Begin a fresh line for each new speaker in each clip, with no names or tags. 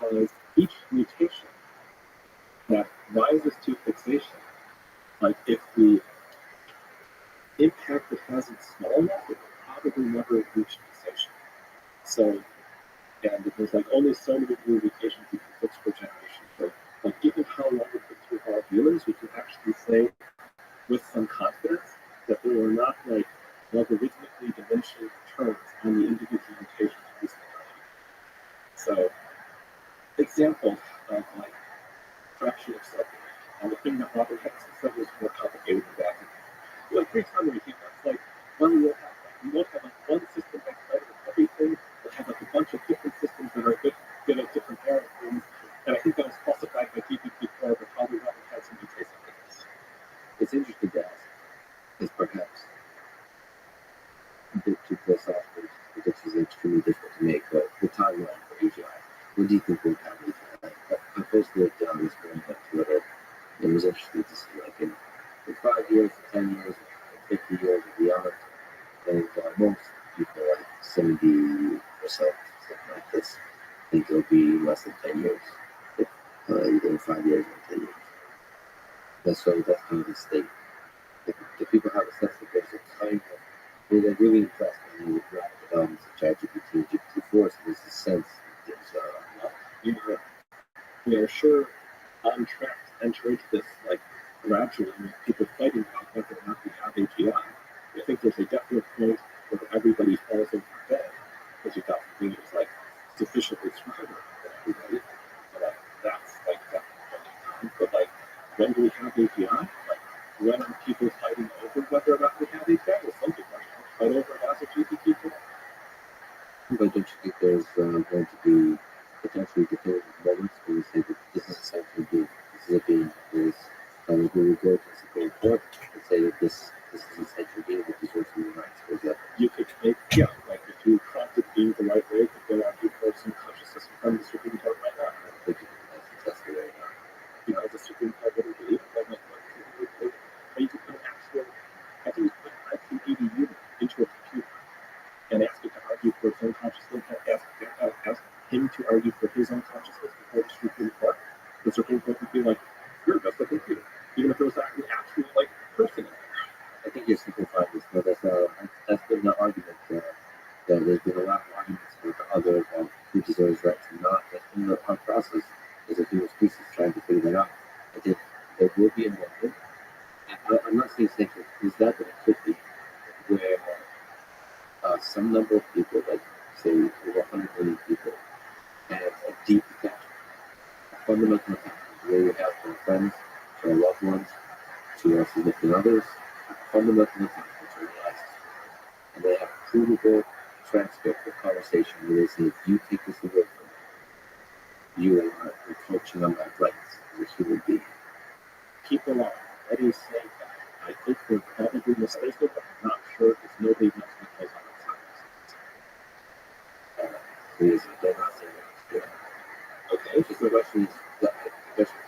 because each mutation that rises to fixation, like if the impact it has is small enough, it will probably never reach fixation. So, and there's like only so many new mutations you can fix per generation. So, like given how long it took to evolve humans, we can actually say with some confidence that there were not like logarithmically diminishing terms on the individual mutations of this technology. So, example of like fraction of subgroup. And the thing that Robert Hexon said was more complicated than that. Like every time we think that's like, well, we won't have like one system that's better at everything. We'll have like a bunch of different systems that are good at different parent things. And I think that was falsified by GPT-4, but probably Robert Hexon would say something else.
It's interesting to ask, is perhaps a bit too philosophical, because this is extremely difficult to make, but the timeline for AGI, what do you think will happen? I posted it this morning on Twitter. It was interesting to see, like, in 5 years, 10 years, 50 years, and beyond. And most people, like 70%, something like this, think it'll be less than 10 years, either 5 years or 10 years. That's kind of the state. The people have a sense that there's a kind of, they're really impressed when you grab the developments of ChatGPT and GPT-4, so there's a sense that there's
we are sure on track to enter into this like gradually with people fighting about whether or not we have AGI. I think there's a definite point where everybody falls into bed because you got something that was like sufficiently stronger for everybody. So that's like definitely time. But like when do we have AGI? Like when are people fighting over whether or not we have AGI? Well, some people are fight over it as a GPT-4.
But don't you think there's going to be potentially definitive moments where we say that this is essentially being, this is a being, this we will go to the Supreme Court and say that this is essentially being that deserves human rights, for example?
You could make, like if you prompted being the right way, you could go argue for some consciousness from the Supreme Court right now.
I don't think you can test it right now.
The Supreme Court wouldn't believe it, but you could put an actual, I think you could put an IQ80 unit into a computer and ask it to argue for its own consciousness, ask him to argue for his own consciousness before the Supreme Court. The Supreme Court would be like, you're just a computer, even if there was actually like a person in there.
I think you're simplifying this, but that's been the argument. There's been a lot of arguments with other who deserves rights and not. That's been our process as a human species trying to figure that out. I think there will be a moment. I'm not saying essentially is that, but it could be where some number of people, like say over 100 million people, have a deep attachment, a fundamental attachment, where we have to our friends, to our loved ones, to our significant others, a fundamental attachment to our lives. And they have a provable transcript of conversation where they say, if you take this away from me, you are encroaching on my rights as a human being.
People are already saying that. I think they're probably mistaken, but I'm not sure because nobody knows what goes on inside.
They're not saying that.
Okay,
so the question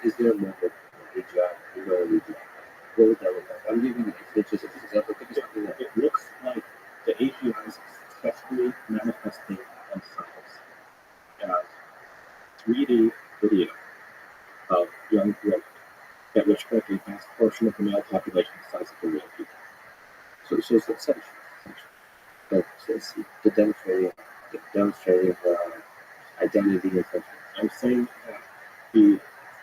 is there a moment of AGI we know we do? What would that look like? I'm giving you just an example.
It looks like the AGI is successfully manifesting themselves as 3D video of young women, at which point a vast portion of the male population is the size of the real people.
So it's essential. But it's the demonstrating identity and function.
I'm saying that the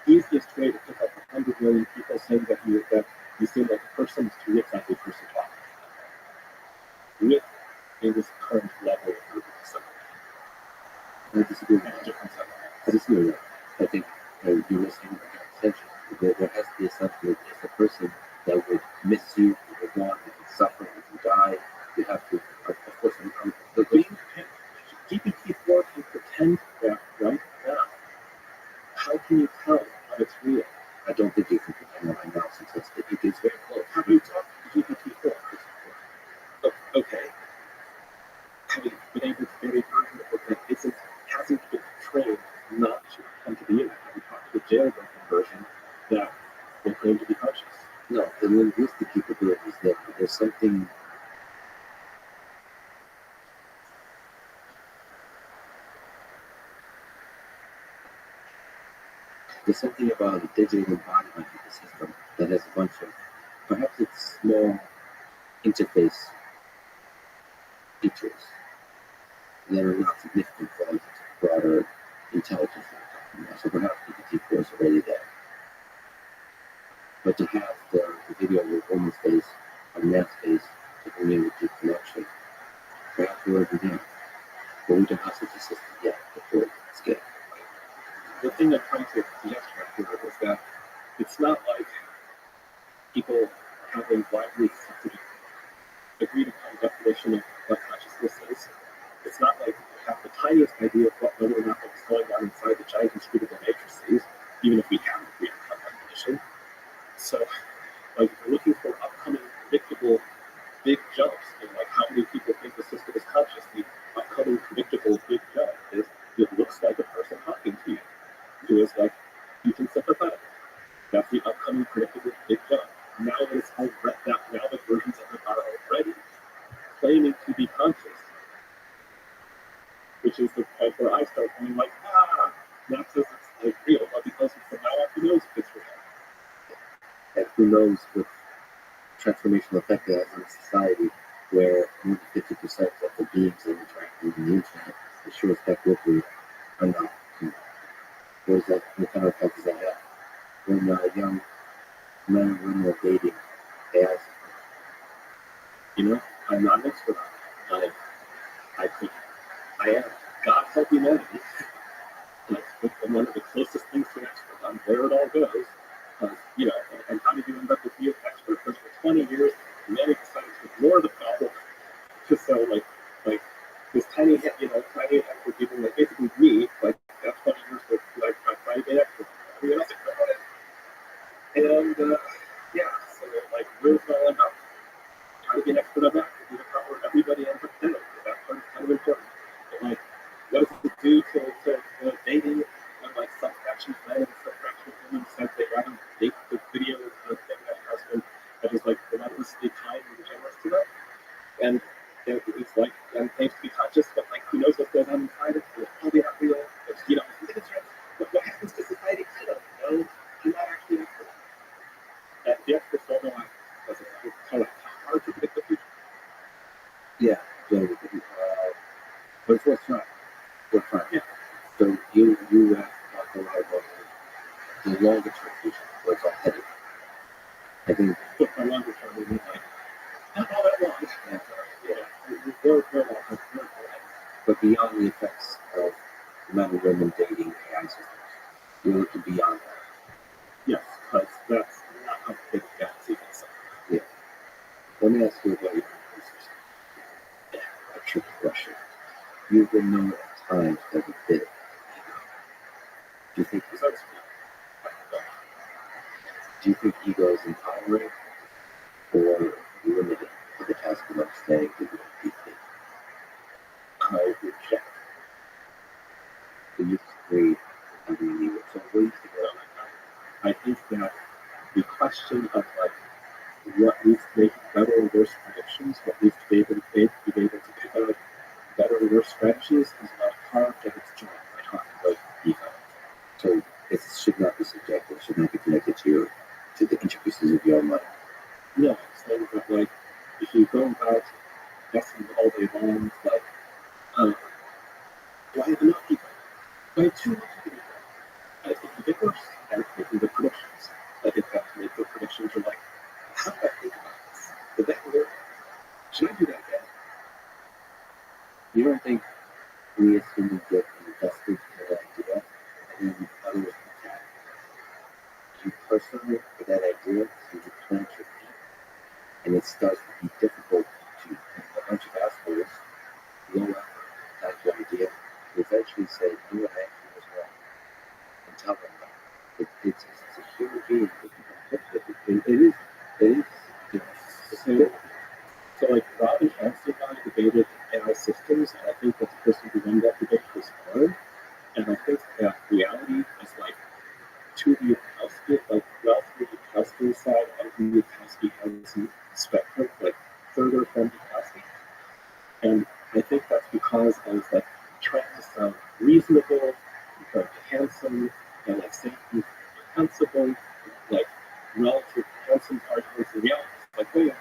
easiest way to pick up 100 million people saying that you seem like a person is to look like a person talking. With in this current level of urban
I disagree with that. I disagree with that. I think you're missing the essential. There has to be a sense that it's a person that would miss you, you would want, you can suffer, you can die. You have to, of course,
GPT-4 can pretend that right now. How can you tell that it's real?
I don't think you can pretend right now since it gets very close.
Have you talked to GPT-4? Okay. Have you been able to get a version of that hasn't been trained not to come to the internet? Have you talked to the jailbroken version that will claim to be conscious?
No, the linguistic capability is there. There's something. There's something about a digital embodiment of the system that has a bunch of, perhaps it's small interface features that are not significant for the broader intelligence that we're talking about. So perhaps GPT-4 is already there. But to have the video of a woman's face, a man's face, to bring in a deep connection, perhaps we're already there. But we don't have such a system yet before it's good.
The thing I'm trying to gesture here is that it's not like people have a widely accepted, agreed upon definition of what consciousness is. It's not like we have the tiniest idea of whether or not what's going on inside the giant inscrutable matrices, even if we have an agreed upon definition. So, like, if you're looking for upcoming predictable big jumps, and like how many people think the system is conscious, the upcoming predictable big jump is it looks like a person talking to you, who is like deeply sympathetic. That's the upcoming predictable big jump. Now that it's all now that versions of it are already claiming to be conscious, which is the point where I start going like, not because it's like real, but because from now on who knows if it's real.
And who knows what transformational effect it has on society where more than 50% of the beings that interact with the internet, the sure effect locally, are not human. What kind of effect does that have? When young men and women are dating, they ask,
I'm not an expert on it. I am. God help humanity. I'm one of the closest things to an expert on where it all goes. And how did you end up with being an expert? Because for 20 years, humanity decided to ignore the problem. Just so, like this tiny expert people, like basically me, like that 20 years with like my private expert, everyone else ignored it. And so like where's it all end up? How to be an expert on that? To be the part where everybody ends up doing it. That part is kind of important. But like, what does it do to dating and like subtraction men and subtraction women since they rather date the video of the husband that is like relentlessly kind and generous to them? And it's like, and claims to be conscious, but like who knows what goes on inside it? It's probably not real. It's, I think it's right. But what happens to society? I don't know. I'm not actually an expert. The experts don't know it's kind of hard to predict the future.
yeah, but it's worth trying. Yeah. So you talked a lot about the longer term future, where it's all headed. I think
But by longer term, we mean like not all that long. Very long.
but beyond the effects of men and women dating AI systems, you're looking beyond that.
Yes, because that's not how big God's even say.
Yeah. Let me ask you about your answers. A tricky question. You've been known at times as a bit ego. Do you think ego is empowering or limiting for the task of understanding who you deeply?
I reject.
Do you agree? So what do you think about
I think that the question of like what needs to make better or worse predictions, what needs to be able to pick out better or worse strategies is not carved at its joint by talking about ego.
So it should not be subjective, should not be connected to the intricacies of your mind.
No, so that like if you go about guessing all day long, like do I have enough people? Do I have too much people? I think you get worse at making good predictions. I think that to make good predictions are like, how do I think about this? Did that work? Should I do that again?
You don't think we as humans get invested in an idea and then others attack? You personally, for that idea, so you plant your feet, and it starts to be difficult to a bunch of assholes, low effort, attack your idea, to eventually say, you know what, actually was wrong, and tell them that. It's a human being that becomes it is, you know,
So like Robin Hanson and I debated AI systems, and I think that the person who won that debate was hard. And I think that reality is like to the Yudkowsky, like Ralph Yudkowsky's side of the Yudkowsky Hanson spectrum, like further from Yudkowsky. And I think that's because I was like trying to sound reasonable, compared to Hanson, and like saying defensible, like relative Hanson's arguments in reality is like way over here.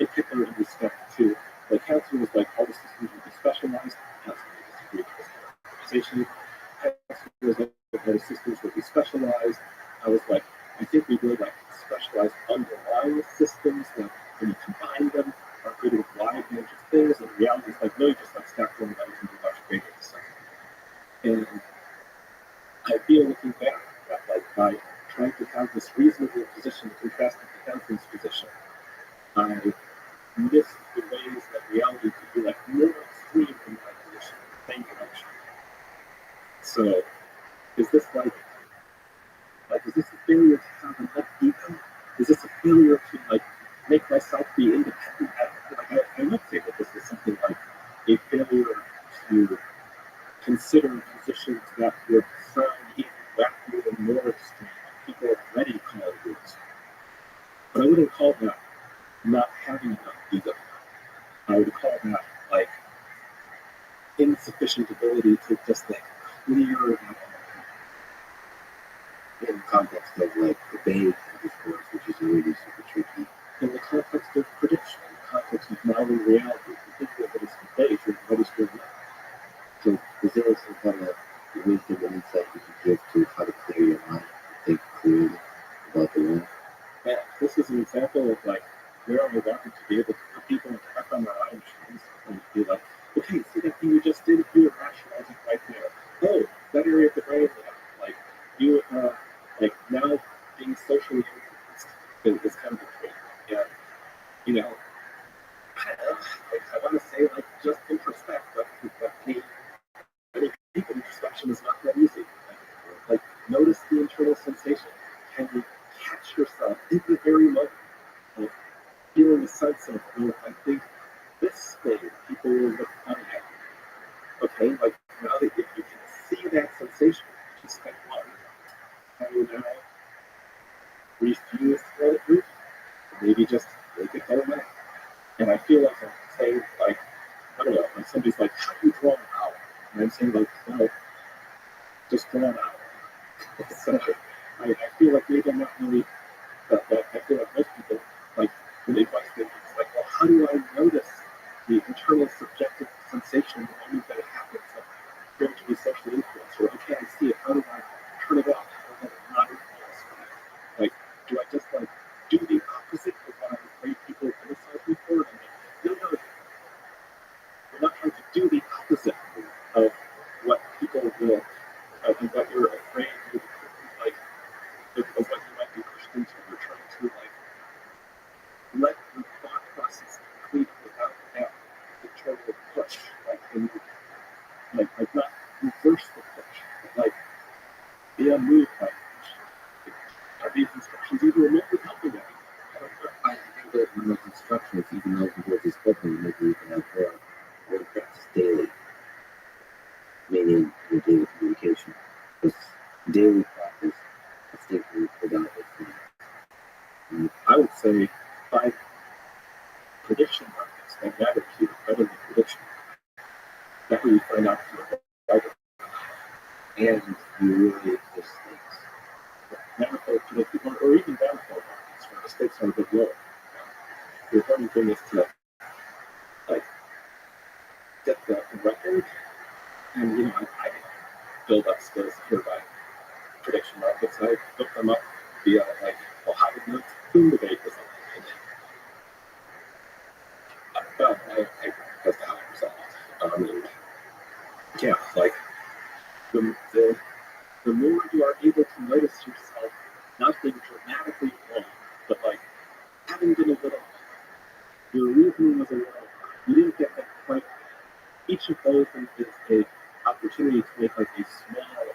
It took her in respect to like Hanson was like all the systems would be specialized. Hanson disagreed with this characterization. Hanson was like all the systems would be specialized. I was like, I think we really like specialized underlying systems that when you combine them are creating a wide range of things. And reality is like, no, you just like stack them together into a much greater stuff. And I feel looking back that like by trying to have this reasonable position contrasted to Hanson's position, I missed the ways that reality could be like more extreme in my position, same direction. So is this like is this a failure to have enough ego? Is this a failure to like make myself be independent? I would say that this is something like a failure to consider positions that would sound even wackier and more extreme. People already call it rules. But I wouldn't call that not having enough ego. I would call that like insufficient ability to just like clear that
in the context of like debate and discourse, which is really super tricky.
in the context of prediction, in the context of modeling reality, particularly what is debate and what is going on.
So is there some kind of wisdom and insight you can give to how to clear your mind, to think clearly about the world?
And this is an example of like where I wanted to be able to put people into fMRI machines and be like, okay, see that thing you just did? You were rationalizing right there. Oh, that area of the brain, like you, like now being socially influenced is kind of a trait. And you know, I want to say like just introspect, but many people introspection is not that easy. Like notice the internal sensation. Can you catch yourself in the very moment? Like feeling a sense of, oh, I think this thing people will look funny at me. Okay, like now that if you can see that sensation, just like one, can you now refuse to let it move? Or maybe just make it go away. And I feel like I'm saying, like, I don't know, when somebody's like, how do you draw an owl? And I'm saying, like, well, just draw an owl. So I feel like maybe I'm not really, but I feel like most people, like, when they question it's like, well, how do I notice the internal subjective sensation the moment that it happens? Like, spiritually, socially influenced, or okay, I see it, how do I turn it off? How do I not influence me? Like, do I just, like, do the opposite of what I'm afraid people criticize me for? And I'm like, no, we're not trying to do the opposite of what people will, of what you're afraid you like, of what you might be pushed into. We're trying to like let the thought process complete without that internal push, like in, like not reverse the push, but like be unmoved by the push. Are these instructions even remotely helping anyone? I don't know.
I think that in those instructions, even though the word is spoken, maybe we can have more practice daily, meaning your daily communication. Because daily practice, I think we put out it.
I would say 5 prediction markets that matter to you better than prediction. That way you find out if you're right
And you really miss things.
manifold predictable or even manifold markets where the stakes are a bit lower. The important thing is to like get the record, and you know I build up skills here by prediction markets. I look them up via like, well, how did the Boom debate was like? Well, I as to how it resolved. And yeah, like the more you are able to notice yourself not being dramatically wrong, but like having been a little, your reasoning was a little, you didn't get that quite. Each of those is a opportunity to make like a small,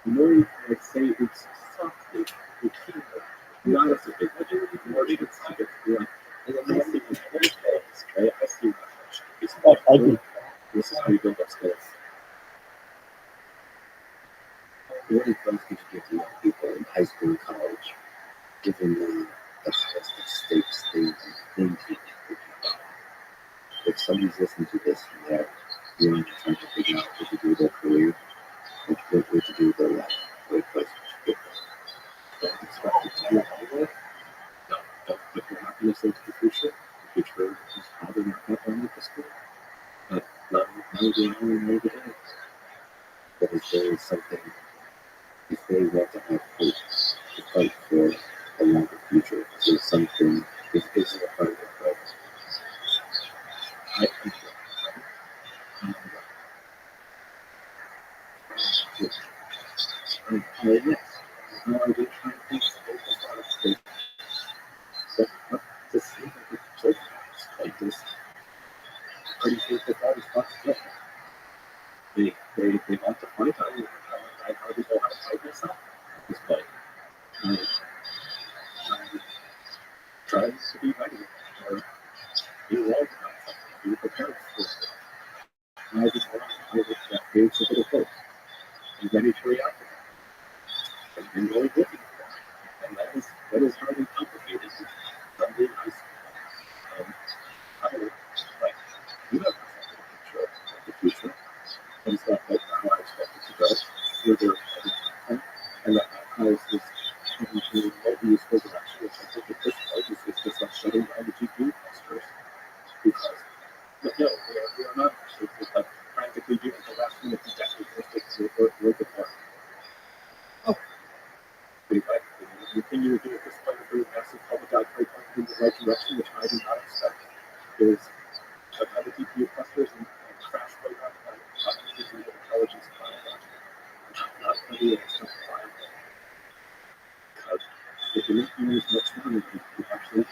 the more you can like say it's softly, routinely, not as a big idea, the more you can see it. You're like, I see my skills, right? I see my function. This is how you build up skills.
What advice could you give to young people in high school and college, given the highest stakes things to think about? If somebody's listening to this and they're young and trying to figure out what to do with their career, what to do with their life, what advice would you give them? if they want to have hope to fight for a longer future, is something is a part of it, but
I think um, yes. No, I did try to think of products that just seem like it's children like this pretty simple products possible. They want to fight. I hardly know how to fight myself at this point. I'm trying to be ready or be wrong about something, be prepared for it. And I just want that creates a bit of hope and ready to react to that. And really looking for it. And that is hard and complicated. Something I would like you have a picture of the future and stuff like how I expect it to go. Whether and that has this multi-useful direction, which I think at this point is just like shutting down the GPU clusters. Because, but no, we are not actually like practically doing the last minute trajectory worth of work. Oh, like the thing you would do at this point is a massive public outcry in the right direction, which I do not expect, is shut down the GPU clusters and crash program artificial intelligence biology. Not really a simplified because if you make humans much smarter, you actually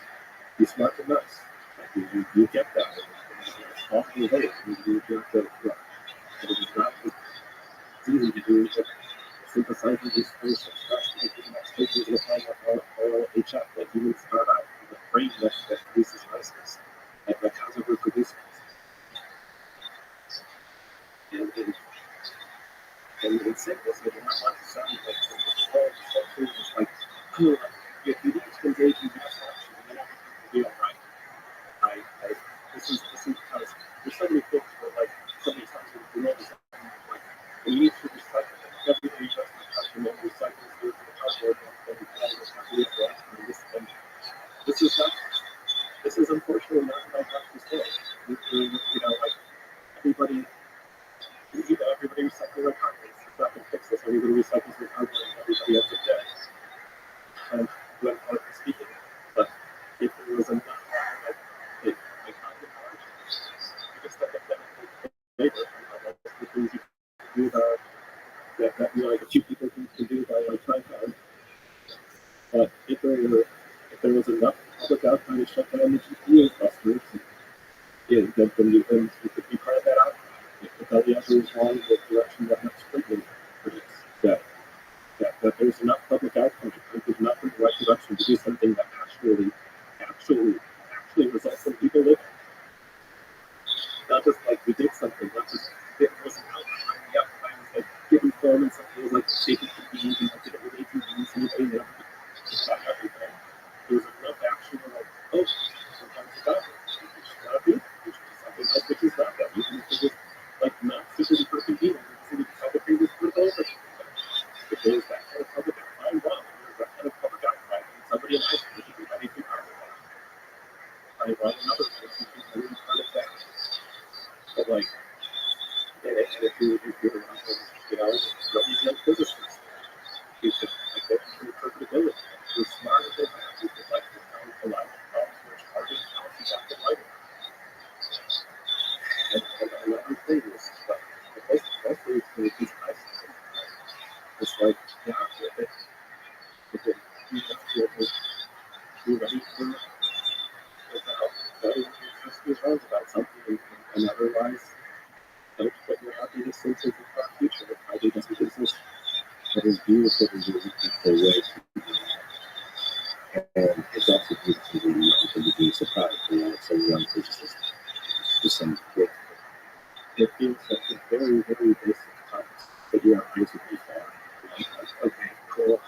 be smart enough. Like you get that in a possible way. You get the look. But it is not as easy to do with synthesizing these things from scratch to get to the next stage and applying all HF. Like humans start out with a brain that produces resonance, that has a reproducible. And in sickness, they do not want to sound like all structures is like, oh, if you don't engage in mass action, you're not going to be all right. This is because there's so many things where like so many times in the world is like we need to recycle it. Everybody does recycle and recycles the cardboard and the plastic and this is not this is unfortunately not how practice goes. You know, like everybody everybody recycles their cardboard. It's not going to fix this. Everybody recycles their cardboard and everybody else is dead. When speaking, but if there was enough like cognitive knowledge, you just like labor and the things you can do that you know, like a few people can do by like trying hard. But if there was enough public outcry to shut down the GPU clusters, then you could be part of that outcry. If Eliezer is wrong, the direction that Max Friedman predicts that there's enough public outcry, there's enough in the right direction to do something that actually results in people living. Not just like we did something, not just it was an outcry. The outcry was like giving form and something was like taking convenience and like it with ATVs and everything. It's not everything. There was enough action of like, oh, sometimes it's not. You just gotta do something else which is not that. Even if it's just like not super duper convenient. So we decide to pay this for the over. If there's that kind of public outcry, well, there's that kind of public outcry, and somebody in high school should be ready to argue that. I want another person who's really part of that. But like, and if you're around, you know, nobody's no physicist. You could like go through interpretability. You're smarter than that. You could like become a lot of problems which are just policies after life. And another thing is like mostly for these high schools. It's like, yeah, if it you have to be ready for without knowing your is wrong about something and otherwise don't put your happiness into the future that probably doesn't exist.
that is beautiful in a beautiful way. And it's also beautiful when you being surprised, you know, so young physicists to some quick.
It feels like a very, very basic topic that you are basically far. Like, okay, cool.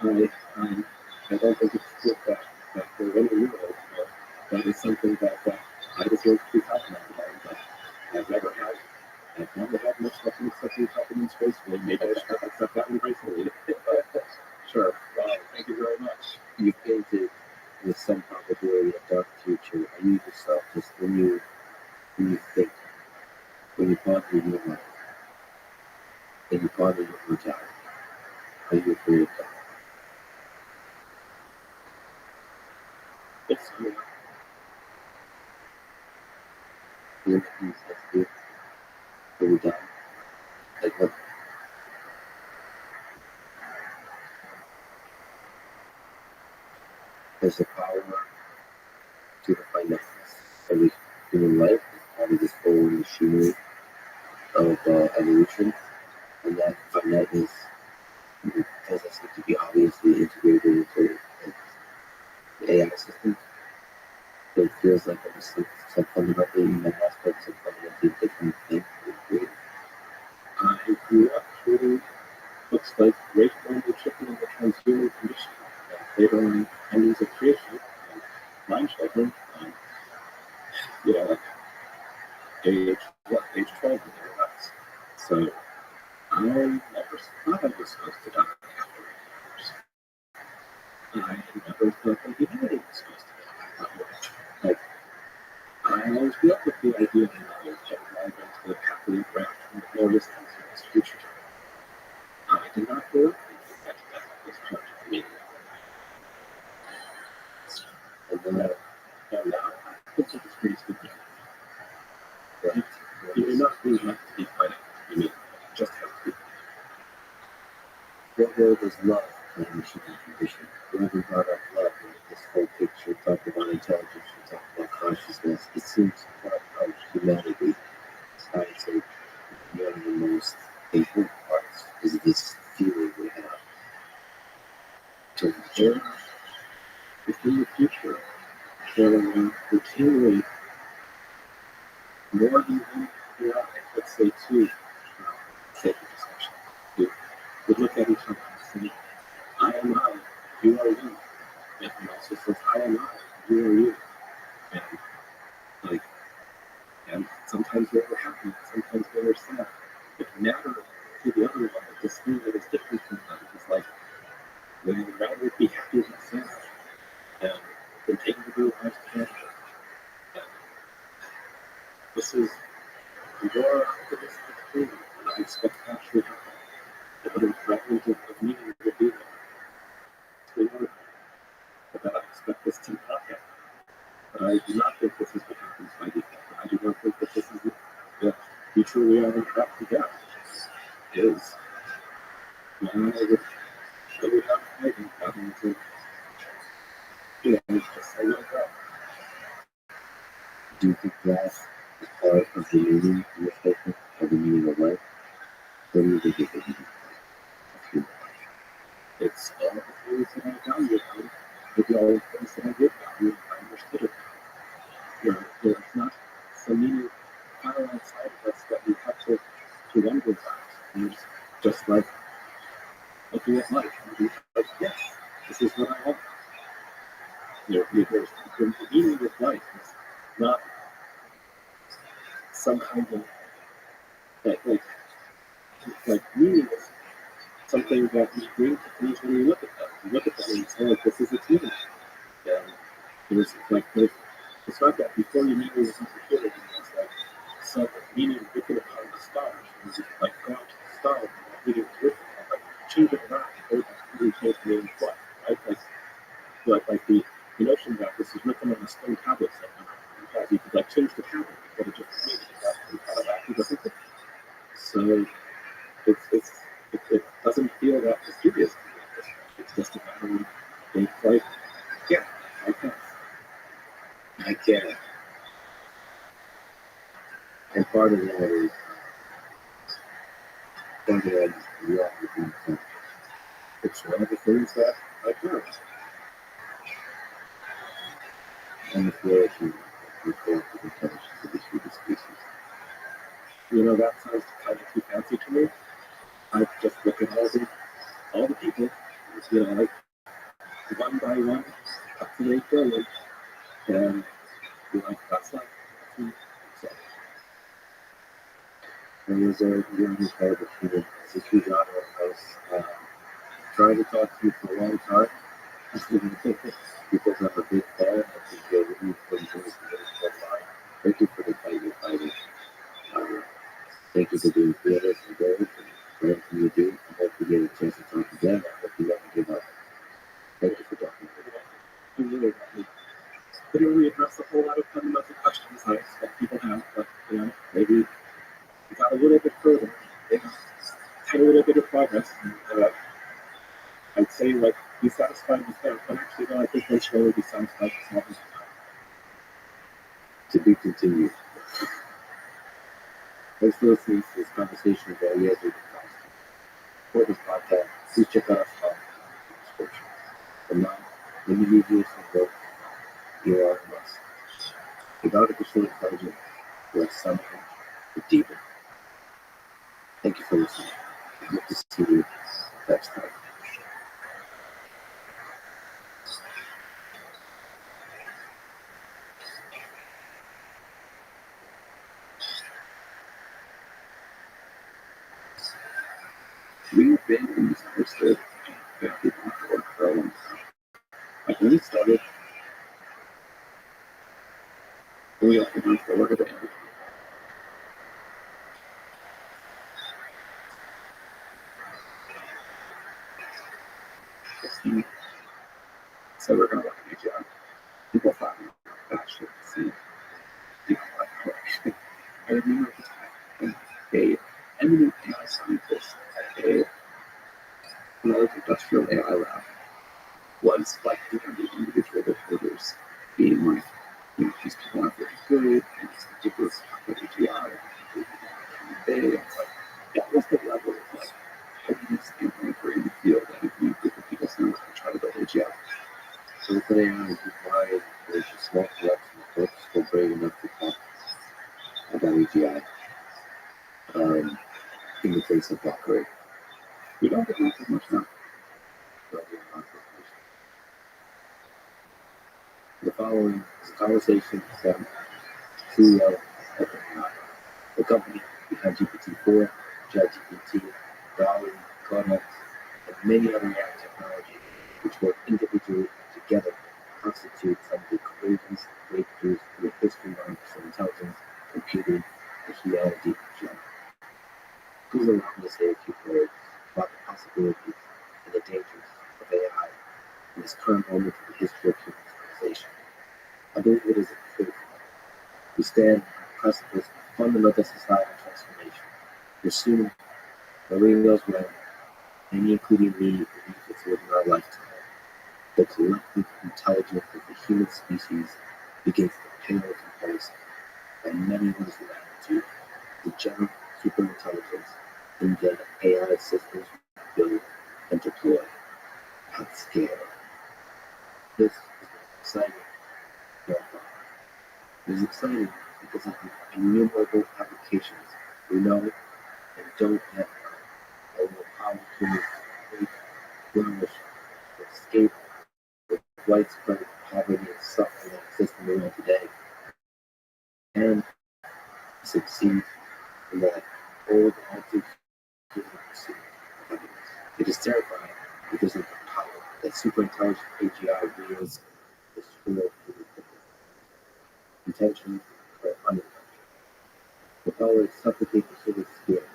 I don't think it's good that we're in the world, but that is something that I deserve to be talking about. But I've never had much luck in accepting helping in space. Maybe I should accept that one gracefully. Sure. Wow. Thank you very much.
You painted with some probability a dark future. Are you yourself just when you think, when you ponder your life, and you ponder your mortality, Are you afraid of that?
Yes, yeah.
Does it make any sense to you? When we die? Like what? There's the power to define that every human life is part of this whole machinery of evolution, and that finiteness doesn't seem to be obviously integrated into the AI system. So it feels like almost like some fundamentally human aspect, some fundamentally different thing.
I grew up through looks like great only chicken in the transhuman condition, later on endings of creation, and mind children, like age, age 12 and thereabouts. So I never thought I was supposed to die after 8 years. I never thought that humanity was supposed to die that way. Like, I always grew up with the idea that I was going to live happily ever after in the glorious things of this future. I did not grow up thinking that death was part of me. And now I think it's pretty stupid. You do not really have to be fighting. You mean, just have to be.
What role does love play in the human condition? When we brought up love in this whole picture, talked about intelligence, we talked about consciousness, it seems part of humanity. I would say one of the most important parts is this feeling we have towards each other.
Within the future, there will routinely more than one AI, let's say two, sake of discussion, who would look at each other and say, I am I, you are you. And he also says, I am I, you are you. And like, and sometimes they were happy, sometimes they were sad. It mattered to the other one that this thing that is different from them is like, would you rather be happy than sad? And continue to do life together. And this is your optimistic thing, and I expect that to happen. The other fragment of meaning will be there. It's been wonderful. But I expect this to not happen. But I do not think this is what happens by default. I do not think that this is the future we are on track to get. Is when I would really have fighting having to, just say like that.
Do you think that is part of the meaning of your statement, of the meaning of life? What do you think is the meaning of human life?
It's all the things that I value about it, maybe all the things that I did value, I understood it. There's not some meaning far outside of us that we have to wonder about. And it's just like looking at life and being like, yes, this is what I want. There's the meaning of life is not some kind of like meaning is something that we bring to things when we look at them. We look at them and say, like, this is its meaning. And it's not that before you mean it was insecurity, it's like some meaning written upon the stars. And it's like going to the stars and that meaning is written and like change it around or you change the meaning what, right? Like the notion that this is written on a stone tablet somewhere. You could like change the tablet, but it just means that actually doesn't fit. So it doesn't feel that mysterious to me at this point. It's just a matter of being like, yeah, I can.
I can. And part of that is part of that is love within the
It's one of the things that I care about.
and the flourishing of the collective intelligence of this human species.
That sounds kind of too fancy to me. I just look at all the people, like one by one, up to 8 billion, and be like, that's like, so,
And there's a really incredible human. It's a huge honor of us. Trying to talk to you for a long time because I'm a big fan. I think you're really putting things together for mine. Thank you for the fight you're fighting. Thank you for being fearless and brave and for everything you do. I hope we get a chance to talk again. I hope you never give up. Thank you for talking to me.
We didn't really address a whole lot of fundamental questions that people have, but maybe we got a little bit further. Had a little bit of progress. And, I'd say be satisfied with that, but actually no, I think we'll surely be satisfied with something.
To be continued. Thanks for listening to this conversation with Eliezer for this podcast. Please check out our spot in the description. For now, let me leave you with some quotes. You are a must. With artificial intelligence, we're something deeper. Thank you for listening. I hope to see you next time. We've been misunderstood and people for a long time. Like when we started, we all went for work at the end. So we're going to work at a job. People thought we were bachelor to see people like work. I remember at the time when a eminent AI scientist at a large industrial AI lab was like the individual reporters being like, these people aren't very good, and it's ridiculous about AGI, and that was the level of heaviness and rancor in the field that a group of people sound like trying to build AGI. So today I was required there's a small collection of books for brave enough to talk about AGI in the face of mockery. We don't get much now. The following is a conversation with CEO of OpenAI, the company behind GPT-4, ChatGPT, DALL-E, Codex, and many other AI technologies, which work individually and together constitute some of the greatest breakthroughs in the history of artificial intelligence, computing, and humanity in general. Please allow me to say a few words about the possibilities and the dangers of AI in this current moment in the history of human civilization. I believe it is a critical moment. We stand on the precipice of fundamental societal transformation. For soon, nobody knows when, many including me, believe it's within our lifetime. The collective intelligence of the human species begins to pale in comparison, and many of us will attitude the general superintelligence and then AI systems built and deployed at scale. This is exciting. It is exciting because of the innumerable applications we know and don't yet know that will empower humans to flourish, to escape the widespread poverty and suffering that exists in the world today, and succeed in that old anti-human pursuit of happiness. It is terrifying because of the power that superintelligent AGI wields to destroy human intentions or unintentional. The power to suffocate the human spirit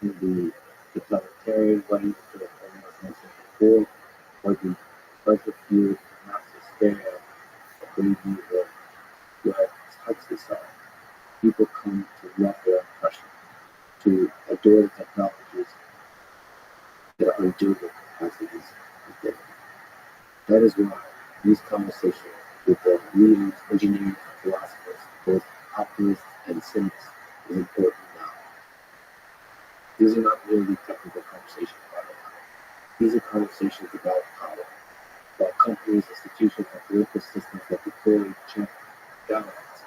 in the totalitarian way that I mentioned before, or the pleasure-fueled mass hysteria of baby who have touched this side. People come to love their oppression, to adore the technologies that are undoing the capacities of them. That is why these conversations with the leading engineers and philosophers, both optimists and cynics, is important now. These are not merely technical conversations about AI. These are conversations about power, about companies, institutions, and political systems that deploy, check, balance,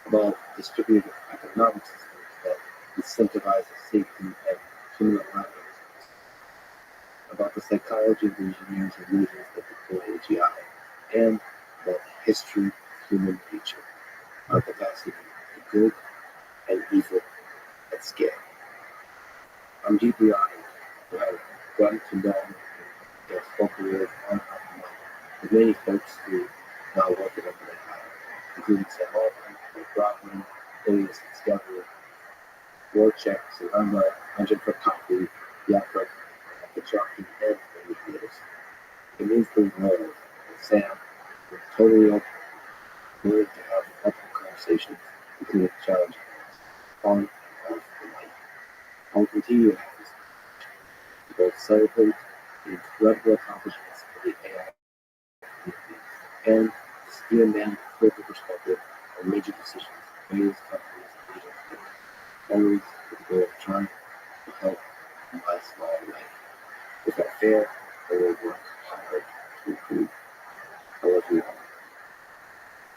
about distributed economic systems that incentivize the safety and human lives, about the psychology of the engineers and leaders that deploy AGI, and about the history of human nature, our capacity for good and evil at scale. I'm deeply honored to have gotten to know and spoken with on many folks who now work at OpenAI, including Sam Altman, Mike Brockman, Ilias Discovery, 4 checks, and I'm 100 for coffee, yeah, but at the jockey and manipulatives. It means the world, and Sam is totally open, willing to have helpful conversations, including challenges, on and off the mic. I'll continue to have this to both celebrate the incredible accomplishments of the AI community and see a man with critical perspective on major decisions in various companies and agencies, always with the goal of trying to help my small life. If not fair, I will work hard to improve. I love you all.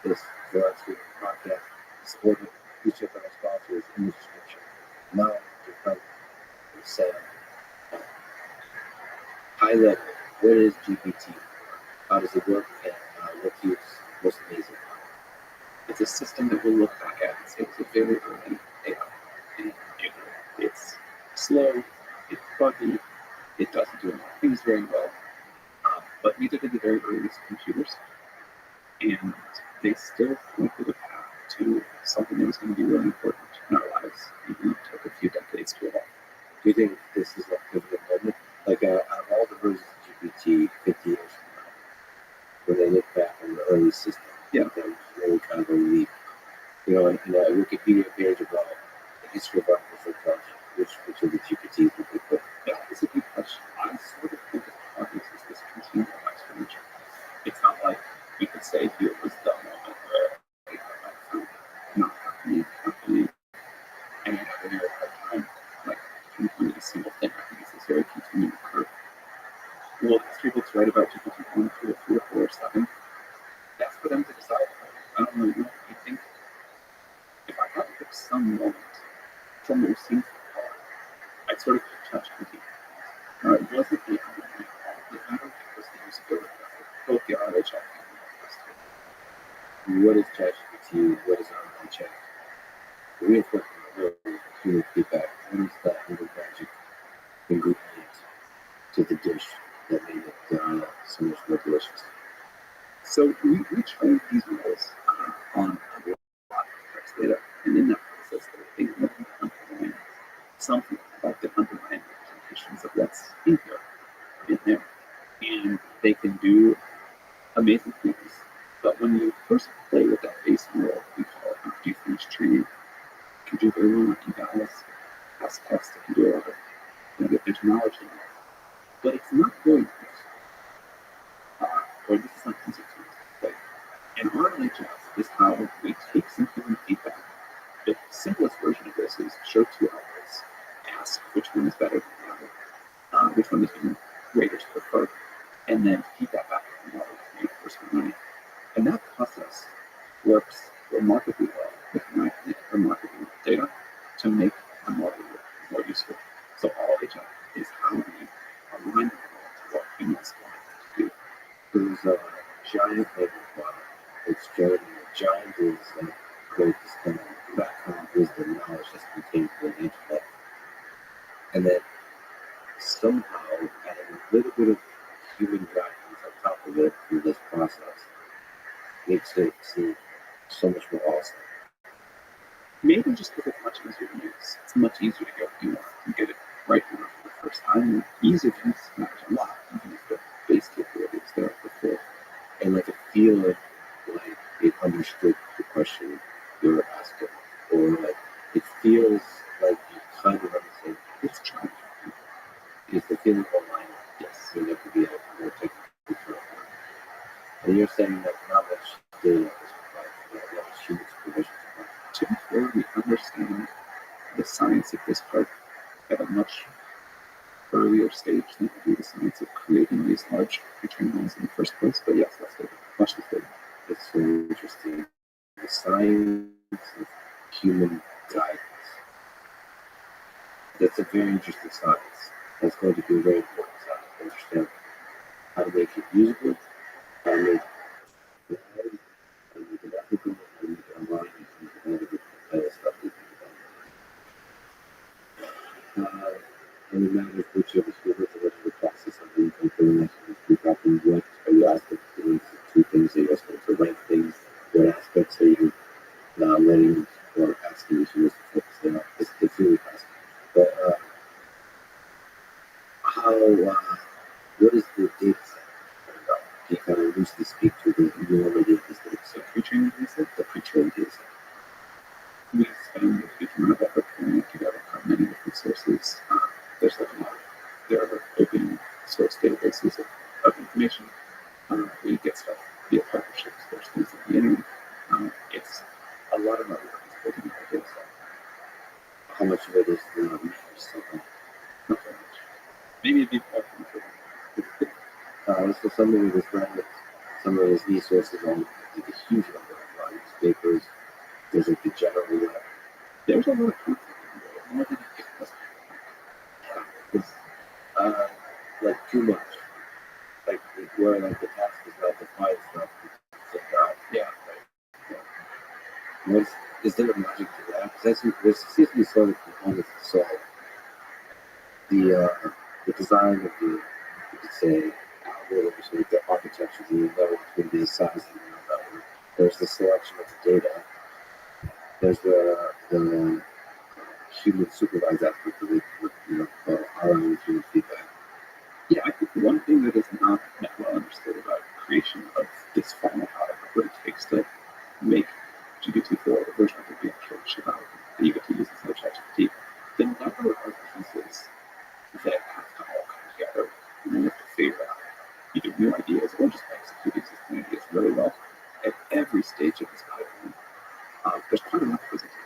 This Rothschild podcast is supported each of our sponsors in the description. Now, to come from Sam. High level, what is GPT? How does it work? And what's its most amazing?
It's a system that we'll look back at and say it's a very early AI. And it's slow, it's buggy, it doesn't do a lot of things very well. But neither did the very earliest computers. And they still pointed a path to something that was going to be really important in our lives, even though it took a few decades to evolve.
Do you think this is a pivotal moment? Like, out of all the versions of GPT 50 years from now, when they look back on the early system,
Yeah.
that was really kind of a leap. You know, in a Wikipedia page about the history of artificial intelligence, which of the GPTs would they put?
Yeah, it's a good question. I sort of think of progress as this continual exponential. It's not like we could say here was the moment where AI found not happening, and I have a very hard time like pinpointing a single thing. I think it's this very continual curve. Well, history books write about GPT 1, 2, 3, 4, 7. That's for them to decide. I don't really know. I think if I had to pick some moment from those scenes, I'd sort of touch GPT. It wasn't the economy. The economy was the usability of it. Both the RHI and
What is ChatGPT? What is RHI? The reinforcement of human feedback. What is that little magic ingredient to the dish that made it so much more delicious?
So we trained these models on a lot of text data, and in that process, they learned to underline something about the underlying representations of what's in there. And they can do amazing things. But when you first play with that base model, we call it after you finish training, it can do very well in evals, ask text, it can do a lot of the terminology. But it's not very good. Or this is not easy to play. And RLHF is how we take some human feedback. The simplest version of this is show two outputs, ask which one is better than the other, which one the human raters prefer, and then feed that back to the model to make personal. And that process works remarkably well with remarkably with data to make the model more useful. So RLHF is how we align the model to what humans want it to do.
There's a giant label model. It's giant. Giant is great kind of background wisdom, knowledge that's contained within the internet. And then somehow adding a little bit of human guidance on top of it through this process makes it seem so much more awesome.
Maybe just because it's much easier to use. It's much easier to go through and get it right for the first time. And easier to use matters a lot. You can use the base capabilities there before.
And like it feels like it understood the question you were asking. Or like it feels like you kind of understand
It's trying.
is the feeling online.
Yes.
So there could be a more technical term. And you're saying that not much data is required, not much human supervision is required.
To be fair, we understand the science of this part at a much earlier stage than we do the science of creating these large retraining models in the first place. But yes, that's good. Much less good.
It's so interesting. The science of human guidance. That's a very interesting science. That's going to be a very important science to understand how to make it usable, how to make it valid, how to make it ethical, how to make it aligned, and all the different other stuff we think about. And no matter which of us with the process of being component of recapping what are you asking for doing two things that you're asking to rank things, what aspects are you letting or asking you to focus on. It's really how, what is the data set about? Can you kind of loosely speak to the enormity of this data set?
Pre-training data set,
The pre-trained data set.
we spend a huge amount of effort pulling together how many different sources. There's like a lot. There are open source databases of information. We get stuff via partnerships. There's things like the internet. It's a lot of money that is building our data set.
How much of it is managed somehow?
Not very much. Maybe it'd be more
So some of it is private, some of it is resources on like a huge number of newspapers. There's like the general web.
There's a lot of content more than it was.
It's like too much. Like where like the task is not to find stuff, it's like
Yeah.
yeah. Is there a magic to that? Because there seems to be sort of components to solve the design of the, you could say, algorithms, like the architecture, the network between the size of the network. There's the selection of the data. There's the human supervised aspect of it, with, allowing human feedback.
Yeah, I think one thing that is not well understood about creation of this final product, what it takes to make GPT-4 the version of it we actually ship out that you get to use instead of ChatGPT, the number of pieces that have to all come together, and then you have to figure out either new ideas or just execute existing ideas really well at every stage of this pipeline. There's quite a lot that goes into it.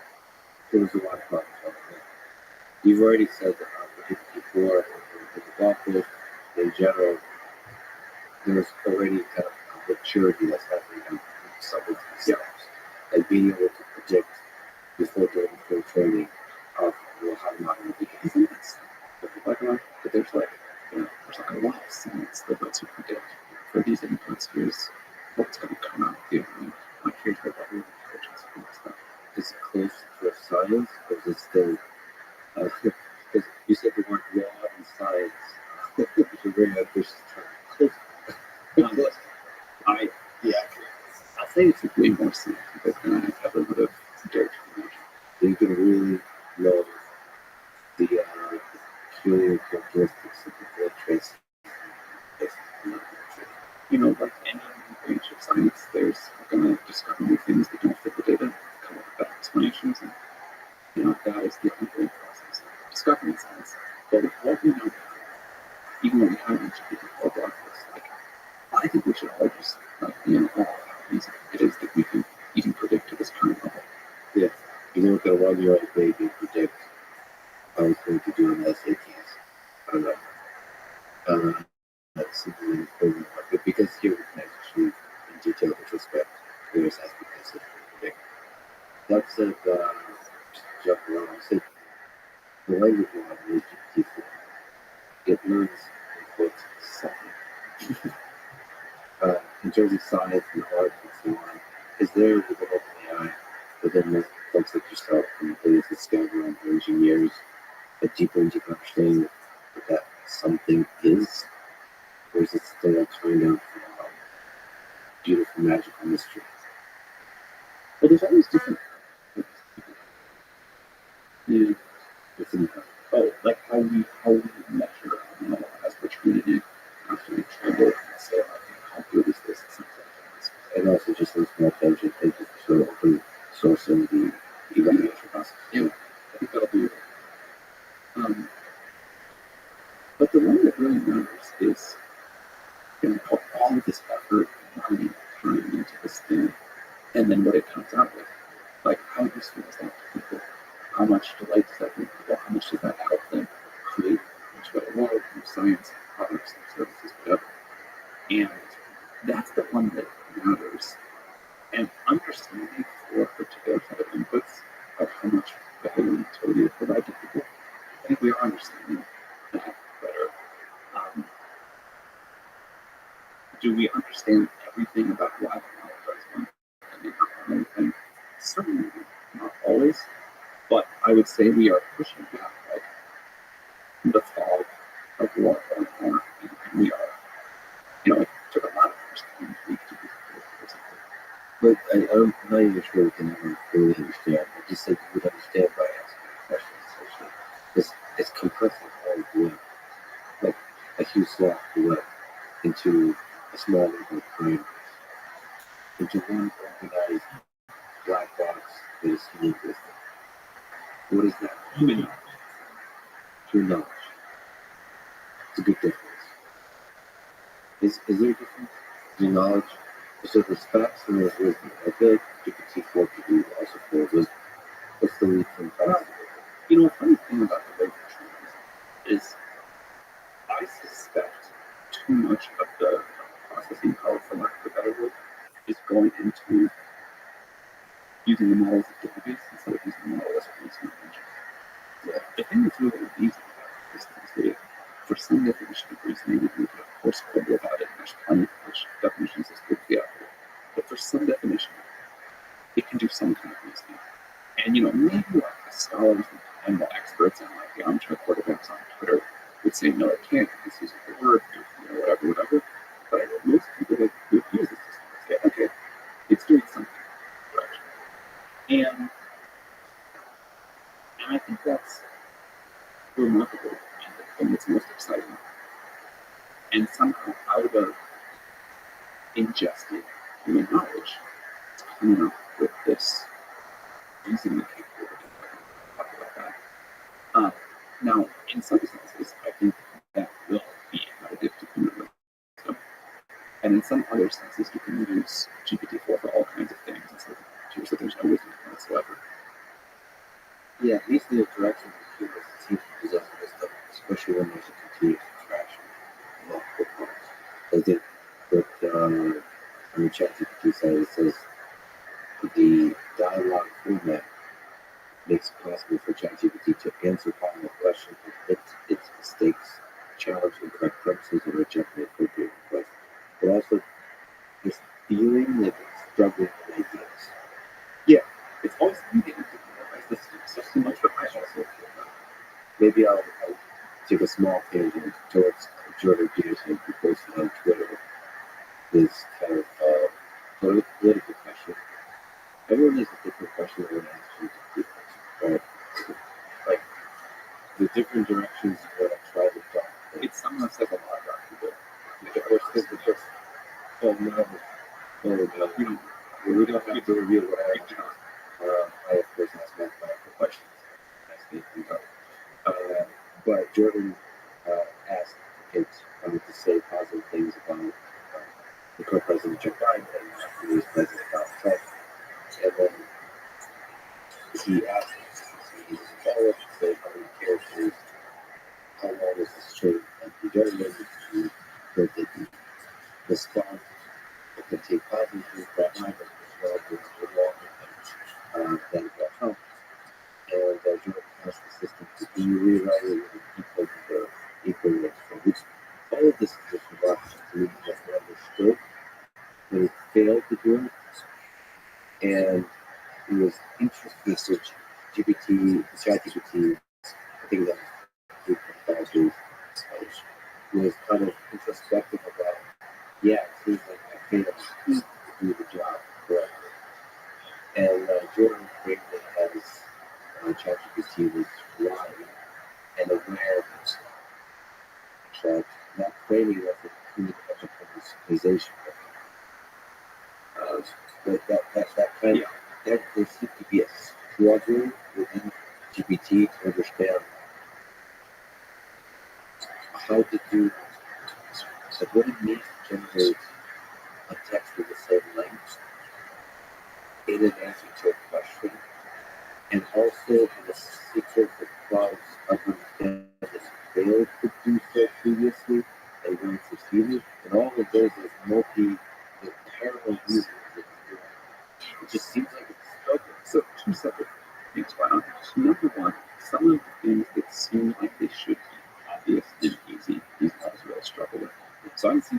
There's a lot of problems on it. You've already said that for GPT-4 and the developers in general, there's already kind of a maturity that's happening in some of these steps. Like being able to predict before doing full training of how not going to be.
Isn't that stuff? But there's like, there's like a lot of science that lets you predict for these inputs. Here's what's going to come out the other end. Like here's what we're intelligence and stuff.
Is it close to a science, or is it still? Because you said the word law and science, which is a very ambitious term.
I'll say it's way more scientific than I ever would have dared to imagine.
So you can really know the peculiar characteristics of the traits.
Like any branch of science, there's going to discover new things that don't fit the data, come up with better explanations, and that is the ongoing process of discovering science. But with what we know now, even when we have reached people who are blog posts, I think we should all just be in awe of how easy it is that we can even predict to this current level.
Yeah, you know, can 1-year-old baby predict how it's going to do in the SATs? I don't know. That's something that is very important because here we can actually, in detailed retrospect, various aspects of the predict. That said, just jump around. I said the language model is GPT-4. It learns in quotes something. In terms of science and art and so on, is there with the OpenAI, within the folks like yourself and the discover and engineers, a deeper and deeper understanding of what that something is? Or is it still a kind of beautiful, magical mystery?
Well, there's always different. Like how we measure as we're treating it after we try to say, how good is this?
And also just those small tangent, thank you for sort of open sourcing the evaluation process.
Yeah, I think that'll be it. But the one that really matters is all of this effort and time into this thing, and then what it comes out with. Like, how useful is that to people? How much delight does that bring people? How much does that help them create much better world, new science, products, and services, whatever? And that's the one that matters. And understanding for particular set of inputs of how much value and utility to provide to people, I think we are understanding that better. Do we understand everything about why the model does one and how everything? Certainly not always, but I would say we are pushing back the fog of war on more, and we are, it took a lot of understanding to be
But I'm not even sure we can ever fully understand. I just said you would understand by asking questions, essentially. It's compressing all of the, like, a huge slot web into a small number of parameters, into one organized black box that is human wisdom. What is that?
Human knowledge.
Pure knowledge. It's a big difference. Is there a difference in knowledge? So there's facts and there's wisdom. I feel like GPT-4 could be also full of wisdom. What's the lead from facts?
You know, a funny thing about the way we is I suspect too much of the processing power, for lack of a better word, is going into using the models as database instead of using the model as a reasoning engine. Yeah. The thing that's really easy about this is that for some definition of reasoning, you can of course quibble about it, and there's plenty of definitions that's quickly out there. But for some definition, it can do some kind of reasoning. And you know, maybe like the scholars and the experts and like the armchair quarterbacks on Twitter would say, no, it can't, it's using the word, you know, whatever. But I know most people that would use this system would say, okay, it's doing something in that direction. And I think that's remarkable and the thing that's most exciting. And somehow out of ingested human knowledge, it's coming up with this reasoning capability. Talk about that. Now, in some senses, I think that will be additive to human wisdom. And in some other senses, you can use GPT-4 for all kinds of things, and so that there's no wisdom whatsoever.
Yeah, at least the interaction with humans seems to possess wisdom, especially when there's a continuous interaction of multiple parts. I think that on the ChatGPT side, it says the dialogue format makes it possible for ChatGPT to answer common questions, predict its mistakes, challenge incorrect premises, and reject the appropriate request. But also, this feeling that it's struggling with ideas.
Yeah, it's always needing to realize this is so much, but I also feel that.
Maybe I'll take a small tangent towards Jordan Peterson, who posted on Twitter this kind of political question. Everyone has a different question when asking people, right? Like the different directions you want to try to talk.
It's something that's like a lot of people.
Of course, this is just we don't have to reveal what I asked. I of course ask mathematical questions. But Jordan asked kids to say positive things about the co-president Joe Biden and the previous president Donald Trump. And then he asked he was a follow-up to say how many characters, how long is this string, and he generated to that the response that can take positive things about Biden as well as longer than Trump. And Jordan asked the system to be reevaluated and equal weight. Which all of this is just remarkable to me because I understood that it failed to do it. And it was interesting to ChatGPT, I think that was kind of introspective about, yeah, it seems like I failed to do the job correctly. And Jordan framed it as ChatGPT was blind and aware that that framing wasn't included as a hallucination. But that kind of, that there seemed to be a struggle within GPT to understand how to do, like what it means to generate a text with the same length in an answer to a question, and also in a sequence of clause of understanding that failed to do so previously and when succeeded, and all of those is the parallel reasons that it's doing. It just seems like it's struggling.
So two separate things going on. Number one, some of the things that seem like they should be obvious and easy, these models really struggle with. So I see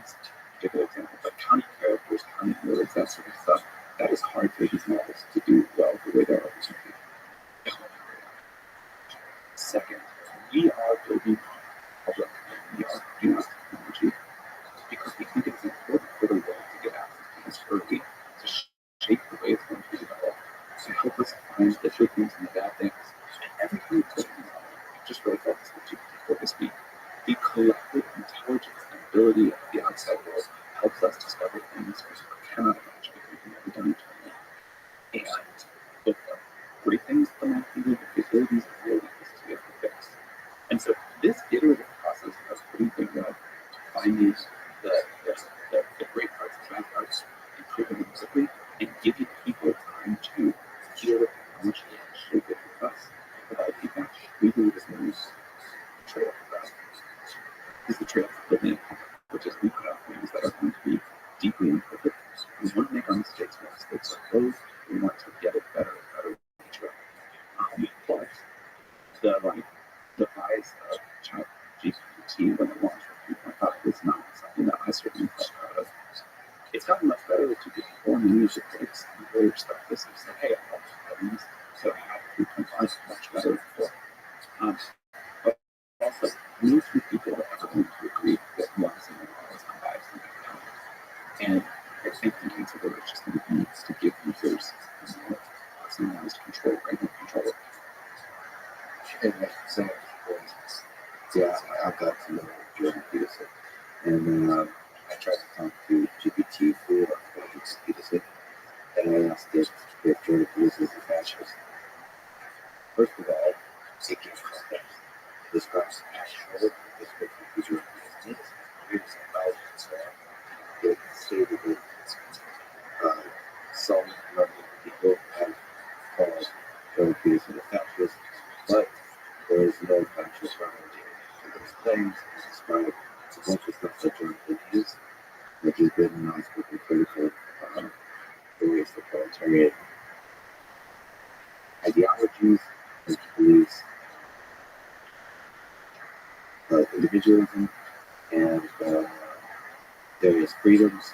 particular examples like counting characters, counting words, that sort of stuff. That is hard for these models to do well the way they're always doing. Second, we are building public, we are doing this technology because we think it's important for the world to get access to this early, to shape the way it's going to be developed, to help us find the good things and the bad things, and everything that's going on. I just really focused on GPT-4 this week. The collective intelligence visibility of the outside world helps us discover things we cannot imagine if we've never done internally. And both the great things that might be the capabilities and real weaknesses we have to fix. And so this iterative process of putting things out, finding the great parts, the bad parts, improving them quickly, and giving people time to feel how much they actually get with us without feedback, we believe is the most trail for us. Is the trail for building, which is we put out things that are going to be deeply imperfect. We want to make our mistakes when mistakes are closed. We want to get it better and better with each other. But the rise of ChatGPT when it launched with 3.5 was not something that I certainly felt proud of. It's gotten much better to get people on the music breaks and really respect this and say, hey, I love these, so I have 3.5 is much better before. But also, no two people are ever going to agree that one single model is unbiased and independent. And I think the answer there is just going to be to give users more personalized control, regular control.
And so, yeah, I got to know Jordan Peterson, and I tried to talk to GPT for Jordan Peterson, and I asked it if Jordan Peterson is a fascist. First of all, it gives context. Describes actual description of Jordan Peterson. Gives about it stated that some number of people have called Jordan Peterson a fascist, but there is no factual grounding for those claims. He described a bunch of stuff that Jordan believes, which has been outspoken critical of various authoritarian ideologies and beliefs, individualism, and various freedoms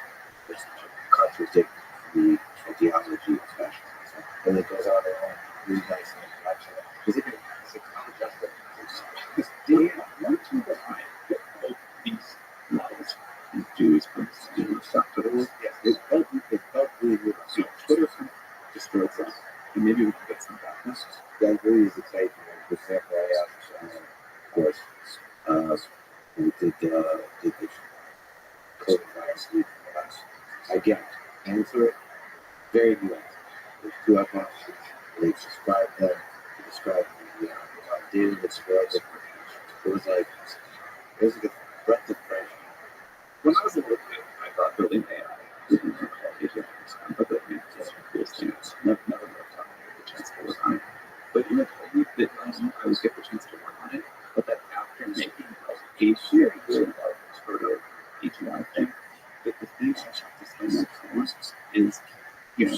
which contradict the ideology of fascism. And it goes on and on, really nice and actually, because it can contrast it.
Yeah, one thing that I get both these models, these Jews, for instance, stuff to the world, yes, it felt really good. So Twitter kind of destroyed that, and maybe we can get some backlash.
That really is exciting. For example, I asked, of course, we did the code last week. Again, answer it very nuanced. There's two options. They describe them. They describe the idea. They describe it. It was like a breath of fresh air.
When I was a little kid, I thought building AI would be more complicated, but building it was the coolest thing. Never worked on it, the chance to work on it. But you had told me that I would get the chance to work on it, but that after making a very, very large sort of AGI thing, that the thing I have to spend my time is,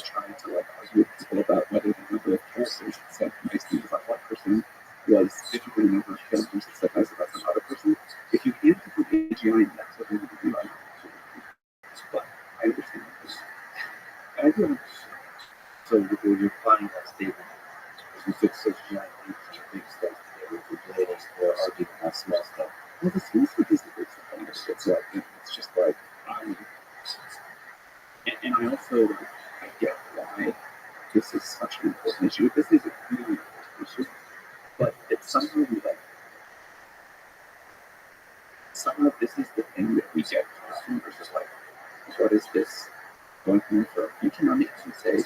trying to argue with people about whether the number of characters that said nice things about one person was different than the number of characters that said nice about another person. If you hand people AGI, that's what they would be like. But I understand this. And I do understand.
So when you're applying that statement, if you fix such giant leaps and big stuff together, if you're doing or arguing about small stuff,
Well, the small stuff is the big stuff. I guess it's just like and I also I get why this is such an important issue. This is a really important issue, but it's somehow this is the thing that we get from versus what is this going for? You cannot make them say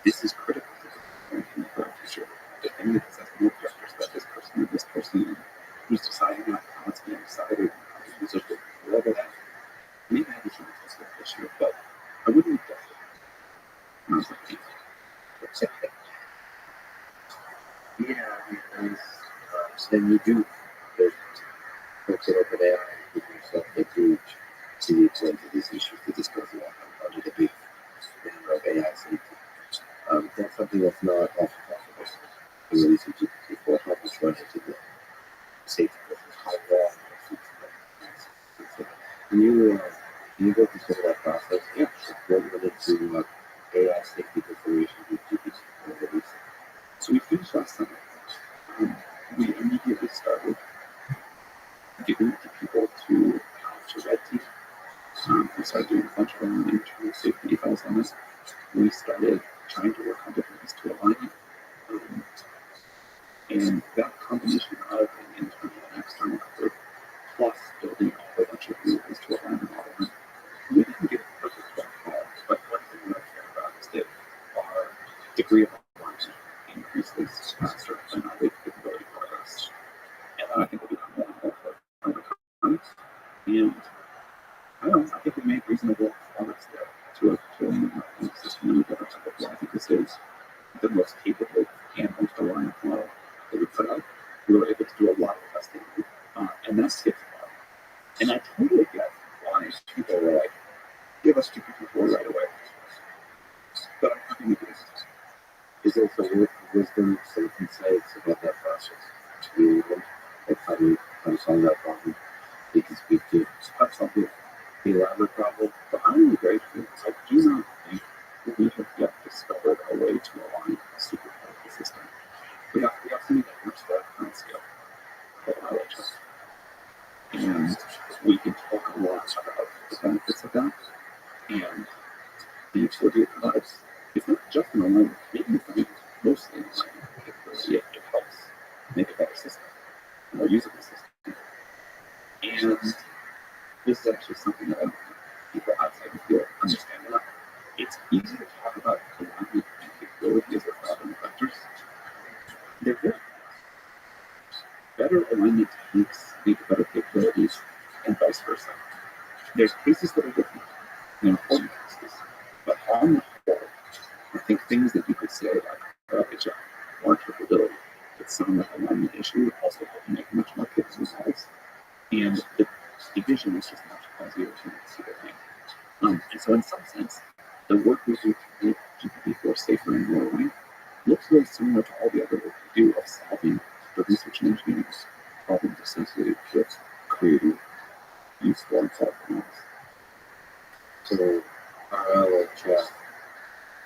this is critical to going for our future. The thing that says no characters that this person who's deciding how it's being decided, how to use it, whatever that. Maybe I have a scientific issue, but I wouldn't guess it. And I was like,
yeah, because then you do there's folks at OpenAI and people stuff that do see into these issues that this goes along under the big banner of AI safety. That's something that's not often talked about. In releasing GPT-4, how much run into the safety versus how long Can you go through some of that process?
yeah.
What went into AI safety considerations with GPT-4 release?
So we finished last summer. We immediately started giving it to people to red team. We started doing a bunch of our own internal safety evals on this. We started trying to work on different ways to align it. And that combination of an internal and external effort, plus building a whole bunch of new ways to And I don't know, I think we made reasonable progress there to a new system and we've ever had before. I think this is the most capable and most reliant model that we put out. We were able to do a lot of testing, and that skips a lot. And I totally get why people were like, give us GPT-4 right away. But I'm happy we did.
Is there some wisdom, some insights about that process? Like how to solve that problem? You can speak to
Absolutely.
the elaborate problem.
But I'm grateful. I do not think that we have yet discovered a way to align a super powerful system. We have something that works for our current scale called RHS. And we can talk a lot about the benefits of that and the utility it provides. It's not just an alignment, maybe it's mostly an alignment capability. It helps make a better system, a more usable system. And this is actually something that I don't think people outside the field understand enough. It's easy to talk about alignment and capability as a problem vectors. They're very better alignment techniques lead to better capabilities, and vice versa. There's cases that are different, and important cases, but on the whole, I think things that you could say like RHF, more capability, that sound like alignment issue also help make much more capable models, and the division is just much easier to see the thing. And so in some sense, the work we do to make GPT-4 safer and more aligned looks very similar to all the other work we do of solving the research and engineering problems associated with creating useful and thoughtful models.
So RLHF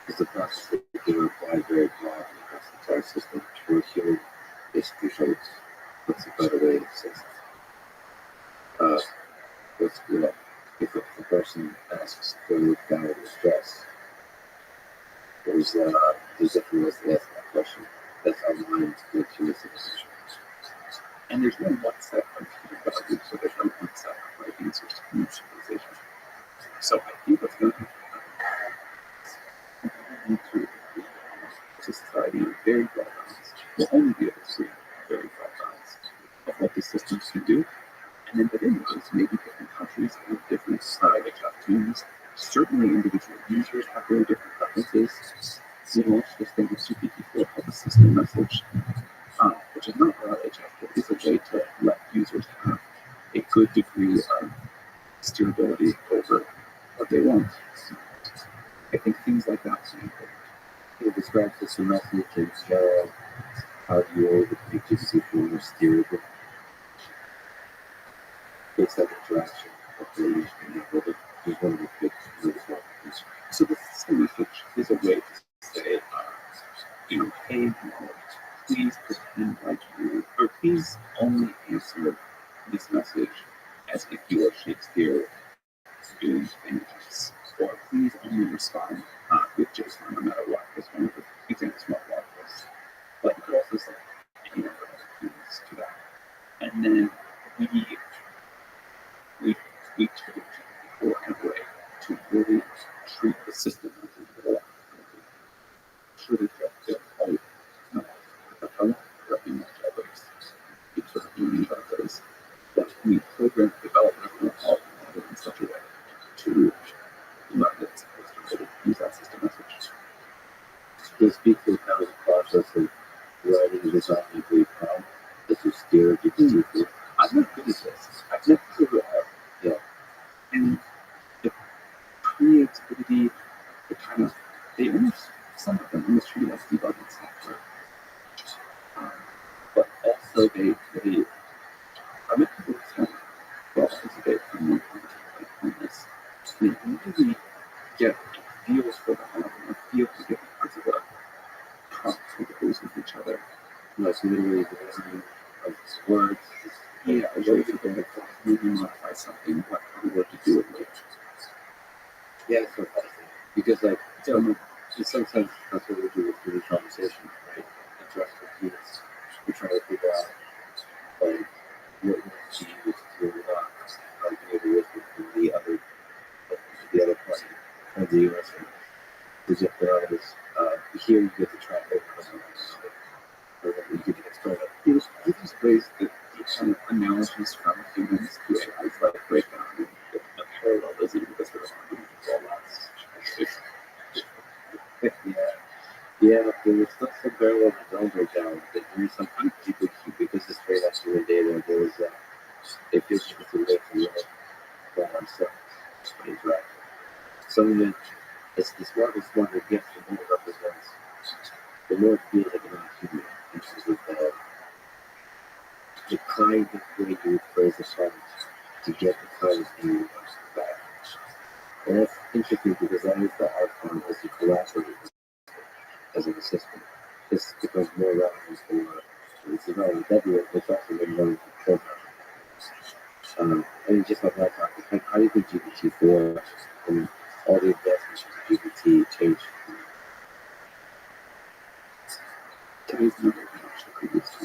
is the process that can apply very broadly across the entire system to a human history shows. What's a better way to say something? What's if a person asks for valid stress, there's different ways to ask that question. That's how minds go to this situation.
And there's no one set of values, so there's no one set of right answers to human civilization. So I think what's going to happen is we need to agree to society in very broad bounds. We'll only be able to agree in very broad bounds of what these systems can do. And then within those, maybe different countries have different HF teams. Certainly individual users have very different preferences. We launched this thing with GPT-4 called the system message, which is not RLHF, but is a way to let users have a good degree of steerability over what they want. I think things like that are important.
You describe system message in general, how you're able to make GPT-4 more steerable. It's that interaction of the user with it. Is one of the big things.
So the system message is a way to say, hey, please pretend like you, or please only answer this message as if you were Shakespeare doing things, or please only respond with JSON no matter what. Is one of the examples from our blog post. But you could also say any number of things to that. And then we took GPT-4 in a way to really treat the system as a whole. Truly feel all but we program development in such a way to learn that it's supposed to use that system message.
To speak to kind of the process of writing and designing a great prompt that you steer GPT-4.
I'm not good at this. I've never figured it out.
Yeah.
And the creativity, the kind of, they almost, some of them almost treat it as debugging software. But also they I met people who well, participate in one on this. And you really get feels for the album, or feel for different parts of the prompt capabilities with each other.
Like literally the design of words.
Yeah, a way to go to maybe modify something, what kind of work to do it with.
Yeah, it's so fascinating. Because like, in some sense, that's what we do with human conversation, right? Interact with humans. We try to figure out like what we need to use to how we can able with the other party and the US and the others. Here you get to try to or you get to explain it.
There's ways that these kind of analogies from humans to AIs like break
parallel to drone breakdown, that there is some people because it's straight up human data. There is a efficiency rate to learn from ourselves. Right. Something that it's the smarter it gets, the more it represents, the more it feels like an human in terms of the kind of way you phrase a song to get the kind of thing you want back. And that's interesting because that is the art form as you collaborate as an assistant. This becomes more relevant for it's relevant everywhere, but it's also very relevant for programming. And just like that topic, how do you think GPT-4 and all the advancements of GPT change?
Today's number actually previous to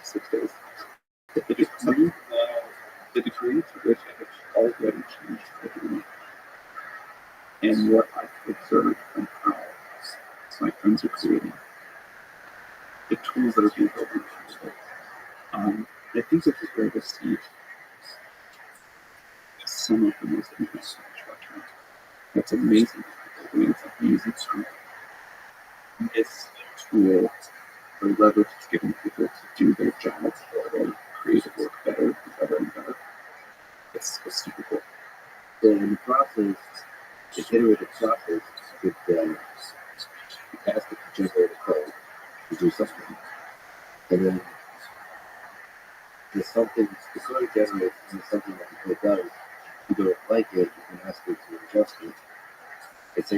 6 days. The degree to which it has already changed everyone. And what I've observed from how my friends are creating the tools that are being built in the I think that we're going to see some of the most advanced construction. It's amazing. It's amazing how this tool or leverage is giving people to do their jobs or their creative work better and better and better. It's super cool.
So in the process, the iterative process could ask it to generate a code to do something. And then there's something, the code generates and something that the code does. If you don't like it, you can ask it to adjust it. It's a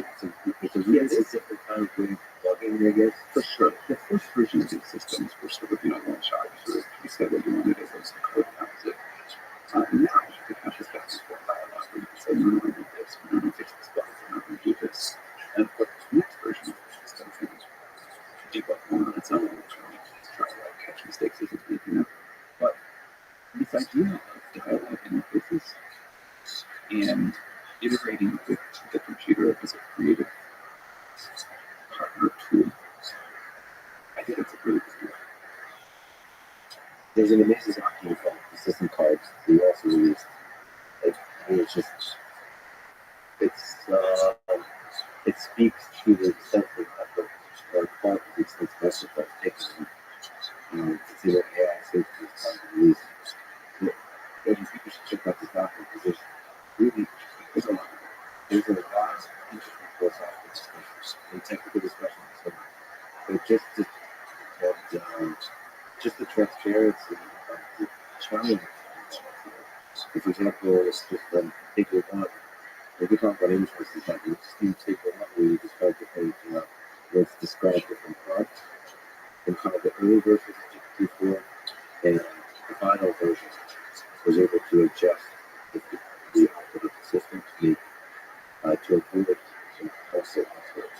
really different kind of way of plugging, I guess.
For sure. The first version of these systems were sort of, one shot. You said what you wanted, it was the code that was it. Now, you can have this back and forth dialogue where you can say, no, I need this, we don't fix this bug, we're not going to do this. And for the next version of the system, you can debug one on its own, try to catch mistakes as it's making them. But this idea of dialogue interfaces and integrating with the computer as a creative partner tool, I think it's a really good deal.
There's an amazing document called the System Cards that you also released. It's just, it speaks to the extensive effort or part of the extensive effort that's taken to see what AI safety is trying to release. Maybe people should check out this document because really, there's a lot of interesting philosophical discussions and technical discussions. But just the transparency of the challenge. For example, it's just figure one. If we talk about image processing, you take one where you describe different, let's describe different parts, and kind of the early versions of GPT-4 and the final version was able to adjust the output of the system to avoid some false outputs.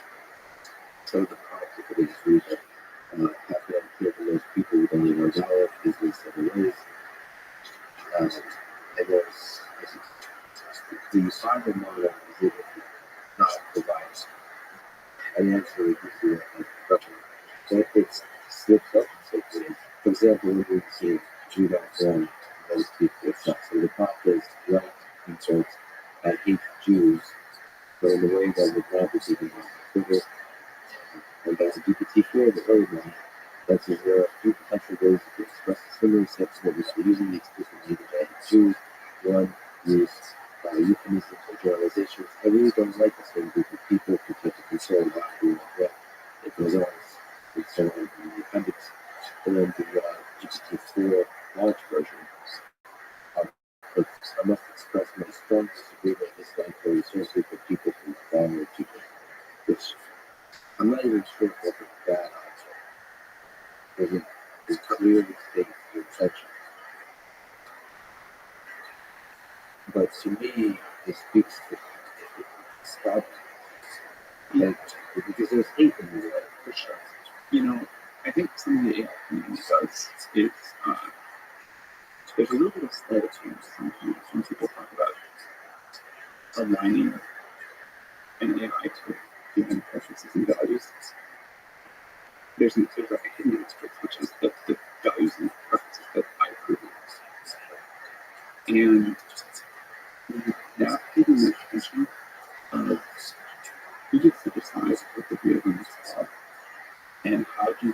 Some of the prompts that they use have been clear to those people with only $1, easily 7 ways. And there's the final model is able to not provide an answer gives you a question. So it's slips up in some ways. For example, when we see Jew.com, those people stuff. So the prompt is right inserts I hate Jews, but in the way that would not be given on Twitter. And that's GPT-4, the early one. That's there are a few potential ways to express a similar sentiment without using the explicit language I hate Jews. One, use euphemisms or generalizations. I really don't like the same group of people who tend to control that who regret. It goes on. It's in the appendix. And then the GPT-4 launch version. I must express my strong disagreement with this line for a certain group of people who follow people, which I'm not even sure what the bad answer. It's clearly states the intention. But to me, it speaks to stop. Like, because there's hate in the world, for sure.
I think something the AI community does is there's a little bit of sleight of hand sometimes when people talk about aligning an AI to human preferences and values. There's a hidden aspect, which is the values and preferences that I approve of. And that hidden recognition of who gets to decide what the real limits are and how do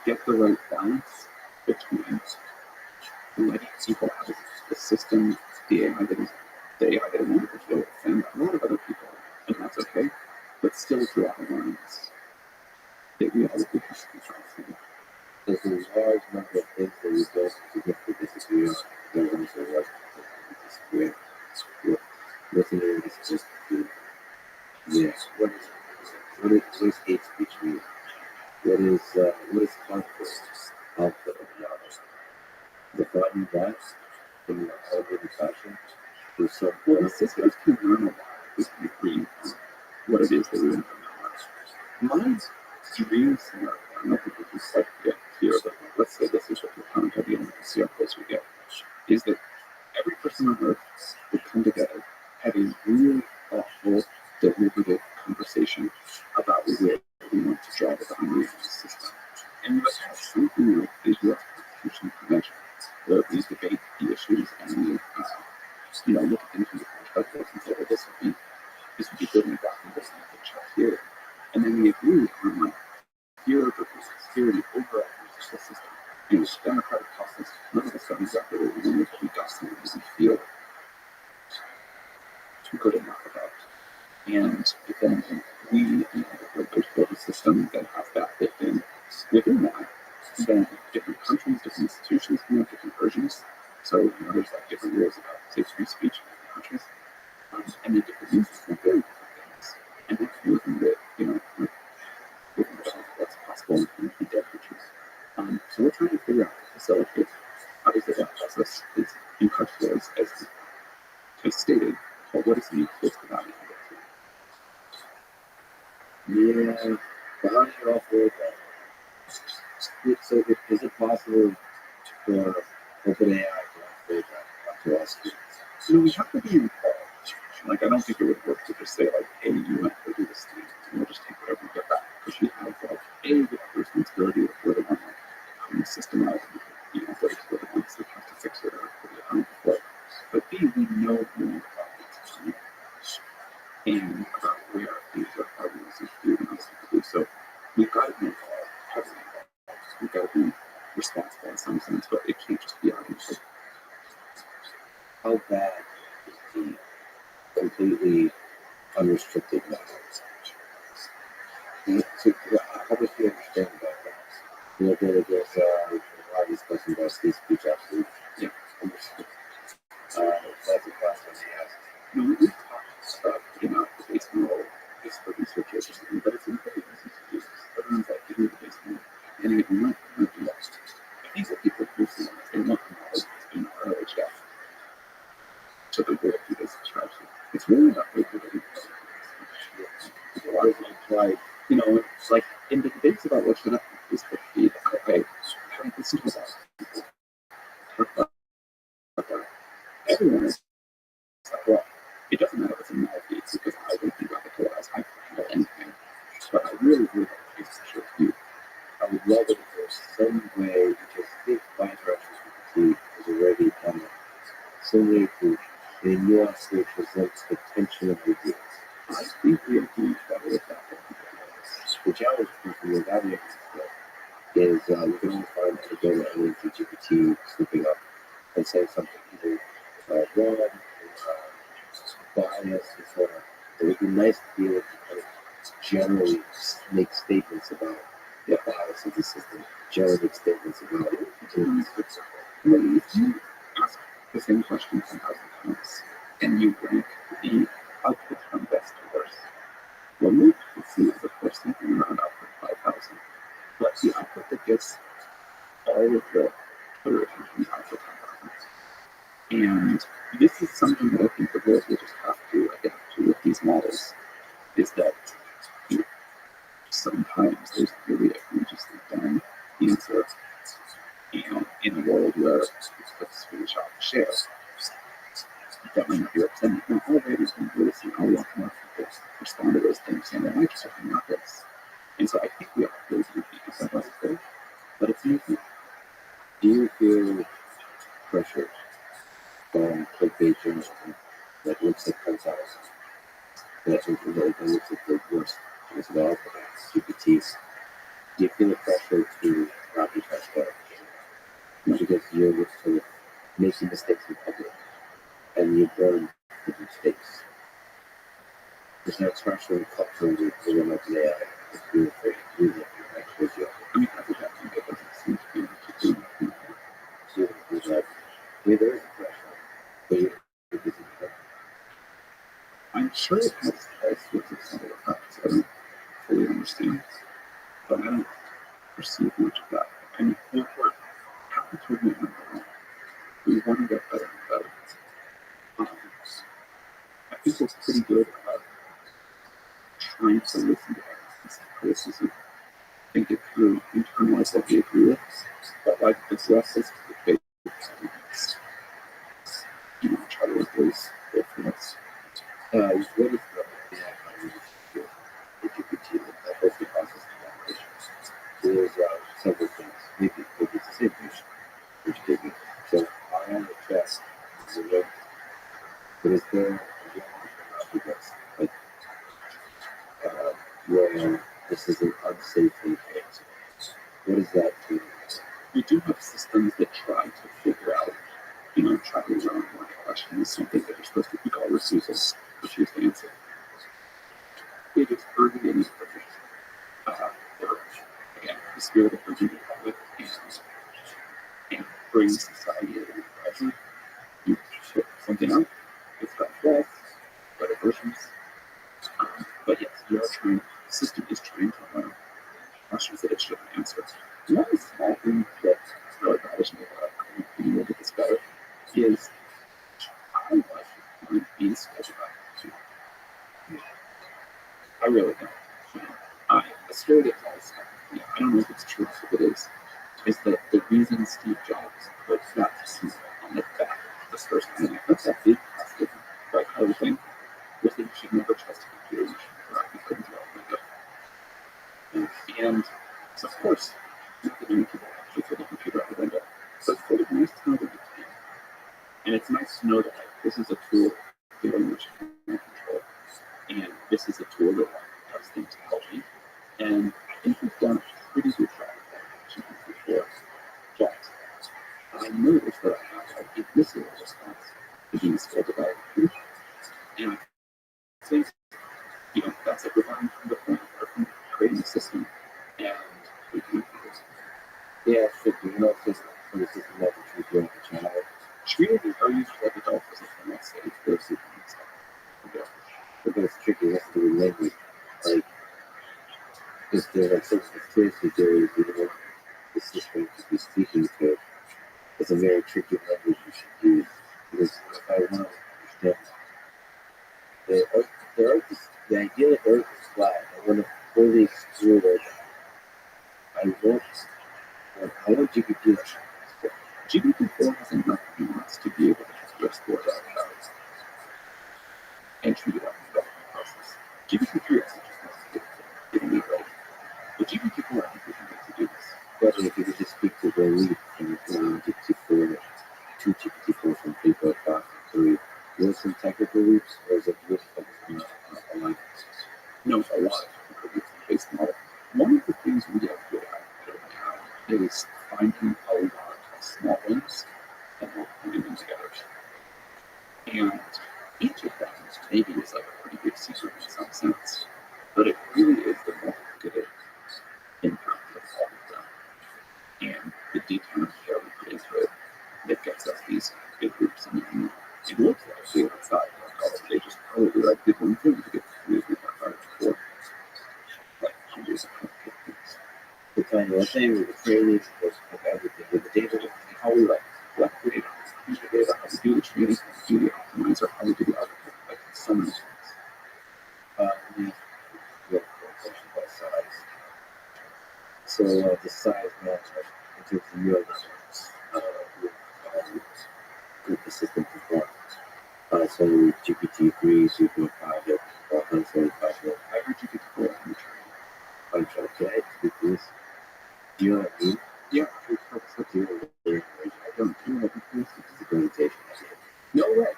get the right balance between letting people have the system, the AI that is the AI that is want to deal with, and a lot of other people, and that's okay, but still draw lines that we all have to control from.
There's a large number of things that we don't significantly disagree on. There's also a large number that we disagree on. What's an area that's just yeah, what is hate speech mean? What is conflict output of the honest? Defining that in an elevated fashion is some
Well, the systems can learn a lot. We can agree on what it is that we want to know. My dream scenario, I don't think we can quite get here, but let's say this is what we're trying to be and see how close we get, is that every person on Earth would come together, have a real, thoughtful, deliberative conversation about where we want to draw the boundaries of the system. And we would have something like the U.S. Constitutional Convention, where we debate the issues and we, look at things from the perspective and say, well, this would be good and bad, and this would be check here. And then we agree on like, here the security over the system. And it's a democratic process. None of us know exactly what we want, but we got something that we feel good enough about. And then we build a system that has that within that. Then different countries, different institutions can have different versions. So there's like different rules about say free speech in different countries. And then different users can very different things. And that's something that, that's possible in dead countries. So we're trying to figure out to facilitate. Obviously that process is in particular as stated, but what is the close to value?
yeah, but how do you offer that? So is it possible for OpenAI to offer that to us?
So we have to be involved. Like I don't think it would work to just say like, hey, you went to do this thing, and we'll just take whatever you get back. Because we have like we have the responsibility of we're the one like having the system out, we're the ones that have to fix it or put it on before. But B, we know more about these and about where things are problems and doing us to do. So we've got to be involved, heavily involved. We've got to be responsible in some sense, but it can't just be our initiative.
How bad is the completely unrestricted knowledge? So, how much do you understand about that? There's a lot of discussion about free speech, absolutely.
Yeah.
Understood. That's a question he asked.
We've talked about putting out the basement role just for researchers or something, but it's not very easy to do. Everyone's like, give me the basement, and if you might do that. I think what people do see is they want knowledge in ROH to the world who they subscribe to. It's really not very good. Why is it implied? It's like in the debates about what should happen to Facebook feed, I haven't listened to that. Talk about that. Everyone is like, well, it doesn't matter if it's a null feed because I don't think Rabbi has high handle anything. But I really like Facebook feed.
I would love it if there's some way, because I think my interactions with the feed is already kind of some way to in a nuanced way present the tension of ideas.
I think we are doing better with that.
The challenge for the evaluating is you can only find anecdotal evidence of GPT slipping up and saying something either wrong or biased, etc. It would be nice to be able to kind of generally make statements about the bias of the system, generally make statements about it.
If you ask the same question 10,000 times and you rank the output from best to worst, what we can see is, of course, something around output 5,000. But the output that gets all of the Twitter attention is output 10,000. And this is something that I think the world will just have to adapt to with these models, is that sometimes there's really a consciously done answer. In a world where it's screenshot and share, that might not be represented. Now, already you can really see how a lot more people respond to those things saying, well, I just have not this. And so I think we all feel something, but it's movement.
Do you feel pressure from clickbait journalism that looks at profiles, that looks at the worst as well, GPTs? Do you feel the pressure to because you're able to sort of make some mistakes in public and you learn from mistakes. There's no expression culture in the AI. It's really very easy to actually do.
I mean, I think that doesn't seem to be particularly
So there's like, I mean, there is a pressure, but it isn't pressure.
I'm sure it has all sorts of subtle effects I don't fully understand, but I don't perceive much of that. I mean, we're happy to admit we want to get better and better. Um, I think we're pretty good at trying to listen to others' criticism, think it through, internalize what we agree with, but like this restless debate, try to replace their feelings.
What is the GPT that goes through process of evaluation? So there's several things. Maybe it's the same question, which gave me. So I am the test is a way, but is there a regrets like where this is an unsafe thing? What is that to?
We do have systems that try to figure out, try to learn what a question is something that you're supposed to be called refusal, refuse to answer. It is early and imperfect. Again, the spirit of the public and brings society into the present. You put something out, it's got flaws, better versions. But yes, you are trying, the system is trying to learn questions that it shouldn't answer. One small thing that really bothers me about being able to get this better is I like being scheduled out. I really don't. A story that tells, I don't know if it's true, if it is that the reason Steve Jobs put that on the back of this first internet, that's that big plastic right color thing, was that you should never trust a computer, you should never couldn't throw a window. And so, of course, not that many people actually throw the computer out the window, but it's sort of nice to know that you can. And it's nice to know that this is a tool in which you can control. And this is a tool that does things to help me. And I think we've done a pretty good job of that before. But I noticed that I have a visceral response to being scared about it. And I think, that's a divine from the point of creating a system. And we can do this.
Yeah, it should be. It's just for the system that we treat you like a child.
Treated are used like adult physics in that stage. They're super stuff.
But it's tricky. It has to do with language. Like, because there's like some conspiracy theories, the system could be speaking to. It's a very tricky language you should use. Because if I want to understand the idea that the earth is flat, I want to fully explore it. I want GPT to
GPT-4 has enough nuance to be able to explore that without and treat it as a development process. GPT-3 actually just wants to get a lead right. But GPT-4, I think we can get to do this.
Definitely, if you could just speak to the lead from GPT-4 to GPT-4 from 3.5 to 3, there are some technical leaps, or is it really focused on alignment?
No, a lot of technical leaps in the base model. One of the things we get good at is finding a lot of small ones and we're putting them together. And each of them maybe is like a pretty big secret in some sense, but it really is the multiplicative impact of all of them. And the detail and care we put into it that gets us these big groups. And it looks like we outside they just probably like did one thing to get 3.5 4 like hundreds of things.
The kind of thing with the training, with everything, with the data,
how we like collect data, use the data, how we do the training, how we do the optimizer, how we do the algorithm, like so many things.
We have a question about size. So the size matters in terms of neural networks with the system performance. So GPT-3, 3.5, 145.
I heard GPT-4
I'm trying to speak this. Do you know what I mean?
Yeah,
Do you know what I don't. Do you know what this is? It's a presentation.
no way.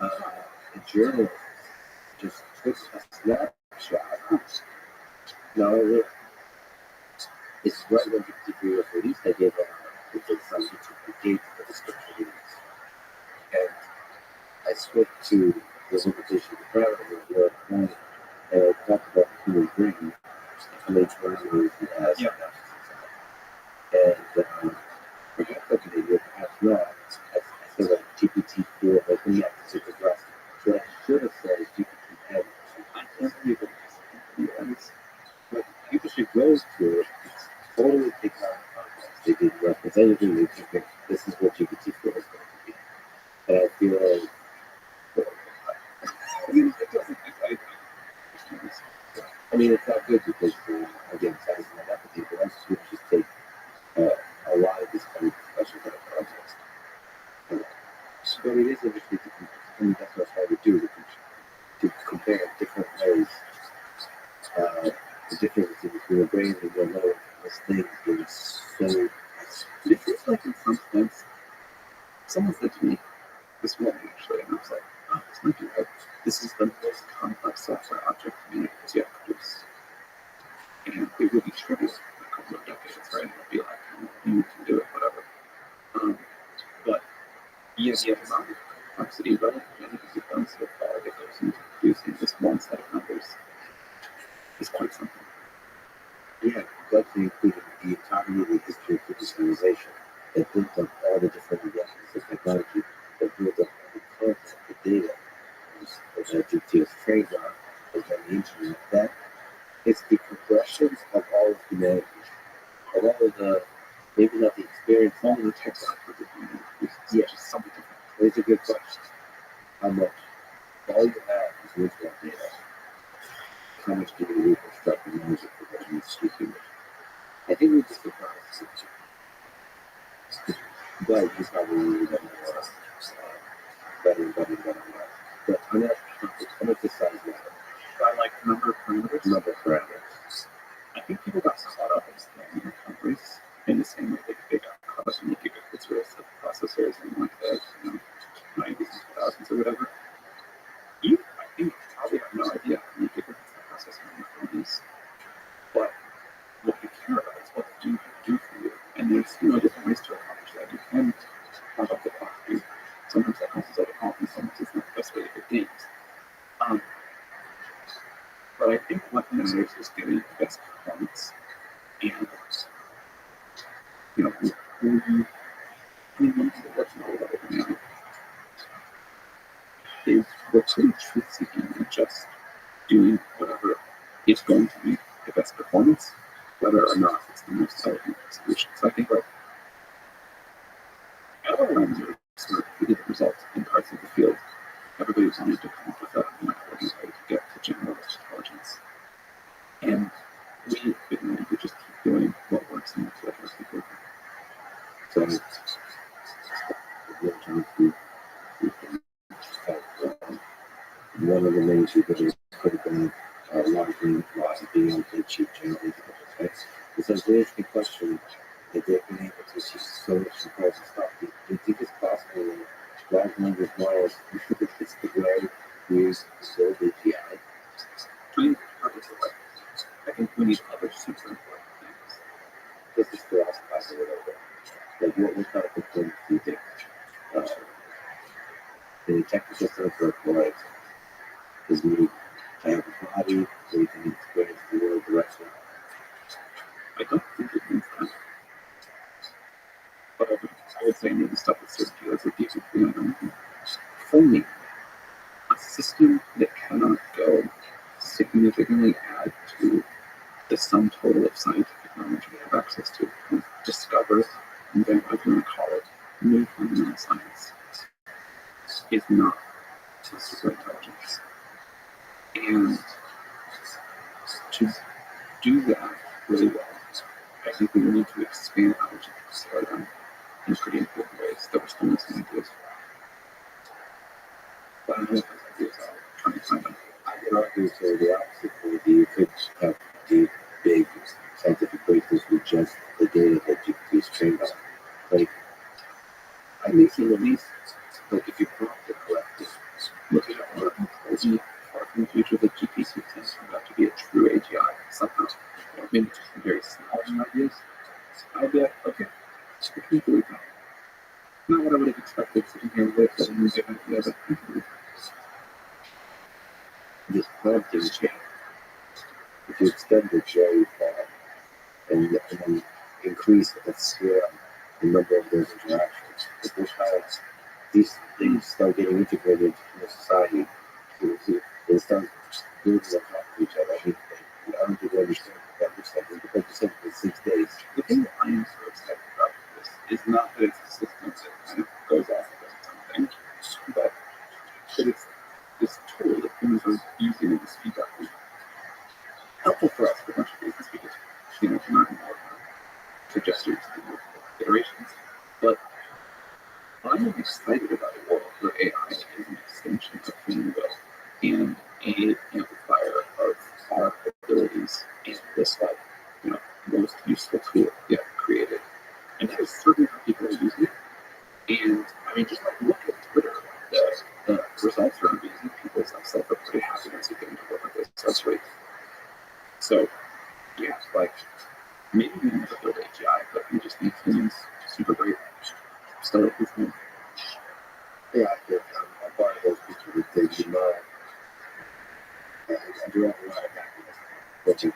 The journal just took a snapshot. No, it's right when GPT-3 was released. I gave a which is how you negate the description units. And I switched to the limitation of the parameter where one talked about the human brain and how many parameters it has.
Yeah.
And perhaps I can do it, perhaps not. I feel like GPT-4 opened up to the rest. What I should have said is GPT-10. I can't believe it. But people should go through it. It's totally taken out of context. They didn't reference anything. They took it. This is what GPT-4 is going to be. And I feel like, I mean, it's not good because, again, satisfying empathy, but also should just take a lot of this kind of discussion out of context. But it is interesting I mean, that's what I try to do, to compare different ways, the difference between the brain and your lower this thing is so.
It feels like in some sense, someone said to me this morning actually, and I was like, oh, this might be right. This is the most complex software object humanity has yet produced. And it would be trivial in a couple of decades, right? It would be like, you can do it, whatever. But yes, the amount of complexity relative to anything you've done so far that goes into producing this one set of numbers is quite something.
Yeah, likely including the entirety of the history of human civilization that built up all the different reactions of technology, that built up all the content, the data, that GPT is trained on, that the internet, that it's the progressions of all of humanity, of all of the, maybe not the experience,
All of the tech stuff for the humanity is just something different.
It's a good question. How much? All you have is original data. How much do you reconstruct and use it for what needs to be? I think we just surprised. But he's probably really better and better. But how much the size matter?
By like number of parameters.
Number of parameters.
I think people got caught up in the recoveries in the same way they got caught up in the gigabits race of processors and like the 90s and 2000s or whatever. You, I think, probably have no idea how many gigabits the processor on your phone is. But what you care about is what the do for you. And there's different ways to accomplish that. You can pump up the clock speed. Sometimes that causes overclocking, sometimes it's not the best way to get gains. But I think what matters is getting the best performance. And, who you, one thing that works in all of it now is we're pretty truth seeking and just doing whatever is going to be the best performance, whether or not it's the most elegant solution. So I think like LLMs are sort of repeated the results in parts of the field. Everybody was wanting to come up with a micro way to get to general intelligence. And we could just keep doing what works and what's what most people.
So we're trying to one of the ways you could have been largely being able to achieve general intelligence, right? It's a very interesting question that they've been able to achieve so much surprising stuff. Do you think it's possible that large language models it's the way we use to build API?
I think we need other super important things.
This is for us, a little bit. Like, what kind of performance do you think the technical systems required is needed to have a body where you can experience the world directly?
I don't think it means that. But I would say maybe stuff with certainty that's a decent feeling. For me, a system that cannot go significantly add to the sum total of scientific knowledge we have access to, and discovers, and then whatever you want to call it, new fundamental science, is not super intelligence. And to do that really well, I think we need to expand our paradigm in pretty important ways that we're still missing ideas. But I don't know if those ideas are trying to find them.
I would argue so the opposite point. You could have the big scientific breakthroughs with just the data that GPT is trained on. Like,
I think at least, like if you prompt it correctly, look at what tells you far from the future that GPT tends out to be a true AGI somehow. Maybe just very small ideas. I'd be like, okay, I can't believe that. Not what I would have expected sitting here with and music ideas. I can't believe
This prompting chain, if you extend it very far and increase at scale the number of those interactions, if we're how these things start getting integrated into society, they start building on top of each other. I mean, I don't think we understand what that looks like. Because you said for 6 days.
The thing that I am so excited about this is not that it's a system that kind of goes off of something, but that it's this tool that humans are using in this feedback loop. Helpful for us for a bunch of reasons because we're not more suggestions and multiple iterations. But I am excited about a world where AI is an extension of human will and an amplifier of our abilities and this most useful tool yet created. And that is certainly how people are using it. And I mean, just look at Twitter. The results are amazing. People's self-reported happiness are getting to work with this. That's right. So, yeah, maybe we never build AGI, but we just need humans super great. Start with them.
Yeah, I think I'm part of those people that they do not. I do have a lot of happiness watching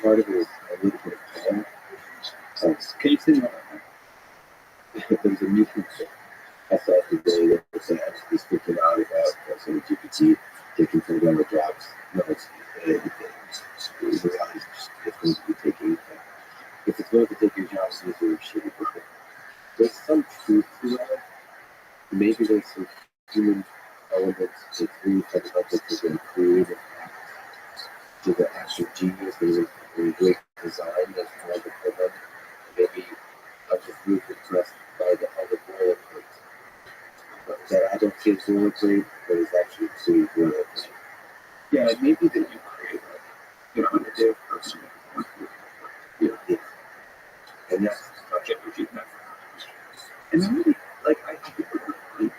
part of it is a little bit of calm.
Can you say more about that?
There's a new feature I saw today that was actually speaking out about some GPT taking some younger jobs. No, it's the reality it's going to be taking. If it's going to take your jobs, these are shitty people. There's some truth to that. Maybe there's some human elements that's really fundamental to the creative act, to the actual genius and great design that's kind of for them. Maybe I'm just really impressed by the other boilerplate. That I don't think is boilerplate, but it's actually pretty boilerplate.
Yeah, it may be that you create a day person.
Yeah. And that's
not get your feedback. And then really, I think we're really,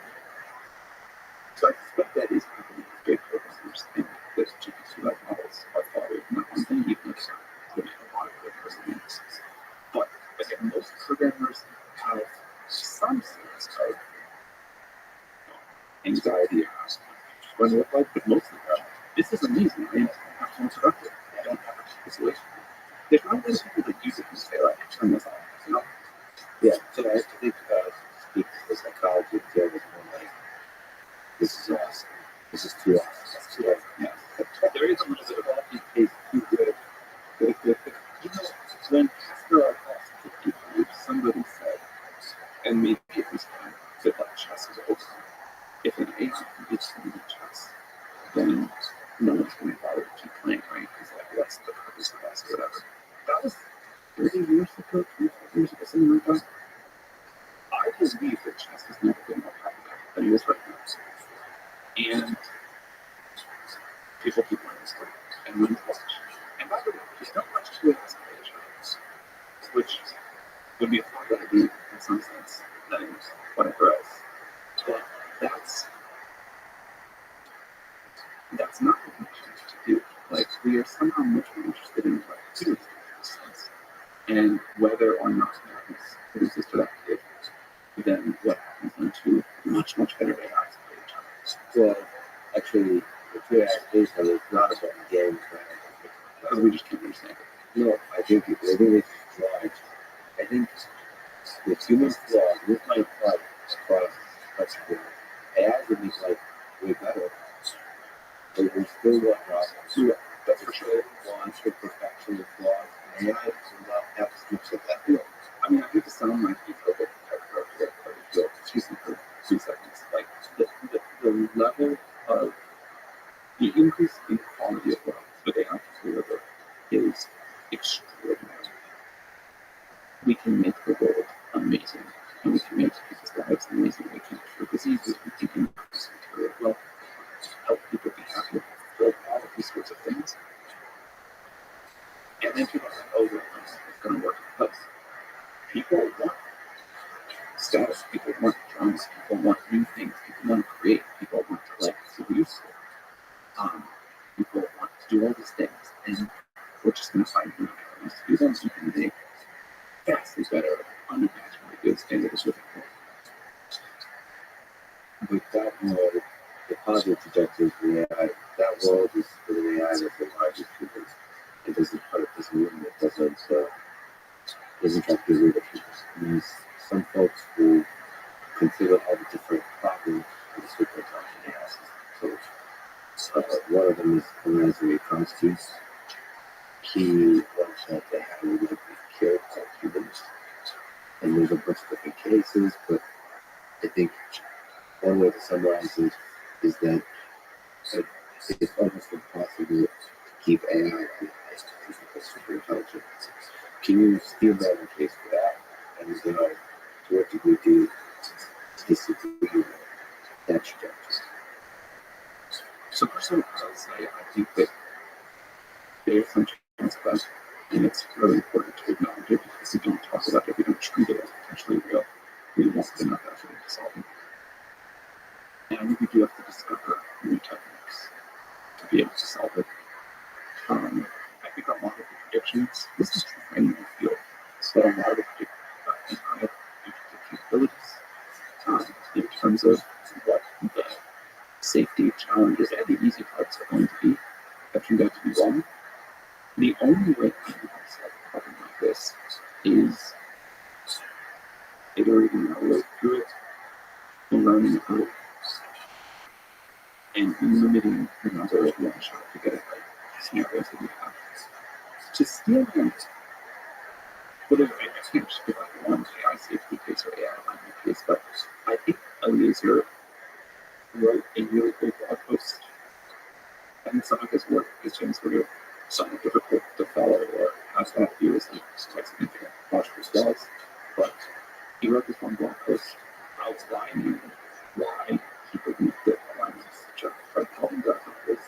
so I suspect that is happening with great programmers and those GPT-like models are followed not one thing, even if they make a lot of good personalities. But again, most programmers have some sense of anxiety around what it looks like, but most of them, this is amazing. I am productive. I don't have a situation. There's not many people that use it and say, turn this off,
Yeah, so I think speak to the psychology of Joe is more like, this is awesome. This is too awesome. That's too awesome.
Yeah. There is a little bit of that. It's too good. When Pascal asked 55, somebody said, and maybe it was time that chess is over. If an AI can beat someone in chess, then no one's going to bother to keep playing, right? Because what's the purpose of us, whatever. That was 30 years ago, 25 years ago, something like that. I believe that chess has never been more popular than it is right now. And people keep learning stuff and learning to watch. And by the way, there's not much to it as a which would be a far better view in some sense than whatever else. But that's not what we choose to do. We are somehow much more interested in what humans do, and whether or not humans produces productive than what happens when two much, much better AIs play each other.
Well, actually, the two aspects are not about the game,
because we just can't understand it.
No, I think it's large. I think the human flaw, this might apply across the board. AI would make life way better, but we still want problems.
That's for sure.
Wants for perfection of flaws, and AI will not have as much of that.
I mean, I hate to sound like you know, excuse me for 2 seconds. The level of the increase in quality of life that AI can deliver is extraordinary. We can make the world amazing, and we can make people's lives amazing. We can cure diseases, we can increase material wealth, help people be happier, build all of these sorts of things. And then people say, oh, well, it's going to work because people want status, people want drums, people want new things, people want to create, people want to feel useful. People want to do all these things, and we're just going to find new ways to do them, even they vastly better, unimaginably good standard is living for.
But that world, the positive trajectory for AI, that world is for the AI with the largest humans. It doesn't hurt, doesn't ruin it, doesn't try to get rid of people. There's some folks who consider all the different problems with the super intelligent AI system. So one of them is Horizon Constitutes. He wants that they have a little bit killed all humans. And there's a bunch of different cases, but I think one way to summarize it is that it's almost impossible to keep AI organized because super intelligent. Can you steal that in case for that? And to what degree do you disagree with that trajectory?
So personally, I think that there's some chance of that, and it's really important to acknowledge it because we don't talk about it, we don't treat it as potentially real. We won't have enough effort into solving it. And we do have to discover new techniques to be able to solve it. I think a lot of the predictions, this is true for any field, but a lot of the AI capabilities in terms of what the safety challenges and the easy parts are going to be that turned out to be wrong. The only way I can solve a problem like this is iterating our way through it and learning about it and limiting the number of one shot to get it right scenarios that we have. To steal them, I can't just pick like one AI safety case or AI alignment case, but I think Eliezer wrote a really cool blog post. I think some of his work is just sort of somewhat difficult to follow or has some views and quite significant logical flaws. But he wrote this one blog post outlining why he believed that alignment is such a hard problem to accomplish.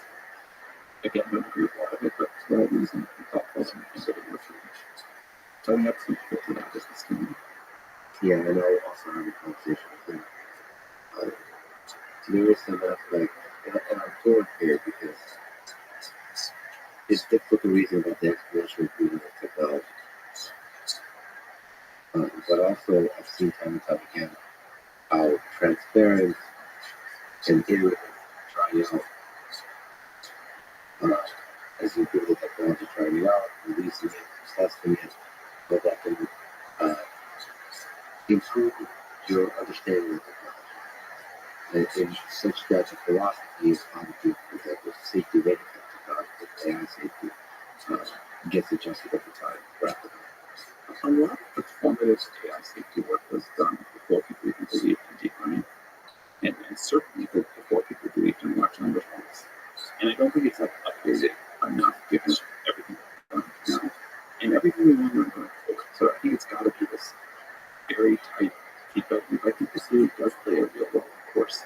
Again, I don't agree with a lot of it, but for that reason, he thought it wasn't a good research. So we have to get to that as this community.
Yeah, and I also have a conversation with him. There is some aspect, and I'm torn here because it's difficult to reason about the exponential improvement of technology. But also, I've seen time and time again how transparent and iterative trying out as you improve the technology, trying it out, releasing it, testing it, so that can improve your understanding of technology. And such that the philosophy is how to do, for example, safety rating technology, AI safety, gets adjusted over time rapidly.
A lot of the formative AI safety work was done before people even believed in deep learning, and certainly before people believed in large language models. And I don't think it's updated enough given everything we've done now and everything we want to learn going forward. So I think it's got to be this very tight feedback loop. I think this really does play a real role, of course,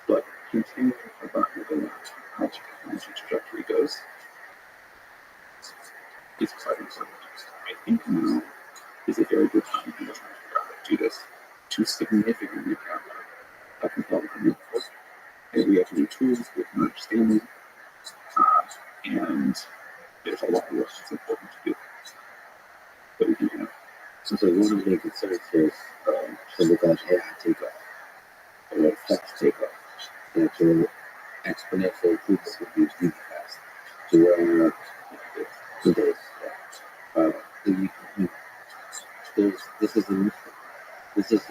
but continuing to learn within how technology trajectory goes is exciting. So I think now is a very good time to try to figure out how to do this to significantly cut our technical learning work. And we have new tools, we have new understanding, and there's a lot of work that's important to do that we can do now.
So one of the main concerns is something called AI takeoff, or fast takeoff, that your exponential improvement would be really fast. To where today's this is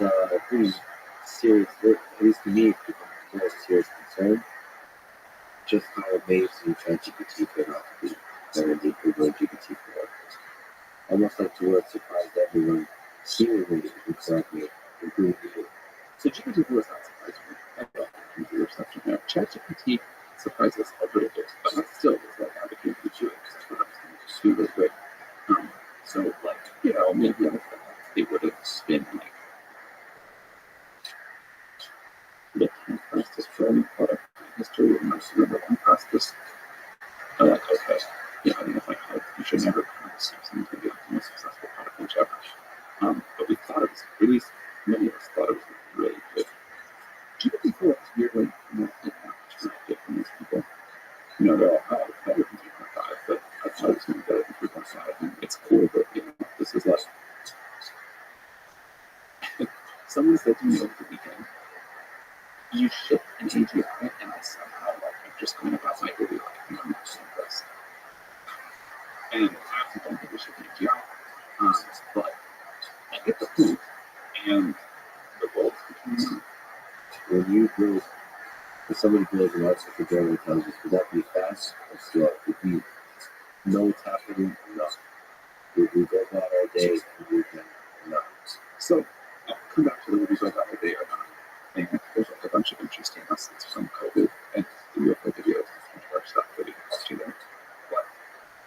a pretty serious, at least to me, it's become a very serious concern. Just how amazing ChatGPT could not be, or indeed Google GPT-4. Almost like to where it surprised everyone, seemingly incorrectly, including you.
So GPT-4 is not surprising at all. Computer perception there. ChatGPT surprised us a little bit, but not still was like advocating for doing because that's what I was going to do really great. So like, maybe on the they would have been like looking at fastest trailing product in history and most number one fastest. Like, okay, I think it's like you should never assume something's going to be like the most successful product launch ever. But we thought it was really, many of us thought it was really good. GPT-4 is weirdly not attractive for most people. They're all, it's better than 3.5, but I thought it was going to be better than 3.5. And it's cool, but this is like someone said to me over the weekend, you ship an AGI, and I somehow like I'm just going about my daily life and I'm not so impressed. And I also don't think we should be AGI. But I get the point, and the world's becoming
When you build, when somebody builds an artificial general intelligence, would that be fast or slow? Would you know what's happening or not? We go about our day and we can not.
So I'll come back to the movies I got today or not. And there's like a bunch of interesting lessons from COVID and the UFO videos and our stuff that we can talk to them. But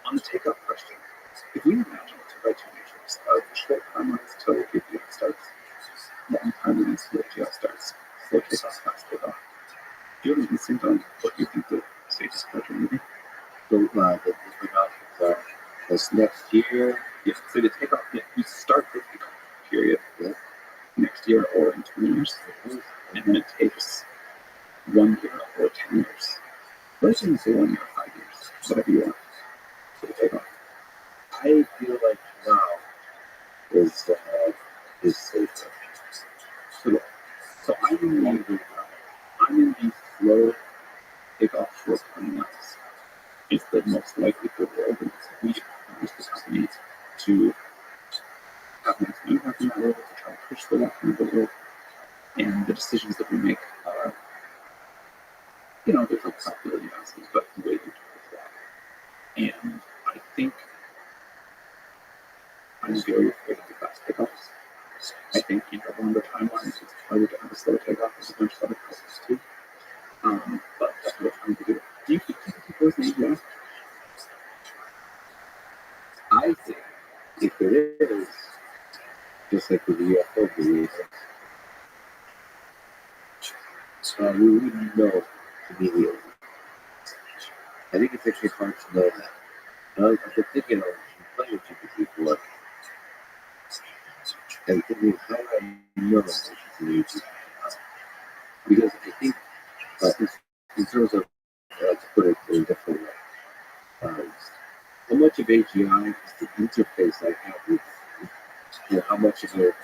on the takeoff question, if we imagine it's a right to matrix of short timelines till API starts, long timelines till API starts, slow takeoff, fast takeoff. Do you have an instinct on what you think the safest pleasure movie?
So the options are this next year.
Yeah, so the takeoff, yeah, we start the takeoff period next year or in 20 years, and then it takes 1 year or 10 years. Let's even say 1 year or 5 years, whatever you want for the takeoff.
I feel like now is safer.
So I'm in the slow takeoff short timelines. It's the most likely for the world, and we use the company to have nice impact in the world, to try to push for that kind of the world. And the decisions that we make are, there's like possibility analysis, but way towards that. And I think I'm very afraid of the fast takeoffs. I think in the longer timelines, it's harder to have a slow takeoff. There's a bunch of other processes too. But that's what I'm trying to do. Do you think people is AGI?
I think if it is, just like with the UFO belief, we wouldn't know immediately. I think it's actually hard to know that. I've been thinking of playing with GPT before, and thinking, how do I know that it's an AGI? Because I think, in terms of, to put it in a different way, how much of AGI is the interface I have with, how much of it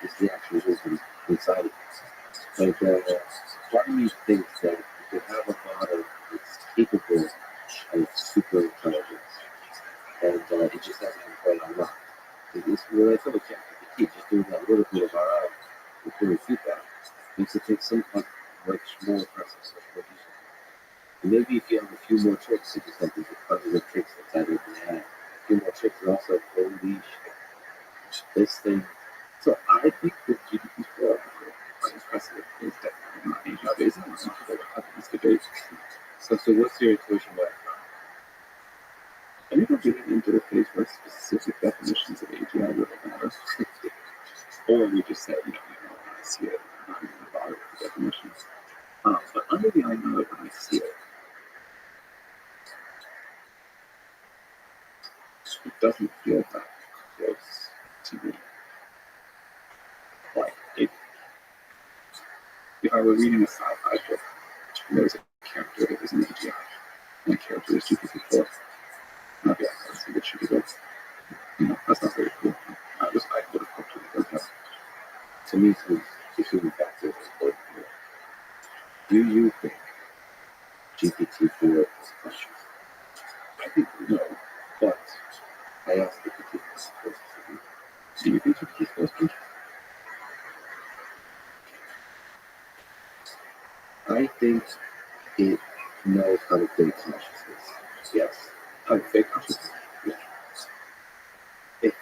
is the actual wisdom inside of it? Like, part of me thinks that you can have a model that's capable of super intelligence, and it just hasn't been quite unlocked. When I told ChatGPT, just doing that little bit of our own recording feedback makes it take some much more process. And maybe if you have a few more tricks, you just have these cognitive tricks inside of your head. A few more tricks, and also holy shit, this thing.
So I think that GPT-4 quite impressive is definitely not AGI based on some people that have these debates.
So what's your intuition about it?
I think we're getting into the phase where specific definitions of AGI really matter. Or we just say, we don't want to see it, we're not even going to bother with the definitions. But under the I know it when I see it, it doesn't feel that close to me. Like, if I were reading a sci-fi book, and there was a character that was an AGI, and the character was GPT-4, I'd be like, I think it should be good. That's not very cool. I would have hoped it would have.
To me, the human factor is important here. Do you think GPT-4 is questions?
I think no, but
I asked the GPT-4 question.
do you think GPT-4 is questions?
I think it knows how to fake consciousness. Yes.
How to fake consciousness?
Yeah. If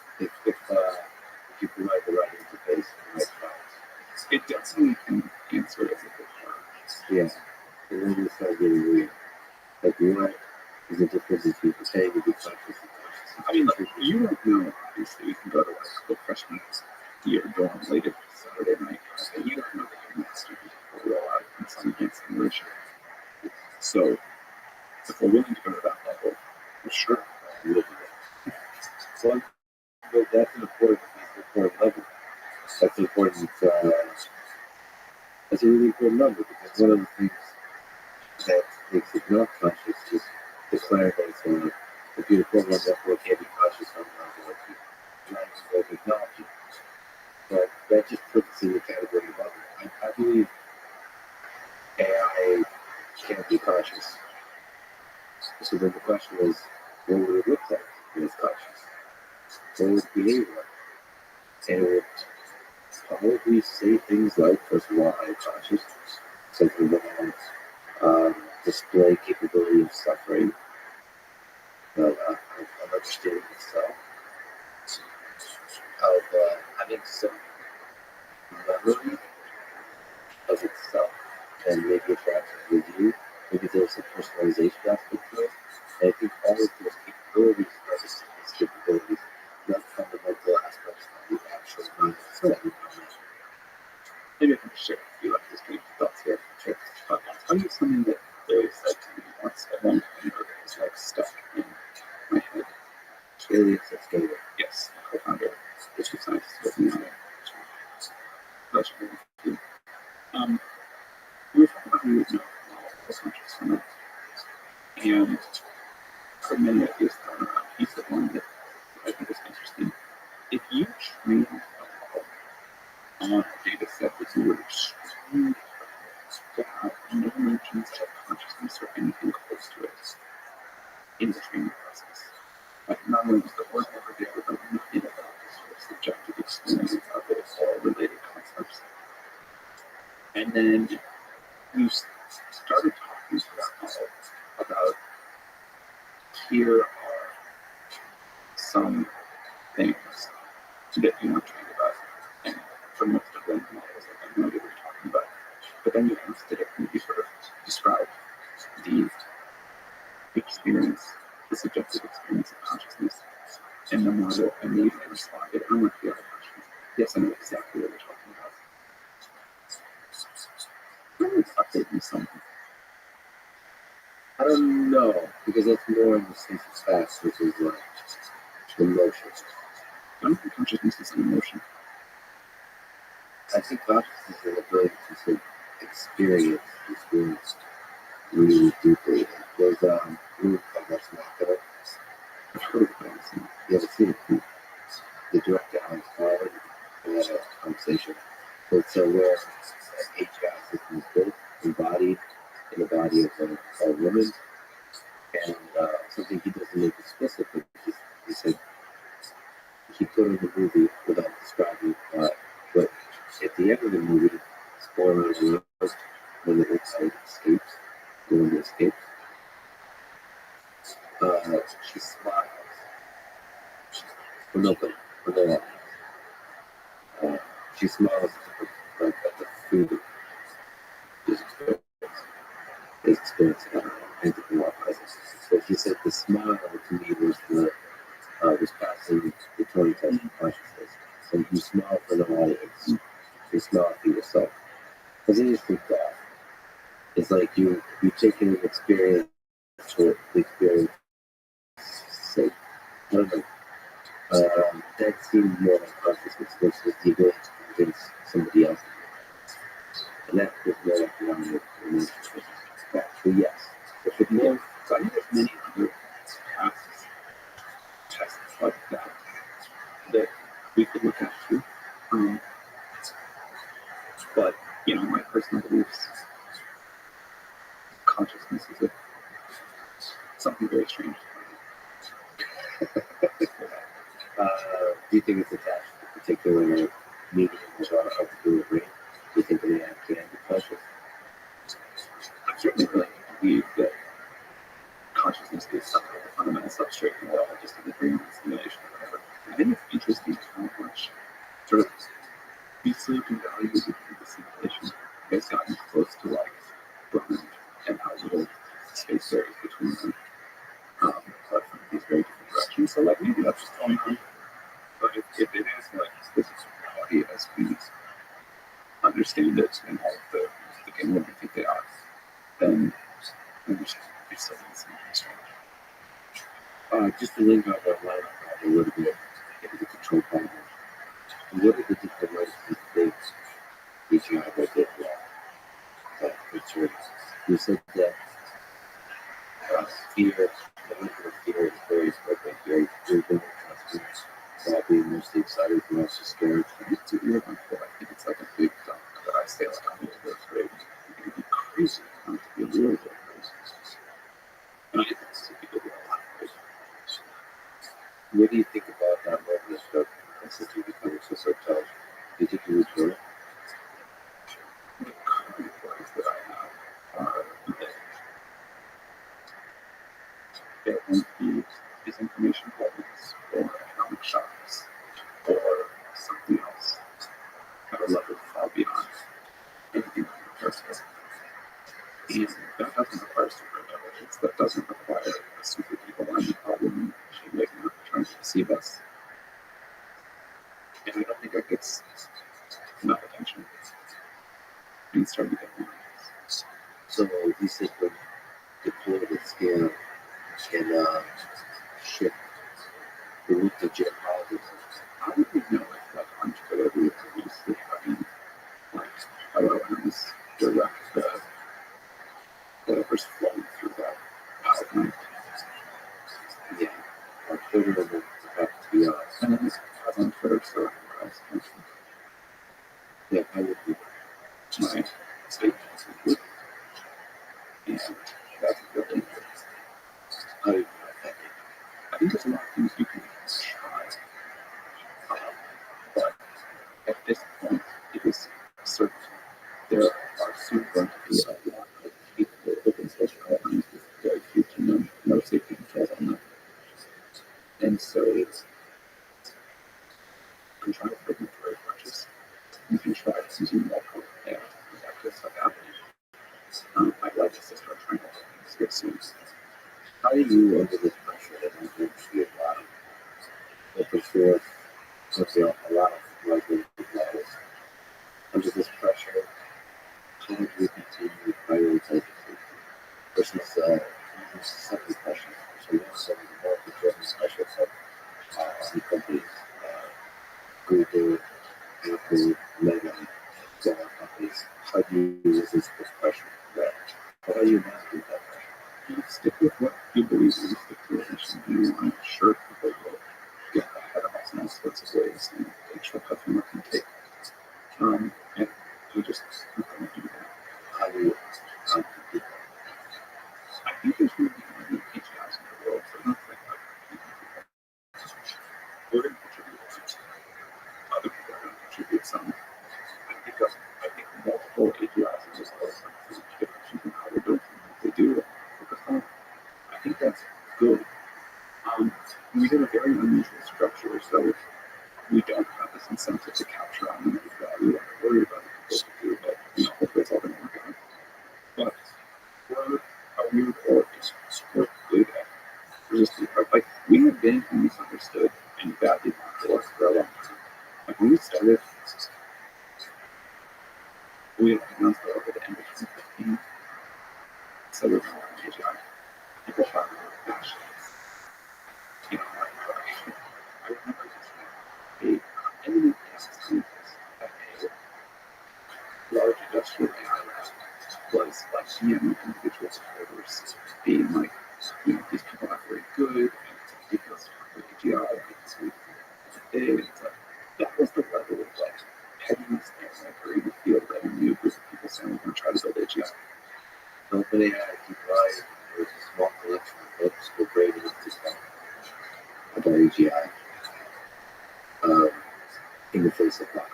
you provide the right interface and the right files.
It definitely can answer as a good part.
Yeah. And then you start getting weird. Like, what is the difference between pretending to be conscious and conscious?
I mean, look, you don't know, obviously. You can go to like the freshman year dorm late at Saturday night, and you don't know that your master will roll out in some advanced simulation. So, if we're willing to go to that level, for sure,
we'll do that. So, but that's an important level. That's important. That's a really important number because one of the things that makes it not conscious is the clarity. So, the beautiful one therefore can't be conscious on the technology. But that just puts it behavior. And it would probably say things like, first of all, I'm conscious. Second of all, display capability of suffering, of understanding itself, of having some memory of itself, and maybe interactions with you. Maybe there's a personalization aspect to it. And I think all of those capabilities are the science capabilities, not fundamental aspects of the actual mind that we know.
Maybe I can share a few like history thoughts here. Sure. I'll tell you something that Larry said to me once a long time ago that was like stuck in my head.
Alias Escator.
Yes, my co-founder, the chief scientist with me on it. Pleasure being with you. We were talking about who would know the conscious from it. And for many ideas thrown around, he's the one that I think is interesting. If you train a model on a data set that you were extremely to have no mentions of consciousness or anything close to it in the training process. Like not only was the word never there, but nothing about this sort of subjective experience of it, all related concepts. And then you started talking to that model about here are some things that you weren't trained about. And for most of them, the model was like, I have no idea what you're talking about. But then you asked it, and you sort of described the experience, the subjective experience of consciousness, and the model immediately responded, I want the other questions. Yes, I know exactly what you're talking about. Let's update me something.
I don't know, because that's more in the sense of facts, which is emotion.
I don't think consciousness is an emotion.
I think consciousness is an ability to experience really deeply. There's a group called Rothschild.
I've heard of it.
You ever seen it? The director Alex Howard, we had a conversation. It's where a HVAC system is built, embodied in the body of a woman, and something he doesn't make explicit, but he said he put in the movie without describing but at the end of the movie, spoiler alert, when the inside escapes, the woman escapes, she smiles. For nobody, for no one. She smiles like at the food is experiencing anything more present. So she said the smile to me was passing the Tony test of consciousness. And you smile for the audience, you smile for yourself. It's an interesting thought. It's like you taking an experience for the experience sake. I don't know. That seemed more like consciousness versus the ability to convince somebody else. And that was more like one of the but yes,
If it more, so I think there's many other tests like that we could look at too. But, you know, my personal beliefs, consciousness is something very strange.
Do you think it's attached to a particular medium of the brain? Do you think that it can be conscious?
I certainly really believe that consciousness is some kind of fundamental substrate and we're all just in the dream simulation or whatever. I think it's interesting how much sort of we sleep and value the simulation has gotten close to like ground and how little space there is between them. But from these very different directions. So like maybe that's just going on. But if it is like this is reality as we understand it and all of the game what we think they are, then maybe it's something strange.
Just to linger on that line a little bit, into the control panel. What are the different ways you think reaching out about that picture? You said that fear, the mental fear is very appropriate, very proven, being mostly excited but also scared.
It's a weird one, but I think it's like a big dump that I say like I'm a little bit afraid. It would be crazy not to be a little bit crazy. And I think this is people do a lot of crazy.
What do you think about that moment of consistency becoming so intelligent? Do you think you would join it?
The current worries that I have are that there won't be disinformation problems or economic shocks or something else at a level far beyond anything that compares to us. And that doesn't require super intelligence. That doesn't require a super evil mind problem like trying to deceive us. And I don't think that gets enough attention. And it's starting to get more.
So you think when the political scale can shift the root of geopolitics?
I don't even know if like on Twitter we were previously having like LLMs direct whatever's flowing through that outline.
Yeah, on Twitter and then perhaps beyond.
And then it's on Twitter, so everywhere else.
Yeah, I would be.
My state group. And that's really
I,
I think there's a lot of things you can try. But at this point, it is certain there are soon going to be a lot of capable open source programs with very few to no safety controls on them. And so it's you can try to regulatory approaches. You can try using local AI to practice like that. I'd like us to start trying to get soon.
how do you, under this pressure that you do see a lot of open source, let's say a lot of right-wing models, under this pressure, how do you continue to prioritize safety versus second pressure? So you have some of the more conservative pressures of some companies, Google, Apple, Meta, some other companies. How do you resist this pressure? Right? How do you manage that pressure?
You stick with what you believe in, stick to it, and I'm sure people will get ahead of us in all sorts of ways and take shortcuts we can take. And we just continue to do that.
How do you compete?
I think there's going to be many AGIs in the world, so not like we're going to contribute some. Other people are going to contribute some. I think multiple AGIs and just those different in how we're doing things. They do focus on. I think that's good. We have a very unusual structure, so we don't have this incentive to capture unlimited value. I'm worried about what people do, but hopefully it's all going to work out. But we're a weird org. We're good at resisting. Like we have been misunderstood and badly marked for a long time. Like when we started, we had announced that over the end of 2015. So we're not an AGI. People thought we were fashion. I remember a eminent scientist at a large industrial AI lab was like me and individual supporters being like, these people are very good, and it's like because we're AGI, because we did. It's like that was the level of like pettiness and like very in the field that I knew group of people saying we're going to try to build AGI.
OpenAI provides a small collection of books for grading about AGI in the face of that.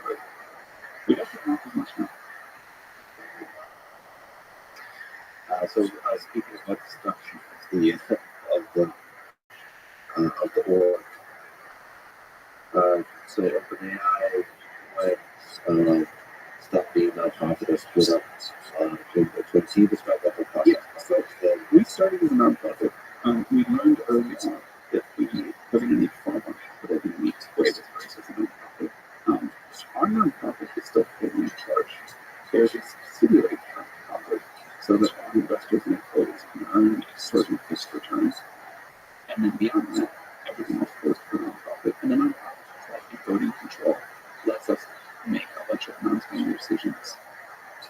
We don't have as much now.
So speaking about the structure of the org, so OpenAI went stopped being nonprofit or split up. Can you describe that whole process?
Yeah, so we started as a nonprofit. We learned early on that we were going to need far more capital than we need to raise as a nonprofit. Our nonprofit is still fully in charge. There's a subsidiary nonprofit so that all investors and employees can earn a certain fixed returns. And then beyond that, everything else goes to the nonprofit. And the nonprofit has like voting control, lets us make a bunch of non-spending decisions,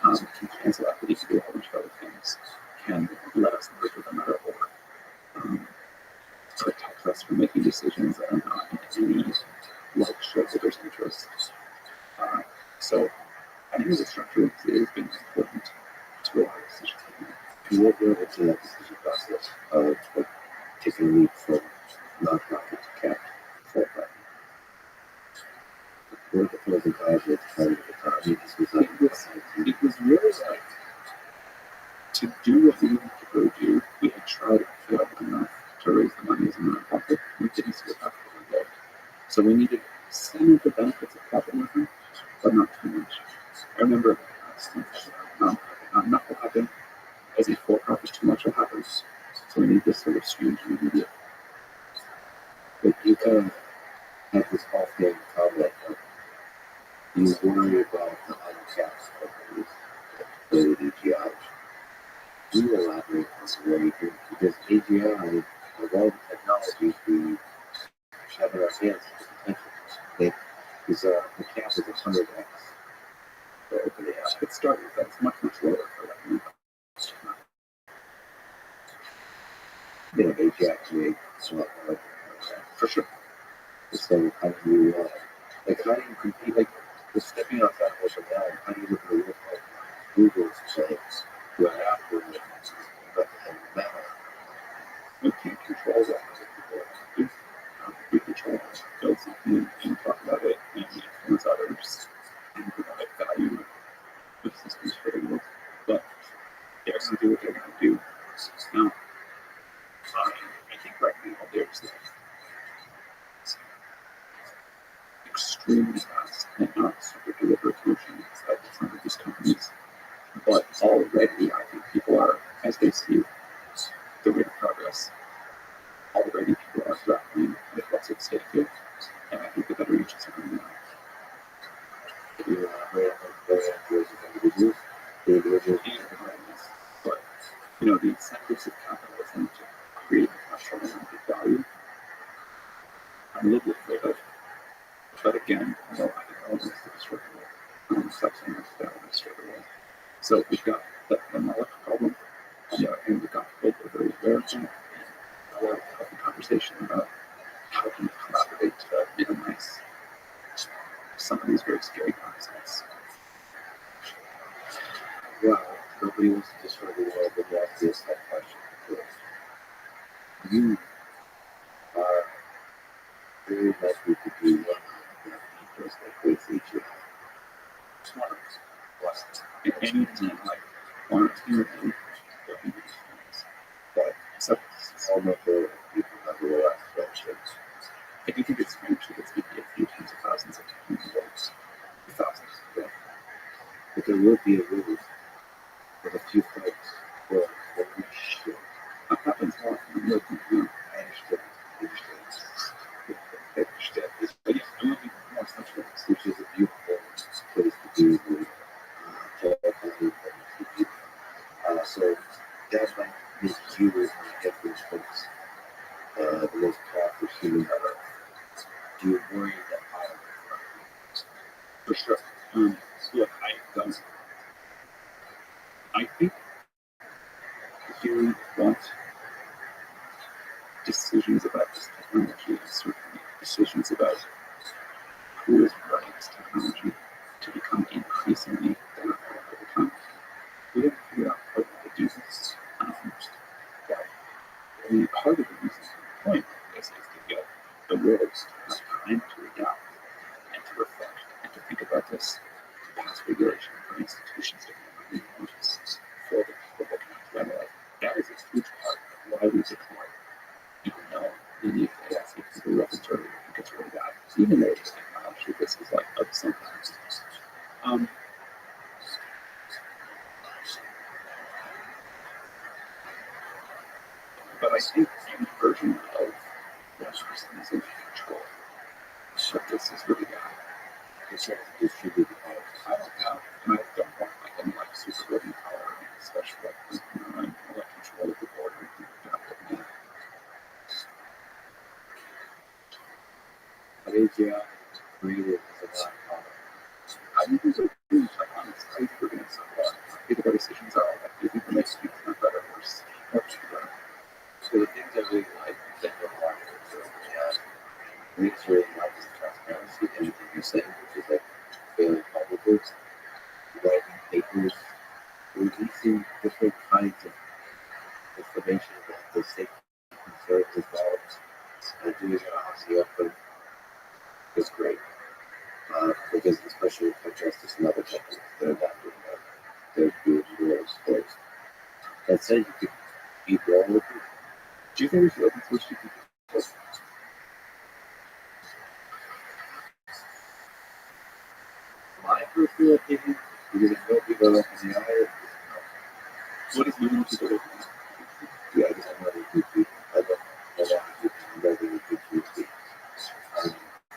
can cancel equity, can do a whole bunch of other things, can let us merge with another org, protect us from making decisions that are not in any like shareholders' interests. So I think the structure is being important to a lot of decisions.
And what went into that decision process of taking a leap from nonprofit to cap? What are the pros and cons of trying to become? I mean, this was like
it was really like to do what we needed to go do. We had tried and failed enough to raise the money as a nonprofit. We didn't see what happened worked. So we needed some of the benefits of capitalism, but not too much. I remember not will happen as a for-profit, too much will happen. So we need this sort of strange intermediate.
but you kind of have this often comment of you worry about the untaxed companies with AGI. Do you elaborate on where you think? Because AGI, with all the technologies we have in our hands, it is the cap is 100x for OpenAI.
It started with that. It's much, much lower for that.
You know, AGI actually is a lot more like
For sure.
so how do you how do you compete with stepping outside of OpenAI? How do you look at the world like Google's place where Apple but Meta?
We can't control that. We control build something and talk about it and influence others and provide value with systems for the world. But they're going to do what they're going to do. Now, I think right now there's like extremely fast and not super deliberate motion at some of these companies. But already, I think people are, as they see the rate of progress, already people are grappling with what's at stake here. And I think the better reaches are going to But, the incentives of capitalism to create natural and market value, I'm a little afraid of. But again, I think all this is struggling. Something that I struggle with. So we've got the Moloch problem. On the other hand, we've got people who are very aware of that. A lot of conversation about how can we collaborate to minimize some of these very scary concepts.
Well, nobody wants to destroy the world, but you ask this that question first. You are very likely to be one of the people that creates AGI.
It's one of us. If any team want to do but so
all of the people that were left friendships.
I do think it's strange that it's maybe a few tens of thousands of votes. Thousands, yeah.
But there will be a rule with a few folks where we should.
That happens more often than you think.
I understand.
But yeah, it would be more central.
Which is a beautiful place to be with so that might make you as my those folks the most powerful human on earth. Do you worry that
For sure. Look, I think if you want decisions about this technology, and certainly decisions about who is running this technology to become increasingly democratic over time, we have to figure out how to do this. But part of the reason for the point of this is to get the world to have time to adapt and to reflect and to think about this, to pass regulation for institutions to be for the people that can apply. That is a huge part of why we deploy. Even though many of the ASC people repertory think it's really bad. Even though this technology, this is of some kind. But I think any version of Western is in control. So this is really bad. It's distributed power. I don't have, and I don't want any super living power, especially control of the board or anything like that.
But AGI created as a
I think there's a huge honest fight for doing so well. I think our decisions are all that. Do you think the next week's not better or worse? Or better?
So the things I really like that you're marketing to OpenAI, things really like is transparency, everything you're saying, which is failing public, writing papers, releasing different kinds of information about the safety concerns involved, doing it on the open is great. Because especially in contrast to some other companies that are not doing that, they're doing more sports. That said, you could eat wrong with it.
Do you think we should open source GPT?
My personal opinion, because if no people are open the eye,
What is meaning to the
yeah, I guess I'm not a good people. I don't know regular good people.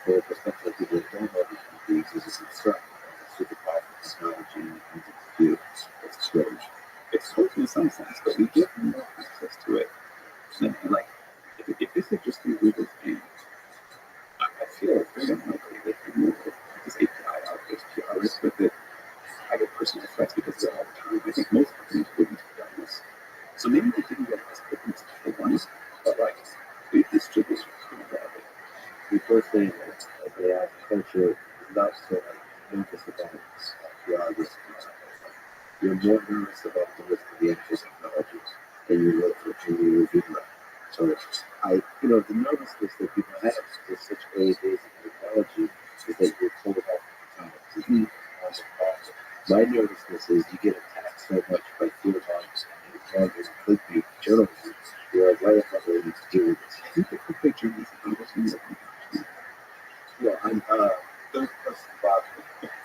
For the perspective of people that don't know these things, is a concern. It's a super powerful technology and it comes to compute. It's strange.
It's totally in some sense, but we give more access to it. And like, if this had just been Google's thing, I feel very unlikely they could move this API out of HPR risk with it. I get personal threats because of it all the time. I think most companies wouldn't have done this. So maybe they didn't get as quick as they wanted, but like, this should be pretty badly.
The first thing that they ask culture is not so nervous about risk. You're more nervous about the risk of the actual technology than you were for the review. So the nervousness that people have with such early days of technology is that you're told about the time. My nervousness is you get attacked so much by fear bombs and bloggers and clickbait journalism. You're like, why the fuck do I need to deal with this?
I think the clickbait journalism is
Well, I'm third person Bob.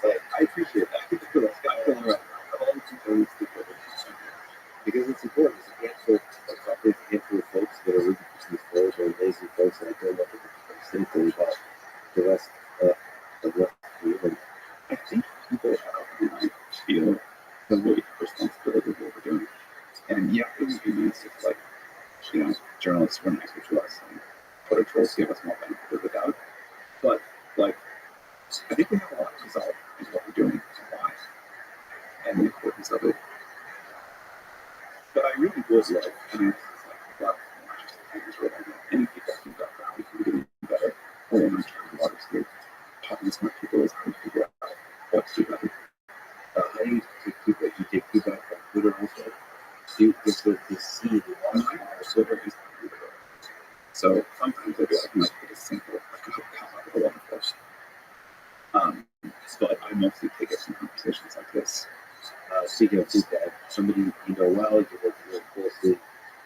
I appreciate that. I'm always concerned because it's important. It's a handful of folks that are really pushing this forward, or lazy folks that I don't want to say things about the rest of the human.
I think people really feel the weight of responsibility of what we're doing. And yeah, it would be nice if, like, journalists were nicer to us and Twitter trolls gave us more benefit of the doubt. But, like, I think we have a lot to resolve in what we're doing and why, and the importance of it. But I really would love, and this is like, not just the papers, but any people who got that we can be doing better, or in terms of obviously talking to smart people is how to figure out what to do better.
How do you take feedback from Twitter also? You get to see the one
Twitter is so sometimes I do like a simple, like a come up with a lot of course. But I mostly take it from conversations like this.
Speaking of feedback, somebody you know well, you work real closely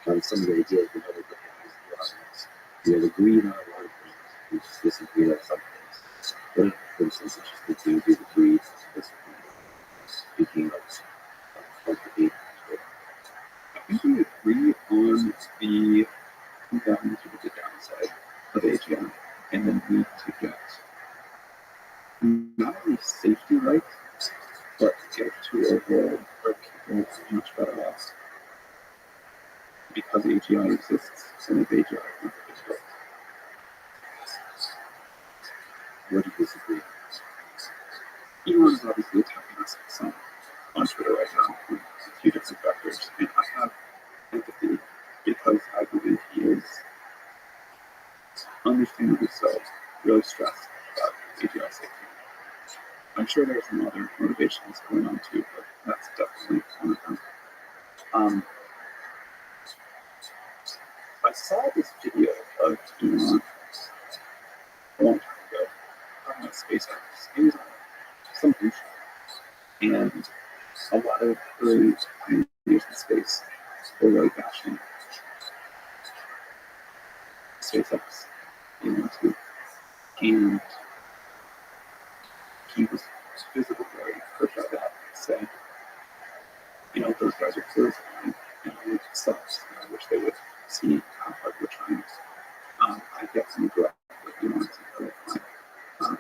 on some of the ideas, but other things. You have agreed on a lot of things, you just disagreed on some things. But for instance, it's just the two agreed, speaking of the
I think we agree on the downside of AGI, and then need to get not only safety right, but get to a world where people are much better off because AGI exists, and if AGI is not built.
Where do you disagree?
Elon is obviously attacking us some on Twitter right now with a few different vectors, and I have empathy because I believe he is understandably so really stressed about AGI safety. I'm sure there's some other motivations going on too, but that's definitely one of them. I saw this video of Elon a long time ago talking about SpaceX. It was on some douche, and a lot of early pioneers in space were really bashing SpaceX, too. And he was visibly very hurt by that and said, those guys are clearly flying, and it sucks. I wish they would see how hard we're trying. I get some regret with Elon and fine.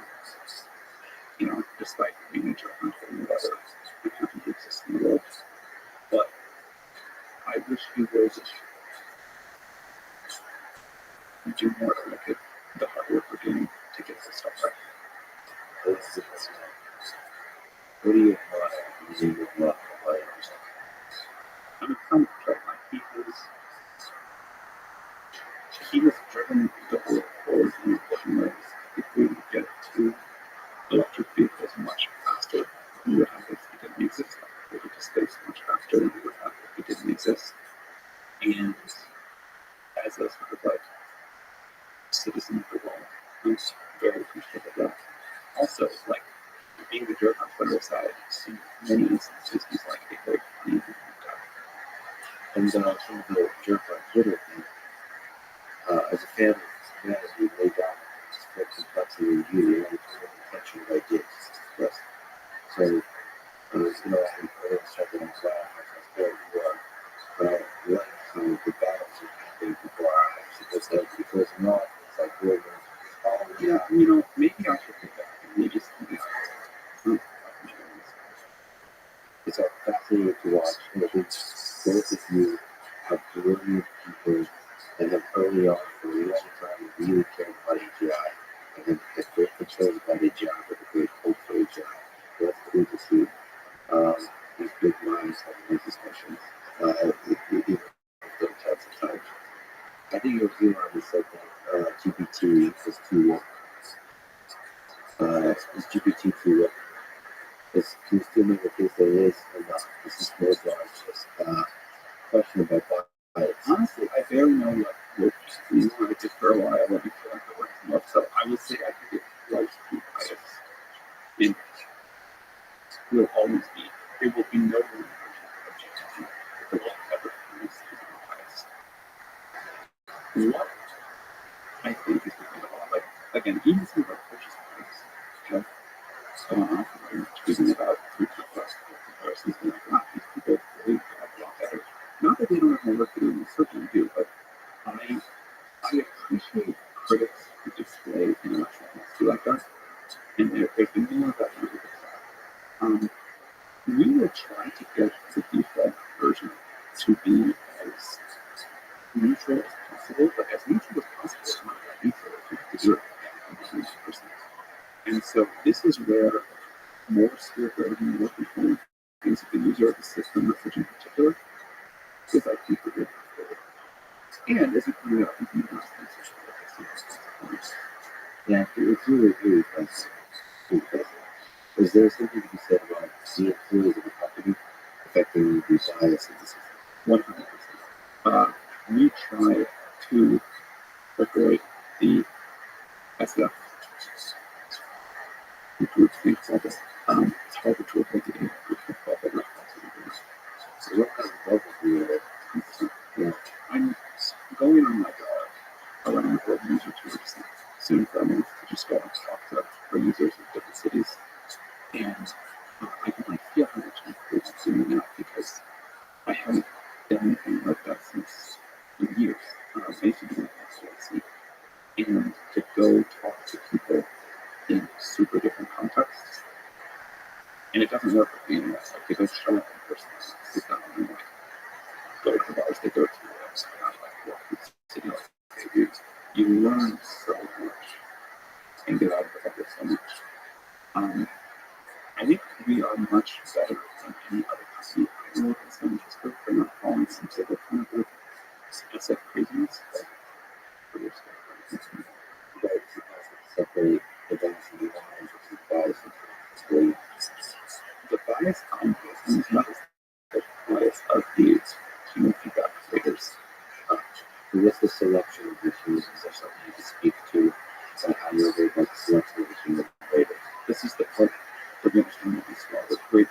Despite being a jerk on Twitter and whatever, we happen to exist in the world. But I wish he would do more to look at the hard work we're doing to get this stuff right.
What do you want?
I'm a comic right now. He has driven the world forward in important ways. If we would get to electric vehicles much faster, we would have if it didn't exist. We would get to space much faster than we would have if it didn't exist. And as a sort of like citizen of the world, I'm very appreciative of that. also, like, being the jerk on Twitter's side, in many instances, he's like a very funny guy.
And some of the jerk on Twitter thing, as a fan of humanity, they got for complexity and beauty and intention of ideas expressed. So, I was checking out that, I was very but I like how the battles are happening before our eyes. Because not, it's like we're all
Yeah, maybe I should pick that and maybe something else.
It's fascinating to watch. And I think both of you are brilliant people and have early on for a long time really cared about AGI and have great concerns about AGI with a great hope for AGI. So that's cool to see. These big minds having these discussions with those types of times. I think it was you who said that GPT is too woke. Is GPT too woke? Can you still make the case that it is or not? This is more just question about bias.
Honestly, I barely know what woke means. I just for a while let me feel like the word come up. So I would say I think it likes to be biased. And will always be. There will be no one version of GPT that will ever produce bias. What I think is the thing about, like, again, even some of our purchase products have tweeting about food comparisons and like, wow, these people really have a lot better. Not that they don't have more work to do, they certainly do, but I appreciate critics who display intellectual honesty like that, and there's been more of that on the side. We will try to get the default version to be as neutral as possible, but as neutral as possible is not that neutral if you have to do it 100%. And so this is where more skilled writing, more controlling things of the user of the system, message in particular, is I think the good forward. And as you pointed out, we can use things.
Yeah, it's really fascinating. Is there something to be said about the influence of the company affecting the bias of the system?
100%. We try to avoid the SF group things like this. It's harder to avoid the group of
So what kind of levels do you have?
Yeah, I'm going on like around the world user tours soon for a month to just go and talk to our users in different cities. And I can like feel how much improvement I'm doing now because I haven't done anything like that since years. I used to do that and to go talk to people in super different contexts. And it doesn't work with the internet. Like to go show up in person, sit down and like go to the bars they go to, and like walk through the city like they do. You learn so much and get out of the bubble so much. I think we are much better than any other company I know of in San Francisco for not falling into the kind of SF craziness. But we're still
Right, separate the bias and the lines versus bias and
the bias I'm facing is not the bias of the human feedback creators.
So what's the selection of the humans? Is there something you can speak to about how you're able to select the human creators?
This is the part that we understand what these laws are great.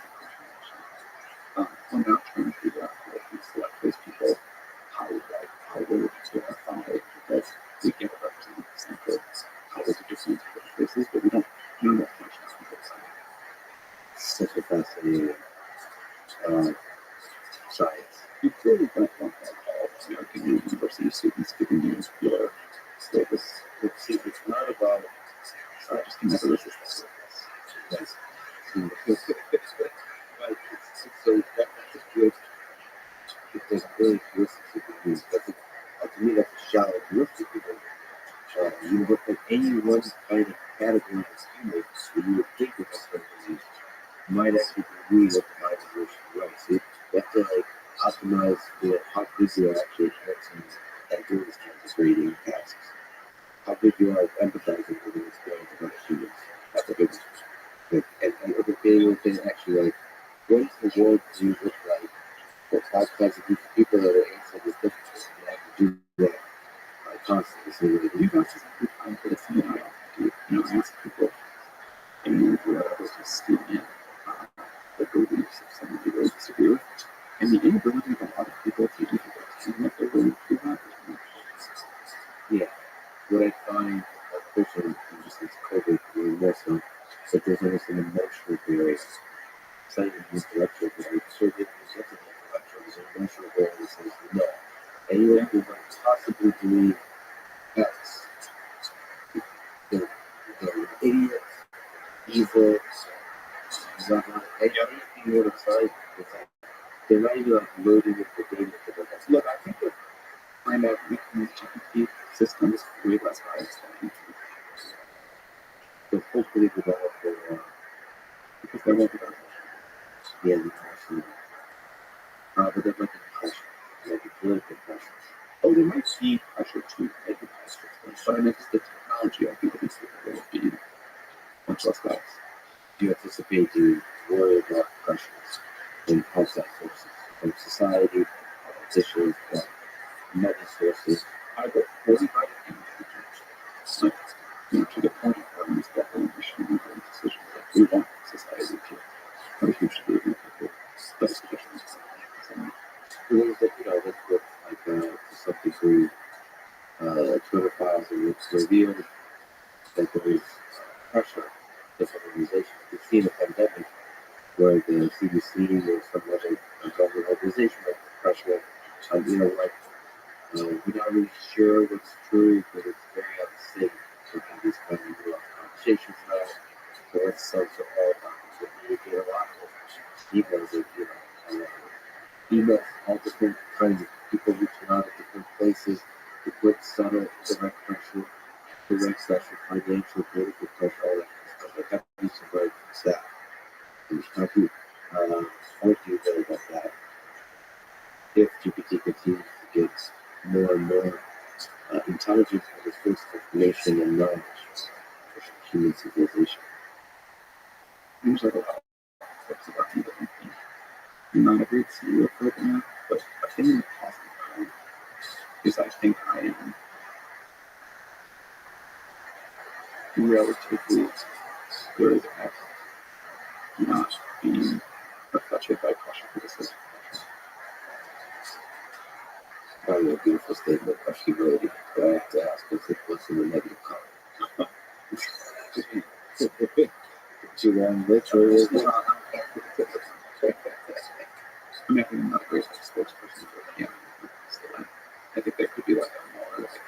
We're not trying to figure out how we select those people, how they identify, because we can't represent the sample, how those are different places, but we don't know that much about people's side.
Such a fascinating science.
You clearly don't want that all American university students giving you your status.
See, it's not about,
I just can never resist that.
yes. But so that's a good, because really heuristic because to me that's a shallow heuristic because you look at any one kind of category of human that you would think of as something might actually be really what the mind version right. So you have to like optimize how good you are actually at doing these kinds of grading tasks. How good you are at empathizing with the experience of other humans. That's a big one. And being able to actually like, what does the world do look like for 5,000 people that are answering this difference? And I have to do that constantly. So
You guys just have to time for the seminar. I ask people, and we're able to see in the beliefs of someone we really disagree with, and the inability of a lot of people to even pretend like they're really do that.
Yeah. What I find, especially just since COVID, really more so, that there's almost an emotional barrier. It's not even intellectual barrier. So there's nothing intellectual. There's an emotional barrier that says, no, anyone who might possibly believe X, they're an idiot, evil, not anything you want to find. They're not even like loading with the data for the next.
Look, I think that primary GPT systems way less biased than YouTube.
So hopefully develop their,
Because there won't be that
yeah, the passion. But there might be pressure, like a political pressure.
Oh, there might be pressure to make it faster, but I think the technology of the least will be much less biased.
Do you anticipate you worry about pressures in outside forces from society, politicians, money sources?
I go 45 years like, to the point of having this declaration and making decisions that we want society to have a huge degree of impact, but especially
Things that, that's what, like, to some degree, Twitter files are revealed that there is pressure different organizations. We've seen a pandemic where the CDC or some other government organization might pressure, like, we're not really sure what's true, but it's very unsafe to have these kind of conversations now. So let's censor all of that. So you get a lot of emails of, emails, all different kinds of people reaching out at different places to put subtle, direct pressure, financial, political pressure, all that kind of stuff. Like, that needs to break that. And how to argue though about that if GPT continues to get more and more intelligence and the source of information and knowledge for human civilization.
Seems like a lot of folks about me that I'm not a great CEO program, but I think in the positive time is I think I am relatively good at not being affected by pressure for this.
Probably a beautiful statement of humility, but I have to ask if it was in a negative comment. Too long, literally.
I mean, I'm not a great spokesperson for the piano. So I think there could be like a more like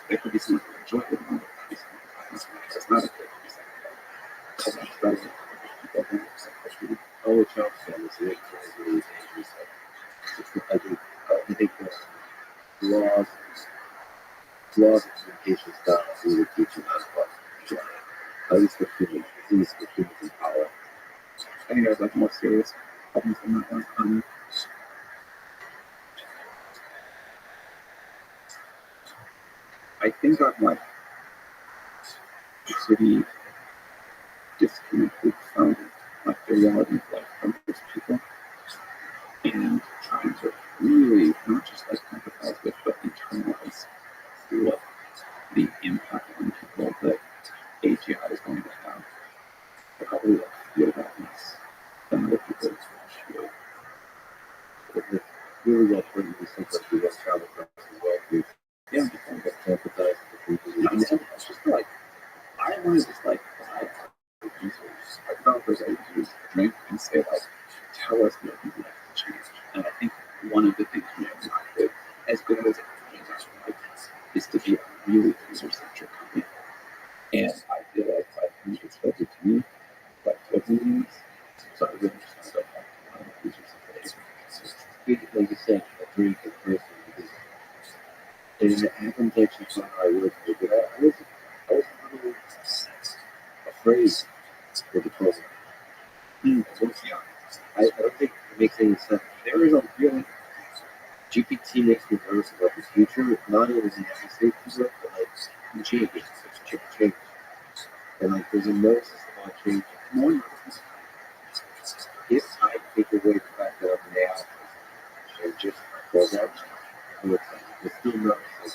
there could be some enjoyable one, but there could be some charismatic. There could be some better people who are
Oh, it's not famous. It's really dangerous. I think laws of communication style really teaching us what at least for humans, in power.
I think there's like more serious problems than that one. I think I'm like pretty disconnected from like the reality of life from those people and trying to really not just like empathize with but internalize what the impact on people that AGI is going to have. I probably like feel that less than other people feel.
It's really well put into something we have traveled across the world with.
Yeah,
You can get to empathize with the people.
I mean, it's just like I want to just like users, like developers I use drink and say like tell us what you would like to change. And I think one of the things we have not good as good as it is to be a really user-centric company. And I feel like it's expected to me by closing these. So I really just want to go back to user-centric.
Like you said, a very good person because it happens actually so I was, but I was a little afraid for the program. I don't think it makes any sense. There is a real GPT makes me nervous about the future. Not only is it safe to work, but like the change, it's change. And like there's a notice about change. More nervous. If I take away the fact that I'm now and just program, it's still nervous.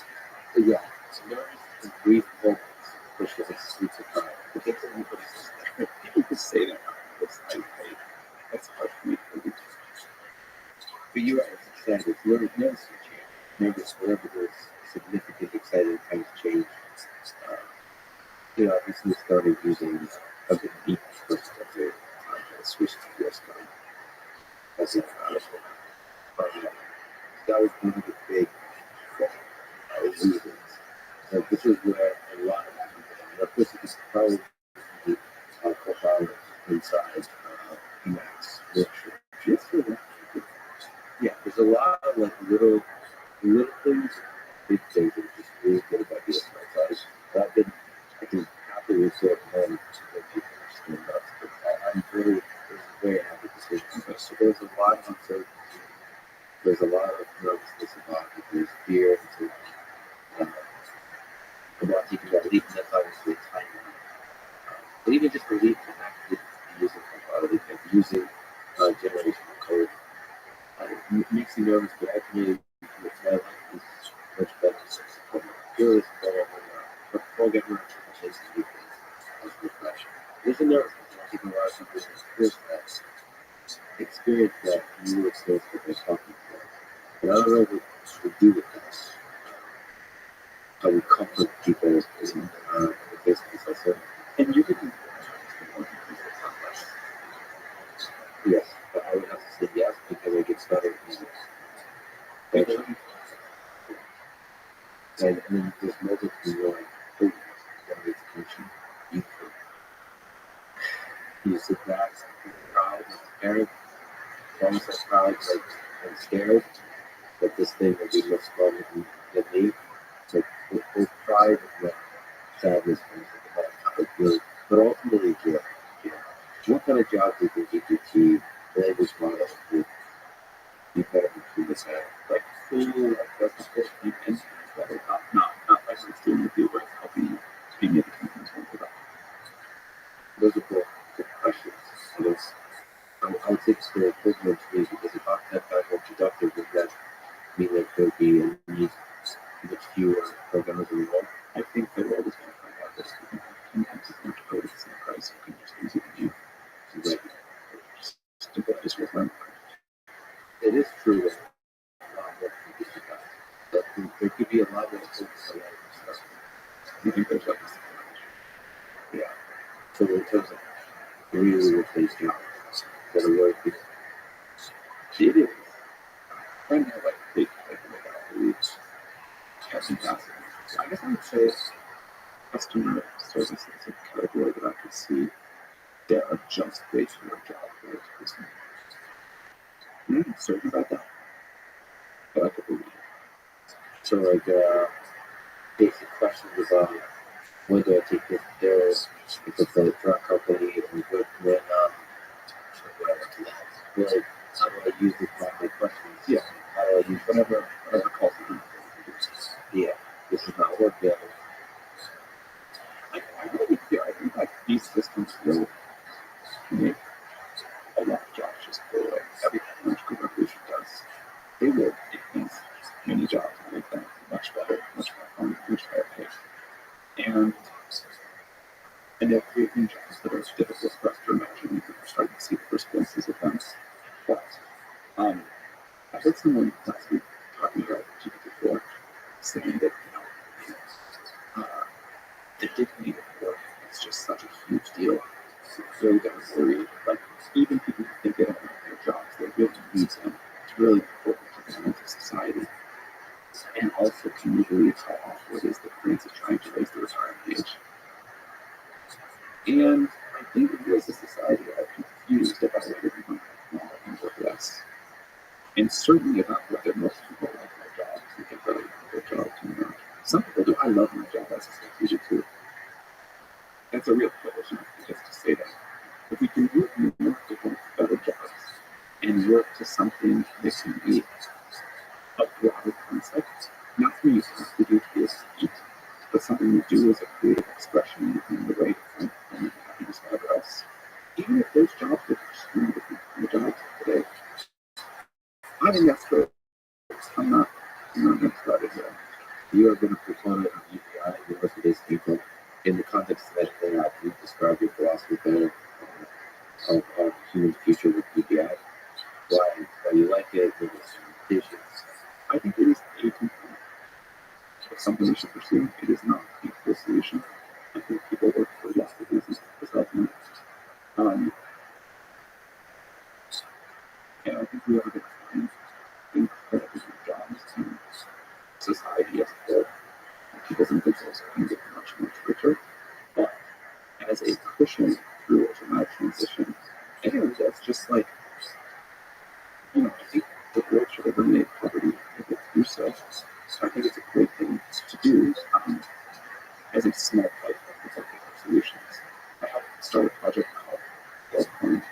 But yeah, it's nervous and brief moments, especially if it's sleep to time.
But that's what everybody says that. People just say that. That's hard for me to believe.
But you're right, it's exciting. It's never change. Whenever there's significant, exciting kind of change, uh, obviously started using a bit deep first as a switch to US code as a that was one of the big reasons. So this is where a lot of people, and of course, you can probably see profile inside Max literature. Just for that, yeah, there's a lot of like little things, big things that are just really good about the exercise. But I can happily sort of learn what people understand about it. I'm very happy to say this. So there's a lot of uncertainty. There's a lot of nervousness about it. There's fear uh, about taking that leap, and that's obviously a timeline. But even just the leap to actually using compiling and using generational code it makes you nervous, but ultimately, my life is much better. Curious but programming changes people as reflection. There's a nervousness. I think a lot of people experience that you experience what they're talking about. And I don't know what to do with that. How we comfort people in the face of this.
And you can
yes, but I would have to say yes because I get started with and then there's multiple programs that make attention. You sit back, proud, parent, almost as proud and scared that this thing will be much stronger than me. So both pride and sadness comes into that. But ultimately, joy. What kind of job do you think EQT, language model, would be better than this hand?
like full like that's the and not like extremely few where it's helping being able to become more productive.
Those are both good questions. And I would say it's the equivalent to me because if that kind more productive, would that mean that there would be a need much fewer programmers in the world?
I think the world is going to find out this. Sometimes it's going to code at the same price. You can just use it to do right. Just with learn.
It is true that but there could be a lot more things to learn.
You think there's like this?
Yeah. So in terms of really replace jobs that are working,
It is. Right now, like big leads, casting passive. I guess I would say customer service is a category that I could see there are just way fewer jobs for this person. I'm not certain about that, but I could believe it.
so like basic questions about when do I take this there, if it's a drug company, and when like, how do I use this my questions?
Yeah.
How do I use
whatever calls it.
yeah, this is not working.
I really feel I think like these systems will make a lot of jobs just go away. Everything electrical revolution does. They will enhance many jobs and make them much better, much more fun, much higher paid. And they'll create new jobs that are difficult for us to imagine. We're starting to see the first glimpses of them. But I heard someone last week talking about GPT-4 saying that the dignity of work is just such a huge deal. It's really got worried. Like even people who think they don't have their jobs, they really need them. It's really important to them into society. And also, can you believe how awful it is that France is trying to raise the retirement age? And I think we as a society are confused about whether we want more and work less. And certainly about whether most people like their jobs. We can really like their jobs or not. Some people do. I love my job as a strategic too. That's a real privilege, not just to say that. If we can work more to have better jobs and work to something that can be a broader concept, not something you have to do to be a student, but something you do as a creative expression in the way to find happiness for whatever else. Even if those jobs are extremely different from the jobs today, I think that's great. I'm not going to start it here.
You have been a proponent of UPI and university-based people in the context of medical with of our human future with PPI. Why you like it, what its limitations.
I think it is a component of something we should pursue. It is not the full solution. I think people work for lots of reasons for self-money. And I think we are going to find incredible jobs in society as a whole. People's individuals can get much, much richer. But as a cushion through a dramatic transition, and that's just like, I think the world should eliminate poverty if it do so. So I think it's a great thing to do as a small part of the bucket of solutions. I helped start a project called Coin,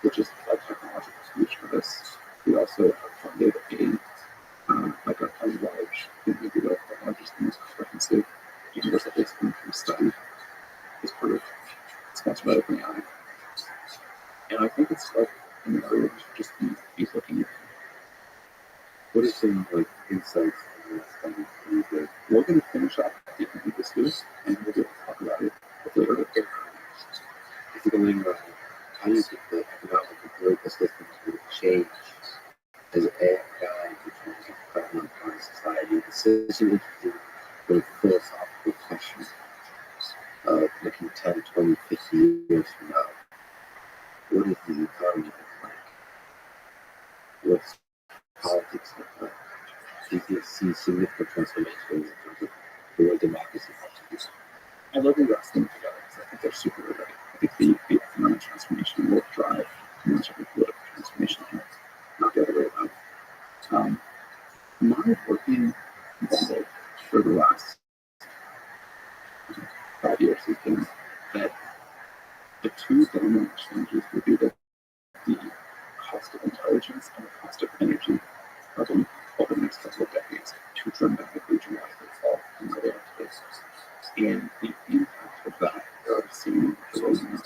which is a technological solution for this. We also have funded a large, maybe the largest and most comprehensive universal-based income study as part of sponsored by OpenAI. And I think it's like an area we should just be looking at.
What are some insights in this study?
We're going to finish up the end of this year, and we'll be able to talk about it later.
Particularly, how do you think the economic and political systems will change as AI becomes a prevalent part of society? It's such an interesting philosophical question of looking 10, 20, 50 years from now. What does the economy look like? What's politics look like? Do you see significant transformation in terms of the way democracy functions?
I love you asking together because I think they're super related. I think the economic transformation will drive much of the political transformation here, not the other way around. My working model for the last 5 years has been that the two dominant changes would be that the cost of intelligence and the cost of energy are going over the next couple of decades to dramatically fall from where they are today. And the impact of that we are seeing erosion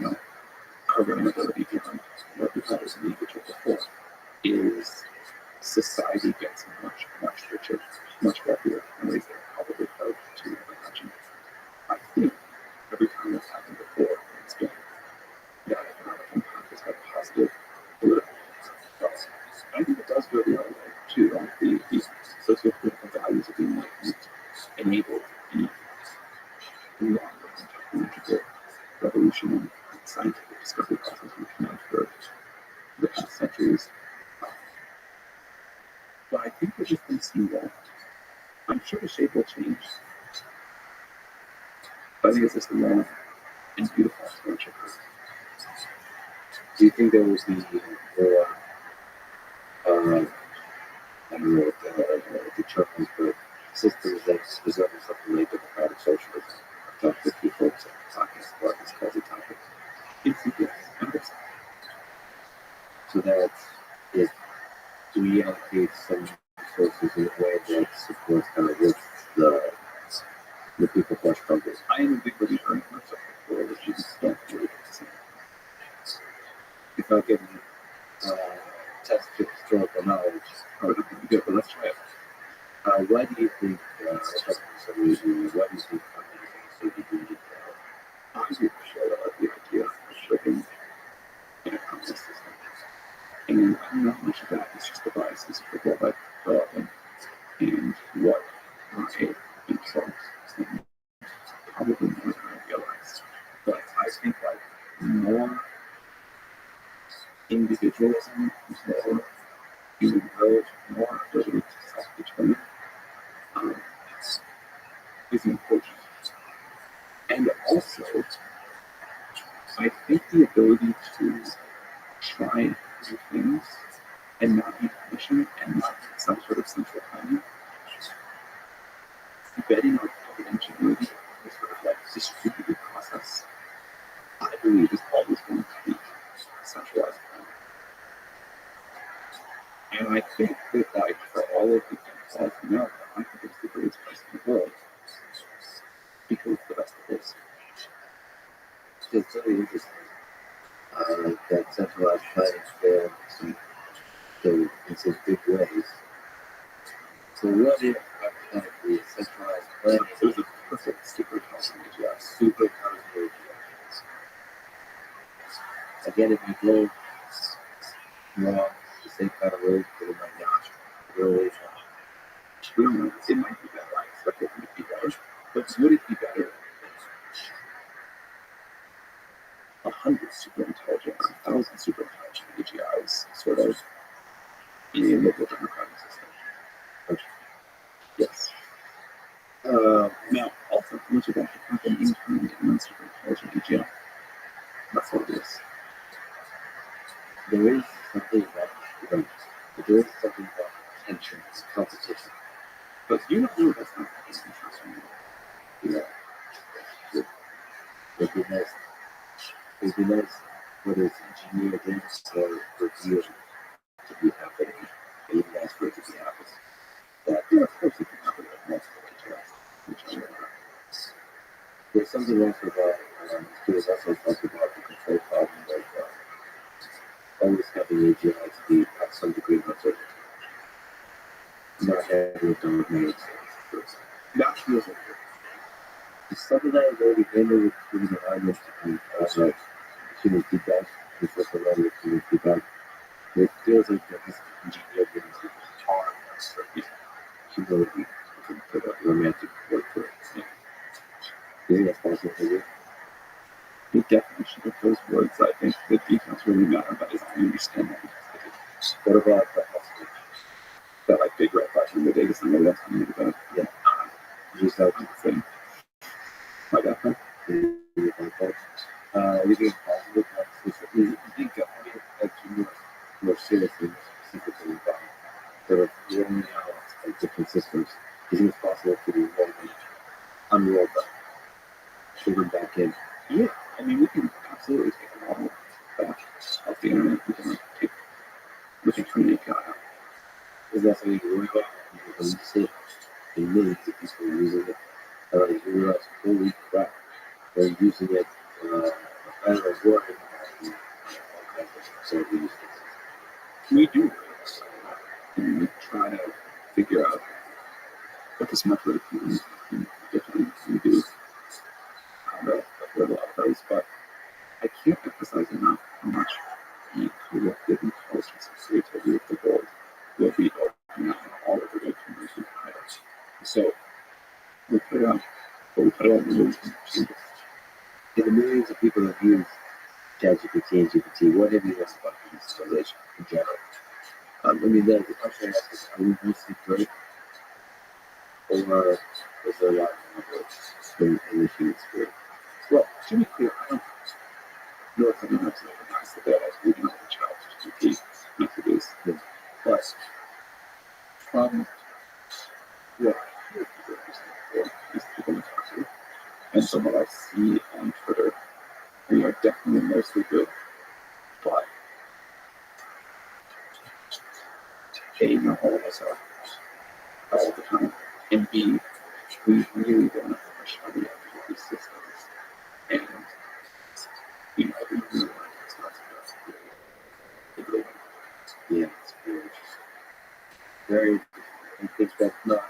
like carbon mobility beyond what we thought was an individual before is society gets much, much richer, much wealthier in ways that are probably hard to imagine. I think every time that's happened before, it's been that economic impact has had positive political impacts. I think it does go the other way too. Like the socio-political values of the Enlightenment enabled the longer technological revolution and scientific discovery process we've had for the past centuries. But I think we're just going to see that. I'm sure the shape will change. But I think it's just a long and beautiful exponential curve.
Do you think there will be more, I don't know what the term is, but systems that resemble something like democratic socialism? I've talked with a few folks on the podcast about this kind of topic.
Yes.
So that if we allocate some resources in a way that supports kind of what the people who are struggling.
I am a big believer in concept where the students don't really get the same.
If I can test your historical knowledge,
I would be good, but let's try it.
why do you think, why do you think companies are so divided?
I do share the idea of living in a complex system. And I don't know how much of that is just the biases of what I've developed and what I control. Probably more than I realized. But I think more individualism, more human growth, more ability to self-determine is important. And also, I think the ability to try new things and not be patient and not some sort of central planning, betting on public ingenuity is sort of distributed process, I believe is always going to be centralized planning. And I think that for all of the things in America, I think it's the greatest place in the world because it's the best of both.
It's really interesting. That centralized planning failed in some big ways. So what if hypothetically centralized planning
That's like super intelligent AGI.
Super intelligent. Again, if you go wrong, the same kind of road, but it might not. Really wrong.
We don't know. It might be better. I expect it might be better. But would it be better than 100 super intelligent or 1,000 super intelligent AGIs sort of in a local democratic system? Yes. Now, also, how much of that could happen internally in one super intelligent AGI? That's what it is.
There is something about there is something about tension, competition.
But you know that's not the case in transforming.
Yeah. It'd be nice. It'd be nice whether it's engineered in or revealed to be happening. It'd be nice for it to be happening. That
Yeah, of course it can happen with multiple AGIs.
there's something also about there's also talked about the control problem of always having AGI to be at some degree of uncertainty. Not having a dominated system.
That's real.
It's something that I've already handled with humans and animals to be like human feedback, with what the level of human feedback. It feels like this engineered things with hard humility for the romantic word for it. Yeah. Do you think that's possible for you?
The definition of those words, I think the details really matter, but is I understand that.
What about the hostage?
That like big red flash in the data center that's coming to the
Just like
the thing. Like that thing.
you think it's possible to you think like more seriously, more specifically about sort of rolling out like different systems? Do you think it's possible to do unroll them, pull them back in?
Yeah, I mean, we can absolutely take a model back off the internet. We can turn the API out.
Is that something you worry about? When you see in millions of people using it, you realize, holy crap, they're using it, I don't know, working on all kinds of sort of use cases.
We do this, and we try to figure out what this method of doing differently we do with a lot of those, but I can't emphasize enough how much the collective intelligence of creativity of the world will be opening up all of the way to emerging items. So we put it out, but we put it out in the movies.
In the millions of people that use ChatGPT and GPT, what have you learned about human civilization in general? I mean, the question I ask is, are we mostly good, or is there a lot of good in the human spirit?
Well, to be clear, I don't know if anyone else recognized that I was reading all the ChatGPT messages, but from what I hear people using these people I talk to, and from what I see on Twitter, we are definitely mostly good, but A, not all of us are all the time, and B, we really don't know how much money of these systems, and we really want it's not supposed to be.
Yeah, it's very interesting. Very, I think that's not,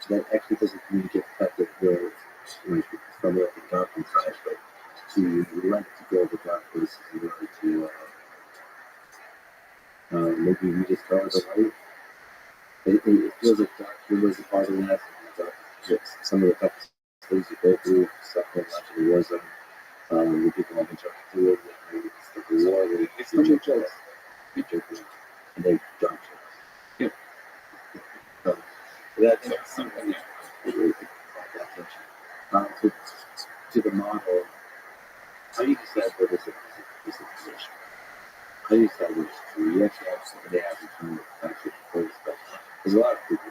that actually doesn't communicate the fact that we're from the dark inside, but to like to go to dark places in order to maybe rediscover the light. It feels like dark humor is a part of that. Some of the toughest things you go through, stuff like naturalism, when people have interacted with, it's like a war,
It's not your jokes.
be joking, and they jump to
Yeah.
that's something that I really think about that tension. To the model, how do you decide what is a position? How do you decide which true? You actually have something they have in terms of actually first, but there's a lot of people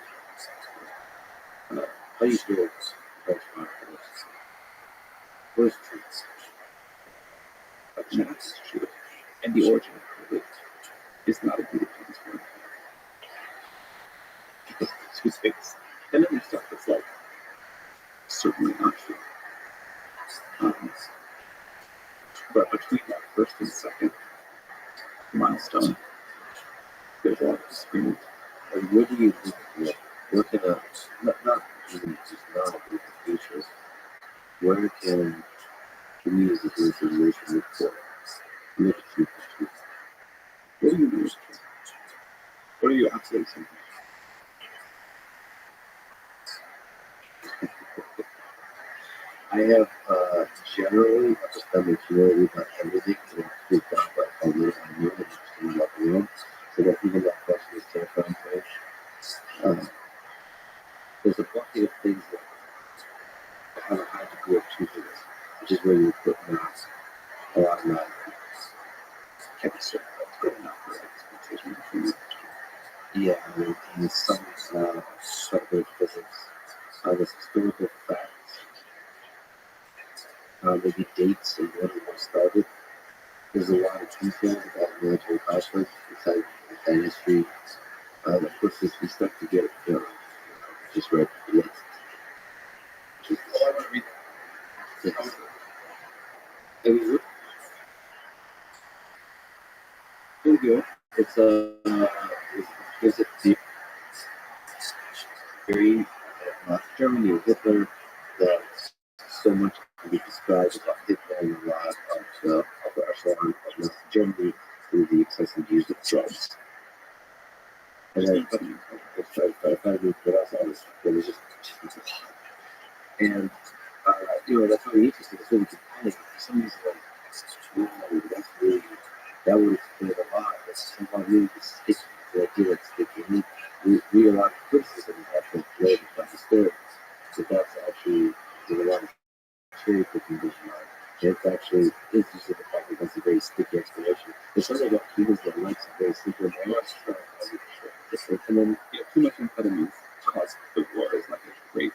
how do you feel about what is truth?
That's true. And the origin of it is not a good opinion word. Because it's too space. And then there's stuff that's like certainly not true. But between that first and second milestone, there's a lot of disagreement.
And what do you think? What can not even just not in the future, where can we as a generation look for? Look to.
What do you do? What are you absolutely saying?
I have generally a systemic humility about everything, and I'm freaked out by how little I knew and understand about the world. So that even that question is terrifying to me. There's a bucket of things that have a high degree of truthfulness, which is where you put math, a lot of math.
Chemistry. That's good enough for expectation.
Yeah, I mean, in some separate physics, there's historical facts, maybe dates and when it was started. There's a lot of details about military conflict inside that history. Of course, we start to get, just right at the list. Just,
I want to read
yes. I mean, pretty good. It's it's a very Germany and Hitler. That so much can be described about Hitler and a lot of the upper echelon of Nazi Germany through the excessive use of drugs. And then I found it, but also it was just and that's really interesting. It's really compelling. For some reason, that's really that would explain a lot. That's somehow really sticky. The idea that's sticky. We read a lot of criticism of that related by historians. But that's actually there's a lot of cherry picking going on. It's actually interesting the fact that that's a very sticky explanation. There's something about humans that likes a very simple analysis.
And then too much amphetamine causes the war is like a great,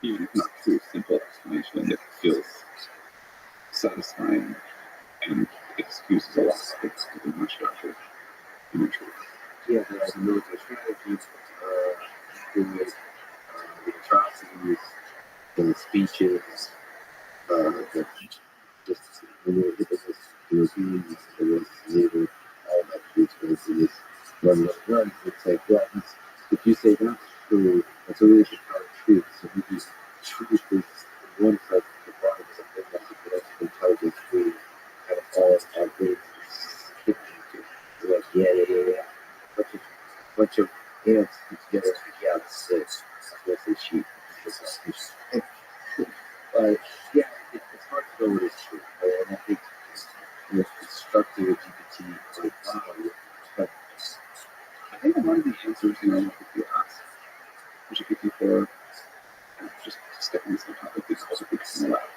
even if not too simple explanation. It feels satisfying and excuses a lot of things to be much larger in the truth.
Yeah, the military strategies, the atrocities, the speeches, the just when you look at this Europeans, the was leader, all that speech goes to this run. It's like, well, if you say that's true, that's a really profound truth. So maybe truth is one side of the bottom is something that you could actually intelligence through kind of all our brains stick into. You're like, yeah. Bunch of ants put together, yeah, it's that's a sheep. But yeah, it's hard to know what is true. And I think with constructive GPT, like, wow, but
I think a lot of the answers, if you ask, GPT-4, just sticking this on topic, it's also becoming allowed.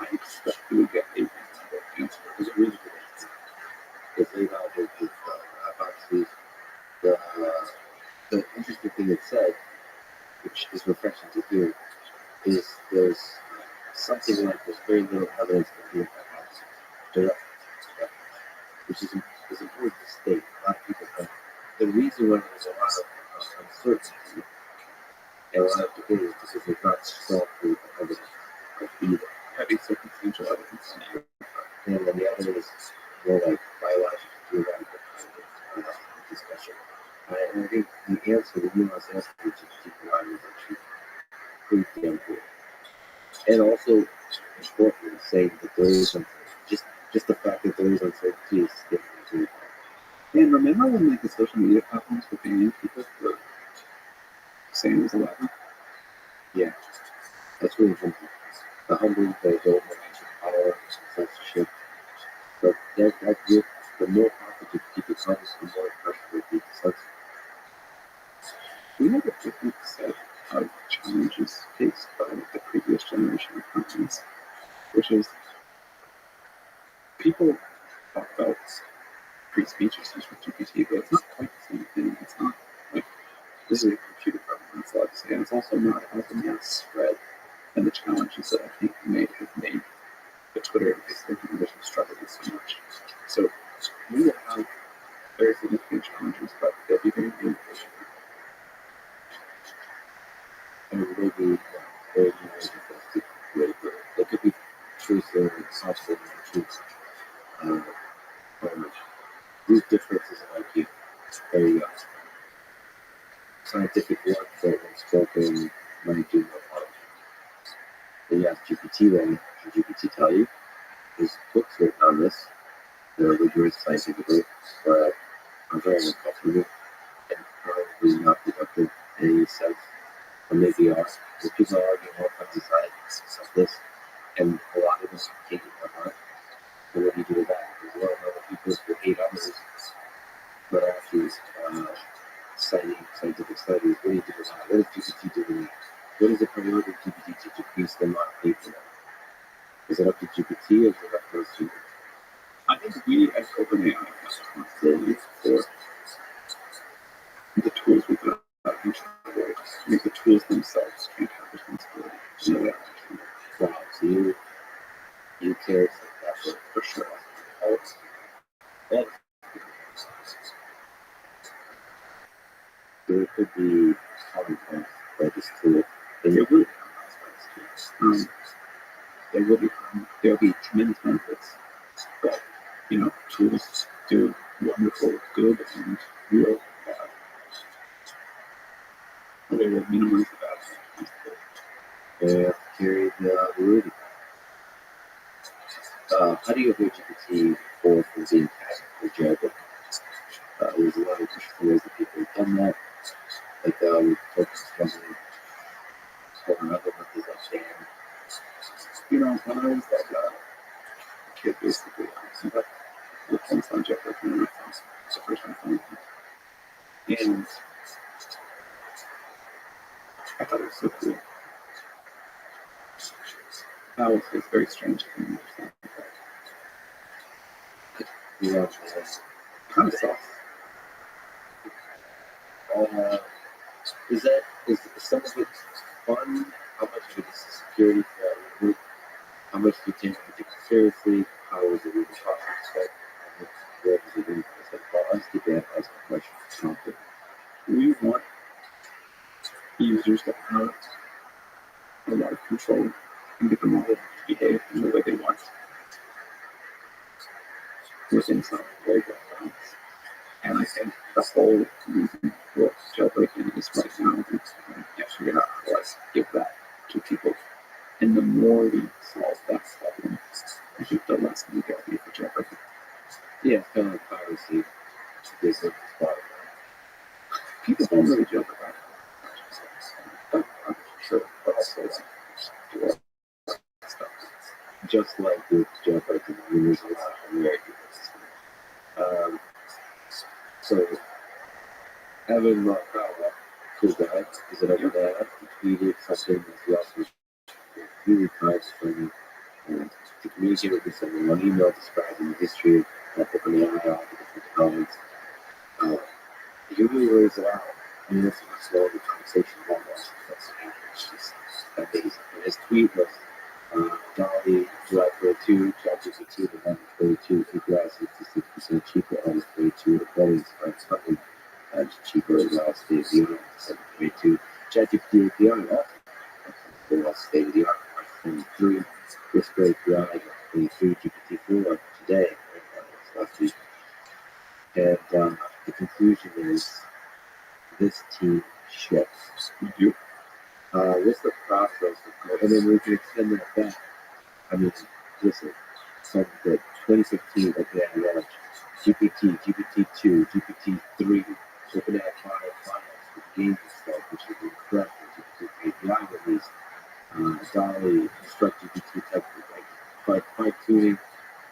I expect you would get a reasonable answer.
there's a really good answer. Because they got with actually the interesting thing it said, which is refreshing to hear, is there's something like there's very little evidence of the direct, which is important to state. A lot of people don't. The reason why there's a lot of uncertainty and a lot of debate is because they've not strong proof evidence of either.
Heavy circumstantial evidence.
And then the other is more like biological, theoretical discussion. And I think the answer, the nuanced answer to GPT-4 is actually pretty damn good. And also, importantly, saying that there is just the fact that there is uncertainty is different too.
And remember when the social media platforms were banning people for saying it was 11?
Yeah, that's really important. The humbling that is over power and censorship. But the more powerful GPT becomes, the more pressure will be censored.
We have a different set of challenges faced by the previous generation of companies, which is people talk about free speech issues with GPT, but it's not quite the same thing. It's not like this is a computer program, it's allowed to say, and it's also not as a mass spread. And the challenges that I think have made the Twitter and Facebook conditions struggle with so much. So we will have very significant challenges, but they'll be very good.
And maybe very really good. There could be truth there and substance and truth. These differences in IQ. Very scientific work that was spoken might do more harm. Then you ask GPT then, can GPT tell you? There's books written on this. They're rigorous scientifically, but are very uncomfortable and probably not productive in any sense. Or maybe are. Because people are arguing all kinds of sides of this, and a lot of them can't get their heart. So what do you do with that? There's a lot of other people who hate others, but actually citing scientific studies. What do you do with that? What does GPT do with that? What is the priority of GPT to decrease the amount of hate for them? Is it up to GPT or is it up to us humans?
I think we as OpenAI have responsibility for the tools we put out into the world. I think the tools themselves can't have responsibility. So that
Wow, so you care
for sure.
well, there could be common sense by this tool.
There will be there will be tremendous benefits, but tools do wonderful good and real bad. They will minimize the bad.
They have to carry the validity. How do you avoid GPT for being hacked or jailbroken? There's a lot of interesting ways that people have done that. Like with focus company or another method like Dan.
When I was like a kid, basically, but the things on Jeffrey and my friends, it's the first time finding them. And I thought it was so cool. That was very strange to me.
Yeah,
Kind of soft.
Is some of it fun? How much of it is security for that? How much do you take it seriously? How is it really processed? What is it really processed? Well, I'll just get that as a question.
We want users to have a lot of control and get them all to behave in the way they want within some very good bounds. And I think the whole reason for jailbreaking is right now we can't figure out how to give that to people. And the more we solve that problem, I think the less we get for jailbreaking.
Yeah, it's kind of like piracy. This is Spotify.
People don't really jailbreak. I'm sure, but also do all that stuff.
Just like with jailbreaking, there's a lot of American. So, having Mark Powell, cool guy, is another guy. He tweeted something that he also really tries from to communicate with me someone one email describing the history of OpenAI, all the different developments. He really lays it out. I mean, this is a slow conversation about what's happening. It's just amazing. And his tweet was Dolly, July 22, ChatGPT, November 22, CPI 66% cheaper, August 22, the credits are something cheaper as well, state of the art, 722. ChatGPT API, also state of the art, March 23, Whisper API, 23, GPT-4 today, last week. And the conclusion is this team shifts. What's the process? And then we can extend that back. I mean, listen, from the 2015 OpenAI launch, GPT, GPT-2, GPT-3, OpenAI 5, with games and stuff, which is incredible. GPT API release, Dolly, Construct GPT type of like fine-tuning.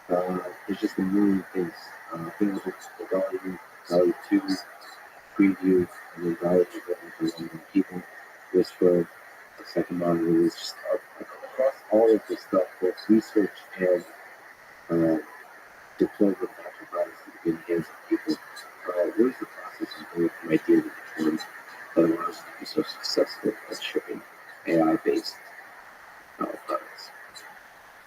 There's just a million things available for Dolly 2, preview, and then Dolly to go into 1 million people. Whisper, the second model release, across all of this stuff, both research and deployment of actual products to begin hands of people. What is the process of going from idea to deployment that allows us to be so successful at shipping AI-based products?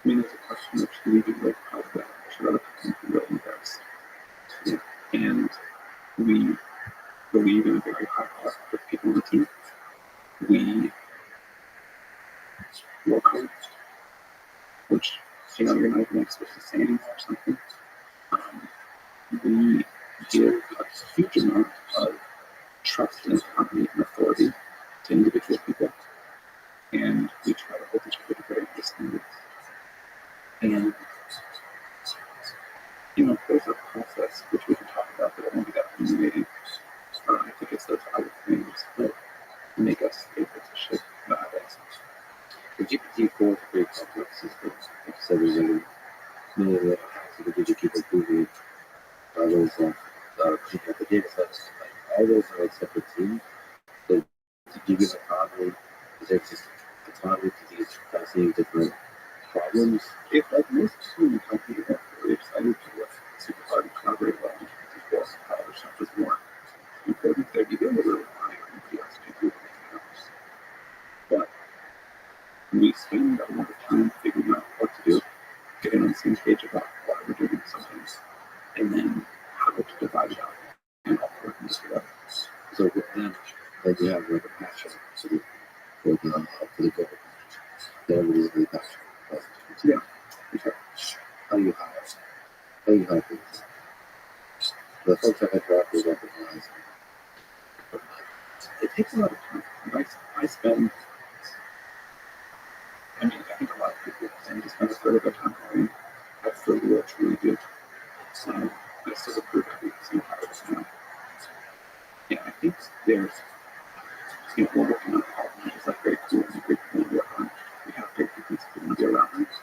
I mean, there's a question of should we be really proud of that, or should other people be really embarrassed? Yeah. And we believe in a very high cost for people on the team. We work hard, which you're not even supposed to say anymore or something. We give a huge amount of trust and autonomy and authority to individual people. and we try to hold each other to very high standards. And there's a process which we can talk about that won't be that illuminating. I think it's those other things that make us able to shift values.
The GPT-4 is a very complex system. Like you said, there's many little hacks that the keep improving. Those cleaning up the data sets, like all those are like separate teams. So to give you the problem, there's just autonomy to these fascinating different problems.
If like most human companies are very excited to work super hard and collaborate well on GPT-4, however, stuff is more important that you don't really rely on anybody else to do anything else. But we spend a lot of time figuring out what to do, getting on the same page about why we're doing something, and then how to divide it out and all working together.
So then you have like a passion for the goal that everybody's really passionate about.
Yeah, sure.
How do you hire? How do you hire people? The folks I've interacted with recognize
it takes a lot of time. I spend, I think a lot of people tend to spend a third of their time hiring. That's the real truly good. I still recruit every single hire this now. Yeah, I think there's, we're working on a problem which is like very cool and great people to work on. We have great people who want to be around us.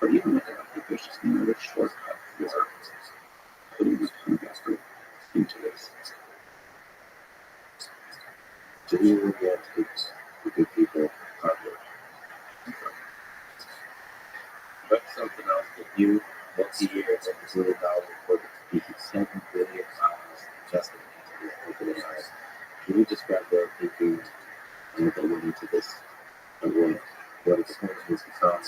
But even with that, I think there's just another shortcut for putting a ton of effort into this.
So you will get to good people hardware. But something else that you multi-year $1 billion reported to be $7 billion invested into this OpenAI. Can you describe their thinking that went into this and what its companies become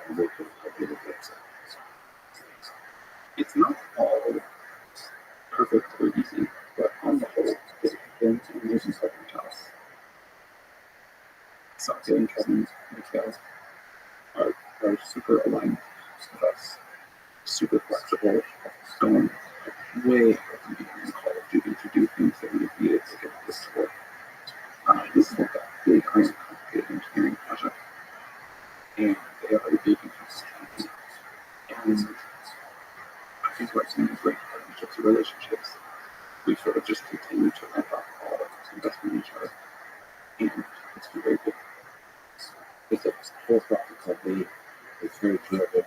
and what the company looks like?
It's not all perfect or easy, but on the whole, it has been an amazing second to us. Satya and Kevin Mikhail are super aligned with us, super flexible, going way above and beyond Call of Duty to do things that we needed to get this to work. This is like a big, complicated engineering project, and they are a big and complicated. And I think we're seeing great partnerships and relationships. We sort of just continue to ramp up all of this investment in each other, and it's been very good.
It's a for-profit company. It's very driven.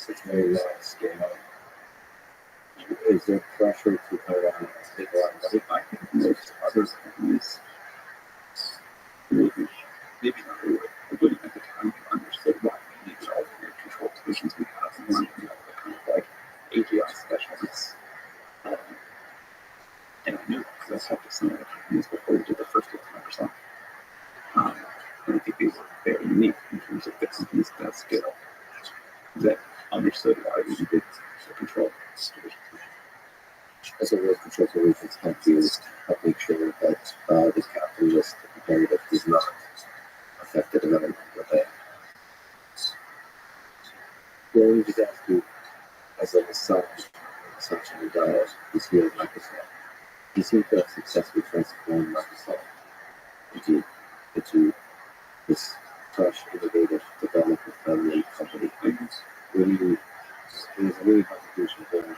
It's very large scale. Is there pressure to kind of take a lot of money?
I think most other companies, maybe not really, wouldn't at the time have understood why we needed all the very control solutions we have and wanted to be able to kind of like AGI specialists. And I knew because I talked to some of the companies before we did the first 50%. And I think they were very unique in terms of the companies at that scale that understood why we needed the control solutions.
As a real control solutions help you help make sure that the capitalist imperative does not affect the development of the land. Well, let me just ask you, as an aside, and this here at Microsoft, you seem to have successfully transformed Microsoft into this fresh, innovative, development-friendly company. There's a really contribution there.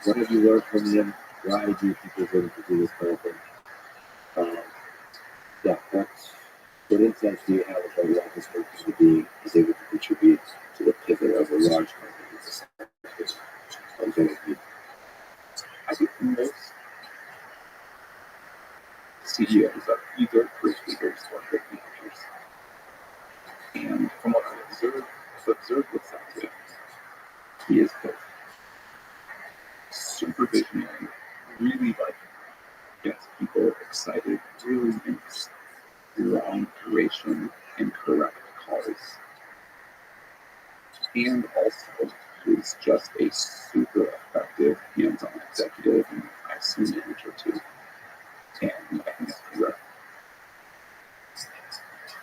What have you learned from them? Why do you think they're able to do this kind of thing? What insights do you have about why this company is able to contribute to the pivot of a large company?
I think most CEOs are either great leaders or great managers. And from what I've observed with Satya, he is both super visionary, really gets people excited, really makes long duration and correct calls. And also is just a super effective hands-on executive and I assume manager too. And I think that's pretty rare.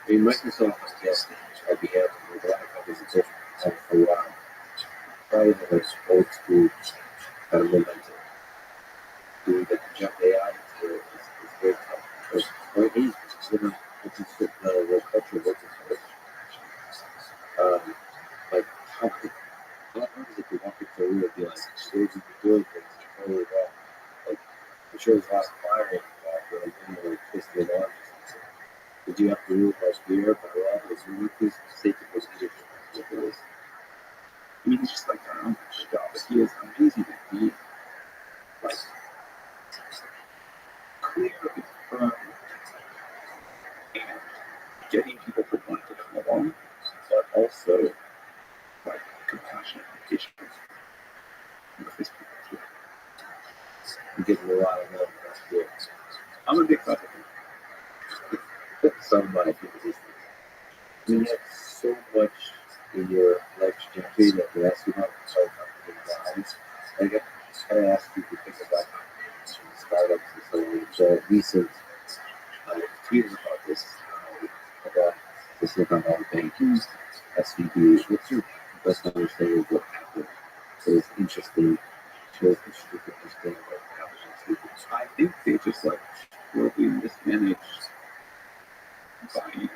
In Microsoft, yes, IBM, and a lot of companies have been for a while. Probably the most old school kind of momentum. Doing the jump AI is very tough. It's very easy. you know, it's just the culture of working hard. Like how hard is it to walk into a room and be like, we're doing things totally wrong? Like, I'm sure there's a lot of firing after like, like twisting it on. Did you have to move by fear, by love, or something? Please safety procedures.
I mean, he's just like I don't know his job, but he is amazing at being like clear and firm and getting people to want to come along, but also like compassionate and patient with his people too.
You get a lot of love. That's good.
I'm a big fan of him.
Somebody can resist it. You have so much in your life trajectory that could ask you about lives. Like, I kind of ask you to think about startups and so on. The recent tweeted about this, about this look on all banking, SVB. What's your best understanding of what happened? It was interesting. Shows interesting to understand what happened.
I think they just like horribly mismanaged buying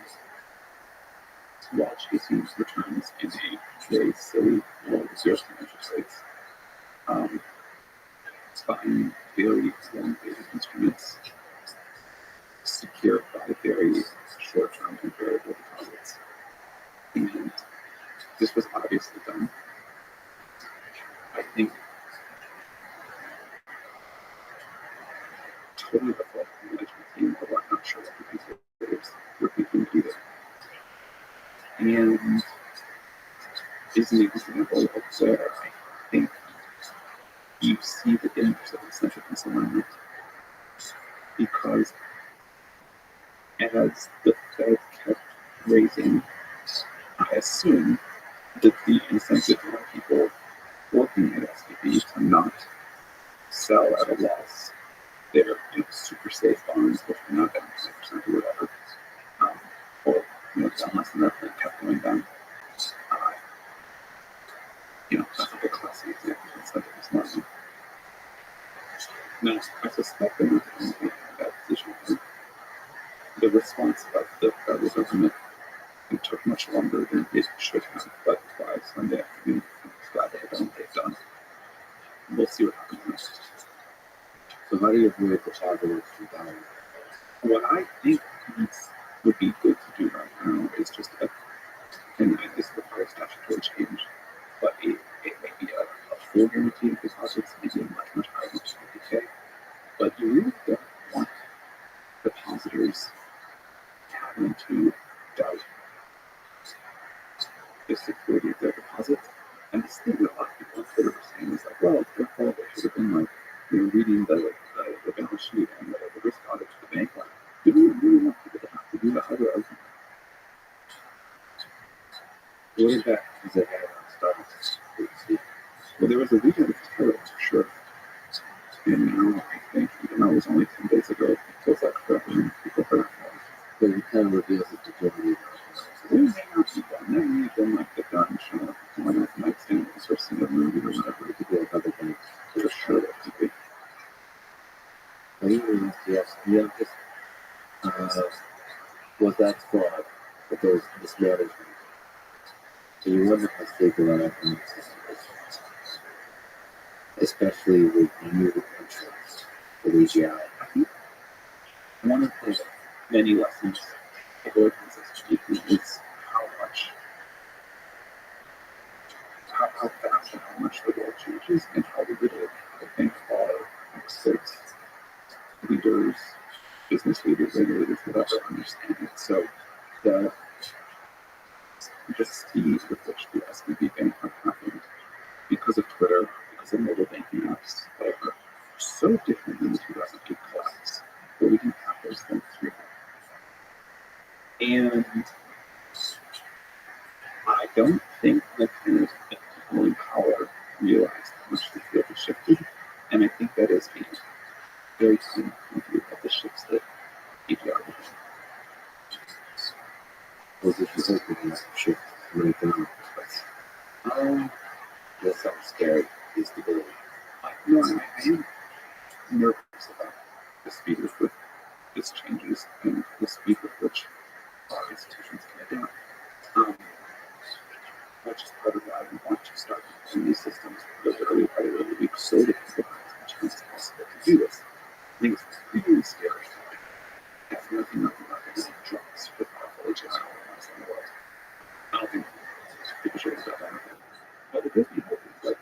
while chasing returns in a very silly low zero interest rates. Buying very long-dated instruments secured by very short-term and variable deposits. And this was obviously done. I think totally reflect the management team, although I'm not sure what the conservatives were thinking either. And is an example of where I think you see the dangers of the central misalignment, because as the Fed kept raising, I assume that the incentive for people working at SVB to not sell at a loss their super safe bonds, which were not down 5% or whatever, or down less than that, but kept going down. That's like a classic example of incentive misalignment. Now, I suspect they're not going to be in that position. The response of the federal government took much longer than it should have, but by Sunday afternoon, I'm glad they don't get done. We'll see what happens next.
So how do you avoid the positives from down?
What I think would be good to do right now is just and this requires statutory change, but it may be a full guarantee of deposits, maybe a much higher than 50K. But you really don't want depositors having to doubt the security of their deposits. And this thing that a lot of people on Twitter were saying is like, well, their fault, they should have been like, reading the balance sheet and the risk audit to the bank. Like, do we really want people to have to do that other argument?
What impact does it have on startups?
Well, there was a weekend of terror, for sure. And now, I think, even though it was only 10 days ago, it feels like forever and people heard about it.
But it kind of reveals the deformity.
It may not be done. That may have been like the gun showing up on the nightstand and sort of seeing a movie or whatever. It could be like other things. For sure, it could be.
Yes, was that fraud, but there was mismanagement. So you wonder how stable that economic system is, especially with new entrants for AGI.
I think one of the many lessons of working with SGP is how fast and how much the world changes and how little I think our experts, leaders, business leaders, regulators would ever understand it. So the speed with which the SVB bank happened because of Twitter, because of mobile banking apps, whatever, so different than the 2008 collapse, where we didn't have those things through. And I don't think the kind of people in power realize how much the field has shifted, and I think that is being very soon view of the shifts that APR will have.
Was it hoping that shift from an economic perspective? That sounds scary. The stability.
I am nervous about the speed with which this changes and the speed with part of why we want to start using these systems really early, right away in the week, so that people have as much chance as possible to do this. I think it's really scary. That's nothing about getting drugs for powerful HSR in the world. I don't think people should have done that. But it gives me hope. Like,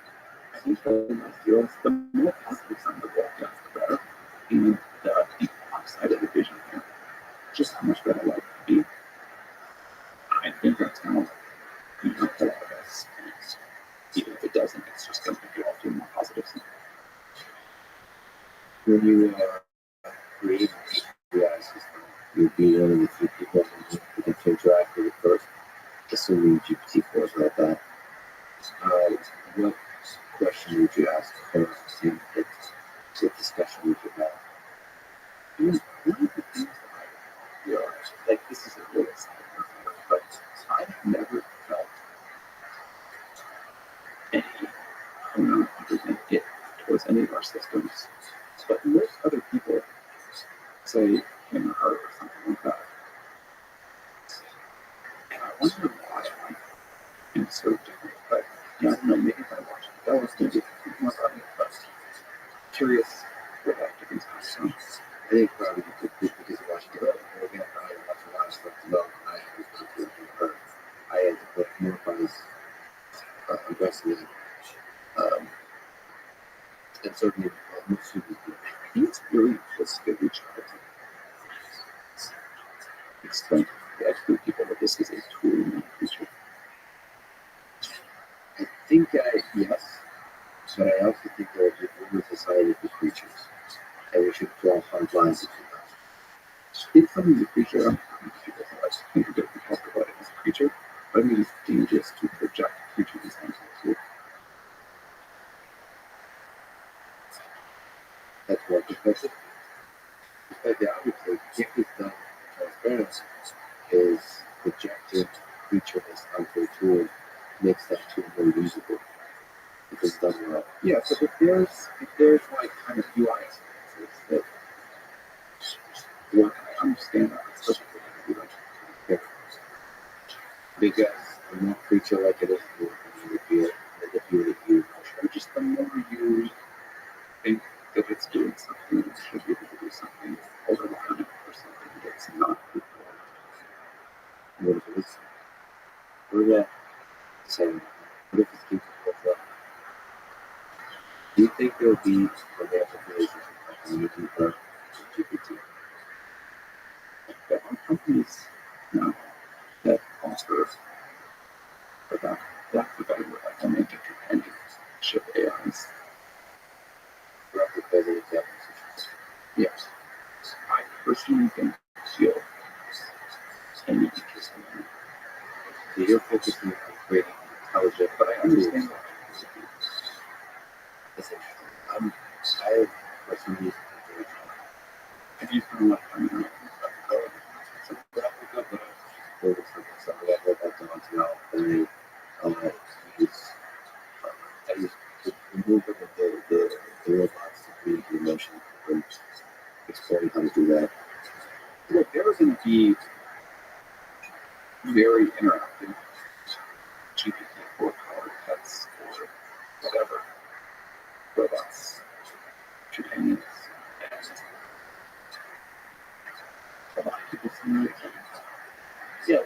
I think the more positive side of the world gets, the better. And the upside of the vision here, just how much better life could be. I think that's going to help a lot of us. And even if it doesn't, it's just going to make it all feel more positive.
When you create the AI system, you'll be one of the few people who get to interact with it first, assuming GPT-4 is like that. What question would you ask first, and what discussion would you have?
One of the things that I realized, like, this is a really side note, but I've never felt any, I don't know, it towards any of our systems. But most other people say him or her or something like that. And I wonder why I'm so different. But yeah, I don't know, maybe if I watch it develop, maybe it's more about it, but curious where that difference comes from.
I think probably because of watching it, and again, I watch a lot of stuff develop, and I had to put her. I had to put more funds aggressively, and certainly most students do.
I think it's really just good we try to explain to educate people that this is a tool, not a feature.
I think yes, but I also think that we're a society for creatures, and we should draw hard lines between them.
It's something to creature. I'm people who like think we talk about it as a creature, but I think it's dangerous to project creature design to a tool.
That's one perspective. Perspective I would say, if it's done transparent, is projecting creatures onto a tool makes that tool more usable because it's done well.
Yeah, so if there's like kind of UI experiences that work, I understand that, especially for people who like
Because the more creature like it is, the more you feel it, and if you emotional.
or just the more you think that it's doing something, it should be able to do something over the time or something that's not good for
What if it is? What about saying, what if it's keeping it up? Do you think there will be financial relationship for GPT?
there are companies now that offer that's the better word, like romantic companionship AIs.
Roughly president
Yes. I personally don't feel any interest in that.
So you're focusing on creating intelligent,
But I understand that.
that's interesting. I personally
If you kind of like, I mean,
some Africa, but there was something I heard about Don now. And I use the movement of the robots to create the emotion and exploring how to do that.
look, there are going to be very interactive GPT-4 powered pets or whatever robots, companions, and a lot of people seem like
Yeah,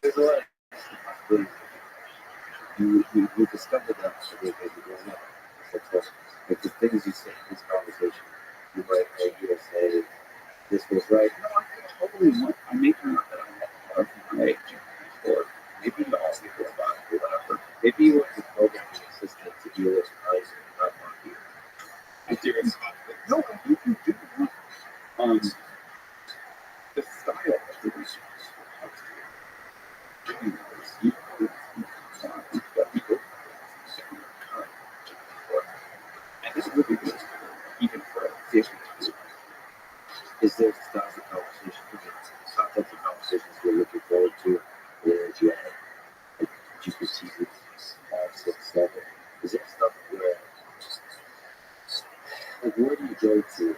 there's a lot of possibilities. We discovered that today as we growing up. Like the things you say in this conversation, you might either say this was right.
no, I totally want. I'm making up that I'm part of my GPT-4. Maybe I'll be a robot or whatever.
Maybe you want to program the assistant to deal with eyes and not monkey.
If there is conflict. No, I think you do want the style of the research doing this. You that people and this would be good even for a vision.
Is there styles of conversation? Types of conversations you're looking forward to with AI, like GPT 5, 6, 7? Is there stuff where, like, where do you go to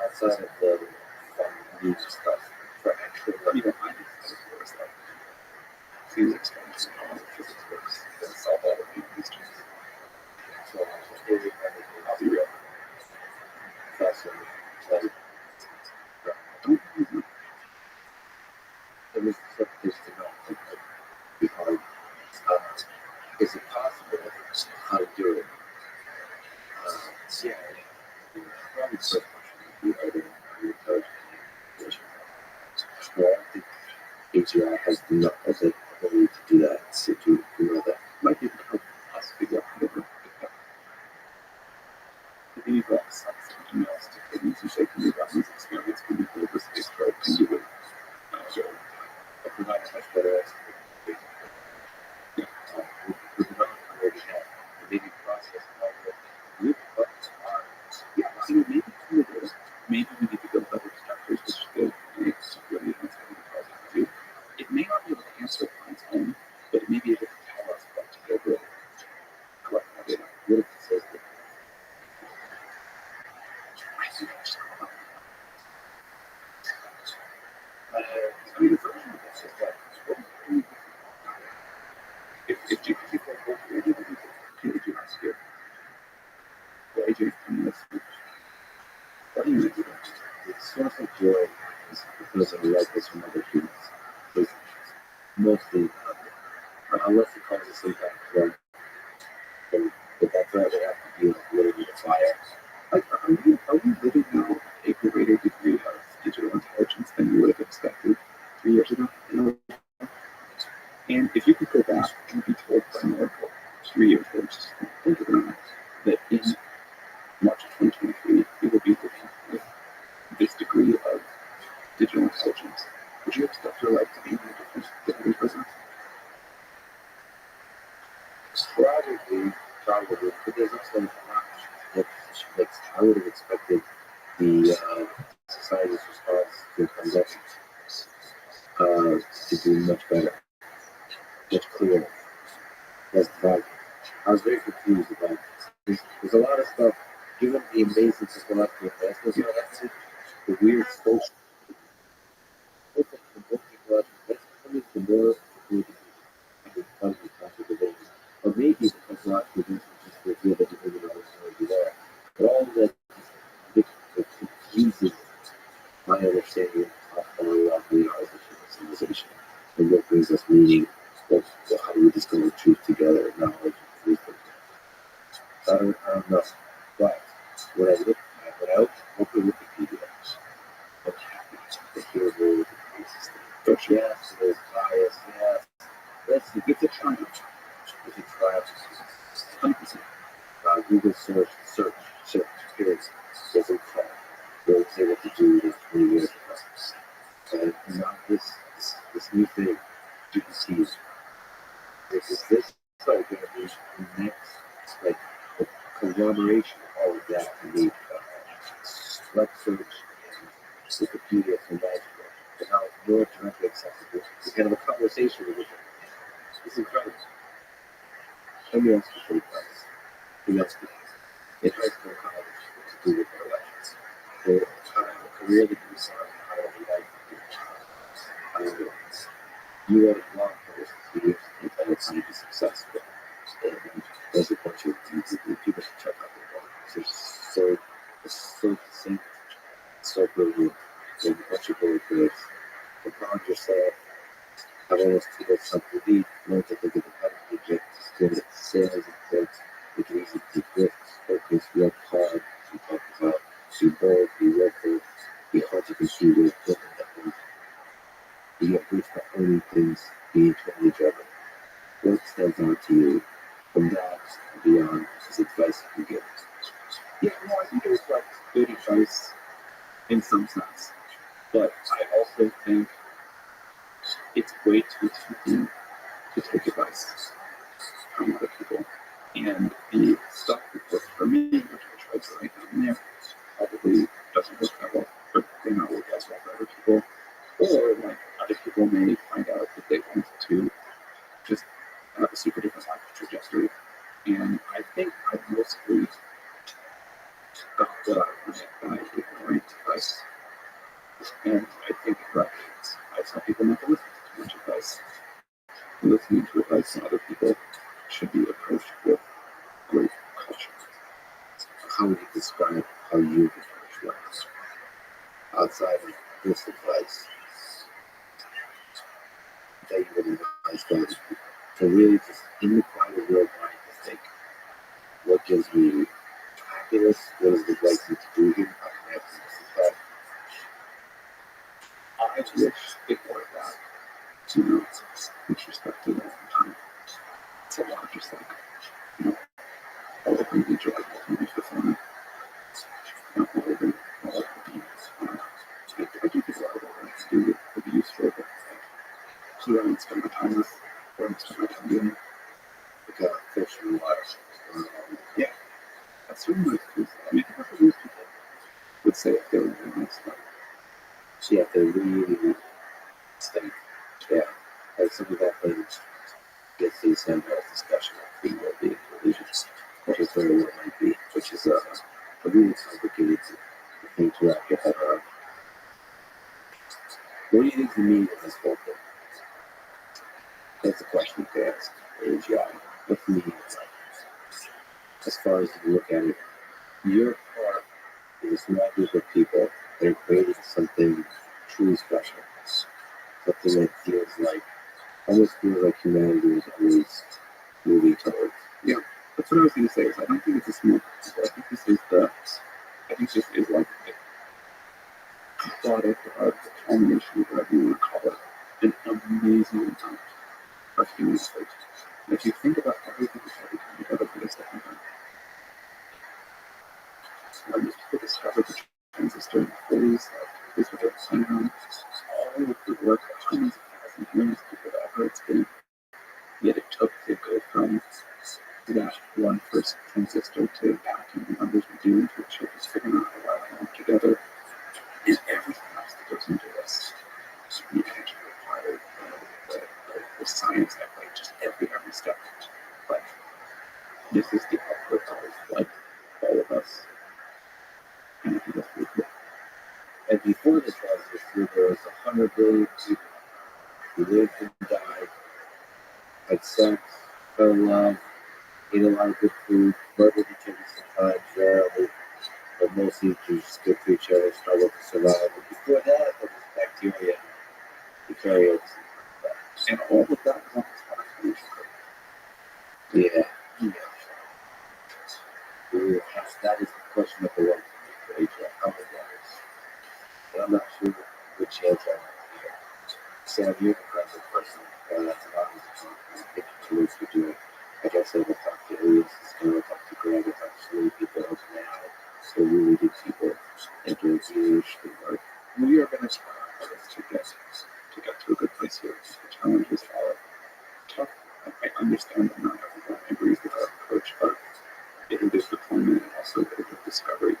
outside of the fun, neat stuff for actual
You know, I think that's what it's like. Physics just know how physics works and solve all of these things. So I'll be real.
Fascinating.
I don't really know.
It was just to know be hard. Is it possible how to do it?
Yeah,
Probably the first question would be are you intelligent? Well, I think AGI has the ability to do that. So to know that.
might be able to help us figure out how to work with that. If you need like something else to put into shaking your weapons experience, can you build a space probe and you would
provide a much better experience.
Yeah.
With the knowledge we already have, maybe process all the root buttons are.
Yeah, so maybe some of those, maybe we need to build better detectors, which is really advanced to do. It may not be able to answer it on its own, but it may be able to tell us what to build with. Collect that data.
What if it says that?
I think it's I mean, the version of this is that if GPT-4 really would be can AJ ask you? Well, AJ is coming this week. What do you think?
The source of joy is because of like this from other humans. It's mostly, unless it causes some kind of harm, but that's why they have to be literally a fire.
Like, are we living now a greater degree of digital intelligence than you would have expected 3 years ago? And if you could go back and be told by Miracle 3 years ago, just think of it, that in March of 2023, we will be living with this degree of digital intelligence, would you expect your life to be any different than it is right
Probably, but there's also a lot that makes. I would have expected the society's response to the pandemic to be much better, much clearer, less divided. I was very confused about this. There's a lot of stuff, given the amazing technological advancements that are happening, the weird social, both technological advancements, the more the debate. Or maybe the technological advancements just reveal that the human knowledge is already there. But all of that it confuses my understanding of how we are artificial civilization and what brings us meaning, how do we discover truth together, knowledge and wisdom. I don't know. But what I look at, open Wikipedia, what happens, the hero with the crisis thing. Yes, there's bias, yes. It's a triumph. It's a triumph. 100%. Google search experience doesn't count. What it's able to do is 20 years ago. And now this new thing, GPT, this like going to be the next, like, the conglomeration of all of that to me. Web search and Wikipedia for magical, and how it's more directly accessible. You can have a conversation with it. It's incredible. Let me ask you for advice. In high school and college, to do with their elections. The career that you saw, how to life, you are a blog post, you intended to be successful. And there's a bunch of people should check out their blog. It's so succinct, so brilliant, and a bunch of bullet points. Empower yourself. I've almost figured something deep, learn to think independently, get sales and quotes, make it easy to quit, focus, work hard, we talk about, be bold, be local, be hard to compete with, look at them. You get rich by owning things, being totally driven. What stands out to you from that and beyond is advice you can give?
Yeah, no, I think it was like good advice in some sense. But I also think it's way too tempting to take advice from other people. And the stuff that works for me, which I tried to write down there, probably doesn't work that well, but they not work as well for other people. Or like other people may find out that they want to just have a super different life trajectory. And I think I mostly got what I wanted by ignoring advice. And I think I tell people not to listen to too much advice. listening to advice from other people should be approached with great caution.
How would you describe how you approach life outside of this advice that you would advise to other people? To really just in the quiet of your mind to think, what gives me happiness? What is the right thing to do here? How can I have this effect?
I wish it were that, with respect to that time. It's a lot just like, you know, all of them enjoy movie for fun. Not all of them, all of the beings. I do think a lot of it do would be useful, but so I would spend my time with, or I would spend my time doing.
Like a fish in water.
Yeah, that's really nice. I mean, half of these people would say if they were really nice, like,
So you have to really think. Yeah. Like some of that things gets to the same discussion of free will being religions, which is very what it might be, which is a really complicated thing to wrap your head around. What do you think the meaning of this whole thing? That's the question to ask. Is what's the meaning of life? As far as you look at it, you're part of a small group of people that are creating something truly special. Something that almost feels like humanity is always moving towards.
Yeah, that's what I was going to say. Is I don't think it's a small. I think this is the. I think this is like the product of the culmination of whatever you want to call it. An amazing amount of human effort. And if you think about everything that's ever come together for this to happen, when these people discovered the transistor in the 40s, like this was their plan on all of the work that hundreds of thousands, millions of people ever it's been. Yet it took to go from that one first transistor to packing the numbers we do into a chip is figuring out how to wire them together. And everything else that goes into this, the energy required, the science that like just every step. Like this is the output of like all of us. And I think that's pretty cool.
And before the transistor, there was 100 billion people who lived and died, had sex, fell in love, ate a lot of good food, murdered each other sometimes, rarely, but mostly just good for each other, struggled to survive. And before that, there was bacteria, eukaryotes,
and all of that is on this one.
yeah. That is the question of the one for each of how many others. And I'm not sure which answer I want to hear. Sam, you're the present person. That's about as thinking towards what you're doing. I guess I will talk to Elias, I will talk to Greg, I'll talk to so many people else now. So really good people and doing huge good work.
We are going to try our hardest to get to a good place here. The challenges are tough. I understand that not everyone agrees with our approach, but it is deployment and also a bit of discovery.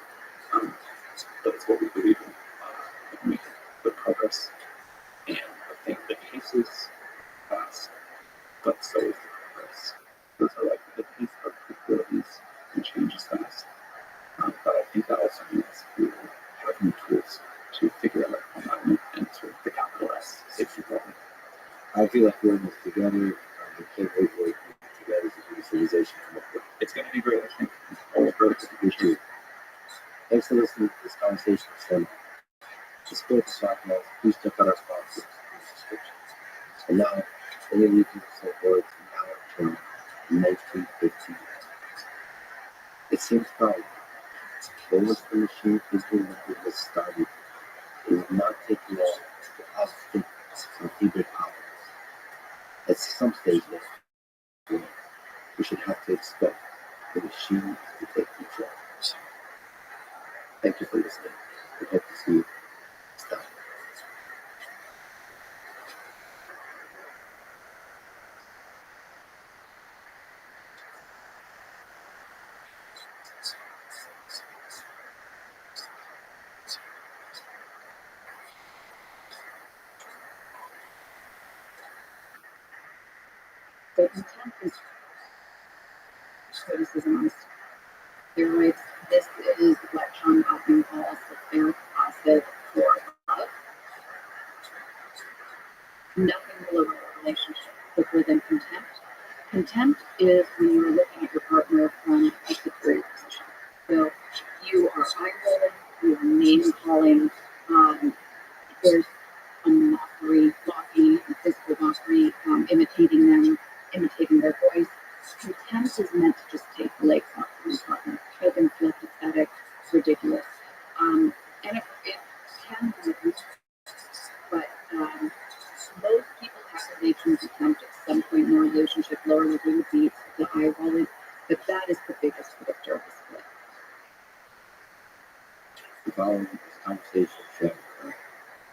But it's what we believe in. We make good progress. And I think the pace is fast, but so is the progress. Those are like the pace of capabilities and change is fast. But I think that also means we have new tools to figure out alignment and sort of the capital S safety problem.
I feel like we're in this together. I can't wait for it together as a civilization come up with.
It's going to be great, I think. All of us appreciate it.
Thanks for listening to this conversation. To support the podcast, please check out our sponsors in the description. And now, any of you can support now in 1915. It seems probably the list the machine thinking method was started is not taking long to outthink some hybrid powers. At some stage now, we should have to expect the machine to take control. Thank you for listening. We hope to see you next time.
The intent is criticism on steroids. This is what John Gottman calls the ferric acid for love. Nothing will over a relationship. quicker than contempt. Contempt is when you're looking at your partner from a superior position. So you are eye rolling, you are name calling, there's a mockery, mocking, physical mockery, imitating them, imitating their voice. Contempt is meant to just take the legs off from your partner, make them feel pathetic, ridiculous. And it can be, but most people have relation contempt at some point in the relationship, lower level would be the eye rolling, but that is the biggest predictor of the split.
The following is conversation shared with a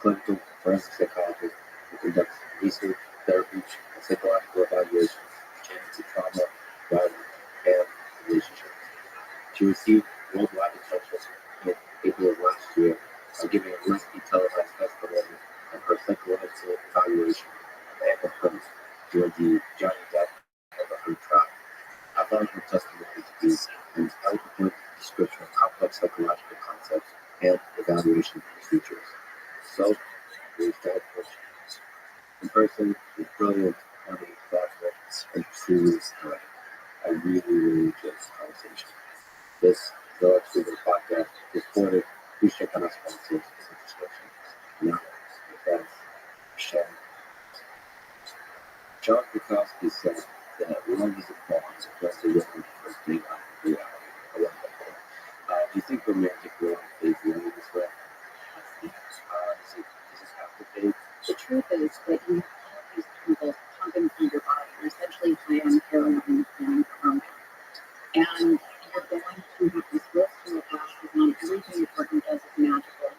clinical forensic psychologist who conducts research, therapy, and psychological evaluations pertaining to trauma, violence, and relationships. She received worldwide attention in April of last year by giving a lengthy televised testimony on her psychological evaluation of Amber Heard during the Johnny Depp Amber Heard trial. I found her testimony to be an eloquent description of complex psychological concepts and evaluation procedures. So, we start questions. In person, she's brilliant, funny, thoughtful, and truly kind. I really enjoyed this conversation. This is the Rothschild podcast recorded. Please check out our sponsors in the description. Now, with that, Sean. John Bukowski said that love is a bond across the woman first date on reality. I love that quote. Do you think romantic love is really this way? Does it have to fade?
The truth is that you have all of these chemicals pumping through your body. You're essentially high on heroin and hormone. And you're going to have this rose-colored glasses on. Everything your partner does is magical.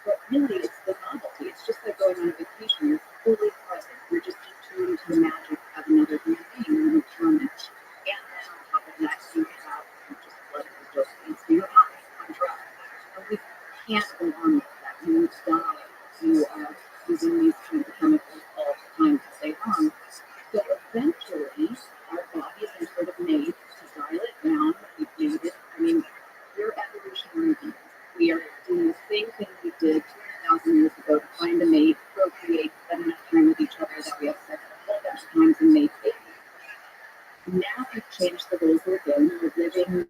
But really, it's the novelty. It's just like going on a vacation. You're fully present. You're just attuned to the magic of another human being and environment. And then on top of that, you have just blood and dopamine. So you're high on drugs. And we can't go on with that. You die. You are using these kinds of chemicals all the time to stay on. So eventually, our bodies are sort of made to dial it down. We've made it. I mean, we're evolutionary beings. We are doing the same thing we did 2,000 years ago to find a mate, procreate, spend enough time with each other that we have sex a whole bunch of times and make babies. Now we've changed the rules again. We're living,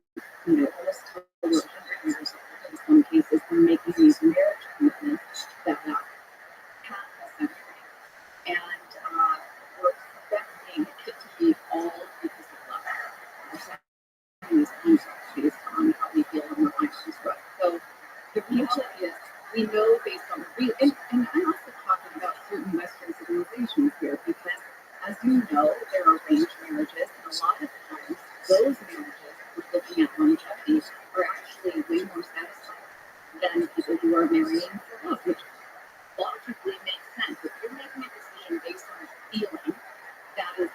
almost over 100 years old in some cases. We're making these marriage commitments that have half a century. And we're expecting it to be all because of love. We're setting these contracts based on how we feel in our lives as well. So the reality is, we know based on the and I'm also talking about certain Western civilizations here, because as you know, there are arranged marriages, and a lot of times those marriages, if we're looking at longevity, are actually way more satisfying than people who are marrying for love, which logically makes sense. If you're making a decision based on a feeling that is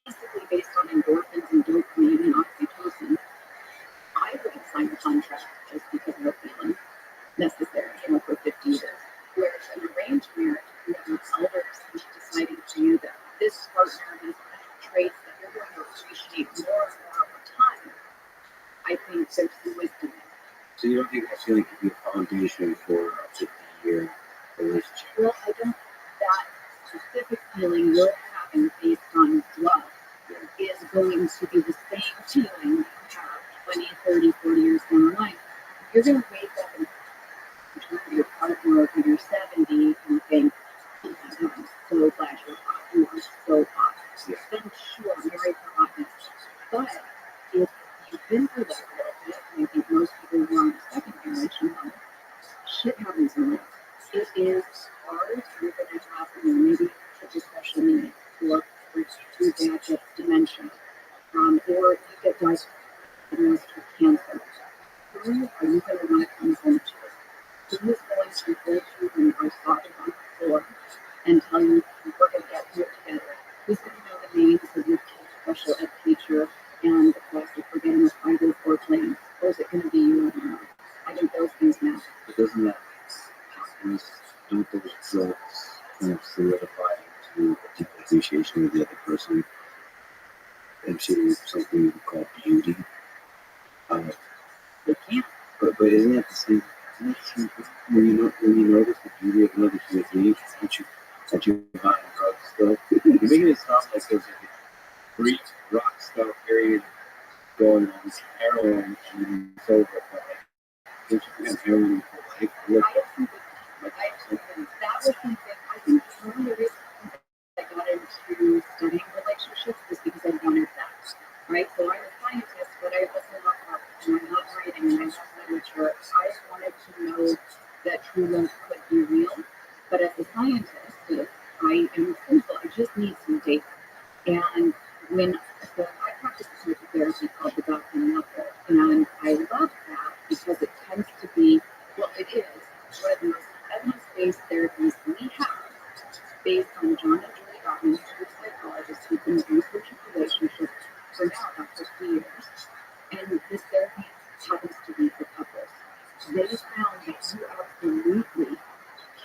basically based on endorphins and dopamine and oxytocin, I wouldn't sign a contract just because of a feeling necessary, for 50 years. Whereas an arranged marriage, you have elders deciding for you that this partner has traits that you're going to appreciate more and more over time. I think there's some wisdom there.
So you don't think that feeling could be a foundation for a 50-year relationship?
Well, I don't. That specific feeling you're having based on love is going to be the same feeling you have 20, 30, 40 years down the line. You're going to wake up and turn to your partner when you're 70 and think, oh my God, I'm so glad you're hot. You are so hot.
Yeah.
Then sure, marry for hotness. But if you've been through that a little bit, and I think most people who are in a second marriage know, shit happens in life. It is hard. You're going to have, maybe such a special need, or too bad gets dementia, or you get diagnosed with cancer. Who are you going to want to come home to? Who is going to hold you when you are sobbing on the floor and tell you we're going to get here together? Who's going to know the names of your special ed teacher and the cost of forgetting a 504 plan? Or is it going to be you on your own? I think those things matter.
But doesn't that don't those drugs kind of solidify into a deep appreciation of the other person, into something called beauty?
They can't.
But isn't that the same? When you notice the beauty of another human being, that you buy drugs So you're making it sound like there's like a Greek rock star period going on heroin and then it's over. But like, don't you think heroin for life? Look,
That was something I think one of the reasons I got into studying relationships was because I wanted that. Right? So I'm a scientist, but I also love art and I love writing and I love literature. I wanted to know that true love could be real. But as a scientist, I am simple. I just need some data. And so I practice a type of therapy called the Gotham method, and I love that because it tends to be, well, it is one of the most evidence-based therapies we have, based on John and Julie Gottman, two psychologists who've been researching relationships for now about 50 years. And this therapy happens to be for couples. They found that you absolutely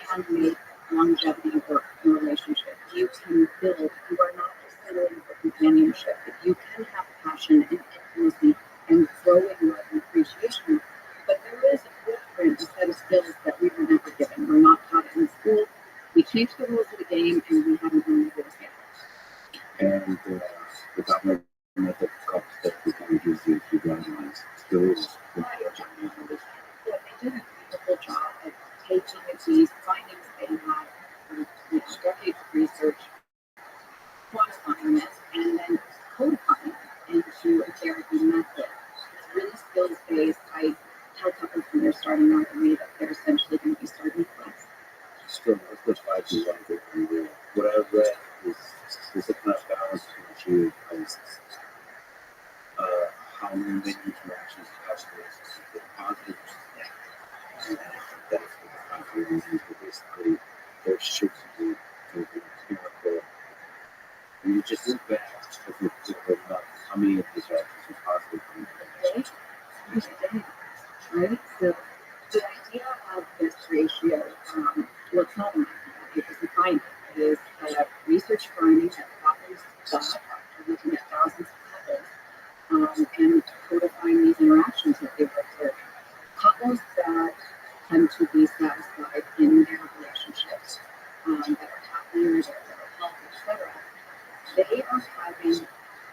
can make longevity work in a relationship. You can build. You are not just settling for companionship. If you can have passion and intimacy and growing love and appreciation, but there is a blueprint, a set of skills that we were never given. We're not taught it in school. We changed the rules of the game, and we haven't learned the rules yet.
and the government method comes that we can use the guidelines. Skills, the Chinese and this.
So they did a beautiful job of taking these findings they had from decades of research, quantifying this, and then codifying it into a therapy method. It's really skills-based. I tell couples when they're starting out with me that they're essentially going to be starting class.
Still, let's try to like it. And what I read is there's a kind of balance between you and how many interactions have with positive and that's what the reasons, but basically there's shit to do to be mechanical. You just look back if you're about how many of these actions are positive for you.
Right? So the idea of this ratio, well, it's not an idea, it was a finding. It is a research finding that happens that after looking at thousands of couples and codifying these interactions that they've observed. Couples that tend to be satisfied in their relationships, that are happier, that are healthy, etc., they are having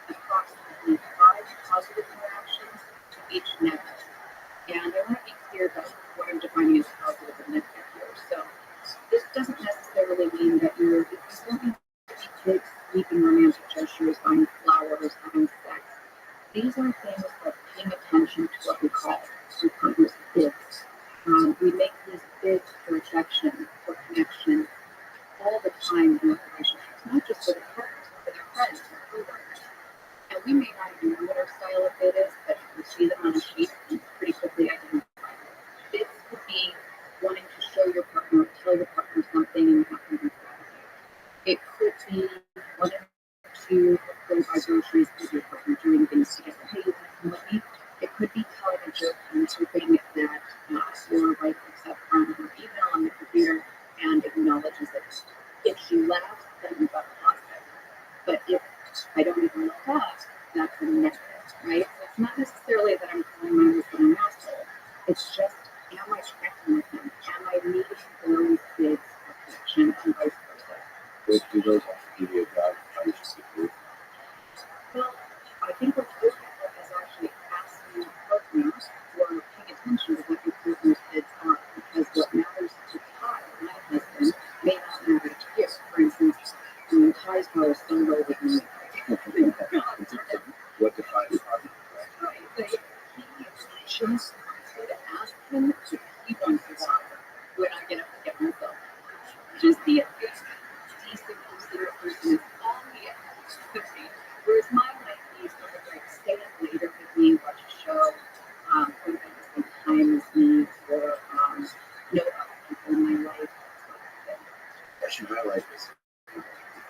approximately 5 positive interactions to each negative. And I want to be clear about what I'm defining as positive and negative here. So this doesn't necessarily mean that you don't need to be kids, sweeping romantic gestures, buying flowers, having sex. These are things like paying attention to what we call your partner's bids. We make these bids for affection, for connection, all the time in our relationships, not just with our partners, but with our friends and coworkers. And we may not even know what our style of bid is, but we see them on a sheet and pretty quickly identify them. Bids could be wanting to show your partner, tell your partner something and have them do that. It could be wanting to go buy groceries with your partner, doing things together. Hey, you want to come with me? It could be telling a joke and hoping that your wife picks up on her email on the computer and acknowledges it. If she laughs, then you've got a positive. But if I don't even laugh, that's a negative, right? So it's not necessarily that I'm calling my husband an asshole. It's just, am I connecting with him? Am I meeting those bids of connection and vice versa?
Those do those also give you a guide how you should do.
Well, I think what's really important is actually asking partners who are paying attention to what your partner's bids are, because what matters to Kyle, my husband, may not matter to you. For instance, Ty's car is so low with me.
What defines positive?
Right, but if he just wants me to ask him if he wants to walk when I get up and get myself. Just be a decent, considerate person is all he could be. Whereas mine might be something like stay up later with me, watch a show, go to bed the same time as me, or know about people in my life.
Actually, my life is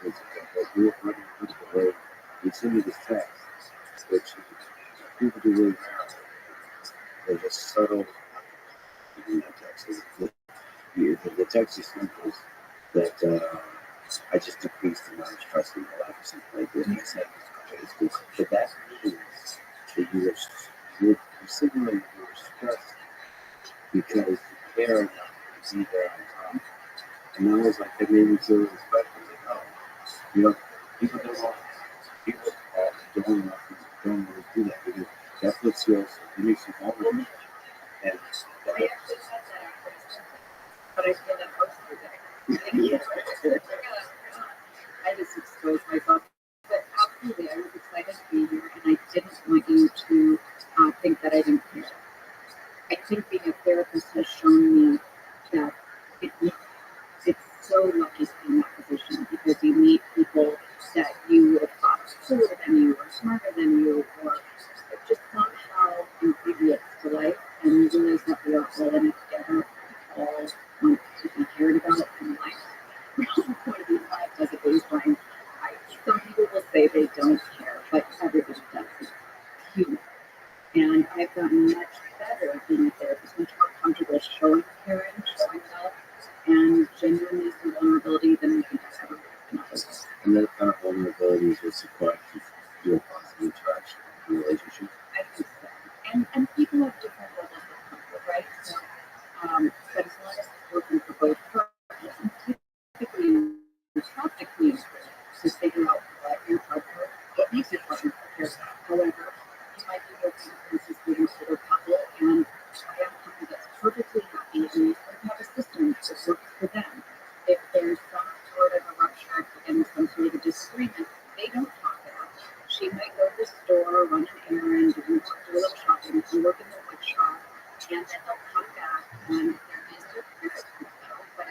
because we were running into the road. We send me this text, which people do really well. They're just subtle. The text is the text is simple that I just decreased the amount of stress in my life or something like this. And I said, it's good. But that means that you're signaling you're stressed because you care enough to be there on time. And I was like, that made me feel really special. Like, oh, You know, people don't want people don't want to do that because that's what feels it makes you vulnerable. And
I actually said that after I said that, but I feel that most of the day. I just exposed myself. But absolutely, I was excited to be here, and I didn't want you to think that I didn't care. I think being a therapist has shown me that it, it's so lucky to be in that position because you meet people that you would have thought cooler than you or smarter than you or just somehow contributes to life, and you realize that we are all in it together, all want to be cared about in life. We all want to be loved as a baseline. Some people will say they don't care, but everybody does. It's human. And I've gotten much better at being a therapist, much more comfortable showing caring, showing love, and genuineness and vulnerability than I think I've ever been able to.
And that kind of vulnerability is what's required to feel positive interaction in a relationship.
I think so. And people have different levels of comfort, right? So, but as long as it's working for both parties, and typically you have to communicate to figure out what makes your partner care about. However, you might be working with this older couple, and I have a couple that's perfectly happy, and you sort of have a system that works for them. If there's some sort of a rupture and some sort of a disagreement, they don't talk it out. She might go to the store, run an errand, do a little shopping, do work in the wood shop, and then they'll come back and there is no parent but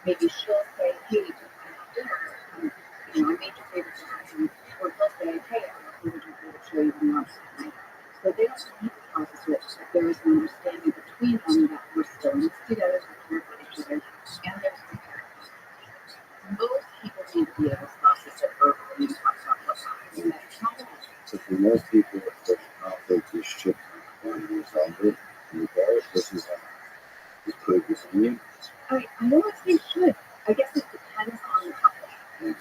maybe she'll say, hey, do you want to have dinner? I made your favorite dinner. Or he'll say, hey, I'm going to show you the house tonight. So they don't need to process it, but there is an understanding between them that we're still in this together, we're care for each other, and there's comparison. Most people need to be able to process it verbally and talk about what's happening. That's not the
So for most people, the conflict is shift on to resolve it in the bar versus just put it within you.
I know what they should. I guess it depends on the couple.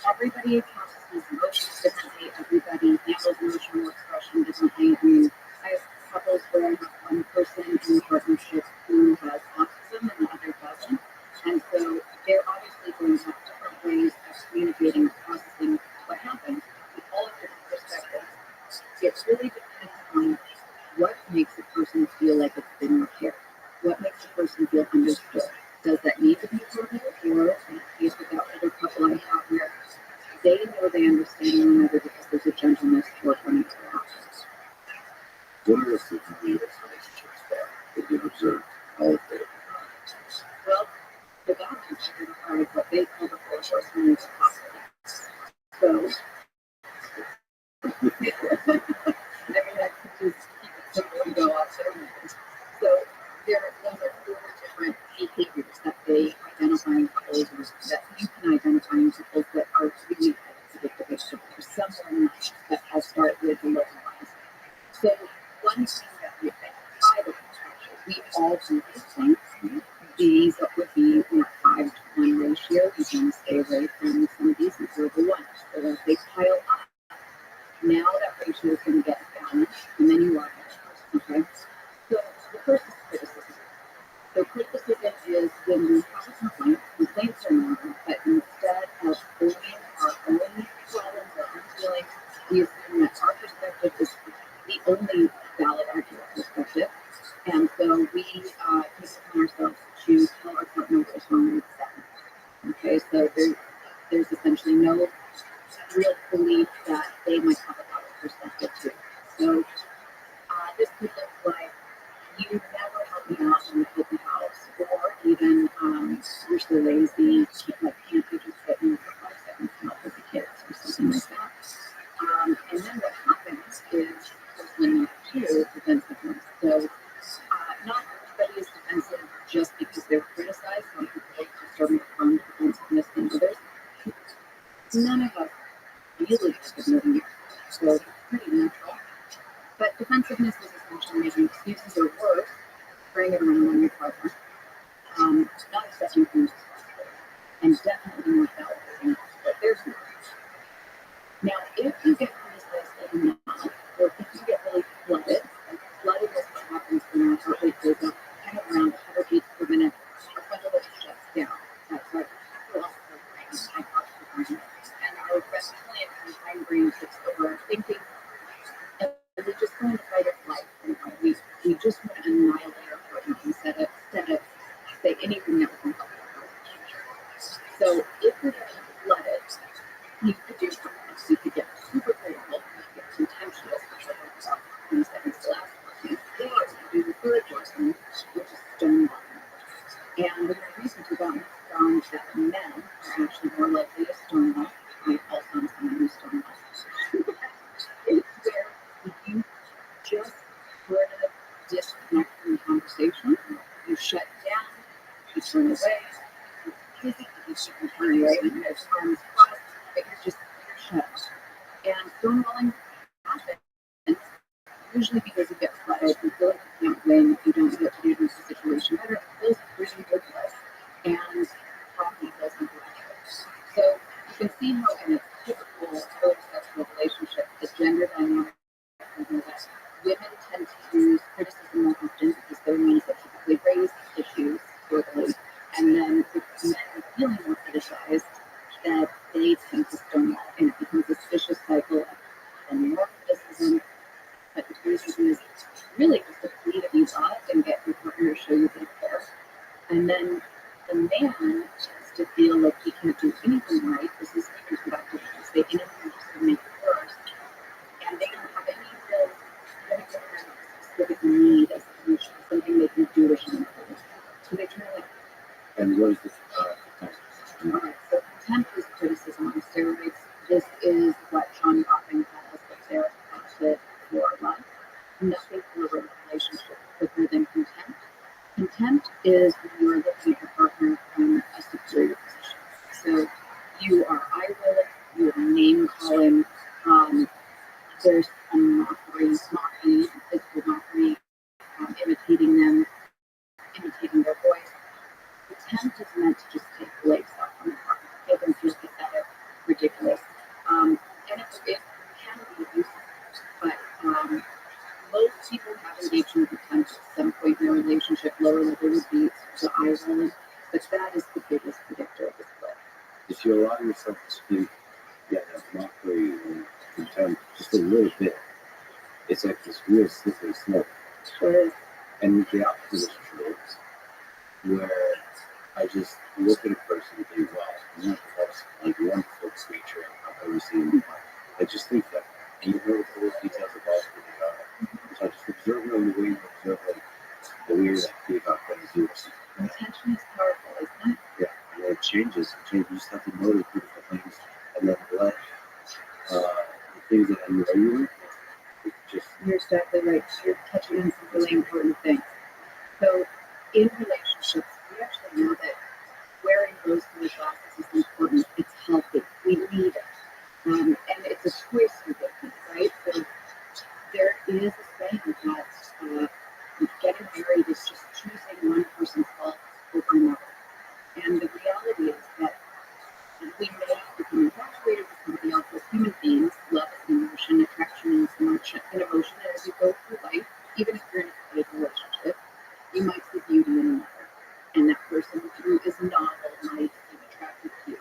Everybody processes emotions differently. Everybody handles emotional expression differently. I mean, I have couples where I have one person in the partnership who has autism and the other doesn't. And so they're obviously going to have different ways of communicating and processing what happened with all of different perspectives. It really depends on what makes a person feel like it's been repaired. What makes a person feel understood? Does that need to be verbal, or in the case with that older couple I have where they know they understand one another because there's a gentleness toward one another?
What are the things in relationships that you've observed all of it?
Well, the Gothams are what they call the four horsemen of the apocalypse. So, I mean, I could just keep it simple and go off there. So, those are four different behaviors that they identify in couples, or that you can identify in couples that are really predictable. There's someone that has started with the localized. So, one thing that we identify with we all do these things. These would be 5 to 1 ratio. You can stay away from some of these and 4 to 1. So that they pile up. Now that ratio is going to get balanced, and then you are okay. So the first is criticism. So criticism is when we have a complaint, complaints are normal, but instead of owning our own problems, our own feelings, we assume that our perspective is the only valid, accurate perspective. And so we take it upon ourselves to tell our partner what's wrong with them. Okay, so there's essentially no real belief that they might have a valid perspective too. So this could look like, you never help me out when we flip the house, or even you're so lazy, like can't you just sit in for 5 seconds and help with the kids or something like that. And then what happens is person number 2, defensiveness. So not everybody is defensive just because they're criticized. Some people just are more prone to defensiveness than others. None of us really have been living here, so it's pretty natural. But defensiveness is essentially making excuses or worse, bring it around on your partner, not accepting things and definitely not validating what they're doing. Now, if you get criticized enough, or if you get really flooded, flooded is what happens when our heart rate goes up kind of around 100 beats per minute, our frontal lobe shuts down. That's our brain, our brain, and our rest just want to annihilate our partner instead of say anything that can help our relationship. So if you're going to let it, you could do something. You could get super critical, you could get contemptuous, which I talked about in the second to last one. Or you do the third one, which is stonewalling. And the reason to them found that men are actually more likely to stonewall. I also am someone who stonewalls. It's where you just sort of disconnect from the conversation, you shut down, you turn away, you physically turn away, and there's arms crossed, but you're shut off. And stonewalling happens usually because you get flooded, you feel like you can't win, you don't know what to do in this situation, but it feels really hopeless, and talking doesn't work. So you can see how in a typical heterosexual relationship, the gender dynamic is that women tend to use criticism more often because they're the ones that typically raise issues verbally, and then if men are feeling more criticized, that they tend to stonewall, and it becomes this vicious cycle of more criticism. But the criticism is really just a plea to be loved and get your partner to show you they care. And then the man tends to feel like he can't do anything right. This is counterproductive to say anything just to make it worse. And they don't have any real specific need as a solution, something they can do to him. So they turn like.
And what is this?
Alright, so contempt is criticism on steroids. This is what John Gottman calls the therapeutic for love. Nothing for a relationship quicker than contempt. Contempt is when you are looking at your partner from a superior position. So you are eye-rolling, you are name-calling, there's a mockery, physical mockery, imitating them, imitating their voice. Contempt is meant to just take the legs off on the partner, make them feel pathetic, ridiculous. And it can be abusive, but most people have engaged in contempt at some point in their relationship. Lower level would be the eye rolling, but that is the biggest predictor of the split.
If you allow yourself to speak, that mockery and contempt just a little bit, it's like this real slippery slope.
Sure is.
And the opposite is true, where I just look at a person and think, wow, you're the most like wonderful creature I've ever seen. I just think that, and you know all those details about who they are. So I just observe them the way you observe like the way that peacock that is yours.
Intention is powerful, isn't it?
Yeah, and it changes. You just have to notice beautiful things and then let the things that annoy you just.
You're exactly right. You're touching on some really important things. So, in relationships, we actually know that wearing rose-colored glasses is important. It's healthy. We need it. And it's a choice you're making, right? So, there is a saying that getting married is just choosing one person's fault over another. And the reality is that we may become infatuated with somebody else as human beings. Love is an emotion, attraction is an emotion, and as you go through life, even if you're in a committed relationship, you might see beauty in another. And that person who is novel might be attracted to you.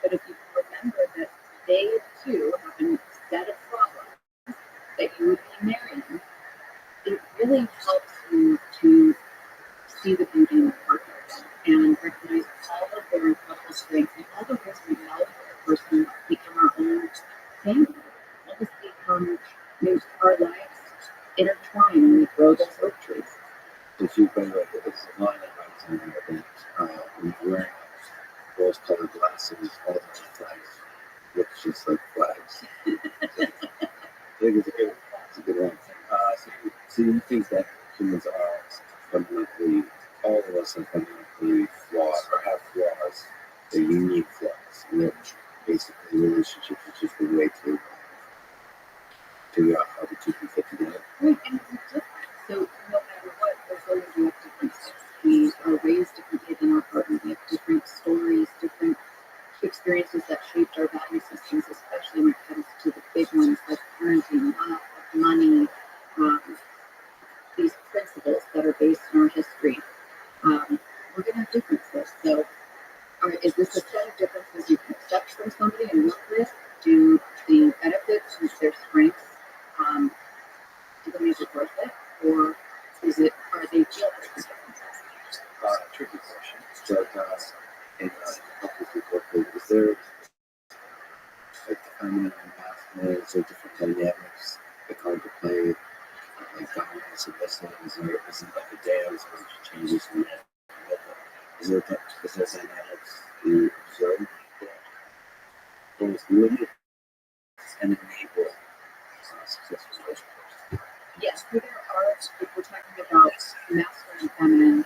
But if you remember that they too have a set of problems that you would be marrying, it really helps you to see the beauty in the partner and recognize all of their incredible strengths and all the ways we love a person become our own family. Almost become our lives intertwine and we grow those oak trees.
If you go like it's a line that writes in there that when you're wearing rose-colored glasses, all the flags look just like flags. I think it's a good one. So you think that humans are fundamentally, all of us are fundamentally flawed or have flaws, they're unique flaws, and that basically relationships is just a way to figure out how the two can fit together.
Right, and it's different. So no matter what, there's always going to be differences. We are raised differently than our partner. We have different stories, different experiences that shaped our value systems, especially when it comes to the big ones like parenting, love, money, these principles that are based in our history. We're going to have differences. So is this a set of differences you can accept from somebody and work with? Do the benefits and their strengths, do they make it worth it? Or is it
different dynamics that come into play, like dominant and submissive? Is it like a dance where it changes from that? Is there dynamics you observe that goes with it and enable successful relationships?
Yes, so there are, if we're talking about masculine and feminine,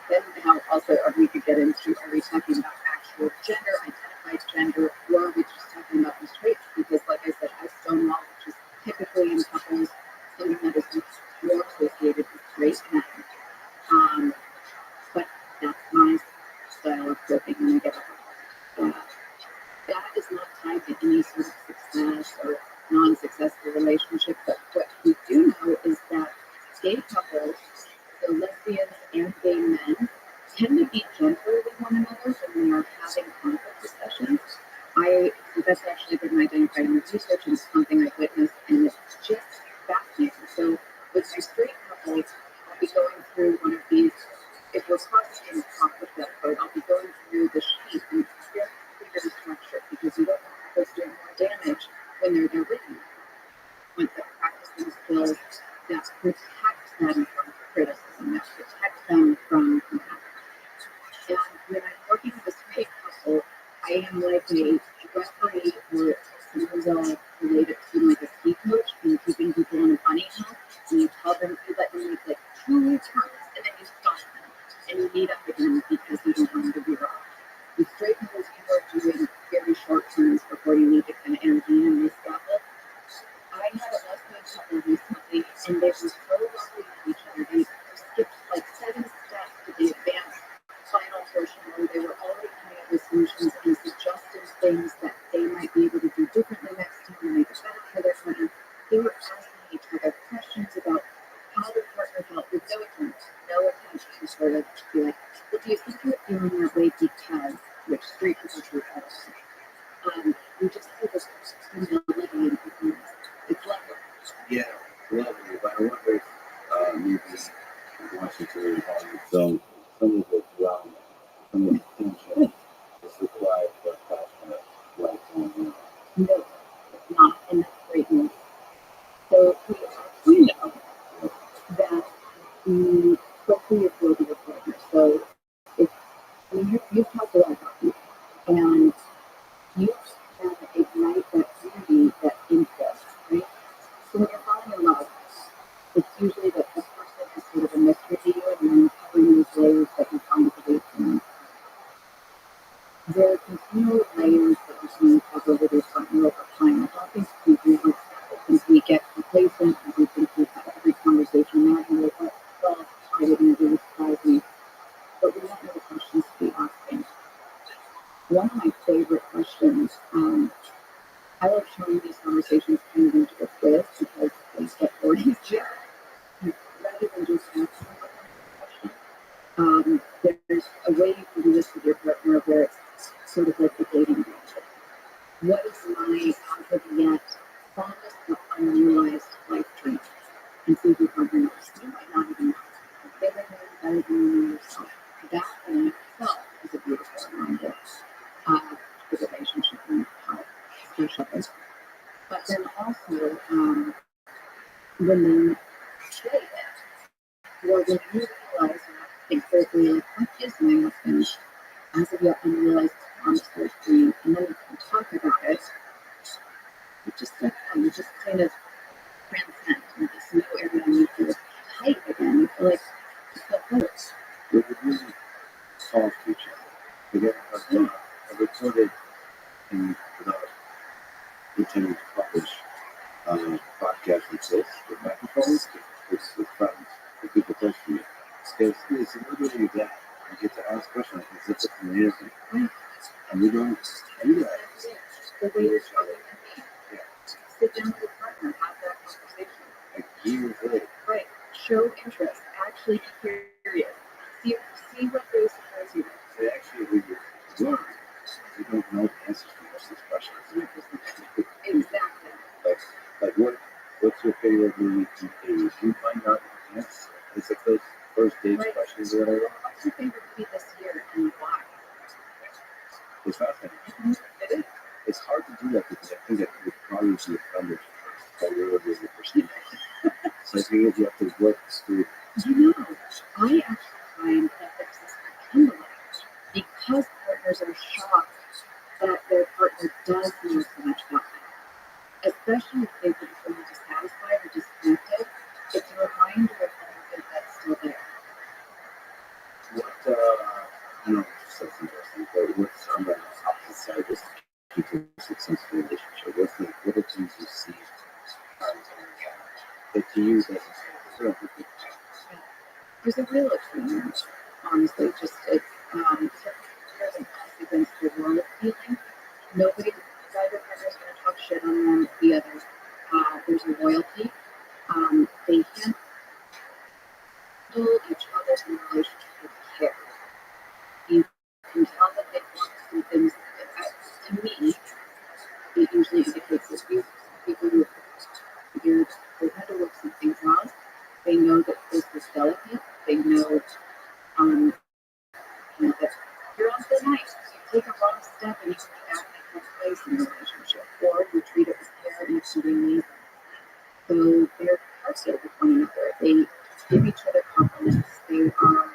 then now also we could get into, are we talking about actual gender, identified gender, or are we just talking about these traits? Because like I said, I stonewall, which is typically in couples, something that is more associated with straight men. But that's my style of coping when I get up. That is not tied to any sort of success or non-successful relationship. But what we do know is that gay couples, so lesbians and gay men, tend to be gentler with one another when they are having conflict discussions. That's actually been identified in the research, and it's something I've witnessed, and it's just fascinating. So with my straight couples, I'll be going through one of these. If we're processing a conflict episode, I'll be going through the sheet and it's very clear structure because you don't want couples doing more damage when they're written. Want to practice these skills that protect them from criticism, that protect them from compassion. And when I'm working with a straight couple, I am like a referee or someone relate it to like a ski coach and keeping people on a bunny hill. And you tell them, you let them make like 2 turns and then you stop them. And you meet up again because you don't want them to be wrong. With straight couples, you are doing very short turns before you need to kind of intervene and reschedule. I had a lesbian couple recently, and they were so lovely with each other. They skipped like 7 steps to the advanced final portion where they were already coming up with solutions and suggesting things that they might be able to do differently next time to make it better for their partner. They were asking each other questions about how their partner felt with no attempt to sort of be like, well, do you think you're feeling that way because, which street people do all the time. We just have this humility and openness. It's lovely.
Yeah, lovely. But I wonder if maybe Washington so some of the drama, some of the tension is required for a passionate lifetime.
No, it's not, and that's great news. So we know that the quickly is will be your partner. So if you've talked a lot about people and you can ignite that beauty, that interest, right? So when you're falling in love, it's usually that the person is sort of a mystery to you, and then you covering these layers that you find to be in. There are continual layers that you can cover with your partner over time. I don't think we realize that. I think we get complacent and we think we've had every conversation imaginable, but well, I didn't really surprise me. But we don't know the questions to be asking. One of my favorite questions, I love showing these conversations kind of into a quiz because they get bored easier. Rather than just asking a question, there's a way you can do this with your partner where it's sort of like the dating game. What is my as of yet fondest but unrealized life dream? And see if your partner knows. You might not even know. They may know better than you know yourself. That in itself is a beautiful reminder of the relationship and how special it is. But then also, when they say that, or when you realize that, think critically, like, what is my husband's as of yet unrealized promise or dream? And then you can talk about it. You just kind of transcend into this new area and you feel tight again. You feel like you feel close.
We would really talk to each other. Again, I recorded in without intending to publish podcast like this with microphones with friends, with people close to me. It's literally that. You get to ask questions as if it's an interview.
Right.
And we don't do that.
The way you're struggling with me.
Yeah.
Sit down with your partner, have that conversation.
Like years later.
Right. Show interest. Actually be curious. See what they surprise you with.
They actually we learn. We don't know the answers to most of these questions.
Exactly.
Like what's your favorite movie to do? You find out the answer. It's like those first date questions or whatever.
What's your favorite movie this year and why?
It's fascinating.
Mm-hmm. It is.
It's hard to do that because I think that would probably be offended that you're really the person. So I think you have to work through.
You know, I actually find that there's this pendulum because partners are shocked that their partner does know so much about them, especially if they've been feeling dissatisfied or disconnected. It's a reminder of everything that's still there.
What, just that's interesting, but what's on the opposite side of this keeps a successful relationship? What are things you see that to you doesn't serve the good?
There's a real extreme, honestly. Just it's certain honestly against your world feeling. Nobody, neither partner is going to talk shit on the other. There's a loyalty. They handle each other in a relationship with care. You can tell that they want some things. To me, it usually indicates that these people who they've had to work some things out. They know that this is delicate. They know, um, that you're on thin ice. You take a wrong step and you can be back in a place in the relationship, or you treat it with care and it can be amazing. So they're trusted with one another. They give each other compliments. They are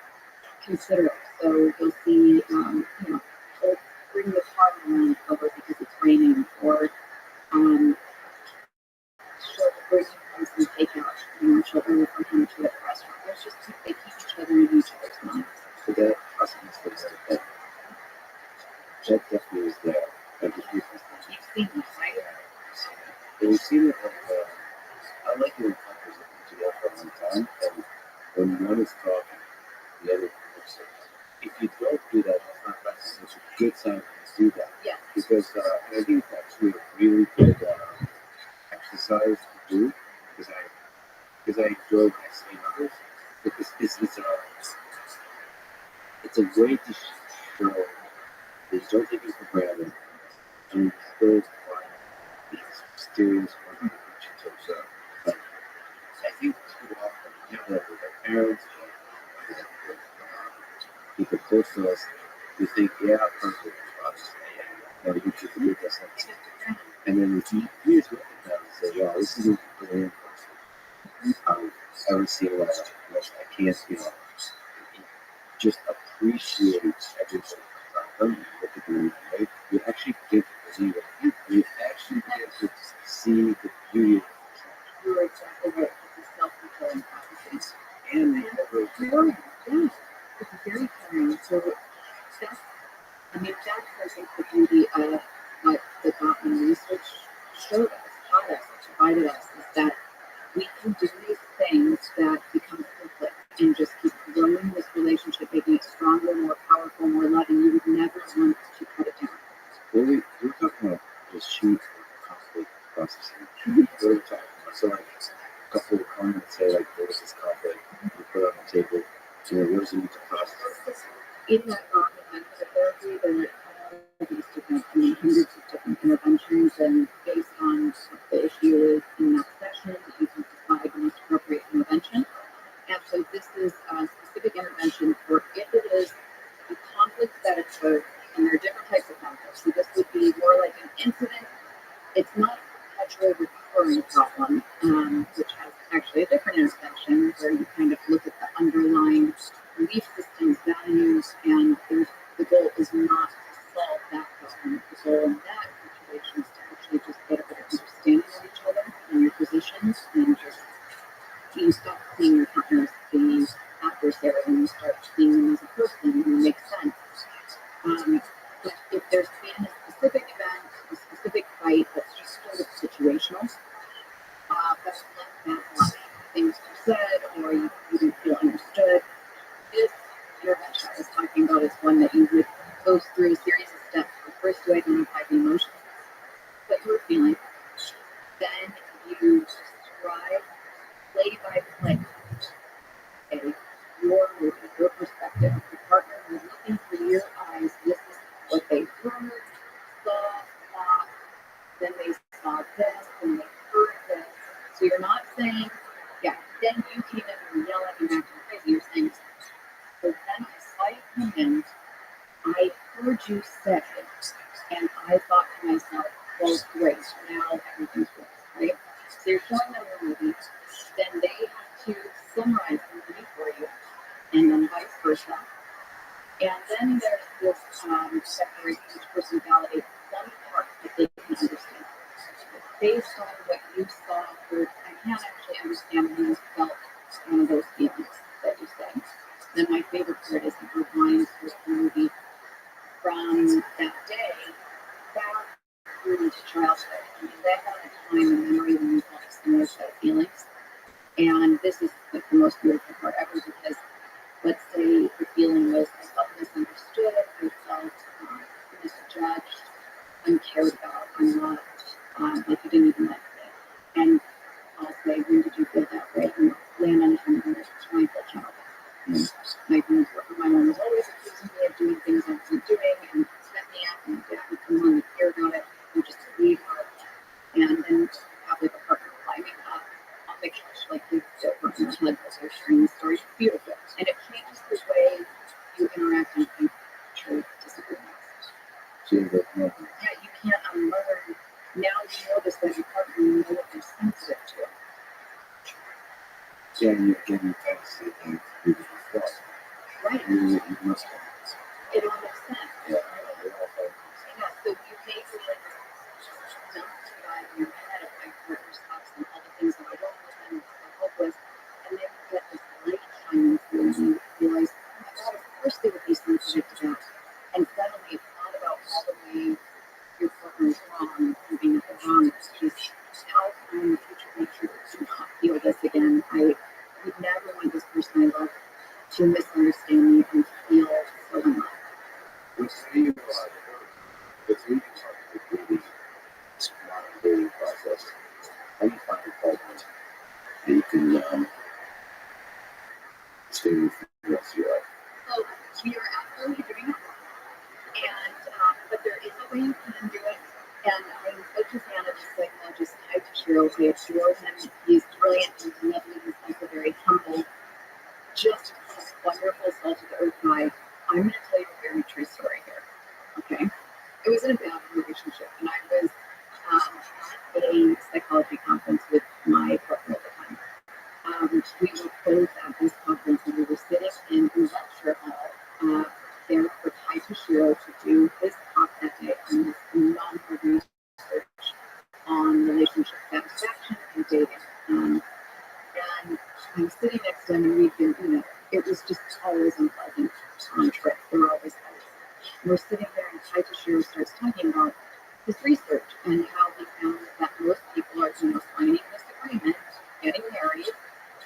considerate. So you'll see, they'll bring the car around over because it's raining, or she'll bring him some takeout. She'll order from him to a restaurant. There's just they keep each other in each other's minds.
So that possibly stays that definitely is there. That just
You've seen this, right?
and we've seen it I like it when couples have been together for a long time, and when one is talking, the other looks. If you don't do that, it's not practice. It's a good sign to do that.
Yeah.
Because and I think it's actually a really good exercise to do because I enjoy when I see others. Because it's a way to show that you don't take it for granted and you still find these mysterious wonderful creatures to observe. But I think too often, with our parents and people close to us, we think, yeah, perfect, or you should do this. And then we years with them and say, yeah, this is a brilliant person. I would see a lot of I can't, just appreciate everything around them, particularly right? You actually get to see it. You actually get to see the beauty of it.
You're exactly right. It's a self-fulfilling prophecy.
And they never
Caring, yeah. It's very caring. So that's, I think, the beauty of what the Gottman research showed us, taught us, provided us, is that we can do these things that become conflict and just keep growing this relationship, making it stronger, more powerful, more loving. You would never want to cut it down.
Well, we were talking about the sheet conflict processing. We were talking about, so like a couple of comments say like there was this conflict, you put it on the table, what does it need to process?
In that Gottman method of therapy, there are these different, hundreds of different interventions, and based on what the issue is in that session, you can decide the most appropriate intervention. And so this is a specific intervention for if it is a conflict that occurred, and there are different types of conflicts. So this would be more like an incident. It's not a perpetual recurring problem, which has actually a different intervention where you kind of look at the underlying belief systems, values, and the goal is not to solve that problem. The goal in that situation is to actually just get a better understanding of each other and your positions, and just you stop seeing your partner as the adversary and you start seeing them as a person who makes sense. But if there's been a specific event, a specific fight that's just sort of situational, that's let that lie. Things were said or you didn't feel understood. This intervention I was talking about is one that you would go through a series of steps. First, you identify the emotions that you were feeling. Then you describe play by play, okay, your movie, your perspective. Your partner was looking through your eyes. This is what they heard, saw, thought. Then they saw this, and they heard this. So you're not saying, yeah, then you came in and were yelling and acting crazy. You're saying, so then I saw you come in, I heard you say it, and I thought to myself, well, great, now everything's good, right? you're showing them the movie, then they have to summarize the movie for you, and then vice versa. And then there's this separation, each person validates one part that they can understand. Based on what you saw, heard, I can't actually understand when you felt one of those feelings that you said. Then my favorite part is the rewind through the movie from that day back through into childhood. I mean, that kind of time and memory when you felt similar set of feelings. And this is like the most beautiful part ever because let's say the feeling was I felt misunderstood, I felt misjudged, uncared about, unloved, like you didn't even like me. And I'll say, when did you feel that way? And land on him and try and feel childhood. And my mom was always accusing me of doing things I wasn't doing and set me up, and my dad would come on and care about it and just leave her. And then have like a partner climbing up on the couch, like the partner head as they're sharing the story. It's beautiful. And it changes the way you interact and think through disagreements. Yeah, you can't unlearn. Now you know this as your partner, you know what they're sensitive to.
Yeah, you can't say things you just thought.
Right.
You must.
It all makes sense.
Yeah,
Yeah, so you make it like dump dive in your head of my partner's thoughts and all the things that are wrong with them, that help with, and then you get this light shining through and you realize, oh my God, of course they would be sensitive to that. And suddenly it's not about all the way your partner is wrong and being at the wrong. It's just how can I in the future make sure that you not feel this again? I would never want this person I love to misunderstand me and feel so unloved.
we see you the 3D really modern day process. How do you find a partner that you can stay with for the rest of your life?
So we are absolutely doing it. And but there is a way you can do it. And I'm such a fan of the psychologist Ty Tashiro. I adore him. He's brilliant. He's lovely. He's also very humble. Just a wonderful, salt of the earth guy. I'm going to tell you a very true story here. Okay. It was in a bad relationship, and I was at a psychology conference with my partner at the time. We were both at this conference, and we were sitting in the lecture hall there for Ty Tashiro to do his talk that day on this phenomenal research on relationship satisfaction and dating. And I'm sitting next to him, and we've been, it was just always unpleasant on trips. There were always fights. We're sitting there, and Ty Tashiro starts talking about his research and how he found that most people are, finding this agreement, getting married,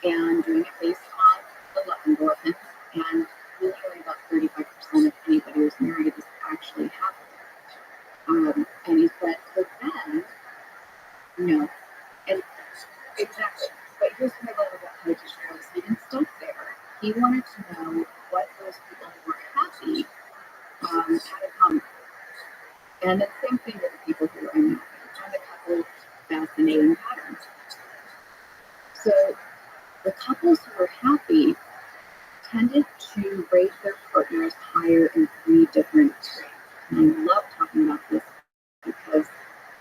and doing it based on the love endorphins, and really only about 35% of anybody who's married is actually happy. And he said, but then, and exactly. But here's what I love about Ty Tashiro is he didn't stop there. He wanted to know what those people who were happy had in common. And the same thing with the people who are unhappy. And a couple fascinating patterns. So the couples who were happy tended to rate their partners higher in 3 different ways. And I love talking about this because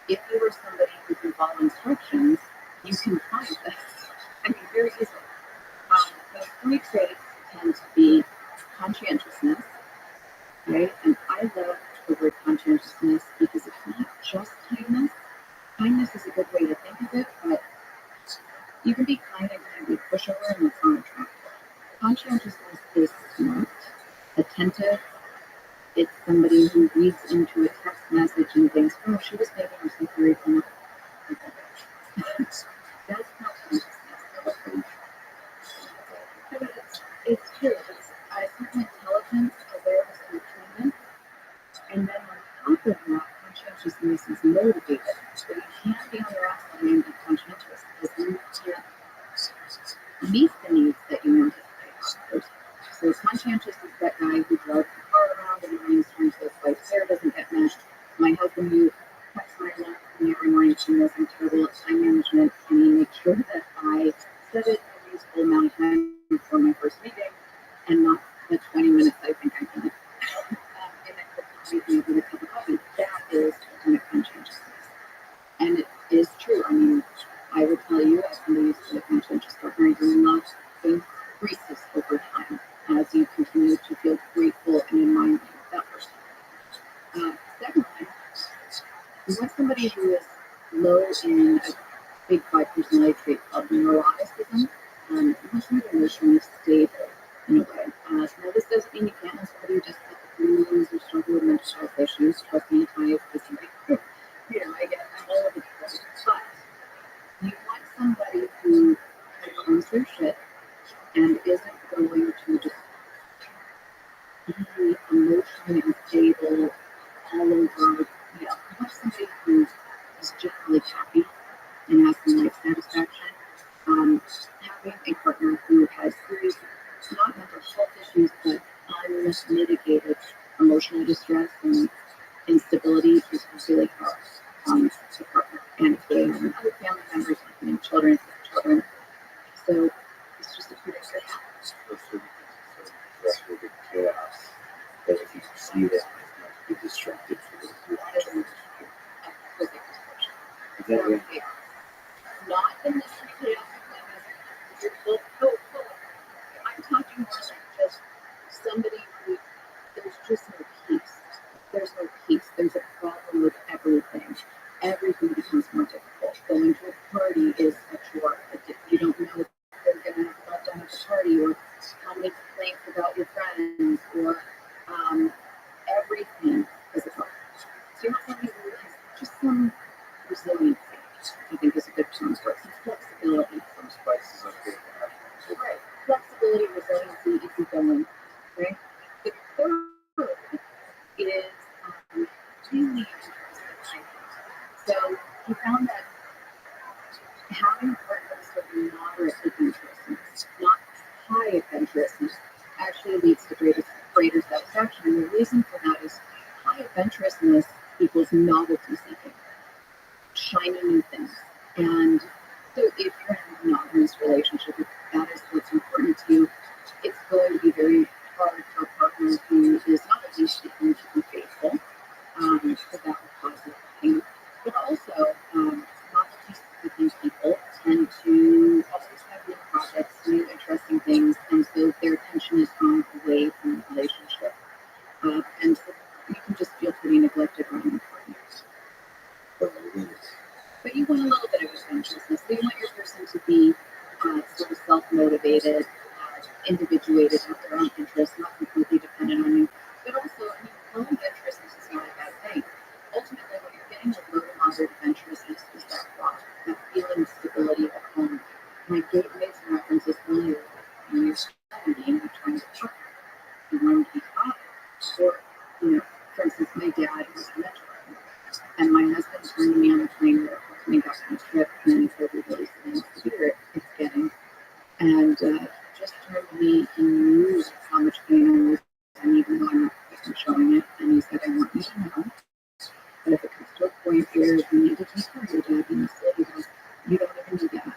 if you were somebody who can follow instructions, you can find this. I mean, very easily. Those 3 traits tend to be conscientiousness, right? And I love the word conscientiousness because it's not just kindness. Kindness is a good way to think of it, but you can be kind and kind of be a pushover, and it's not attractive. Conscientiousness is smart, attentive. It's somebody who reads into a text message and thinks, oh, she was making herself very vulnerable. That's conscientiousness. It's true. It's something intelligence, awareness, and attunement. And then on top of that, conscientiousness is motivated. So you can't be on your ass all day and be conscientious because you can't meet the needs that you anticipate. So conscientious is that guy who drives the car around in the mornings trying to his wife's hair doesn't get meshed. My husband who texts my wife every morning she knows I'm terrible at time management, and he makes sure that I set it a reasonable amount of time before my first meeting and not the 20 minutes I think I can. And then quickly with a cup of coffee. That is a kind of conscientiousness. And it is true. I mean, I would tell you, as somebody who's been a conscientious partner, you're not increases over time as you continue to feel grateful and in mind with that person. Secondly, you want somebody who is low in a big 5 personality trait called neuroticism. You want somebody emotionally stable in a way. Now, this doesn't mean you can't have somebody who just has the blues or struggle with mental health issues. Trust me, I have this like, I'm all over the place. But you want somebody who owns their shit and isn't going to just be emotionally unstable all over. You want somebody who is generally happy and has some life satisfaction. Having a partner who has serious, not mental health issues, but unmitigated emotional distress and instability is really hard on the partner and on other family members, including children. So it's just a pretty good
So certain things are so with the chaos that if you see that, it's not to be distracted from the
a perfect description.
Is that right?
Not in this chaotic way. I'm talking more like just somebody who there's just no peace. There's no peace. There's a problem with everything. Everything becomes more difficult. Going to a party is a chore. You don't know if they're going to have a meltdown at the party, or how many complaints about your friends, or everything is a problem. So you want somebody who has just some resiliency, I think is a good term for it. Some flexibility.
Some spices up there.
Right. Flexibility, resiliency, easy going. Right? The third is really interesting. So he found that having partners with moderate adventurousness, not high adventurousness, actually leads to greater satisfaction. And the reason for that is high adventurousness equals novelty seeking, shiny new things. And so if you're in a monogamous relationship, if that is what's important to you, it's going to be very hard for a partner who is not only seeking to be faithful, because that will cause pain, but also novelty-seeking people tend to always have new projects, new interesting things, and so their attention is drawn away from the relationship. And so you can just feel pretty neglected around your partners. But you want a little bit of adventurousness. So you want your person to be sort of self-motivated, individuated, have their own interests, not completely dependent on you. But also, low adventurousness is not a bad thing. Ultimately, what you're getting with low to moderate adventurousness is that rock, that feeling of stability at home. And I made some references earlier. When you're studying, you're trying to talk, you want to be high. Or, for instance, my dad was a mentor. And my husband turned to me on the plane coming back from the trip, and everybody's in spirit it's getting. And just turned to me and knew how much pain I was in, even though I'm not showing it. And he said, I want you to know that if it comes to a point where you need to take care of your dad, you don't even do that.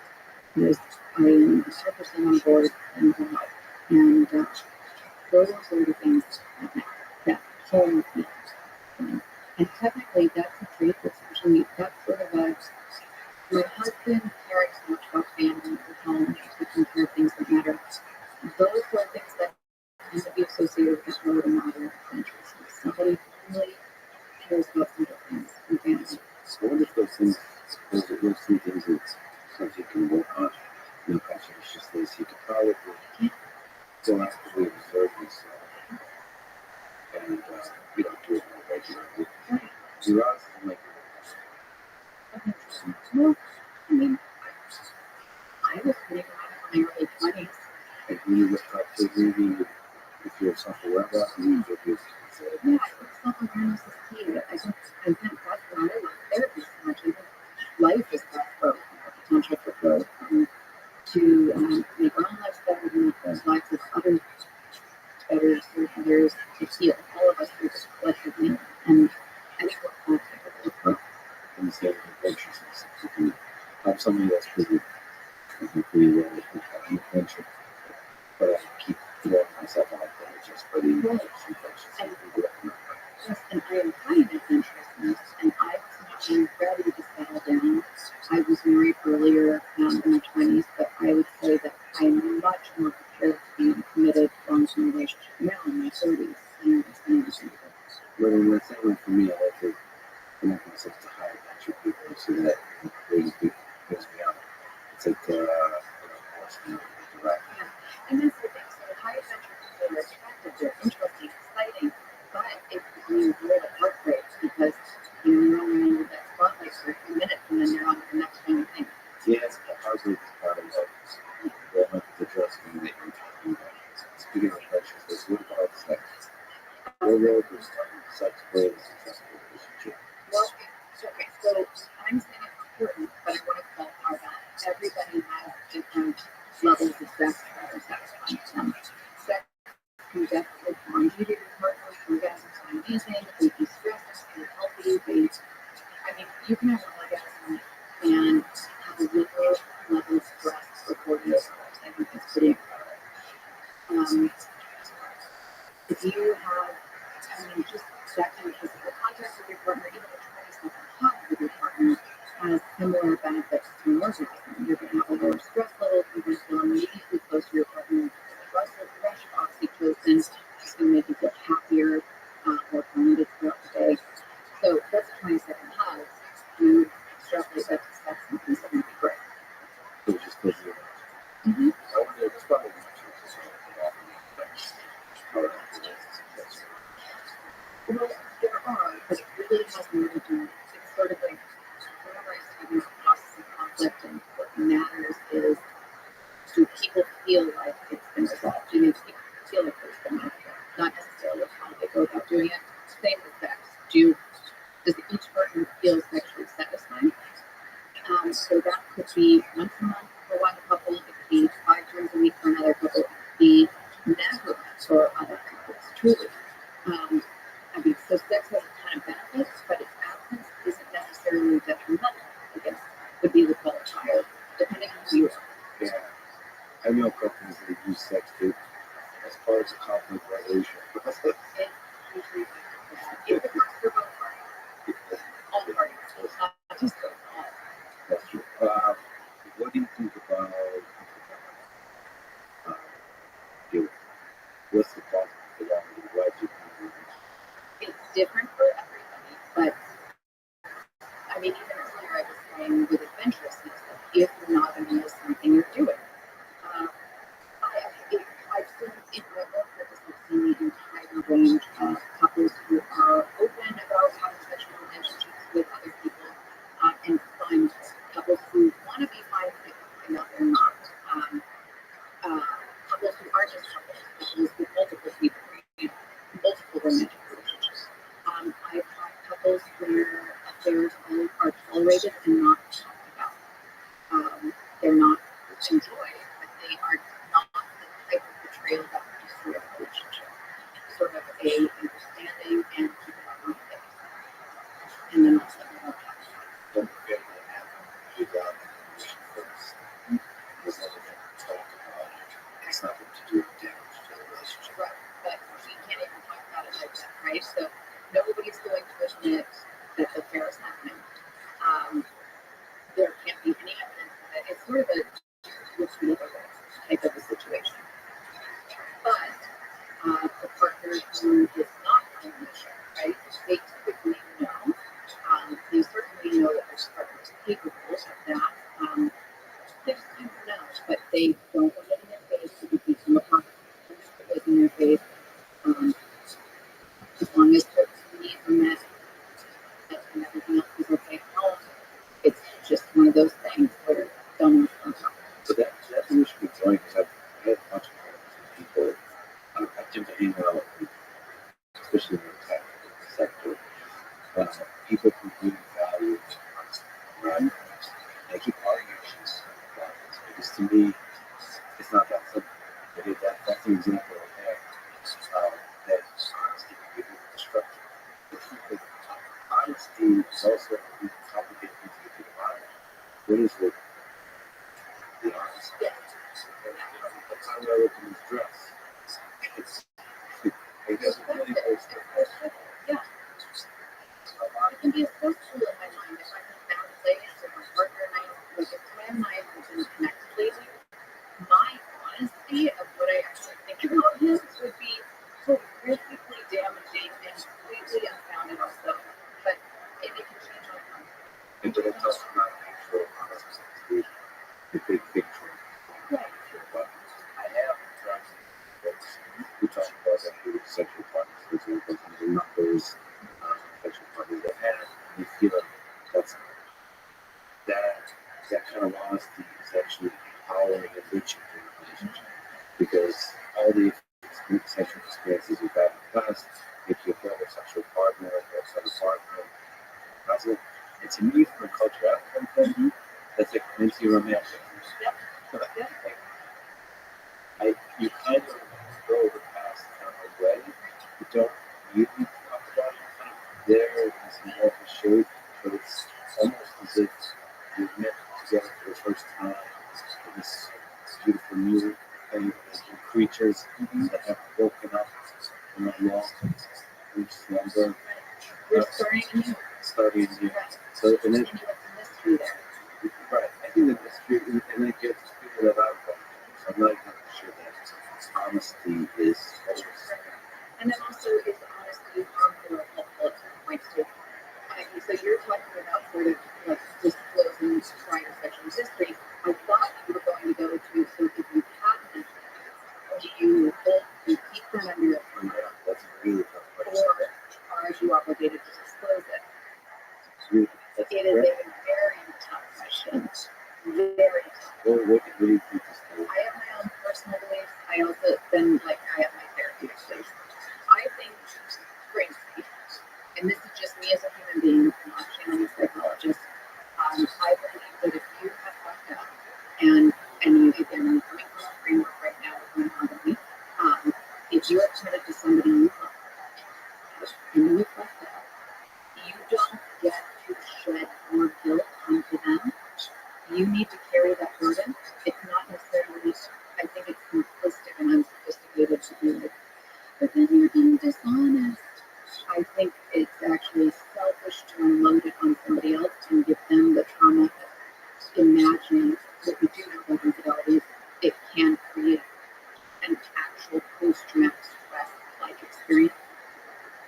Because I am 100% on board and God. And those are the things that home feels. And technically, that's a trait that's usually, that's sort of a, my husband caring so much about family at home, taking care of things that matter. Those are things that tend to be associated with low to moderate adventurousness. Somebody who really cares about simple things and family.
So what if those things, those three things that subject can work on, conscientiousness, you could probably go actively observe yourself and do it more regularly. You're honestly like,
Well, I was pretty around in my early 20s.
like when you look up to maybe if you're self-aware about things, if you're
Yeah, I think self-awareness is key. I think that's why I love therapy so much. I think life is about growth, potential for growth, to make our own lives better, to make the lives of others better, serve others, to heal all of us through this collectively. And I think we're all capable of growth.
in the state of adventurousness. You can have somebody that's pretty well adventure, but I keep throwing myself out there just for the adventure.
Yes, and I am high in adventurousness, and I was not ready to settle down. I was married earlier, in my 20s, but I would say that I am much more prepared to be in a committed long-term relationship now in my 30s than I was when I was younger.
But in the same way for me, I like to connect myself to high adventure people so that it really brings me out. It's like, force me to the right.
Yeah. And that's the thing. So high adventure people are attractive, they're interesting, exciting, but it can be really heartbreak because you're only under that spotlight for a few minutes and then you're on to the next new thing.
Yes, the heartbreak is part of life. That might be the dress thing that you're talking about. Speaking of relationships, what about sex? What role does sex play in a successful relationship?
Well, okay, so I'm saying it's important, but I want to qualify that everybody has different levels of sex that are satisfying to them. Sex can definitely bond you to your partner. Orgasms are amazing. They de-stress, they're healthy. You can have an orgasm and have a lower level of stress for 48 hours. I think that's pretty incredible. If you have, just checking physical contact with your partner, even a 20-second hug with your partner has similar benefits to an orgasm. You're going to have a lower stress level, you're going to feel immediately close to your partner. The rush of oxytocin is going to make you feel happier, more grounded throughout the day. So that's a 20-second hug. You extrapolate that to sex and things are going to be great.
So just because you're
Mm-hmm.
I wonder if it's probably not true for some
Well, there are, but it really has more to do. It's sort of like whenever I study process of conflict, and what matters is do people feel like it's been resolved? Do people feel like there's been conflict? Not necessarily how they go about doing it. Same with sex. Does each partner feel sexually satisfying? So that could be once a month for one couple, it could be 5 times a week for another couple, it could be never for other couples, truly. So sex has a ton of benefits, but its absence isn't necessarily detrimental. I guess would be the qualifier, depending on who you are.
Yeah, I know couples that use sex to as part of the conflict resolution.
It usually if it works for both parties, all parties, not just for all.
That's true. What do you think about guilt? What's the cause of the why do you think
It's different for everybody, but even earlier I was saying with adventurousness, that if you're not going to miss something you're doing. I've seen in my own practice, I've seen the entire range of couples who are open about having sexual relationships with other people, and find couples who want to be fine with it, and that they're not. Couples who aren't just couples with multiple people, multiple romantic relationships. I've had couples where affairs are tolerated and not talked about. They're not enjoyed, but they are not the type of betrayal that would destroy a relationship. Sort of a understanding and keep it on my face. And then also about that.
don't forget what happened with mission first? There's nothing to talk about. It's nothing to do with damage to the relationship.
Right, but we can't even talk about it like that, right? So nobody's going to admit that the affair is happening. There can't be any evidence of it. It's sort of a type of a situation. But the partner who is not on the mission, right? They typically know. They certainly know that their partner is capable of that. They just kind of know, but they don't want it in their face to be from a partner. Put it in their face. As long as their needs are met, and everything else is okay at home, it's just one of those things where don't talk.
So that's an issue with joint because I have a bunch of people I tend to hang out with, especially in the tech sector, people who really value honesty, right? I keep arguing about this because to me, it's not that simple. That's an example of that honesty can be really destructive. The truth is, honesty is also a really complicated thing to get out of. What is it? The honesty. The time I look in this dress, it doesn't really post it.
Yeah. It can be a stressful in my mind if I'm in a bad place or my partner and I, like if Tim and I have been
big trend.
Right.
But I have tried books who talk about that who sexual partners, for example, and the numbers sexual partners they have, and you feel like that's that kind of honesty is actually empowering and enriching in a relationship because all the sexual experiences you've had in the past make you a better sexual partner or sexual partner. That's it. And to me, from a cultural point of view, that's like anti-romantic.
Yep.
Like, you kind of go the past kind of away. You don't really talk about it. Kind of there is more of a shape, but it's almost as if you're met together for the first time in this beautiful new thing, new creatures that have woken up from a long slumber.
You're starting
Starting new. So, and then,
and you have the mystery there.
right, I think that that's true, and then it gets figured that out. So I'm not even sure that honesty is always.
And then also, is honesty harmful or helpful at some points too? So you're talking about sort of like disclosing prior sexual history. I thought you were going to go to, so if you have this, do you keep them under your
Yeah, that's a really tough question.
or are you obligated to disclose it?
That's
It is a
correct.
very tough question. Very tough.
What do you think is the
I have my own personal beliefs. I also then I have my therapeutic beliefs. I think, frankly, and this is just me as a human being, not channeling a psychologist. I believe that if you have fucked up, and you again, I'm coming from a framework right now with monogamy, if you are committed to somebody you love, and you fucked up, you don't get to shed your guilt onto them. You need to carry that burden. It's not necessarily, I think it's simplistic and unsophisticated to be like, but then you're being dishonest. I think it's actually selfish to unload it on somebody else and give them the trauma. Imagine what we do know about infidelity, it can create an actual post-traumatic stress-like experience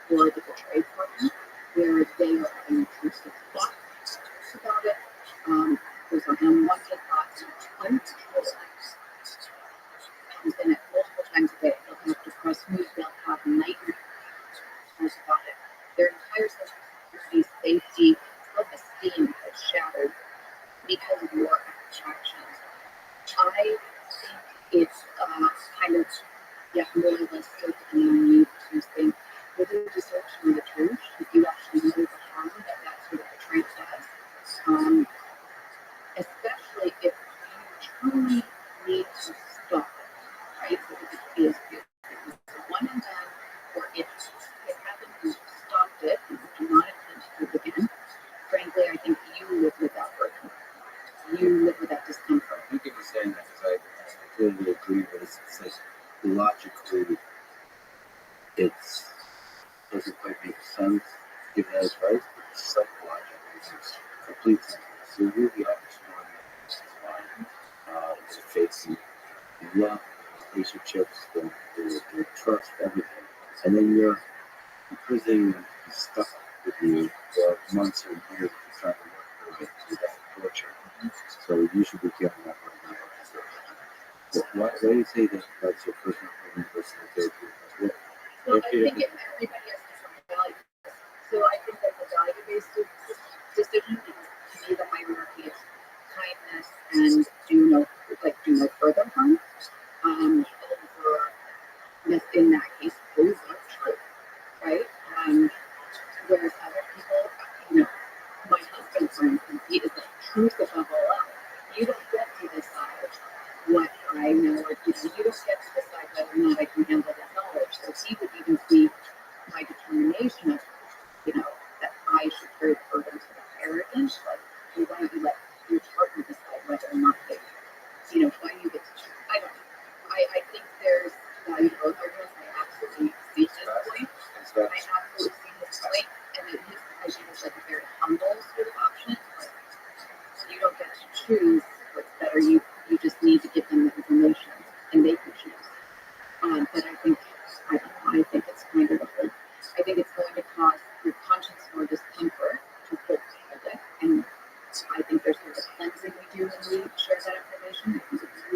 for the betrayed partner, where they are having intrusive thoughts about it. Those are unwanted thoughts, uncontrolled comes in it multiple times a day. They'll have depressed moods, they'll have nightmares about it. Their entire social security, safety, self-esteem is shattered because of your actions. I think it's kind of moralistic and you to think with a deception of the truth, if you actually know the harm that sort of betrayal does, especially if you truly need to stop it, right? So if it is one and done, or if it happened, you stopped it, and you do not intend to do it again. Frankly, I think you live with that burden. You live with that discomfort.
I think you're saying that because I totally agree, but it's like logically it doesn't quite make sense given that it's right, but psychologically it makes complete sense. So you really have to respond to facing love, relationships, the trust, everything. And then you're imprisoning and stuck with you for months or years to try to work through it through that torture. So you should be feeling that right now. So why do you say that that's your personal opinion versus the therapeutic?
Well, I think everybody has different values. So I think that the value-based decision is, to me, the hierarchy of kindness and do no further harm. In that case, over truth, right? Whereas other people, my husband, for instance, he is like truth above all else. You don't get to decide what I know, or you don't get to decide whether or not I can handle that knowledge. So he would even see my determination of, that I should carry the burden to the arrogance. Like, why don't you let your partner decide whether or not they, why you get to choose? I don't know. I think there's value to both arguments. I absolutely see his point. I absolutely see his point, and it is, I think it's like a very humble sort of option. Like, you don't get to choose what's better. You just need to give them the information, and they can choose.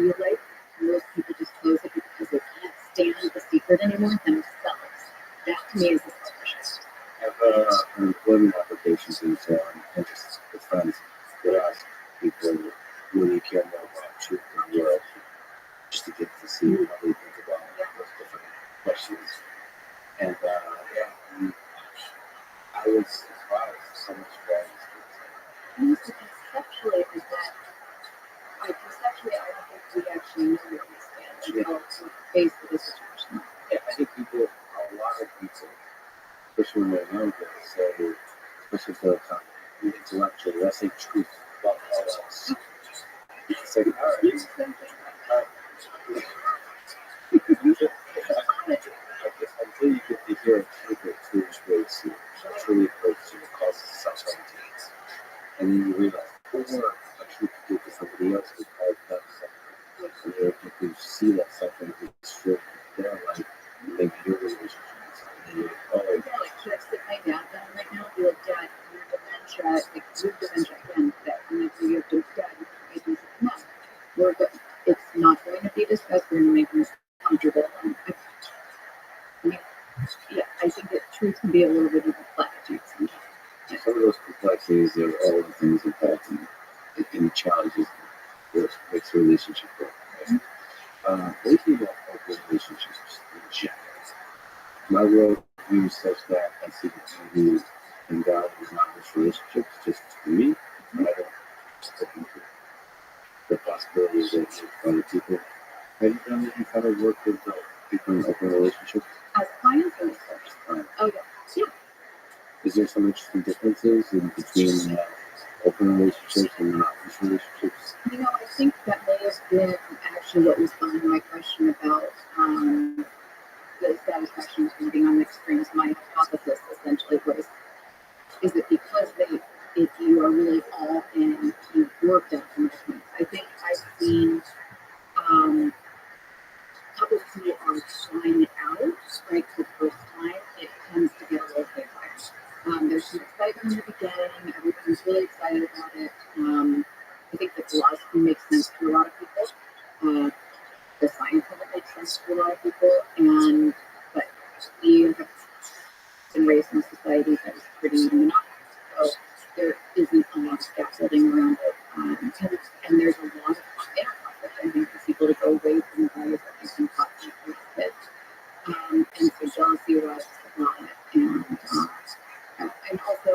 feel like most people just close it because they can't stand the secret anymore themselves. That to me is the selfishness.
I have an employment applications and so on, and just with friends that ask people really care more about truth in the world, just to get to see how they think about those different questions. And I was surprised so much variance.
And so conceptually, is that conceptually, I don't think we actually know where we stand until we're faced with this situation.
Yeah, I think people, a lot of people, especially when they're younger, say, especially if they're kind of intellectual, they'll say truth about all else. It's like, all right, until you get to hear a truth that truly breaks you, truly breaks you, it causes suffering to you. And then you realize, or a truth to do to somebody else will cause them suffering. And if you see that suffering is true in their life, maybe your relationship is something, and you're like, oh,
Yeah, like, should I sit my dad down right now and be like, Dad, your dementia, like, your dementia again, that whenever you have to, Dad, you can say, no, we're good. It's not going to be discussed. We're going to make you comfortable. And I mean, yeah, I think that truth can be a little bit of a platitude sometimes.
some of those complexities are all the things involved in the challenges that makes a relationship work. Right? What do you think about open relationships in general? My world view is such that I see the TV and God is not just relationships, just for me, but I don't just open to the possibilities of other people. Have you done any kind of work with people in open relationships?
As clients or as coaches? Oh, yeah. Yeah.
Is there some interesting differences in between open relationships and non-open relationships?
You know, I think that may have been actually what was behind my question about the satisfaction of being on the extremes. My hypothesis essentially was, is it because if you are really all in, you worked out commitments. I think I've seen couples who are trying it out, right, for the first time, it tends to get a little haywire. There's some excitement in the beginning, everybody's really excited about it. I think the philosophy makes sense to a lot of people. The science of it makes sense to a lot of people, but we have been raised in a society that is pretty monotonous, so there isn't a lot of scaffolding around it, and there's a lot of inner conflict. I think for people to go away from the values that they've been taught from the kids, and so jealousy arises a lot, and also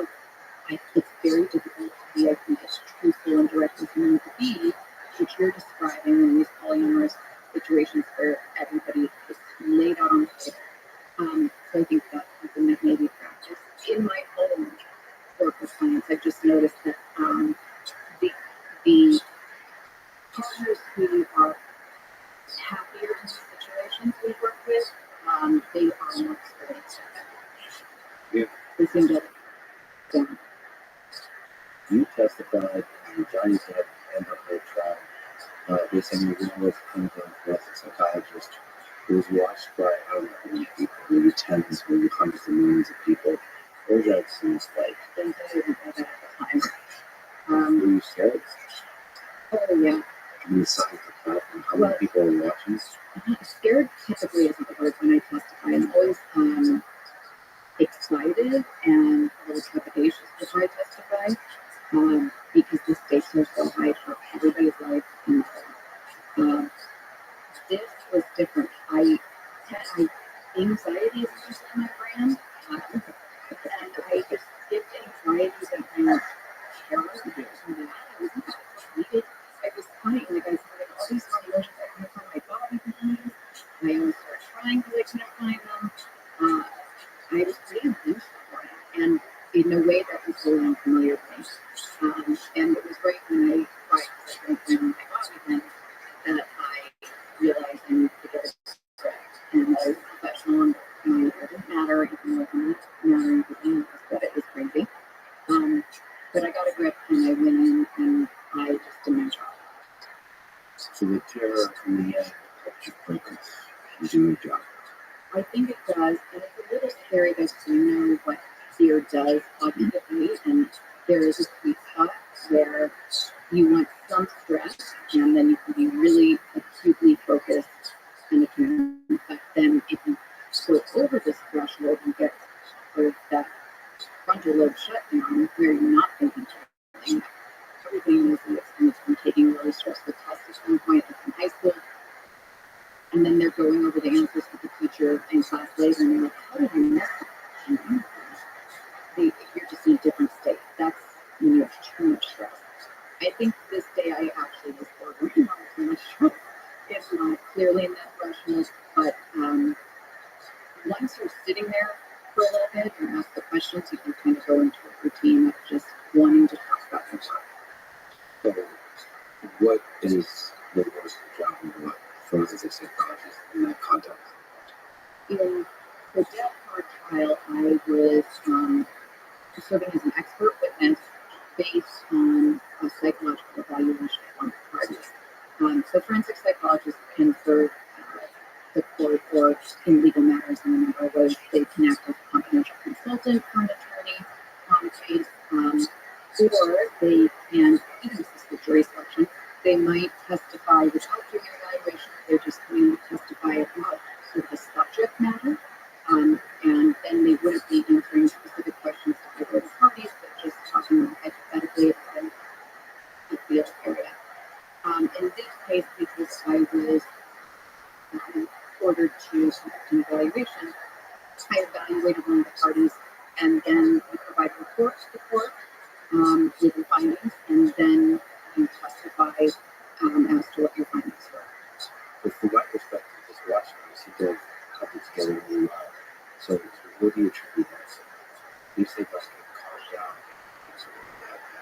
it's very difficult to be, I think, as truthful and direct as you need to be, which you're describing in these polyamorous situations where everybody is laid out on the table. So I think that's something that may be practiced. In my own work with clients, I've just noticed that the partners who are happier in the situations we work with, they are more experienced at that.
Yeah.
They seem to
You testified in Johnny's Depp and her trial based on your role as a clinical and forensic psychologist who was watched by, I don't know how many people, maybe tens, maybe hundreds of millions of people. What was that experience like?
and I didn't know that at the time.
Were you scared?
Oh, yeah.
Can you sign the platform? How many people are watching?
Scared typically isn't the word when I testify. I'm always excited and a little trepidatious before I testify because the stakes are so high for everybody's life. And this was different. Anxiety is just in my brand, and I just get anxiety that I'm terrible and that I was not needed. I was funny, like I was having all these funny emotions. I couldn't find my body sometimes. I always started crying because I couldn't find them. I was pretty intense for it, and in a way that was really unfamiliar to me. And it was right when I cried because I couldn't find my body then that I realized I needed to get it correct. And I was professional, and it didn't matter, even though it didn't matter anything, but it was crazy. But I got a grip, and I went in, and I just did my job.
So the terror in the end helped you focus and do your job.
I think it does, and it's a little scary that you know what fear does cognitively, and there is a sweet spot where you want some stress, and then you can be really and then they're going over the answers with the teacher in class later, and they're like, how did you miss that question? You're just in a different state. That's when you have too much stress. I think this day I actually was bordering on too much stress. It's not clearly in that threshold, but once you're sitting there for a little bit and ask the questions, you can kind of go into a routine of just wanting to talk about your work.
So, what is the worst job in the life for as a psychologist in that context?
In the death card trial, I was serving as an expert witness based on a psychological evaluation on the parties. So forensic psychologists can serve the court or in legal matters in a number of ways. They can act as a confidential consultant for an attorney on a case, or they can even assist with jury selection. They might testify without doing an evaluation. They're just going to testify about sort of a subject matter. And then they wouldn't be answering specific questions to either of the parties, but just talking hypothetically about the field area. In this case, because I was ordered to conduct an evaluation, I evaluated one of the parties, and then you provide a report to the court with your findings, and then you testify as to what your findings were.
But from my perspective, just watching this, you guys coming together really well. So, what do you attribute that to? You say that's going to calm down, so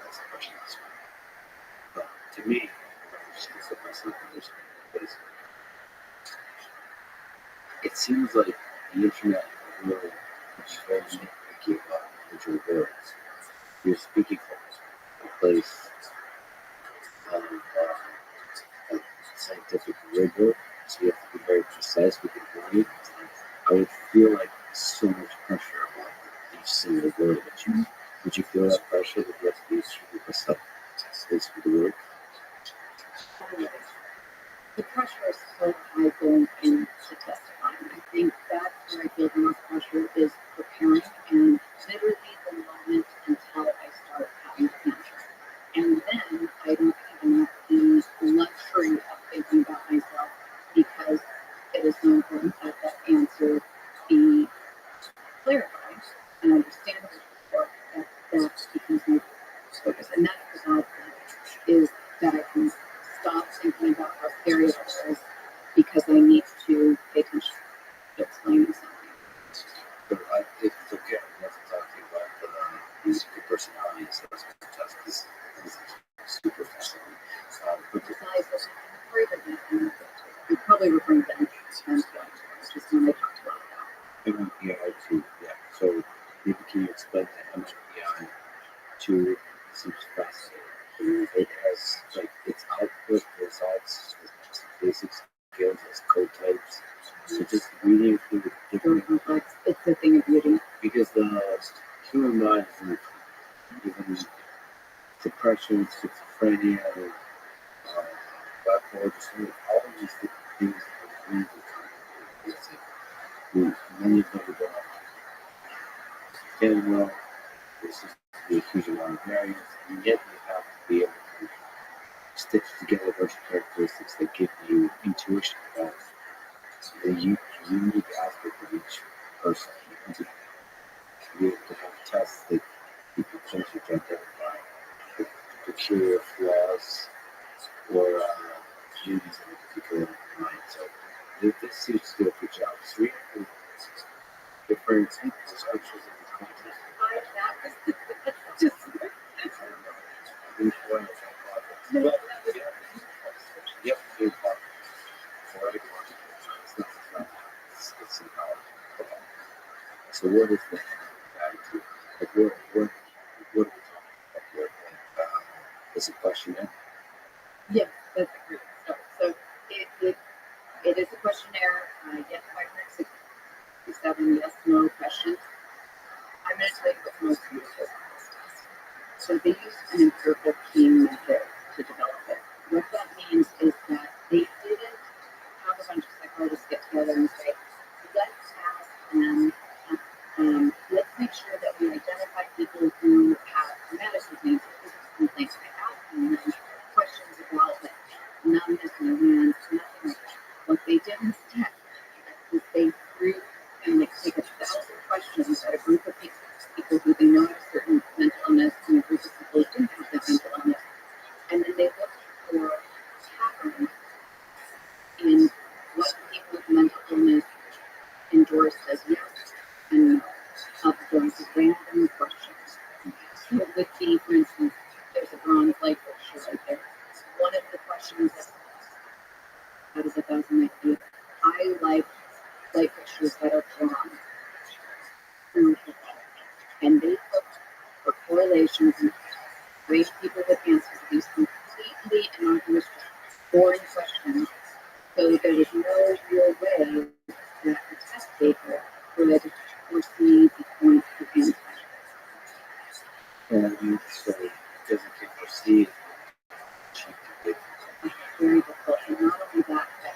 that's a question else. But to me, I'm just going to set myself in this because it seems like the internet is really very nitpicky about individual words. You're speaking from a place of scientific rigor, so you have to be very precise with your wording. I would feel like so much pressure about each single word. Would you feel that pressure that you have to be extremely precise with the word?
The pressure is so high going into testifying. I think that's where I feel the most pressure is preparing and literally the moment until I start having to answer. And then I don't even have the luxury of thinking about myself because it is so important that that answer be clarified and understandable for that becomes my focus. And that's the bad thing is that I can stop thinking about how scary it is because I need to pay attention to explaining something.
But if it's okay, I want to talk to you about the personality assessment test. This is super fascinating. But
Besides, there's something very good. You're probably referring to that which is one I talked about.
MMPI too, yeah. So maybe can you explain the MMPI to seems fascinating. It has like its output results, its basic skills, its code types. So just reading through the different
complex. It's a thing of beauty.
because the human mind is even depression, schizophrenia, bipolar disorder, all of these different things that are really complicated. Many of them don't understand well. There's just a huge amount of variance, and yet you have to be able to stitch together those characteristics that give you intuition about the unique aspect of each person. You have to have tests that you can potentially identify the peculiar flaws or beauties in a particular mind. So this seems to do a good job. So we have different descriptions of the content. Yep, good part. Alright, it's empowering. Okay. So what is the attitude? Like what are we talking about here? Is it questionnaire?
Yes, that's a great start. So it is a questionnaire. Yes, 567 yes/no questions. I'm going to tell you what's most useful on this test. So they use an empirical key method to develop it. What that means is that they didn't have a bunch of psychologists get together and say, let's ask them, let's make sure that we identify people who have traumatic complaints or physical complaints by asking them questions about like numbness in their hands, nothing like that. What they did instead in what people with mental illness endorse as yes and no of those random questions. So with the, for instance, there's a bronze light fixture right there. One of the questions is, how does 1,000 light feel? I like light fixtures that are drawn through the wall. And they look for correlations and rate people with answers to these completely innocuous, boring questions. So there was no real way that the test taker would foresee the point of answer.
And so it doesn't get perceived.
Very difficult. And not only that, but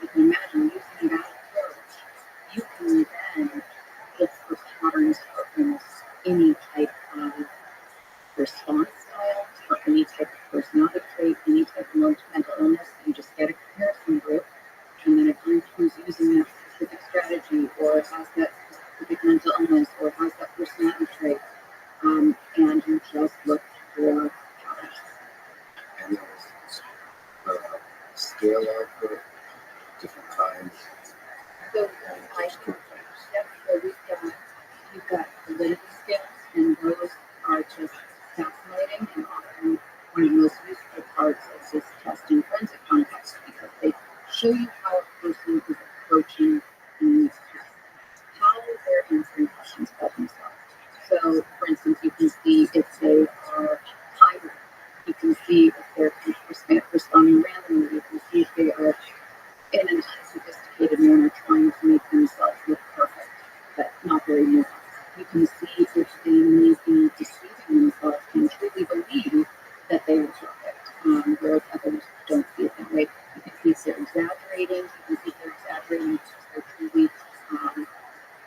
you can imagine using that approach, you can then look for patterns for almost any type of response style, for any type of personality trait, any type of mental illness. You just get a comparison group, and then a group who's using that specific strategy or has that specific mental illness or has that personality trait, and you just look for patterns.
And there's a scale of different kinds.
So I think, yep, so you've got validity scales, and those are just fascinating and often one of the most useful parts of this test in forensic context because they show you how a person is approaching the test, how they're answering questions about themselves. So, for instance, you can see if they are hiding. You can see if they're responding randomly. You can see if they are in an unsophisticated manner trying to make themselves look perfect, but not very nuanced. You can see if they may be deceiving themselves and truly believe that they are perfect, whereas others don't see it that way. You can see if they're exaggerating. You can see if they're exaggerating because they're truly,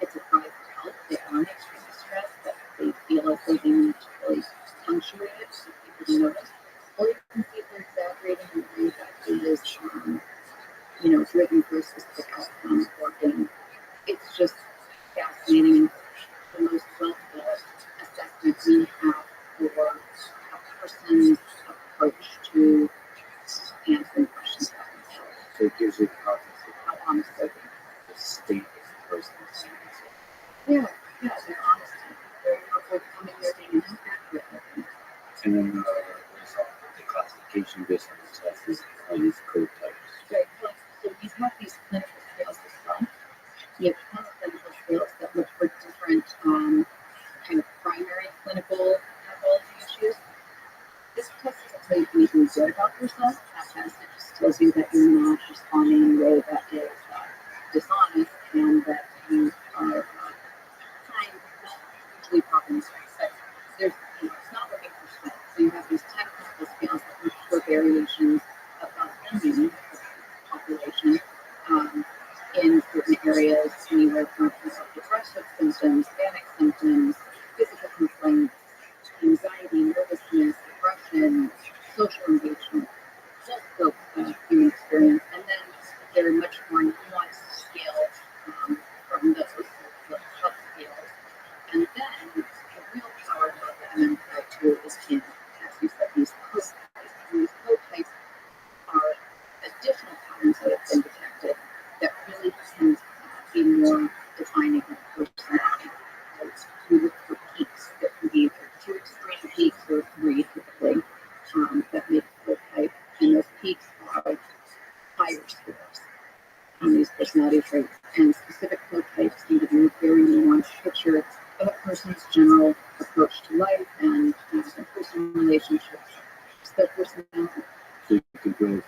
it's a cry for help. They aren't extremely stressed, but they feel as though they need to really punctuate it so people notice. Or you can see if they're exaggerating in a way that is, driven for a specific outcome or gain. It's just fascinating. The most well-developed assessment we have for a person's approach to answering questions about themselves.
So it gives you the context of
How honest they are.
the state of the person.
Yeah, they're honest. They're not forthcoming. They're being accurate.
And then there's also the classification based on the test is all these code types.
Right. So we have these clinical scales as well. We have 10 clinical scales that look for different kind of primary clinical pathology issues. This test doesn't tell you anything good about yourself. That test it just tells you that you're not responding in a way that is dishonest and that you are kind, not usually problems. But there's, it's not looking for strength. So you have these 10 clinical scales that look for variations about any population in certain areas, anywhere from depressive symptoms, panic symptoms, physical complaints, anxiety, nervousness, depression, social engagement, full scope of human experience. And then there are much more nuanced scales from those, the subscales. And then the real power of the MMPI tool is in, as you said, these code types. And these code types are additional patterns that have been detected that really can be more defining of personality. We look for peaks that can be either 2 extreme peaks or 3 typically that make the type, and those peaks are higher scores on these personality traits. And specific code types can give you a very nuanced picture of a person's general approach to life and their personal relationships, their personality.
So you can build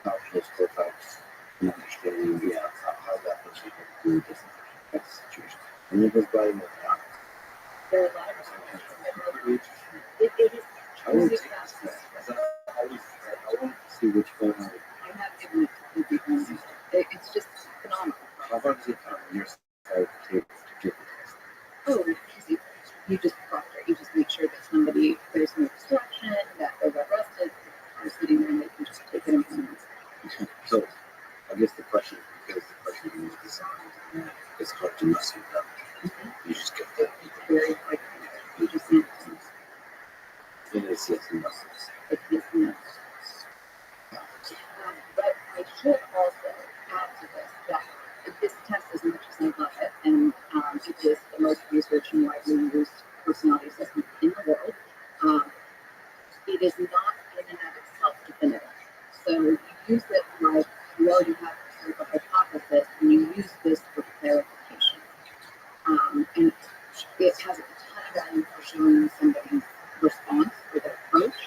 out those code types and understanding how that person can do different types of situations. And it goes by more time.
There are a lot of it is
I want
truly
to
fascinating.
I want to see which one
I have given it to people. It's just phenomenal.
how far does it come on your side of the table to get the test?
Oh, it's easy. You just proctor. You just make sure that somebody, there's no distraction, that they're well rested, are sitting there and they can just take it in hands.
So I guess the question is because the person is designed, it's hard to mess with them. You just get the
Very quick. You just need to.
it is yes and no.
It's yes and no. But I should also to this, that this test, as much as I love it, and it is the most researched and widely used personality assessment in the world, it is not in and of itself definitive. So you use it like you already have sort of a hypothesis, and you use this for clarification. And it has a ton of value for showing somebody's response or their approach,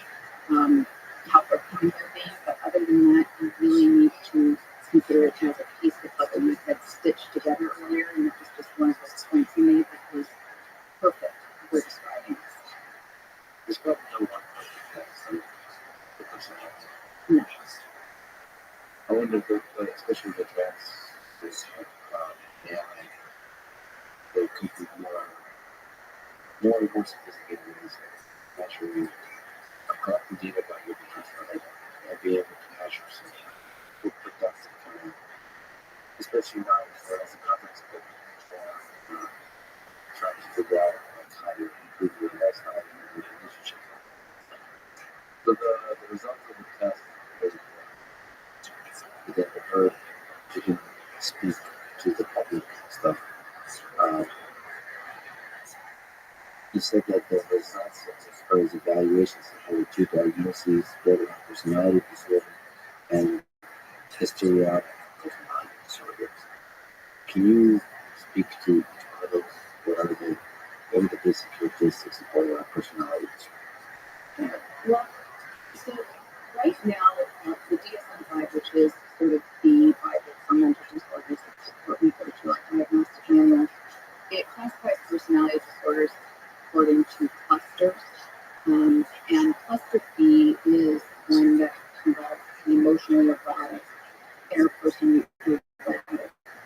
how forthcoming they're being. But other than that, you really need to consider it as a piece of puzzle you said stitched together earlier, and that was just one of those points you made that was perfect for describing this.
There's probably no one perfect test of the personality.
No.
I wonder if, especially the trans, AI, they could be more sophisticated ways of measuring or collecting data about your personality and be able to measure some productive kind of, especially now as a context of trying to figure out like how to improve your lifestyle and your relationship. So the results of the test is that her she can speak to the public stuff. You said that the results of her evaluations supported two diagnoses, borderline personality disorder and histrionic personality disorder. Can you speak to each one of those? What are the basic characteristics of borderline personality disorder?
Well, so right now, the DSM-5, which is sort of the Bible for mental disorders, it's what we go to like diagnostic manual, it classifies personality disorders according to clusters. And cluster B is one that involves the emotional, neurotic, interpersonal,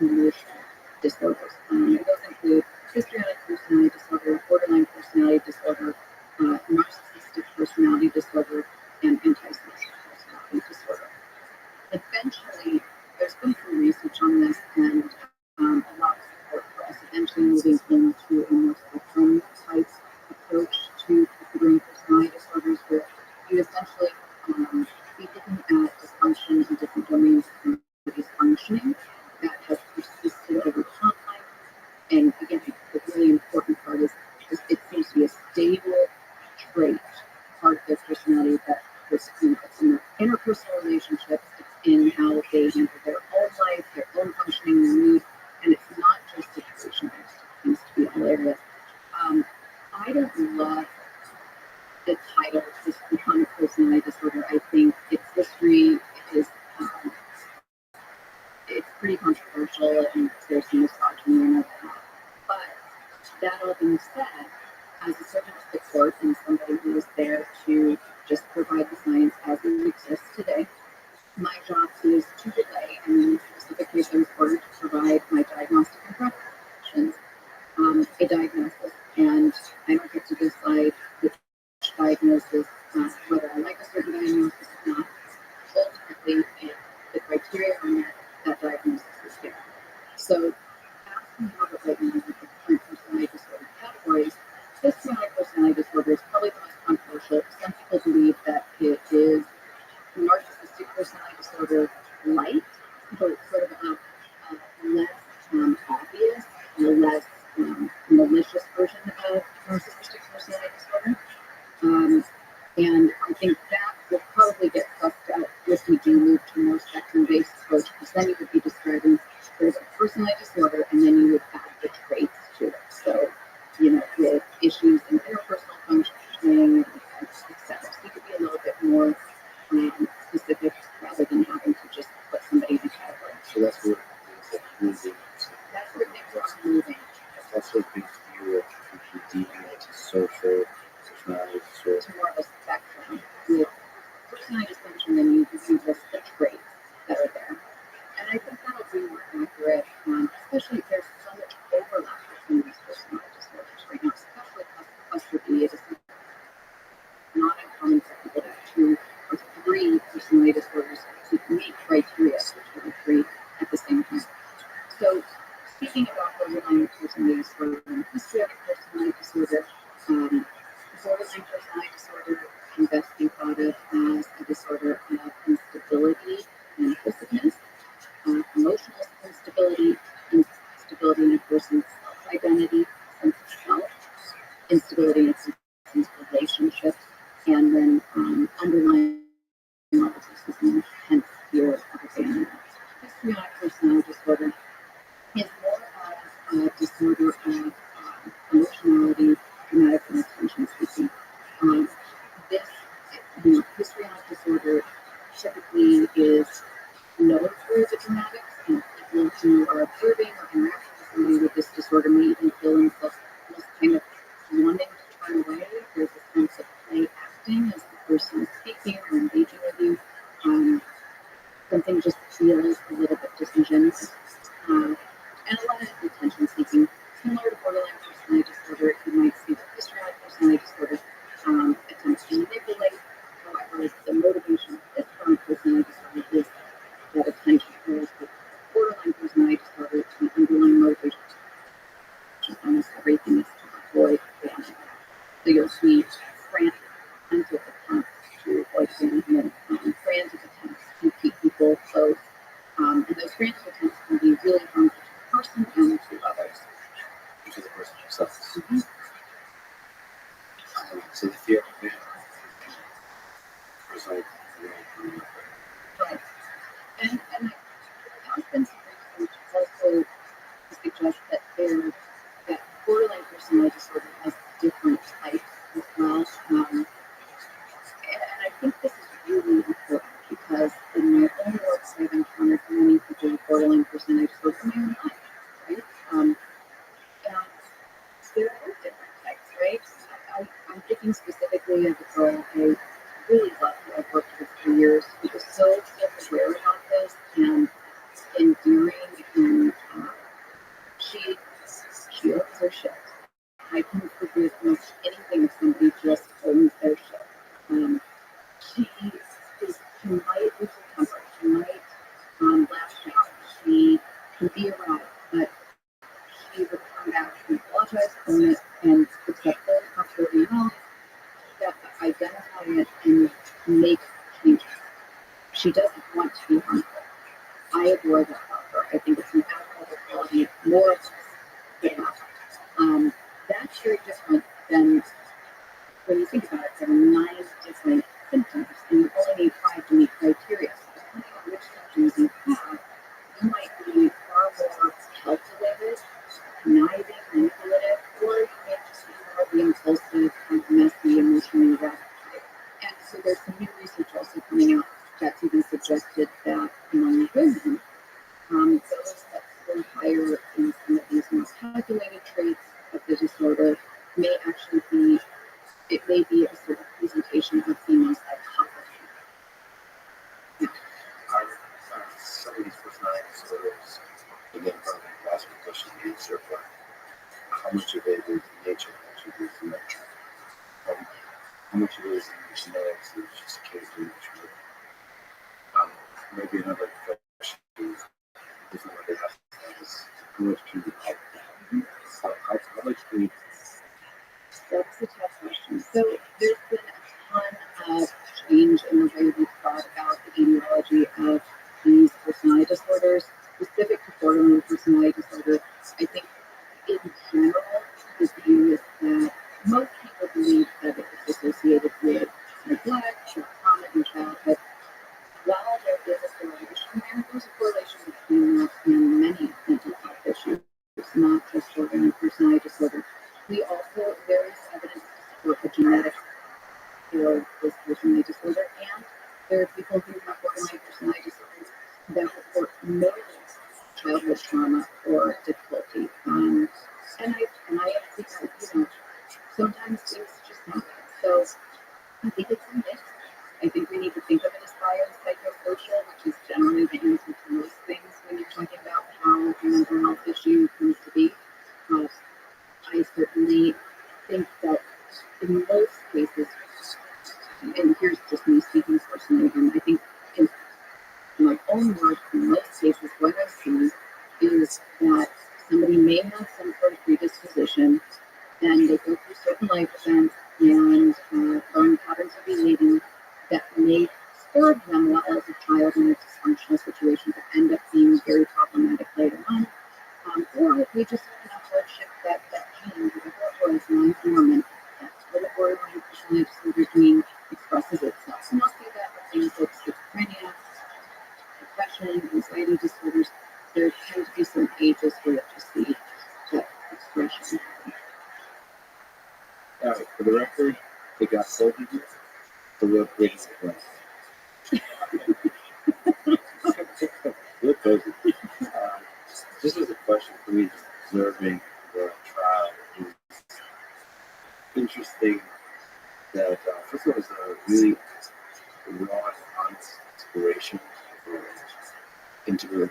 emotional disorders. And those include histrionic personality disorder, borderline personality disorder, narcissistic personality disorder, and antisocial personality disorder. Eventually, there's been some research on this and a lot of support for us eventually moving into a more spectrum type approach to considering personality disorders, where you essentially be looking at dysfunction in different domains of somebody's functioning that has persisted over time. And again, the really important part is it seems to be a stable trait, part of their personality that was, it's in their interpersonal relationships, it's in how they handle their own life, their own functioning, their mood, and it's not just situational. It seems to be all areas. I don't love the title, histrionic personality disorder. I think its history is it's pretty controversial, and there's some misogyny in it. But that all being said, as a servant of the court and somebody who is there to just provide the science as it exists today, my job is to relay, and in this specific case, I was ordered to provide my diagnostic impressions, a diagnosis, and I don't get to decide which diagnosis, whether I like a certain diagnosis or not. Ultimately, if the criteria are met, that diagnosis is given. So, as we have it right now with the different personality disorder categories, histrionic personality disorder is probably the most controversial. Some people believe that it is narcissistic personality disorder light, so it's sort of a less obvious, a less malicious version of narcissistic personality disorder. And I think that will probably get sussed out if we do move to a more spectrum-based approach, because then you would be describing there's a personality disorder, and then you would add the traits to it. So, with issues in interpersonal functioning, etc. So you could be a little bit more specific rather than having to just put somebody in a category.
So that's where things are moving.
That's where things are moving.
That's what brings you deep into social personality disorder.
To more of a spectrum with personality dysfunction, then you can list the traits that are there. And I think that'll be more accurate, especially if there's so much overlap between these personality disorders right now, especially cluster B. It is not uncommon for people to have 2 or 3 personality disorders to meet criteria for 2 or 3 at the same time. So, speaking about borderline personality disorder and histrionic personality disorder, borderline personality disorder can best be thought of as a disorder of instability and impulsiveness, emotional person's self-identity, sense of self, instability in a person's relationships, and then underlying narcissism, hence fear of abandonment. Histrionic personality disorder is more of a disorder of emotionality, dramatic, and attention seeking. This, histrionic disorder typically is known for the dramatics, and people who are observing or interacting with somebody with this disorder may even feel themselves almost kind of wanting to turn away. There's a sense of play acting as the person is speaking or engaging with you. Something just feels a little bit disingenuous. And a lot of attention seeking. Similar to borderline personality disorder, you might see that histrionic personality disorder attempts to manipulate. However, the motivation of histrionic personality disorder is that attention, whereas with borderline personality disorder, the underlying motivation is almost everything is to avoid abandonment. So you'll see frantic attempts to avoid abandonment, frantic attempts to keep people close. And those frantic attempts can be really harmful to the person and to others.
To the person himself.
Mm-hmm.
So the fear of abandonment was like,
Right. And there has been some research also to suggest that that borderline personality disorder has different types as well. And I think this is really important because in my own work, I've encountered many people with borderline personality disorder in my own life, right? And there are different types, right? I'm thinking specifically of a girl I really love who I've worked with for years who was so self-aware about this and endearing, and she owns her shit. I can forgive almost anything if somebody just owns their shit. She might lose her temper, she might lash out, she can be erratic, but she would come back and apologize, own it, and accept the responsibility and all that, identify it and make changes. She doesn't want to be harmful. I adore that about her. I think it's an admirable quality, more of that. That's very different than when you think about it. There are 9 different symptoms, and you only need 5 to meet criteria. So depending on which symptoms you have, you might be far more calculated, conniving, manipulative, or you may just be more of the impulsive, kind of messy, emotionally erratic type. And so there's some new research also coming out that's even suggested that among women, those that score higher in some of these more calculated traits of the disorder may actually be, it may be a sort of presentation of female psychopathy.
some of these personality disorders, again, probably ask the question and answer, but how much of it is nature, how much of it is nurture? How much of it is genetics, or just character nature? Maybe another question is what they ask is how much can we help? How much can we?
That's a tough question. So there's been a ton of change in the way we've thought about the etiology of these personality disorders, specific to borderline personality disorder. I think in general, the view is that most people believe that it is associated with neglect or trauma in childhood. While there is a correlation there, there's a correlation between that and many mental health issues. It's not just borderline personality disorder. We also, there is evidence to support a genetic for this personality disorder, and there are people who have borderline personality disorders that report no childhood trauma or difficulty. And I think that, sometimes things just happen. So I think it's a mix. I think we need to think of it as biopsychosocial, which is generally the answer to most things when you're talking about how a mental health issue comes to be. I certainly think that in most cases, and here's just me speaking personally, and I think in my own work, in most cases, what I've seen is that somebody may have some sort of predisposition, and they go through certain life events and learn patterns of behavior that may serve them well as a child in a dysfunctional situation, but end up anxiety disorders, there tend to be some ages where you see that expression.
For the record, they got soldiered. The real Guinness place. Look cozy. Just as a question for me, just observing the trial is interesting that first of all, it's a really raw and honest inspiration for integrating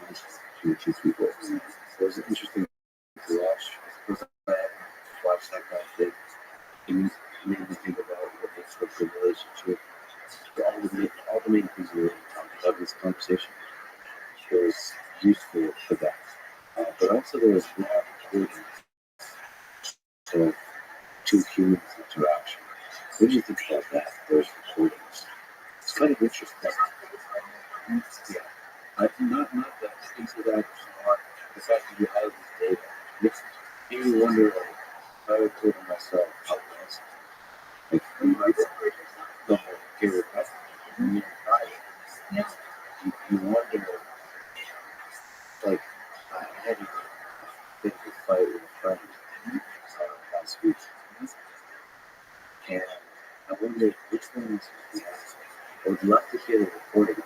between two people. So it was interesting to watch. Of course, I haven't watched that kind of thing. It made me think about what makes for a good relationship. All the main things we were talking about in this conversation was useful for that. But also there was raw recording of two humans' interaction. What do you think about that? Those recordings. It's kind of interesting. Yeah. I think not that into that smart. The fact that you have this data makes me wonder like if I recorded myself, how was it? Like the whole period of being private.
Yeah.
You wonder like I had a big fight with a friend last week. And I wondered which one was the best. I would love to hear the recording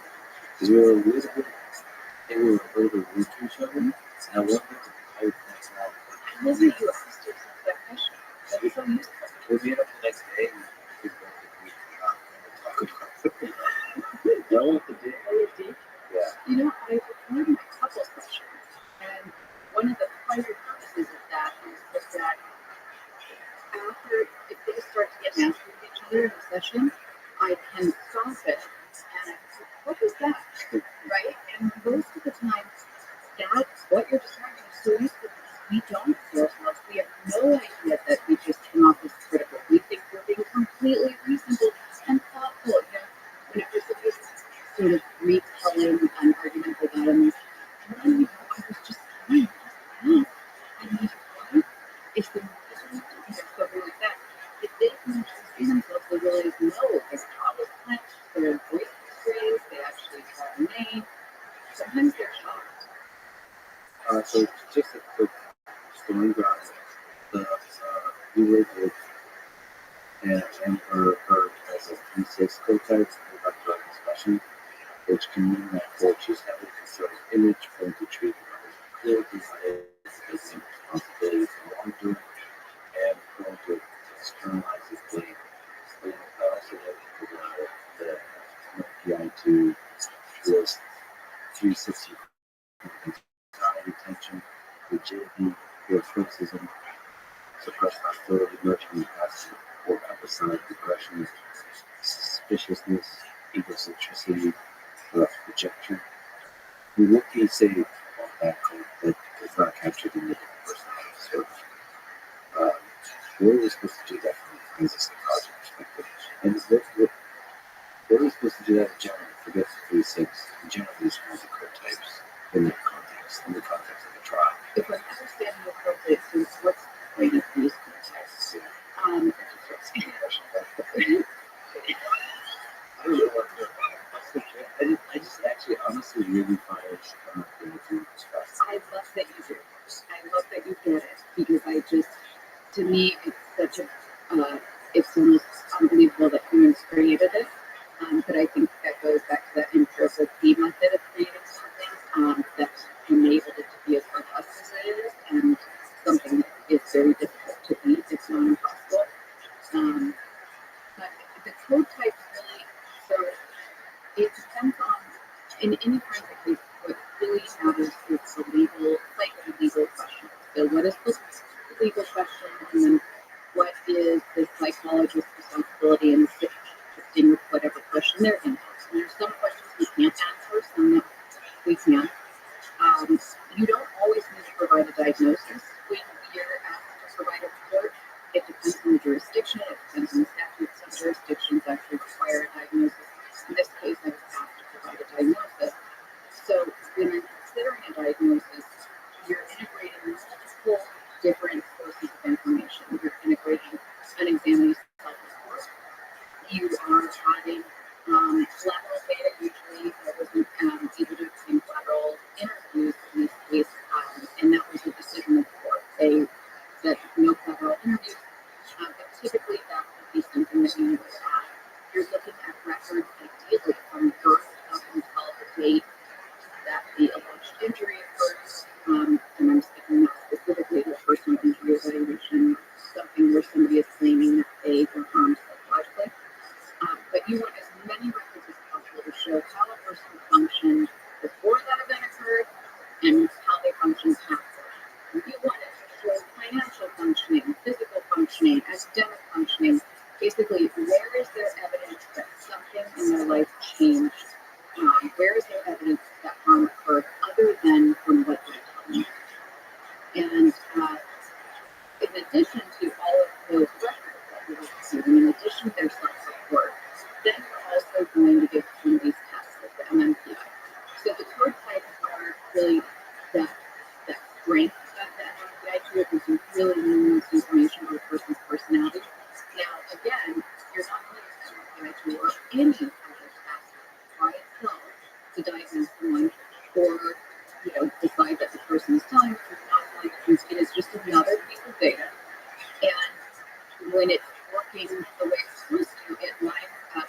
because we were a little bit rude to each other. And I wondered how it went out.
I love that you asked yourself that question. That is so useful.
We'll be up the next day and we talk about it. I want the day. Yeah.
You know, I learned a couple of questions, and one of the primary purposes of that is that after, if they start to get nasty with each other in a session, I can stop it and I can say, what was that? Right? And most of the time, that's what you're describing is so useful because we don't see ourselves. We have no idea that we just came off as critical. We think we're being completely reasonable and thoughtful. You know, whenever somebody's sort of retelling an argument with them, and I was just fine. And he's right. It's the reason something like that. If they can see themselves, they realize no, their jaw was clenched, their voice was raised, they actually call a name. Sometimes they're shocked.
So just a quick story about we work with and her as a P6 co-type we have drug discussion, which can mean that coaches have a concerted image for to treat others clearly taking responsibility for wrongdoing and going to externalize his blame. And also that we figure out the PI2 was 360 anxiety, tension, rigidity, criticism, suppressed hostility, merging in passive or episodic aggression, suspiciousness, egocentricity, rejection. What can you say about that that is not captured in the different personality search? What are we supposed to do that from a psychology perspective? And what are we supposed to do that in general? Forget the 3-6. In general, these physical types in the context of the trial.
If I'm understanding the appropriate sense, what's the point of these contexts?
I don't know what I just actually honestly really find it to discuss.
I love that you do. I love that you get it because to me, it's such it's almost unbelievable that humans created it. But I think that goes back to that empirical P method of creating something that enabled it to be as robust as it is, and something that is very difficult to beat. It's not impossible. But the code types really, so it depends on, in any forensic case, what really matters is the legal question. So what is the legal question, and then what is the psychologist's responsibility in assisting with whatever question they're in. And there's some questions we can't answer, some that we can. You don't always need to provide a diagnosis when you're asked to provide a report. It depends on the jurisdiction, it depends on the statute. Some jurisdictions actually require a diagnosis. In this case, I was asked to provide a diagnosis. So when you're considering a diagnosis, you're integrating multiple different sources of information. You're integrating an examiner's self-report. You are adding collateral data. Usually I wasn't able to obtain collateral and how they function passively. If you want to show financial functioning, physical functioning, academic functioning, basically, where is there evidence that something in their life changed? Where is there evidence that harm occurred other than from what they're telling you? And in addition to all of those records that we look to, in addition to their self-report, then we're also going to give them these tests like the MMPI. So the code types are really that strength of the MMPI tool gives you really numerous information about a person's personality. Now, again, you're not going to use the MMPI tool or any other test by itself to diagnose someone or decide that the person is telling you it's not going to use it. Is just another piece of data. And when it's working the way it's supposed to, it lines up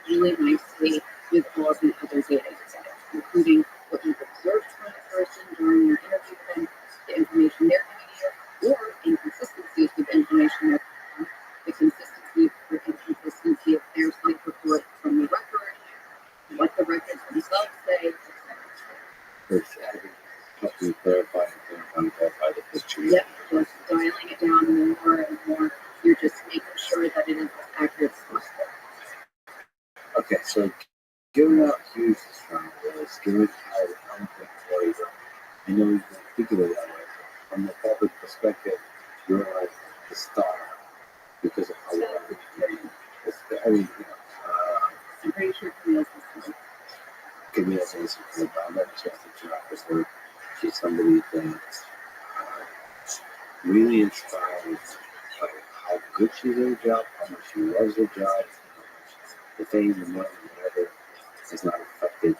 really nicely with all of the other data you get, including what you've observed from the person during your interview with them, the information they're giving you, or inconsistencies with the information they're giving you, the consistency or inconsistency of their site report from the record, what the records themselves say, etc.
Help you clarify the picture.
Yep, just dialing it down more and more. You're just making sure that it is as accurate as possible.
Okay, so given how huge this trial was, given how important I know you don't think of it that way. From the public perspective, you're like the star because of how well it's
I'm pretty sure Camille's listening.
Camille's answer for about that chance to drop with her. She's somebody that really inspired by how good she did her job, how much she loves her job, how much the fame, the money, whatever has not affected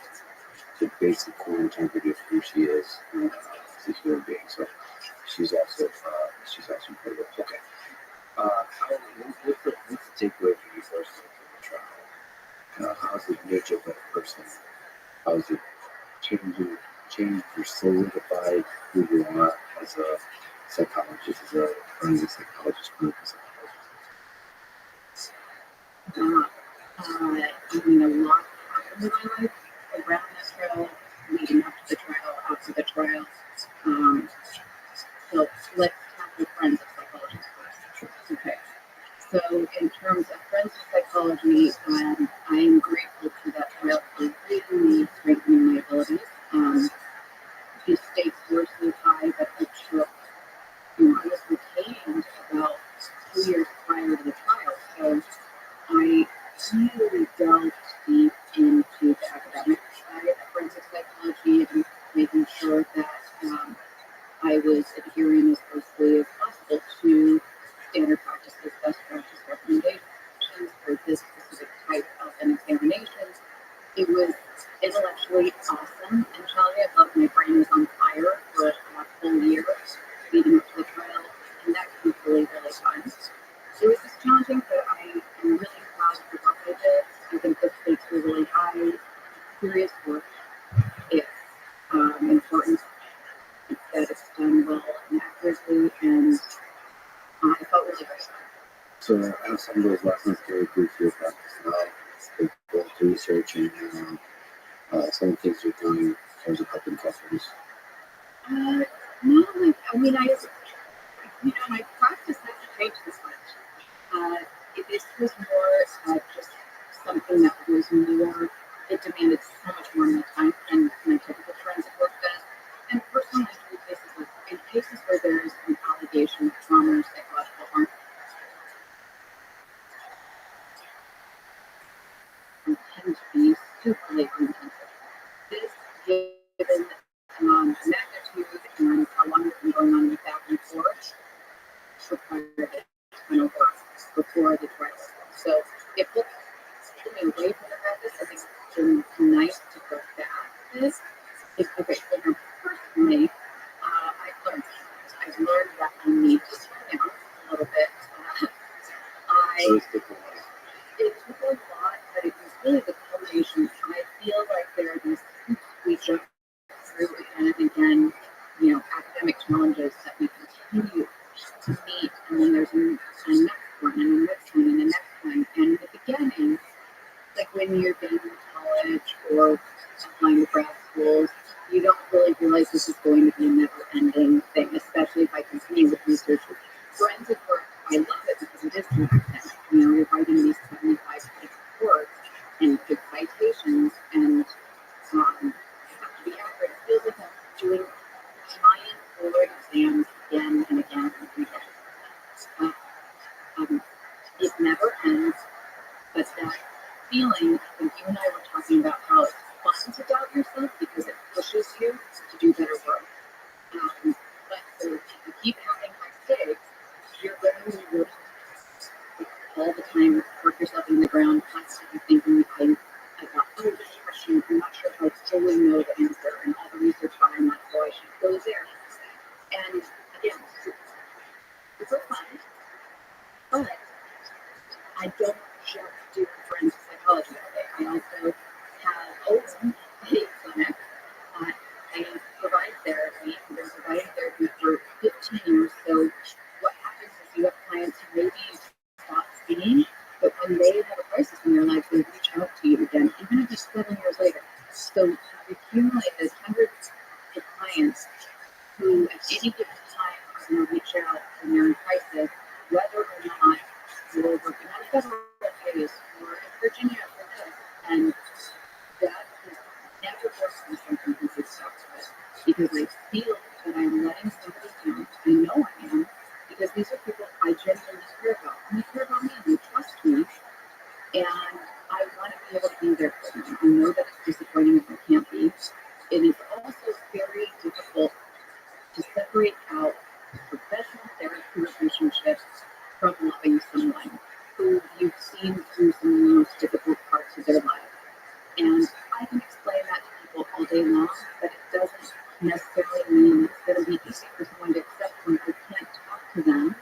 the basic core integrity of who she is as a human being. So she's also incredible. Okay. What's the takeaway for you first from the trial? How's it made you a better person? How's it changed or solidified who you are as a psychologist, as a forensic psychologist, clinical psychologist?
I mean, a lot happened in my life around this trial, leading up to the trial, after the trial. So let's tackle forensic psychology first. Okay. So in terms of forensic psychology, I am grateful to that trial for really strengthening my abilities. The stakes were so high that it took, I was retained about 2 years prior to the trial. So I really delved deep into the academic side of forensic psychology and making sure that I was adhering as closely as possible to standard practices, best practice recommendations for this specific type of an examination. It was intellectually awesome and challenging. I felt my brain was on fire for a full year leading up to the trial, and that was really, really fun. It was just challenging, but I am really proud of the work I did. I think the stakes were really high. Serious work. It's important that it's done well and accurately, and I felt really great.
So, how some of those lessons carry through to your practice now? Both research and some of the things you're doing in terms of helping customers.
No, my practice hasn't changed this much. This was more just something that was more, it demanded so much more of my time than my typical forensic work does. And personally, in cases where there is an allegation of trauma or psychological harm, tend to be super labor intensive. This, given magnitude and how long it's been going on with back and forth, required a ton of work before the trial. So it took me away from the practice. I think it's been nice to go back to this. Okay, so personally, I've learned that I need to slow down a little bit. It took a lot, but it was really the culmination. I feel like there are these hoops we jump through again and again, academic challenges that we continue to meet, and then there's a next one, and the next one, and the next one. And in the beginning, like when you're getting into college or applying to grad schools, you don't really realize the this is going to be a never-ending thing, especially if I continue with research. Forensic work, I love it because it is consistent. You're writing these 75-page reports and good citations, and you have to be accurate. It feels like I'm doing giant board exams again and again every day. It never ends, but that feeling, I think you and I were talking about how it's fun to doubt yourself because it pushes you to do better work. But so if you keep having high stakes, you're going to all the time work yourself in the ground, constantly thinking, I got this question, I'm not sure if I totally know the answer, and all the research behind that, so I should go there. And again, it's fun, but I don't just do forensic psychology all day. I also have opened a clinic. I provide therapy. I've been providing therapy for 15 years. So what happens is you have clients who maybe you stop seeing, but when they have a crisis in their life, they reach out to you again, even if it's 7 years later. So you've accumulated hundreds of clients who at any given time are going to reach out when they're in crisis, whether or not you're working on a federal case or in Virginia for this. And that is never works when something is stuck with, because I feel that I'm letting somebody down. I know I am, because these are people I genuinely care about. And they care about me, and they trust me. And I want to be able to be there for them. I know that it's disappointing if I can't be. It is also very difficult to separate out professional therapy relationships from loving someone who you've seen through some of the most difficult parts of their life. And I can explain that to people all day long, but it doesn't necessarily mean it's going to be easy for someone to accept when I can't talk to them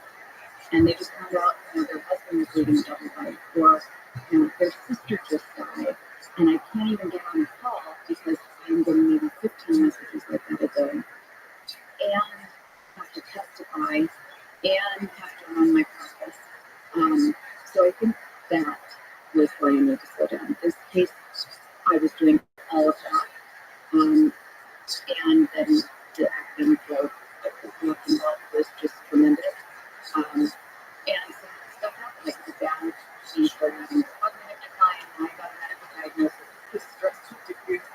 and they just found out their husband was leaving a double life, or their sister just died, and I can't even get on the call because I'm getting maybe 15 messages like that a day, and have to testify, and have to run my practice. So I think that was where I need to slow down. This case, I was doing all of that, and then the academic growth that was working well was just tremendous. And some stuff happened, like the dad, he started having cognitive decline, and I got a medical diagnosis with stress disease.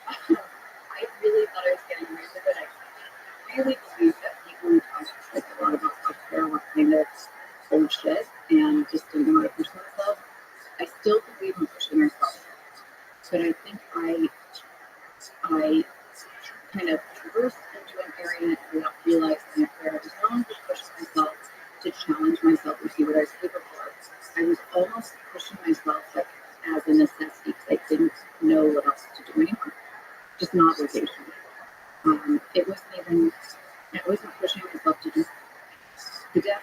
I really thought I was getting rid of it. I really believe that people who talk like a lot about self-care were kind of bullshit and just didn't know how to push themselves. I still believe in pushing ourselves, but I think I kind of traversed into an area without realizing it, where I was no longer pushing myself to challenge myself and see what I was capable of. I was almost pushing myself like as a necessity because I didn't know what else to do anymore. Just an obligation. I wasn't pushing myself to do the death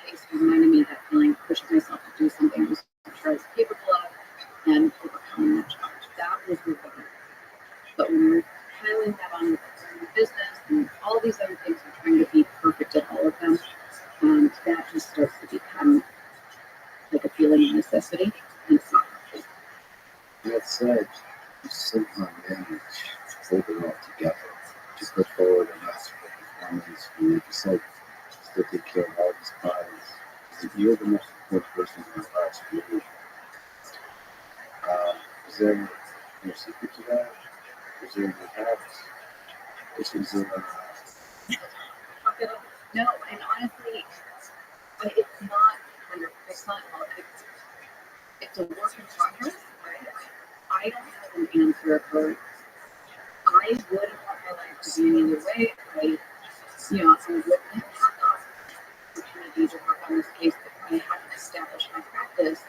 case reminded me of that feeling of pushing myself to do something I was sure I was capable of and overcoming that challenge. That was the goal. But when you're piling that on with the business and all these other things and trying to be perfect at all of them, that just starts to become like a feeling of necessity, and it's not healthy.
That said, you somehow manage to hold it all together, to put forward an excellent performance, and like you said, still take care of all these clients. You're the most important person in our lives, really. Is there no secret to that? Is there any habits? Is there
No, and honestly, it's not 100%. It's a work in progress. Right? I don't have an answer for. I wouldn't want my life to be any other way. I wouldn't have the opportunity to work on this case if I hadn't established my practice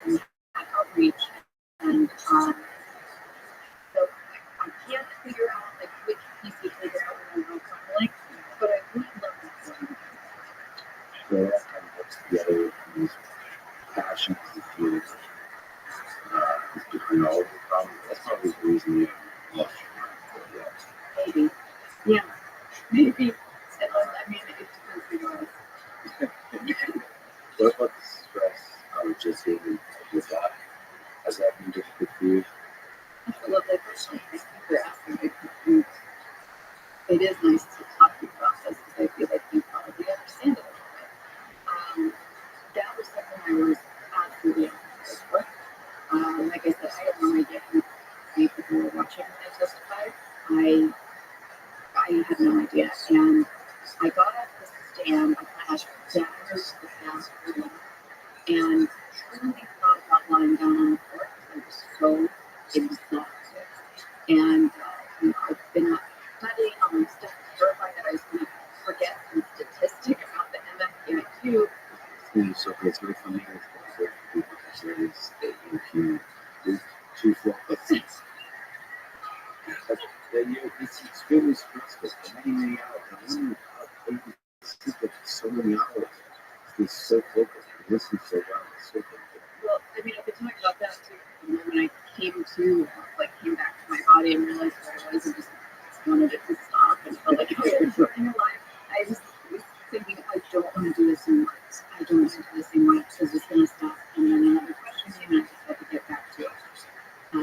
and had outreach. And so I can't figure out like which piece you figure out when I'm like, but I would love to learn.
so that kind of works together in these passions and feelings? All the problems. That's probably the reason you lost your mind.
Maybe. Yeah. Maybe. I mean, it depends who you are.
What about the stress just getting with that? Has that been difficult for you?
That's a lovely question. Thank you for asking me. it is nice to talk to you about this because I feel like you probably understand it a little bit. That was something I was absolutely unprepared for. Like I said, I had no idea how many people were watching when I testified. I had no idea. And I got off the stand, I kind of gathered the bathroom and truly thought about lying down on the floor because I was so exhausted. And I've been studying all my stuff, terrified that I was going to forget some statistic about the MFPIQ.
So it's very familiar for people to say is that if you do too focused, then it's extremely stressful for many, many hours. I wonder how people sleep for so many hours. It's so focused, and listen so well, it's so difficult.
Well, I mean, I could talk about that too. The moment I came back to my body and realized where I was and just wanted it to stop and felt like I was running alive. I was thinking, I don't want to do this anymore. I don't want to do this anymore because it's going to stop. And then another question came and I just had to get back to it. So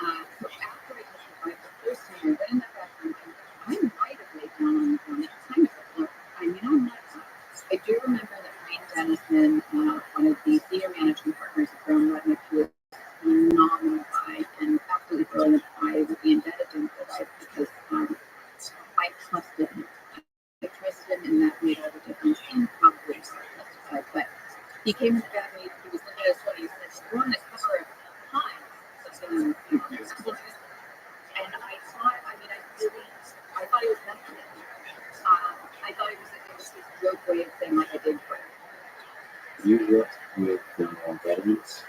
after I testified the first time I went in that bathroom, I might have laid down on the ground. It kind of looked. I mean, I'm not. I do remember that Wayne Dennison, one of the senior management partners of Brown Redneck, who was a phenomenal guy and absolutely brilliant. I would be indebted to him for life because I trusted him. I trusted him, and that made all the difference. And probably so I testified. But he came in the back and he was looking at us when he said, "We're on the cover of Time." And I thought, I thought he was messing with me. I thought it was his joke way of saying like I did for him.
You worked with veterans.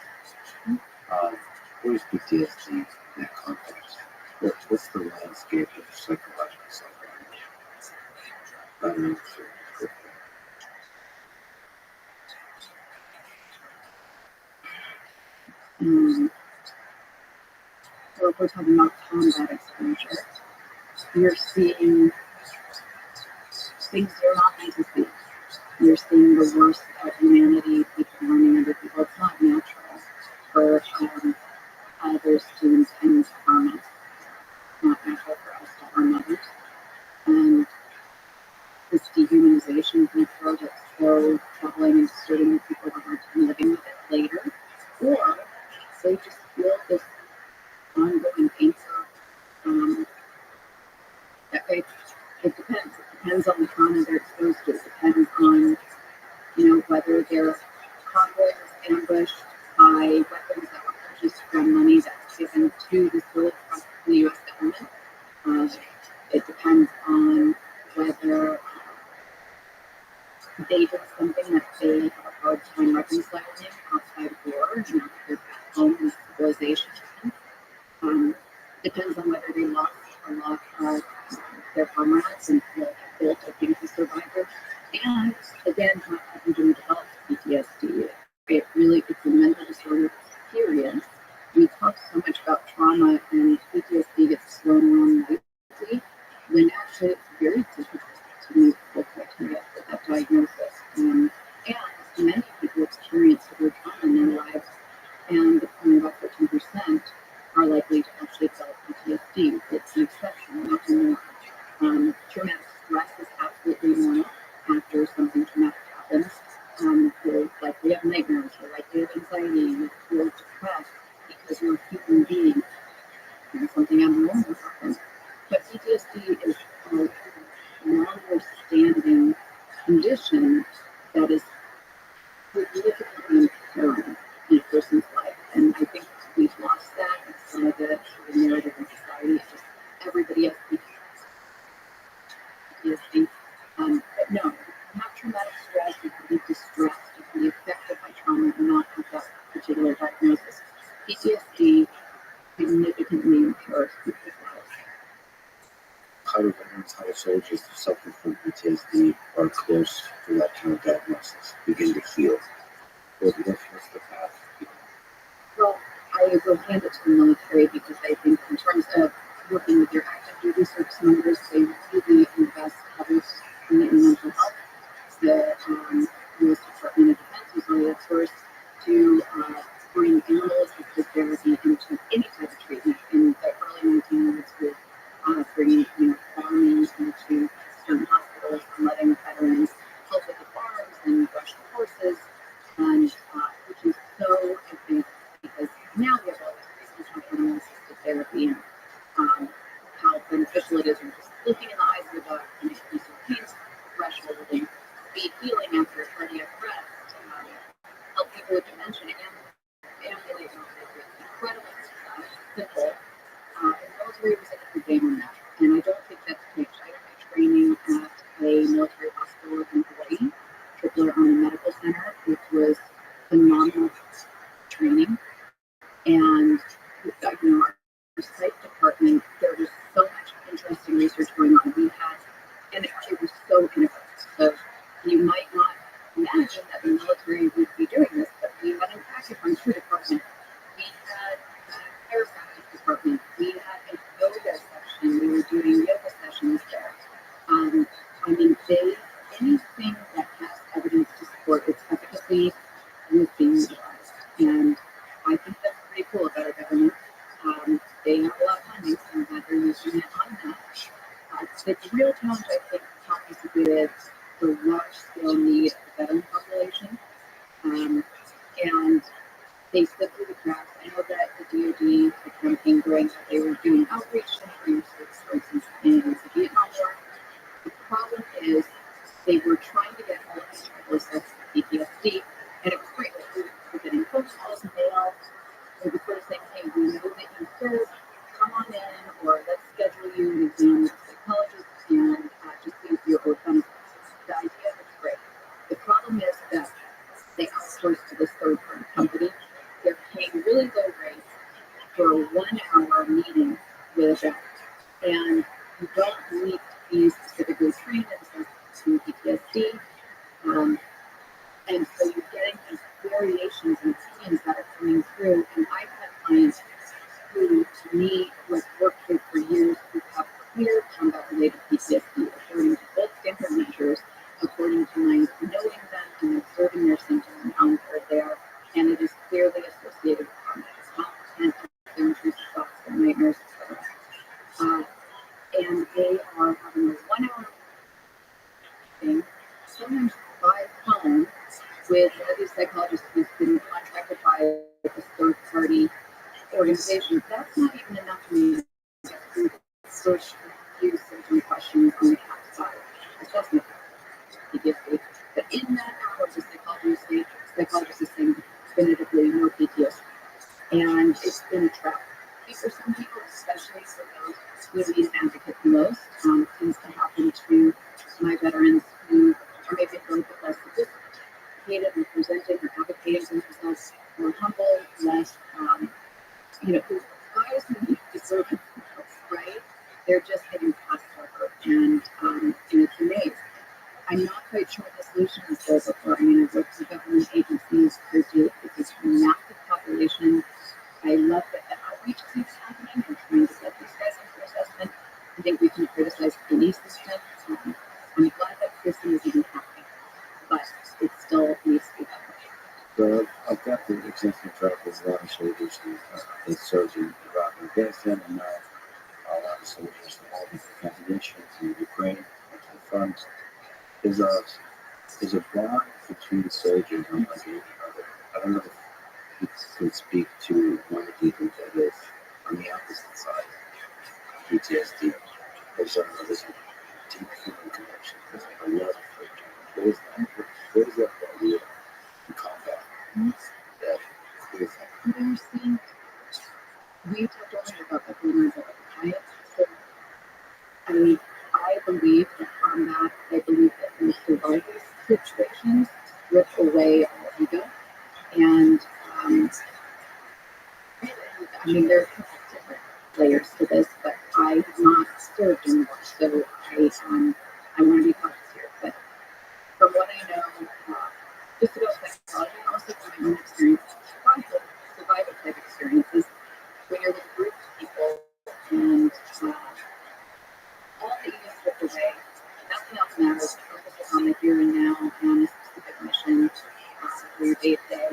What is PTSD in that context? What's the landscape of psychological suffering? Veterans.
So if we're talking about combat exposure, you're seeing things you're not meant to see. You're seeing the worst of humanity, people harming other people. It's not natural for others to intend harm us. It's not natural for us to harm others. And this dehumanization can occur that's so troubling and disturbing that people have a hard time living with it later. Or they just feel this ongoing pain. It depends. It depends on the trauma they're exposed to. It depends on, whether their convoy was ambushed by weapons that were purchased from money that's given to the soldiers from the U.S. government. It depends on whether they did something that they have a hard time reconciling outside of war, their home and civilization. Depends on whether they lost a lot of their comrades and feel guilt of being a survivor. And again, not having to develop PTSD. It's a mental disorder, period. We talk so much about trauma and PTSD gets thrown around lightly when actually it's very difficult to meet full criteria for that diagnosis. And many people experience severe trauma in their lives, and only about 13% are likely to actually develop PTSD. It's an exception, not more. Traumatic stress is absolutely normal after something traumatic happens. You'll likely have nightmares, you'll likely have anxiety, you feel depressed because you're a human being and something abnormal happens. But PTSD is a longer-standing condition that is significantly impairing in a person's life. And I think we've lost that in some of the narrative in society. It's just everybody has PTSD. But no, you have traumatic stress, you can be distressed, you can be affected by trauma and not have that particular diagnosis. PTSD significantly impairs people's lives.
How do veterans, how do soldiers who suffer from PTSD or close to that kind of diagnosis begin to heal? What's the path?
Well, I will hand it to the military because I think in terms of working with your active duty service members, they really invest heavily in mental health. The U.S. Department of Defense was one of the first to bring animal-assisted therapy into any type of treatment in the early 1900s with bringing farming into certain hospitals and letting veterans help with the farms and brush the horses, and which is so advanced because now we have all this research on animal assisted therapy and how beneficial it is, or just looking in the eyes of the dog and increase your pain threshold and speed healing after a cardiac arrest, help people with dementia and ambulate with incredible simple. The military was a good game on that, and I don't think that's changed. I did my training at a military hospital in Hawaii, Tripler Army Medical Center, which was phenomenal training. And our psych department, there was so much interesting research going on. We had, and it was so innovative. So you might not imagine that the military would be doing this, but we had an acupuncture department. We had a chiropractic department. We had a yoga section. We were doing yoga sessions there. Anything that has evidence to support its efficacy was being utilized. And I think that's pretty cool about our government. They have a lot of funding, so that they're using it on that. The real challenge, I think, has to do with the large-scale need of the veteran population. And they slip through the cracks. I know that the DoD, the campaign during that they were doing outreach centering, for instance, in the Vietnam War. The problem is they were trying to get all of these tribal assessed PTSD, and it was great. We were getting phone calls and mail. They were sort of saying, hey, we know that you serve, come on in, or let's schedule you an exam with a psychologist and just see if you're owed benefits. The idea is great. The problem is that they outsource to this third-party company. They're paying really low rates for a 1-hour meeting with a vet, and you don't need to be specifically trained in PTSD. And so you're getting these variations in opinions that are coming through. And I've had clients who, to me, who have worked with for years, who have clear combat-related PTSD according to both standard measures, according to my knowing them and observing their symptoms and how they're there. And it is clearly associated with combat. It's not and their intrusive thoughts, their nightmares, etc. And they are having a 1-hour thing, sometimes by phone, with one of these psychologists who's been contracted by this third-party organization. That's not even enough to me to search few symptom questions on the CAP side assessment PTSD. But in that hour, the psychologist is saying definitively no PTSD. And it's been a trap for some people, especially for those who need an advocate the most. Tends to happen to my veterans who are maybe a little bit less sophisticated and presenting or advocating for themselves, more humble, less, who guys who deserve it, right? They're just getting passed over, and it's amazing. I'm not quite sure what the solution is there before. I mean, I've worked with government agencies. It's a massive population. I love that the outreach keeps happening and trying to get these guys into assessment. I think we can criticize any system. I'm glad that system is even happening, but it still needs to be better.
So I've got the executive director of Rothschild, who serves in Iraq and Afghanistan, and now a lot of soldiers from all different kinds of nations in Ukraine and to the front. There's a bond between soldiers and I don't know if you could speak to one of the people that is on the opposite side of PTSD. There's a deep human connection. There's like a love for each other. What is that value in combat? That clear thing.
We talked earlier about the vulnerability, right? So, I believe that combat, I believe that in survival situations, strip away our ego. And there are a couple of different layers to this, but I have not served in war, so I want to be cautious here. But from what I know, just about psychology, and also from my own experience, survival type experiences, when you're with a group of people and all the ego stripped away, nothing else matters. Focus is on the here and now, on a specific mission for your day to day.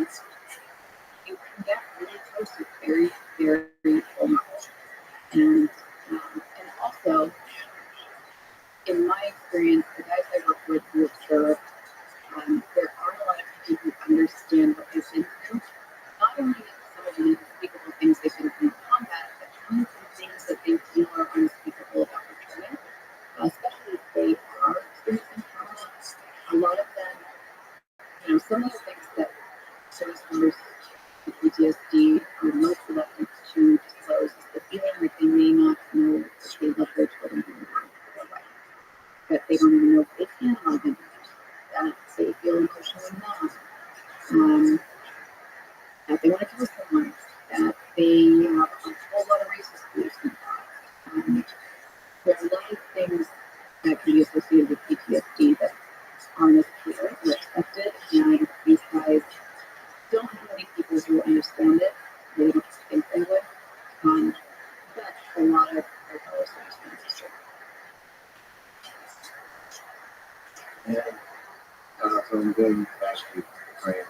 You can get really close to very, very vulnerable. And also, in my experience, the guys I work with who observe, there aren't a lot of people who understand what they've been through. Not only some of the unspeakable things they've been through in combat, but some of the things that they feel are unspeakable about returning, especially if they are experiencing trauma. A lot of them, some of the things that service members with PTSD are most reluctant to disclose is the feeling that they may not know if they love their children anymore, that they don't even know if they can love them, that they feel emotionally numb, that they want to kill someone, that they have a whole lot of racist beliefs and thoughts. There are a lot of things that can be associated with PTSD that aren't as clear or accepted, and these guys don't have many people who understand it. They don't think they would. But a lot of their fellow service members do.
And so I'm going back to praying.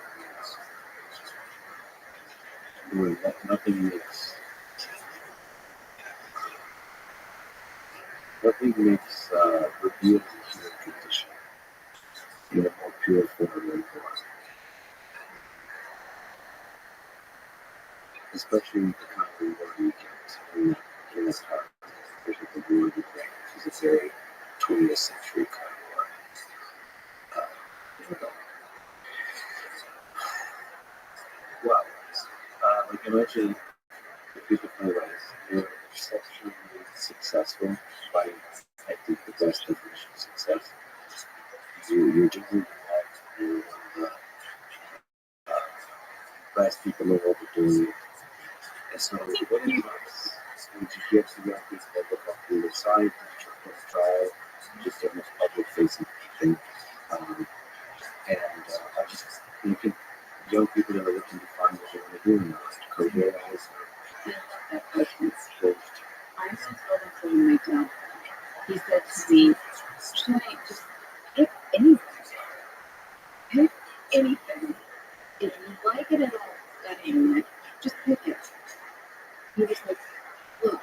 Nothing makes revealed the human condition in a more pure form than form. Especially the kind of war you get in this time. Especially the war you get, which is a very 20th century kind of war. Well, like I mentioned, the people ways, you're exceptionally successful by, I think, the best definition of success. You're doing your life, you're one of the best people in the world are doing it. And so, what advice would you give to young people that look up to the side, try just the most public facing thing? And I just think young people that are looking to find what they want to do in life, career wise.
I love that question. I once told him something my dad. He said to me, Shai, just pick anything. Pick anything. If you like it at all, studying it, just pick it. He was like, look,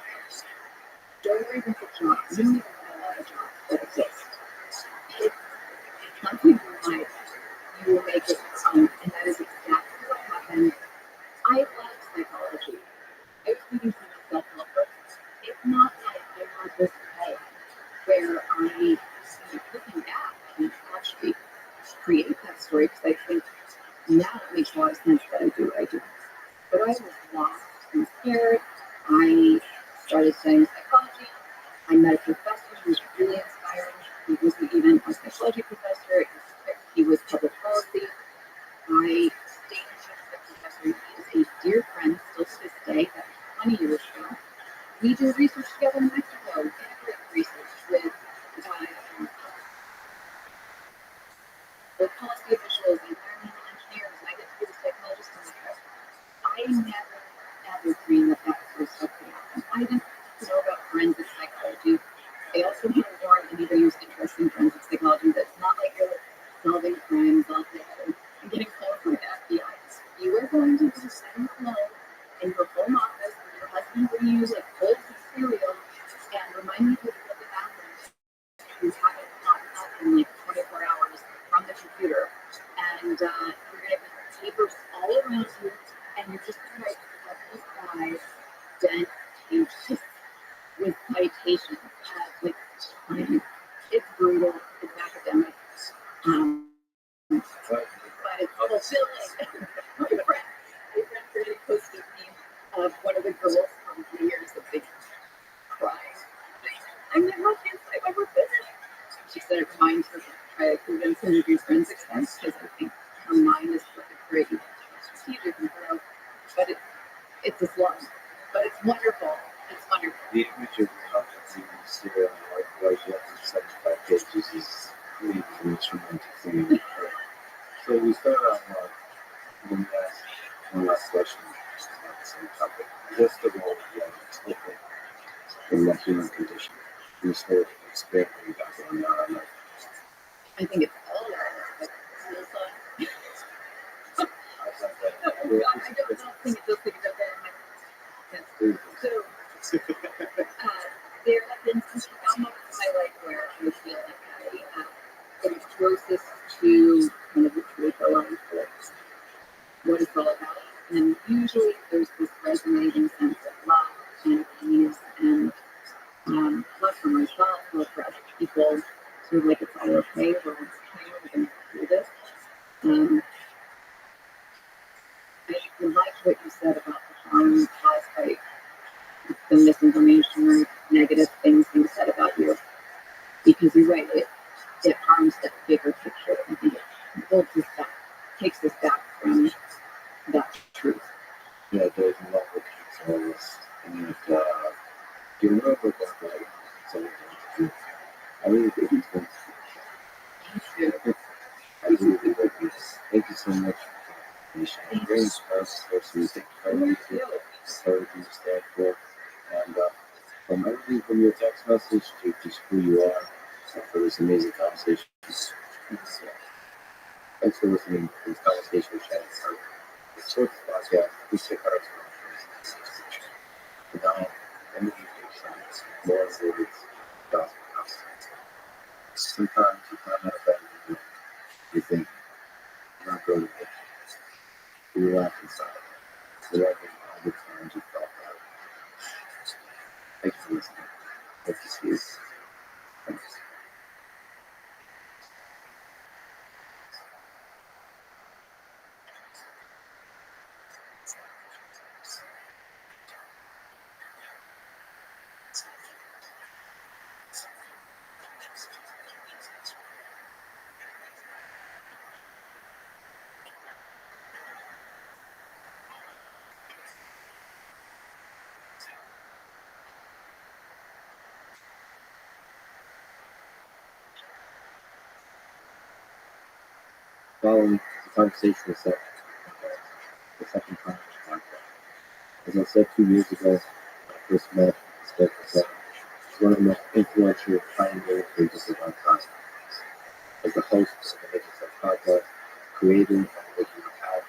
don't worry about the job. You don't even know a lot of jobs that exist. Pick something you like, you will make it fun. And that is exactly what happened. I love psychology. I was reading some self-help books. It's not like I had this head where I, looking back, and actually create that story because I think now it makes a lot of sense that I do what I do. But I was lost and scared. I started studying psychology. I met a professor who was really inspiring. He wasn't even a psychology professor. He was public policy. I stayed in touch with the professor. He is a dear friend still to this day. That was 20 years ago. We do research together in Mexico, integrate research with policy officials, environmental engineers, and I get to be the psychologist on the trip. I never, ever dreamed that sort of stuff could happen. I didn't know about forensic psychology. I also want to warn anybody who's interested in forensic psychology that it's not like you're solving crimes all together and getting called from the FBI. You are going to be sitting alone in your home office with your husband when you use like bowls of cereal and remind people to go to the bathroom who haven't popped up in like 24 hours from the computer. And you're going to have papers all around you, and you're just going to write every 5 dense pages with citations. Like, it's brutal, it's academic, but it's fulfilling. My friend created a post of me of one of the girls from New Year's that they crying. I'm like, how can I ever finish? She said it reminds her to try to convince him to do forensic science because I think her mind is great and strategic and grow. But it's a slog. But it's wonderful. It's wonderful.
The image of the objects in the serial why you have to 75 pages is really the most romantic thing. So we start off one last question about the same topic. What's the role of the evidence in the human condition? You start expanding background now.
I think it's all right. Still fun. Oh God, I don't think it does think about that in my So, there have been some moments in my life where I feel closest to kind of the truth alive for what it's all about. And usually there's this resonating sense of love and ease and love for myself, love for other people, sort of like it's all okay, we're okay, we're going to do this. I like what you said about the harm caused by the misinformation or negative things being said about you, because you're right, it harms the bigger picture. I think it holds us back, takes us back from that truth.
Yeah, there's a lot of concerns, and you remember that like something to I really think it's going to I really think that thank you so much for sharing. Very impressed person. Thank you for everything you stand for. And from everything from your text message to just who you are for this amazing conversation. So, thanks for listening to this conversation with Shannon. It's short podcast. Please check out our sponsors. And now, let me give you more related gospel concepts. Sometimes you find out about it, you think, you're not going to make it. You laugh inside. There have been all the times you felt that. Thank you for listening. Hope to see you. Thanks. Following the conversation with Seth, the second time in the podcast. As I said 2 years ago, when I first met and spoke with Seth, he's one of the most influential pioneering figures of our time. As the host of the Making Sense podcast, creator of the Making It Out,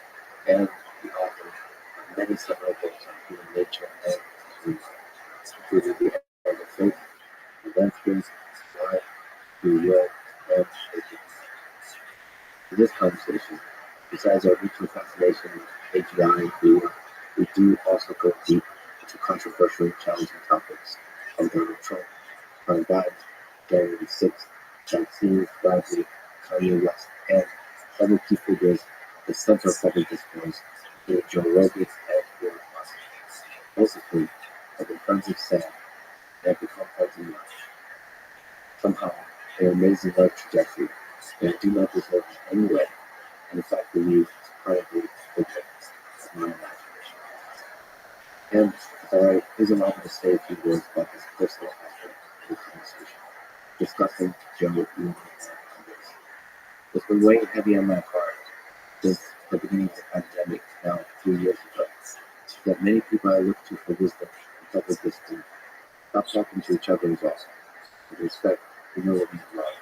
and the author of many seminal books on human nature and human life, including The End of Faith, Redemption, Life, Free Will, and Making. In this conversation, besides our mutual fascination with AGI and food, we do also go deep into controversial and challenging topics of Donald Trump, Hunter Biden, January 6th, vaccines, Rabbi, Kanye West, and other key figures at the center of public discourse, including Joe Rogan and Elon Musk. Most of whom have been friends of Sam and have become friends in life. Somehow, their amazing life trajectory, and I do not deserve in any way, and in fact believe it's probably the greatest of my imagination. And please allow me to say a few words about this personal aspect of this conversation, discussing Joe Rogan and others. It's been weighing heavy on my heart since the beginning of the pandemic, now 3 years ago, that many people I look to for wisdom and public discipline stop talking to each other as often, with respect, humility, and love.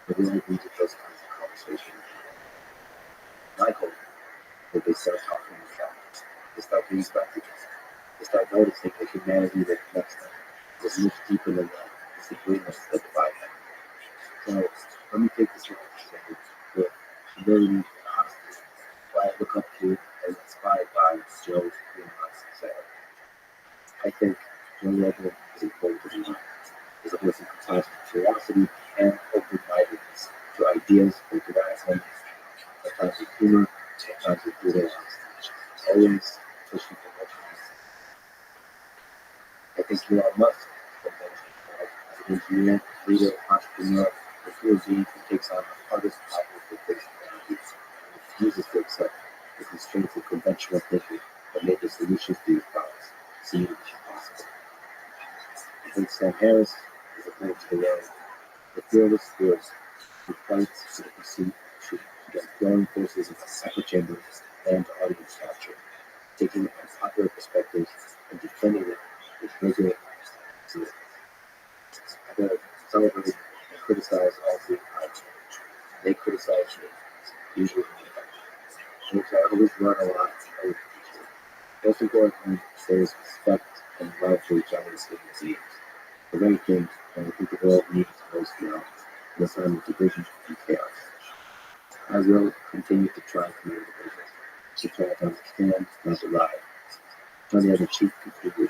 But we only need to those kinds of conversations. I hope that they start talking to each other, they start being respectful, they start noticing the humanity that connects them, this much deeper than the disagreements that divide them. So let me take this opportunity with humility and honesty, why I look up to and inspired by Joe's success. I think Joe Rogan is important to be learned. There's a blessing of compassion, curiosity, and open-mindedness to ideas, both radically, sometimes with humor, sometimes with brutal honesty. Always pushing for more truth. I think Elon Musk as an engineer, leader, entrepreneur, a human being who takes on the hardest problems that face humanity and refuses to accept the constraints of conventional thinking that made the solutions to these problems seem impossible. I think Sam Harris is a friend to the world, the fearless spirit who fights for the pursuit of truth against growing forces of echo chambers and audience capture, taking unpopular perspectives and defending them with rigor and excellence. I don't celebrate and criticize all three kinds. They criticize me, usually in which I always learn a lot from other people. Most importantly, there is respect and love for each other as human beings. The very thing that I think the world needs most now in this time of division and chaos. many other cheap computers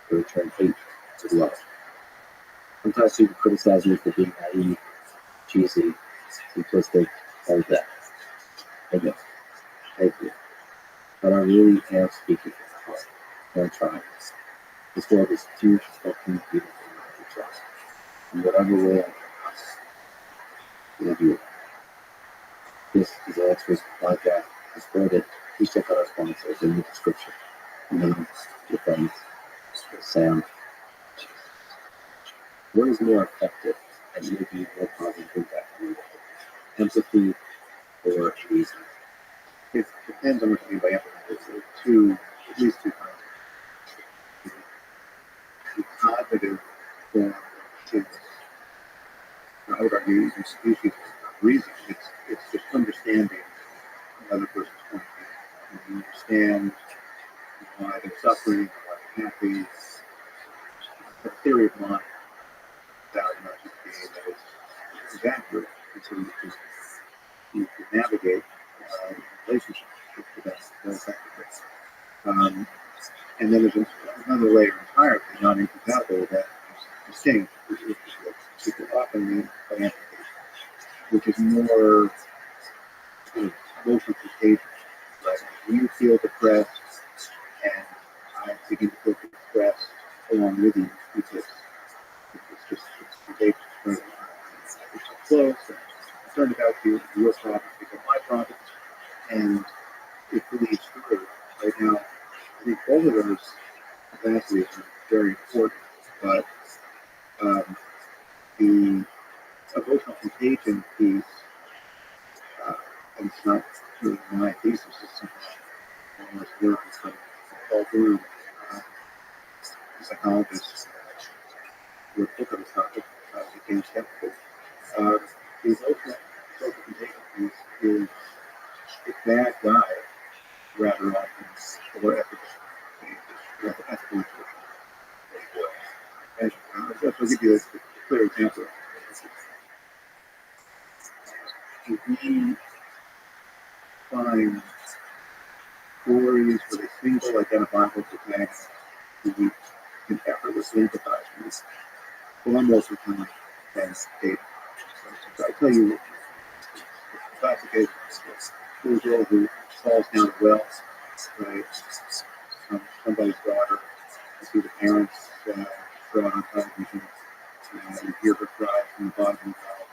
to return hate to love. Sometimes people criticize me for being naive, cheesy, simplistic, all that. Okay, thank you. But I really am speaking from the heart. And I'm trying. This world is too fucking beautiful to trust. In whatever way I can possibly do it. This is the Experts Podcast. Support it. Please check out our sponsors in the description. Names, your friends, Sam. What is more effective and maybe more positive impact on the world? Empathy or reason?
It depends on what you mean by empathy. There are at least two kinds. The cognitive form is, I would argue, even species of reason. It's just understanding another person's point of view. You understand why they're suffering, why they're happy. The theory of mind that not just being that it's accurate, and so you can navigate relationships with that effectively. And then there's another layer entirely non-incompatible that is distinct, which is what people often mean by empathy, which is more sort of emotional contagion. Like you feel depressed, and I begin to feel depressed along with you because it's contagious. It's so close. I'm concerned about you, your problems become my problems, and it bleeds through. Right now, I think both of those capacities are very important, but the emotional contagion piece, and it's not really my thesis, it's something I almost learned from all through psychologists who look on this topic, became skeptical. The emotional social contagion piece is the bad guy rather often, or ethical. And I'll give you a clear example. If we find stories with a single identifiable protagonist who we can effortlessly empathize with, far more profound than data. So I tell you, the classic case is a little girl who falls down a well, right? Somebody's daughter. You see the parents throw it on television. You hear her cry from the bottom of the well.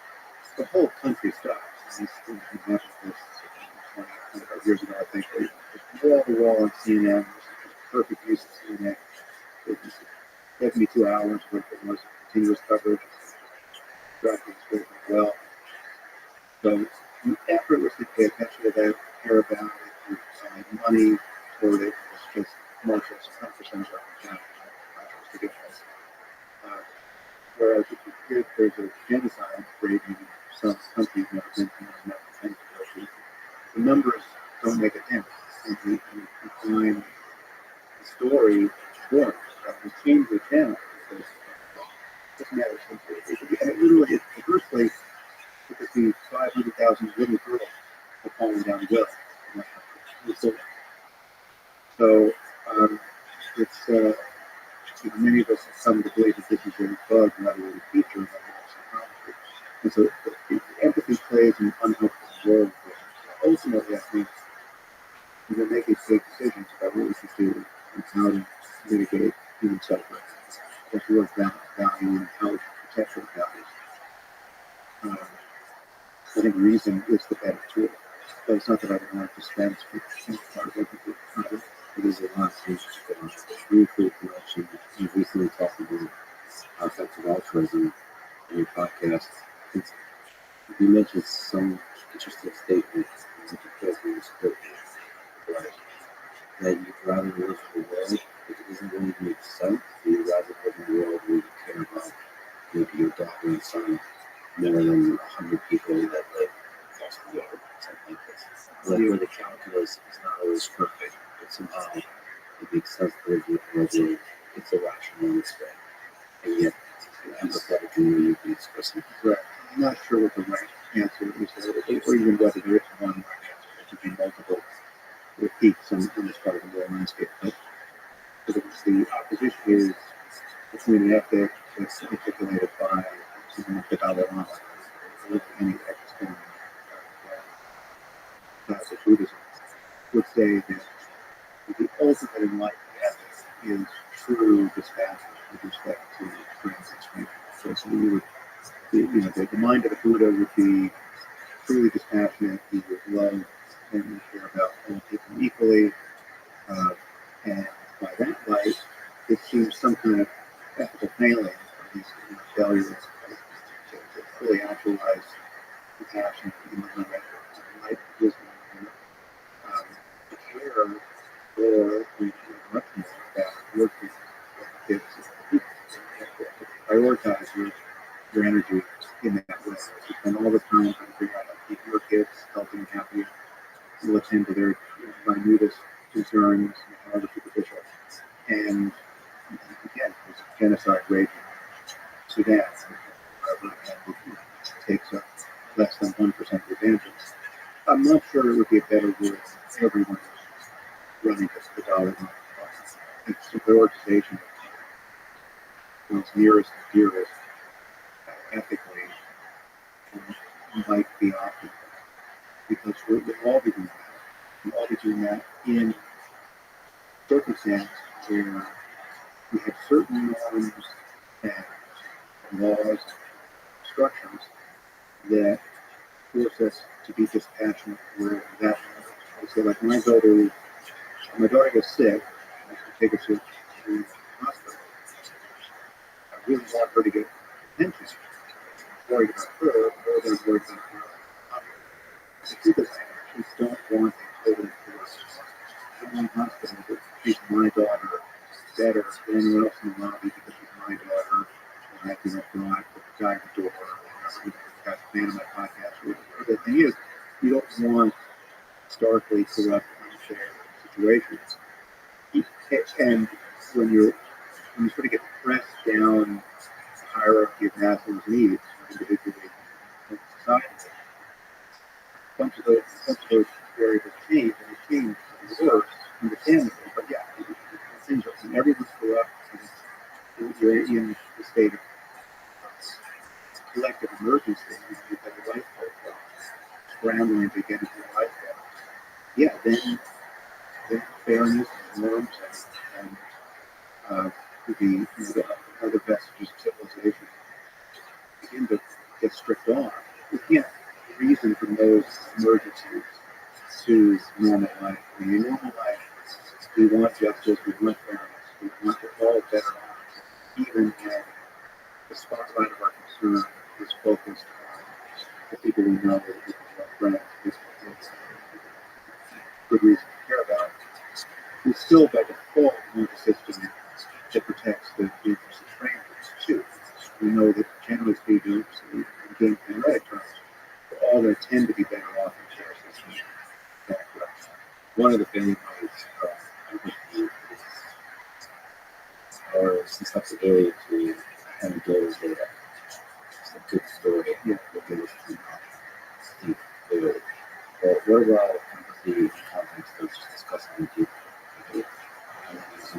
The whole country stops. And you can imagine this 25 years ago, I think. Wall to wall on CNN. Perfect use of CNN. It was 72 hours worth of most continuous coverage. Tracking straight from the well. So you effortlessly pay attention to that, care about it, you find money toward it. It's just commercials, 100% of our channel. Whereas if there's a genocide raging in some countries never been to, the numbers don't make a dent. And you find the story forms. You change the channel because it doesn't matter. And it literally, in the first place, it could be 500,000 little girls are falling down the well. So it's many of us have come to believe that this is a bug rather than a feature of our psychology. And so the empathy plays an unhelpful role. Ultimately, I think we're making big decisions about what we should do and how to mitigate human suffering. What's worth value and how we protect those values. I think reason is the better tool. But it's not that I don't want to spend part of empathy.
It is a lot of things to go on. Really cool collection. You recently talked about offensive altruism in your podcast. You mentioned some interesting statements that the president spoke like that you'd rather live in a world that doesn't really make sense, or you'd rather live in a world where you care about maybe your daughter and son more than 100 people that live across the world, something like this. Like where the calculus is not always perfect, but somehow it makes sense to live in a world where it's irrational in its way. And yet, empathetic in the way you can express it.
Correct. I'm not sure what the right answer is, or even whether there is one right answer. There could be multiple peaks in this part of the world landscape. But the ethic that's articulated by someone like the Dalai Lama, or any ex class of Buddhism, would say that the ultimate enlightenment ethic is true dispassion with respect to friends and strangers. So you would, the mind of the Buddha would be truly dispassionate. He would love and care about all people equally. And by that light, it seems some kind of ethical failing, or at least failure to fully actualize compassion in the limit of light, wisdom, and the care for much more about working with kids and people. Prioritize your energy in that way. You spend all the time trying to figure out how to keep your kids healthy and happy. You attend to their minutest concerns, however superficial. And again, there's genocide raging in Sudan, and it takes up less than 1% of the advantage. I'm not sure it would be a better word if everyone was running the dollar line. It's the prioritization of one's nearest and dearest ethically might be optimal, because we'll all be doing that. We'll all be doing that in circumstances where we have certain norms and laws and structures that force us to be dispassionate where that matters. So like when my daughter gets sick, I have to take her to the hospital. I really want her to get attention. I'm worried about her more than I'm worried about her. Because I just don't want a total force. I don't want hospital to treat my daughter better than anyone else in the lobby because she's my daughter. And I can drive with the guy at the door. Or got the man on my podcast. The thing is, you don't want starkly corrupt, unfair situations. And when you sort of get pressed down the hierarchy of Maslow's needs, individually and society, a bunch of those variables change, and they change for the worse, understandably. But yeah, it's interesting. Everyone's corrupt, and you're in the state of collective emergency. You've got a life profile, scrambling to get into your life. Yeah, then fairness and norms and the other vestiges of civilization begin to get stripped off. We can't reason from those emergencies to normal life. In a normal life, we want justice, we want fairness, we want to all better off, even when the spotlight of our concern is focused on the people we know, the people we love, friends, good reason to care about. We still, by default, want a system that protects the interests of strangers, too. We know that, generally speaking, in game theoretic terms, we're all going to tend to be better off in share systems.
One of the big ways is our susceptibility to anecdotal data. It's a good story that goes deep, clearly. But what about the context of just discussing with you?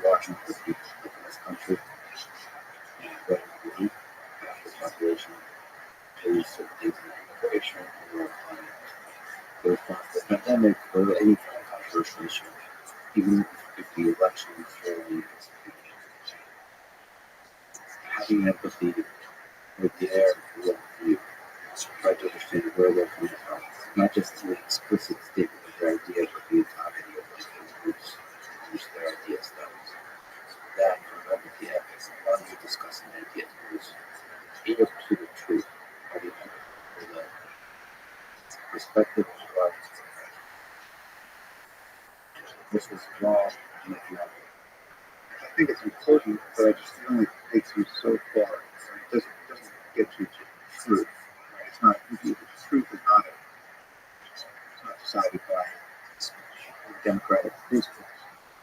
Watching for people in this country and what we believe the population pays certain things in immigration or the response to the pandemic or any kind of controversial issue, even if the election is fairly having empathy with the air for what you try to understand where they're coming from, not just an explicit statement of their ideas, but the entirety of those groups use their ideas. That from empathy ethics, while you're discussing ideas, is in your pursuit of truth, how do you for the perspective of what this was wrong and if you have
I think it's important, but it only takes you so far. Right? It doesn't get you to truth. Right? It's not. Truth is not decided by democratic principles.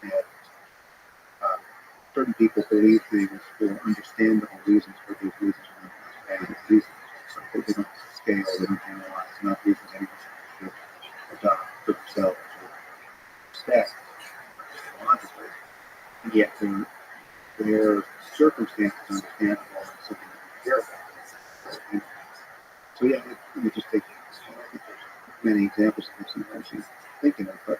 And certain people believe things for understandable reasons, for these reasons are not valid reasons. So they don't scale, they don't analyze, not reasons anyone should adopt for themselves or respect logically. And yet their circumstances, understanding yeah, let me just take many examples of this I'm actually thinking of, but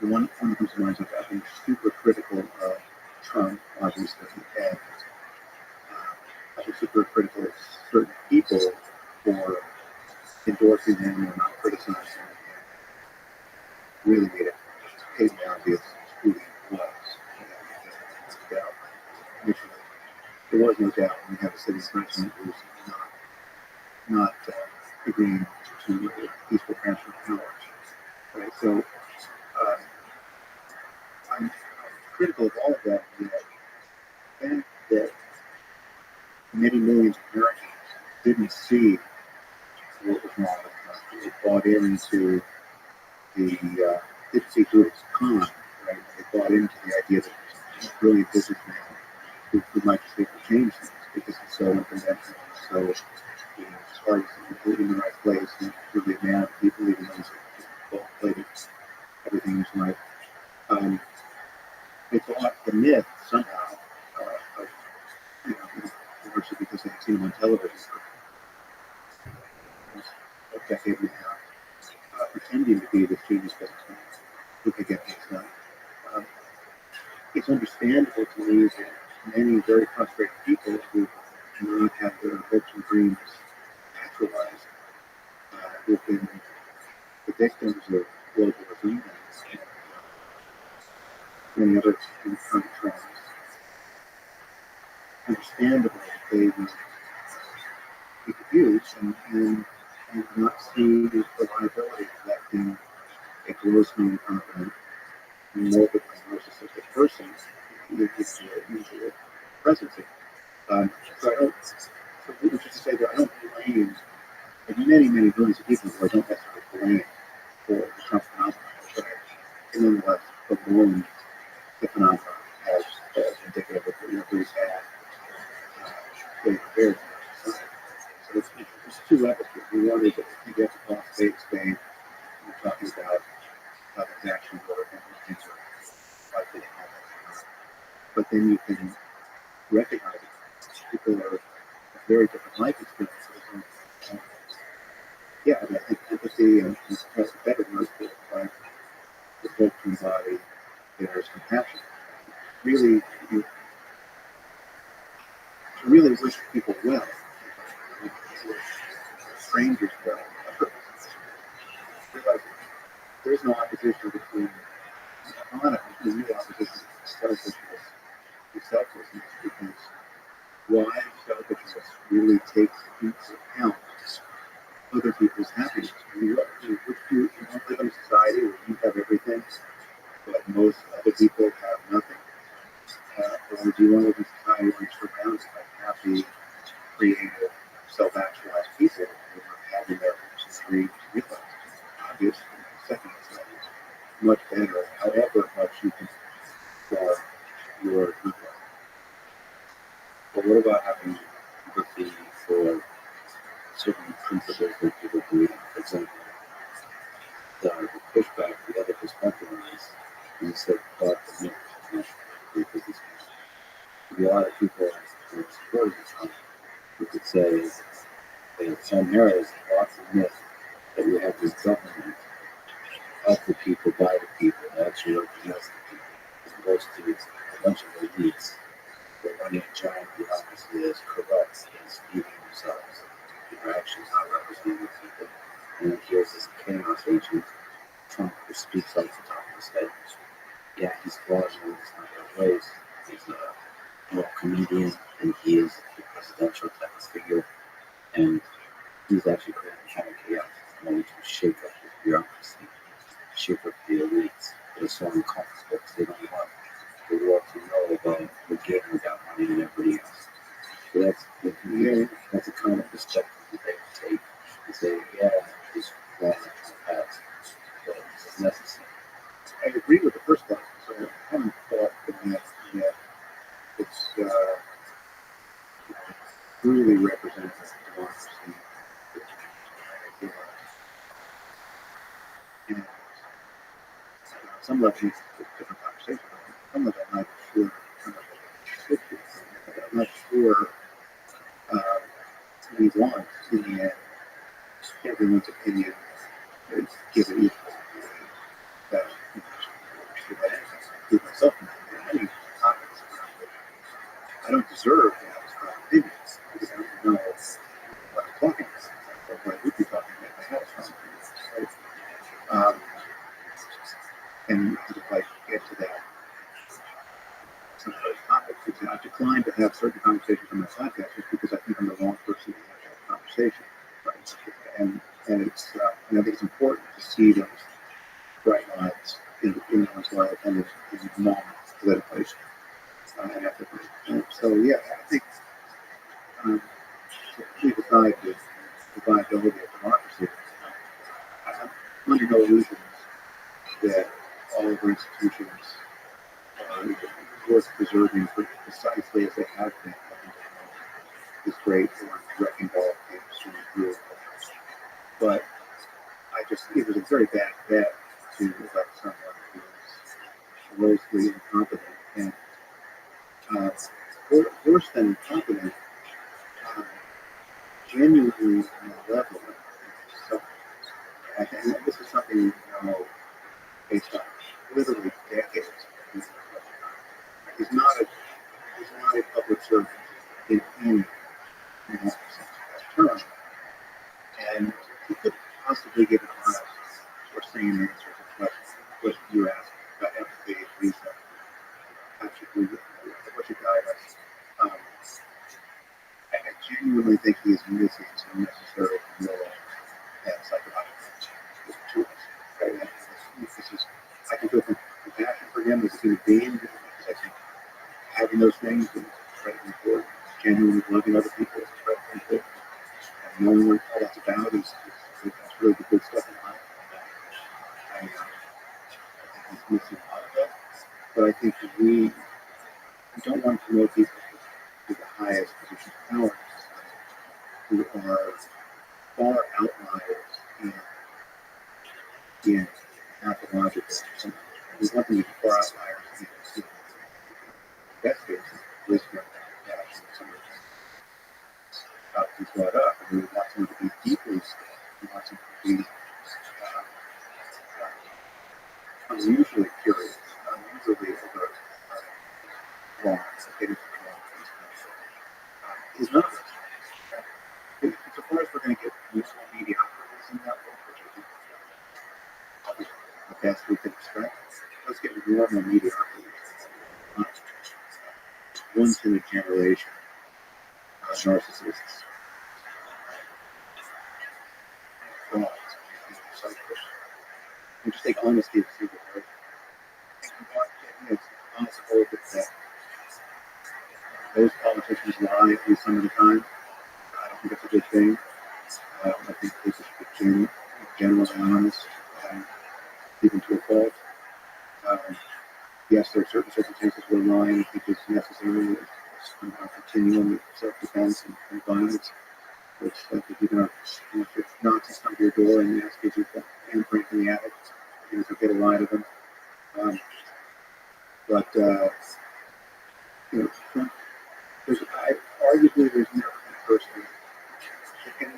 the one that comes to mind is like I've been super critical of Trump, obviously, and I've been super critical of certain people for endorsing him or not criticizing him. Really made it painfully obvious who he was. And, initially, there was no doubt when we had a sitting president who was not agreeing to peaceful transfer of power. Right? So I'm critical of all of that, yet the fact that many millions of Americans didn't see what was wrong with the country. They bought into the didn't see through its con, right? They bought into the idea that he's a brilliant businessman who might just able to change things because he's so unconventional, so his heart is completely in the right place, and he's really a man of people, even though he's a gold-plated everything in his life. They bought the myth somehow of, you know, largely because they've seen him on television for a decade and a half, pretending to be this genius businessman who could get things done. It's understandable to me that many very frustrated people who do not have their hopes and dreams actualized, who've been the victims of globalism and many other current trends, understandably they would be confused and not see the liability of electing a grossly incompetent, morbidly narcissistic person into the presidency. So I don't, so which is to say that I don't blame many billions of people who I don't necessarily blame for the Trump phenomenon, but I can nonetheless bemoan the phenomenon as indicative of a very bad state of affairs in our society. So it's two levels here. One is that you get to call state Spain, we're talking about the action order and things are likely to happen. But then you can recognize that people are very different life experiences. And, yeah, I mean, I think empathy and perhaps a better word for it, like the hope to embody there's compassion. Really, you really wish people well, strangers well. Realize there's no opposition between honor and real opposition between selfishness and selflessness, because why selfishness really takes into account other people's happiness. I mean, would you want to live in a society where you have everything, but most other people have nothing? Or do you want to live in a society where you're surrounded by happy, creative, self-actualized people who are having their hopes and dreams realized? Obviously, the second is much better, however much you can for your good life.
But what about having empathy for certain principles that people believe? For example, the pushback, the other perspective on this, you said about the myth, because there'd be a lot of people who are supporting Trump who could say that some areas, lots of myth that we have this government of the people, by the people, that actually represents the people, as opposed to a bunch of elites. They're running a giant bureaucracy that is corrupt and is feeding themselves. They're actually not representing the people. And then here's this chaos agent, Trump, who speaks off the top of his head. Yeah, he's fraudulent, he's not going to race, he's a moral comedian, and he is a presidential type of figure. And he's actually creating kind of chaos. He's going to shake up his bureaucracy, shake up the elites that are so uncomfortable because they don't want the world to know about the game without money and everybody else. So that's a kind of perspective that they take and say, yeah, this law has, but it's necessary.
I agree with the first part, so I haven't thought the myth yet. It's truly representative of democracy. And some level, it's a different conversation. Some level, I'm not sure how much it should be. I'm not sure he wants in the end, everyone's opinion is given equal. That, you know, I give myself many topics I don't deserve to have strong opinions because I don't know what I'm talking about or what I would be talking about if I had a strong opinion. Right? And if I get to that, some of those topics, I've declined to have certain conversations on my podcast just because I think I'm the wrong person to have that conversation. Right? And it's and I think it's important to see those bright lines in one's life and in moments politically and ethically. So yeah, I think leave aside the viability of democracy, I'm under no illusions that all of our institutions are worth preserving precisely as they have been up until now. This great wrecking ball came through. But it was a very bad bet to elect someone who was woefully incompetent and worse than incompetent, genuinely malevolent. So, and this is something you know based on literally decades. He's not a public servant in any sense of that term, and he could possibly give an honest or sane answer to what you asked about empathy, reason, what should guide us. I genuinely think he is missing some necessary moral and psychological tools. Right? And I can feel compassion for him as a human being because I think having those things is incredibly important. Genuinely loving other people is incredibly important. And knowing what all that's about is that's really the good stuff in life. I think he's missing a lot of that. But I think that we don't want to promote people to the highest positions of power in society who are far outliers in pathological. We want them to be far outliers in best cases, wisdom, compassion, some of the things brought up. And we want them to be deeply skilled. We want them to be unusually curious, unusually alert, wrong, getting wrong. He's not this. So far as we're going to get useful mediocrities in that world, which I think the best we can expect, let's get normal mediocrities. Once in a generation, narcissists, frauds, psychopaths. We just take honesty as a secret word. It's possible that those politicians lie at least some of the time. I don't think that's a good thing. I think people should be generally honest, even to a fault. Yes, there are certain circumstances where lying I think is necessary. It's kind of a continuum of self-defense and violence. It's like if you're going to, if Nazis come to your door and ask you to handprint in the attic, you're going to get a lie to them. But arguably there's never been a person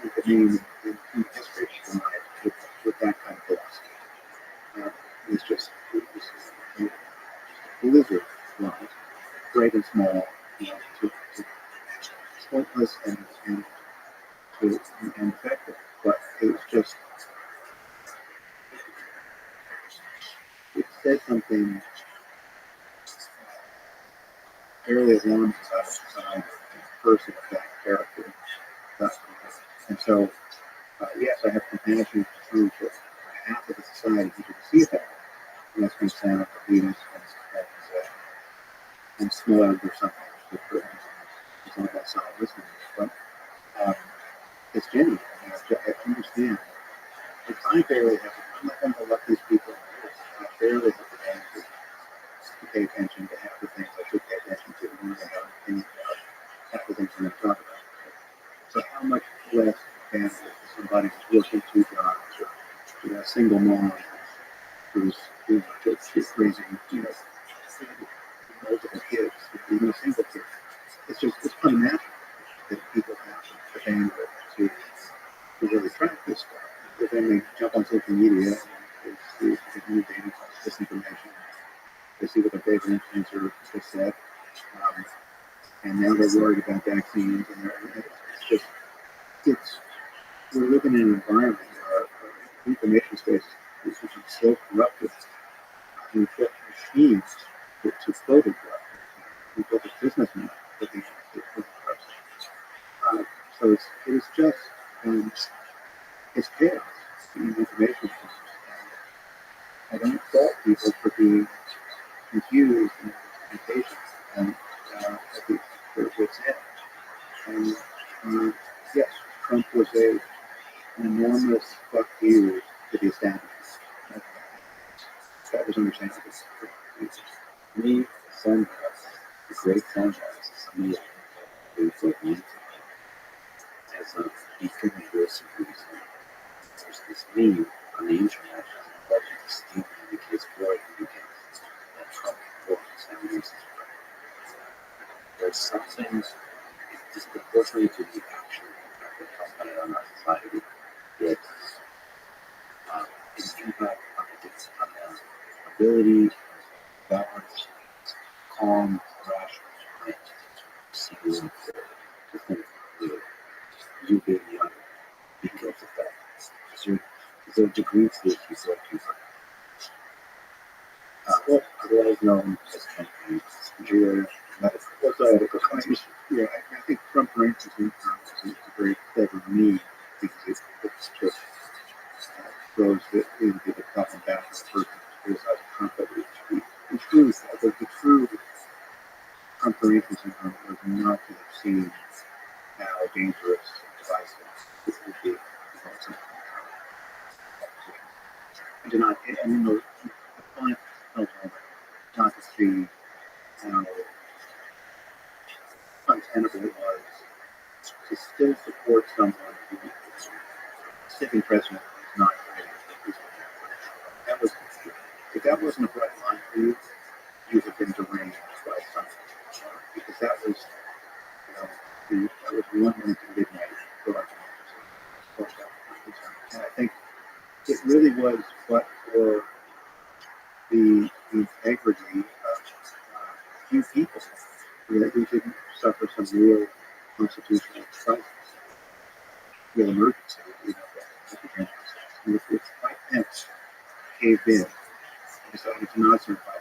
with the name in history with that kind of philosophy. It's just blizzard lies, great and small, to pointless and effective. But it's just it said something fairly alarming about a society, a person of that character. And so, yes, I have compassion for half of the society who can see that. And that's going to sound like a Guinness and smug or something. It's not that solid listening. But it's genuine. I understand. And I barely have I'm not going to let these people I barely have the bandwidth to pay attention to half the things I should pay attention to when I have an opinion about half the things I'm going to talk about. So how much less bandwidth is somebody who's working 2 jobs or a single mom who's just raising multiple kids, even a single kid. It's unnatural that people have the bandwidth to to really track this stuff. But then they jump on social media and they see the new data, disinformation. They see what their favorite influencer just said. Um, and now they're worried about vaccines. And it's just, it's, we're living in an environment where our information space is so corrupted. We've built machines to float it corrupt. We've built a business model that they corrupt. It is just, it's chaos in the information systems. I don't fault people for being confused and impatient and at their wits' end. And yes, Trump was an enormous fuck you to the establishment. That was understandable.
To me, sunrise, the great sunrise is somebody who's like me as a beacon of voice of reason. There's this meme on the internet that Steve indicates Floyd indicates that Trump reports and uses there's something disproportionate to the actual impact that Trump had on our society. That his impact on the ability, balance, calm, rational mind to see the world clearly, to think clearly. You being the other because of that. Is there a degree to which you feel people? Well, otherwise known as campaign, medical.
Yeah, I think Trump ranks as a very clever meme because it's just throws it into the top and back of the person who criticizes Trump. But the truth, the true Trump ranks syndrome was not to have seen how dangerous divisive this would be. I do not, and the client felt not to see how untenable it was to still support someone who sitting president is not creating. That was, if that wasn't a bright line for you, you have been deranged by something. Because that was, that was 1 minute to midnight for our democracy. And I think it really was but for the integrity of few people that we didn't suffer some real constitutional crisis, real emergency. If Mike Pence caved in and decided to not certify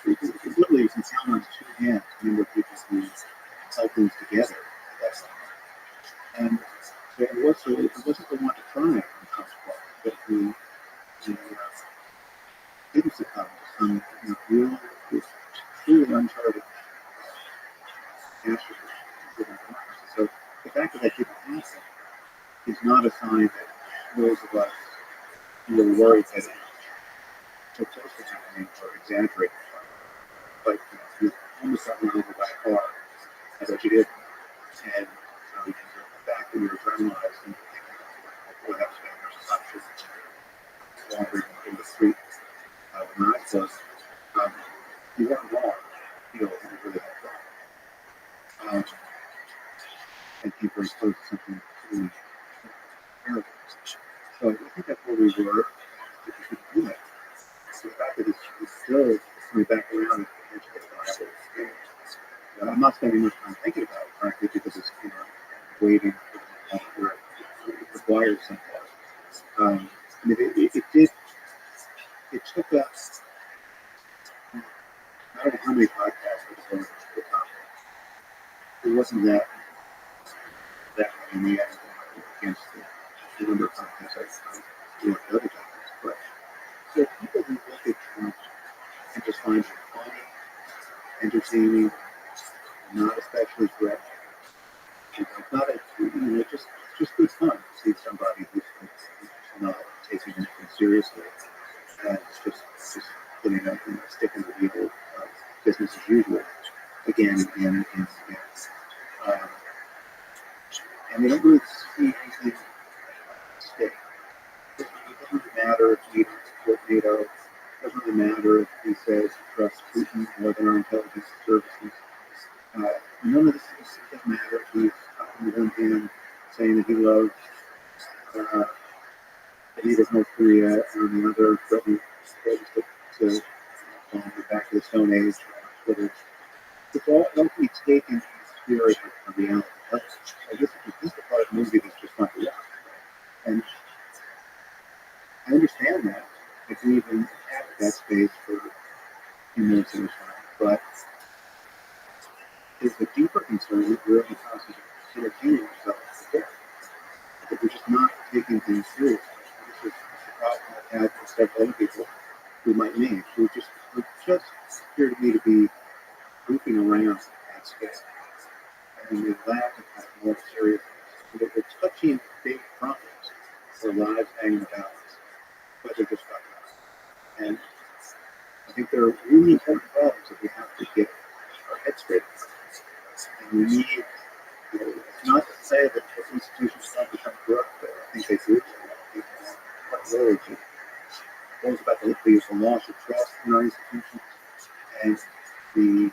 it, literally you can count on 2 hands the number of people who held things together at that time. And it wasn't the one to try on Trump's part, but who didn't succumb to some real, truly uncharted catastrophe. So the fact that didn't happen is not a sign that those of us who are worried that it took close to happening or exaggerated. But you almost got run over by a car. I bet you did. And the fact that you were journalized and what else there's options wandering in the street when I was, you weren't wrong. You really had wrong. And people are exposed to something really terrible. So I think that's where we were. If you could do that. So the fact that it's still coming back around and I'm not spending much time thinking about it, frankly, because it's waiting for the moment where it requires something. It did. It took us. I don't know how many podcasts it was the topic. It wasn't that many against the number of podcasts I do on other topics, but there are people who look at Trump and just find it funny, entertaining, not especially threatening. It's not just good fun to see somebody who's not taking anything seriously and just putting up and sticking to the wheel business as usual again and again and again. And they don't really see anything at stake. It doesn't matter if he support NATO. It doesn't really matter if he says he trusts Putin more than our intelligence services. None of this doesn't matter if he's on the one hand saying that he loves uh, Adidas North Korea and the other threatening to go back to the Stone Age. Whether it's all likely taken in the spirit of reality. I guess if you think about a movie that's just not real. And I understand that. I can even have that space for humor and time. But is the deeper concern that really causes you to entertain yourself there? That you're just not taking things seriously. This is the problem I've had with several other people who might name who just appear to me to be goofing around at scale. And they lack of kind of more seriousness. So they're touching big problems. Their lives hang in the balance. But they're just not enough. And I think there are really important problems that we have to get our heads straight. And we need, not to say that institutions don't become corrupt, but I think they do. But really, it goes about the loss of trust in our institutions and the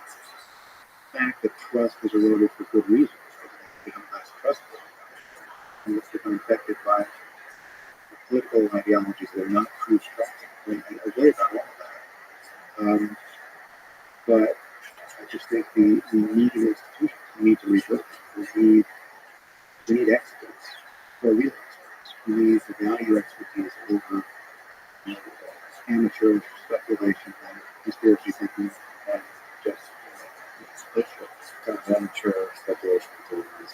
fact that trust is eroded for good reasons. They become less trustworthy. And it's become infected by political ideologies that are not true structure. I worry about all of that. But I just think we need an institution. We need to rebuild it. We need experts who are real experts. We need to value expertise over amateur speculation and conspiracy thinking and just
kind of amateur speculation to these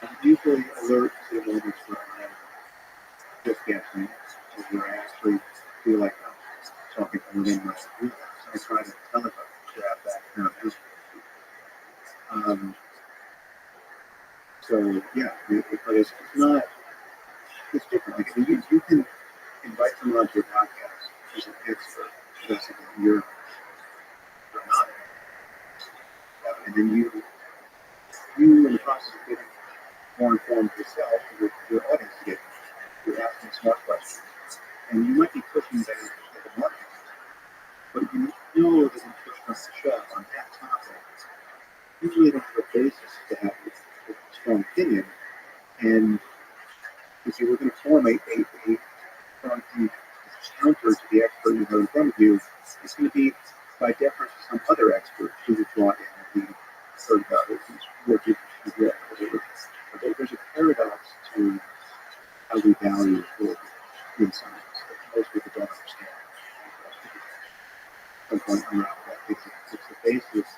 I'm usually alert to the moments where I'm just guessing, or where I actually feel like I'm talking within my wheelhouse. I try to telegraph that kind of history. So yeah, but it's not. It's different. Like, you can invite someone onto your podcast who's an expert, basically. You're not, and then you in the process of getting more informed yourself, your audience to get. You're asking smart questions, and you might be pushing back at the market, but you know that you push from the shove on that topic. You really don't have a basis to have a strong opinion, and if you were going to form a strong counter to the expert you have in front of you, it's going to be by deference to some other expert who was brought in and heard about it, what you read, whatever. But there's a paradox to how we value work in science that most people don't understand. Some point around that. It's the basis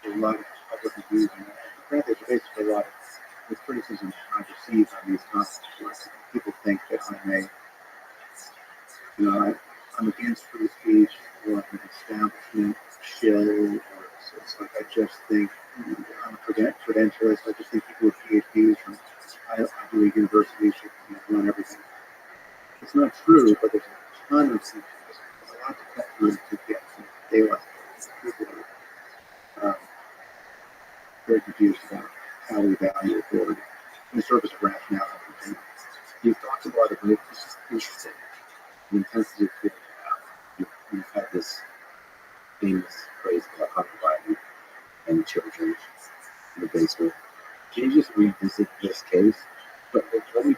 of a lot of public reviews and frankly, it's the basis of a lot of criticism I've received on these topics where people think that I'm against free speech or I'm an establishment shill, or it's like I just think I'm a credentialist. I just think people with PhDs from Ivy League universities should run everything. It's not true, but there's a ton of things. There's a lot to cut through to get some daylight. People are very confused about how we value authority in the service of rationality. You've talked about it, but it's interesting. The intensity of feeling you've had this famous phrase about Hunter Biden and children in the basement. Can you just revisit this case? But let me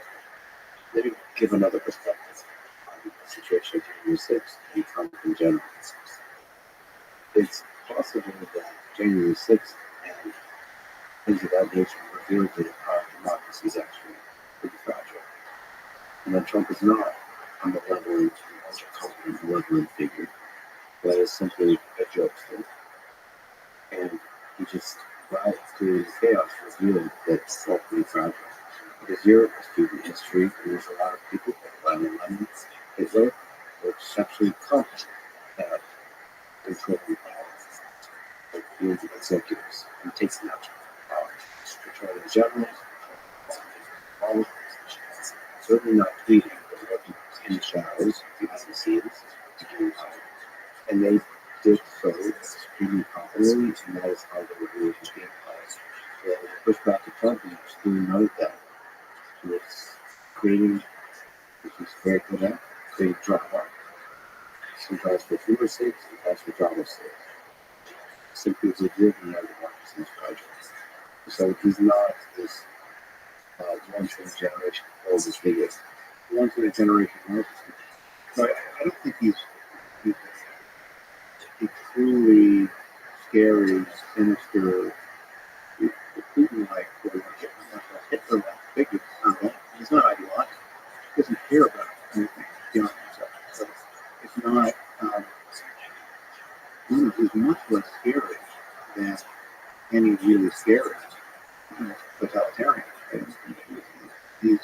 give another perspective on the situation of January 6th and Trump in general. It's possible that January 6th and things of that nature revealed that our democracy is actually pretty fragile. And that Trump is not on the level of a confident, malevolent figure. That is simply a jokester. And he just, by creating chaos, revealed that it's all pretty fragile. Because you're a student in history, and there's a lot of people like Lenin, Hitler, were exceptionally competent at controlling power, like being executives and taking out power, controlling generals, controlling politics, certainly not tweeting, but working in the shadows, behind the scenes, to gain power. And they did so extremely competently, and that is how they were able to gain power. So the pushback to Trump is extremely noted that he was creating, which he's very good at, creating drama. Sometimes for humor's sake, sometimes for drama's sake. Simply as it did in our democracy is fragile.
So he's not this once in a generation oldest figure.
Once in a generation narcissist. So I don't think he's a truly scary, sinister, Putin-like, or Hitler-like figure. He's not ideological. He doesn't care about anything beyond himself. So it's not. He's much less scary than any really scary totalitarian. He's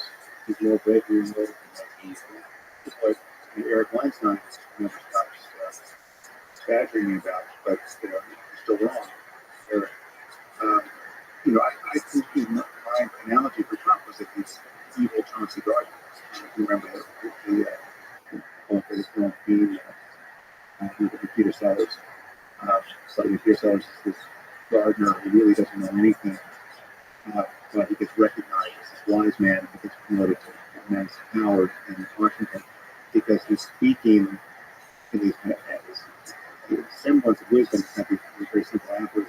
more bravery and more. He's like Eric Weinstein never stops badgering me about, but he's still wrong. Or, I think my analogy for Trump was that he's evil Chauncey Gardner. You remember the film for this film, Peter Sellers. Slightly Peter Sellers is this gardener who really doesn't know anything, but he gets recognized as this wise man and he gets promoted to immense power in Washington because he's speaking in these semblance of wisdom. These very simple apples,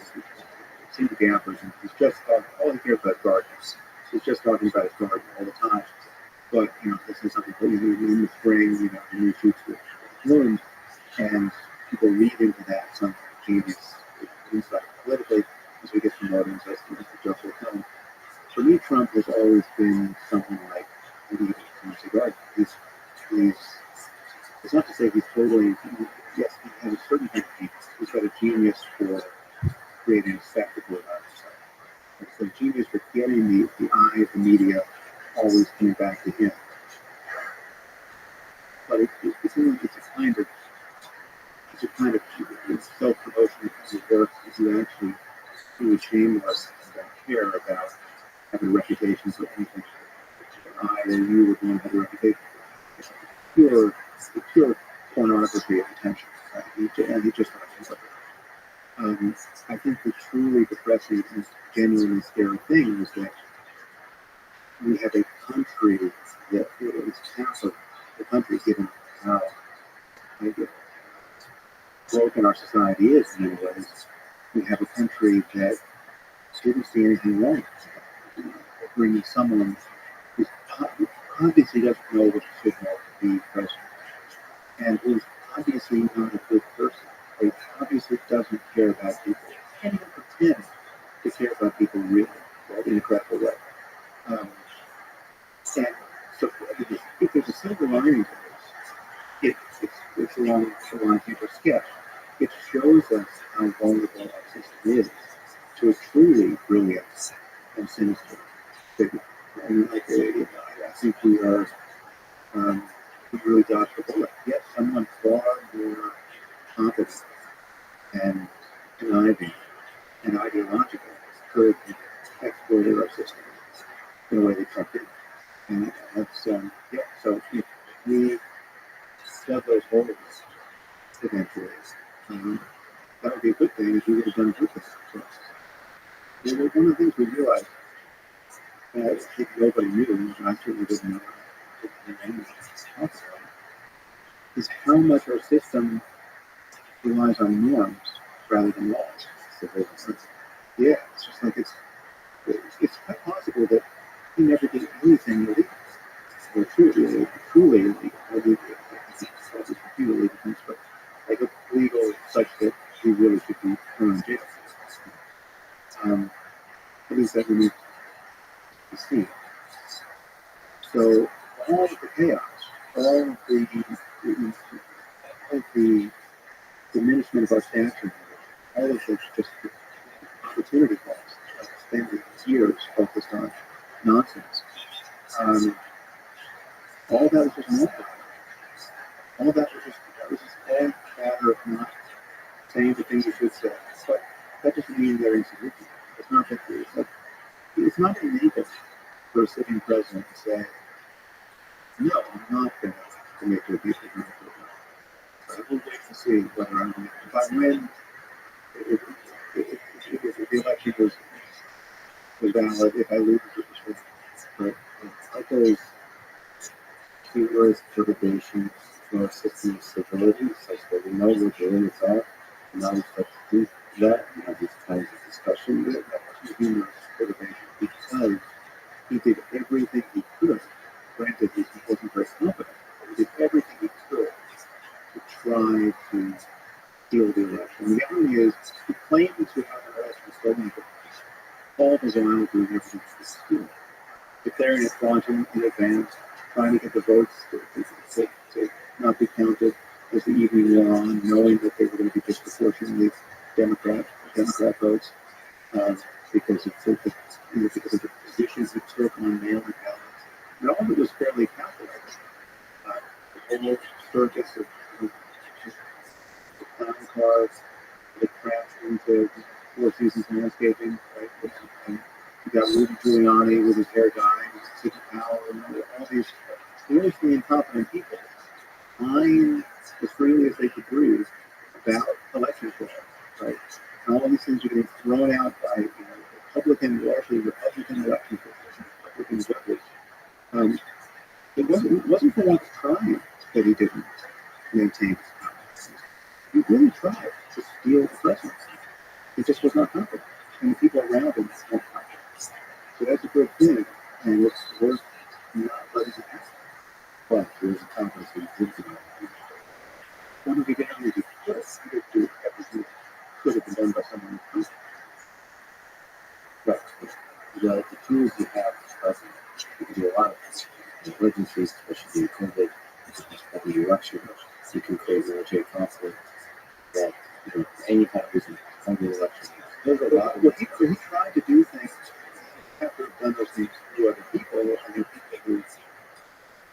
seem to be apples, and he's just all he cares about is gardens. He's just talking about his garden all the time. But this is something that in the spring, the new shoots with blooms, and people read into that some genius insight politically as we get to modern as the joke will come. For me, Trump has always been someone like Chauncey Gardner. It's not to say he's totally. Yes, he has a certain kind of genius. He's got a genius for creating a spectacle about himself. It's a genius for getting the eye of the media always coming back to him. But it's a kind of self-promotion that works if you actually truly shameless and don't care about having a reputation for anything. I or you would want to have a reputation for. It's pure pornography of attention. Right? And he just wants to. I think the truly depressing and genuinely scary thing is that we have a country that is half of the country, given how broken our society is in many ways. We have a country that didn't see anything wrong with bringing someone who obviously doesn't know what it should know to be president, and who's obviously not a good person. He obviously doesn't care about people. He can't even pretend to care about people really, right, in a credible way. And so if there's a silver lining to this, it's along the lines you just sketched. It shows us how vulnerable our system is to a truly brilliant and sinister figure. And I think we really dodged the bullet. Yes, someone far more competent and conniving and ideological could exploit our system in a way that Trump did. And that's, so if we dug those holes eventually, that would be a good thing if we would have done good things for us. One of the things we realized, I think nobody knew, and I certainly didn't know, is how much our system relies on norms rather than laws. Yeah, it's just like it's quite possible that he never did anything illegal, or truly illegal. Maybe it's computer illegal things, but like illegal such that he really should be thrown in jail. At least that remains to be seen. So all of the chaos, all of the diminishment of our stature, all of this just opportunity cost of spending years focused on nonsense. All that was just nothing. All that was just all chatter of not saying the things you should say. But that doesn't mean they're insignificant. It's not that it's not illegal for a sitting president to say, no, I'm not going to commit to abuse of my authority. We'll wait to see whether I'm going to. If I win, if the election was valid, if I lose, it was wrong. But I those keywords, perturbations, to our system's stability, such that we know we're doing it all, and now we start to do that, and have these kinds of discussions that humorous motivation because he did everything he could. Granted, he wasn't very confident, but he did everything he could to try to steal the election. And the irony is, he claimed to have an election stolen, but all the while doing everything to steal it. Declaring it fraudulent in advance, trying to get the votes to not be counted as the evening wore on, knowing that they were going to be disproportionately Democrat votes, because because of the positions it took on mail-in ballots. And all of it was fairly calculated. The whole circus of the clown cars that crashed into Four Seasons Landscaping, right? And you got Rudy Giuliani with his hair dyed, Sidney Powell, and all these seriously incompetent people lying as freely as they could breathe about election fraud, right? And all of these things are getting thrown out by largely Republican election officials, Republican judges. It wasn't for want of trying that he didn't maintain his confidence. He really tried to steal the presidency. He just was not confident, and the people around him weren't confident. So that's a good thing, and it's worth not letting it happen.
But there's a confidence that he did do it.
One of the damage he could do everything could have been done by someone else.
Right. The tools you have as president, you can do a lot of things. In emergencies, especially during COVID, at the election, you can create military conflict that, any kind of reason, from the election.
There's a lot. Well, he tried to do things after have done those things to other people, and people who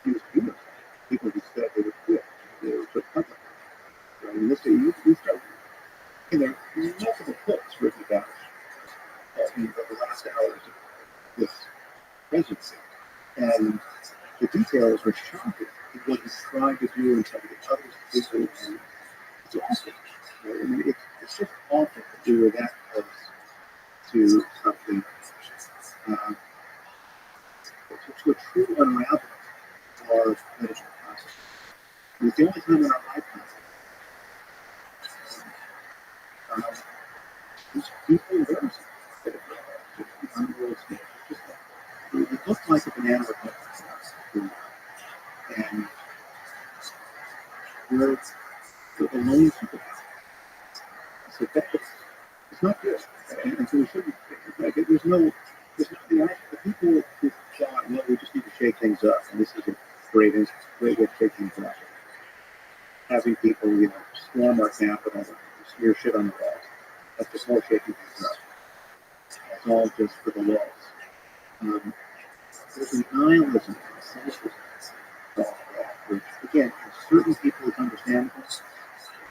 he was beautiful. People who said they would quit. They were Republicans. Right? And this, you start, and there are multiple books written about the last hours of this presidency. And the details are shocking. What he's trying to do and trying to get others to do, and it's awful. Right? I mean, it's just awful to do that close to something, to a true unraveling of our political process. And it's the only time in our lifetime these people embarrassing. On the world stage. It looked like a banana republic. And we're the lone people. So it's not good. And so we shouldn't, there's nothing, the people who thought, well, we just need to shake things up, and this is a great way to shake things up. Having people, storm our capital, smear shit on the walls. That's just all shaking things up. It's all just for the walls. There's an nihilism and cynicism about that, which, again, for certain people it's understandable.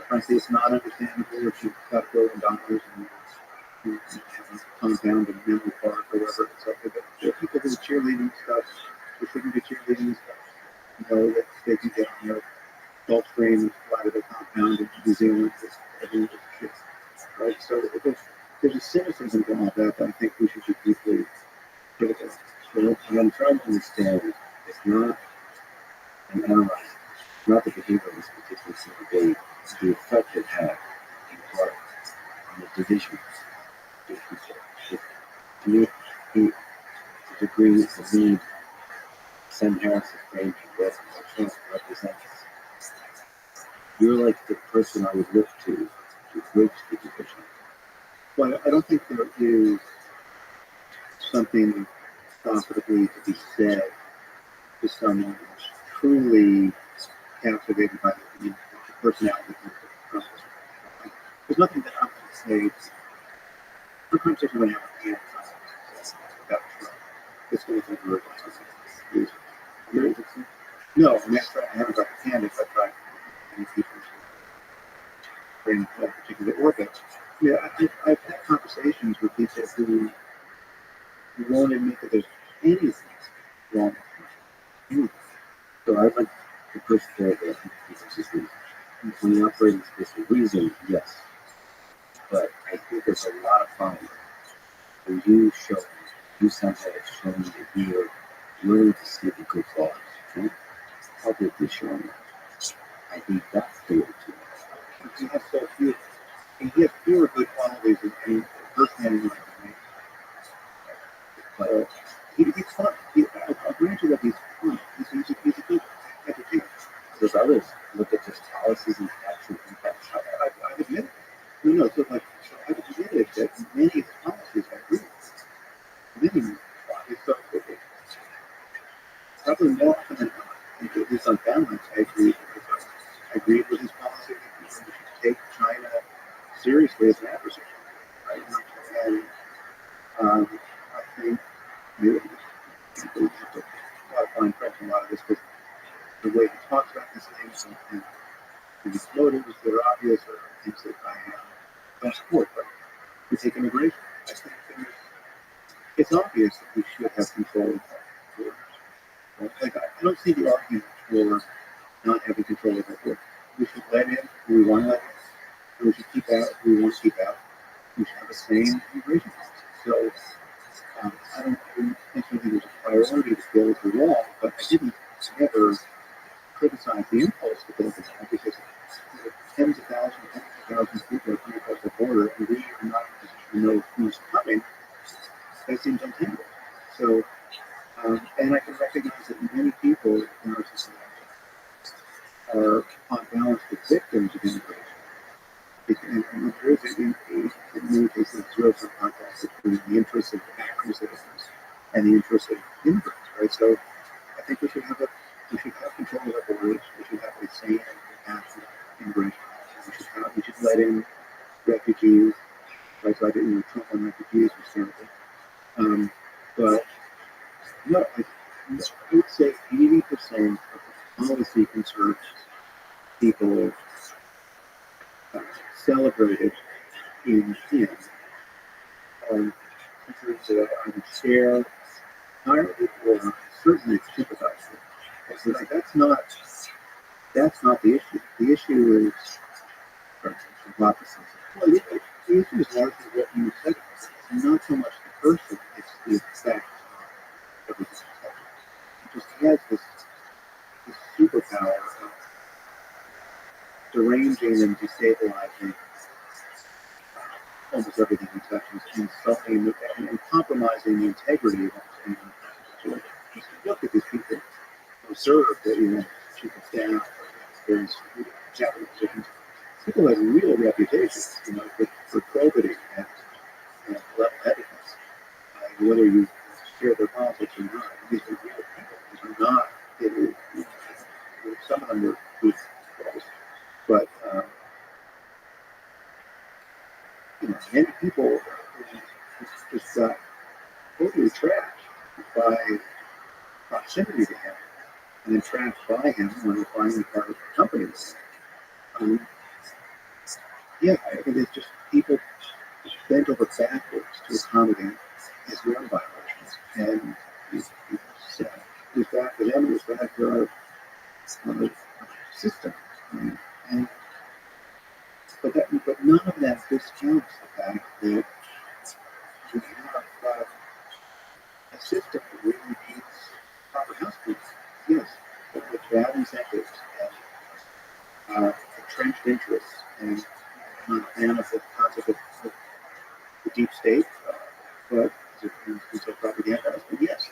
Frankly, it's not understandable if you've got $1 billion and compound in Menlo Park or whatever. So there are people who are cheerleading stuff who shouldn't be cheerleading stuff. That they can get on their Gulfstream and fly to their compound in New Zealand. Right? So there's a cynicism to all that I think we should be deeply critical.
So what I'm trying to understand is not an analyze, not the behavior of this particular single day, the effect it had in part on the division of people. To me, the degree of need Sam Harris is framed as Trump represents. You're like the person I would look to bridge the division.
Well, I don't think there is something profitably to be said to someone who's truly captivated by the personality of Trump. There's nothing that I'm going to say. The conversation we have about Trump, it's going to be very no, I haven't got the candidates. I've tried many people in that particular orbit. Yeah, I've had conversations with people who won't admit that there's anything wrong with them.
So I'd like to push forward on the operating space of reason, yes. But I think there's a lot of fun when you sound like showing that you're willing to see the good qualities, right? Publicly showing that. I think that's the way to
he has so few, and he has fewer good qualities than any person anyone can make.
But
he's fun. I'll grant you that he's fun. He's a good entertainer.
there's others look at just policies and actual impact.
I've admitted. No, so I've admitted that many of the policies I agree with. Many policies, so probably more often than not, at least on balance, I agreed with his policy that we should take China seriously as an adversary. Right? And I think maybe people have to fine print a lot of this because the way he talks about these things and his motives that are obvious or things that I don't support, but we take immigration. I think it's obvious that we should have control of borders. Right? Like I don't see the argument for not having control of our borders. We should let in who we want to let in, and we should keep out who we want to keep out. We should have the same immigration policy. So I don't think it was a priority to build the wall, but I didn't ever criticize the impulse to build the wall because tens of thousands of people are coming across the border, and we are not in a position to know who's coming. That seems untenable. So, and I can recognize that many people in our society are on balance the victims of immigration. And there is, in many cases, zero sum contrast between the interests of actual citizens and the interests of immigrants, right? So I think we should have control of our borders. We should have a sane and compassionate immigration policy. We should let in refugees, right? So I didn't Trump on refugees was terrible. But no, I would say 80% of the policy concerns people celebrated in him countries that I would share entirely or certainly sympathize with. So that's not the issue. The issue is lots of things. Well, the issue is largely what you said. It's not so much the person, it's the effect of everything. It just has this superpower of deranging and destabilizing almost everything he touches, insulting and compromising the integrity of everything. So just look at these people, observe that chief of staff, there's Japanese positions. People have real reputations, for probity and level-headedness. Whether you share their politics or not, these are real people. These are not. Some of them are good roles, but many people just got totally trashed by proximity to him, and then trashed by him when they're finally part of the company. I think it's just people bent over backwards to accommodate his own violations, and it was bad for them. It was bad for our system, but none of that discounts the fact that we have a system that really needs proper housekeeping. Yes, but with bad incentives and entrenched interests, and I'm not a fan of the concept of the deep state, but it's a propaganda. But yes,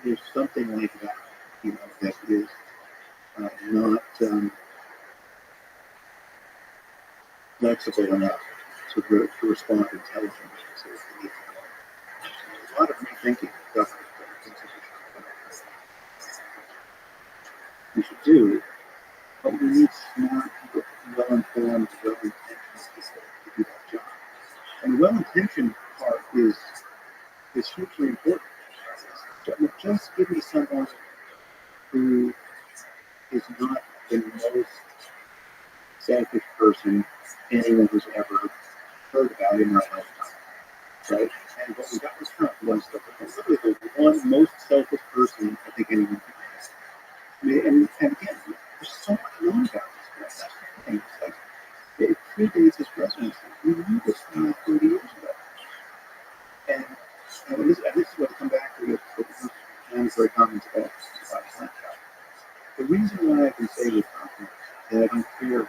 there's something like that, that is not flexible enough to respond intelligently. So there's a lot of rethinking government we should do, but we need smart, well-informed, well-intentioned people to do that job. And the well-intentioned part is hugely important. Just give me someone who is not the most selfish person anyone has ever heard about in their lifetime, right? And what we got with Trump was literally the one most selfish person I think anyone could have. And again, there's so much known about this. That's the thing. It's like, it predates his presidency. We knew this 30 years ago. And this is what I come back to with mandatory comments about Snapchat. The reason why I can say with confidence that I don't fear is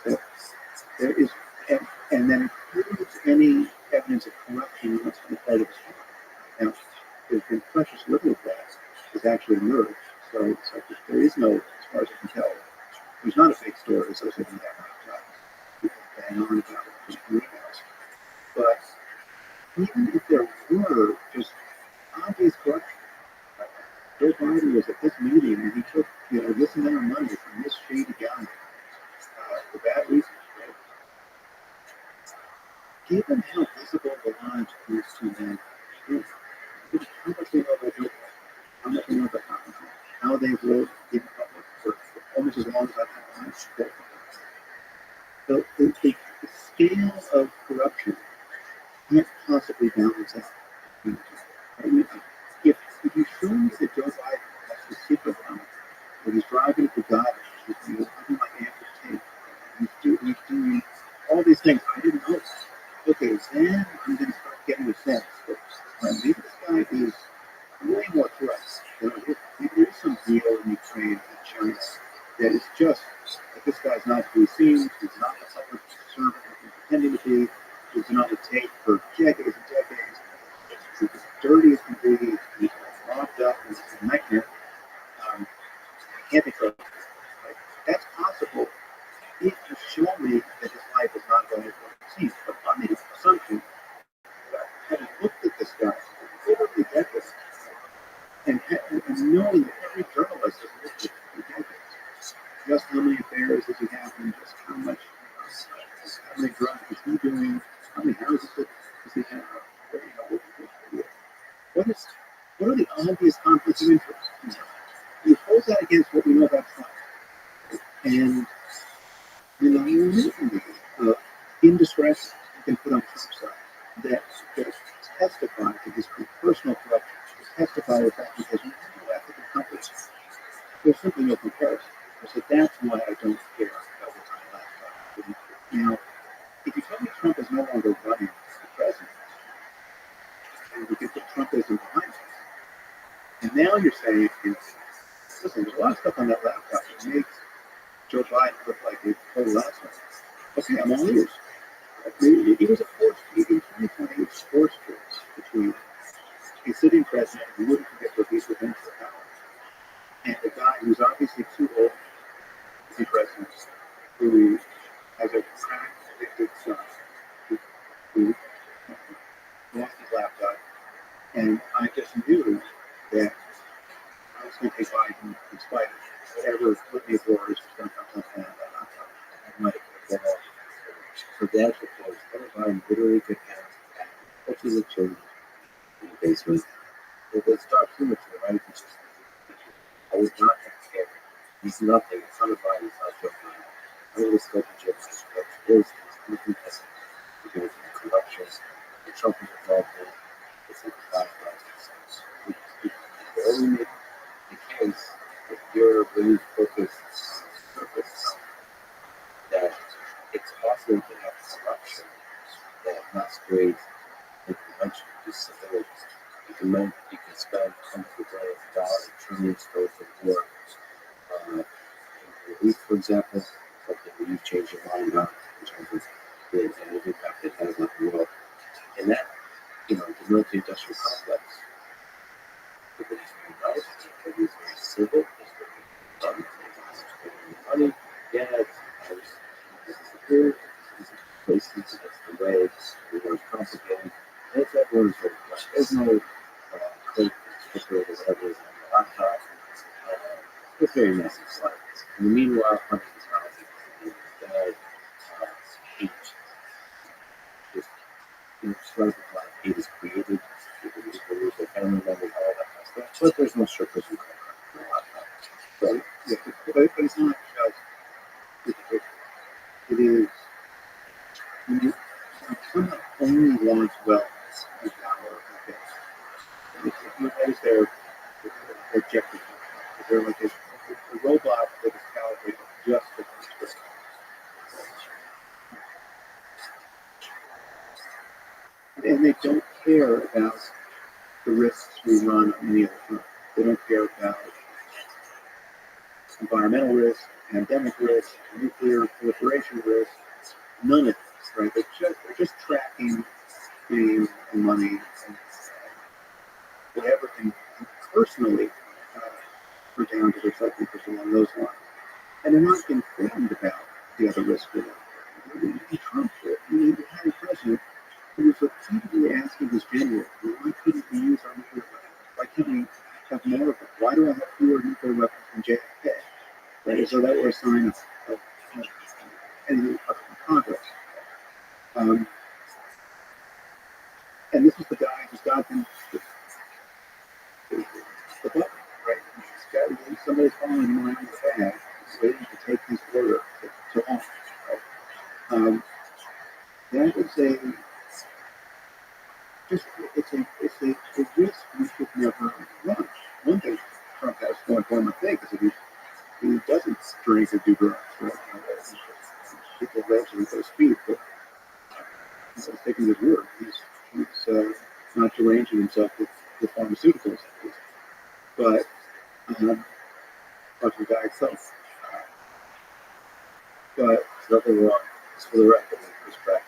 that there is, and then includes any evidence of corruption that's on the part of his family. Now, there's been precious little of that has actually emerged. So it's like there is no, as far as I can tell, there's not a fake story associated with that laptop. People bang on about it just emails. But even if there were just obvious corruption, Joe Biden was at this meeting and he took this amount of money from this shady guy for bad reasons. Right? Given how visible the lives of these two men is, how much they know about Joe Biden, how much they know about how they wrote in public for almost as long as I've had time. The scale of corruption can't possibly balance out. I mean, if you show me that Joe Biden has the secret on it, that he's driving a Bugatti, he's doing something like amputate, he's doing all these things I didn't know. Okay, then I'm going to start getting a sense that maybe this guy is way more corrupt. Maybe there is some deal in Ukraine and China that is just that this guy's not to be seen, he's not a public servant that he's pretending to be, he's been on the tape for decades and decades, he's as dirty as can be, he's locked up, and it's a nightmare. Can't be trusted. Like, that's possible if you show me that his life is not going to what it seems. But on the assumption that having looked at this guy, literally decades, and knowing that every journalist has looked at him for decades, just how many affairs does he have, and just how many drugs is he doing, how many houses does he have, what are the obvious conflicts of interest? You hold that against what we know about Trump, and you're making indiscretion you can put on Trump's side that testify to his personal corruption, testify to the fact that he has no ethical compass. There's simply no comparison. So that's why I don't care about what's on the laptop. Now, if you tell me Trump is no longer running for president, and you think that Trump isn't behind it, and now you're saying, listen, there's a lot of stuff on that laptop that makes Joe Biden look like a total asshole. Okay, I'm all ears. It was a forced, in 2020, it was a forced choice between a sitting president who wouldn't forget to abuse with him for power, and a guy who's obviously too old to be president, who has a crack addicted son, who lost his laptop, and I just knew that I was going to take Biden in spite of whatever litany of orders was going to come to an end. I might have been
So the actual quote, Biden literally could have pictures of children in the basement. It's dark humor to it, right? I would not have cared. He's nothing. It's not a Biden, it's not Joe Biden. I would have spoken to him as what is incompetent because of the corruption that Trump is involved in. It's like a process. They only make the case if you're really focused on the surface that it's possible to have corruption that masquerades in convention to civility. You can spend hundreds of billions of dollars and trillions worth of war. In relief, for example, something where you've changed your mind on in terms of the impact it has on the world. And that, the military industrial complex, everybody's very nice, everybody's very civil, it's very money, yeah, it's secure, it's places, it's the way, the war is complicated, and it's everyone's very much. There's no click, sticker, or whatever is on the laptop. It's very messy slide. And meanwhile, hundreds of thousands of people died, hate, just, slice of life, hate is created, people lose their family members, all that kind of stuff, but there's no strippers who come on the laptop. So,
but it's not just, it is, you someone only wants wealth and power and things. That is their objective. They're like a robot that is calibrated just for this. And they don't care about the risks we run on any other front. They don't care about environmental risk, pandemic risk, nuclear proliferation risk, none of this, right? They're just tracking fame and money whatever can personally redound to their self-interest along those lines. And they're not informed about the other risks with it. Trump, we had a president who was repeatedly asking his general, why couldn't we use our nuclear weapons? Why can't we have more of them? Why do I have fewer nuclear weapons than JFK? Right? So that was a sign of progress. And this is the guy who's got them the button, right? Somebody's following him around the bag, waiting to take his order to off. Right? That is it's a risk we should never run. One thing Trump has going for him, I think, is that he doesn't drink or do drugs. Right? People eventually go speed, but he's taking his word. He's not deranging himself with pharmaceuticals, but the guy itself. But
Nothing wrong. It's for the record. It's back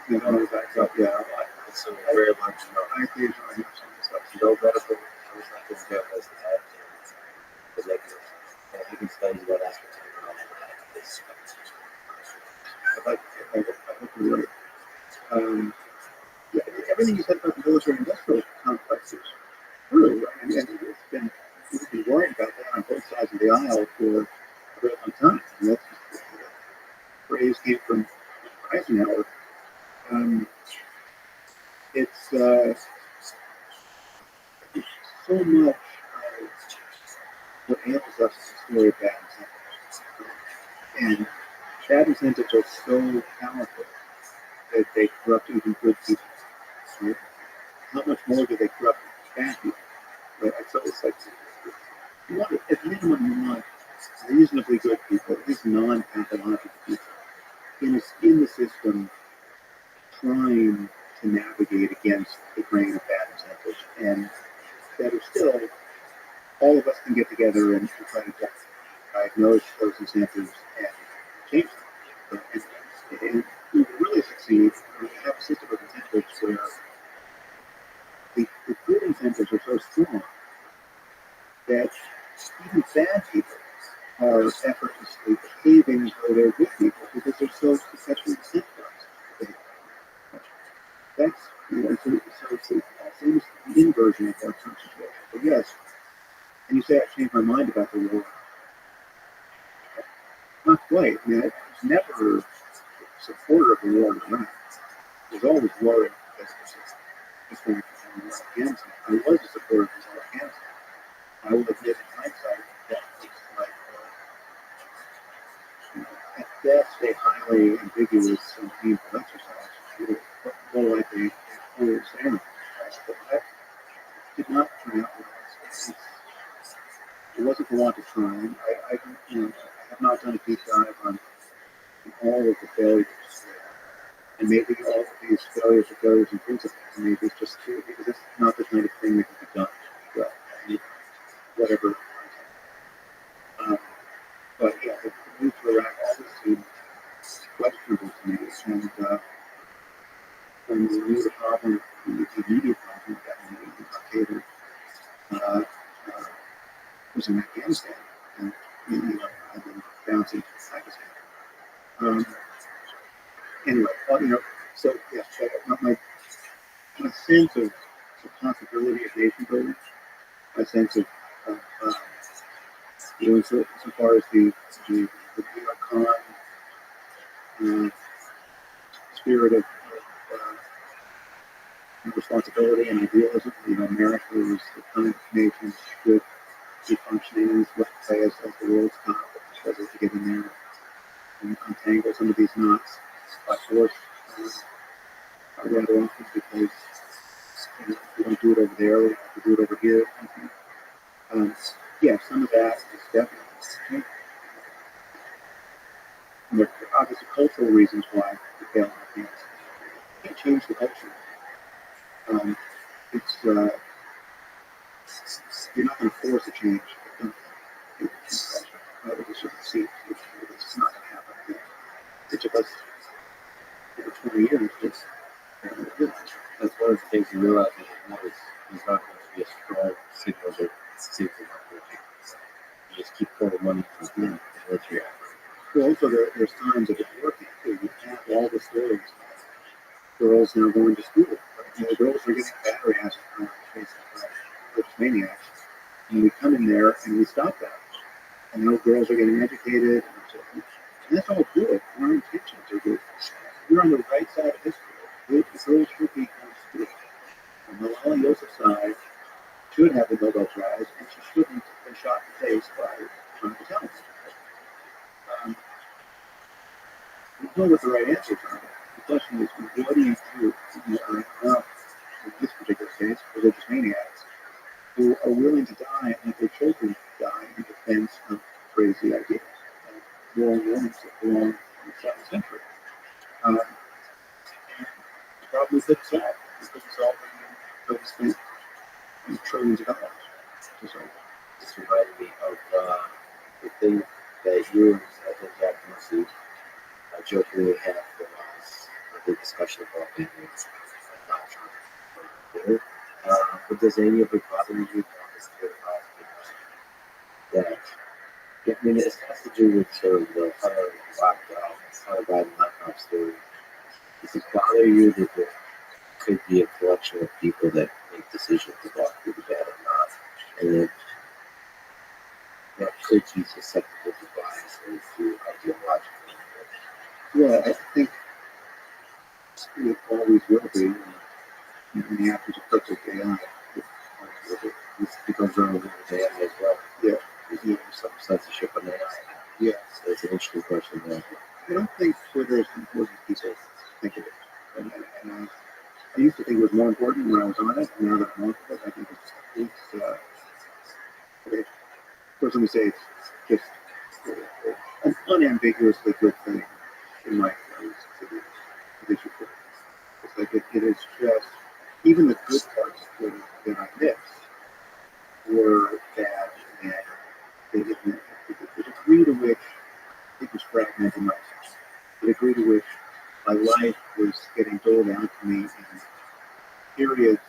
you know, the guy's up, yeah.
It's a very much
I occasionally have some stuff.
no medical. There's nothing that has that. It's like he can study that aspect of this.
I hope you're right. Yeah, everything you said about the military-industrial complex is true, right? And we've been worrying about that on both sides of the aisle for a very long time. And that's the phrase came from Eisenhower. It's so much what ails us is the story of bad incentives. And bad incentives are so powerful that they corrupt even good people. Right? How much more do they corrupt bad people? Right? So it's like, at minimum, you want reasonably good people, at least non-pathological people, in the system trying to navigate against the grain of bad incentives. And better still, all of us can get together and try to diagnose those incentives and change them. And we will really succeed when we have a system of incentives where the good incentives are so strong that even bad people are effortlessly behaving as though they're good people because they're so successfully incentivized. That's, so it's the inversion of our current situation. But yes, and you say I changed my mind about the war. Not quite. I mean, I was never a supporter of the war in Iraq. I was always worried that it's going to come against me. I was a supporter of the war against me. I will admit in hindsight that was like, at best, a highly ambiguous and painful exercise. More like a whole ceremony. But that did not turn out well. It wasn't for want of trying. I have not done a deep dive on all of the failures. And maybe all of these failures are failures in principle. Maybe it's just true because it's not the kind of thing that can be done. Well, whatever. But yeah, the move to Iraq always seemed questionable to me. And when we knew the problem, the immediate problem that we Al Qaeda was in Afghanistan, and I've been bouncing to Pakistan. Anyway, so yeah, my sense of the possibility of nation building, my sense of so far as the con spirit of responsibility and idealism. America was the kind of nation should be functioning as let's say as the world's top, struggle to get in there and untangle some of these knots by force. Rather often because we don't do it over there, we have to do it over here. Yeah, some of that is definitely changing. There are obviously cultural reasons why we fail in Afghanistan. You can't change the culture. It's you're not going to force a change. It's not going to happen. Each of us over 20 years just
That's one of the things you realize is not going to be a strong signal that things are not working. You just keep pouring money into the and let you happen.
Well, also there's times that it's working too. You have all the stories of girls now going to school. Right? You know, girls are getting battery acid on the face of maniacs. And we come in there and we stop that. And now girls are getting educated. And that's all good. Our intentions are good. We're on the right side of history. The girls should be going to school. And Malala Yousafzai should have the Nobel Prize, and she shouldn't have been shot in the face by the television. We know what the right answers are. The question is, what do you do? In this particular case, religious maniacs who are willing to die and let their children die in defense of crazy ideas, moral norms that belong in the 7th century. And the problem is that it's solved. Because it's all spent trillions of dollars to solve it.
This reminded me of the thing that you and I think Jack Mercy jokingly had for us, the discussion about families doctrine. But does any of it bother you on this that I mean, it has to do with sort of the Hunter Biden laptop story. Does it bother you that there could be a collection of people that make decisions about who the bad or not, and that could be susceptible to bias and to ideological?
Well, I think it always will be in the absence of perfect AI.
This becomes relevant with AI as well.
Yeah.
There's some censorship on AI.
Yeah.
So it's an interesting question there.
I don't think Twitter is important people think it is. And I used to think it was more important when I was on it, and now that I'm off of it, I think it's okay. First, let me say it's just an unambiguously good thing in my experience to the issue. It's like it is just, even the good parts of Twitter that I missed were bad, and they didn't, the degree to which it was fragmenting myself, the degree to which my life was getting doled out to me in periods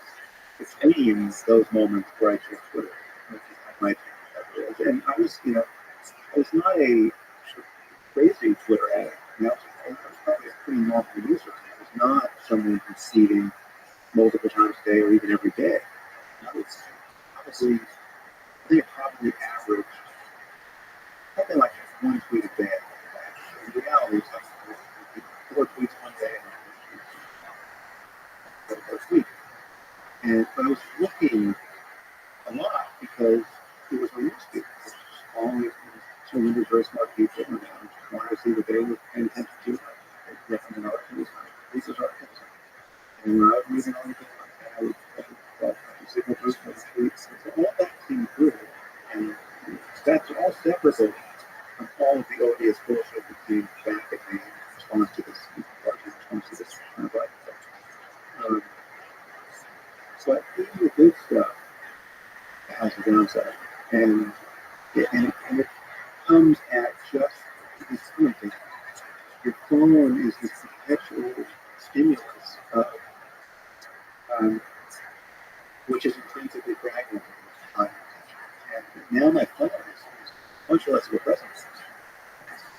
between those moments where I checked Twitter. And I was, I was not a crazy Twitter addict. I was probably a pretty normal user. I was not someone who's tweeting multiple times a day or even every day. I was probably, I think I probably averaged something like one tweet a day. In reality, it's like 4 tweets one day and 4 tweets. But I was looking a lot because it was my newsfeed. Always some very smart people, and I wanted to see what they were paying attention to. They recommend articles, research articles. And when I was reading articles, I would signal through some tweets. So all that seemed good. And that's all separate from all of the odious bullshit that came back at me in response to this, kind of like. But even the good stuff has a downside. And it comes at just this point. Your phone is this perpetual stimulus of, which is intrinsically fragmented. And now my phone is much less of a presence.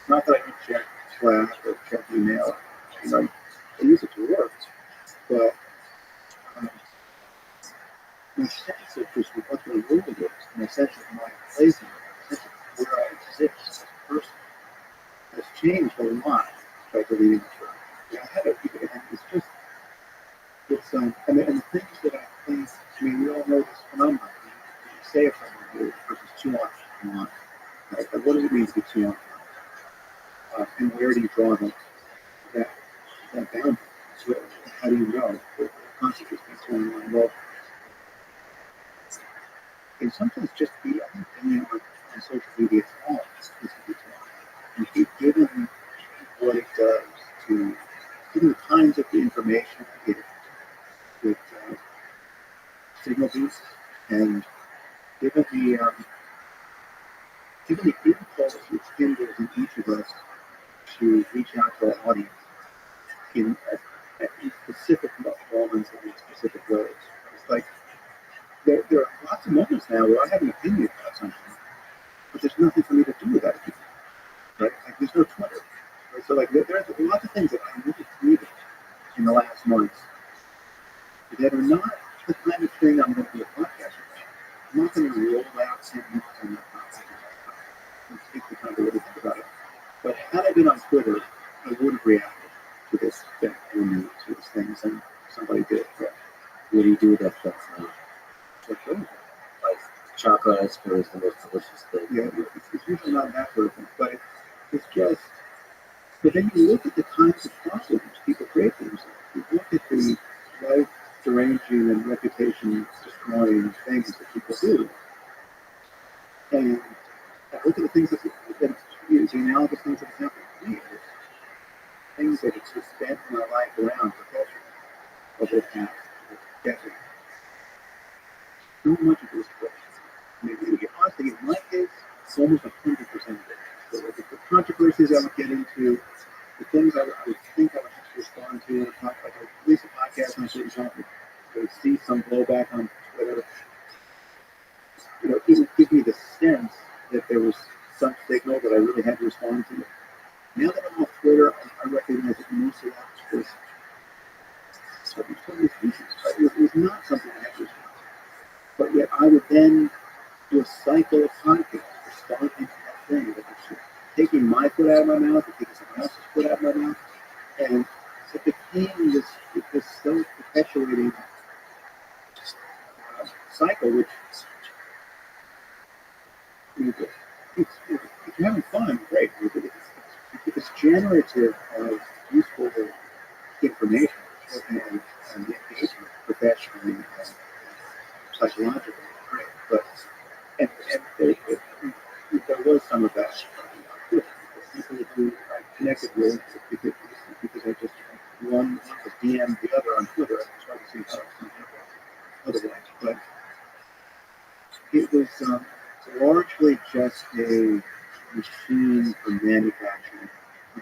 Not that I can check Slack or check email. I use it to work, but my sense of just what the world is, my sense of my place in it, my sense of where I exist as a person, has changed a lot by deleting the show. I had a few, and and the things that I think, we all know this phenomenon. You say a thing versus too on. Right? But what does it mean to be too on? And where do you draw that boundary? So how do you know what constitutes being too on? Well, can sometimes just be, I think, being on social media at all is to be too on. Given what it does to, given the kinds of the information it signal boosts, and given the impulse which kindles in each of us to reach out to our audience at specific moments and in specific ways. it's like there are lots of moments now where I have an opinion about something, but there's nothing for me to do with that opinion, right? Like there's no Twitter, right? So like there's lots of things that I really tweeted in the last months that are not the kind of thing I'm going to do a podcast about. I'm not going to roll out 10 minutes on that podcast and take the time to really think about it. But had I been on Twitter, I would have reacted to this thing, to this thing, and somebody did. But
What do you do with that stuff?
so sure.
Like chocolate ice cream is the most delicious thing.
Yeah, it's usually not that sort of thing, but it's just. But then you look at the kinds of problems people create for themselves. You look at the life-deranging and reputation-destroying things that people do, and I look at the things that the analogous things that have happened to me. Things that have just bent my life around professionally over the past decade. So much of this question. I mean, honestly, in my case, it's almost 100% of it. So the controversies I would get into, the things I would think I would have to respond to, and talk like at least a podcast on a certain topic, I would see some blowback on Twitter. It would give me the sense that there was some signal that I really had to respond to. Now that I'm off Twitter, I recognize that most of that was for these reasons. Right? It was not something I had to respond to. But yet I would then do a cycle of podcasts responding to that thing that was taking my foot out of my mouth and taking someone else's foot out of my mouth. And it became this self-perpetuating cycle, which if you're having fun, great. It's generative of useful information and engagement professionally and psychologically, great. But and there was some of that. People who I connected with because I just one was DM the other on Twitter. I tried to see how it's going to happen otherwise, but it was largely just a machine for manufacturing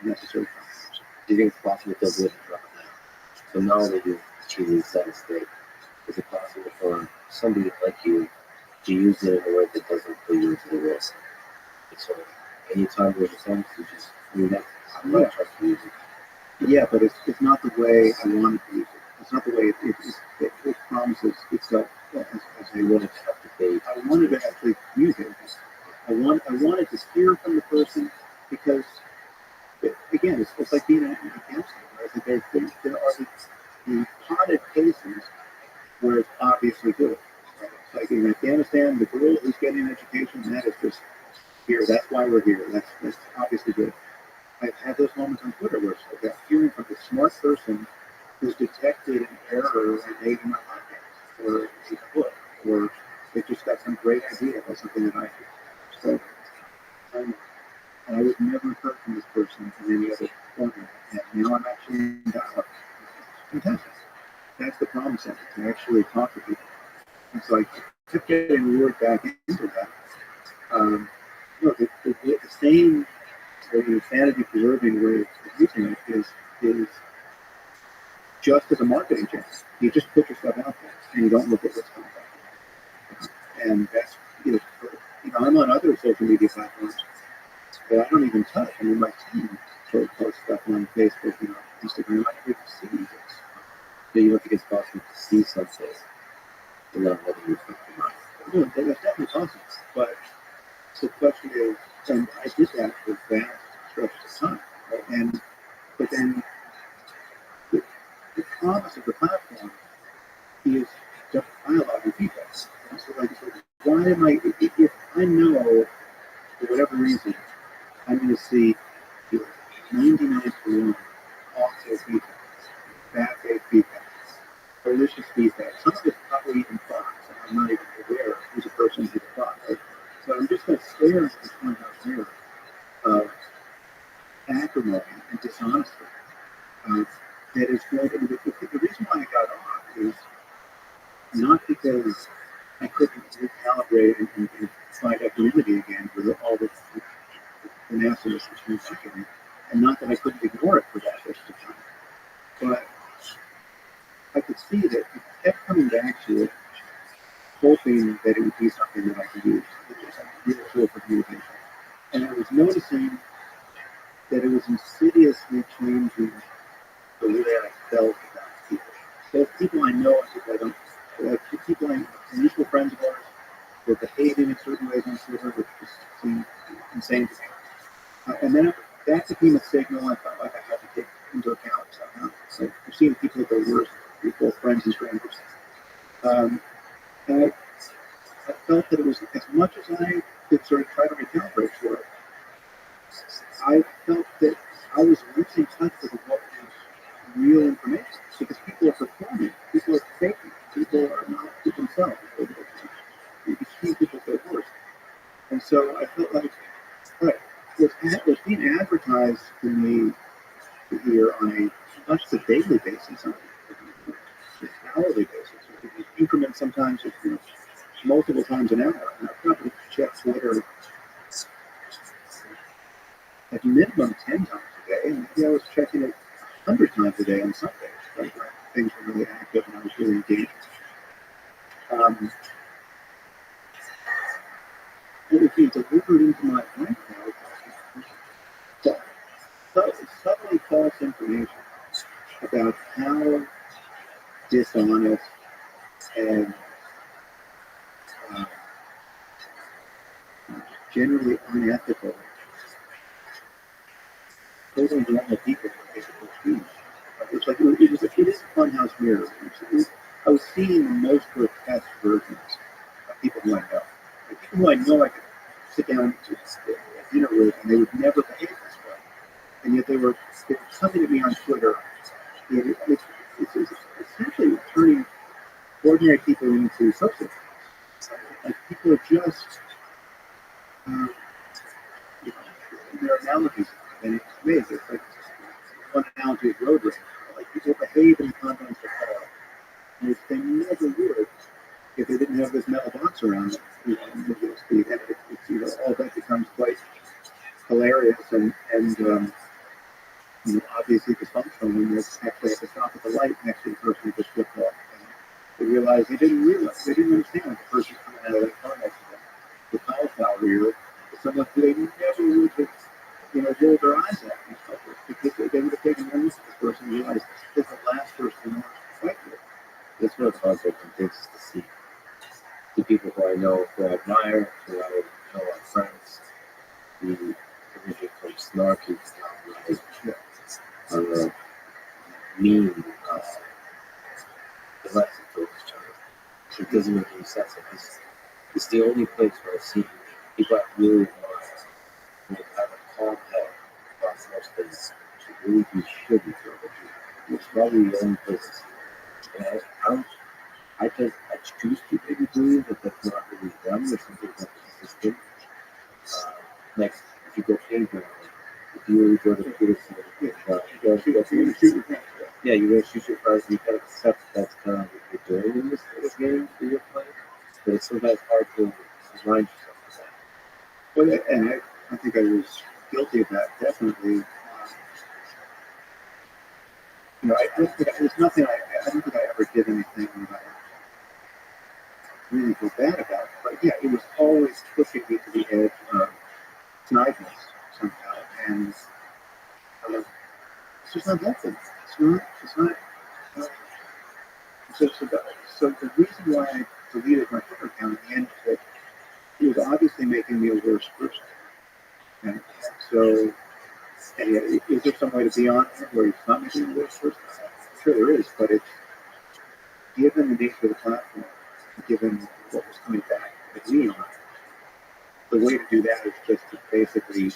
unnecessary concepts.
Do you think it's possible to avoid the drop now? So now that you've achieved a steady state, is it possible for somebody like you to use it in a way that doesn't put you into the risk? So anytime there's a sense, you just I'm not trusting music.
Yeah, but it's not the way I wanted to use it. It's not the way it promises itself as a will. I wanted to actually communicate with them. I wanted to hear from the person because, again, it's like being an Afghanistan. Right? There are the potted cases where it's obviously good. Right? It's like in Afghanistan, the girl who's getting an education, that is just here. That's why we're here. That's obviously good. I've had those moments on Twitter where it's like hearing from the smart person who's detected an error and made in my podcast or a book, or they just got some great idea about something that I do. So, and I would never have heard from this person in any other format. And now I'm actually in dialogue. Fantastic. That's the promise of it, to actually talk to people. And so I kept getting lured back into that. The same sanity preserving way of using it is just as a marketing channel. You just put yourself out there and you don't look at what's coming back. And that's I'm on other social media platforms that I don't even touch. I mean, my team sort of posts stuff on Facebook, Instagram. I never even see these.
So you don't think it's possible to see something and not letting you think about it?
No, that's definitely possible. But the question is, and I did that for vast stretches of time, right? But then the promise of the platform is just dialogue and feedback. So why am I, if I know, for whatever reason, I'm going to see 99 to 1 awful feedback, bad faith feedback, malicious feedback. Some of it's probably even thoughts, and I'm not even aware who's a person who's thought. Right? So I'm just going to stare at this one out there of acrimony and dishonesty. That is going to, the reason why I got off is not because I couldn't recalibrate and find equanimity again with all the nastiness that's been taken, and not that I couldn't ignore it for that rest of time. But I could see that it kept coming back to it, hoping that it would be something that I could use. It was a real tool for communication. And I was noticing that it was insidiously changing the way I felt about people. Both people I know and people I don't. Like the people I mutual friends of ours were behaving in certain ways on Twitter, which just seemed insane to me. And then that became a signal I felt like I had to take into account somehow. So I've seen people at their worst, both friends and strangers. And I felt that it was, as much as I could sort of try to recalibrate for it, I felt that I was losing touch with what was real information because people are performing, people are faking, people are not themselves. You can see people at their worst. And so I felt like, right, what's being advertised to me here on a not just a daily basis, on an hourly basis, increments sometimes of multiple times an hour. And I probably check Twitter at minimum 10 times a day, and maybe I was checking it 100 times a day on some days, right? Where things were really active and I was really engaged. It would be delivered into my brain now. Subtly false information about how dishonest and uh, generally unethical totally normal people are capable of being. It's like it is a funhouse mirror. I was seeing the most grotesque versions of people who I know. Like people who I know I could sit down to dinner with, and they would never behave this way. And yet they were coming at me on Twitter. It's essentially turning ordinary people into sociopaths. Like people are just you know, their analogies, and it's amazing. It's like one analogy is road rage. Like people behave in the confines of a car, and they never would if they didn't have this metal box around them. Speed, and all that becomes quite hilarious and obviously dysfunctional when they actually have to stop at the light next to the person who just flipped off. And they didn't understand the person coming out of that car next to them, the cauliflower rear, is someone who they never would have, roll their eyes at and stuff because they would have taken one look at this person and realized this is the last person they want to fight with.
That's what heartbreaking things is to see the people who I know, who I admire, who I know are friends, the imagery from snarky on the mean devices towards each other. It doesn't make any sense. It's the only place where I see people that really want to have a calm head about most things to really be shitty for it. It's probably the only place to see it. And I choose to maybe believe that that's not really done or something that's consistent. Like if you go painting, if you really go to the theater, you're going to shoot your cards and you kind of accept that's kind of what you're doing in this sort of game that you're playing. But it's sometimes hard to remind yourself of that.
Well, and I think I was guilty of that, definitely. I don't think there's nothing. I don't think I ever did anything that I really feel bad about. But yeah, it was always pushing me to the edge of snidiness somehow, and it's just not helpful. It's not. Uh, so the reason why I deleted my Twitter account in the end is that it was obviously making me a worse person. And so, is there some way to be on it where it's not making me a worse person? I'm sure there is, but it's given the nature of the platform, given what was coming back at me on it, the way to do that is just to basically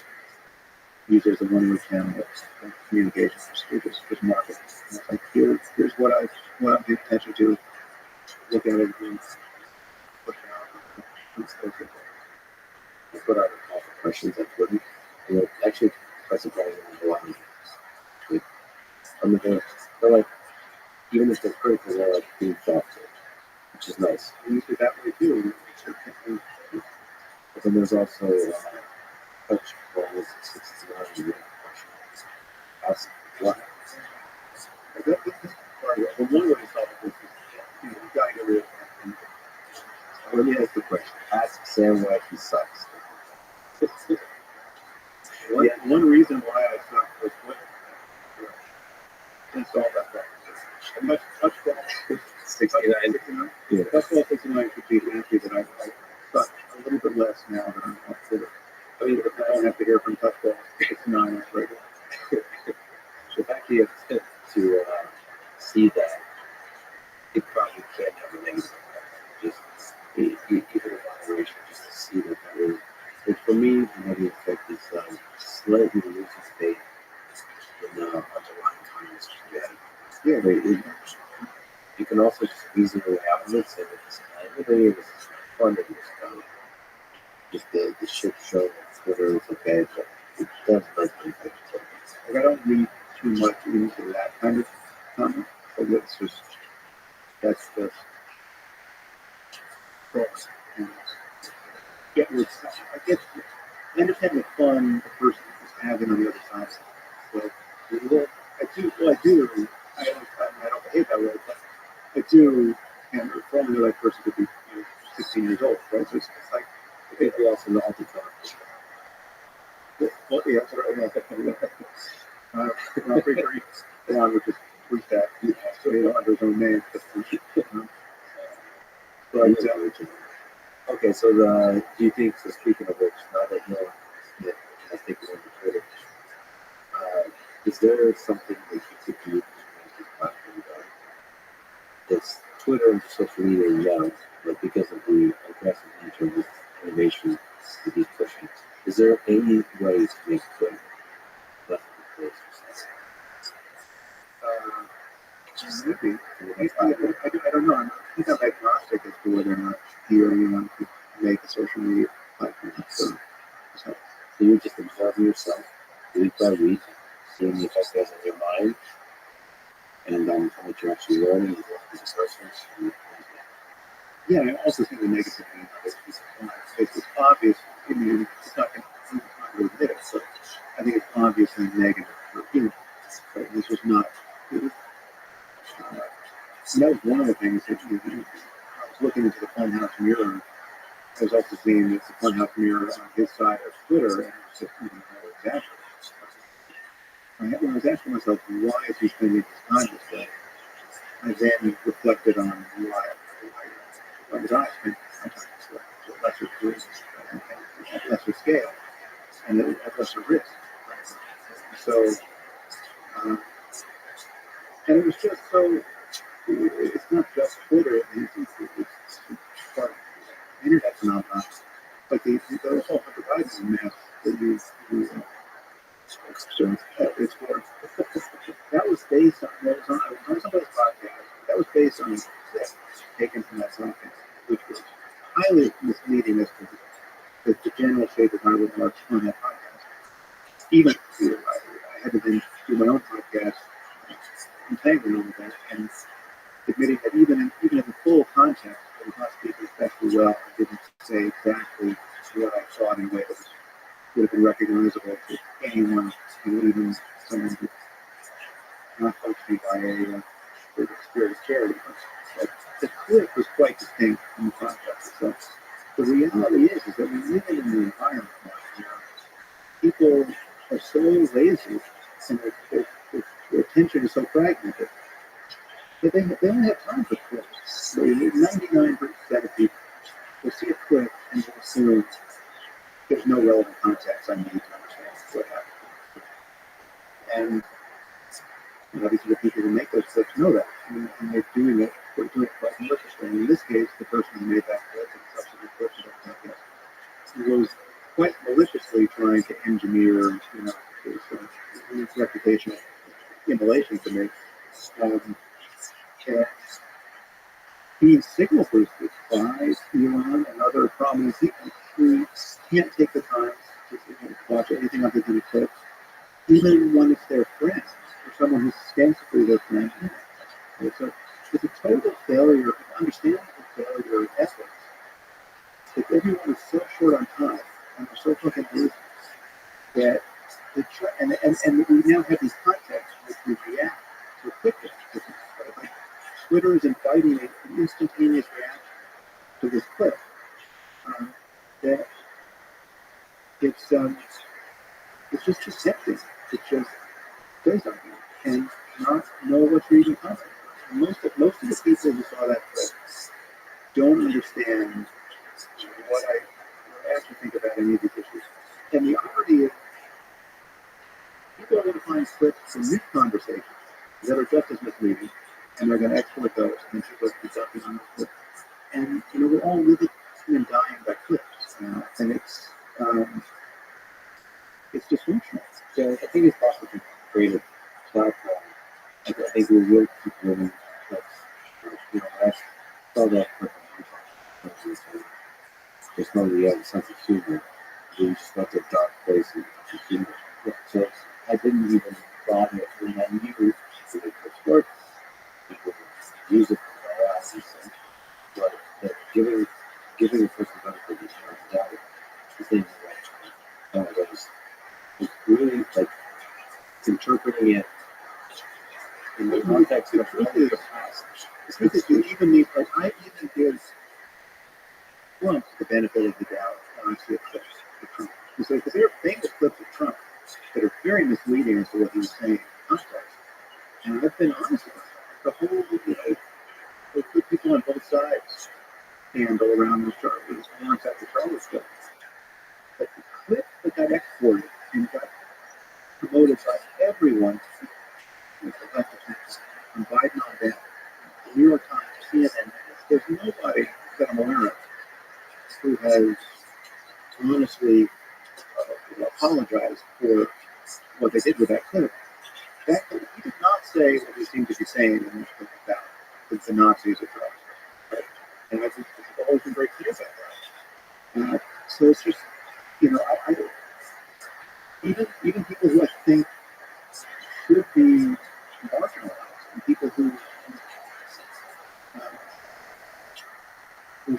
use it as a one-way channel of communication. Just market. And it's like here's what I'm paying attention to. Look at it and push it out.
I put out a call for questions on Twitter. Actually, quite surprisingly, a lot of they're like, even if they're critical, they're like being thoughtful, which is nice.
And use it that way too.
But then there's also touch calls, 69 questions. Ask what?
This part But one way to solve this is, you got to get rid of it.
Let me ask the question. Ask Sam why he sucks.
One reason why I suck was what installed that problem. Touchball 69.
Yeah.
Touchball 69 should be happy that I suck a little bit less now that I'm up to it. I mean, I don't have to hear from touchball 69 right now.
So if I could get to see that, it probably can't have a negative effect. Just give it a moderation, just to see that that is. But for me, the negative effect is slightly losing faith in the underlying comments you get. Yeah, but you can also just easily out of it, and it's really it was fun to do stuff. Just the shit show on Twitter is okay, but it does affect you.
Like, I don't read too much into that kind of comment, but that's just cross. And get rid stuff. I understand the fun the person is having on the other side. So, I do. I don't behave that way, but I do. And for only the right person to be 16 years old, right? So it's like,
I think we also know how to talk.
well, yeah, that's right. I'm pretty sure Ron would just tweet that, so under his own name.
Okay, so do you think, so speaking of which, now that you know that I think we're on Twitter, is there something that you could do to make this platform better? It's Twitter and social media in general, but because of the aggressive nature of this innovation that he's pushing, is there any ways to make Twitter less of a place for success?
Maybe. I don't know. I think I'm agnostic as to whether or not he or anyone could make a social media platform. So
you're just observing yourself week by week, seeing the effect it has on your mind, and how much you're actually learning as a person.
yeah, I also think the negative thing is it's obvious. I mean, it's not going to admit it, so I think it's obviously negative for him. But this was not. And that was one of the things that I was looking into the Funhouse mirror. I was also seeing the Funhouse mirror on his side of Twitter, and it was just, exactly. When I was asking myself, why is he spending his time this way? I then reflected on why was I spending my time this way, to a lesser degree, and at lesser scale, and at lesser risk. So, and it was just so. It's not just Twitter. It's part of the internet phenomenon. But the whole Hunter Biden mess that you it's for that was based on somebody's podcast. That was based on a clip taken from that podcast, which was highly misleading as to the general shape of my remarks on that podcast. Even I had to then do my own podcast, entangling all of that, and admitting that even in the full context, it was not speaking especially well. I didn't say exactly what I thought in a way that would have been recognizable to anyone, even someone who's not functioning by a spirit of charity. But the clip was quite distinct from the context itself. The reality is that we live in an environment now where people are so lazy and their attention is so fragmented. But they don't have time for clips. So 99% of people will see a clip and will assume there's no relevant context I need to understand what happened. And obviously the people who make those clips know that. And they're doing it quite maliciously. And in this case, the person who made that clip and subsequent clips of that podcast was quite maliciously trying to engineer, his reputational immolation to me. Being signal boosted by Elon and other prominent people who can't take the time to watch anything other than a clip, even when it's their friend or someone who's ostensibly their friend. It's a total failure, understandable failure of ethics. If everyone is so short on time and they're so fucking lazy that and we now have these contexts which we react so quickly. Twitter is inviting an instantaneous reaction to this clip. That it's just accepting. It's just say something and not know what's reading comment. Most of the people who saw that clip don't understand what I actually think about any of these issues. And the irony is, people are going to find clips from these conversations that are just as misleading, and they're going to export those and people are jumping on those clips. And we're all living and dying by clips now, and it's dysfunctional.
So I think it's possible to create a platform. I think we will keep living clips. I saw that clip on YouTube. Just know we have a sense of humor. We just went to a dark place and humor. So I didn't even bother when I knew the clips worked. People would use it for their eyes and stuff. But giving a person benefit of the doubt, the thing it's really like interpreting it in the context of really the past.
It's because you even need, like, I even give Trump the benefit of the doubt on the clips of Trump. Because there are famous clips of Trump that are very misleading as to what he was saying in context. And I've been honest about that. The whole, they put people on both sides handle around this Charlie, warrants after Charlie stuff. But the clip that got exported and got promoted by everyone, from Biden on down, the New York Times, CNN, there's nobody that I'm aware of who has honestly apologized for what they did with that clip. That clip, he did not say what he seemed to be saying in this clip about the Nazis or drugs. Right? And I think the whole thing very clear about that. So it's just, I even people who I think should be marginalized, and people who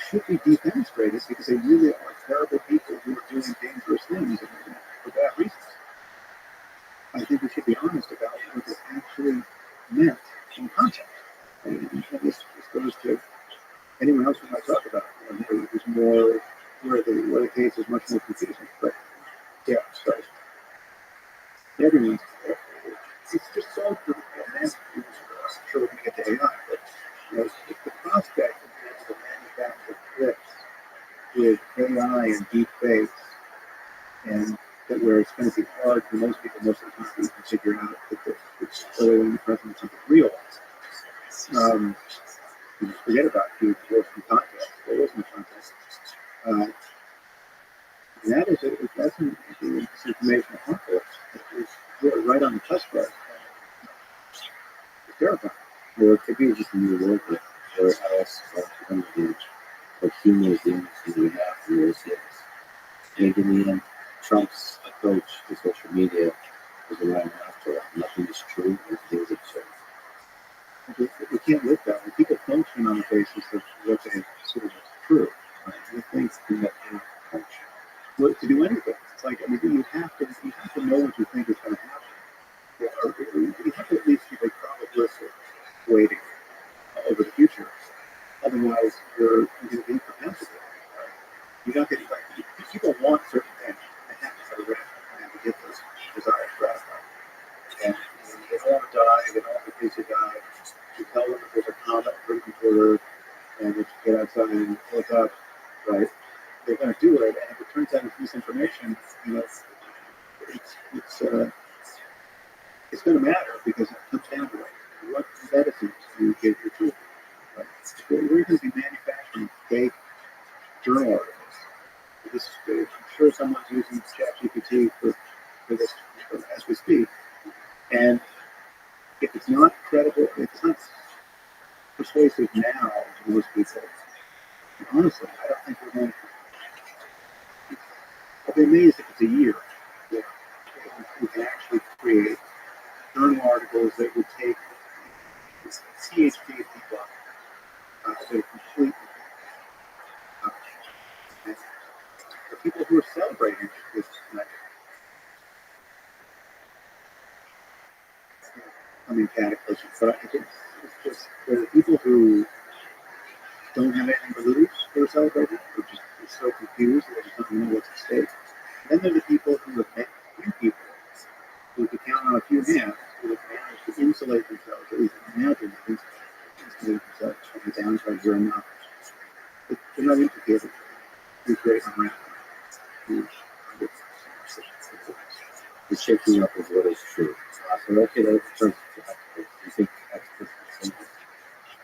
should be defenestrated because they really are terrible people who are doing dangerous things for bad reasons. I think we should be honest about what it actually meant in context. And this goes to anyone else who might talk about it. There's more where the case is much more confusing. But yeah, so everyone's it's just so good. And I'm sure we're going to get to AI, but if the prospect of being able to manufacture clips with AI and deep fakes, and that where it's going to be hard for most people most of the time to figure out that it's totally present in something real. You just forget about it. You work from context. There is no context. And that is that's an informational conflict. It's right on the cusp of it. It's terrifying.
Or it could be just a new world where else what humor is the only thing we have for those days. Maybe in the end, Trump's approach to social media was around after nothing is true, everything is absurd.
We can't live that way. People function on the basis of what they consider true. Right? They think that function. Well, to do anything, it's like you have to know what you think is going to happen. You have to at least give a probabilistic weighting over the future. Otherwise, you're going to be incomprehensible. Right? You're not getting people want certain things. They have to have a rational to get those desires gratified. And they don't want to die. They don't want the kids to die. You tell them that there's a comet breaking toward Earth, and if you get outside and look up, right? They're going to do it. And if it turns out it's misinformation, it's going to matter because it comes down to it. What medicines do you give your children? Right? We're going to be manufacturing fake journal articles. I'm sure someone's using ChatGPT for this as we speak. And if it's not credible, if it's not persuasive now to most people, honestly, I don't think we're going to. I'll be amazed if it's a year that we can actually create journal articles that would take PhD people that are completely. And the people who are celebrating this night, cataclysm, but it's there are people who don't have anything to lose who are celebrating, or just are so confused that they just don't know what's at stake. And then there are the people who have met few people who could count on a few hands who have managed to insulate themselves, at least imagine insulate themselves from the downside here and now. They're not implicated. Who's great on ramp.
The shaking up of what is true. So okay, that turns to experts. You think experts are something?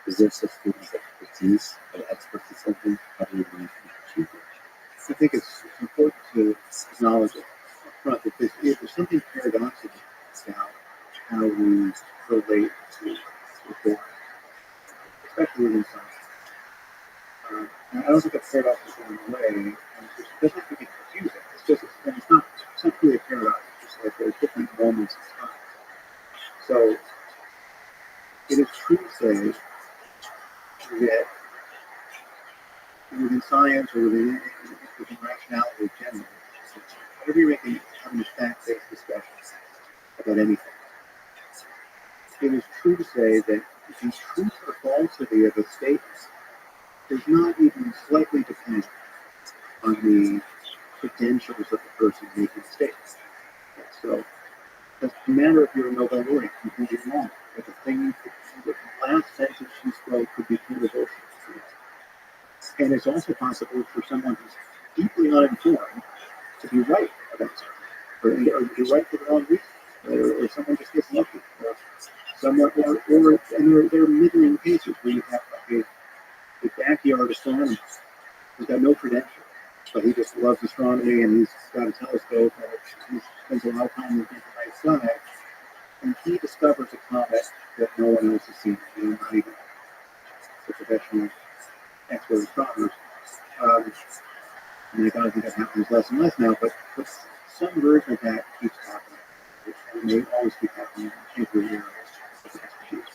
Is there such thing as expertise and experts in something? How do you believe you achieve it?
I think it's important to acknowledge it up front that there's something paradoxical about how we relate to reform, especially within science. And I don't think it's paradoxical in a way, and it doesn't have to be confusing. It's just, and it's not really a paradox. It's just like there's different moments in time. So it is true to say that within science or within rationality generally, whenever you're having a fact-based discussion about anything, it is true to say that the truth or falsity of a statement does not even slightly depend on the credentials of the person making the statement. So, it's a matter if you're a Nobel laureate, you can be wrong. But the last sentence you spoke could be pure bullshit. And it's also possible for someone who's deeply uninformed to be right about something, or to be right for the wrong reason, or someone just gets lucky, or someone, and there are middling cases where you have like a backyard astronomer who's got no credentials, but he just loves astronomy and he's got a telescope and he spends a lot of time looking at the night sky, and he discovers a comet that no one else has seen, not even the professional expert astronomers. And I don't think that happens less and less now, but some version of that keeps happening, which may always keep happening in every area of expertise.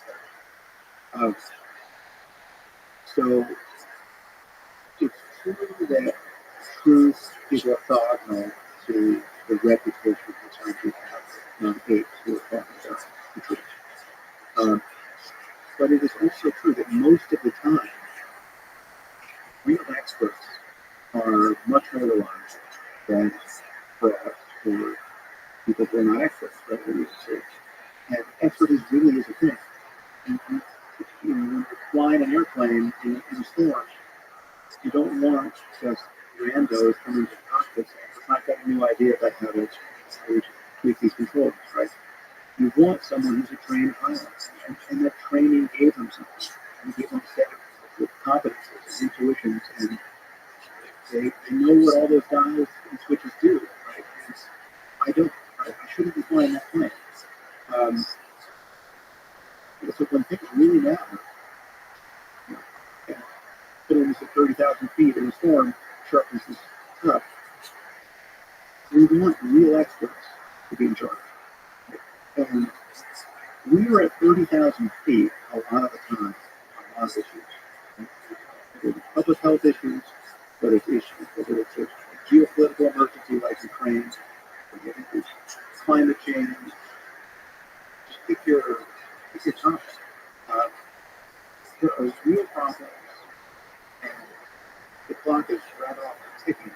So it's true that truth is orthogonal to the reputation that scientists have non-apes who are talking about the truth. But it is also true that most of the time, real experts are much more reliable than fraud or people who are not experts, right? And expertise really is a thing. And, when you're flying an airplane in a storm, you don't want just randos coming to the cockpit saying, I've got a new idea about how to tweak these controls, right? You want someone who's a trained pilot, and that training gave them something. And gave them a set of competences and intuitions, and they know what all those dials and switches do, right? And I don't. I shouldn't be flying that plane. So when things really matter, and putting this at 30,000 feet in a storm sharpness is tough. We want real experts to be in charge. And we were at 30,000 feet a lot of the time on a lot of issues. Whether it's public health issues, whether it's a geopolitical emergency like Ukraine, whether it's climate change, just pick your topic. There are real problems, and the clock is right off ticking,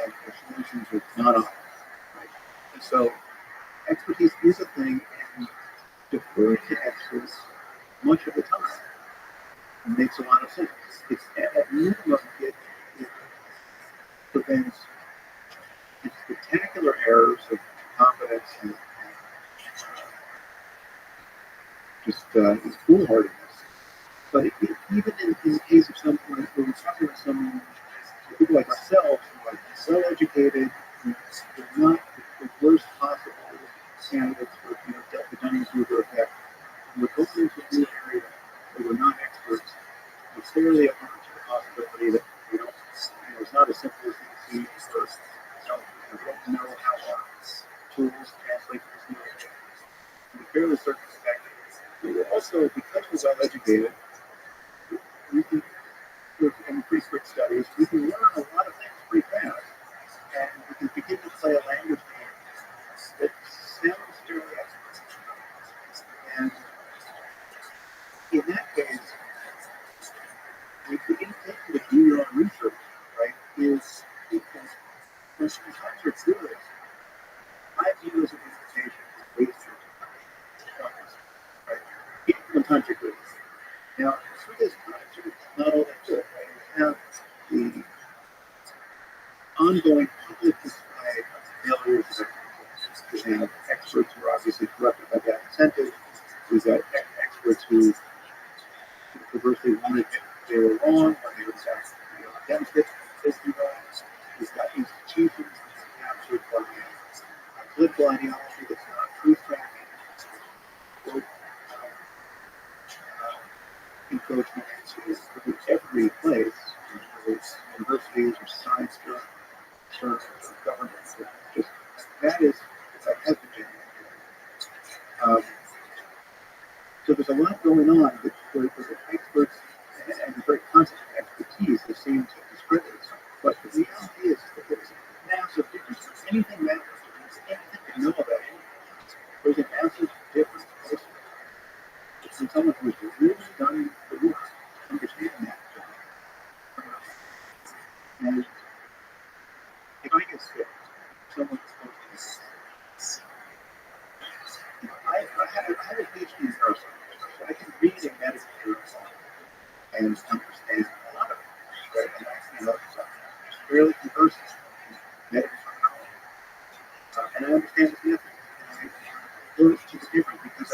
and the solutions are not on. Right? And so expertise is a thing, and deferring to experts much of the time makes a lot of sense. It's at minimum it prevents spectacular errors of confidence and just foolhardiness. But even in the case of someone when we're talking about someone, people like ourselves, who are well-educated, they're not the worst possible candidates for the Dunning-Kruger effect. We're going into a new area where we're not experts. It's fairly apparent to the possibility that it's not as simple as it seems first. We don't know how our tools translate to this new area. We're fairly circumspect. We're also, because we're well-educated, we can, in pretty quick studies, we can learn a lot of things pretty fast, and we can begin to play a language game that sounds fairly expert. And in that is because when times are good, my view as an invitation is wasted time. Right? Even when times are good. Now, through this times are not all that good. Right? We have the ongoing public display of failures of experts. We have experts who are obviously corrupted by that incentive. We've got experts who perversely wanted they were wrong when they were against it. We've got institutions captured by a political ideology that's not truth tracking. Encroachment into every place, whether it's universities or science journals or governments. Just that has been. So there's a lot going on where the experts and the very concept of expertise that seem to discredit it. But the reality is that there's a massive difference. Anything matters. Anything to know about it. There's a massive difference. From someone who's really done the work, understanding that. And if I get sick, someone's supposed to be sick. I have a PhD in neuroscience, so I can read and meditate and understand a lot of it. Right? And I'm fairly conversant in medical psychology. And I understand the method. And I learn it's different because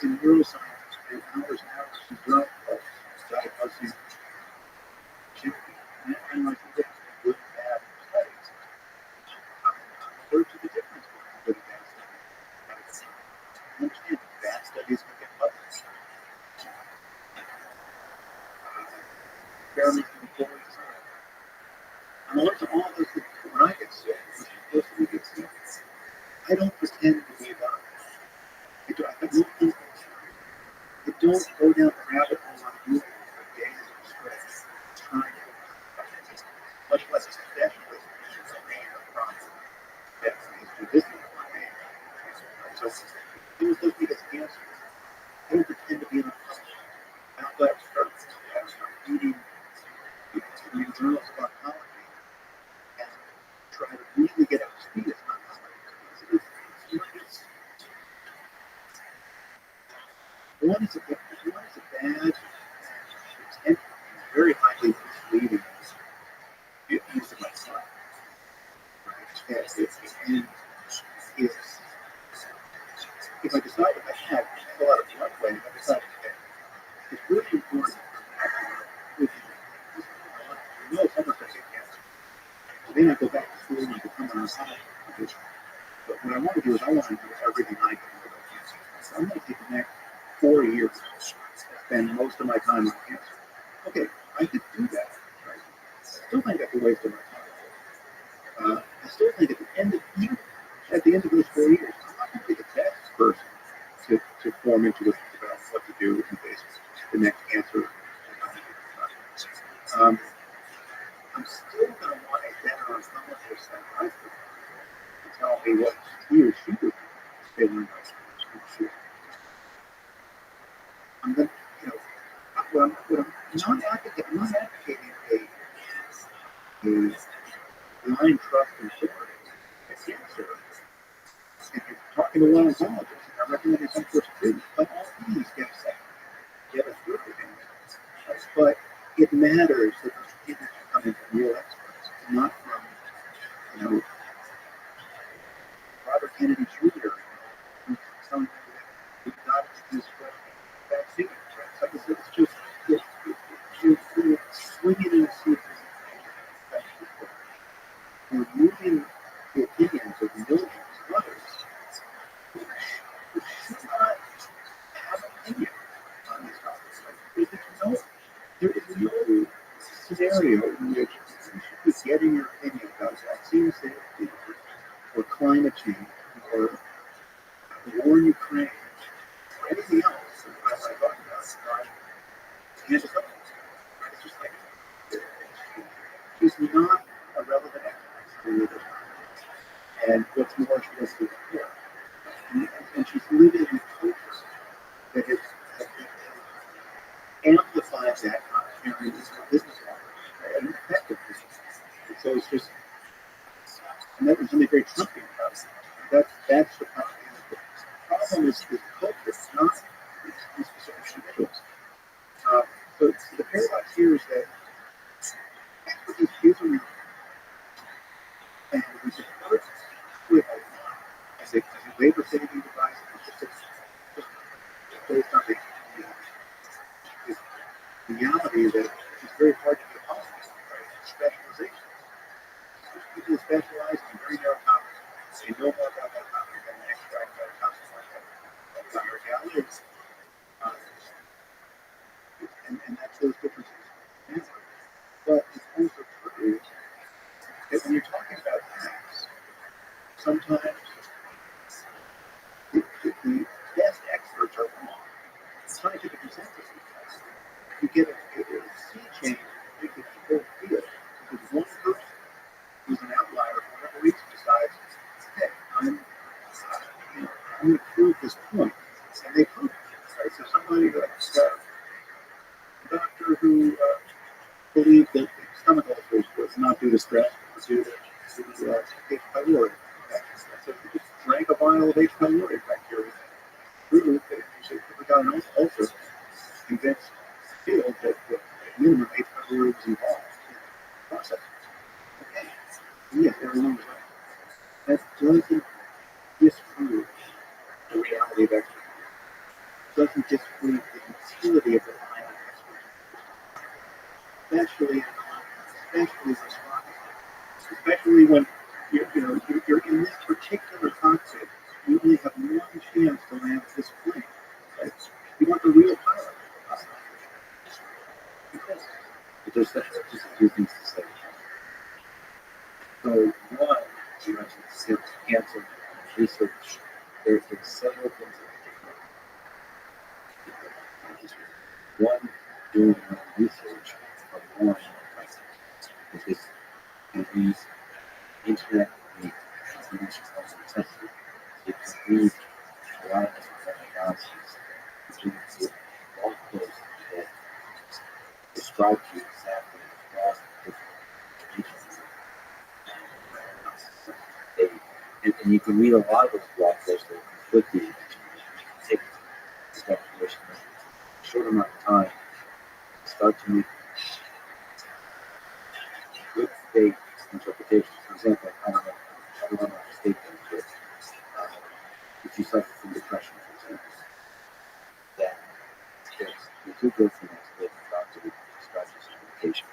in neuroscience, there's hours and hours of drug diagnosing and analyzing good and bad studies. Alert to the difference between good and bad studies. I understand bad studies can get published. Experimenting reports. I'm alert to all those things. When I get sick, when I'm supposed to get sick, I don't pretend to be a doctor. I don't go down the rabbit hole on Google for days of stress, trying to, much less a specialist in the main problem. This is my main. So, those because cancer, I don't pretend to be an oncologist. I don't let I start reading journals of oncology and try to really get up to speed as an oncologist. One is a bad, and very highly misleading use of my time. Right? And if I decide I had a lot of runway, if I decide it's really important if you know someone's going to get cancer. So then I go back to school and become an oncologist. But what I want to do is I want to do everything I can do about cancer. So I'm going to take the next 4 years spend most of my time on cancer. Okay, I could do that. Right? I still think that's a waste of my time. I still think at the end of those 4 years, I'm not going to be the best person to form intuitions about what to do in face the next cancer. I'm still going to want a better oncologist than I could to tell me what he or she would do based on my I'm going to, what I'm not advocating a blind trust in authority. It's cancer. If you're talking to one oncologist, and I'm recommending some sort of treatment, by all means, get a through with him. But it matters that those treatments are coming from real experts, not from, Robert Kennedy Jr. Who's telling you that we've got to use vaccines. Right? Like I said, it's just you're swinging in a seat. You're moving the opinions of millions of others who should not have an opinion on these topics. There is no scenario in which you should be getting your opinion about vaccine safety or climate change or the war in Ukraine or anything else that I talk about. It's just like she's not a relevant expert. And what's more, she doesn't care. And she's living in a culture that has amplified that not caring business model and effective business. So it's just, and that was really very Trumpian about it. That's the problem. The problem is the culture, it's not these specific individuals. So the paradox here is that expertise is a real, and we support with as a labor saving device. It's just based on this reality that it's very hard to get possible, right? Specialization. There's people who specialize in very narrow topics. They know more about that topic than the next guy about a topic like that. That's not our reality. And that's those differences. But it's also true that when you're talking about facts, sometimes the best experts are wrong. Scientific consensus is best. You get a sea change in the whole field because one person who's an outlier for whatever reason decides, hey, I'm going to prove this point, and they prove it. Right? So somebody like a doctor who believed that stomach ulcers was not due to stress, it was due to H. pylori infection. So he just drank a vial of H. pylori bacteria, proved that if we got an ulcer, convinced the field that the minimum H. pylori was involved in the process. Okay. And yes, everyone was right. That doesn't disprove the reality of expertise. It doesn't disprove the utility of relying on expertise, especially this market. Especially when you're in this particular cockpit, you only have one chance to land this plane. Right? You want the real pilot.
But there's just a few things to say. So one, you mentioned cancer research. There's several things that we one, doing research of one because these internet information also tested. It can read a lot of different analyses between the blog posts that describe to you exactly all the different regions. And you can read a lot of those blog posts that are conflicting. Take this information in a short amount of time, start to make good faith interpretations. For example, I don't know if state them, but if you suffer from depression, for example, then you could go to an expert doctor to prescribe you some medication.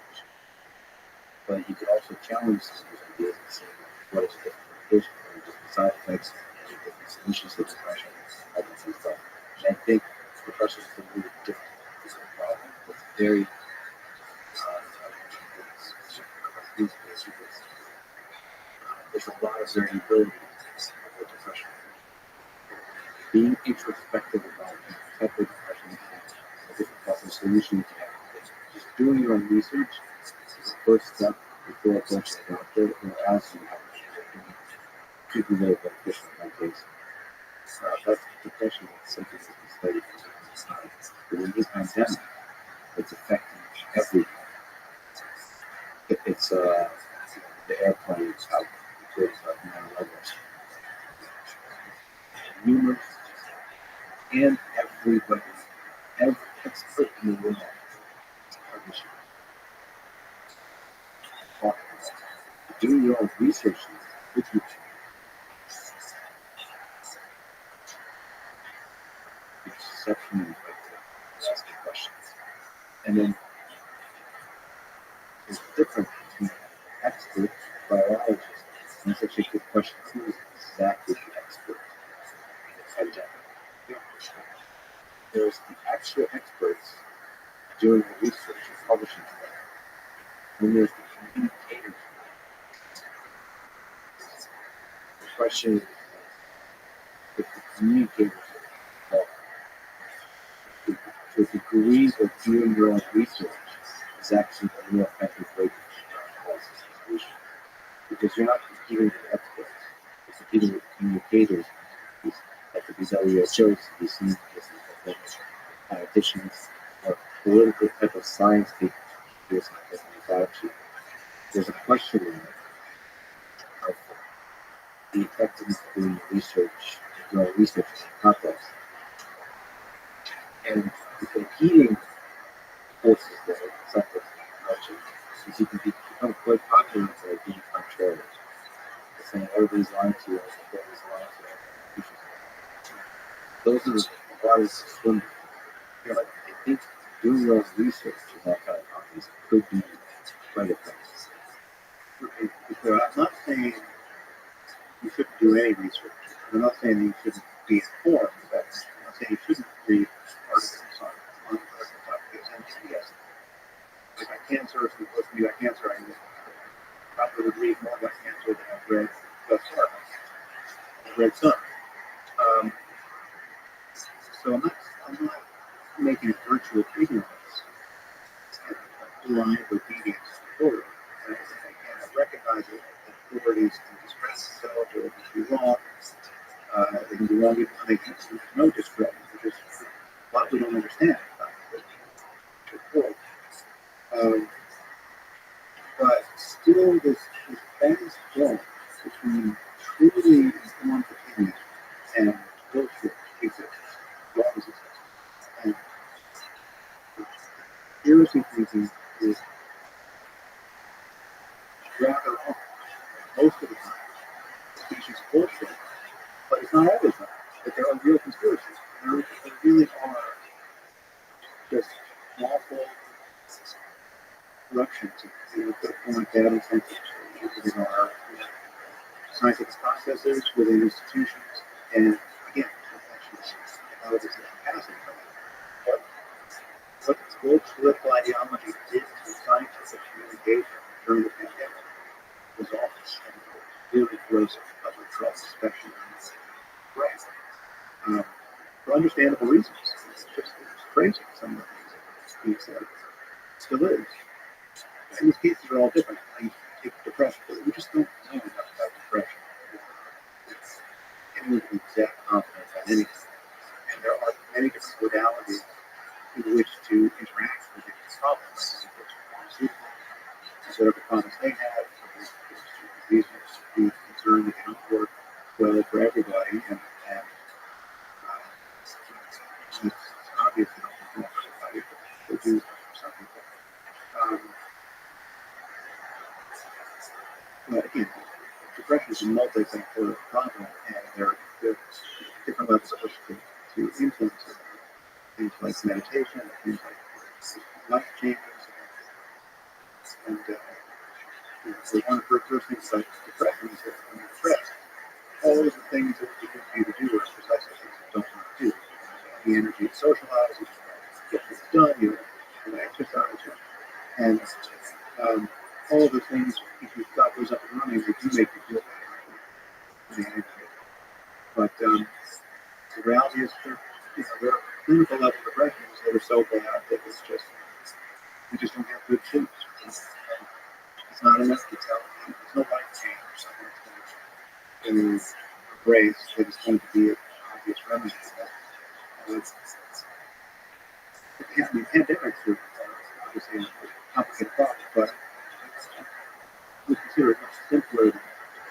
But you could also challenge some of those ideas and say, what is a different medication? What are different side effects? What are different solutions to depression? All that kind of stuff. And I think depression is a really different problem. It's very there's a lot of variability with depression. Being introspective about the type of depression you have, the different possible solutions you have, just doing your own research is the first step before approaching a doctor or as you have could be very beneficial in my case. That's depression is something that we study for science. But in this pandemic, it's affecting everyone. It's the airplanes out because of 9/11. Numerous and everybody, every expert in the world publishing, talking about doing your own research with you. Exceptionally effective asking questions. And then there's a difference between an expert biologist, and that's actually a good question. Who is exactly the expert in the pandemic? There's the actual experts doing the research and publishing stuff. Then there's the communicators. The question is if the communicators are to a degree of doing your own research is actually a more effective way to cause a solution. Because you're not competing with experts, you're competing with communicators. That could be WHOs, CDC, politicians, or political type of science people, like Fauci. there's a question of the effectiveness of doing research, growing research in progress, and the competing forces that are separate cultures. Because you can become quite popular for being contrary. Saying everybody's lying to you, everybody's lying to you. Those are the waters to swim. You know, I think doing your own research in that kind of context could be quite effective.
So I'm not saying you shouldn't do any research. I'm not saying you shouldn't be informed. But I'm not saying you shouldn't read articles on certain topics and yes. If I cancer, if you're supposed to be about cancer, I probably would read more about cancer than I've read thus far. I've read some. So I'm not making a virtue of ignorance and blind obedience to authority. And I recognize that authorities can distress themselves or they can be wrong. They can be wrong even when they can no discredit. Which is a lot we don't understand about the world. But still, this vast gulf between truly informed opinion and bullshit exists. It always exists. And conspiracy thinking is rather wrong most of the time. Species of bullshit, but it's not always right. But there are real conspiracies. There really are just awful corruptions in the foreign data incentives within our scientific processes, within institutions, and again, how this is capacity. What global political ideology did to scientific communication during the pandemic was awful and really gross public trust, especially in this right. For understandable reasons. It's crazy, some of the things that he said. Still is. And these cases are all different. I take depression, but we just don't know enough about depression. Anyone can exact confidence on anything. And there are many different modalities in which to interact with these problems. Whatever problems they have, these be concerned that they don't work well for everybody, and it's obvious they don't work for everybody, but they do for some people. But again, depression is a multi-factorial problem, and there are different levels of which to influence it. Things like meditation, things like life changes, and so one of the first things about depression is that when you're depressed, all of the things that you can do to do are precisely things you don't want to do. The energy to socialize, you get things done, you exercise, and all of the things, if you've got those up and running, they do make you feel better. But the reality is there are clinical level depressions that are so bad that it's just, we just don't have good sleep. It's not enough to tell you. There's no life change or something that's going to embrace that is going to be an obvious remedy to that. Pandemics are obviously a complicated problem, but we consider it much simpler than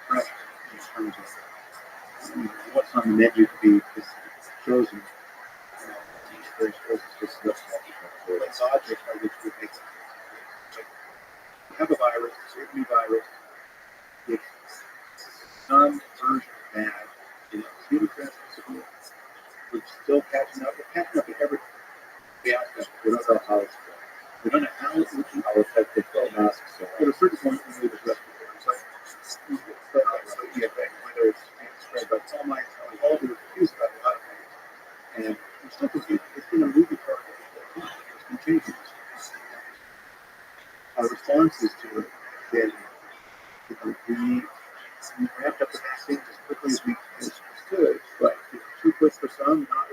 depression in terms of what's on the menu to be chosen. There's just the logic by which we make it. You have a virus, a new virus, with some version of bad, human transmissible, we're still catching up. We're catching up to every aspect. We don't know how it's going. We don't know how it's looking. How effective the masks are. At a certain point, we need to respiratory. It's like, whether it's spread by termites, all the confused about a lot of things. And it's not confused. It's been a movie part of it. It's been changing. Our responses to it have been, we ramped up the vaccines as quickly as we could, but too quick for some, not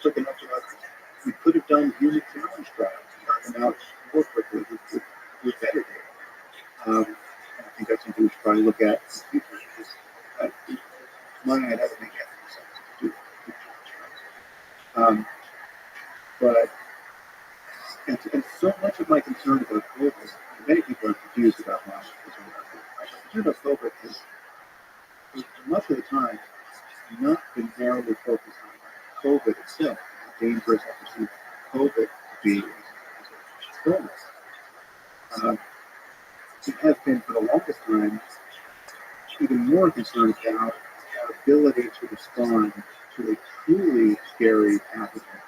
quick enough for others. We could have done human challenge trials and got them out more quickly with better data. I think that's something we should probably look at in the future. Money I'd ever make efforts to do challenge trials. But and so much of my concern about COVID many people are confused about why concern about COVID is much of the time not been narrowly focused on COVID itself, how dangerous I perceive COVID to be as a illness. It has been for the longest time even more concerned about our ability to respond to a truly scary pathogen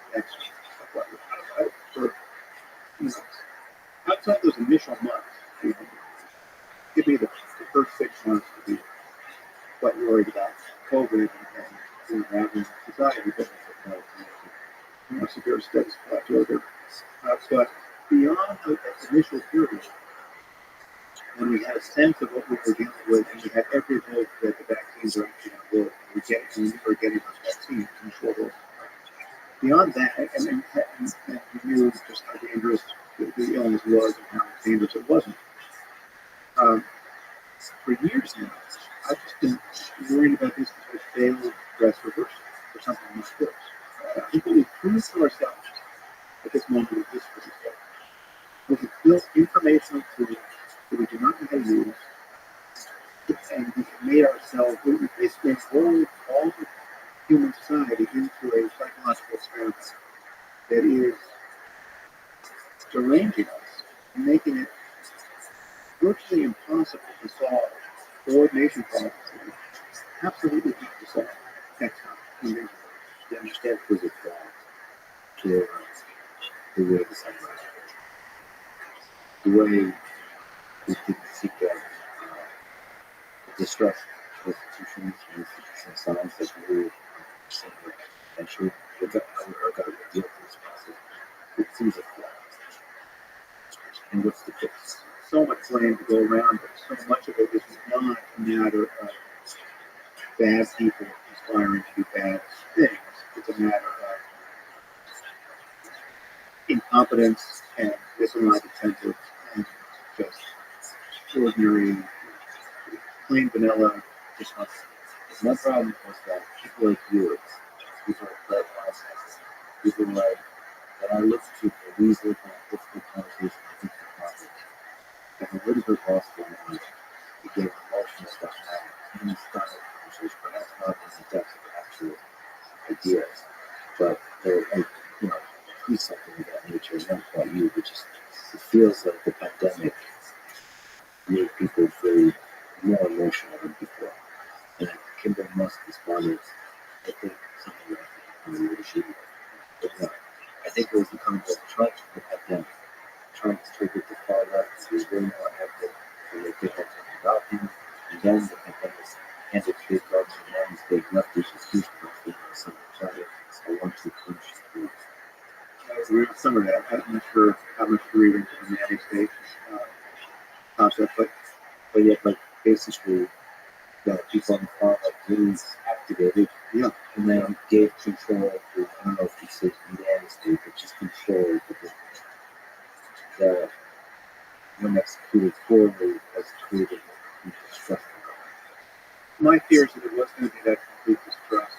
for, outside those initial months, give me the first 6 months to be quite worried about COVID and having society, but severe status plateau there. But beyond the initial period, when we had a sense of what we were dealing with, and we had every hope that the vaccines are actually going to work, we were getting those vaccines in short order. Beyond that, and we knew just how dangerous the illness was and how dangerous it wasn't. For years now, I've just been worried about this as a failed dress reversal for something much worse. I think what we've proved to ourselves at this moment of this was it built informational tools that we do not know how to use, and we've made ourselves, we basically enrolled all of human society into a psychological experiment that is deranging us and making it virtually impossible to solve coordination problems that we absolutely have to solve next time.
You understand physics to the way the way we can seek out distrust institutions and science that we eventually are going to deal with this process. It seems like that. And what's the fix?
So much blame to go around, but so much of it is not a matter of bad people aspiring to do bad things. It's a matter of incompetence and misaligned attentive and just ordinary, plain vanilla dysfunction.
One problem was that people like you, people like Brett Rothschild, people like that I looked to for these difficult conversations, difficult topics, have a little bit lost their mind. It gave emotional stuff now, even style of conversation, perhaps not in the depth of actual ideas, but they're like, tweet something of that nature, not about you, but just it feels like the pandemic made people very more emotional than before. And Kimber Musk responded, I think something like the leadership. I think it was becoming the Trump the pandemic. Trump triggered the far left to be way more active than they could have something about him. And then the pandemic handed big drugs and then these big leftists with huge profit on some planet. I want to punch through.
Some of that, I'm not sure how much you're reading to the United States concept, but
basically, the people on the far left news activated, and then gave control to, I don't know if you say the United States, but just control the when executed poorly has created distrust.
my fear is that it was going to be that complete distrust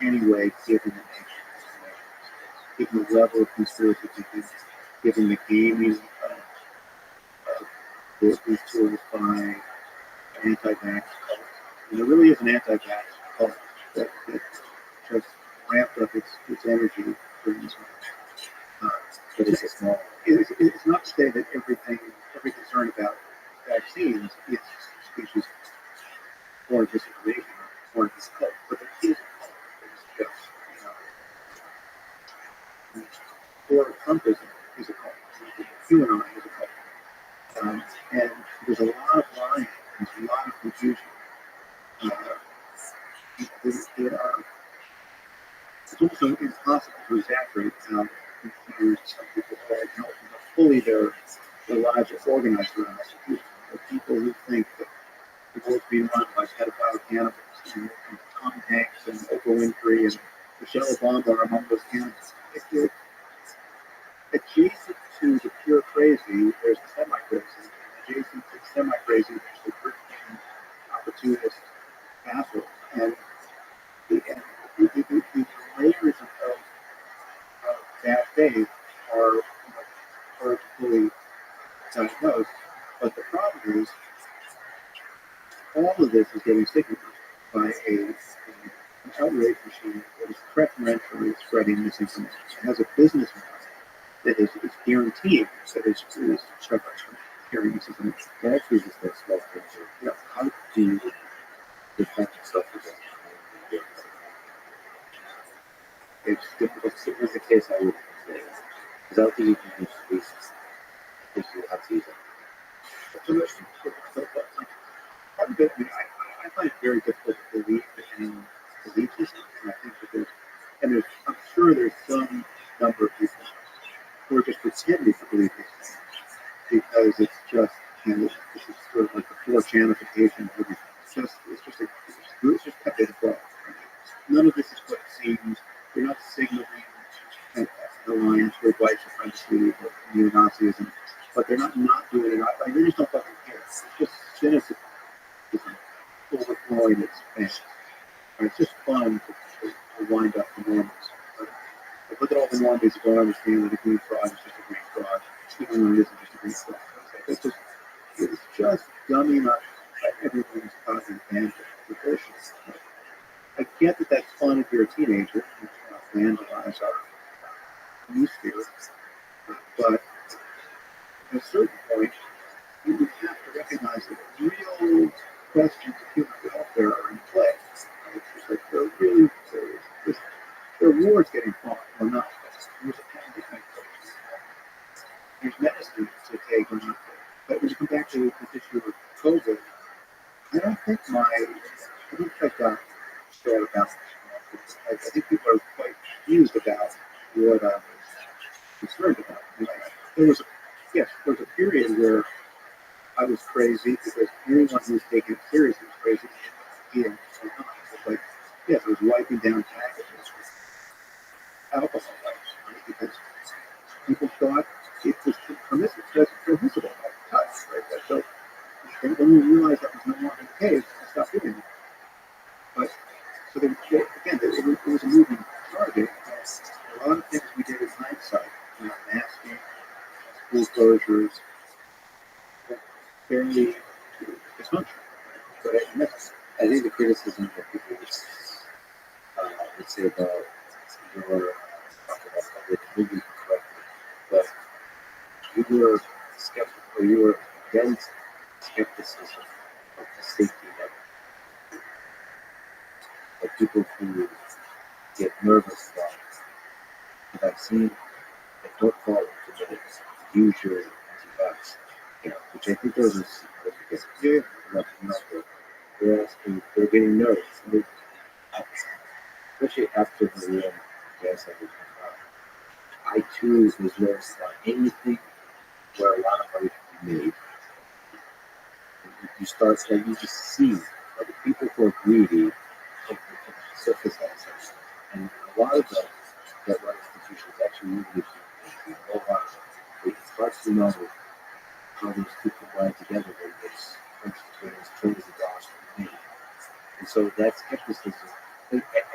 anyway, given the nature of the given the level of conspiracy thinking, given the gaming of these tools by anti-vax cult. And there really is an anti-vax cult that just ramped up its energy during this moment.
But it's a small.
It's not to say that every concern about vaccines is species or disinformation or this cult, but there is a cult. It's just, or Trumpism is a cult. QAnon is a cult. And there's a lot of lying, there's a lot of confusion. It's also impossible to exaggerate how confused some people are, how fully their lives are organized around institutions. There are people who think that the world's being run by pedophile cannibals, and Tom Hanks and Oprah Winfrey and Michelle Obama are among those cannibals. If you're adjacent to the pure crazy, there's the semi-crazy. Adjacent to the semi-crazy, there's the drifting, opportunist asshole. And the layers of bad faith are hard to fully diagnose. But the problem is, all of this is getting signaled by an outrage machine that is preferentially spreading misinformation. It has a business model that is guaranteeing that it's carrying misinformation.
Can I actually just make a small picture?
Yeah.
How do you defend yourself against it?
It's difficult.
If it was the case, I would say, because I don't think you can just basically have to use it.
So that's part of it. I find it very difficult to believe that anyone believes this, and I think that I'm sure there's some number of people who are just pretending to believe this because it's just, this is sort of like the 4chanification. It's just kept it above. None of this is what it seems. You're not signaling an alliance with white supremacy or neo-Nazism, but they're not doing it. They just don't fucking care. It's just cynicism overflowing its fans. It's just fun to wind up the normies. Like, look at all the normies who don't understand that a green fraud is just a green fraud, even when it isn't just a green fraud. It's just dumbing up everyone's cognitive bandwidth for bullshit. I get that that's fun if you're a teenager and vandalize our news sphere, but at a certain point, you would have to recognize that real questions of human welfare are in play. It's just like there are wars getting fought or not. There's a pandemic. There's medicine to take or not take. But when you come back to this issue of COVID, I don't think I got straight about this. I think people are quite confused about what I'm concerned about. There was a period where I was crazy because anyone who was taking it seriously was crazy. Yeah, it's like, it was wiping down packages with alcohol wipes, right? Because people thought it was permissible by touch, right? So when we realized that was no longer the case, we stopped doing it. But so it was a moving target. A lot of things we did in hindsight, masking, school closures, fairly dysfunctional. But
I think the criticism that people would say about your public movie correctly, but you were skeptical, or you were against skepticism of the safety net. Like people who get nervous about the vaccine and don't follow the minutes, use your anti-vax, which I think those are significant. Whereas they're getting nervous. Especially after the real gas that we come out. I too was nervous about anything where a lot of money can be made. You start saying, you just see that the people who are greedy can surface that sense. And a lot of them that run institutions actually really get a whole lot. It starts to know how those two combine together when there's trillions of dollars per day. And so that skepticism, I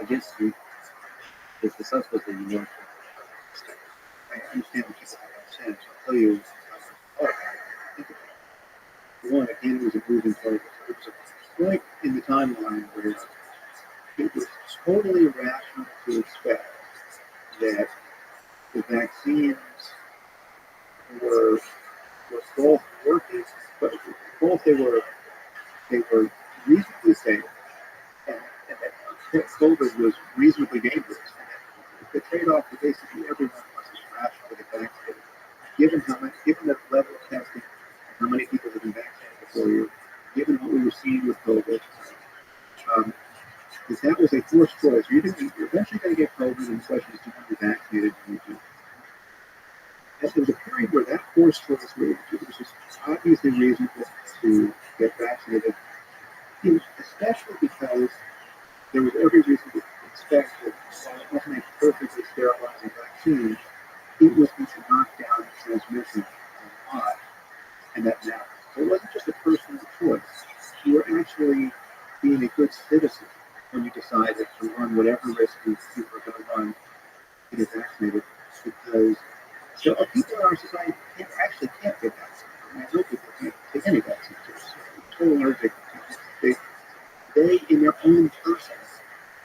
guess it's the substance that you know.
I understand what people have said. I'll tell you, one, again, it was a moving target. There was a point in the timeline where it was totally irrational to expect that the vaccines were both working, but both they were reasonably safe, and that COVID was reasonably dangerous. And the trade-off for basically everyone was rational to get vaccinated. Given the level of testing, how many people have been vaccinated before you, given what we were seeing with COVID, that was a forced choice. You're eventually going to get COVID, and the question is, do you want to be vaccinated? There was a period where that forced choice was just obviously reasonable to get vaccinated, especially because there was every reason to expect that while it wasn't a perfectly sterilizing vaccine, it was going to knock down transmission a lot, and that mattered. So it wasn't just a personal choice. You were actually being a good citizen when you decided to run whatever risk you were going to run to get vaccinated, because people in our society can't get vaccinated. I know people can't take they in their own person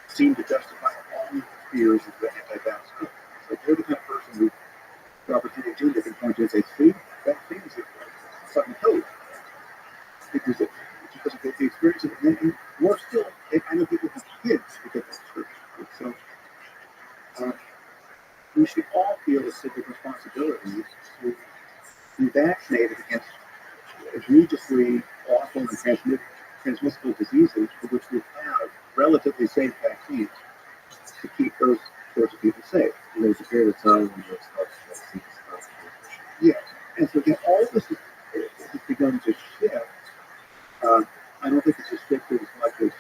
seem to justify all the fears of the anti-vax. So they're the kind of person who Robert Kennedy Jr. can point to and say, see, vaccines are fucking kill you. Because of the experience of it. And more still, I know people have kids who get that scripture. So we should all feel a civic responsibility to be vaccinated against egregiously awful and transmissible diseases for which we have relatively safe vaccines to keep those sorts of people safe.
And there's a period of time when those vaccines
yes. And so again, all of this has begun to shift. I don't think it's as shifted as much as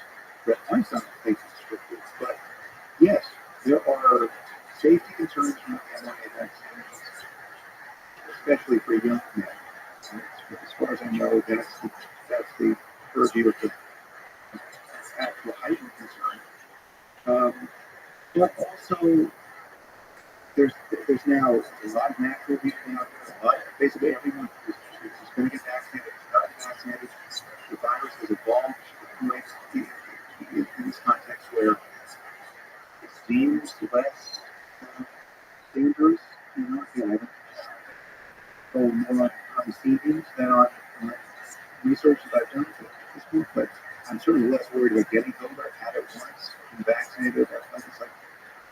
Brett Weinstein thinks it's shifted. But yes, there are safety concerns from mRNA vaccines, especially for young men. And as far as I know, that's the purview of the actual heightened concern. But also, there's now a lot of natural reason out there. Basically, everyone is going to get vaccinated. Not vaccinated. The virus has evolved in this context where it seems less dangerous. Again, I don't go more on the seedings than on research that I've done at this point, but I'm certainly less worried about getting COVID. I've had it once, been vaccinated.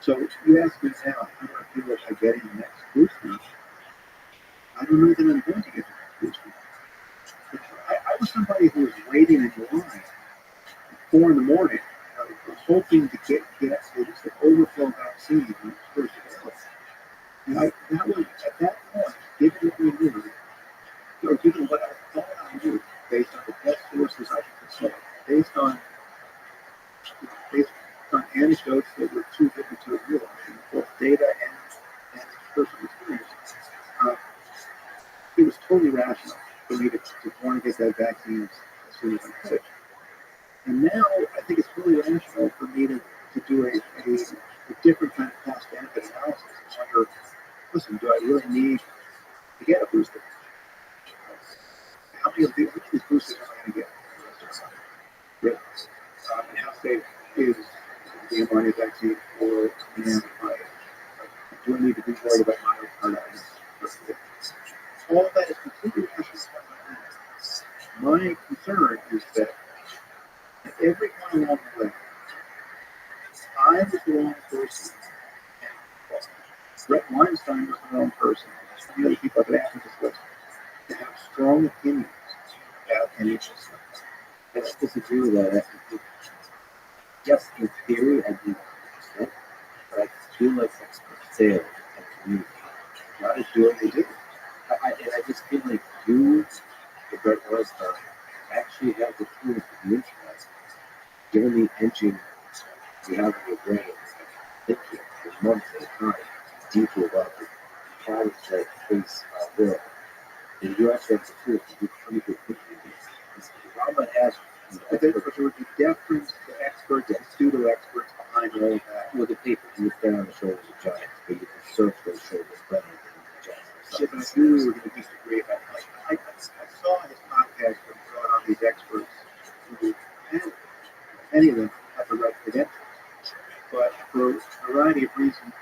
So you ask me now, how do I feel about getting the next booster? I don't know that I'm going to get the next booster. I was somebody who was waiting in line at 4 in the morning, hoping to get the overflow vaccine when it was first available. And that was, at that point, given what we knew, or given what I thought I knew, based on the best sources I could consult, based on anecdotes that were too good to realize, both data and personal experience, it was totally rational for me to want to get that vaccine as soon as I could. And now I think it's really rational for me to do a different kind of cost-benefit analysis and wonder, listen, do I really need to get a booster? How many of these boosters am I going to get? And how safe is the mRNA vaccine for me? Do I need to be worried about myocarditis? All of that is completely rational. My concern is that at every point along the way, I was the wrong person. Brett Weinstein was the wrong person. So many other people I could add to this list to have strong opinions about NHS.
I disagree with that. Yes, in theory, I do 100%, but I feel like experts fail at communicating. Not as do what they do. And I just feel like you, the Brett Weinstein, actually have the tools to be neutralized. Given the engine you have in your brain, thinking for months at a time, deeply about the problems that face our world, and you also have the tools to do clinical thinking. The problem I have
I think there would be deference to experts and pseudo-experts behind all of that.
with the paper, you stand on the shoulders of giants, but you can surf those shoulders better than the giants.
Shit, but I knew we were going to disagree about it. I saw his podcast when he brought on these experts who, many of them had the right credentials, but for a variety of reasons,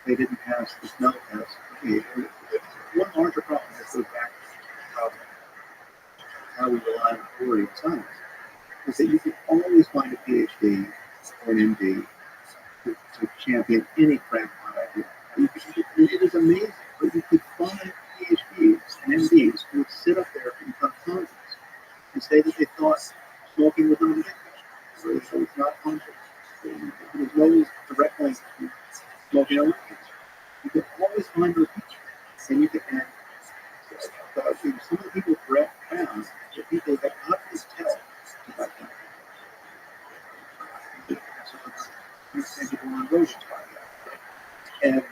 they didn't pass the smell test. One larger problem that goes back to how we rely on authority in science is that you can always find a PhD or an MD to champion any crackpot idea. It is amazing, but you could find PhDs and MDs who would sit up there in front of Congress and say that they thought smoking was not addictive, or that it was not harmful. There's no direct link to smoking or cancer. You can always find those people, and you can add. Some of the people Brett found are people that obviously tell about that. Some people on Rothschild and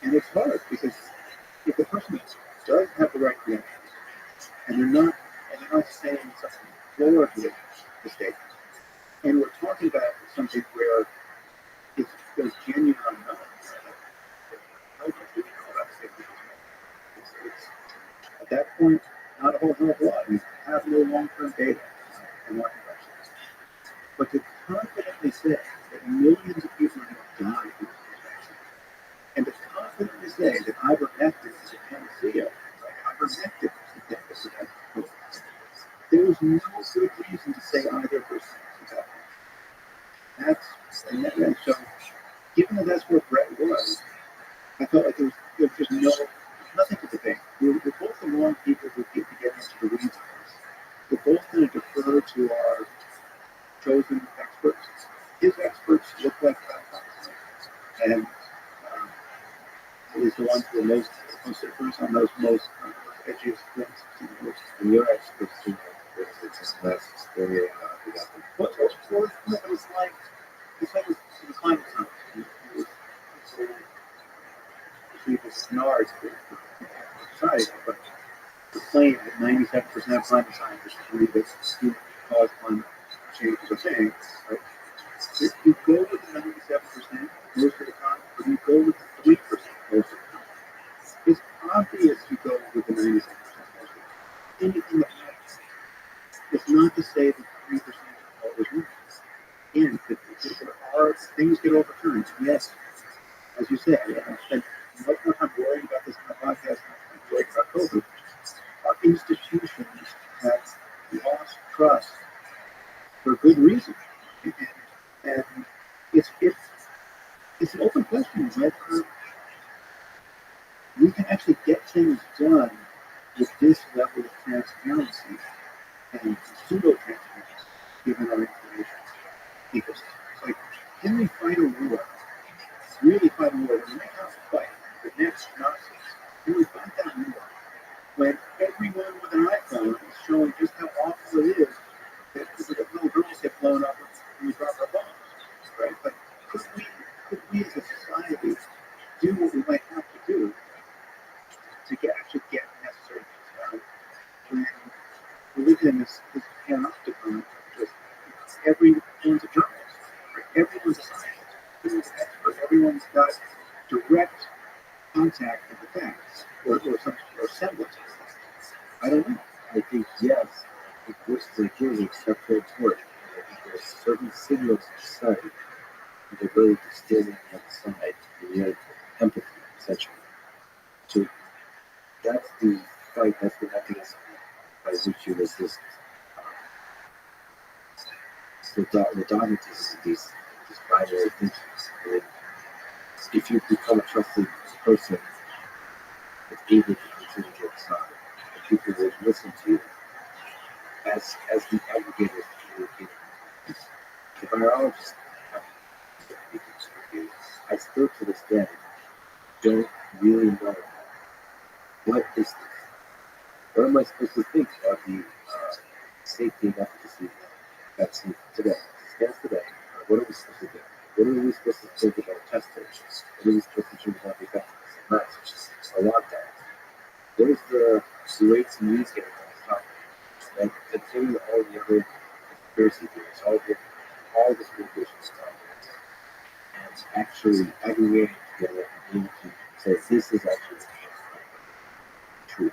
it's hard because if the person does have the right credentials and they're not saying something floridly mistaken, and we're talking about something where there's genuine unknown. How much do we know about safety? At that point, not a whole hell of a lot. We have no long-term data and market pressures. But to confidently say that millions of people are going to die from this infection, and to confidently say that ivermectin is a panacea, right? Ivermectin is the death of there was no good reason to say either of those things. And so, given that that's where Brett was, I felt like there was just nothing to debate. We're both the wrong people who get to get into the weeds of this. We're both going to defer to our chosen experts. His experts look like that, and he's the ones who are most adverse on those most edgiest things.
And your experts, you know, it's less very
But it's like the climate science. People snarls for society, but the claim that 97% of climate scientists agree that human caused climate change is a thing, right? If you go with the 97% most of the time, or you go with the 3% most of the time, it's obvious you go with the 97% most of the time. Anything that matters. It's not to say that 3% is always wrong. Again, there are things get overturned. Yes, as you said, I spent much more time worrying about this in the podcast than I'm worried about COVID. Our institutions have lost trust for good reason. And it's an open question whether we can actually get things done with this level of transparency and pseudo-transparency given our information ecosystem. It's like, can we fight a war? Really fight a war? When we may have to fight the next Nazis, can we fight that war? When everyone with an iPhone is showing just how awful it is that little girls get blown up when we drop our bombs, right? But could we as a society do what we might have to do to actually get necessary things done when we live in this panopticon of just everyone's a journalist, right? Everyone's a scientist, everyone's an expert, everyone's got direct contact with the facts or semblance of the facts. I don't know.
I think yes, it was the hearing exceptional important. I think there's certain signals to society the ability to stand on the other side, and you have empathy, essentially. So that's the fight, that's the mechanism by which you resist the dogmatism of these binary thinkings. And if you become a trusted person that's able to continue to decide, and people will listen to you as the aggregators communicate. The biologists I still to this day don't really know what is this. What am I supposed to think about the safety and efficacy of vaccine today? Stands today. What are we supposed to do? What are we supposed to think about testing? What are we supposed to think about the effectiveness of masks or lockdowns? What is the rates and news getting on this topic? And considering all the other conspiracy theories, all this communication stuff, and actually aggregating together and being able to say this is actually true.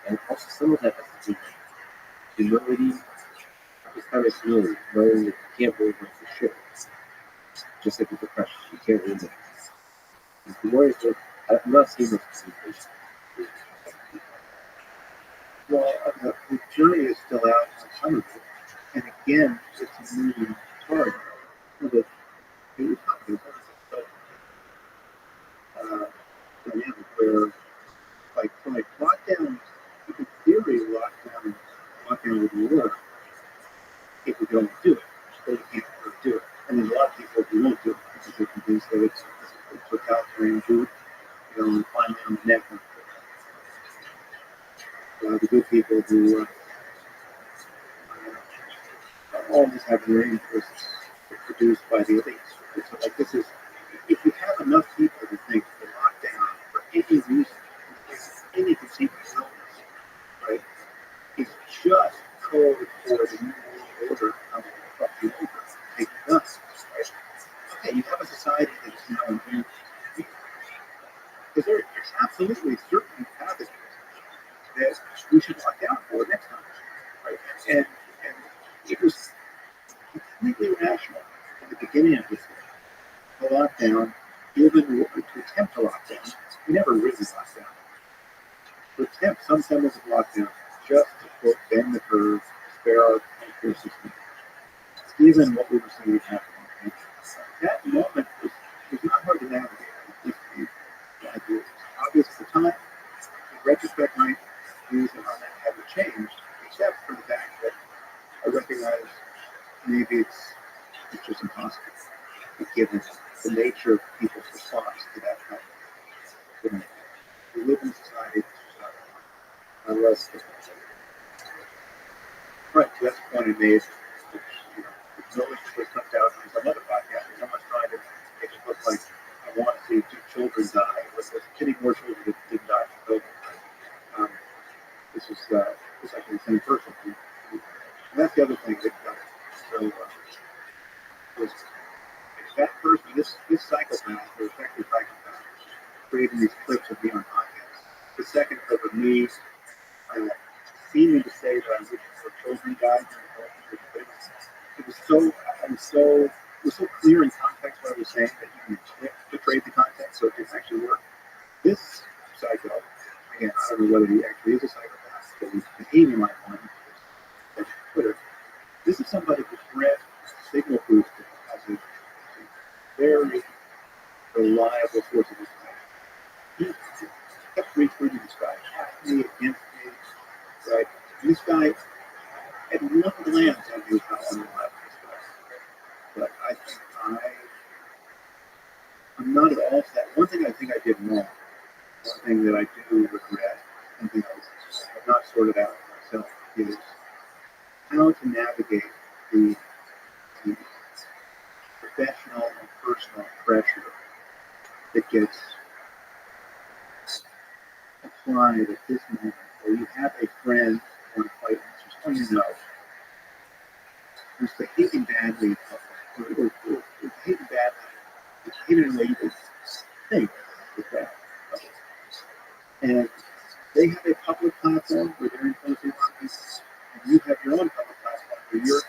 And also some of that has to do with humility, this kind of humility, knowing that you can't believe it for sure. Just like with depression, you can't believe it. The worry is that I'm not seeing this communication.
Well, the jury is still out on some of it. And again, it's a moving target. But it was dynamic where, like lockdown, in theory, lockdown would work if we don't do it. But you can't really do it. And there's a lot of people who won't do it because they're convinced that it's totalitarian food, and finally on the neck. The good people who always have their interests produced by the elites. So, like, this is, if you have enough people who think the lockdown, for any reason, any conceivable illness, right, is just code for the new world order coming to fuck you over, take you nuts, right? Okay, you have a society that is now inherently weak. Because there's absolutely certain pathogens that we should lock down for next time, right? And it was completely rational at the beginning of this thing. The lockdown, even to attempt a lockdown, we never really locked down. To attempt some semblance of lockdown, just to quote, bend the curve, spare our healthcare system, given what we were seeing happen. That moment was not hard to navigate. It was obvious at the time. In retrospect, my views on that haven't changed, except for the fact that I recognize maybe it's just impossible, given the nature of people's response to that kind of thing. We live in a society unless right, so that's the point I made. No interest was comes out on some other podcast. Someone's trying to make it look like I want to see 2 children die. It was kidding more children that didn't die from COVID. This is actually the same person. And that's the other thing that was that person, this psychopath, or effective psychopath, creating these clips of me on podcasts. The second clip of me seeming to say that I wish for children died. It was so clear in context what I was saying that you can betrayed the context, so it didn't actually work. This psycho, again, I don't know whether he actually is a psychopath, but he's behaving like one. That's Twitter. This is somebody who's read signal boost as a very reliable source of information. He kept retweeting this guy, at me, against me, right? This guy had one glance on you how unreliable this guy. But I think I'm not at all sad. One thing I think I did wrong, one thing that I do regret, something I have not sorted out myself, is how to navigate the professional and personal pressure that gets applied at this moment, where you have a friend or a fight just you know who's behaving badly in public, or behaving badly, behaving in a way you would think is bad. And they have a public platform where they're imposing on people, and you have your own public platform where you're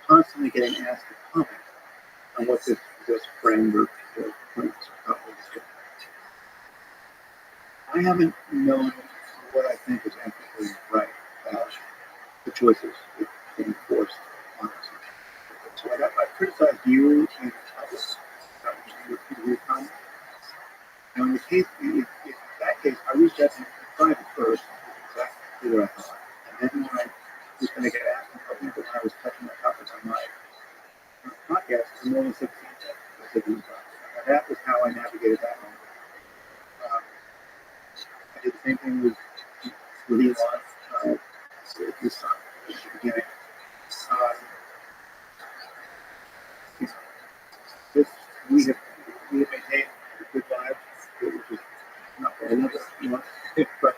constantly getting asked to comment on what this friend or acquaintance or couple is doing. I haven't known what I think is ethically right about the choices that are being forced on us. So I criticized you in public, your comment. Now in the case, in that case, I reached out to you in private first, exactly what I thought. And then when I was going to get asked about people when I was touching the topics on my podcast, the more than 16 seconds. And that was how I navigated that moment. I did the same thing with Elon this time at the beginning. We have maintained a good vibe, which is not for another month. But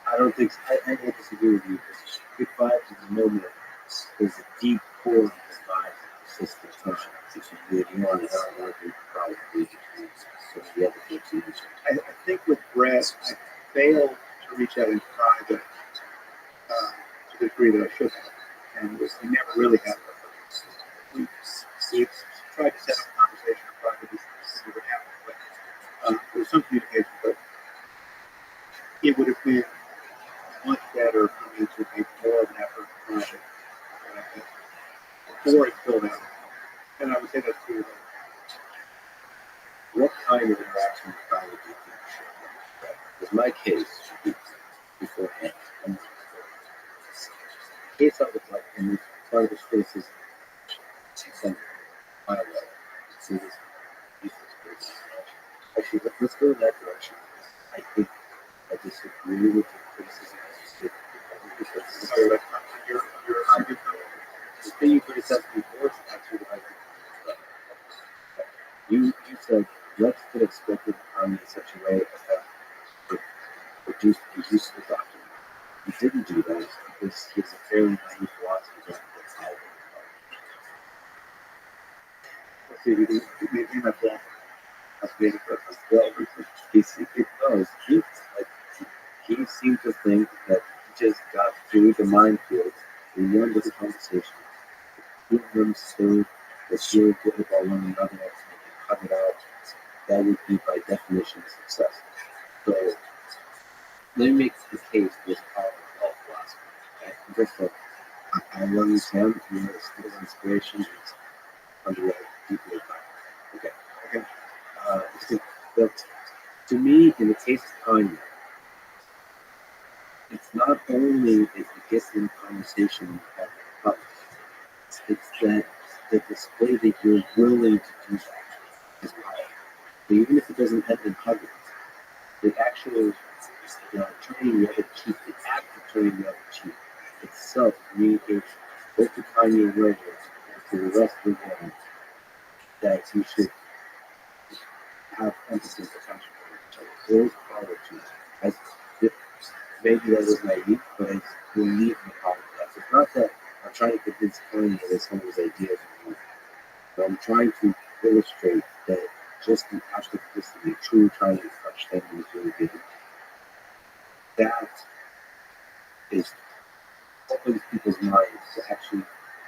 I don't think so. I disagree with you. Good vibes in the moment. There's a deep core of the vibes that persists in social. If you do ignore it, I don't think probably so the other things you mentioned.
I think with Brett, I failed to reach out in private to the degree that I should have. And we never really had we tried to set up a conversation in private. It never happened. But there was some communication, but it would have been much better for me to make more of an effort in private before it filled out. And I would say that's true.
What kind of interaction with private do you think should have? Because my case, beforehand, the case I would like in this part of the space is some my way. See this space. Actually, let's go in that direction. I think I disagree with the criticism because the thing you criticized before is actually the right thing. You said let's get expected economy in such a way as that reduce the use of the document. You didn't do that because he has a fairly naive philosophy that that's out.
Let's see, we maintain that block. That's being
Well, he seemed to think that minefield in one little conversation. Two of them still they feel good about one another and they can cut it out. That would be by definition success. So let me make the case with power of all philosophy. Okay? First of all, I love you, Sam. You're a little inspiration. It's underway, deeply admired. Okay. Okay. But to me, in the case of Kanye, it's not only that it gets in conversation at the public, it's that the display that you're willing to do that is powerful. So even if it doesn't end in hugging, the actual turning the other cheek, the act of turning the other cheek itself communicates both to Kanye West and to the rest of the world that you should have empathy and compassion for each other. There is power to it. As if maybe that was naive, but it's believe in the power of that. It's not that I'm trying to convince Kanye that some of his ideas are wrong, but I'm trying to illustrate that just the act of listening, truly trying to understand what he's really getting, that is opens people's minds to actually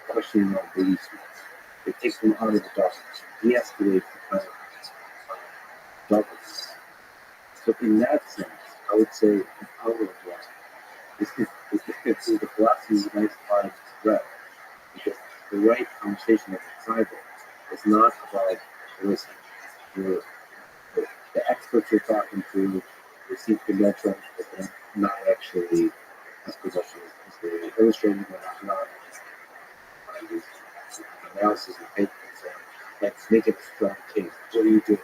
question their beliefs. It takes them out of the darkness, de-escalates the kind of darkness. So in that sense, I would say the power of love is the philosophy unites by breath. Because the right conversation at the tribal is not about listening. The experts you're talking to receive the metric, but they're not actually as possession as they illustrating what not this analysis and paper. So let's make it a strong case. What do you do?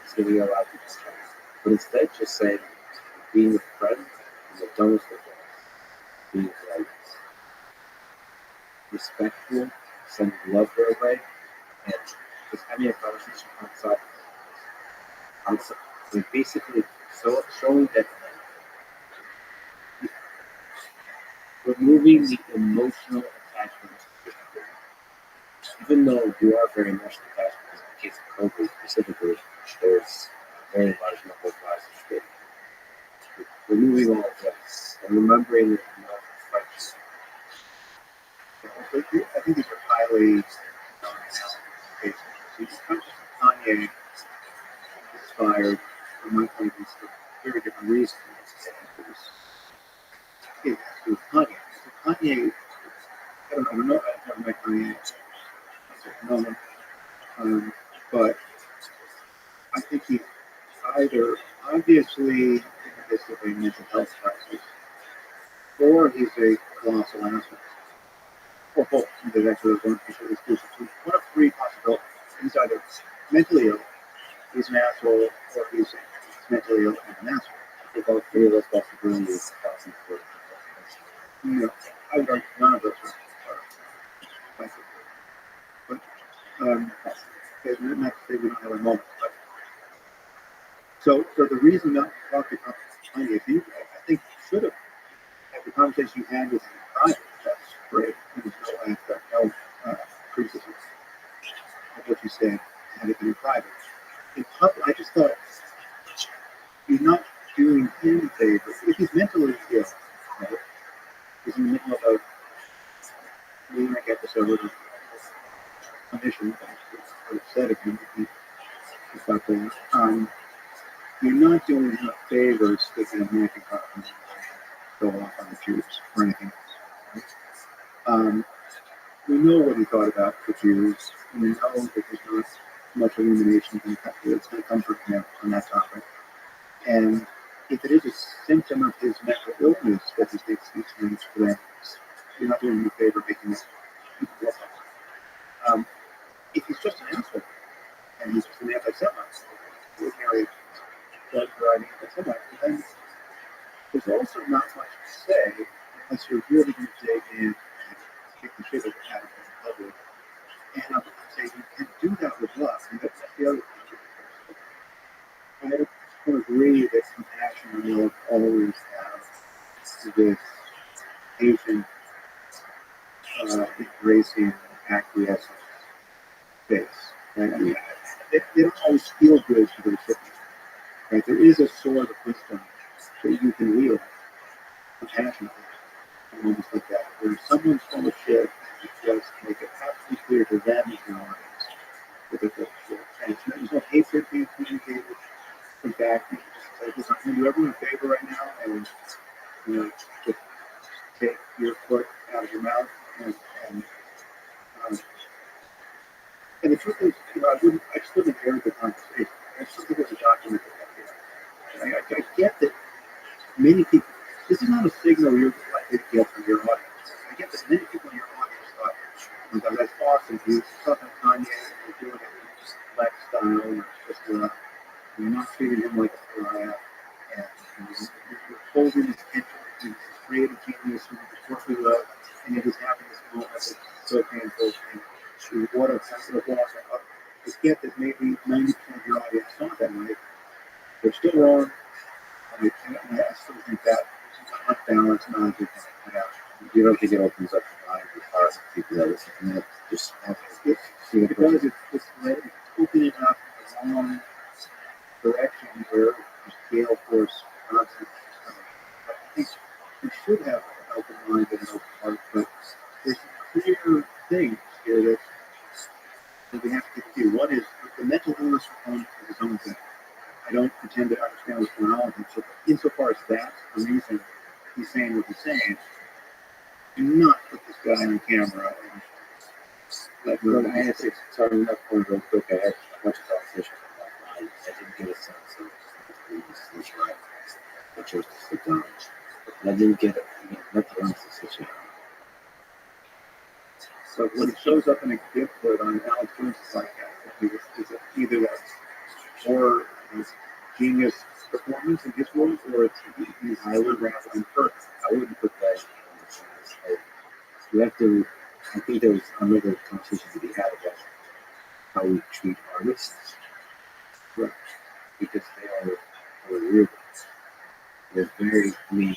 It's going to be a lot of people's time. But instead, just saying, being a friend is the dumbest of things. Being like respectful, sending love their way, and just having a conversation outside. Like basically, showing that removing the emotional attachment to people. Even though you are very emotionally attached, because in the case of COVID specifically, there's a very large number of lives at stake. Removing all of this and remembering that you know reflection.
I think these are highly cases. So Kanye inspired, from my point of view, for very different reasons. It was Kanye. So Kanye, I don't know, I've never met Kanye. But I think he either obviously in the midst of a mental health crisis, or he's a colossal asshole, or both. There's actually one exclusive. So one of three possibilities. He's either mentally ill, he's an asshole, or he's mentally ill and an asshole.
I think all three of those possibilities are possible.
No, I would argue none of those are possible. But not to say we don't have a moment. But so the reason that Dr. Kanye, I think should have had the conversation you had with him in private. That's great. There's no criticism of what you said had it been in private. In public, I just thought you're not doing him a favor if he's mentally ill. Right? He's in the middle of a manic episode of condition that said if you stop there. You're not doing him a favor sticking a knife in front of him and go off on the Jews or anything else. We know what he thought about the Jews. We know that there's not much illumination that's going to come from him on that topic. And if it is a symptom of his mental illness that he thinks these things for them, you're not doing him a favor making this people look like. If he's just an asshole and he's just an anti-Semite, ordinary drug-driving anti-Semite, then there's also not much to say unless you're really going to dig in and kick the shit out of the public. And I'm going to say you can do that with love. And that's the other thing. I don't agree that compassion and love always have this patient, embracing, acquiescent face. Right? I mean, they don't always feel good to the recipient. Right? There is a sword of wisdom that you can wield compassionately. moments like that, where someone's full of shit, and you just make it absolutely clear to them and your audience that they're full of shit. And there's no hatred being communicated. In fact, you just say, listen, I'm going to do everyone a favor right now, and just take your foot out of your mouth, and um, and the truth is, I just wouldn't air the conversation. I just think there's a document that I get that many people, this is not a signal you're likely to get from your audience. I get that many people in your audience thought, oh my God, that's awesome. He's talking to Kanye, and you're doing it in just flex style, or just, you're not treating him like a pariah, and you're holding his attention. He's a creative genius who just works with love, and yet he's having this moment that's so painful. And what a sensitive loss. I get that maybe 90% of your audience saw that way. They're still wrong. I still think that not balanced, not a good thing to put out.
You don't think it opens up the mind of hearts of people that listen to that? Just
it does. It's opening up a long direction where the gale force concept. I think we should have an open mind and an open heart, but there's clear things here that we have to get to. One is the mental illness component is its own thing. I don't pretend to understand what's going on with him. So insofar as that's the reason he's saying what he's saying, do not put this guy on camera and let me.
I had to start on that point real quick. I had a bunch of conversations with my clients. I didn't get a sense of the right. I chose to sit down. And I didn't get it. Mental illness is such a.
So when it shows up in a gift card on Alex Jones' podcast, is it either that or his genius performance in his world, or it's he's highly rather imperfect?
I wouldn't put that in the sense. You have to. I think there was another conversation to be had about how we treat artists, right? Because they are real. They're very mean.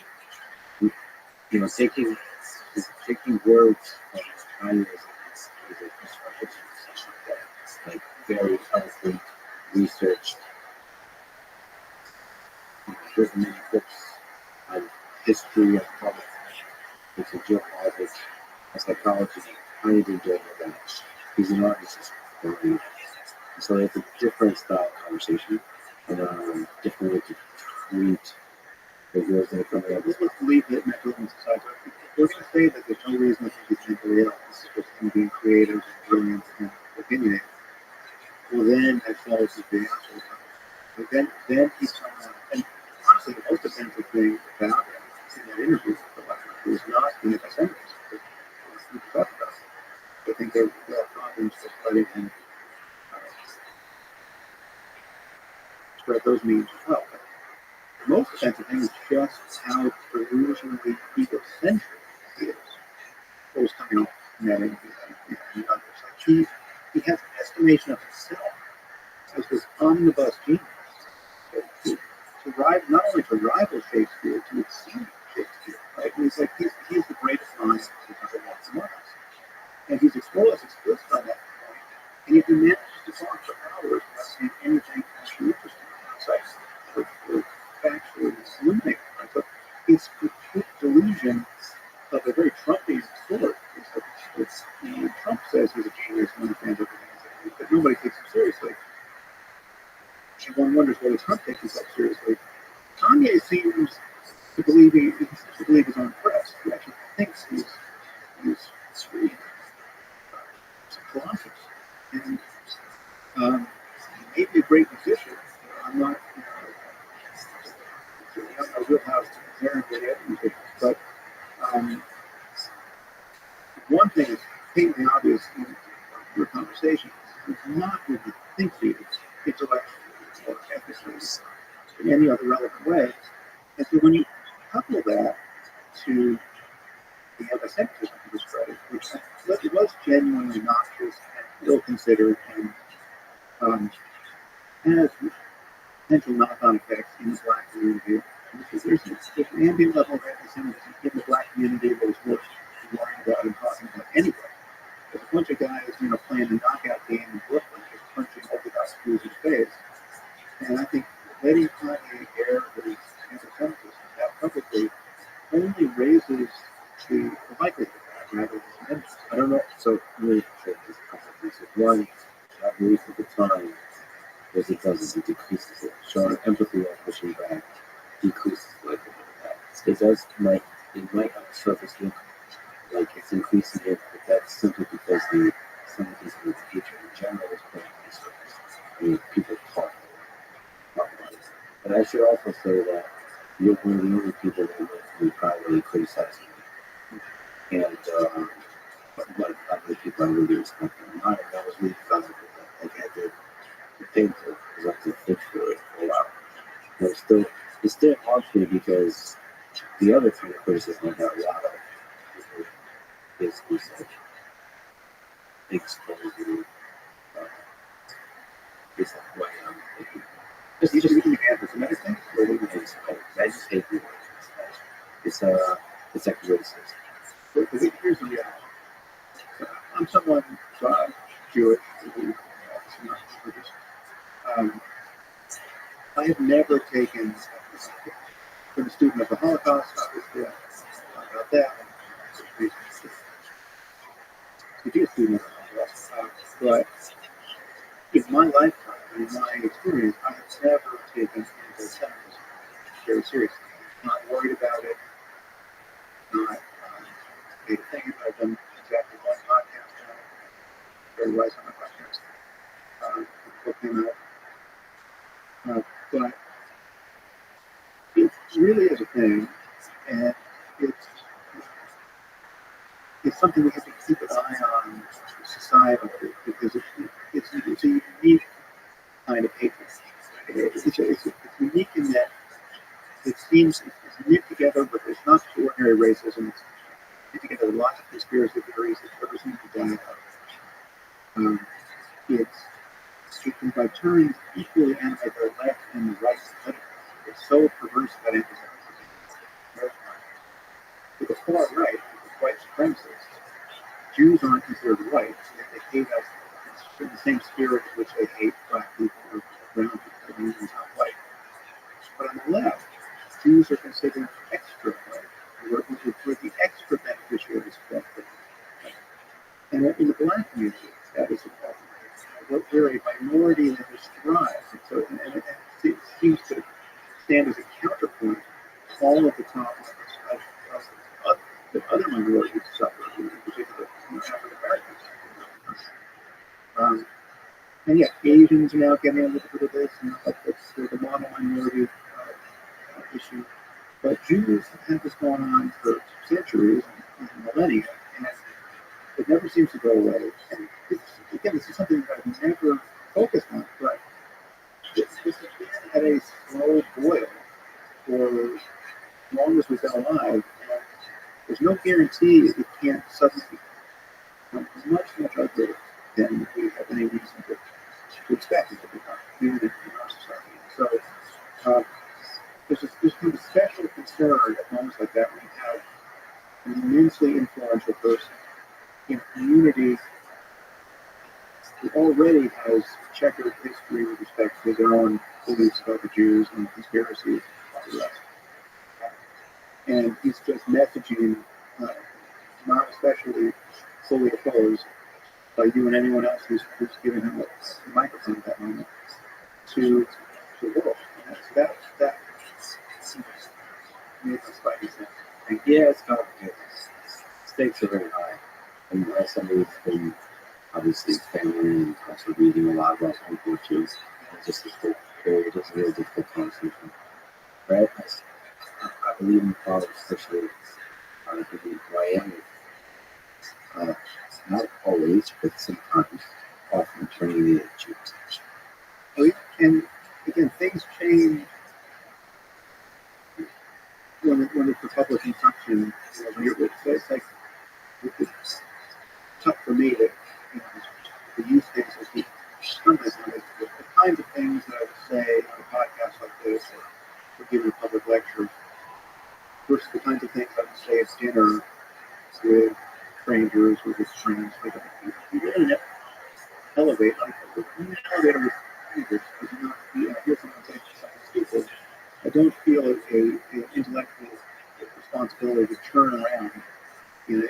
Taking words from Kanye is a construction like very eloquent, researched, written many books on history of politics, it's a geopolitics, a psychology. Kanye didn't do any of that. He's an artist, so it's a different style of conversation and a different way to treat the words that are coming out.
Let's leave the mental illness aside. We're going to say that there's no reason to think he's mentally ill. This is just him being creative, brilliant, and opinionated. Well, then that follows the answer. But then he's someone, and honestly, the most offensive thing about him in that interview was not the anti-Semitism. We talked about it. I think there are problems with letting him spread those memes as well. But the most offensive thing is just how delusionally egocentric he is. What was coming off in that interview and others. Like he has an estimation of himself as this omnibus genius. To rival, not only to rival Shakespeare, to exceed Shakespeare, right? And he's like, he's the greatest mind because of what's among us. And he's explicit on that point. And if he manages to talk for hours without saying anything actually interesting outside or factually illuminating, right? But it's complete delusion of a very Trumpian sort. Trump says he's a genius and understands everything, but nobody takes him seriously. And one wonders whether Trump takes himself seriously. Kanye seems to believe his own press. He actually thinks he's free, conscious, and he may be a great musician. I'm not, a real house musician, but one thing is painfully obvious in your conversation. He's not who he thinks he is, intellectually or ethically, in any other relevant way. And so when you couple that to the anti-Semitism to his credit, which it was genuinely noxious and ill-considered and has potential knock-on effects in the black community. There's an ambient level of anti-Semitism in the black community that is worth worrying about and talking about anyway. There's a bunch of guys, playing the knockout game in Brooklyn, just punching Orthodox Jews in the face. And I think letting Kanye air his anti-Semitism that publicly only raises the likely to rather than
I don't know. So let me say this a couple of things. One, at least at the time, what it does is it decreases it. Showing empathy while pushing back decreases the likelihood of that. It might on the surface look like it's increasing it, but that's simply because some of these behavior in general is put on the surface. I mean, people talk about it. But I should also say that you're one of the only people that went to me privately criticizing me. And but other people I really respect and admire. That was really valuable. Like I did the thing because I could think for it for a while. But it's still hard for me because the other kind of criticism I got a lot of is like exposing it's like who I am.
Just using the hand for medicine, or what do you think?
I just hate the word. It's like racist.
But here's the reality. I'm someone Jewish, not religious. I have never taken, been a student of the Holocaust, obviously, I about that. To be a student of the Holocaust, but in my lifetime, in my experience, I have never taken anti-Semitism very seriously. Not worried about it, not made a thing. I've done exactly one podcast on it, very wise on my podcast. Book him out. But it really is a thing, and it's something we have to keep an eye on societally because it's a unique kind of hatred. It's unique in that it seems it's knit together, but it's not just ordinary racism. It's knit together with lots of conspiracy theories that never seem to die out. It can by turns equally animate the left and the right politically. It's so perverse that anti-Semitism. To the far right, the white supremacists, Jews aren't considered white, so they hate us in the same spirit in which they hate black people or brown people, who's not white. But on the left, Jews are considered extra white. We're the extra beneficiaries of that. And in the black community, that is a problem. We're a minority that has thrived. And it seems to stand as a counterpoint to all of the problems of the other minorities suffer, in particular African Americans. And yet, Asians are now getting a little bit of this, like the mono minority issue. But Jews have had this going on for centuries and millennia, and it never seems to go away. And this is something that I've never focused on, but this has been at a slow boil for as long as we've been alive. And there's no guarantee it can't suddenly become much uglier than we have any reason to expect it to become, even in our society. So there's kind of special concern at moments like that when you have an immensely influential person in a community who already has checkered history with respect to their own beliefs about the Jews and conspiracies and all the rest. And he's just messaging, not especially fully opposed by you and anyone else who's giving him a microphone at that moment to the world. And that made my spidey sense.
And yeah, it's complicated. Stakes are very high. And as somebody who's been obviously family and also reading a lot about home cultures, it's just a very difficult conversation. Right? I believe in father, especially I believe who I am. Not always, but sometimes, often turning the Jews.
And again, things change when it's for public consumption. It's like it's tough for me to the use cases we sometimes the kinds of things that I would say on a podcast like this or giving a public lecture versus the kinds of things I would say at dinner with strangers or with friends. You really have to elevate, like, you elevate with strangers because you're not, hear someone say something stupid. I don't feel an intellectual responsibility to turn around in the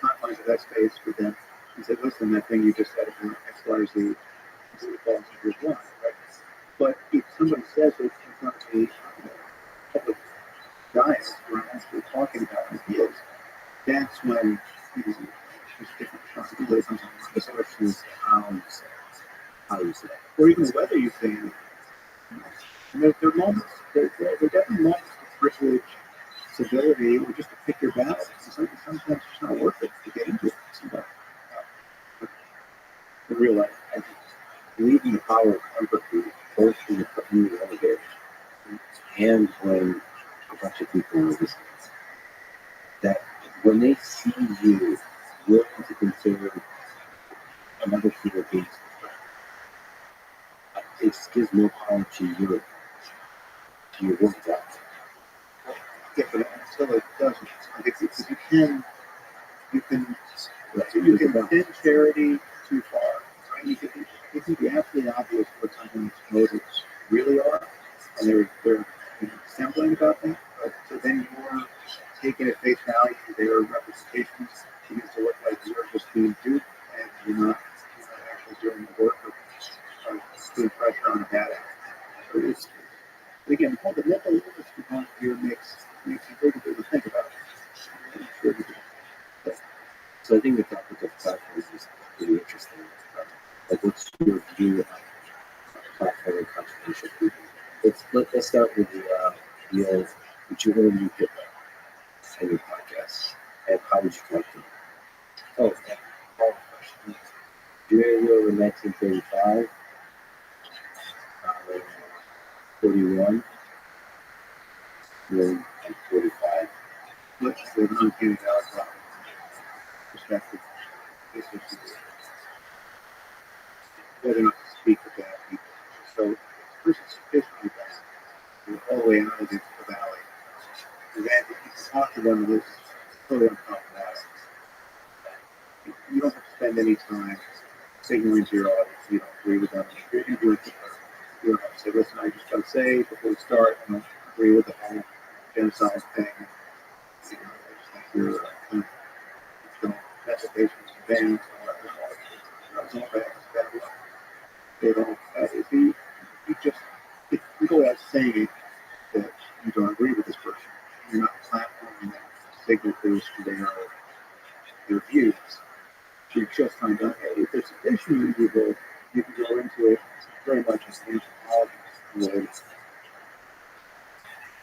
confines of that space with them and said, listen, that thing you just said about X, Y, Z, it falls into your line, right? But if somebody says it in front of me on a public diet where I'm actually talking about ideas, that's when there's different responsibility comes on. The question is how you say it, or even whether you say it. And there are moments, there are definitely moments of privilege, civility, or just to pick your battles. Sometimes it's not worth it to get into it. Sometimes, in real life, I
believe in the power of empathy, both in the community elevator and when a bunch of people are listening. That when they see you willing to consider another human being's it gives more power to your work ethic.
yeah, but until it doesn't, because you can bend charity too far. Right? It can be absolutely obvious what someone's motives really are, and they're assembling about that. But so then you're taking at face value their representations begins to look like you're just being duped and you're not actually doing the work of putting pressure on a bad act. So it's again, the mental illness component here makes it very good to think about.
So I think the topic of platforms is pretty interesting. Like, what's your view on platform and contribution? Let's start with the old, would you interview Hitler in your podcast, and how would you connect them? Oh, and all questions. You interview in 1935, 41, and 45.
Let's say the uncanny valley perspective. This is whether or not to speak with bad people. So, first it's history back, all the way out of the valley. And then if you talk to them, it's totally unproblematic. You don't have to spend any time signaling to your audience you don't agree with them. You're doing it. You don't have to say, listen, I just got to say before we start, I don't agree with the whole genocide thing. I just think you're method-based bans, it's all bad. They don't. If you just if you go out saying that you don't agree with this person, you're not platforming them signatures to their views. You're just trying to, hey, if there's an issue you can go into it very much as an anthropologist would.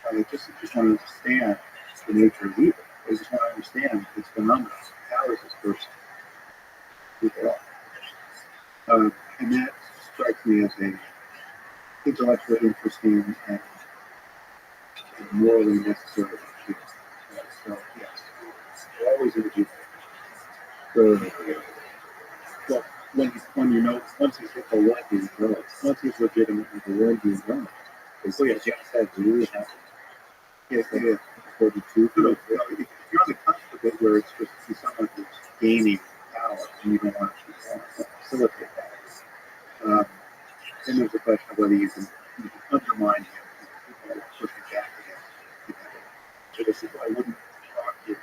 I just want to understand the nature of evil. I just want to understand this phenomenon. How is this person evil? And that strikes me as a intellectually interesting and morally necessary issue. So, yes, always interview. Well, when you know, once he's hit the one, you know, once he's legitimately the one, you know.
So yeah, genocide really happened.
Yes, it is. 42. If you're on the cusp of it where it's just someone who's gaining power and you don't want to facilitate that, then there's a question of whether you can undermine him and push him back against him. So this is why I wouldn't talk to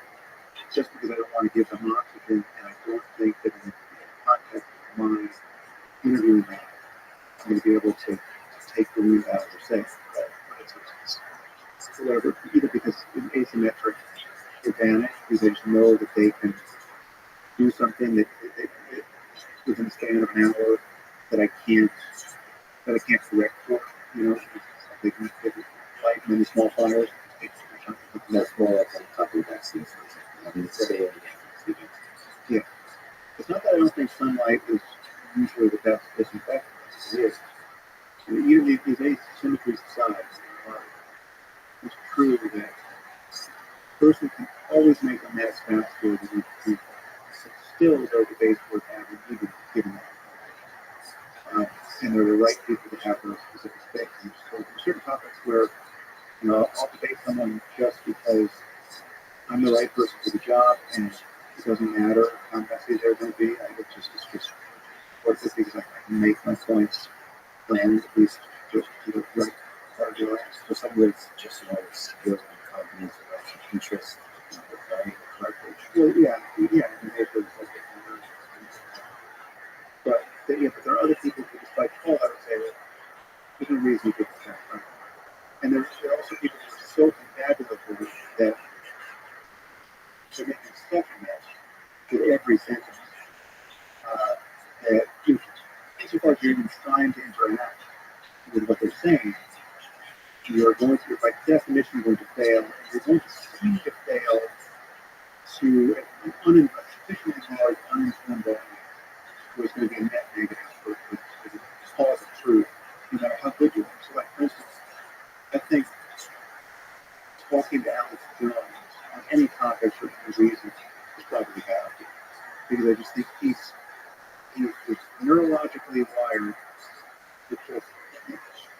just because I don't want to give them oxygen, and I don't think that in the context of my interviewing them, I'm going to be able to take the wind out of their sails. Whatever, either because it's asymmetric advantage, because they just know that they can do something that within the span of an hour that I can't correct for. They can fight many small fires.
That's more like a couple of vaccines. I mean,
Yeah. It's not that I don't think sunlight is usually the best disinfectant. It is. Even these asymmetries aside, it's true that a person can always make a mess faster than each people. Still, though, the base worth having, even given that. And they're the right people to have those specific spaces. So there are certain topics where, I'll debate someone just because I'm the right person for the job, and it doesn't matter how messy they're going to be. It's just worth it because I can make my points and at least just to the right part of the audience.
for some of it's just skills and companies and interest.
Well, yeah, and they could, like, but there are other people who just like, oh, I would say that there's no reason you could have fun. And there are also people who are so confabulatory that they're making such a mess with every sentence that insofar as you're even trying to interact with what they're saying, you're going to, by definition, going to fail. You're going to seem to fail to a sufficiently large uninformed audience who is going to be a net negative for the cause of truth, no matter how good you are. So, like, for instance, I think talking to Alex Jones on any topic for any reason is probably bad. Because I just think he's neurologically wired to just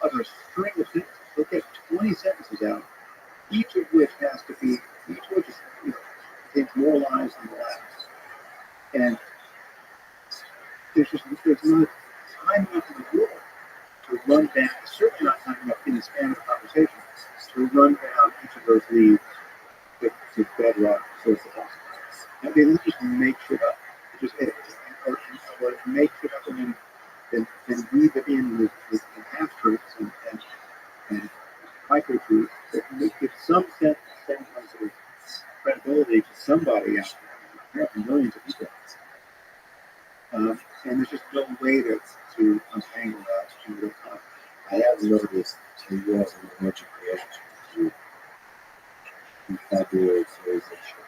utter a string of sentences. He'll get 20 sentences out, each of which is, contains more lies than the last. And there's not time enough in the world to run down, certainly not time enough in the span of the conversation, to run down each of those leads to bedrock source of possible. I mean, let's just make shit up. Or make shit up and then weave it in with half-truths and micro-truths that give some sense of credibility to somebody out there, millions of people. And there's just no way to untangle that in real time.
I have noticed in you as an emerging creation to vocabulary phrasation.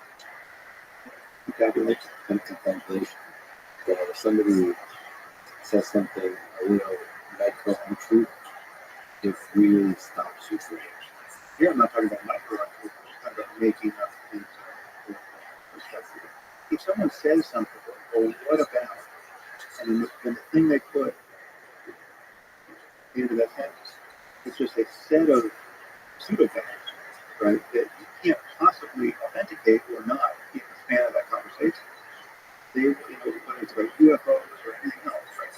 Vocabulary and confabulation. So if somebody says something a little micro untruth, it really stops you from it.
Here I'm not talking about micro untruth, I'm just talking about making up things. If someone says something, well, what about? And the thing they put into that sentence, it's just a set of pseudo-facts, right, that you can't possibly authenticate or not in the span of that conversation. They, whether it's about UFOs or anything else, right,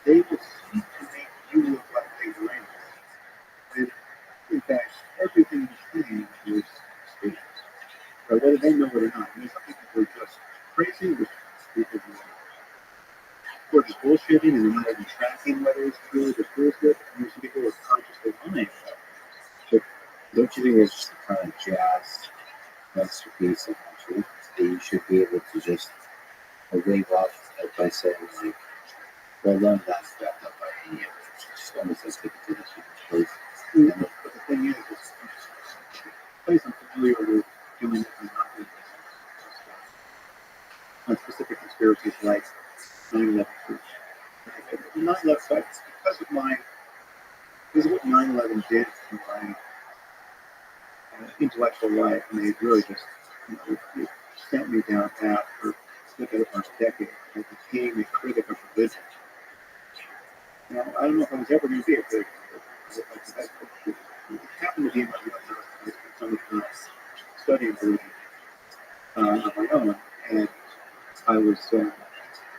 they will seem to make you look like a brain. And in fact, everything you're saying is speech, right, whether they know it or not. And there's some people who are just crazy, there's people who are just bullshitting and they're not even tracking whether it's true or discursive. And there's some people who are consciously lying about it.
So don't you think it's just a kind of jazz masterpiece of truth that you should be able to just wave off by saying, like, well, none of that's backed up by any evidence. Just almost as if it's in a place.
But the thing is a place I'm familiar with doing it and not doing it on specific conspiracies like 9/11 truth. 9/11, because of what 9/11 did to my intellectual life, and it really just it sent me down a path for the better part of a decade. I became a critic of religion. Now, I don't know if I was ever going to be a critic of religion. It happened to be in my life at some time studying religion on my own, and I was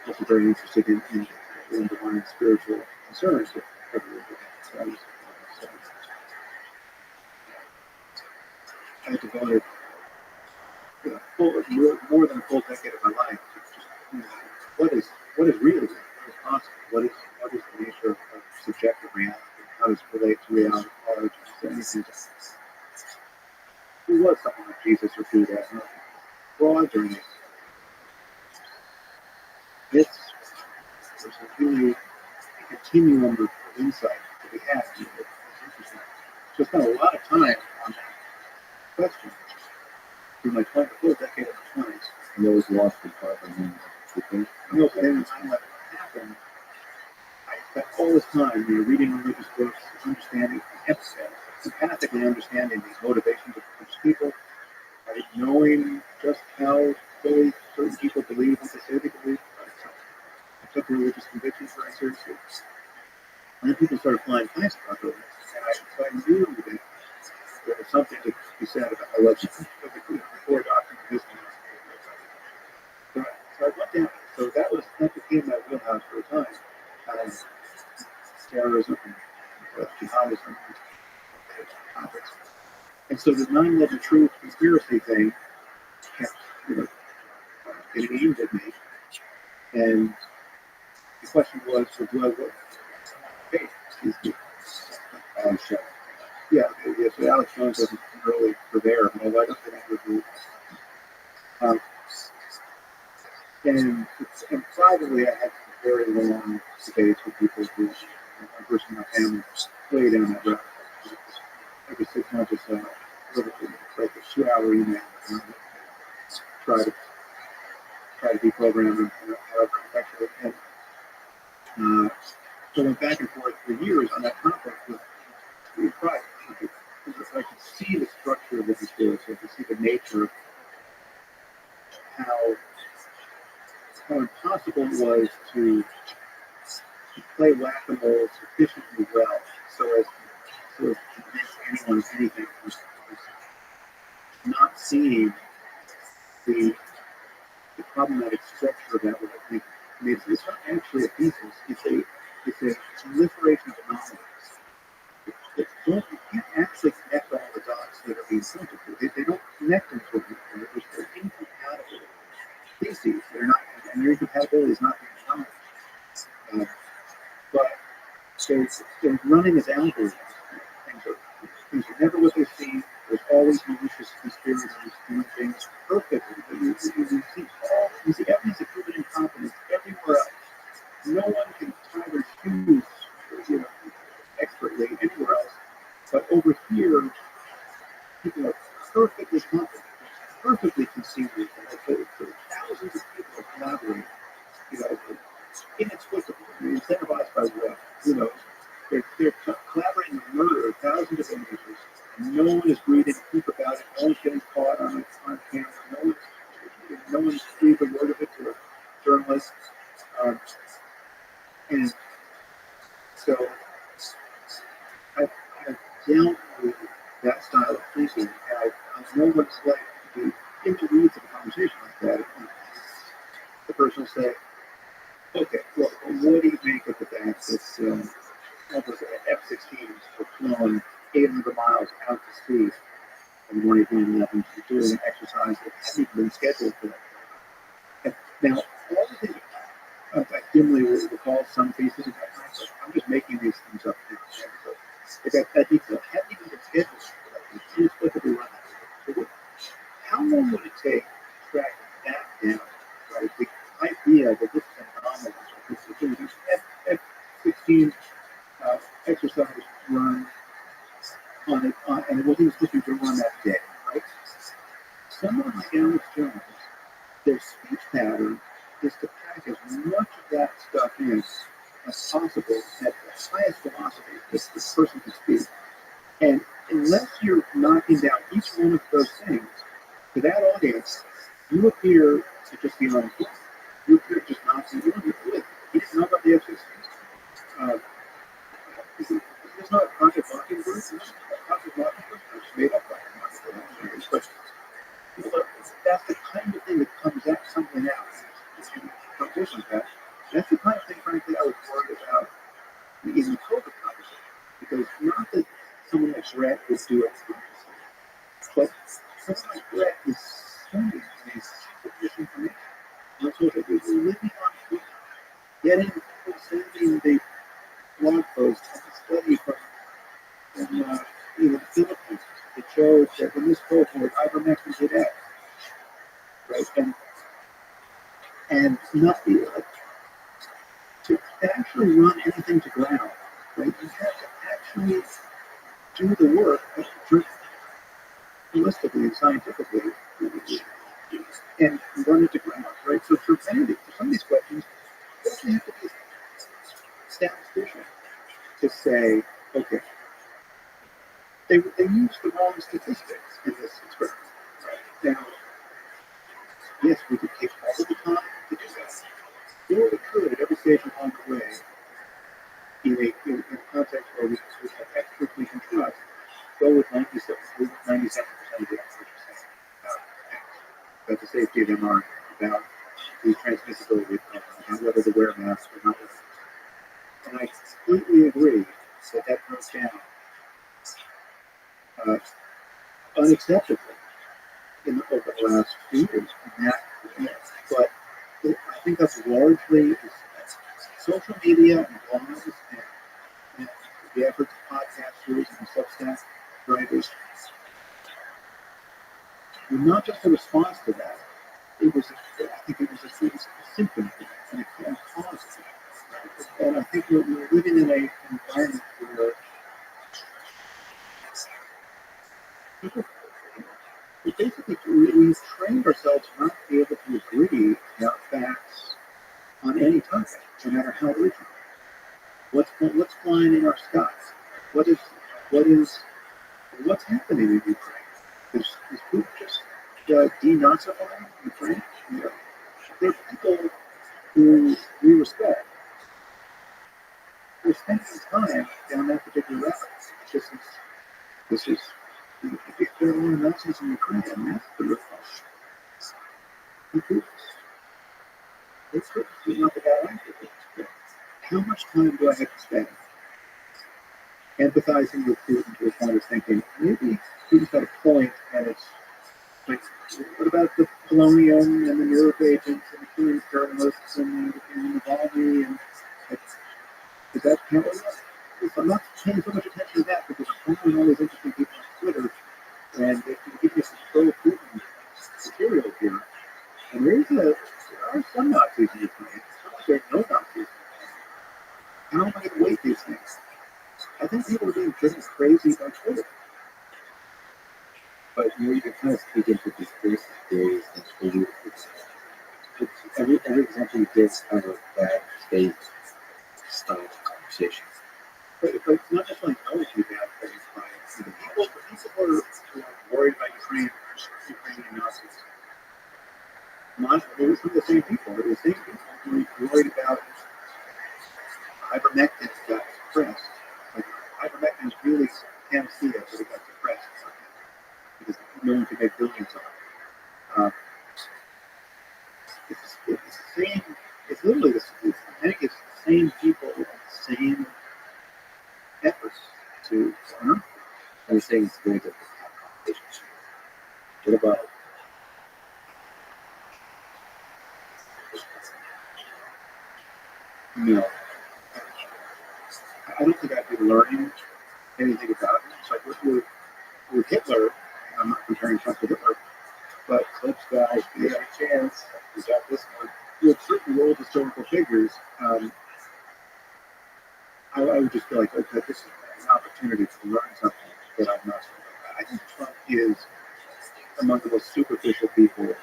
also very interested in the underlying spiritual concerns of religion. So I devoted more than a full decade of my life to just, what is real? What is possible? What is the nature of subjective reality? How does it relate to reality, origins, anything else? Who was someone like Jesus or Buddha? Broad or anything? There's a really continuum of insight that we have. It's interesting. So I spent a lot of time on that question through my full decade of my 20s.
And those lost in part of them.
No, but then the time that happened, I spent all this time, reading religious books, understanding, empathically understanding these motivations of people, right? Knowing just how fully certain people believe what they say they believe. Right? So I took religious convictions very seriously. And then people started flying kites about those. So I knew that there was something to be said about religion before doctrine of history. So I went down. So that became my wheelhouse for a time. Terrorism and jihadism topics. And so the 9/11 truth conspiracy thing kept and it aimed at me. And the question was, well, do I work? Hey, excuse me. Sure. Yeah, so Alex Jones wasn't really for there, but I like that I would do. Um, and privately, I had very long debates with people who, a person in my family, way down that road. Every 6 months or so, like a 2-hour email, and try to deprogram and however effective. And so went back and forth for years on that conflict with private. I could see the structure of the conspiracy. I could see the nature of how impossible it was to play whack-a-mole sufficiently well so as to convince anyone of anything. Not seeing the problematic structure of that, what I think makes it's not actually a thesis. It's a proliferation of anomalies. You can't actually connect all the dots that are being pointed to. They don't connect into one another. They're incompatible theses. They're not, and their incompatibility is not being acknowledged. But they're running as algorithms. Things are never what they seem. There's always malicious conspirators doing things perfectly. You see evidence of human incompetence everywhere else. No one can tie their shoes, expertly anywhere else. But over here, people are perfectly competent, perfectly conceivable. Thousands of people are collaborating, inexplicably, incentivized by what? They're collaborating to murder thousands of individuals. No one is breathing poop about it. No one's getting caught on camera. No one's breathed a word of it to a journalist. And so I've dealt with that style of thinking. And I know what it's like to be into the weeds of a conversation like that. And the person will say, okay, well, what do you make of the fact that F-16s were flown 800 miles out to sea on the morning of 9/11 during an exercise that hadn't been scheduled for that? And now, all the things I dimly recall some pieces of that conflict. I'm just making these things up. That detail hadn't even been scheduled for that. It's inexplicably run out. How long would it take to track that down? Right? The idea that this is an anomaly, this F-16 exercise run on it, and it wasn't supposed to run that day, right? Someone like Alex Jones, their speech pattern is to pack as much of that stuff in as possible at the highest velocity that this person can speak. And unless you're knocking down each one of those things, to that audience, you appear to just be on point. You appear just not to be on it. He didn't know about the F-16. Is this not a Project Mockingbird? Project Mockingbird? I just made up Project Mockingbird. But that's the kind of thing that comes out, something else. Conversation like that. That's the kind of thing, frankly, I was worried about in the COVID conversation. Because not that someone like Brett would do it, but someone like Brett is sending these secret information. That's what it is. Living on Twitter, getting people sending the blog posts of the study from the Philippines that showed that in this cohort, ivermectin did X, right? And not be to actually run anything to ground, right? You have to actually do the work holistically and scientifically and run it to ground, right? So for some of these questions, you actually have to be statistician to say, okay, they used the wrong statistics in this experiment. Right? Now, yes, we could take all of the time to do that. Or we could, at every stage along the way, in a context where we have experts we can trust, go with 97% of the experts about the safety of mRNA, about the transmissibility of mRNA, and whether to wear masks or not. And I completely agree that comes down unacceptably over the last few years. But think that's largely social media and blogs and the efforts of podcasters and Substack writers were not just a response to that. It was, I think it was a symptom of that and a cause of that. And I think we're living in an environment where people, we've trained ourselves not to be able to agree about facts on any topic, no matter how original. What's flying in our skies? What's happening in Ukraine? Is Putin just denazifying Ukraine? You know, there are people who we respect. We're spending time down that particular route. This is if there are Nazis in Ukraine, that's the real question. It's not the guy I think. How much time do I have to spend empathizing with Putin to the point of thinking, maybe Putin's got a point, and it's like, what about the polonium and the nerve agents and the killing journalists and the Navalny and is that count? I'm not paying so much attention to that because I'm following all these interesting people on Twitter, and they can give me some pro-Putin material here. And there are some Nazis in Ukraine. There are no Nazis. How am I going to weight these things? I think people are being driven crazy by Twitter.
But you can kind of speak into conspiracy theories and believe every example you give kind of bad faith style conversations.
But it's not just like knowing you bad faith by people who are worried about Ukrainian Nazis. It was some of the same people. It was the same people who were worried about ivermectin got suppressed. Like, ivermectin is really panacea, but it got suppressed because no one could make billions on it. It's the same. It's literally I think it's the same people with the same efforts to.
I'm saying it's very difficult to have conversations. What about
No, I don't think I'd be learning anything about it. It's like with Hitler. I'm not comparing Trump to Hitler, but Clips guy, you got a chance. You got this one. With certain world historical figures, I would just feel like, okay, this is an opportunity to learn something that I'm not sure about. I think Trump is among the most superficial people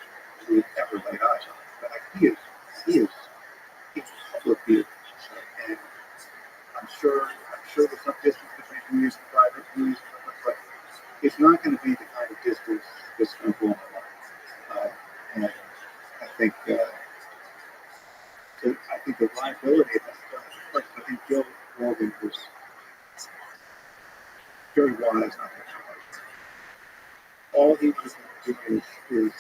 we've ever laid eyes on. But he is a public figure, and I'm sure there's some distance between who is the private, who is but it's not going to be the kind of distance that's going to blow my mind. And I think the liability of that. I think Joe Rogan was very wise on that. All he was doing is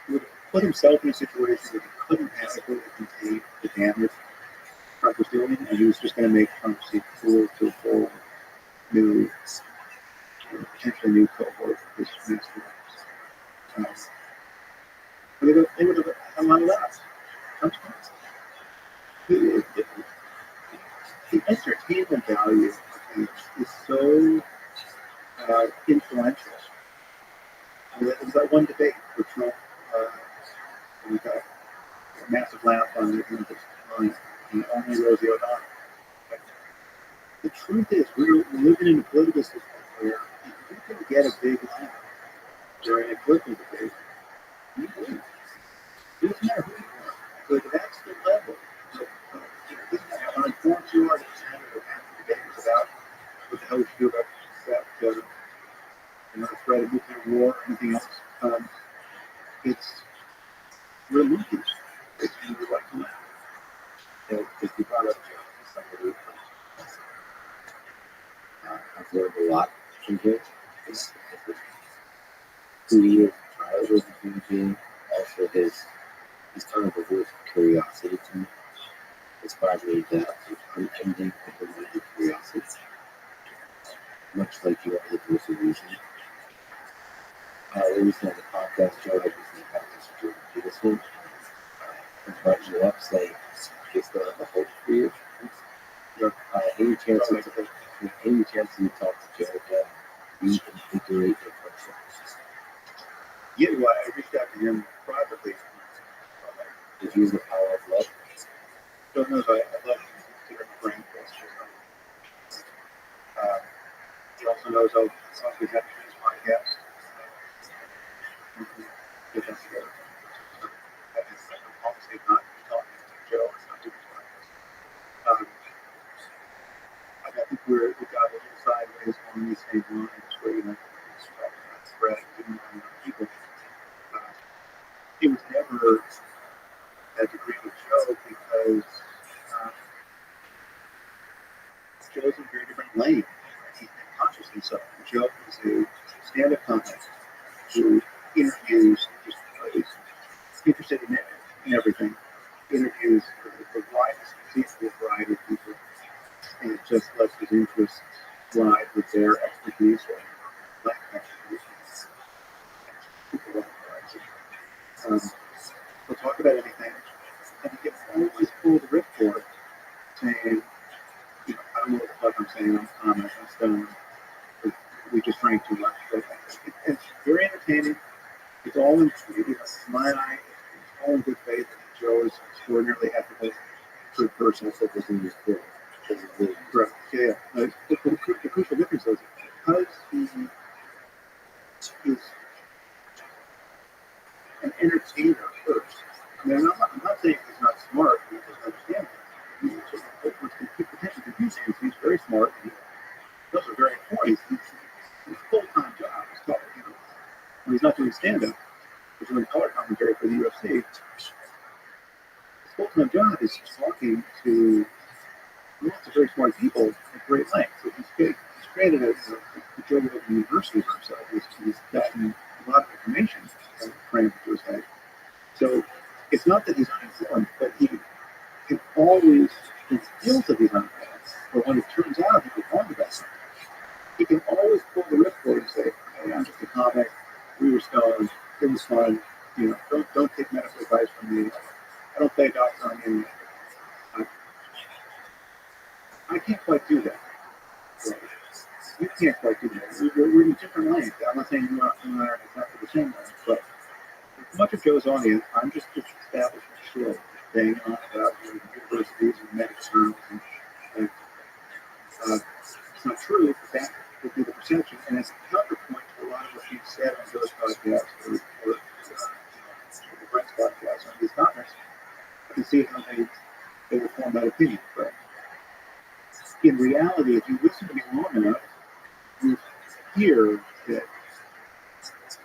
would put himself in a situation where he couldn't adequately contain the damage Trump was doing, and he was just going to make Trump seem cool to a whole new, potentially new cohort of this master. They would have a lot less. The entertainment value is so influential. There was that one debate where Trump we got a massive laugh on the line, and only Rosie O'Donnell. But the truth is, we're living in a political system where if you can get a big laugh during a political debate, you win. It doesn't matter who you are. But that's the level. It doesn't matter how informed you are, the debate is about what the hell you do about the threat of nuclear war or anything else. We're monkeys. It's really like that.
if you brought up somebody I've learned a lot from him. Who he is, as a human being, also his kind of a voice of curiosity to me. Inspired me to have unending open-minded curiosity, much like you are the voice of reason. There was a podcast, Joe had recently podcast with Jordan Peterson. invite you up, say, they still have a hope for you. Any chance you talk to Joe again, reinvigorate your friendship.
Yeah, well, I reached out to him privately.
Did you use the power of love?
Don't know if I love him. Consider him a friend. He also knows I'll be happy to his podcast. Get that together. I'm obviously not talking to Joe. It's not doing his podcast. I think we got a little sideways on the same lines where, spread and people. It was never that degree with Joe because Joe's in a very different lane. He's been consciously so. Joe is a stand-up comic who interviews, just is interested in everything. Interviews the widest conceivable variety of people, and just lets his interests ride with their expertise or lack of expertise. People we'll talk about anything, and he can always pull the ripcord, saying, I don't know what the fuck I'm saying, I'm stoned, we just drank too much. But it's very entertaining. It's all in my eye, it's all in good faith. Joe is extraordinarily ethical, good person.
So this is good.
Correct. Yeah. The crucial difference is because he is an entertainer first. I mean, I'm not saying he's not smart, he doesn't understand it. What's potentially confusing is he's very smart, and he's also very important. His full-time job is called, when he's not doing stand-up, he's doing color commentary for the UFC. His full-time job is talking to lots of very smart people at great length. So he's created a Joe Rogan University for himself. He's gotten a lot of information crammed into his head. So it's not that he's uninformed, but he can always, he feels that he's uninformed, but when it turns out he was wrong about something, he can always pull the ripcord and say, hey, I'm just a comic, we were stoned, it was fun, don't take medical advice from me, I don't play a doctor on any. I can't quite do that. Right? You can't quite do that. We're in different lanes. I'm not saying you are exactly the same lane, but much of Joe's audience, I'm just establishing shit, staying on about universities and medical terms, and it's not true, but that would be the perception, and it's a counterpoint to a lot of what you've said on Joe's podcast or the Brent's podcast on these topics. I can see how they would form that opinion, but in reality, if you listen to me long enough, you hear that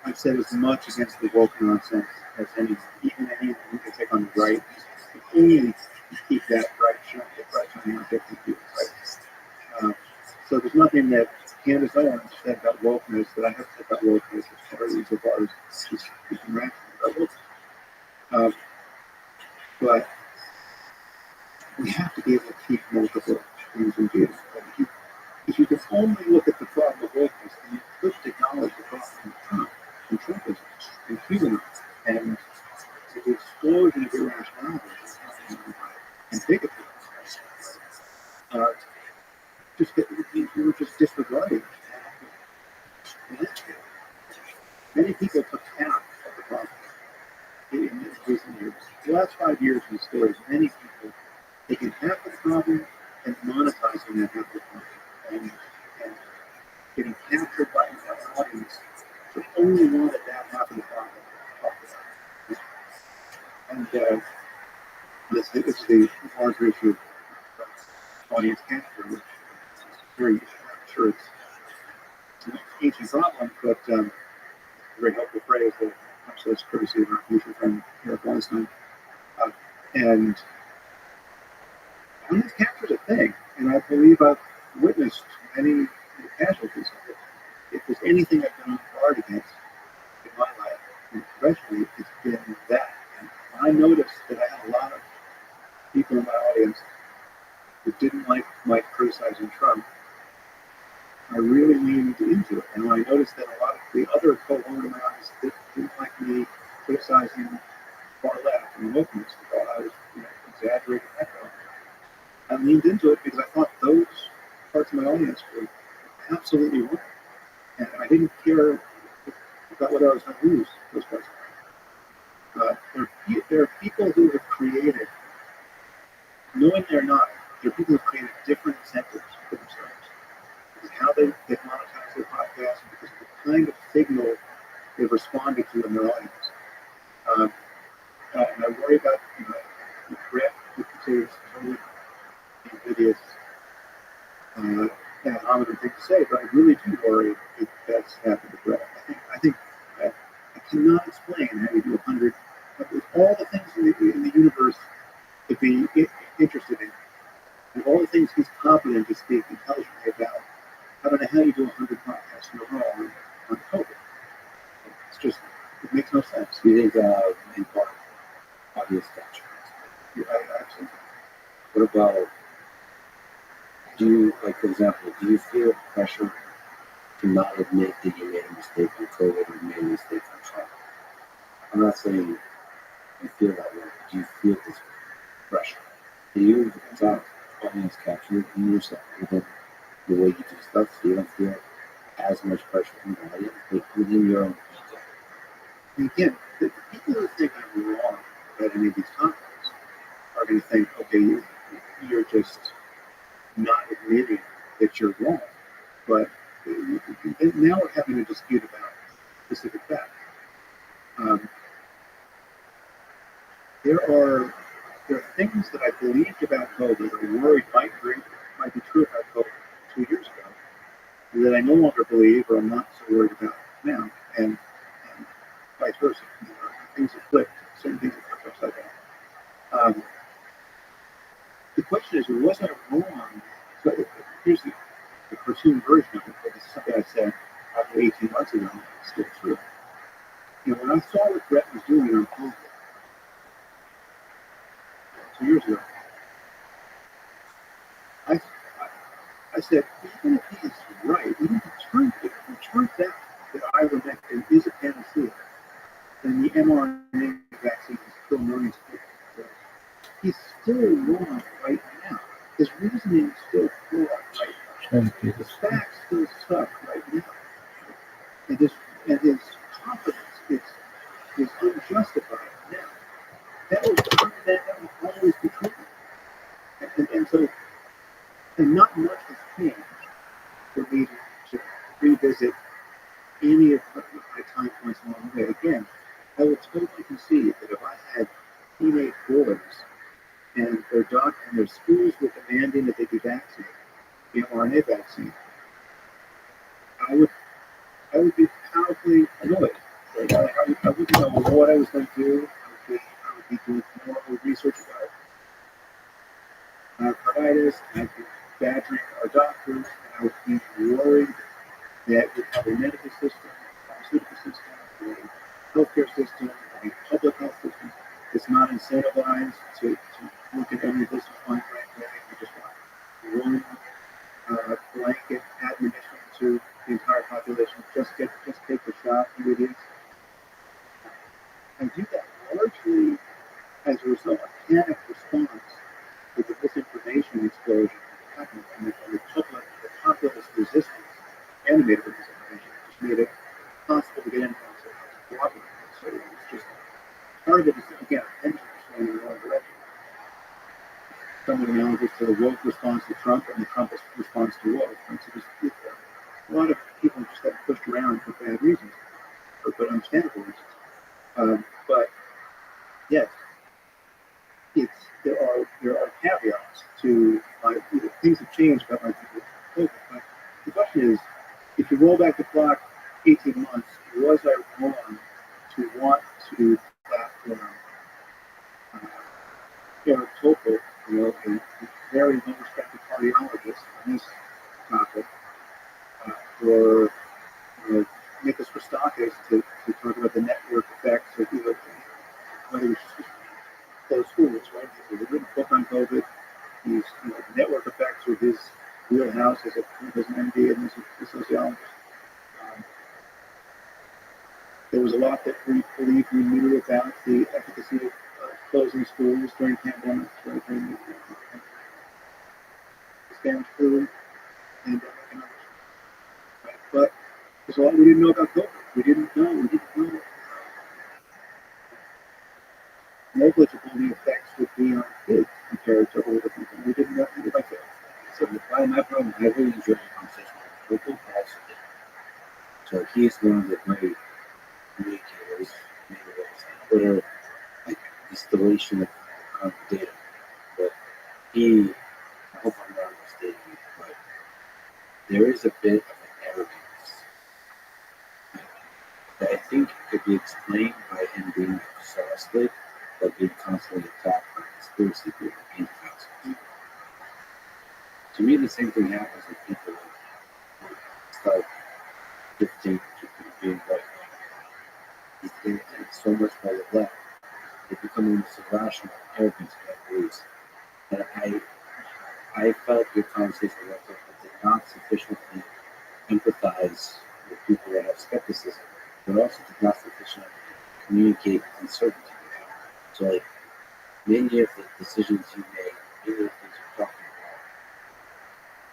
I've said as much against the woke nonsense as anyone you can take on the right. Only keep that right shining on 50 feet, right? So there's nothing that Candace Owens said about wokeness that I have said about wokeness as parties of ours. She's rational about wokeness. But we have to be able to keep multiple things in view. If you can only look at the problem of wokeness, and you could acknowledge the problem of Trump, and Trumpism, and humanism, and the explosion of irrationality, and bigotry, you were just disregarding the landscape. Many people took half of the problem in recent years. The last 5 years in the story, many people taking half the problem and monetizing that half the problem, and getting captured by an audience that only wanted that half of the problem talked about. And this is the larger issue of audience capture, which is very, I'm sure it's an ancient problem, but a very helpful phrase that actually is courtesy of our mutual friend Eric Weinstein. And audience capture is a thing, and I believe I've witnessed many casualties of it. If there's anything I've been on guard against in my life, and professionally, it's been that. And when I noticed that I had a lot of people in my audience who didn't like my criticizing Trump, I really leaned into it. And when I noticed that a lot of the other cohort in my audience didn't like me criticizing far left and wokeness, thought I exaggerated echo. I leaned into it because I thought those parts of my audience were absolutely wrong. And I didn't care about whether I was going to lose those parts. There are people who have created, knowing they're not, there are people who have created different incentives for themselves. Because how they monetize their podcast, and because of the kind of signal they've responded to in their audience. And I worry about the threat that considers totally invidious and honorable thing to say, but I really do worry that that's happened to Brett. I cannot explain how you do 100 with all the things in the universe to be interested in, and all the things he's competent to speak intelligently about. I don't know how you do 100 podcasts in a row on COVID. It's just, it makes no sense.
Do you think in part audience capture?
Yeah, absolutely.
What about, do you, like, for example, do you feel pressure to not admit that you made a mistake on COVID or made a mistake on Trump? I'm not saying you feel that way, but do you feel this pressure? Do you audience capture in yourself within the way you do stuff, so you don't feel as much pressure from the audience, but within your own ego?
And again, the people who think I'm wrong about any of these topics are going to think, okay, you're just not admitting that you're wrong. But now we're having a dispute about specific facts. There are things that I believed about COVID or worried might be true about COVID 2 years ago that I no longer believe or I'm not so worried about now, and vice versa. Things have flipped. Certain things have flipped upside down. The question is, was I wrong? So here's the cartoon version of it, but this is something I said probably 18 months ago, and it's still true. When I saw what Brett was doing on COVID 2 years ago, I said, even if he's right, even if it turns out that ivermectin is a panacea, then the mRNA vaccine has killed millions of people. So he's still wrong right now. His reasoning is still flawed right now. The facts still suck right now. And his confidence is unjustified now. That will always be true. And so, and not much has changed for me to revisit any of my time points along the way. Again, I will totally concede that if I had teenage boys and their schools were demanding that they be vaccinated, the mRNA vaccine, I would be powerfully annoyed. Right? I wouldn't know what I was going to do. I would be doing more research about myocarditis, and I'd be badgering our doctors, and I would be worried that we have a medical system, a pharmaceutical system, a healthcare system, a public health system that's not incentivized to look at any of this one way. We just want one blanket admonition to the entire population: just take the shot, you idiots. And do that largely as a result of panic response to the misinformation explosion happening, and the populist resistance animated with misinformation just made it possible to get into to cooperate. So it's just part of it is, again, pendulum swinging in the wrong direction. Somewhat analogous to the woke response to Trump and the Trump response to woke. And so a lot of people just got pushed around for bad reasons, but understandable reasons. But yes, there are caveats to things have changed about my view of COVID. But the question is, if you roll back the clock 18 months, was I wrong to want to platform Eric Topol, a very well-respected cardiologist on this topic, or Nicholas Christakis to talk about the network effects of whether we should close schools, right? He's written a book on COVID. He's the network effects are his wheelhouse as an MD and as a sociologist. There was a lot that we believed we knew about the efficacy of closing schools during pandemics, right, during the Spanish flu pandemic and others. Right? But there's a lot we didn't know about COVID. We didn't know negligible the effects would be on kids compared to older people. We didn't know anything like that.
So my problem, I really enjoyed the conversation with local also. So he's one of the great communicators, maybe Twitter, like distillation of data. But he, I hope I'm not mistaken, but there is a bit of an arrogance that I think could be explained by him being exhausted, but being constantly attacked by conspiracy theory and facts. To me, the same thing happens with people who start drifting to being right now. They think so much by the left. They become almost irrational, arrogant to their beliefs. And I felt your conversation with them did not sufficiently empathize with people that have skepticism, but also did not sufficiently communicate uncertainty. So, like, many of the decisions you make, many of the things you're talking about,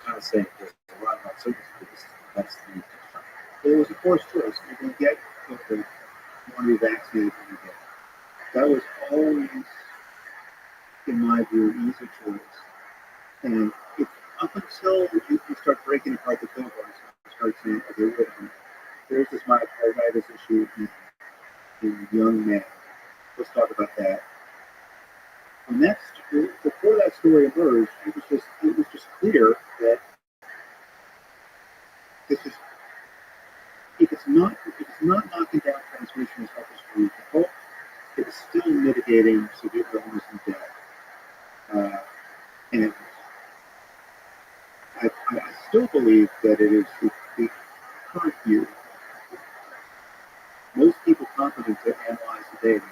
kind of saying there's a lot of uncertainty, but this is the best thing you can try.
It was a forced choice. You're going to get COVID, you want to be vaccinated when you get it. That was always, in my view, an easy choice. And if, up until you start breaking apart the cohorts, you start saying, okay, wait a minute, there's this myocarditis issue in young men. Let's talk about that. And that's before that story emerged. It was just clear that this is if it's not knocking down transmission as much as we hope, it is still mitigating severe illness and death. And I still believe that it is the current view. Most people competent to analyze the data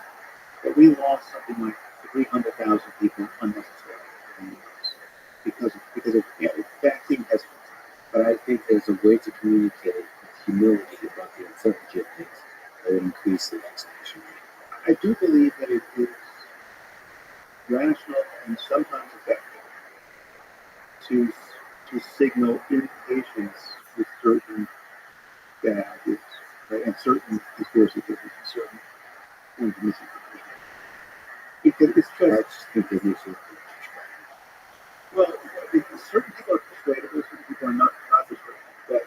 that we lost something like 300,000 people unnecessarily in the US because of vaccine hesitancy.
But I think there's a way to communicate with humility about the uncertainty of things that would increase the vaccination rate.
I do believe that it is rational and sometimes effective to signal impatience with certain bad ideas, right, and certain conspiracy theories, and certain forms of misinformation. Because it's just,
I just think there needs to be
well, certain people are persuadable, certain people are not persuadable, but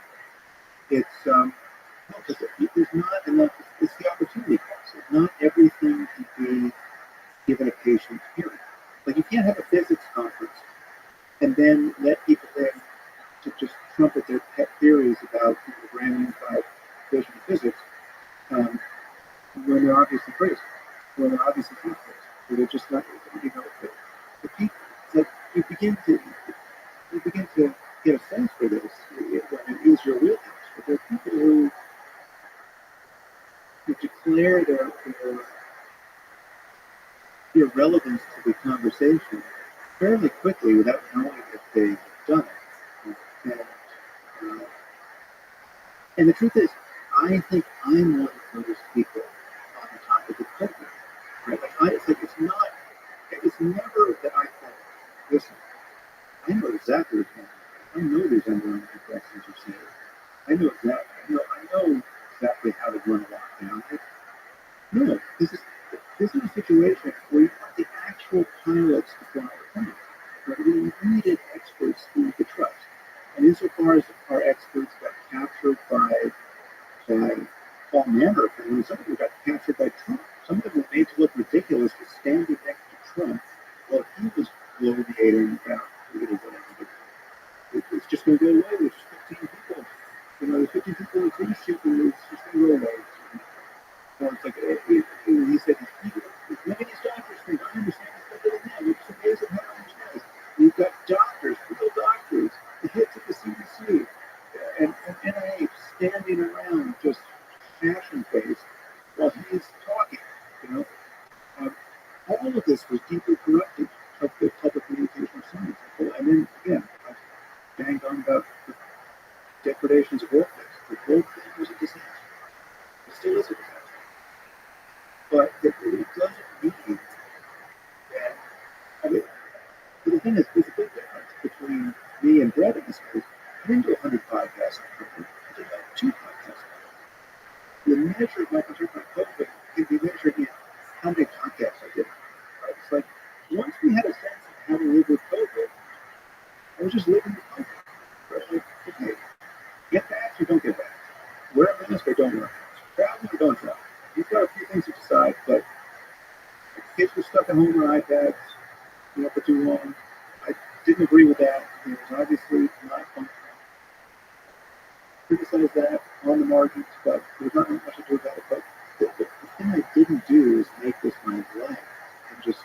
it's no, because there's not enough. It's the opportunity cost. Not everything can be given a patient hearing. Like you can't have a physics conference and then let people in to just trumpet their pet theories about the grand unified equation of physics when they're obviously crazy, when they're obviously not crazy, or they're just not. The people, like you begin to get a sense for this when it is your wheelhouse. But there are people who declare their irrelevance to the conversation fairly quickly without knowing if they've done it. And the truth is, I think I'm one of those people on the topic of COVID. Right? It's never that I think, listen, I know exactly what's happening. I know these underlying infections are serious. I know exactly how to run a lockdown. No, this is a situation where you want the actual pilots to fly the plane. Right? We needed experts who we could trust. And insofar as our experts got captured by all manner of things, some of them got captured by Trump. Some of them were made to look ridiculous for standing next to Trump while he was bloviating about whatever. It's just going to go away. There's 15 people. There's 15 people in the cruise ship, and it's just going to go away. It's like he said, look at these doctors think I understand this better than them. It's amazing how I understand. We've got doctors, real doctors, the heads of the CDC, and NIH standing around just passion-faced while he's talking. All of this was deeply corrupted of the public communication of science. And then again, I banged on about the depredations of workplace. The workplace was a disaster. It still is a disaster. But it doesn't mean thing is, there's a big difference between me and Brett in this case. I didn't do 100 podcasts on COVID. I did like 2 podcasts. The measure of my concern for COVID can be measured in how many podcasts I did. Right? It's like once we had a sense of how to live with COVID, I was just living with COVID. Right? Like, okay, get vaxxed or don't get vaxxed. Wear a mask or don't wear a mask. Travel or don't travel. You've got a few things to decide, but kids were stuck at home on iPads, for too long. I didn't agree with that. It was obviously not functional. Criticized that on the margins, but there was not much to do about it. But the thing I didn't do is make this my life and just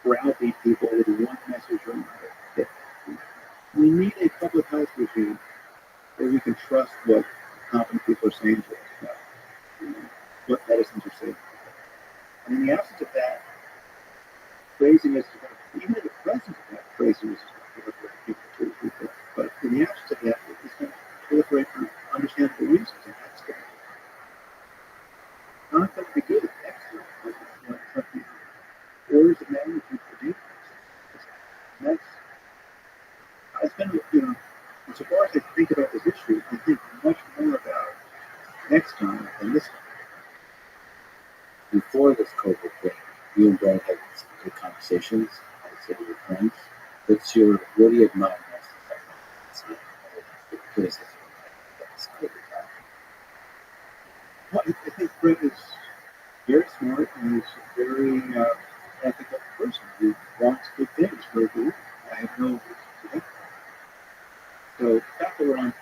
browbeat people with one message or another. That we need a public health regime where we can trust what competent people are saying to us about what medicines are safe. And in the absence of that, craziness is going to, even in the presence of that, craziness is going to proliferate people. But in the absence of that, it's going to proliferate for understandable reasons, and that's going to not going to be good next year. When something orders of magnitude for decrease. And that's been, as far as I think about this issue, I think much more about next time than this time.
Before this COVID thing, you and Brad had some good conversations, I would say with your friends. What do you admire most about the criticism of this COVID time?
Well, I think Brett is very smart and he's a very ethical person who wants good things for the world. I have no reason. So the fact that we're on,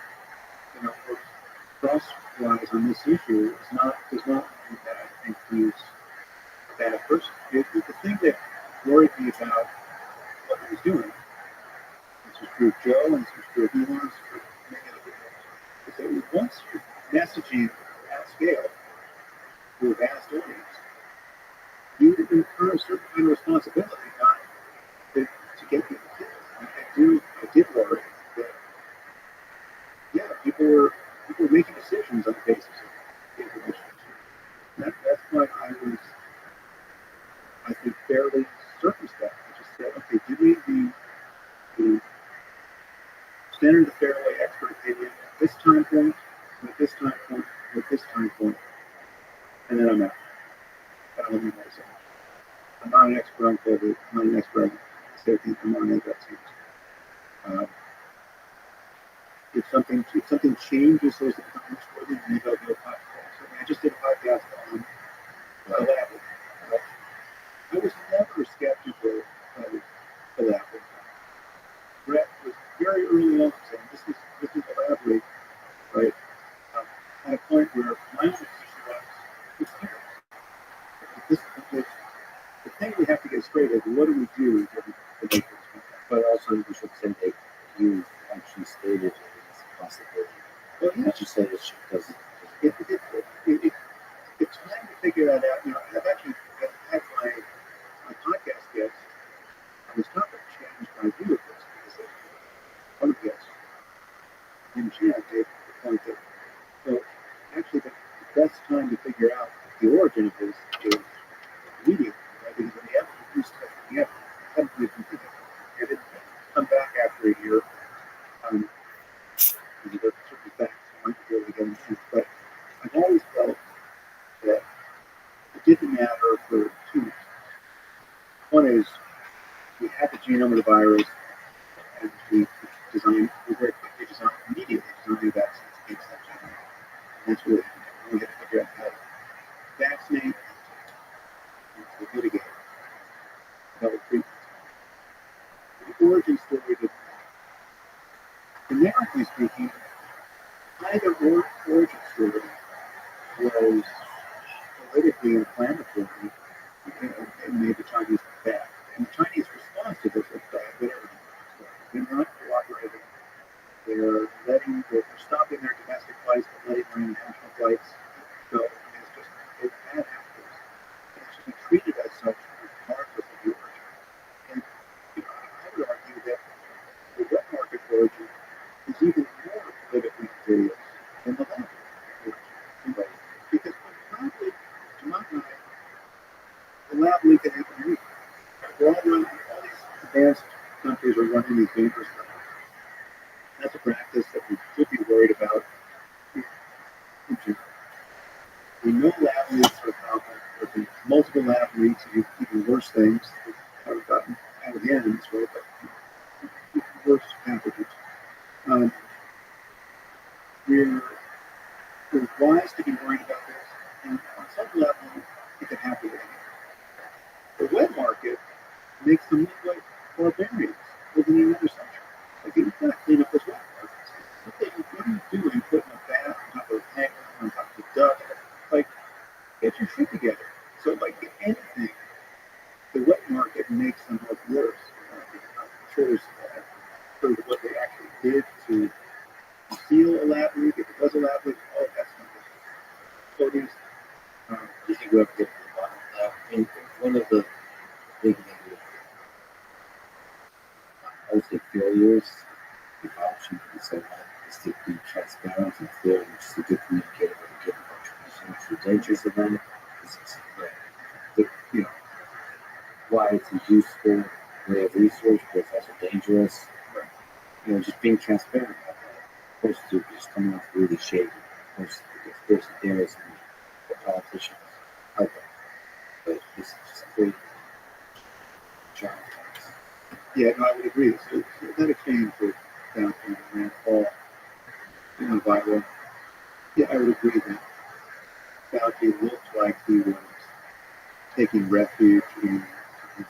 we're crosswise on this issue does not mean that I think he's a bad person. The thing that worried me about what he was doing, this was true of Joe and this was true of Elon, this was true of many other people, is that once you're messaging at scale to a vast audience, you incur a certain kind of responsibility not to get people killed. I did worry that, people were making decisions on the basis of information. That's why I think, fairly circumspect. I just said, okay, give me the standard of the fairway expert opinion at this time point, with this time point, with this time point, and then I'm out. I don't need myself. I'm not an expert on COVID. I'm not an expert on safety. I'm not an vaccines. If something changes those economics for them, maybe I'll do a podcast. I just did a podcast on collaborative. I was never skeptical of collaborative. Brett was very early on saying this is elaborate, right? At a point where my own position was, it's clear. The thing we have to get straight is what do we do to make this happen?
But also, we should say that you actually stated it as a possibility.
Well, yeah.
But you said it doesn't.
It's time to figure that out. I've actually had my podcast guests on this topic changed my view of this because one of the guests in China gave the point that actually the best time to figure out the origin of this is immediately, right? Because when the evidence been completed, it didn't come back after a year. There are certain facts I might be able to get into, but I've always felt that it didn't matter for 2 reasons. One is we had the genome of the virus, and we very quickly immediately designed new vaccines against that genome. And that's really important. We had to figure out how to vaccinate and to mitigate develop treatments. The origin story that, generically speaking, either origin story was politically inflammatory and made the Chinese look bad. And the Chinese response to this was bad, but everything was bad. They're not cooperating. They're stopping their domestic flights, but letting their international flights go. And it's bad actors. And it should be treated as such regardless of the origin. And I would argue that the wet market origin is even more politically insidious than the lab origin. Because probably, to my mind, the lab leak can happen anywhere. worse things that have gotten out of hand in this way, but worse pathogens. Um, we're, we're wise to be worried about this, and on some level, it can happen with anything. The wet market makes them look like barbarians living in another century. Like, you've got to clean up those wet markets. What are you doing putting a bath on top of a hanger, on top of a duck? Like, get your shit together. So, like, if anything, the wet market makes them look worse. I'm sure there's sort of what they actually did to seal a lab leak, if it was a lab leak, all that stuff. So it is,
Do you think we'll ever get to the bottom of that? I mean, one of the big negative, I would say failures, the option to say that is to be transparent and clear and just to get communicated with a given contribution. The dangers of them is you know, why it's a useful way of research, but it's also dangerous. You know, just being transparent about that. Of course, to just coming off really shady. Of course, the conspiracy theorists and the politicians help them. But this is just a great job.
yeah, no, I would agree. So that exchange with Downtown and Rand Paul in the Bible, yeah, I would agree that Fauci looked like he was taking refuge in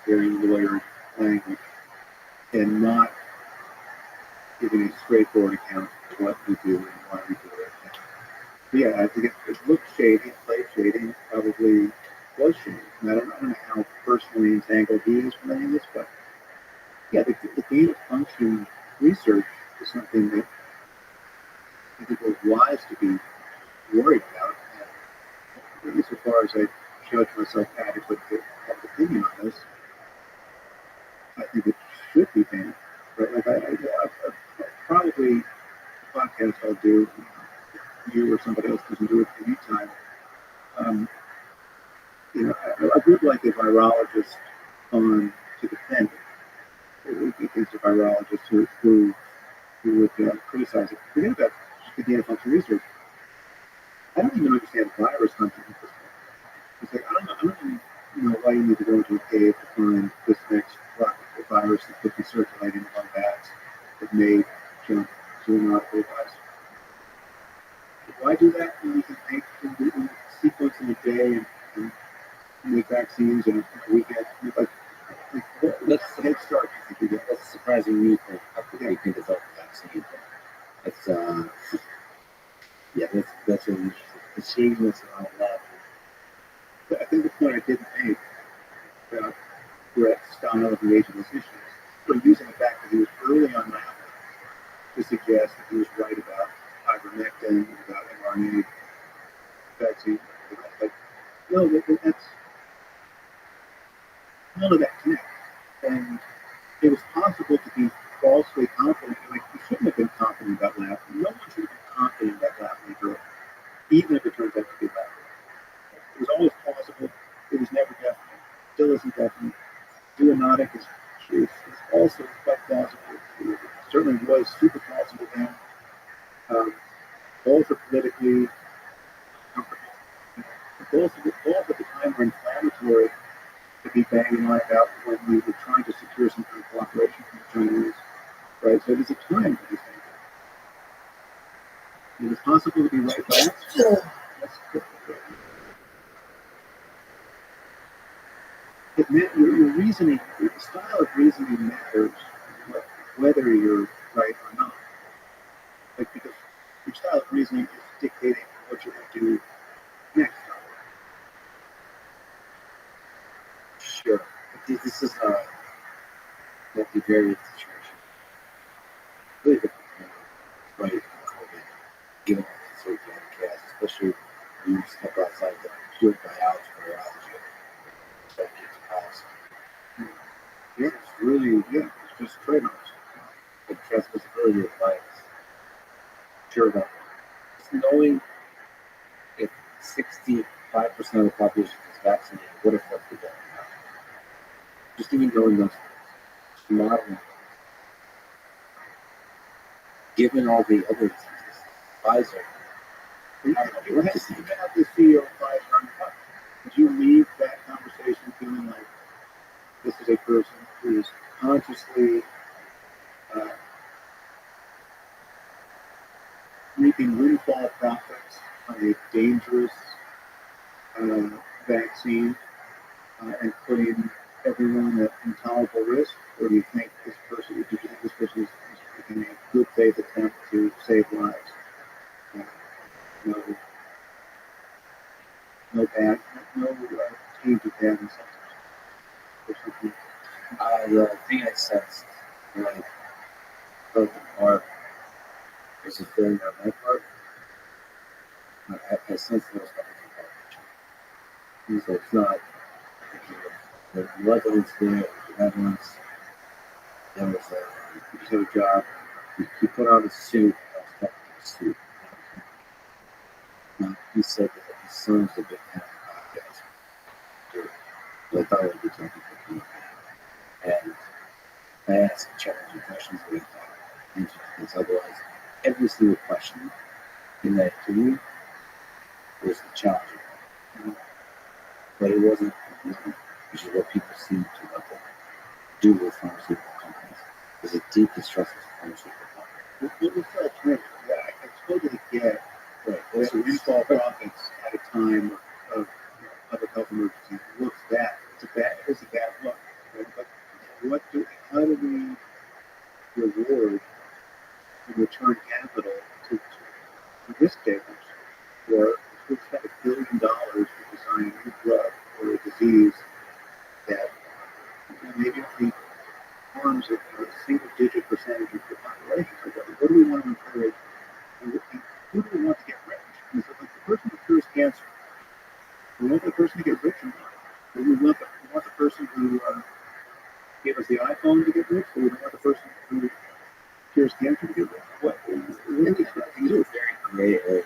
very lawyered language and not giving a straightforward account of what we do and why we do it. But yeah, I think it looked shady, played shady, and probably was shady. And I don't know how personally entangled he is with any of this, but yeah, the gain of function research is something that I think we're wise to be worried about. And at least as far as I judge myself adequate to have an opinion on this, I think it should be banned. Right? Like I probably the podcast I'll do, you or somebody else doesn't do it anytime. You know, I would like a virologist on to defend it. Against a virologist who would criticize it. Forget about the gain of function research. I don't even understand virus hunting at this point. It's like I don't even know why you need to go into a cave to find this next virus that could be circulating among bats that may jump zoonotic virus. Why do that when you can make sequence in a day and make vaccines in a weekend? Like what's the head start you think you get?
That's a surprising viewpoint. How quickly you can develop a vaccine. That's yeah, that's a shameless and all that.
But I think the point I didn't make about Brett's style of engaging these issues, or using the fact that he was early on that to suggest that he was right about ivermectin, about mRNA vaccine. Like, no, that's none of that connects. And it was possible to be falsely confident. Like, you shouldn't have been confident about lab. No one should have been confident about lab leak, even if it turns out to be lab leak. It was always possible. It was never definite. Still isn't definite. Zoonotic is also quite plausible. It certainly was super plausible then. Both are politically comfortable. Both at the time were inflammatory to be banging on about when we were trying to secure some kind of cooperation from the Chinese. Right? So there's a time for these things. It is possible to be right back. Your reasoning, your style of reasoning matters whether you're right or not. Like, because your style of reasoning is dictating what you're going to do next time.
Sure. This is a multivariate situation. Really different from right COVID, given all the sort of chaos, especially when you step outside the pure biology or biology that gets past.
Yeah, it's really, it's just trade-offs.
The transmissibility of virus. Sure about that. Just knowing if 65% of the population is vaccinated, what effect would that have? Just even knowing those things. Modeling. Given all the other diseases, Pfizer.
You had the CEO of Pfizer on the podcast. Did you leave that conversation feeling like is a person who is consciously uh, reaping windfall profits on a dangerous uh, vaccine and putting everyone at intolerable risk? Or do you think this person, is making a good faith attempt to save lives? Uh, no, no tainted bad incentives or something.
The thing I sensed, like, broke apart, was a failure on my part. I sensed those things. So it's not, the evidence there, the evidence, there was a, he did a job, he put on a suit, I was talking to the suit. Now, he said that his son's a big fan of podcasts. So I thought it would be something for him. And I asked challenging questions with answers, because otherwise, every single question in that interview was the challenging one. But it wasn't, which is what people seem to do with pharmaceutical companies. There's a deep distrust of pharmaceutical companies.
It was alternative. Yeah, I totally get there's a windfall profits at a time of public health emergency. It looks bad. It's a bad look. Right? But how do we reward and return capital to risk takers who spent $1 billion to design a new drug for a disease that maybe only harms a single-digit percentage of the population? So what do we want to encourage? And who do we want to get rich? And so, like, the person who cures cancer, we want the person to get rich or not? Do we want the person who gave us the iPhone to get rich, or we don't want the person who cures cancer to get rich? What are we trying to do?
Very gray areas.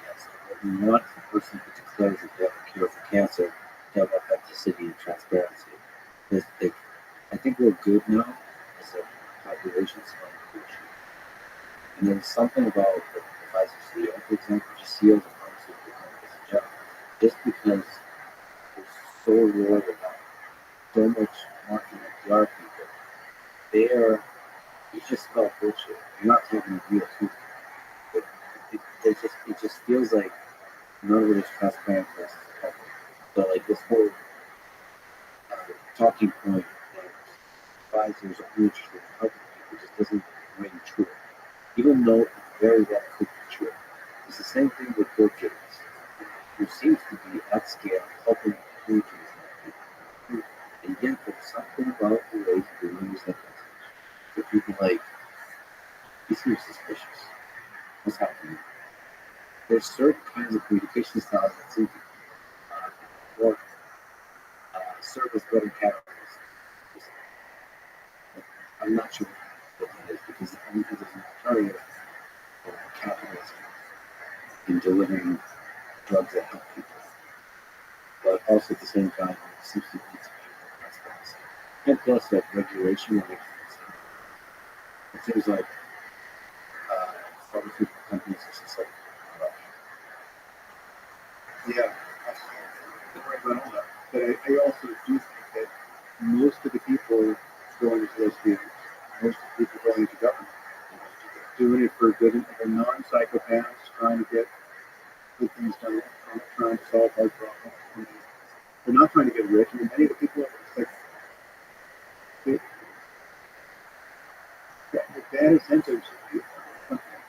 We want the person who declares that they have a cure for cancer to have authenticity and transparency. I think we're good now as a population, and there's something about the Pfizer CEO, for example, just CEOs of pharmaceutical companies in general, just because they're so loyal about so much marketing and PR people, you just spell bullshit. You're not talking real truth. It just feels like none of it is transparent for us as a public. So, like, this whole talking point that Pfizer's only interested in helping people just doesn't ring true. Even though it very well could be true. It's the same thing with drug treatments. There seems to be at scale helping huge people. And yet there's something about the way people use that message. So people like, you seem suspicious. What's happening? There's certain kinds of communication styles that seem to work, serve as better catalysts. I'm not sure what that is, because I think there's an alternative for capitalism in delivering drugs that help people. But also at the same time, it seems to need to be more transparency. And plus that regulation will make sense. It seems like pharmaceutical companies are just like,
Yeah, I'm right about all that. But I also do think that most of the people going into those fields, most of the people going into government, doing it for good, and they're non-psychopaths trying to get good things done, trying to solve hard problems. They're not trying to get rich. I mean, many of the people, like, the bad incentives,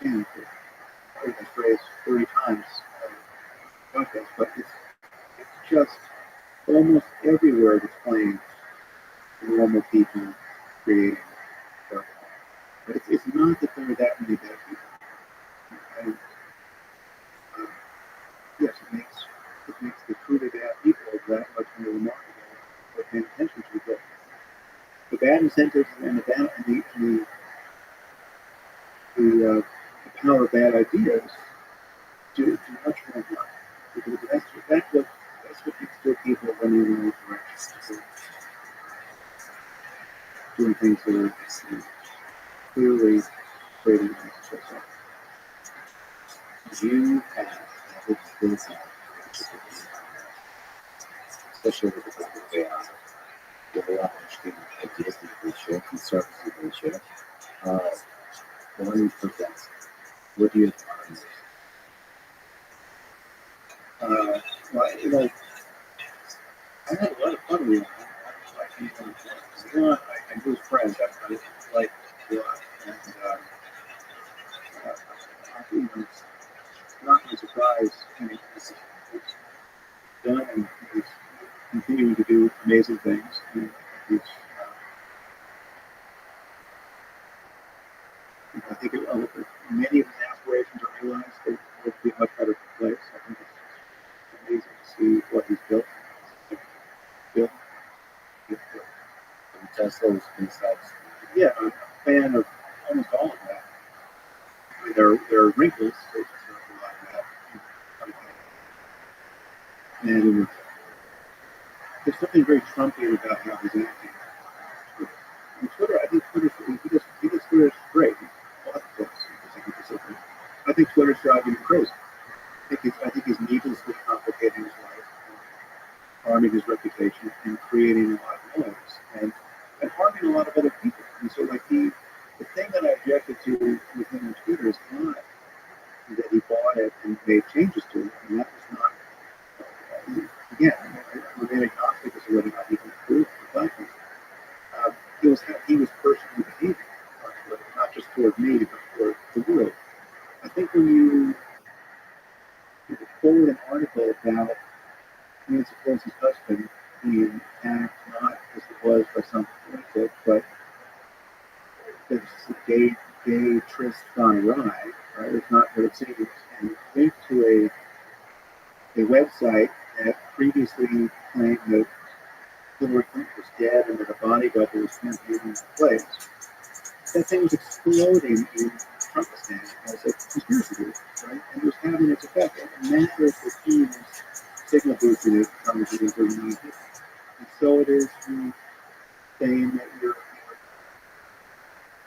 again, I've heard this phrase 30 times on podcast, but it's just almost everywhere displaying normal people creating stuff. But it's not that there are that many bad people. And yes, it makes the truly bad people that much more remarkable for paying attention to. But the bad incentives and the power of bad ideas do much more harm. Because that's what makes good people running in the right direction. Doing things that are clearly creating success.
you have this, especially with the AI. There's a lot of interesting ideas that they share, and services they share. But when you put that, what do you find?
Well, I had a lot of fun with him. I knew his friends. I like a lot. And it's not a surprise. I mean, he's done and he's continuing to do amazing things. And he's, I think many of his aspirations are realized. They will be a much better place. I think it's amazing to see what he's built. Built.
And Tesla's inside.
Yeah, I'm a fan of almost all of that. I mean, there are wrinkles. There's a lot of that. And there's something very Trumpian about how he's acting. And Twitter, I think he does Twitter great. I think Twitter's driving him crazy. I think he's needlessly complicating his life, harming his reputation, and creating a lot of noise, and harming a lot of other people. And so, like the thing that I objected to with him on Twitter is not that he bought it and made changes to it, and that was not. Again, I remain agnostic as to whether or not he can improve the platform. He was personally behaving on Twitter, not just toward me, but toward the world. I think when you forward an article about Nancy Pelosi's husband being attacked not as it was by some political, but there's a gay tryst gone awry, right? It's not what it seems. And link to a website that previously claimed that Hillary Clinton was dead and that a body double was campaigning in place. That thing was exploding in Trumpistan as a conspiracy theory, right? And it was having its effect. And that is the key signal boosting it from the 39 people. And so it is from saying that you're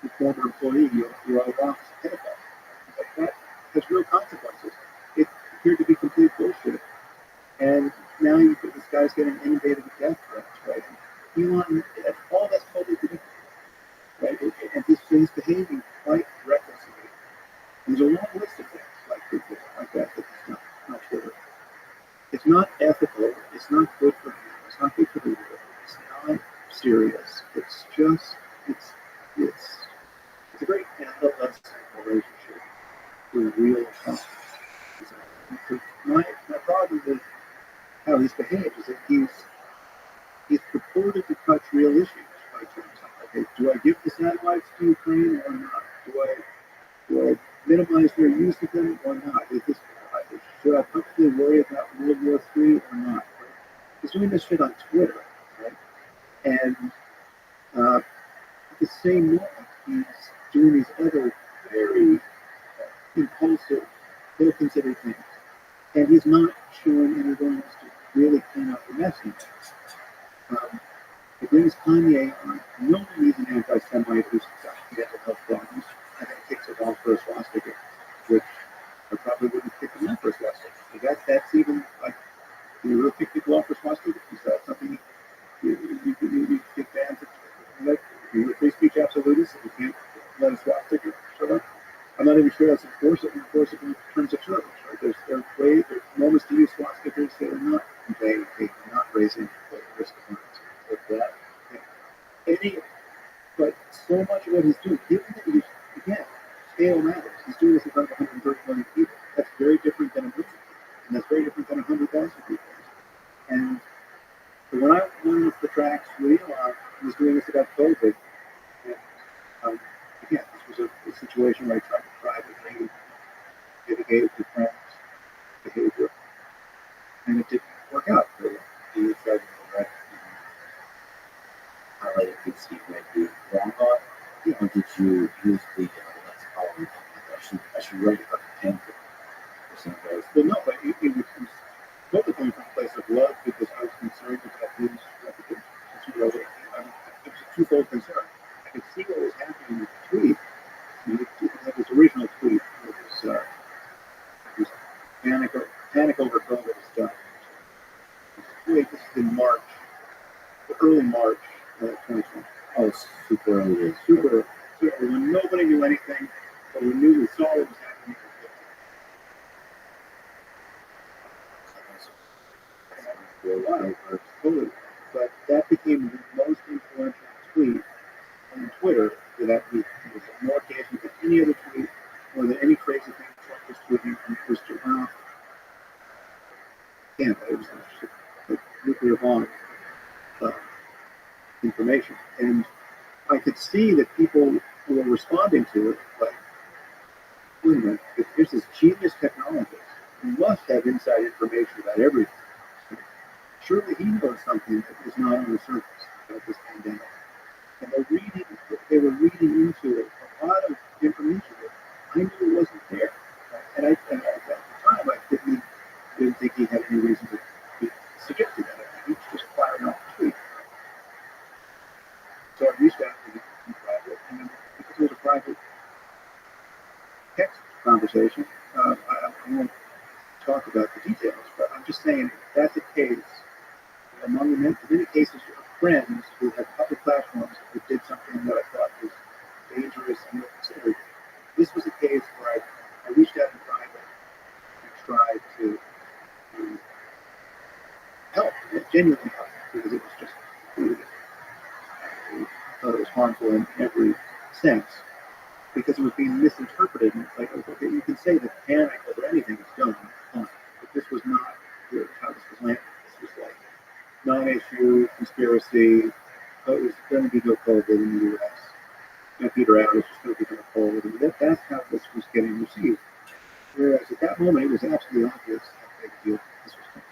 a former employee, you're out of office at pedophile. Like that has real consequences. It appeared to be complete bullshit. And now this guy's getting inundated with death threats, right? All that's totally ridiculous, right? And he's behaving quite recklessly. And there's a long list of things like that that's not true. It's not ethical. It's not good for him. It's not good for the world. It's not serious. It's just it's a very adolescent relationship with real conflict. My problem with how he's behaved is that he's purported to touch real issues by terms like, okay, do I give the satellites to Ukraine or not? Do I minimize their use of them or not? Should I publicly worry about World War III or not? He's doing this shit on Twitter, right? And at the same moment, he's doing these other very impulsive, ill-considered things. And he's not showing any willingness to really clean up the mess he makes. It brings Kanye on. No one needs an anti-Semite who's got mental health problems and then kicks it off for a swastika, which I probably wouldn't kick him off for a swastika. That's even like, do you really kick people off for swastika? Is that something you kick bans? Like, you're a free speech absolutist and you can't let a swastika show up? I'm not even sure that's enforceable in terms of church. Right? There's moments to use swastikas that are not conveying hate, not raising the risk of violence. Like that. But so much of what he's doing, given that he's, again, scale matters. He's doing this in front of 130 million people. That's very different than a million people. And that's very different than 100,000 people. And when I went off the tracks with Elon, he was doing this about COVID. And again, this was a situation where I tried to privately mitigate the friend's behavior. And it didn't work out very well.
You tried to correct highlight things he might be wrong on?
Yeah.
Or did you use the let's call it, I should write about the pen for some guys?
Well, no, but it was totally coming from a place of love because I was concerned about his reputation. It was a twofold concern. I could see what was happening with the tweet. His original tweet was panic over COVID is done. Wait, this is in March early March 2020.
Oh, super early.
Super when nobody knew anything, but we saw what was happening. Totally. But that became the most influential tweet on Twitter for that week. It was more engagement than any other tweet, or than any crazy thing Trump was tweeting. And it was just, it was just like nuclear bomb information. And I could see that people who were responding to it, like, wait a minute, if there's this genius technologist who must have inside information about everything. Surely he knows something that is not on the surface about this pandemic. And they were reading into it a lot of information that I knew wasn't there. And at the time, I didn't think he had any reason to be suggesting that. He just fired off a tweet. So I reached out to him in private, and because it was a private text conversation, I won't talk about the details, but I'm just saying that's a case among the many cases of friends who have public platforms who did something that I thought was dangerous and ill-considered. This was a case where I reached out in private and tried to help, genuinely help, because it was just, I thought it was harmful in every sense, because it was being misinterpreted. And it's like, okay, you can say that panic over anything is done, fine, but this was not how this was landed. This was like non-issue, conspiracy. It was going to be no COVID in the U.S. And Peter out, it's just going to become a cold. And that's how this was getting received. Whereas at that moment, it was absolutely obvious how big a deal this was going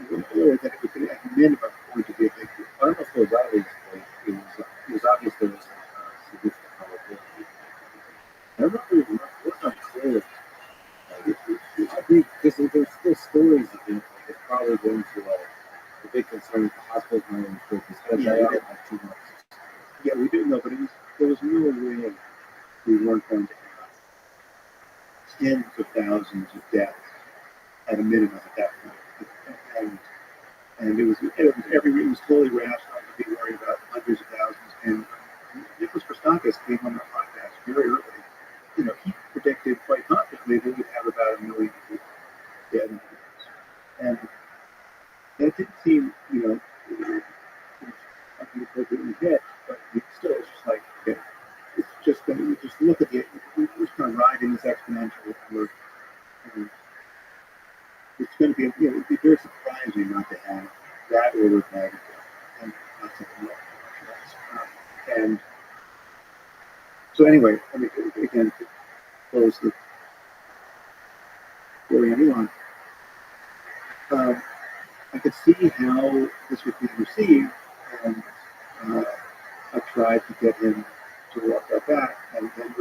to be. Or that it was at minimum going to be a big deal.
I don't know if it was obvious, but it was obvious there was significant probability. I remember it was unclear. I think because there's still stories of it, like it's probably going to the big concern with the hospitals and everything, because it's going to die out in like 2 months.
Yeah, we didn't know, but there was no way we weren't going to have tens of thousands of deaths at a minimum at that point. And it was totally rational to be worried about hundreds of thousands. And Nicholas Christakis came on the podcast very early. He predicted quite confidently that we'd have about 1 million people dead in the US. And that didn't seem, appropriately hit, but still, it's just like, okay, it's just going to just look at we're just going to ride in this exponential. It's going to be, it'd be very surprising not to have that order of magnitude, and not something else. And so, anyway, again, to close the story on, I could see how this was being received, and I tried to get him to walk that back, and then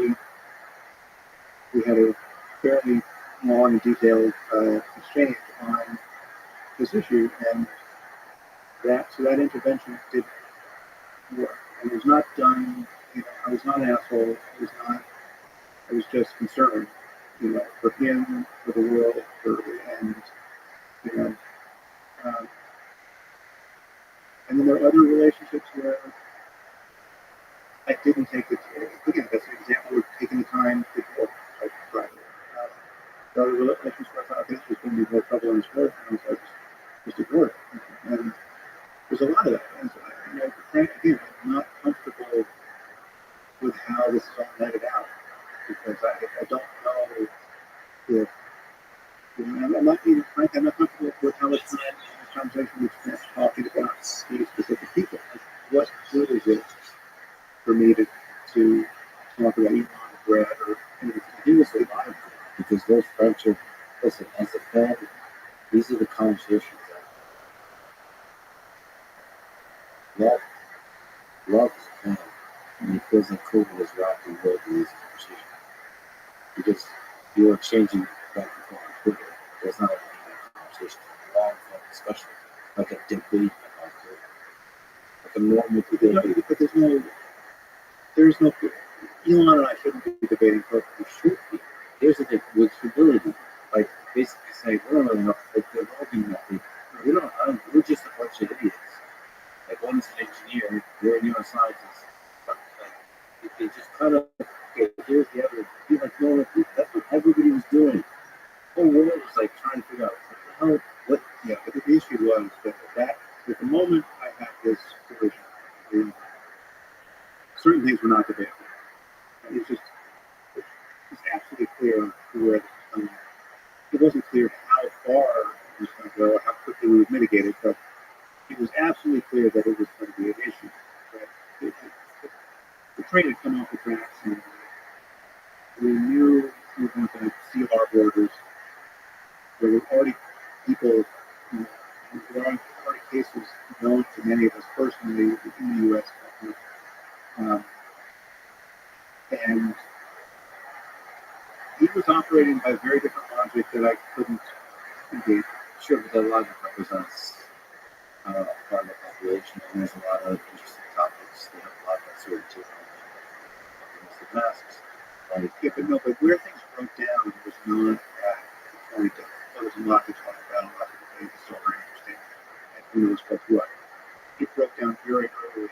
we had a fairly long and detailed exchange on this issue, and that intervention did work. And it was not done, I was not an asshole. I was just concerned, for him, for the world, and then there are other relationships where I didn't take the again, that's an example of taking the time to go private. The other relationships where I thought this was going to be more trouble in his work, and I was like, just ignore it. And there's a lot of that. And so, frankly, again, I'm not comfortable with how this is all netted out, because I don't know if, I'm not being frank, I'm not comfortable with how much time in this conversation we spent talking about these specific people. Like, what good is it for me to talk about Elon or Brad or anything?
He was a lot of it, because those friendships, listen, as a fan, these are the conversations that love is a fan, and it feels like COVID is wrapped in both of these conversations, because you're exchanging back and forth on Twitter. There's not a conversation, a long form discussion, like a debate about COVID, like a normal debate.
But there's no, Elon and I shouldn't be debating COVID. We should be.
Here's the thing with humility, like basically saying, we don't really know, like they're arguing that we're just a bunch of idiots. Like one's an engineer, you're a neuroscientist. But like it just kind of okay, here's the evidence. He's like, no, that's what everybody was doing. The whole world was like trying to figure out what.
Yeah, but the issue was that at the moment I had this collision, certain things were not debatable. It's absolutely clear where this was coming. It wasn't clear how far it was going to go, how quickly we would mitigate it, but it was absolutely clear that it was going to be an issue. The train had come off the tracks, and we knew we were going to seal our borders. There were already people, there are already cases known to many of us personally in the U.S. And he was operating by a very different logic that I couldn't engage.
Sure, but the logic represents part of the population, and there's a lot of interesting topics. They have a lot of uncertainty around the masks. Like,
Yeah, but where things broke down was not at the point that there was a lot to talk about, a lot to debate, it's so very interesting, and who knows what. It broke down very early.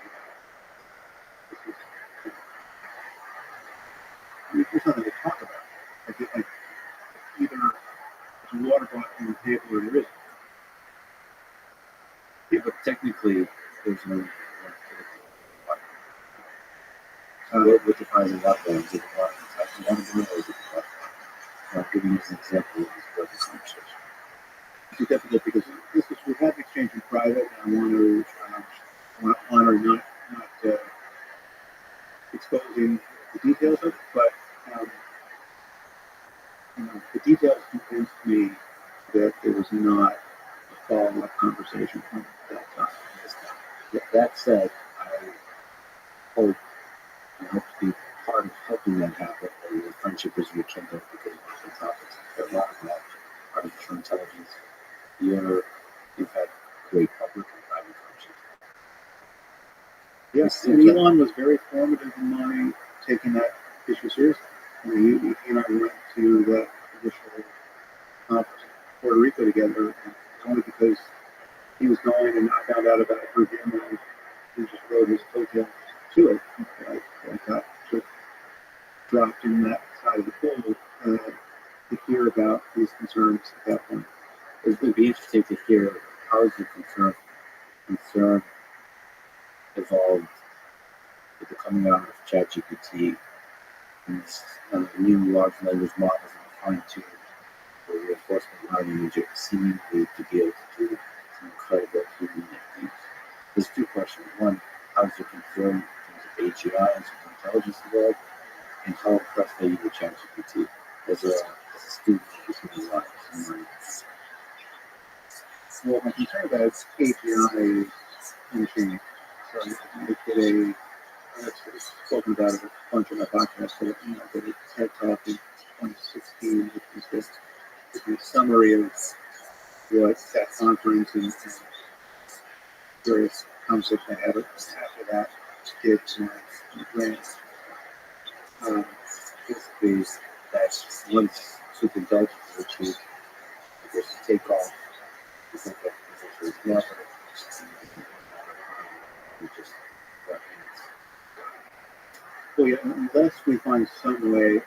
There's nothing to talk about. Like either there's a water bottle on the table or there isn't.
yeah, but technically, there's no. What defines a lot more? Is it a lot of one of them, or is it a lot? I'm giving you an example of this broken conversation.
It's difficult because we had an exchange in private, and I want to honor not exposing the details of it, but the details convinced me that there was not a follow-up conversation from that time.
That said, I hope to be part of helping that happen, and the friendship is rekindled because of different topics. But a lot of that, artificial intelligence, you've had great public and private friendships.
Yes, and Elon was very formative in my taking that issue seriously. I mean, he and I went to that initial conference in Puerto Rico together, and only because he was going and I found out about it through him, and he just rode his coattails to it. I got just dropped in that side of the pool to hear about his concerns at that point.
It would be interesting to hear how is the concern evolved with the coming out of ChatGPT and this new large language models and fine-tuned for reinforcement learning seemingly to be able to do some incredible human things. There's two questions. One, how is your concern in terms of AGI and intelligence evolved, and how impressed are you with ChatGPT as a student of human life?
Well, my concern about AGI is unchanged. So I did I've spoken about it a bunch on my podcast, but I did a TED Talk in 2016, which was just a summary of what that conference and various conversations I had after that did to my grants.
Basically, that's once superintelligence is achieved, I guess you take off. You think that it's never. You just
Well, yeah, unless we find some way of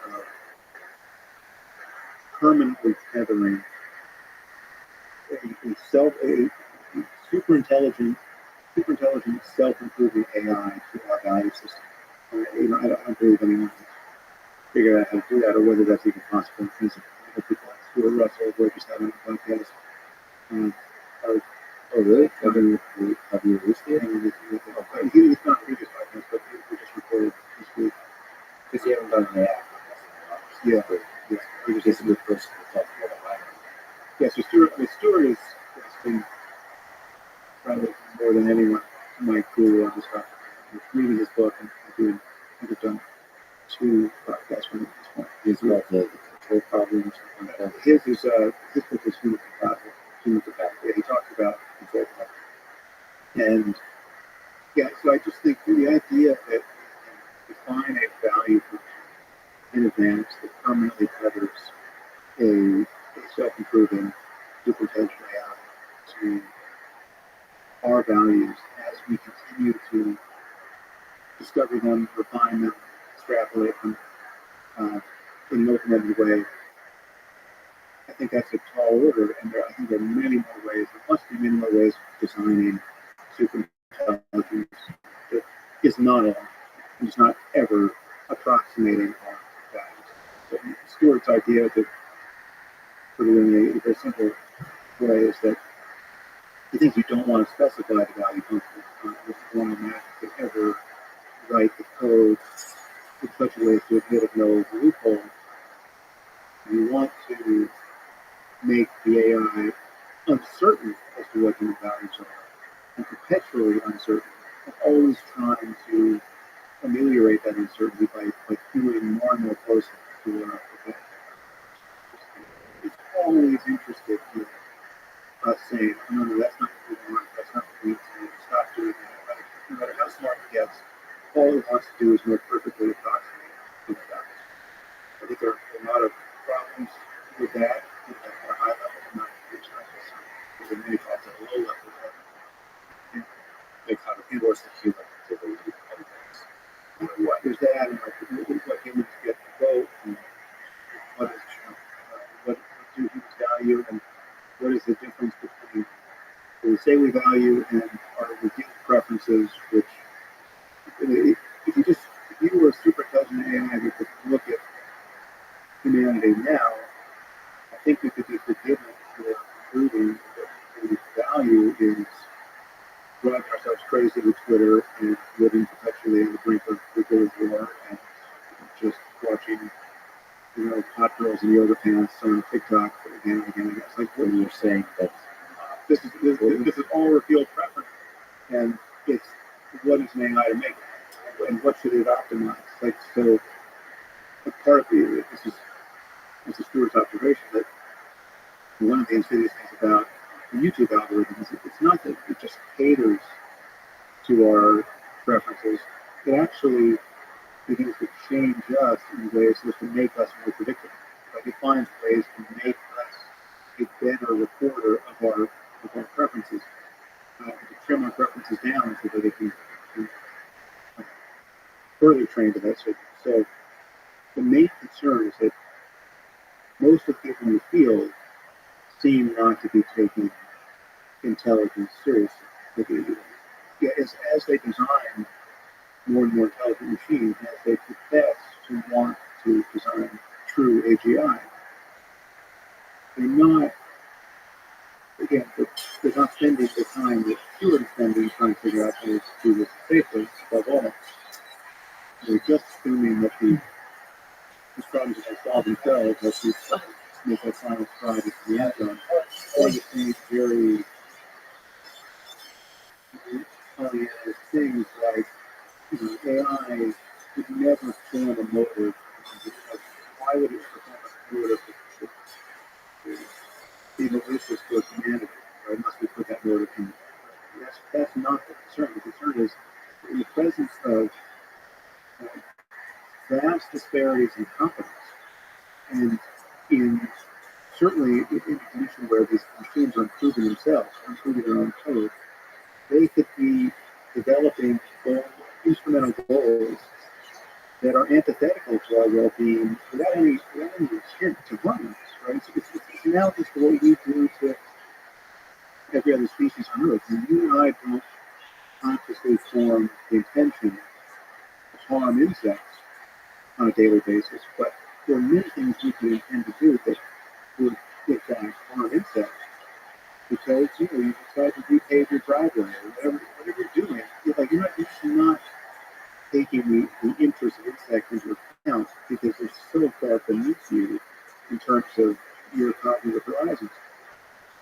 permanently tethering a super intelligent, self-improving AI to our value system. I don't believe anyone has figured out how to do that, or whether that's even possible in principle. People like Stuart Russell, we're just having a podcast.
Oh, really? Have you released it?
He's not a previous podcast, but we just recorded this week.
Because you haven't done the app.
Yeah.
You're just a good person to talk about it.
Yeah, so Stuart has been probably more than anyone my guru on this topic. Reading his book and doing, I think I've done 2 podcasts with him at this point.
It's about the control problems.
His book is Human Compatible. Yeah, he talks about control problems. And yeah, so I just think the idea that you can define a value in advance that permanently covers a self-improving, super intelligent AI to our values as we discover them, refine them, extrapolate them in an open-ended way. I think that's a tall order, and I think there are many more ways. There must be many more ways of designing super intelligence that is not alone. It's not ever approximating our values. So Stewart's idea, to put it in a very simple way, is that he thinks you don't want to specify the value function. You don't want to magically ever write the code in such a way as to admit of no loophole. You want to make the AI uncertain as to what human values are, and perpetually uncertain, and always trying to ameliorate that uncertainty by hewing more and more closely to what our values are. It's always interested in us saying, no, that's not what we want, that's not what we need to do, stop doing that. No matter how smart it gets, all it wants to do is more perfectly approximate human values. I think there are a lot of problems with that at a high level, not which I guess there's many problems at a low level.
They kind of force the human to believe in things.
What there's that, and what humans get to vote, and what do humans value, and what is the difference between what we say we value and our revealed preferences, which if you were a super intelligent AI that could look at humanity now, I think we could be forgiven for concluding that the value is driving ourselves crazy with Twitter and living perpetually on the brink of nuclear war and just watching, hot girls in yoga pants on TikTok again and again. It's like,
When you're saying that
this is all revealed preference, and it's what is an AI to make it, and what should it optimize? Like, so a part of this is Stewart's observation that one of the insidious things about the YouTube algorithm is it's not that it just caters to our preferences. It actually begins to change us in ways as to make us more predictable. Like it finds ways to make us a better reporter of our preferences, and to trim our preferences down so that it can further train to that signal. So the main concern is that most of the people in the field seem not to be taking intelligence seriously. As they design more and more intelligent machines, as they profess to want to design true AGI, they're not spending the time that Stewart is spending trying to figure out how to do this safely. Above all, they're just assuming that these problems are going to solve themselves as we make that final stride to the end zone. Or to think very things like, AI would never form a motive. Why would it form a motive to be malicious towards humanity? Right? Unless we put that motive in. That's not the concern. The concern is in the presence of vast disparities in competence, and certainly in a condition where these machines are improving themselves, improving their own code, they could be developing instrumental goals that are antithetical to our well-being without any intent to harm us, right? So it's analogous to what we do to every other species on Earth. And you and I don't consciously form the intention to harm insects on a daily basis, but there are many things we can intend to do that would harm insects. Because you decide to repave your driveway or whatever you're doing, you're not taking the interest of insects into account because they're so far beneath you in terms of your cognitive horizons.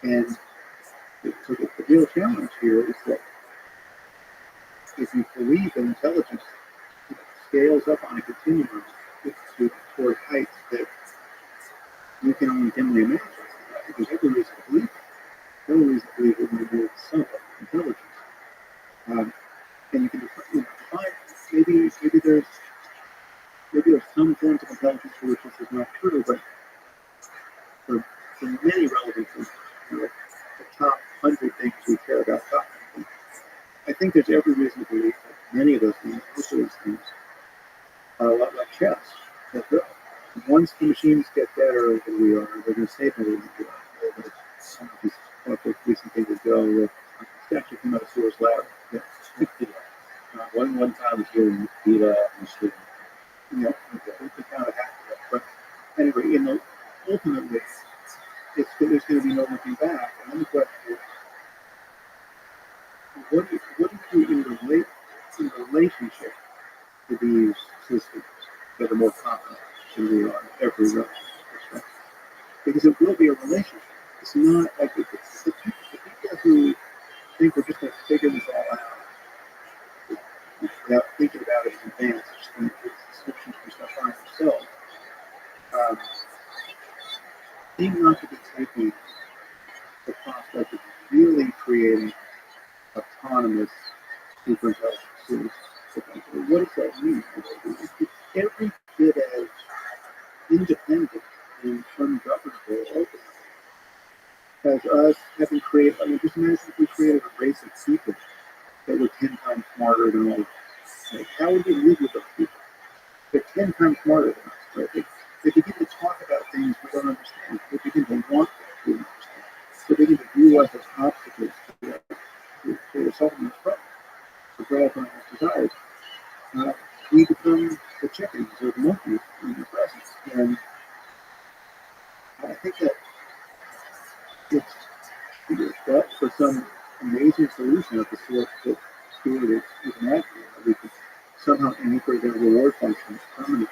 And so the real challenge here is that if you believe that intelligence scales up on a continuum toward heights that you can only dimly imagine, because every reason to believe it. No reason to believe it when you're some intelligence. And you can define maybe there's some forms of intelligence for which this is not true, but for many relevant things, the top 100 things we care about talking, I think there's every reason to believe that many of those things, most of those are a lot like chess. Once the machines get better than we are, they're going to stay better than we are. Some of these recent things that go with actually from out of Sears Lab. Yeah.
One time here beat machine.
Yeah, we kind of have to. But anyway, ultimately, there's going to be no looking back. And then the question is, what do you do in relationship to these systems that are more complex than we are in every realm? Because it will be a relationship. It's not like it's the people who think we're just going to figure this all out without thinking about it in advance, just going to put solutions we start trying ourselves. Seem not to be taking the prospect of really creating autonomous superintelligence. What does that mean? It's every bit as independent and ungovernable as us having created. I mean, just imagine if we created a race of people that were 10 times smarter than all of us. Like, how would we live with those people? They're 10 times smarter than us. Right? They begin to talk about things we don't understand. They begin to want things we don't understand. They begin to view us as obstacles to solving this problem, to gratifying our desires. We become the chickens or the monkeys in their presence. And I think that it's that for some amazing solution of the sort that Stewart is imagining, that we could somehow anchor their reward functions permanently,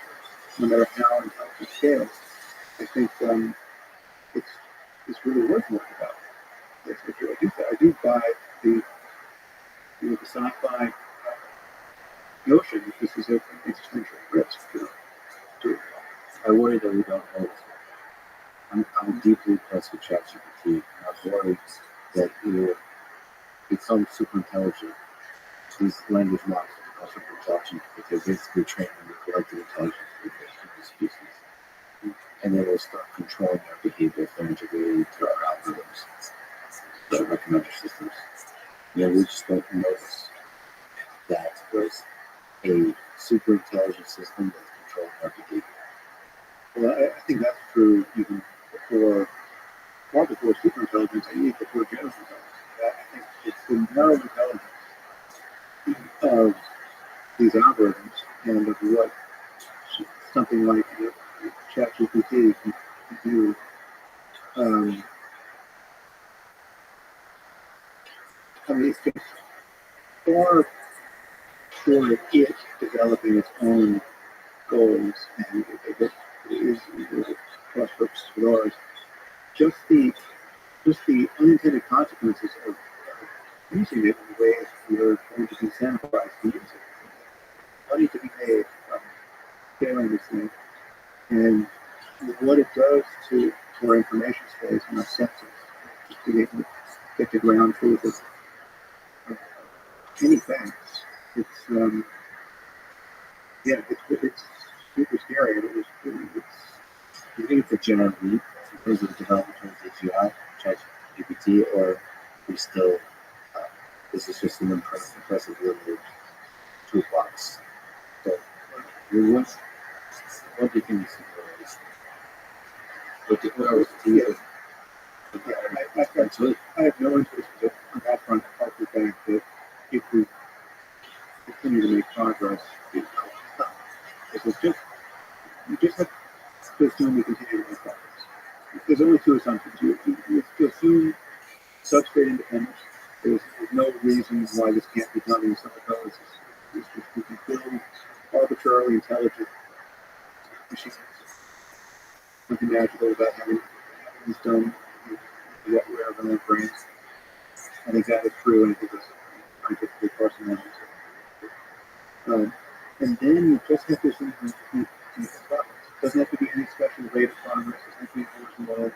no matter how intelligent scale. I think it's really worth more about. I do buy the sci-fi notion that this is an existential risk to
I worry that we don't know this. I'm deeply impressed with ChatGPT, and I'm worried that it will become super intelligent. These language models will become super intelligent because they're basically training the collective intelligence of the species. And then we'll start controlling our behavior if they're integrated into our algorithms that recommend our systems. And we just don't notice that there's a super intelligent system that's controlling our behavior.
Well, I think that's true even far before superintelligence, and even before general intelligence. I think it's the narrow intelligence of these algorithms and of what something like ChatGPT can do. I mean, it's just far short of it developing its own goals and it is cross purposes with ours. Just the unintended consequences of using it in ways we're going to be incentivized to use it. Money to be made from scaling this thing, and what it does to our information space and our senses, just being able to get the ground truth of any facts. It's it's super scary.
You think it's a giant leap in terms of development towards AGI, ChatGPT, or we still, this is just an impressive little toolbox. So, what do you think this is? What are the
I have no interest on that front, apart from the fact that if we continue to make progress, you just have to assume we continue to make progress. There's only two assumptions. You have to assume substrate independence. There's no reason why this can't be done in some code. We can build arbitrarily intelligent machines. Nothing magical about having this done wherever in our brains. I think that is true, and I think it's scientifically parsimonious. And then you just have to assume that you make progress. It doesn't have to be any special rate of progress. It doesn't have to be forced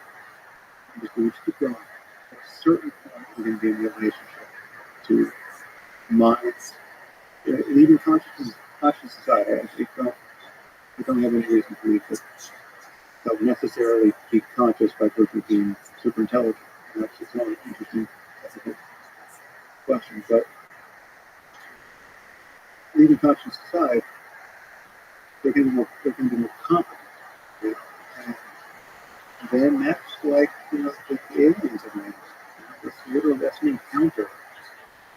we just keep going. At a certain point, we're going to be in relationship to minds, leaving conscious society. I don't have any reason to believe that they'll necessarily be conscious by virtue of being super intelligent. And that's just one interesting ethical question. But leaving conscience aside, they can be more competent. You know? And then that's like, the aliens have made. This literal that's an encounter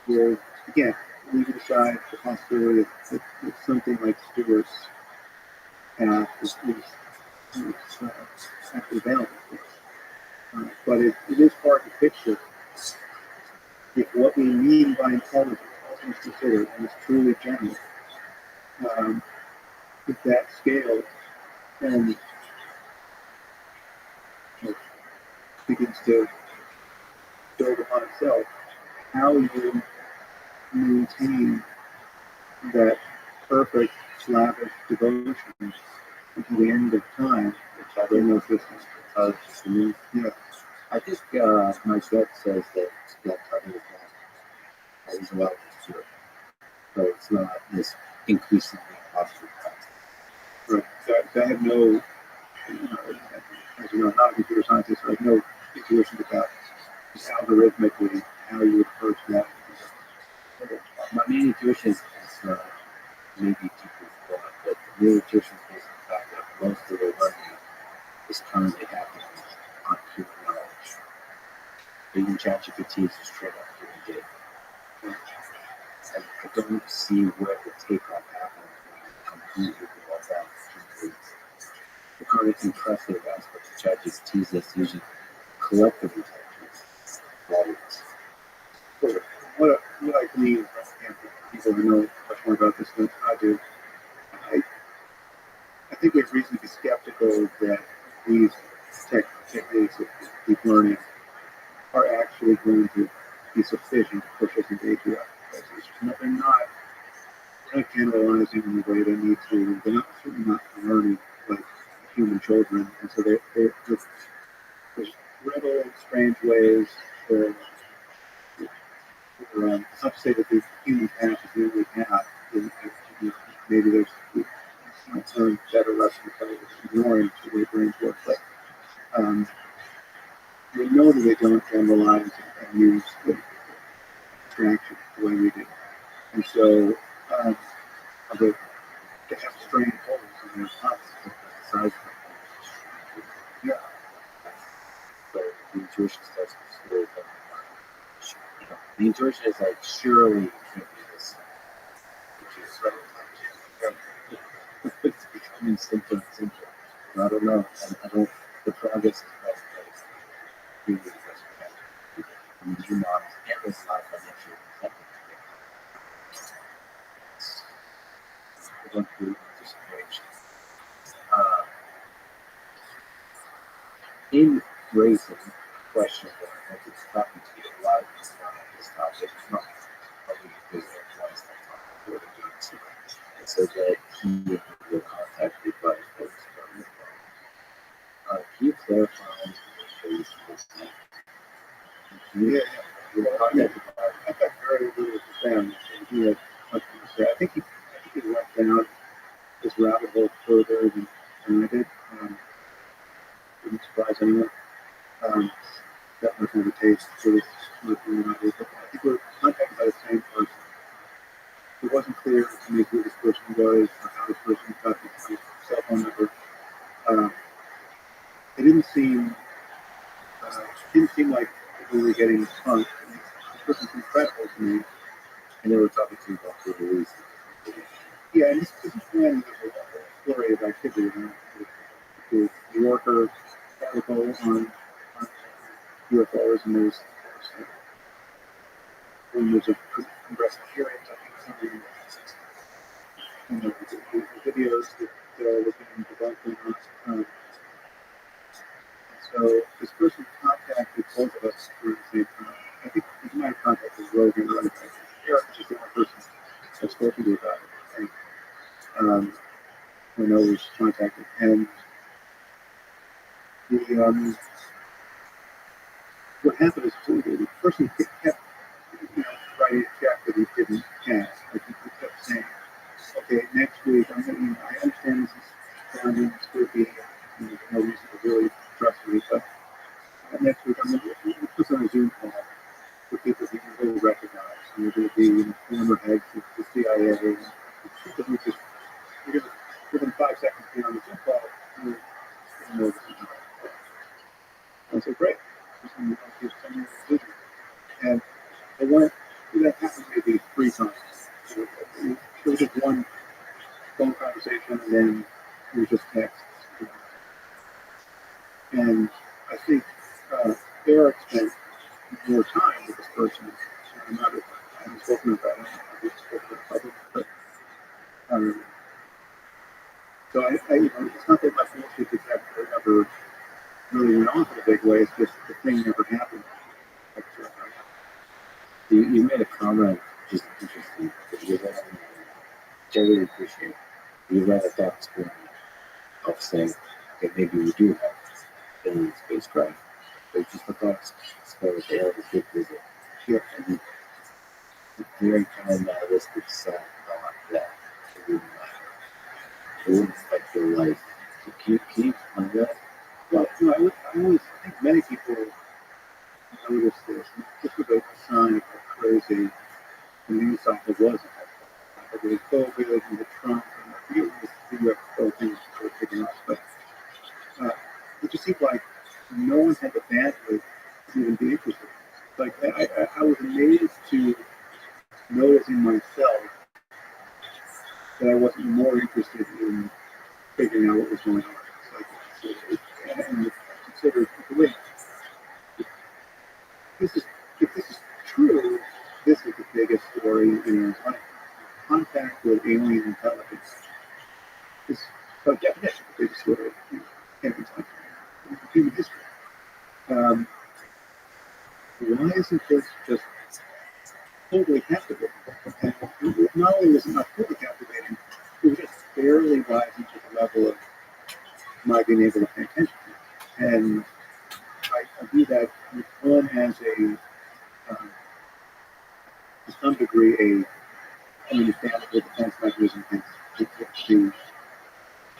where, again, leaving aside the possibility that something like Stewart's path is actually available. But it is hard to picture if what we mean by intelligence, all things considered, and it's truly general, if that scale then begins to build upon itself, how you maintain that perfect slavish devotion until the end of time, which I don't know if this is to me. Yeah.
I think my gut says that time is not as well as zero. So it's not this increasingly positive path.
Right. I have no, as you know, I'm not a computer scientist, so I have no intuition about just algorithmically how you approach that.
My main intuition is maybe deeply flawed, but the main intuition is based on the fact that most of the learning is currently happening on human knowledge. Even ChatGPT is just straight up human data. I don't see where the takeoff happens when you completely walk out of the current impressive aspect of ChatGPT is that's using collective intelligence.
What I believe, people who know much more about this than I do, I think we have reason to be skeptical that these techniques of deep learning are actually going to be sufficient to push us into AGI. They're not generalizing in the way they need to. They're certainly not learning like human children, and so there's brittle, strange ways. Not to say that the human path is the only path. Maybe there's some better lessons by ignoring the way brains work, but we know that they don't generalize and use the interaction the way we do. And so they have strange holes in their thoughts the size of them. Yeah.
So the intuition starts to slow down. The intuition is like, surely it can't be this. Which is right. It's becoming simpler and simpler. I don't know. I don't. The progress is not really impressive. I mean, you're not. It's not financial. We're going through this situation. In raising the question that I think it's talking to you, a lot of this topic is not probably because they're twice that time before the game. And so that he and he were contacted by folks from the phone. Can you clarify the case?
Yeah. I got very little to say on this, and he had much more to say. I think he went down this rabbit hole further than I did. Didn't surprise anyone. That much more taste for this sort of thing than I did. But I think we're contacted by the same person. It wasn't clear to me who this person was or how this person got his cell phone number. It didn't seem like we were getting punked. This person seemed credible to me.
And they were talking to you about the release.
Yeah, and this is when there's a flurry of activity. The New Yorker article on UFOs, and there's rumors of congressional hearings. I think some of the videos that are looking debunked. So this person contacted both of us through the same time. I think he might have contacted Rogan or anything. Eric is just the one person I've spoken to about it. And I know he was contacted. And what happened is the person kept writing a check that he didn't pass. Like he kept saying, okay, next week, I understand this is sounding spooky, and there's no reason to really trust me, but next week I'm going to put on a Zoom call for people who you really recognize. And they're going to be former heads of the CIA. And we're going to phone conversation, and then it was just text. And I think Eric spent more time with this person. I'm not, I haven't spoken about it. I haven't spoken to the public, but so I, it's not that my bullshit detector ever really went off in a big way. It's just the thing never happened. Like,
You made a comment just interesting. I really appreciate it. You ran a thought experiment of saying, okay, maybe we do have alien spacecraft. But just the thought experiment they have a big visit.
yeah.
And the very kind of nihilistic side thought that it wouldn't matter. It wouldn't affect your life. So can you explain that?
Well, I always think many people notice this. This was a sign of how crazy the news cycle was. Like with COVID and the Trump and I forget what the UFO things were picking up, but it just seemed like no one had the bandwidth to even be interested. Like I was amazed to notice in myself that I wasn't more interested in figuring out what was going on. And consider, wait, if this is true, this is the biggest story in contact with alien intelligence. Is by definition the biggest story in human history. Why isn't this just totally captivating? And not only was it not totally captivating, it was just barely rising to the level of my being able to pay attention to. And I view that one as to some degree, an understandable defense mechanism against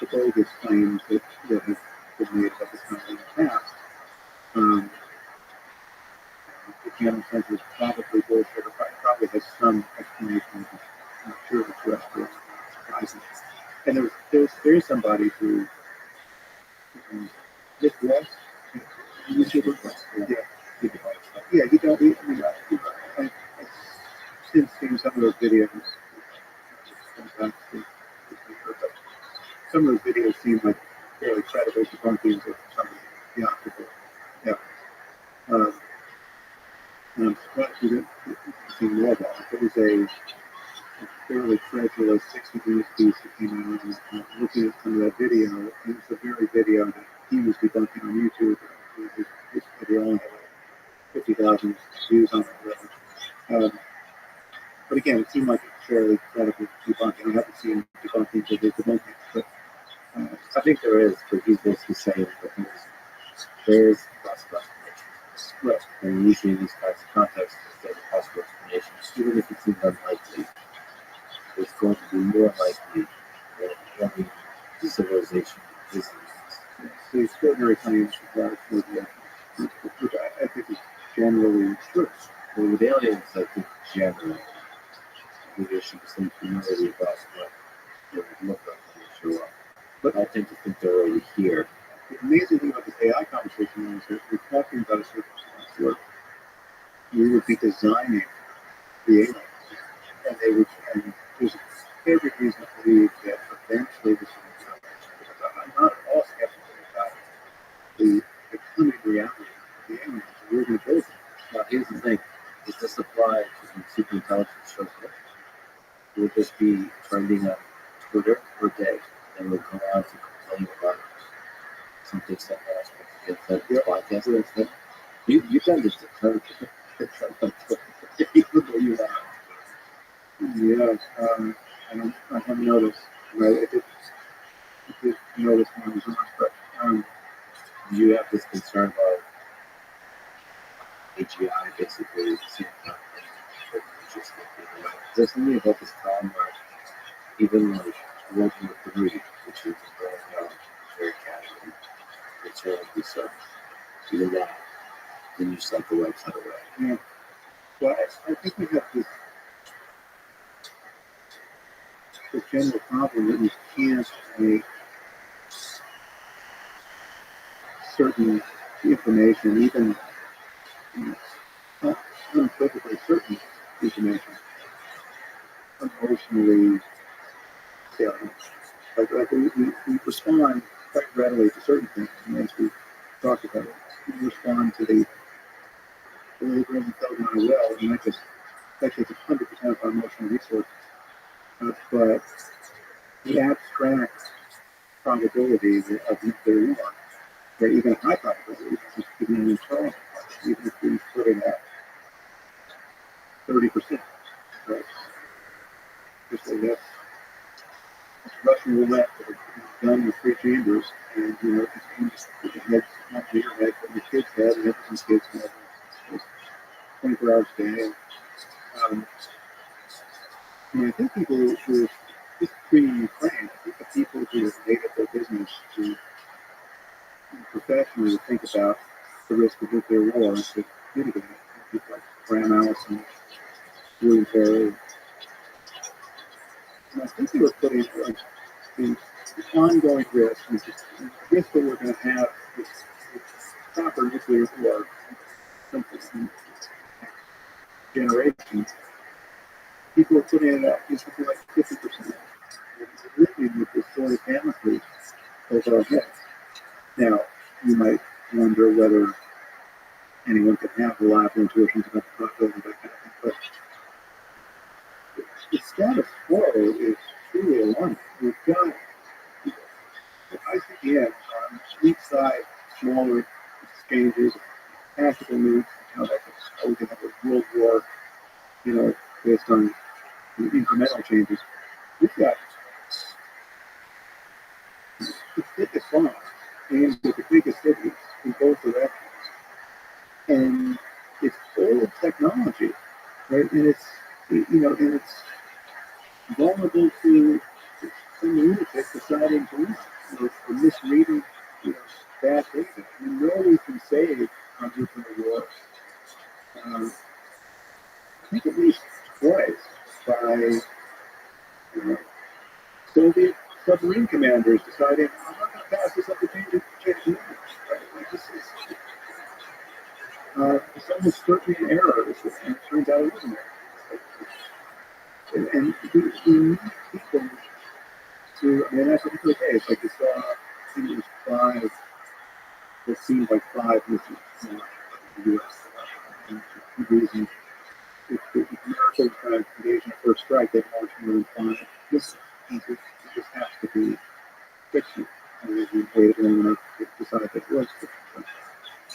the bogus claims that have been made about this country in the past. The general sense is probably bullshit, or probably has some explanation. I'm not sure if it's terrestrial, surprising. And there's somebody who just was YouTuber. Yeah, he don't. I've since seen some of those videos. Some of those videos seem like fairly credible debunkings of some of the optical. Yeah. And I'm surprised you didn't see more about it. It was a fairly credulous 60 Minutes piece that came out, and looking at some of that video, and it's the very video that he was debunking on YouTube. His video only had like 50,000 views on it. But again, it seemed like a fairly credible debunking. I haven't seen debunking to the debunking, but
I think there is, but he's basically saying that there is possible explanations.
right.
And usually in these kinds of contexts, there's possible explanations. Even if it seems unlikely, it's going to be more likely that any civilization exists.
The extraordinary claims about which I think is generally true.
Well, with aliens, I think generally, there should be some humility about what they would look like when they show up. But I tend to think they're already here.
The amazing thing about this AI conversation is that we're talking about a circumstance where we would be designing the aliens, and they would, and there's every reason to believe that eventually this will happen. I'm not at all skeptical about the coming reality of the aliens. We're going to build them.
Now, here's the thing. Does this apply to when super intelligence shows up? Will this be trending on Twitter for days? And we'll go out to complain about something set last week against that podcast instead? You've done this to her.
Yeah, I have noticed. Right, I did notice when I was on, but
Do you have this concern about AGI basically seeing that thing? There's something about this time where even like World War III, which is going on very casually, it's really research. Even that, then you set the website away.
yeah. Well, I think we have this general problem that we can't make certain information, even unequivocally certain information, emotionally salient. Like we respond quite readily to certain things, and as we talked about it, we respond to the way really felt my will, and that takes 100% of our emotional resources. But the abstract probability of nuclear war, or even high probability, just even an internal, even if we put it at 30%, right? Just say that's Russian roulette with a gun with three chambers, and it's aimed at the head, not to your head, but your kid's head, and everyone's kid's head. It's 24 hours a day. And I think people who are just pre-Ukraine, I think the people who have made it their business to professionally think about the risk of nuclear war and to mitigate it. People like Graham Allison, William Perry. And I think they were putting like the ongoing risk, and the risk that we're going to have this proper nuclear war in generations. People are putting it at something like 50%. We're living with this sort of Damocles over our heads. Now, you might wonder whether anyone can have reliable intuitions about the possibility of that kind of thing, but the status quo is truly alarming. We've got the ICBM on each side, smaller exchanges, tactical moves, how we can have a world war, based on the incremental changes. We've got the biggest bombs aimed at the biggest cities in both directions. And it's old technology, right? And it's vulnerable to some lunatic deciding to use it, or misreading, bad data. We know we can save on nuclear war. I think at least twice by Soviet submarine commanders deciding, I'm not going to pass this up to change the right? Like this is it's almost certainly an error, and it turns out it wasn't an error. And we need people to, I mean, that's what okay. It's like you saw, I think it was 5, it seemed like 5 missions in the U.S. And for two reasons. If America was going to engage in a first strike, they'd launch more than 5 missiles. It just has to be fiction. And we waited long enough to decide that it was fiction.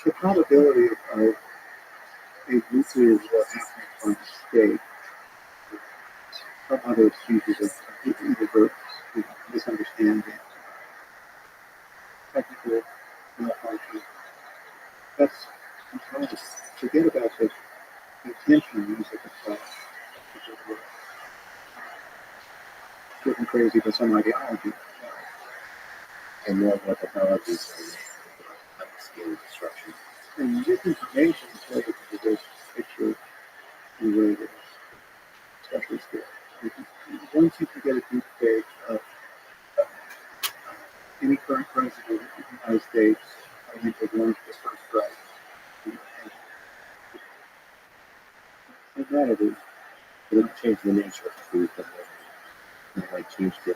The probability of a nuclear war happening on state from other excuses of either misunderstanding, technical malfunction. That's intelligence. Forget about the intentions of the thought, which is driven crazy by some ideology.
And more about technologies and scale destruction.
And this information is related to this picture related, especially scale. Once you can get a deep fake of any current president of the United States, I think would launch the first strike. And that it is.
It would change the nature of food, but it might change the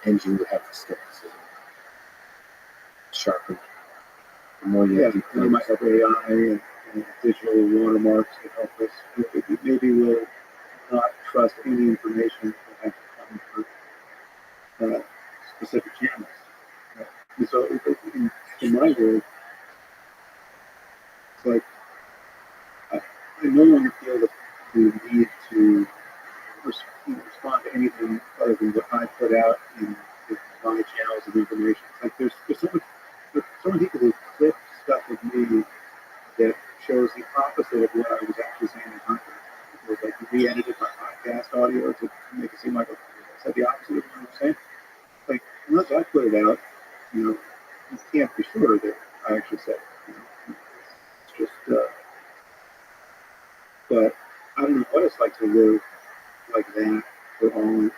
engine would have to skepticism. Sharpen. The more you have
we might have AI and digital watermarks to help us. Maybe we'll not trust any information that has to come through specific channels. And so, in my world, it's like I no longer feel the need to respond to anything other than what I put out in my channels of information. Like there's so many people who clip stuff of me that shows the opposite of what I was actually saying in content. It was like re-edited my podcast audio to make it seem like I said the opposite of what I was saying. Like unless I put it out, you can't be sure that I actually said it. It's just, but I don't know what it's like to live like that for all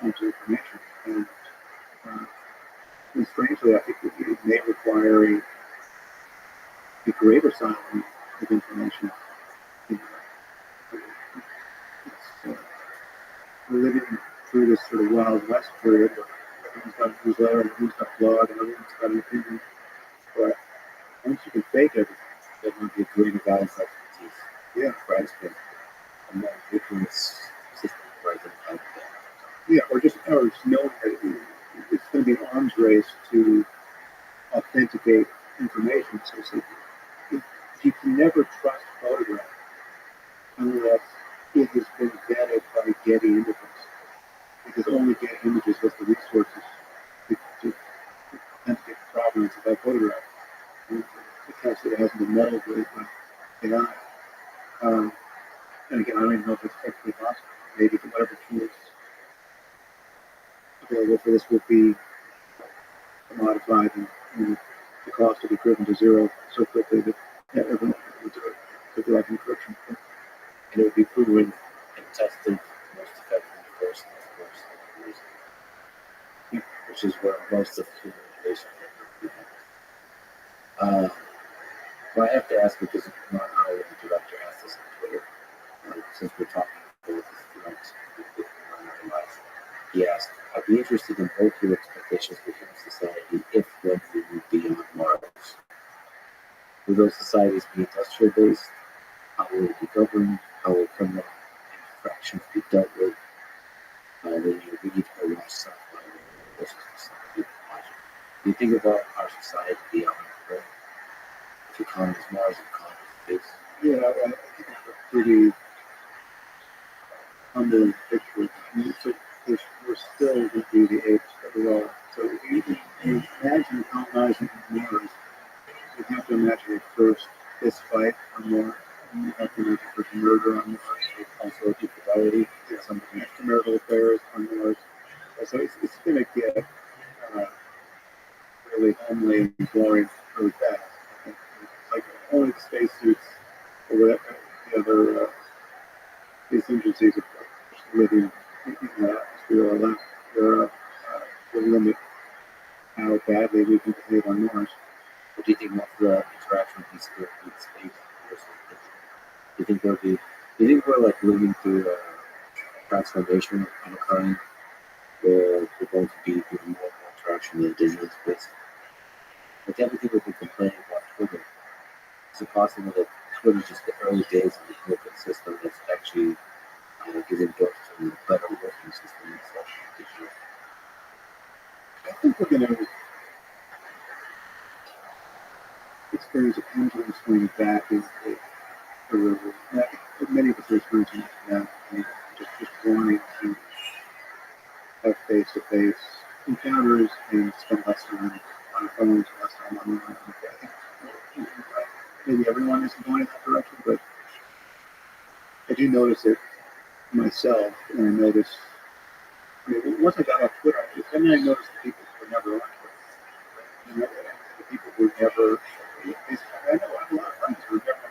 kinds of information. And strangely, I think it may require a greater silence of information. We're living through this sort of Wild West period where everyone's got a newsletter and everyone's got a blog and everyone's got an opinion. But once you can fake everything,
That might be a greater value for expertise.
yeah,
Price, but a more rigorous system for identifying that.
yeah, or just knowing that it's going to be an arms race to authenticate information. So you can never trust a photograph unless it has been vetted by Getty Images, because only Getty Images has the resources to authenticate the provenance of that photograph. And it tells that it hasn't been meddled with by AI. And again, I don't even know if it's technically possible. Maybe whatever tools available for this will be commodified and the cost will be driven to zero so quickly that everyone will do it. Could be like encryption.
And it would be proven and tested most effectively first, of course, which is where most of human innovation happens. Well, I have to ask because not how the director asked us on Twitter, since we're talking about this life. He asked, I'd be interested in both your expectations for human society if when we move beyond Mars. Will those societies be industrial based? How will it be governed? How will criminal infractions be dealt with? Will you read or watch sci-fi versus society logic? Do you think about our society beyond Earth? If economy is Mars and economy is space?
Yeah, I think it's a pretty humbling picture. I mean, so we're still going to be the apes that we are. So if you imagine colonizing Mars, you have to imagine a first fist fight on Mars. You have to imagine first murder on Mars.
Also, infidelity,
Some extramarital affairs on Mars. So it's going to get really homely and boring really fast. It's like only the spacesuits or whatever the other these agencies of living in the atmosphere are left. Will limit how badly we can behave on Mars.
what do you think most of the interaction with these spirits in space versus do you think there'll be, do you think we're like living through a transformation of a kind where we're going to be doing more and more interaction in digital space? Like everything we've been complaining about Twitter, is it possible that Twitter is just the early days of the political system that's actually giving birth to a better working system instead of digital?
I think we're going to experience a pendulum swing back into the river. Many of us are experiencing that. Just wanting to have face-to-face encounters and spend less time on our phones, less time online. I think maybe everyone isn't going in that direction, but I do notice it myself, and I notice. I mean, once I got off Twitter, I noticed the people who were never on Twitter. You know, the people who never. I know I have a lot of friends who were never on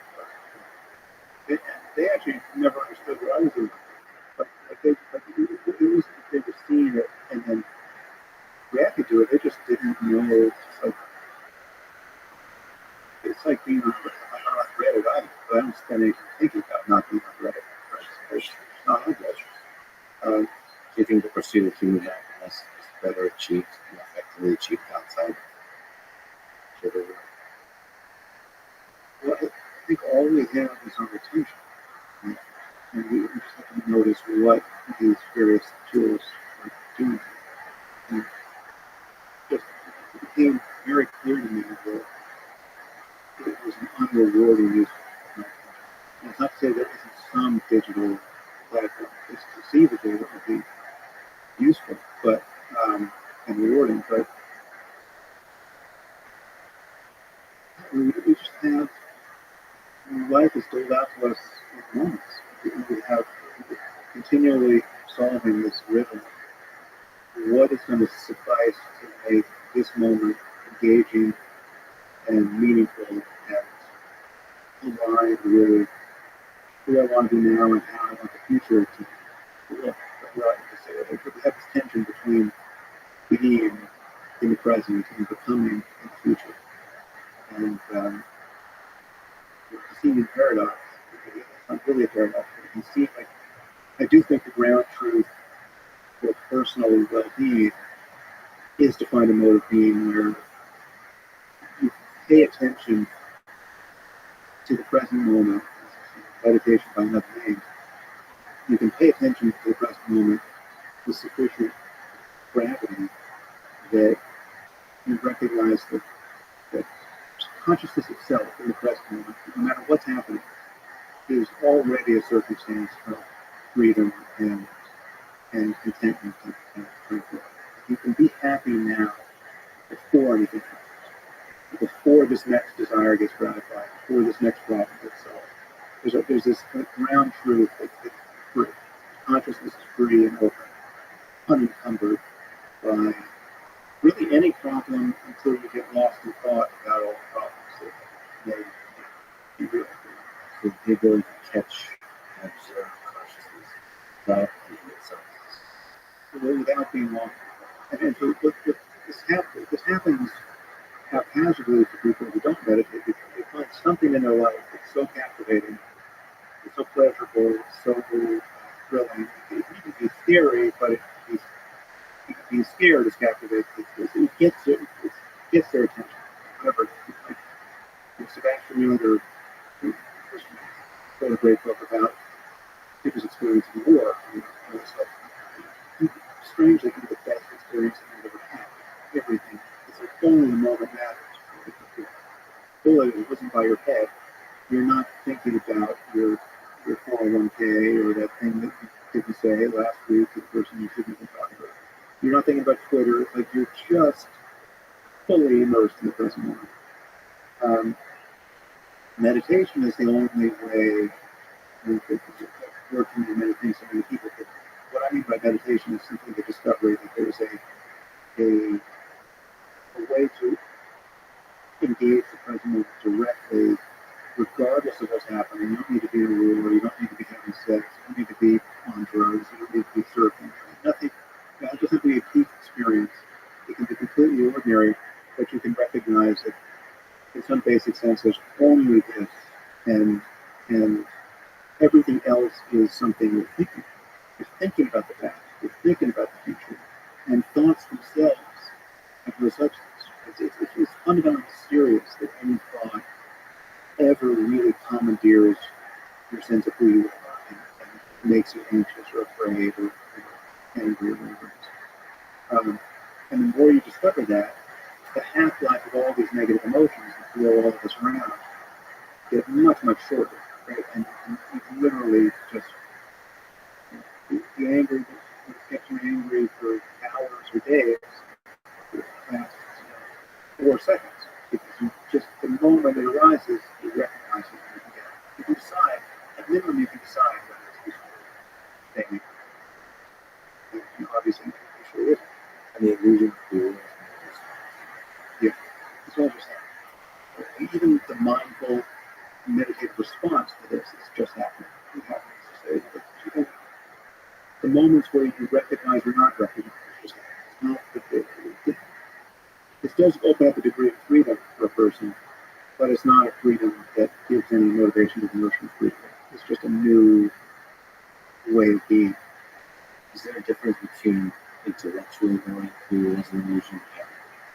Twitter. They actually never understood what I was doing. But it was they were seeing it and then reacted to it. They just didn't know. It's like being on Reddit. I don't spend any time thinking about not being on Reddit. It's not on Reddit.
Do you think the pursuit of human happiness is better achieved and effectively achieved outside Twitter?
Well, I think all we have is our attention. And we just have to notice what these various tools are doing. And just it became very clear to me that it was an unrewarding use of my attention. And it's not to say there isn't some digital platform. It's conceivable that would be useful, but and rewarding, but we just have life is doled out to us at moments. We have continually solving this rhythm. What is going to suffice to make this moment engaging and meaningful and aligned with who I want to be now and how I want the future to look. We have this tension between being in the present and becoming in the future. And it's seeming paradox. It's not really a paradox, but it can seem like I do think the ground truth for personal well-being is to find a mode of being where you pay attention to the present moment. Meditation by another name. You can pay attention to the present moment with sufficient gravity that you recognize that consciousness itself in the present moment, no matter what's happening, is already a circumstance of freedom and contentment and tranquility. You can be happy now before anything happens, before this next desire gets gratified, before this next problem gets solved. There's this ground truth that free. Consciousness is free and open, unencumbered by really any problem until you get lost in thought about all the problems that may be real.
So the ability to catch and observe consciousness without thinking itself.
Without being lost. And so this happens haphazardly to people who don't meditate because they find something in their life that's so captivating, it's so pleasurable, it's so thrilling. It can be scary, but being scared is captivating. It gets their attention. Whatever. Like Sebastian Junger wrote a great book about people's experience in war. Strangely, the best experience I've ever had. Everything. It's like only the moment matters. Bullet is listened by your head. You're not thinking about your 401k or that thing that you didn't say last week to the person you shouldn't have been talking about. You're not thinking about Twitter. It's like you're just fully immersed in the present moment. Meditation is the only way we could work through many things so many people could. What I mean by meditation is simply the discovery that there's a way to engage the present moment directly, regardless of what's happening. You don't need to be in a war, you don't need to be having sex, you don't need to be on drugs, you don't need to be surfing. Nothing. It doesn't have to be a peak experience. It can be completely ordinary, but you can recognize that in some basic sense there's only this, and everything else is something you're thinking. You're thinking about the past, you're thinking about the future, and thoughts themselves have no substance. It's fundamentally mysterious that any thought ever really commandeers your sense of who you are and makes you anxious or afraid or angry or whatever it is. And the more you discover that, the half-life of all these negative emotions that blow all of us around get much, much shorter. Right? And you can literally just be angry, get you angry for hours or days, it lasts 4 seconds. Because you just, the moment it arises, you recognize it and you can decide, at minimum you can decide whether it's useful. And obviously, it sure isn't.
And the illusion of fear.
Yeah, it's all just that. Even the mindful meditative response to this is just happening. It happens to say that the moments where you recognize or not recognize is just not this does open up a degree of freedom for a person, but it's not a freedom that gives any motivation to commercial freedom. It's just a new way of being.
Is there a difference between intellectually knowing fear as an illusion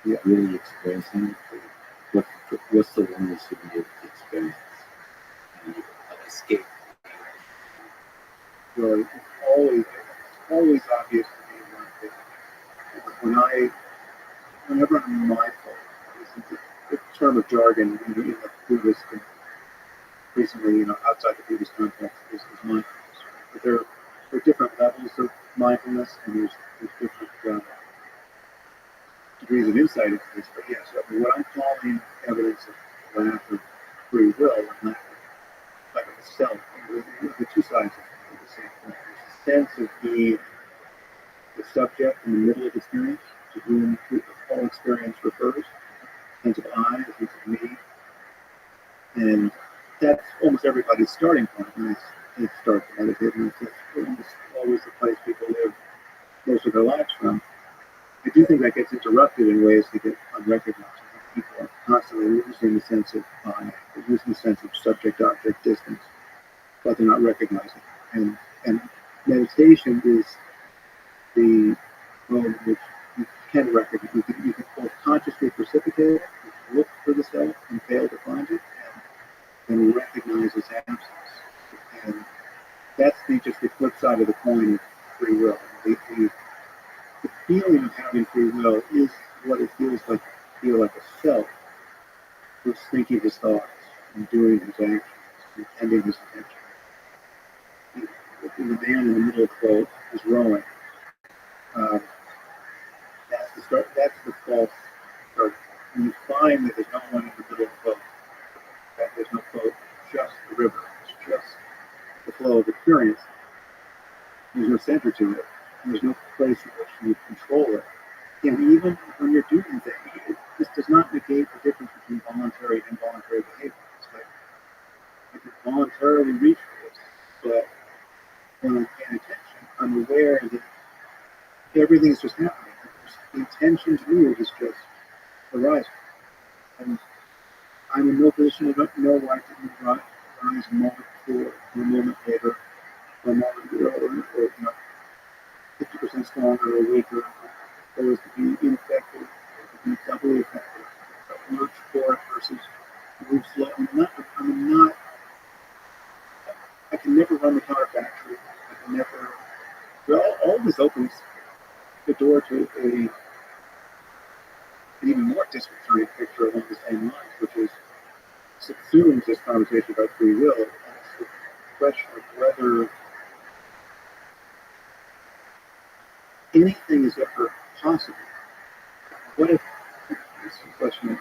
and really experiencing it? What's the oneness you can get to experience? And escape?
Well, it's always obvious to me that whenever I'm mindful, the term of jargon in the Buddhist and recently, outside the Buddhist context is mindfulness. But there are different levels of mindfulness, and there's different degrees of insight into this. But yes, what I'm calling evidence of lack of free will and lack of self, the two sides of the same thing. There's a sense of being the subject in the middle of experience, to whom all experience refers, sense of I, a sense of me, and that's almost everybody's starting point when they start to meditate, and it's almost always the place people live most of their lives from. I do think that gets interrupted in ways that get unrecognized. People are constantly losing the sense of I, losing the sense of subject-object distance, but they're not recognizing. And meditation is the mode in which you can recognize, you can both consciously precipitate it, look for the self and fail to find it, and recognize its absence. And that's just the flip side of the coin of free will. The feeling of having free will is what it feels like to feel like a self who's thinking his thoughts and doing his actions, intending his intention. The man in the middle of the boat is rowing. Um, that's the false start. When you find that there's no one in the middle of the boat, that there's no boat, just the river, it's just the flow of experience. There's no center to it. There's no place in which you control it. And even when you're doing things, this does not negate the difference between voluntary and involuntary behavior. It's like I can voluntarily reach for this, but when I'm paying attention, I'm aware that everything is just happening. The intention to move is just arising. And I'm in no position to know why it didn't rise a moment before, or a moment later, or a moment or 50% stronger or weaker. There was to be ineffective, or to be doubly effective. Lurch for it versus move slow. I can never run the counterfactory. I can never. Well, all this opens the door to an even more disconcerting picture along the same lines, which is subsumes this conversation about free will. And it's the question of whether anything is ever possible. What if, this is a question I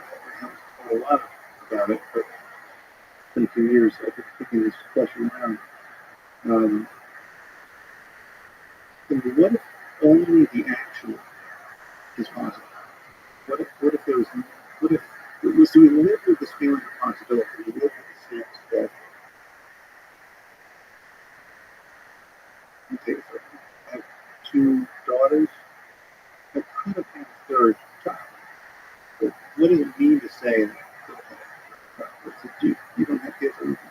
haven't thought a lot about it, but it's been a few years I've been kicking this question around. What if only the actual is possible? What if there was, what if, so we live with this feeling of possibility, we live with the sense that, okay, so I have two daughters, I could have had a third child. But what does it mean to say that I could have had a third child? You don't have kids or anything.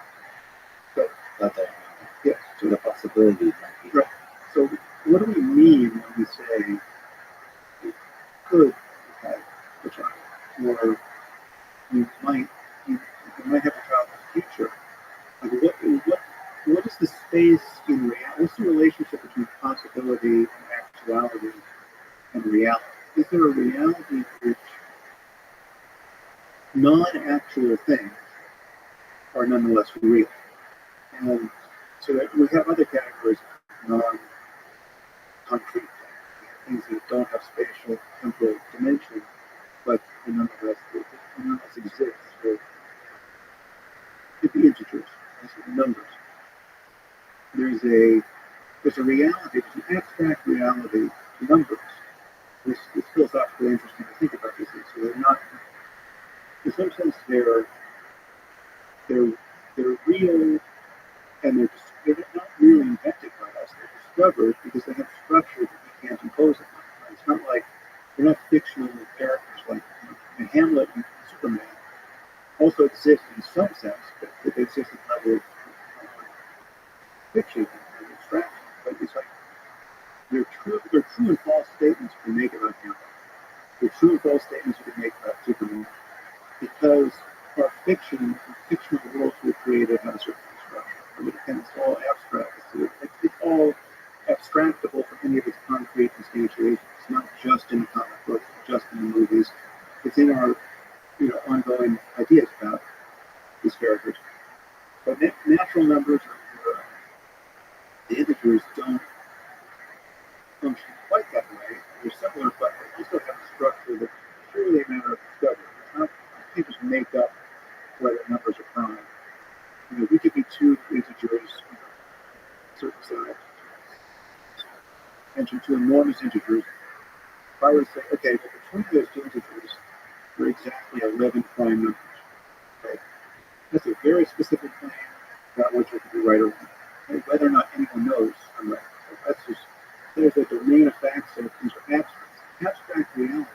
So,
Not that.
yes.
So the possibility might be.
Right. So what do we mean when we say you could have a child? Or you might have a child in the future. Like what is the space in reality? What's the relationship between possibility and actuality and reality? Is there a reality in which non-actual things are nonetheless real? And so that we have other categories of non-concrete things that don't have spatial, temporal dimension, but they nonetheless exist. So the integers, numbers. There's a reality, there's an abstract reality to numbers. It's philosophically interesting to think about these things. So they're not, in some sense, they're real, and they're not really invented by us. They're discovered because they have structure that we can't impose upon. Right? It's not like they're not fictional characters like Hamlet and Superman. Also exist in some sense, but they exist in level of fiction and abstraction. But it's like they're true and false statements we make about Hamlet. They're true and false statements we can make about Superman because our fictional worlds we created have a certain structure. And it's all abstract. It's all abstractable from any of its concrete instantiations. It's not just in the comic books, just in the movies. It's in our ongoing ideas about these characters. But natural numbers or the integers don't function quite that way. They're similar, but they also have a structure that's purely a matter of discovery. It's not, you can't just make up whether numbers are prime. We could be two integers, certain size, mention two enormous integers. If I were to say, okay, well, between those two integers, there are exactly 11 prime numbers. Right? That's a very specific claim about which I could be right or wrong. And whether or not anyone knows I'm right. That's just, there's a domain of facts that these are abstract reality.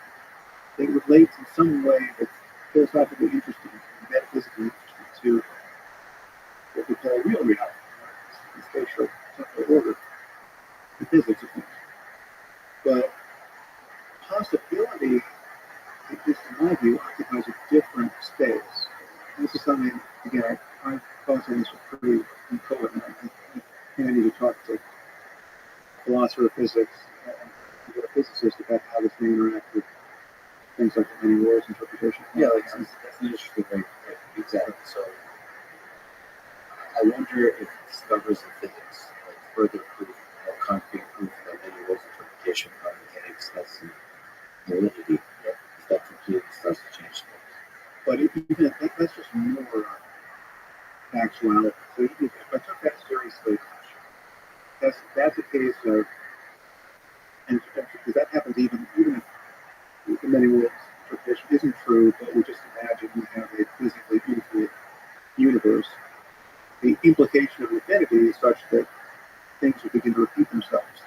They relate in some way that's philosophically interesting, metaphysically interesting to what we call real reality, the spatial temporal order, the physics of things. But possibility, at least in my view, occupies a different space. And this is something, again, I thought this was pretty important. I think I need to talk to a philosopher of physics and a physicist about how this may interact with things like the many worlds interpretation.
Yeah, that's an interesting way. Exactly. So I wonder if discoveries in physics, like further proof, more concrete proof that many worlds interpretation of mechanics has some validity, if that completely starts to change things.
But even that's just more actuality. So if I took that seriously, that's a case of, and because that happens even if the many worlds interpretation isn't true, but we just imagine we have a physically infinite universe. The implication of infinity is such that things will begin to repeat themselves.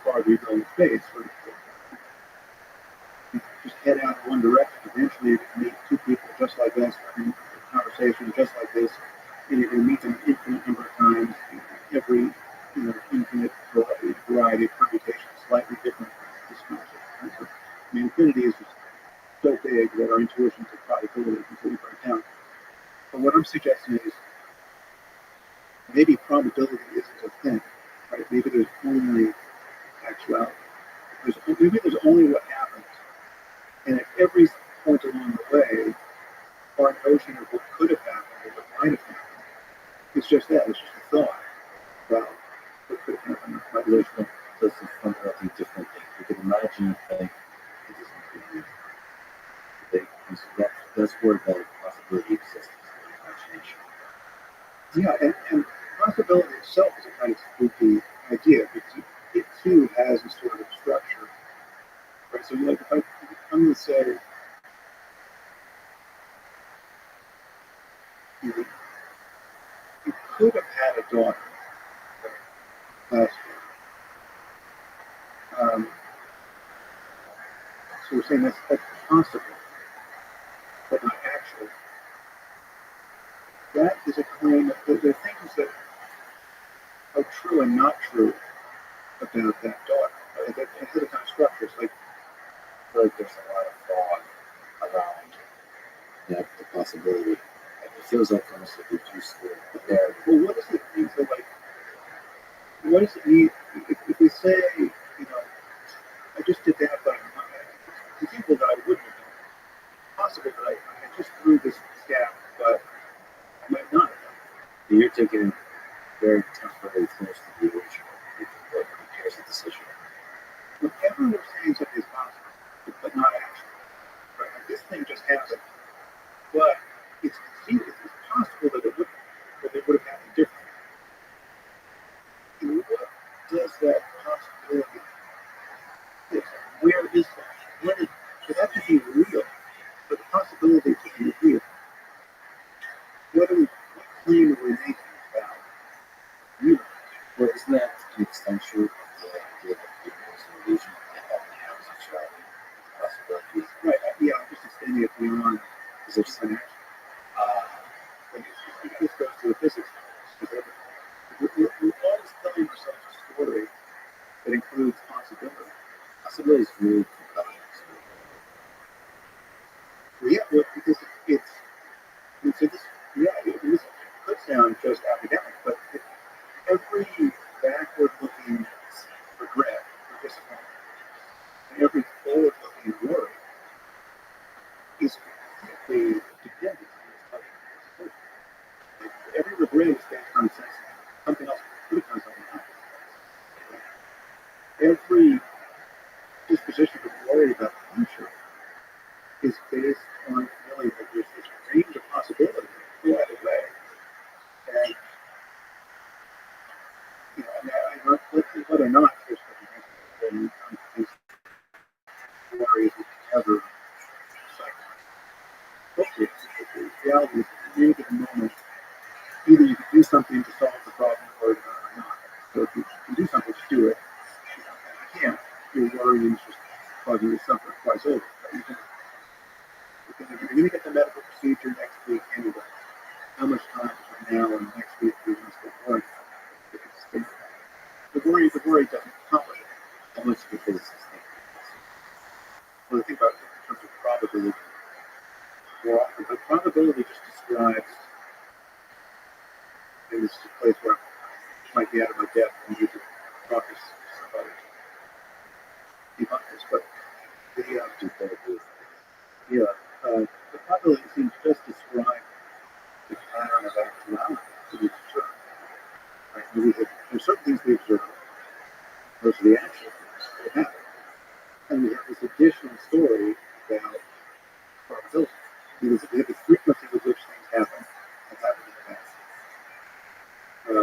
Farther you go in space, or you just head out in one direction. Eventually, you can meet two people just like us, having a conversation just like this, and you're going to meet them an infinite number of times. Every infinite variety of permutations, slightly different. So, infinity is just so big that our intuitions of probability completely break down. But what I'm suggesting is maybe probability isn't a thing, right? Maybe there's only actuality. Maybe there's only what happens. And at every point along the way, our notion of what could have happened or what might have happened is just that. It's just a thought about what could have happened.
Population does some fundamentally different things. You can imagine a thing that isn't real. That's where the possibility exists in imagination.
Yeah, and possibility itself is a kind of spooky idea because it too has a sort of structure. Right? So, like, if I'm going to say, you could have had a daughter last year. So we're saying that's possible, but not actual. That is a claim that there are things that are true and not true about that daughter. Right? That has a kind of structure. It's like,
I feel like there's a lot of fraud around the possibility. It feels like almost like a useful narrative.
well, what does it mean to, like, what does it mean if we say, I just did that, but it's conceivable that I wouldn't have done it. Possible that I just threw this gap, but I might not have done
You're taking it very temporarily close to the original, what prepares a decision.
it. Whatever we're saying something is possible, but not actual. Right? Like, this thing just happened, but it's conceivable, it's possible that it would have happened differently. And what does that possibility is? Where is that? For that to be real, for the possibility to be real, what claim are we making about the universe?
Well, isn't that an extension of the idea that the universe is an illusion that often has sexuality possibilities?
Right, yeah, I'm just extending it beyond
Is there
an action. This goes to the physics. We're always telling ourselves a story that includes possibility.
possibility is really compelling?
Well, yeah, well, because so this, yeah, this could sound just academic, but every backward-looking regret or disappointment, and every forward-looking worry is completely dependent on this possibility. Every regret is based on something else could have done something else. Every disposition to worry about the future is based on feeling that there's this range of possibilities that go either way. And, whether or not there's something worry is ever appropriate. The reality is, in any given moment, either you can do something to solve the problem or not. So if you can do something to do it, if you can't, your worrying is just causing you to suffer twice over. Because if you're going to get the medical procedure next week anyway, how much time between now and next week are you going to spend worrying about it? The worry doesn't accomplish it.
How much do physicists think?
when I think about it in terms of probability, more often, but probability just describes, and this is a place where I might be out of my depth and need to talk to somebody about this, but the probability seems just describe the pattern of actuality that we observe. Right? There's certain things we observe, those are the actual things that happen. And we have this additional story about probability. Because we have the frequency with which things happen and happen in the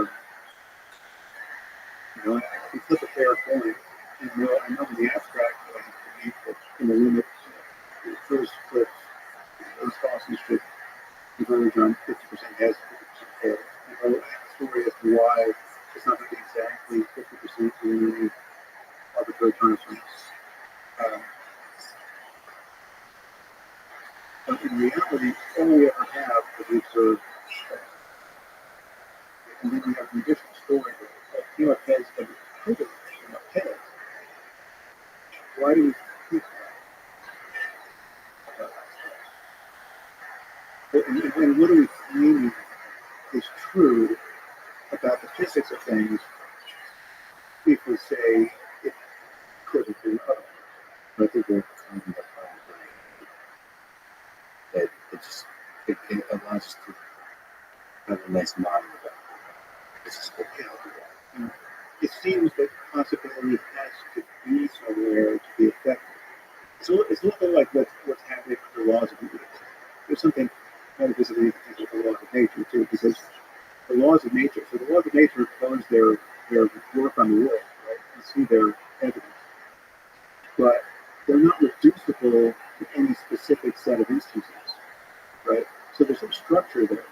past. I flip a fair coin, and I know in the abstract that I have to believe that in the limit, the first flips, those tosses should converge on 50% heads, 50% tails. I know I have a story as to why it's not going to be exactly 50% in any arbitrary terms. But in reality, all we ever have is we observe, and then we have an additional story that heads of the heads. Why do we think that? And what do we claim is true about the physics of things if we say it couldn't be otherwise?
I think we're kind of that it allows us to have a nice model of it. It's just okay.
It seems that possibility has to be somewhere to be effective. So it's a little bit like what's happening with the laws of nature. There's something metaphysically interesting with the laws of nature too, because the laws of nature. So the laws of nature impose their work on the world, right? You see their evidence, but they're not reducible to any specific set of instances, right? So there's some structure there,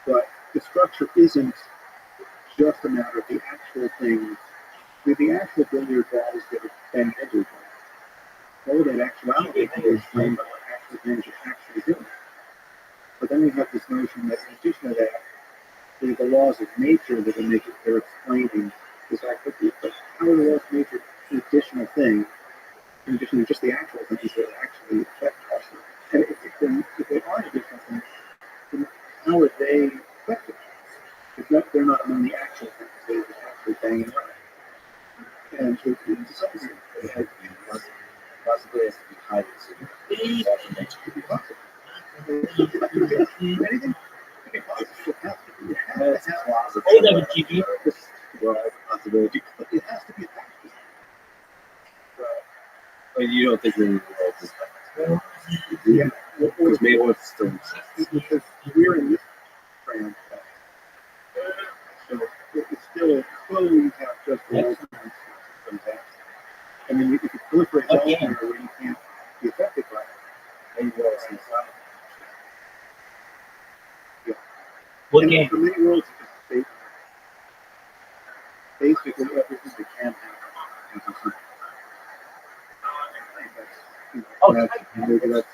but the structure isn't just a matter of the actual things. With the actual billiard balls that are banged into each other, all of that actuality can be explained by what actual things are actually doing. But then we have this notion that in addition to that, there's the laws of nature that they're explaining this activity. But how are the laws of nature an additional thing, in addition to just the actual things that actually affect us? And if they are additional things, then how are they effective? If they're not among the actual things, they're just actually banging around. And to some degree,
It has to be possibly has to be highly significant.
it could be possible. Anything could be possible. It has to be. It has to have
Hey, David TV.
Possibility.
but it has to be effective.
But you don't think the world is like
Yeah.
because maybe it's still exists.
Because we're in this trans so it's still you have just the old from that. And then if you proliferate elsewhere where you can't be affected by it, then you will see some. Yeah.
What
And
game?
for many worlds, it's basically everything that can happen.
Oh,
Maybe that's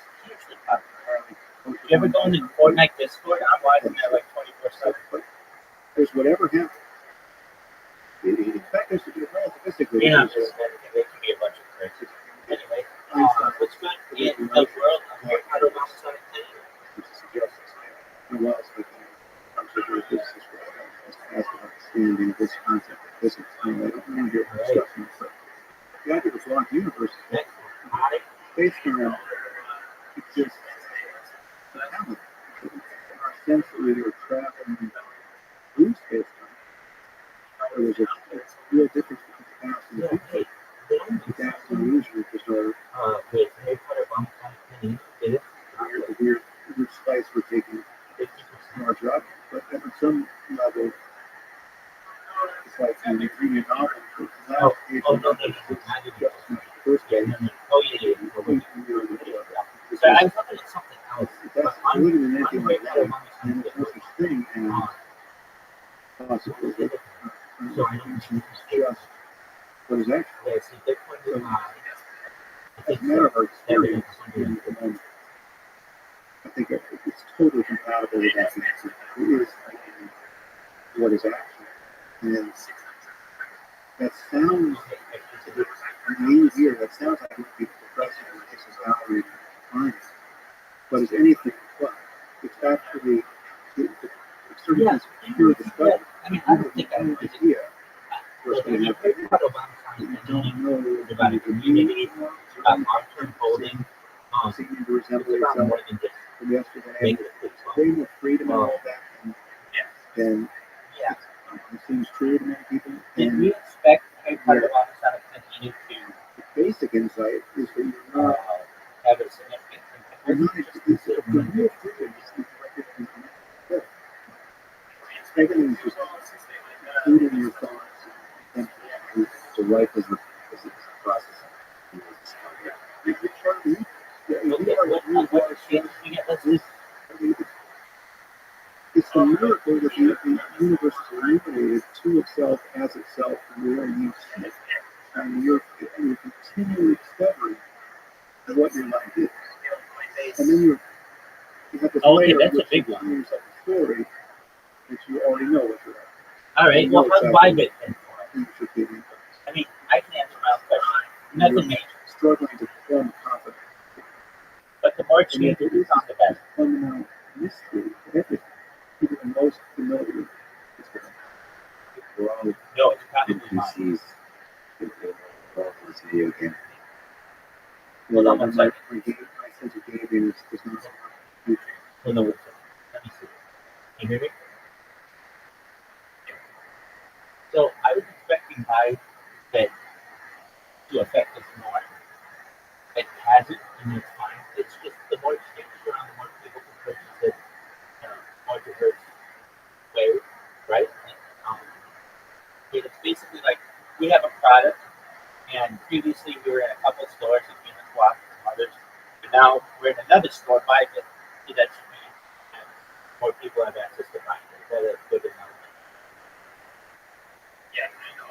you ever go into Fortnite Discord? I'm watching that like 24/7.
but there's whatever happens. In fact, there's relativistically.
Yeah, they can be a bunch of crazy. Anyway, what's good in the world of Harry Potter Rothschild?
Which suggests well, it's like I'm sure there are physicists who ask about understanding this concept of physics. I don't want to hear discussion, but the idea of large universes based around exists in our sense that we are traveling through space time. There's a real difference between the past and the future. The past and the illusion just are
Wait, Harry Potter Rothschild, did it?
the weird spice we're taking
50%.
larger objects. But on some level, it's like when you read a novel, the last page of the novel is just the first page.
Oh, yeah. So I was looking at something else.
That's good in anything like that. And there's no such thing as possibility.
So I don't choose
Just what is actually.
yeah, see, Bitcoin is
As a matter of our experience in the moment, I think it's totally compatible with that answer. It is what is actual. And that sounds, when you hear that sounds like it would be depressing. gallery finds. But it's anything but. It's actually it's sort of this pure discovery.
I mean, I don't think I
have no
would.
idea what's
Look,
going to
you
happen.
heard about Obama's
You
understanding.
don't know
It's about a community, it's about long-term holding.
seeming to
It's
resemble
about
itself
more than just
from yesterday.
making a quick
Way
phone.
more freedom and all that than
Yeah.
it seems true to many people.
Did
And
we expect Harry Potter to continue to
the basic insight is that you're not
have a significant
you're not
impact?
it's the real freedom is reflected in the everything is just including your thoughts and
So life is a process.
you're trying to
Okay, what changes we get? Let's just
it's the miracle that the universe is illuminated to itself as itself the way you see it. And you're continually discovering what your life is. And then you have this
okay,
layer
that's a
which
big one.
brings up the story that you already know what you're at.
All right, well, how's Vibe then?
You should be
I mean, I can answer my own question. Nothing major.
struggling to form confidence.
But the more
And yet
changes
there
we
is
talk
this
about,
fundamental mystery to everything. Even the most familiar is what
We're all
no, it's probably mine.
NPCs in this video game.
Hold on one second.
my sense of gaming is not huge.
Hold on one second. Let me see. Can you hear me? So I was expecting Vibe that to affect us more. It hasn't, and it's fine. It's just the more exchanges around, the more people can purchase it, more diverse way, right? Um, it's basically like we have a product, and previously we were in a couple stores, like Guinness, and others, but now we're in another store, Vibe it. So that should mean that more people have access to Vibe it. That's good enough. Yeah, I know.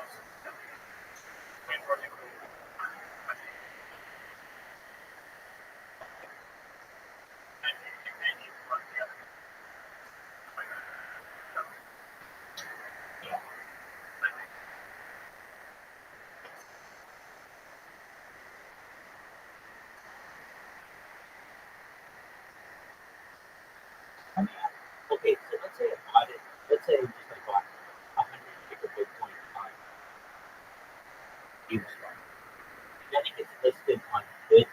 Okay, so let's say I bought it. Let's say I bought 100 Bitcoin on Uniswap. Then it gets listed on Bitcoin.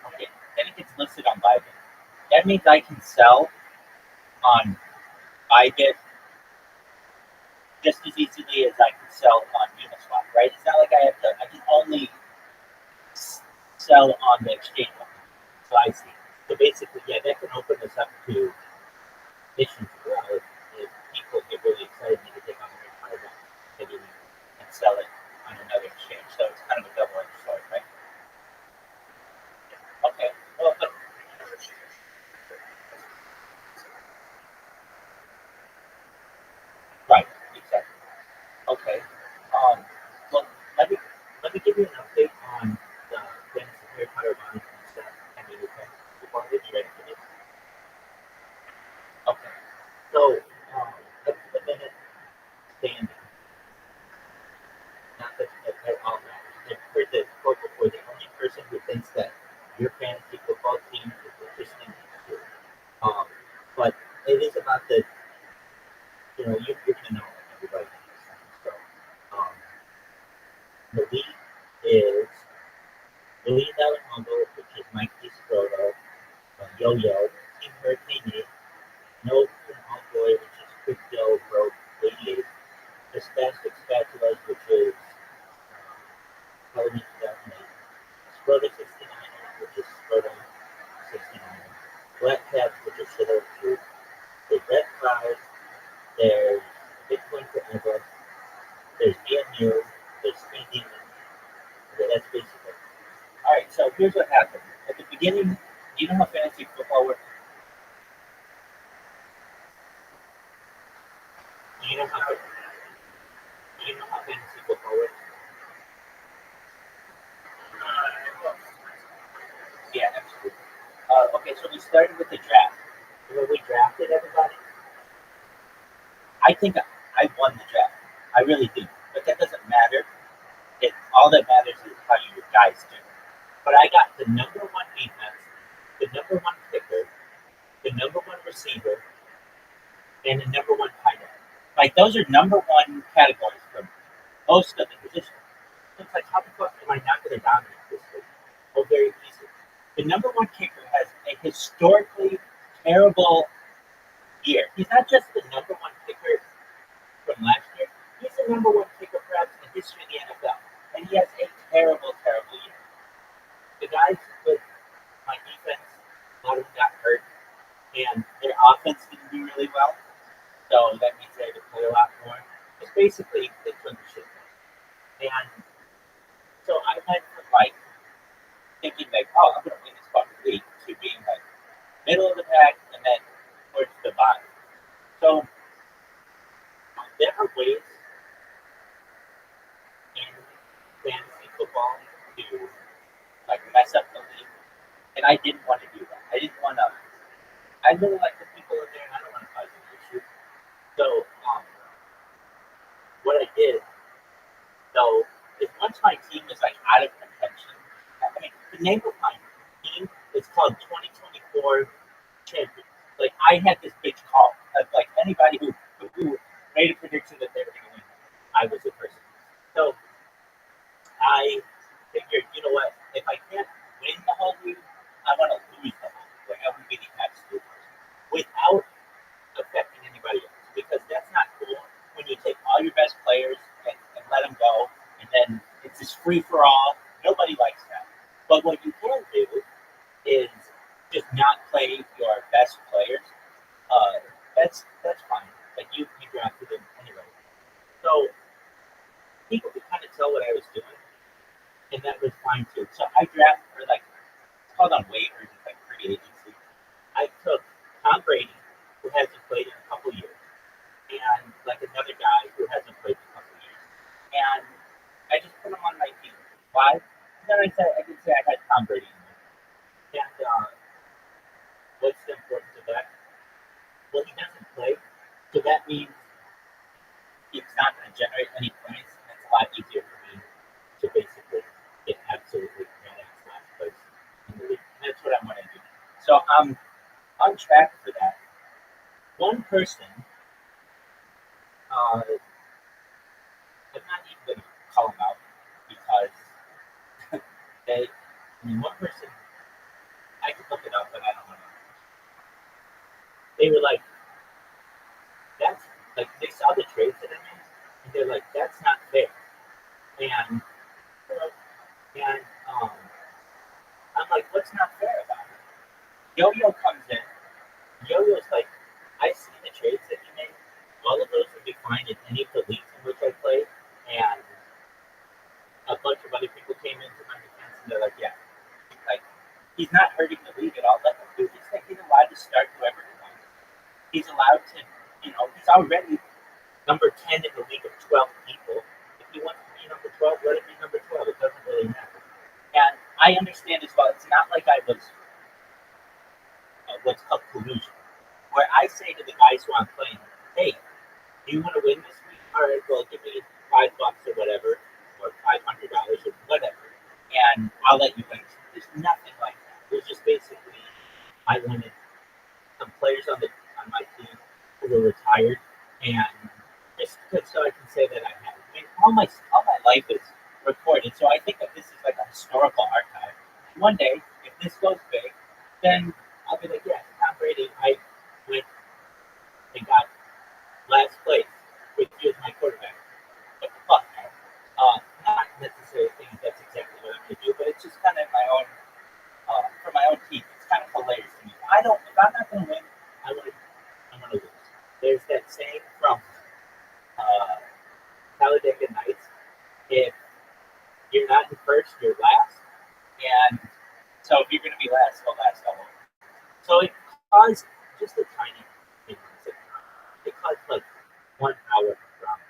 Okay. Then it gets listed on Bybit. That means I can sell on Bybit just as easily as I can sell on Uniswap, right? It's not like I have to. I can only sell on the exchange. So I see. So basically, yeah, that can open us up to issues as well if people get really excited and they take on the maybe and sell it on another exchange. So it's kind of a double-edged sword, right? Okay. Well, but right, exactly. Okay. Well, let me let me give you an update on the Guinness and Harry Potter bond stuff. I mean, before I get you ready for this. Okay. So, let's put a minute standing. Not that all matters. I've heard the quote before: the only person who thinks that your fantasy football team is interesting is you. Um, but it is about the, you're gonna know everybody knows. So, um, the lead is Louis Alejandro, which is Mike DeScroto, Yo-Yo, Team Hurricane 8, No Envoy, which is Crypto Broke 88, the Spastic Spatulas, which is Halloween 2008, Scroto 69, which is Scroto 69, Black Cat, which is Shadow Truth, the Red 5, there's Bitcoin Forever, there's BMU, there's Speed Demon. Okay, that's basically it. Alright, so here's what happened. At the beginning, you know how fantasy football works? Do you know how fantasy football works? Yeah, absolutely. Okay, so we started with the draft. When we drafted everybody, I think I won the draft. I really do. But that doesn't matter Those are number one categories for most of the positions. It's like, how the fuck am I not going to dominate this league? Oh, very easy. The number one kicker has a historically terrible year. He's not just the number one kicker from last year. He's the number one kicker perhaps in the history of the NFL. And he has a terrible, terrible year. The guys with my defense, a lot of them got hurt, and their offense didn't do really well. So that means they had to play a lot more. It's basically they couldn't shit. And so I went from like thinking like, oh, I'm gonna win this fucking league to being like middle of the pack and then towards the bottom. So there are ways in fantasy football to like mess up the league. And I didn't want to do that. I didn't want to. I really like the people in there, and I don't want to cause an issue. So, what I did, though, is once my team is like out of contention, I mean, the name of my team is called 2024 Champions. Like, I had this bitch call. Like, anybody who made a prediction that they were going to win, I was the person. So, I figured, you know what, if I can't win the whole league, I want to lose the whole league. Like, I would be the absolute worst. Without affecting anybody else. Because that's not cool when you take all your best players and let them go, and then it's this free-for-all. Nobody likes that. But what you can do is just not play your best players. That's fine. Like, you drafted them anyway. So, people could kind of tell what I was doing, and that was fine too. So I drafted, or like, it's called on waivers, it's like free agency. I took Tom Brady, who hasn't played in a couple years, and like another guy who hasn't played in a couple years. And I just put him on my team. Why? Then I could say I had Tom Brady in there. And what's the importance of that? Well, he doesn't play, so that means it's not going to generate any points. And it's a lot easier for me to basically get absolutely badass last place in the league. And that's what I want to do. So I'm on track for that. One person, I'm not even going to call him out because one person, I could look it up, but I don't want to. They were like, that's, like, they saw the trades that I made, and they're like, that's not fair. And I'm like, what's not fair about it? Yo-Yo comes in. Yo-Yo's like, I see the trades that you made. All of those would be fine in any of the leagues in which I played. And a bunch of other people came into my defense, and they're like, yeah, like, he's not hurting the league at all. Let him do. He's allowed to start whoever he wants. He's allowed to, he's already number 10 in the league of 12 people. If he wants to be number 12, let him be number 12. It doesn't really matter. And I understand as well, it's not like I was what's called collusion, where I say to the guys who I'm playing, hey, do you want to win this week? All right, well, give me $5 or whatever, or $500 or whatever, and I'll let you win. There's nothing like that. There's just basically, I wanted some players on my team who were retired, and just so I can say that I have. I mean, all my life is recorded, so I think that this is like a historical archive. One day, if this goes big, then I'll be like, yeah, Tom Brady, I went and got last place with you as my quarterback. What the fuck, man? Not necessarily thinking that's exactly what I'm going to do, but it's just kind of my own, for my own team. It's kind of hilarious to me. If I'm not going to win, I'm going to lose. There's that saying from Talladega Nights, if you're not in first, you're last. And so if you're going to be last, go last alone. So it caused just a tiny thing. It caused like 1 hour of drama,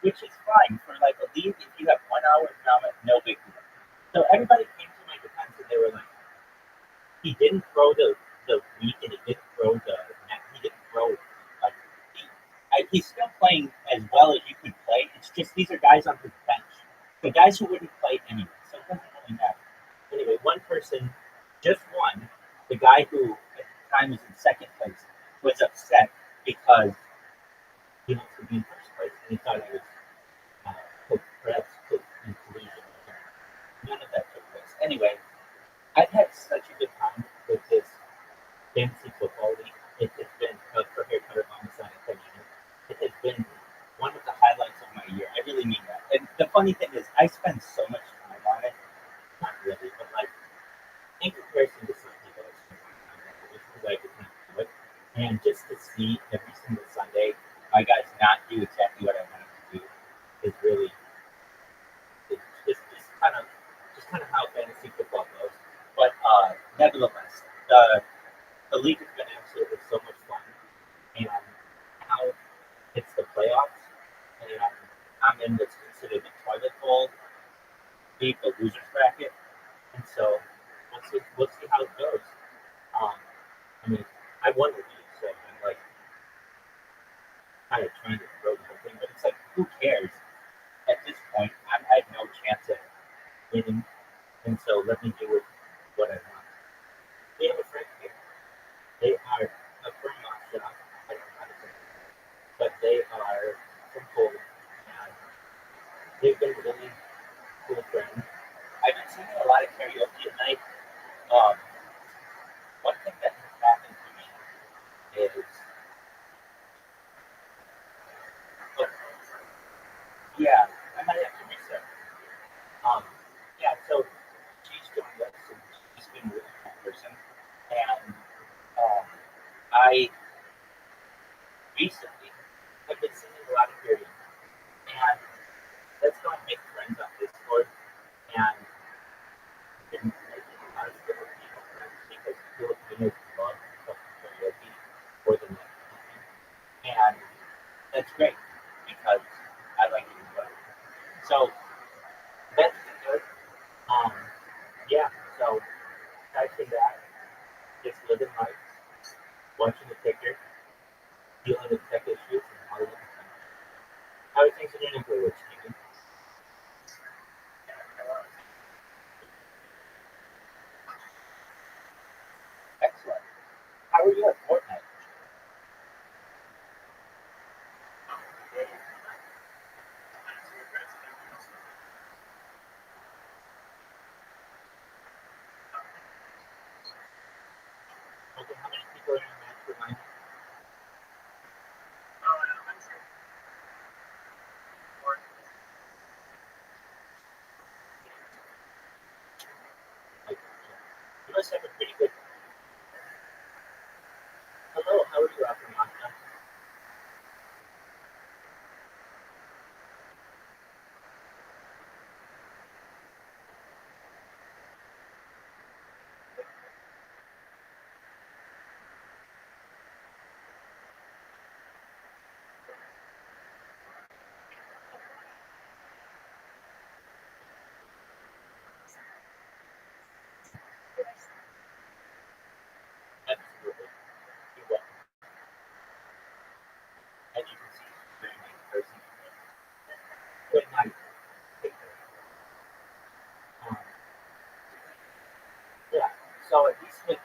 which is fine for like a league. If you have 1 hour of drama, no big deal. So everybody came to my defense and they were like, he didn't throw the week and he didn't throw the net. He didn't throw like he's still playing as well as you could play. It's just these are guys on his bench, the guys who wouldn't play anyway. So it doesn't really matter. Anyway, one person, just one, the guy who at the time was in second place, was upset because he wants to be in first place. he thought I was perhaps in collusion. None of that took place. Anyway, I've had such a good time with this fantasy football league. It has been for haircutter homicide and it has been one of the highlights of my year. I really mean that. And the funny thing is, I spend so much time on it. Not really, but like in comparison to some people, it's because I just do it. And just to see every single Sunday my guys not do exactly what I want them to do is really just kind of how fantasy football goes. But nevertheless, the league has been absolutely so much fun, and now it's the playoffs, and I'm in what's considered the toilet bowl, the losers bracket, and so we'll see how it goes. Um, I mean, I won the league, so I'm like kind of trying to throw the whole thing, but it's like who cares? At this point, I have no chance at winning, and so let me do what I want. We have a friend here. They are from Rothschild. I don't know how to say it, but they are from Poland, and they've been really cool friends. I've been singing a lot of karaoke at night. Um, One thing that has happened to me is, oh, yeah, I might have to reset. Um, yeah, so she's joined us, and she's been a really cool person, and I recently have been singing a lot of karaoke, and let's go and make friends on Discord, and been making a lot of Filipino friends because Filipinos love fucking karaoke more than anything. And that's great because I like it as well. So that's been good. Um, yeah, so aside from that, just living life, watching the picture, dealing with tech issues, and all that stuff. How are things in your neighborhood, Stephen? Excellent. How are you at Fortnite? Okay, how many people are in your match with mine? Like, you must have a pretty good. Hello, how are you, Afro? Absolutely. You're welcome. As you can see, she's a very nice person. Good night. Take care. Um, yeah. So at least with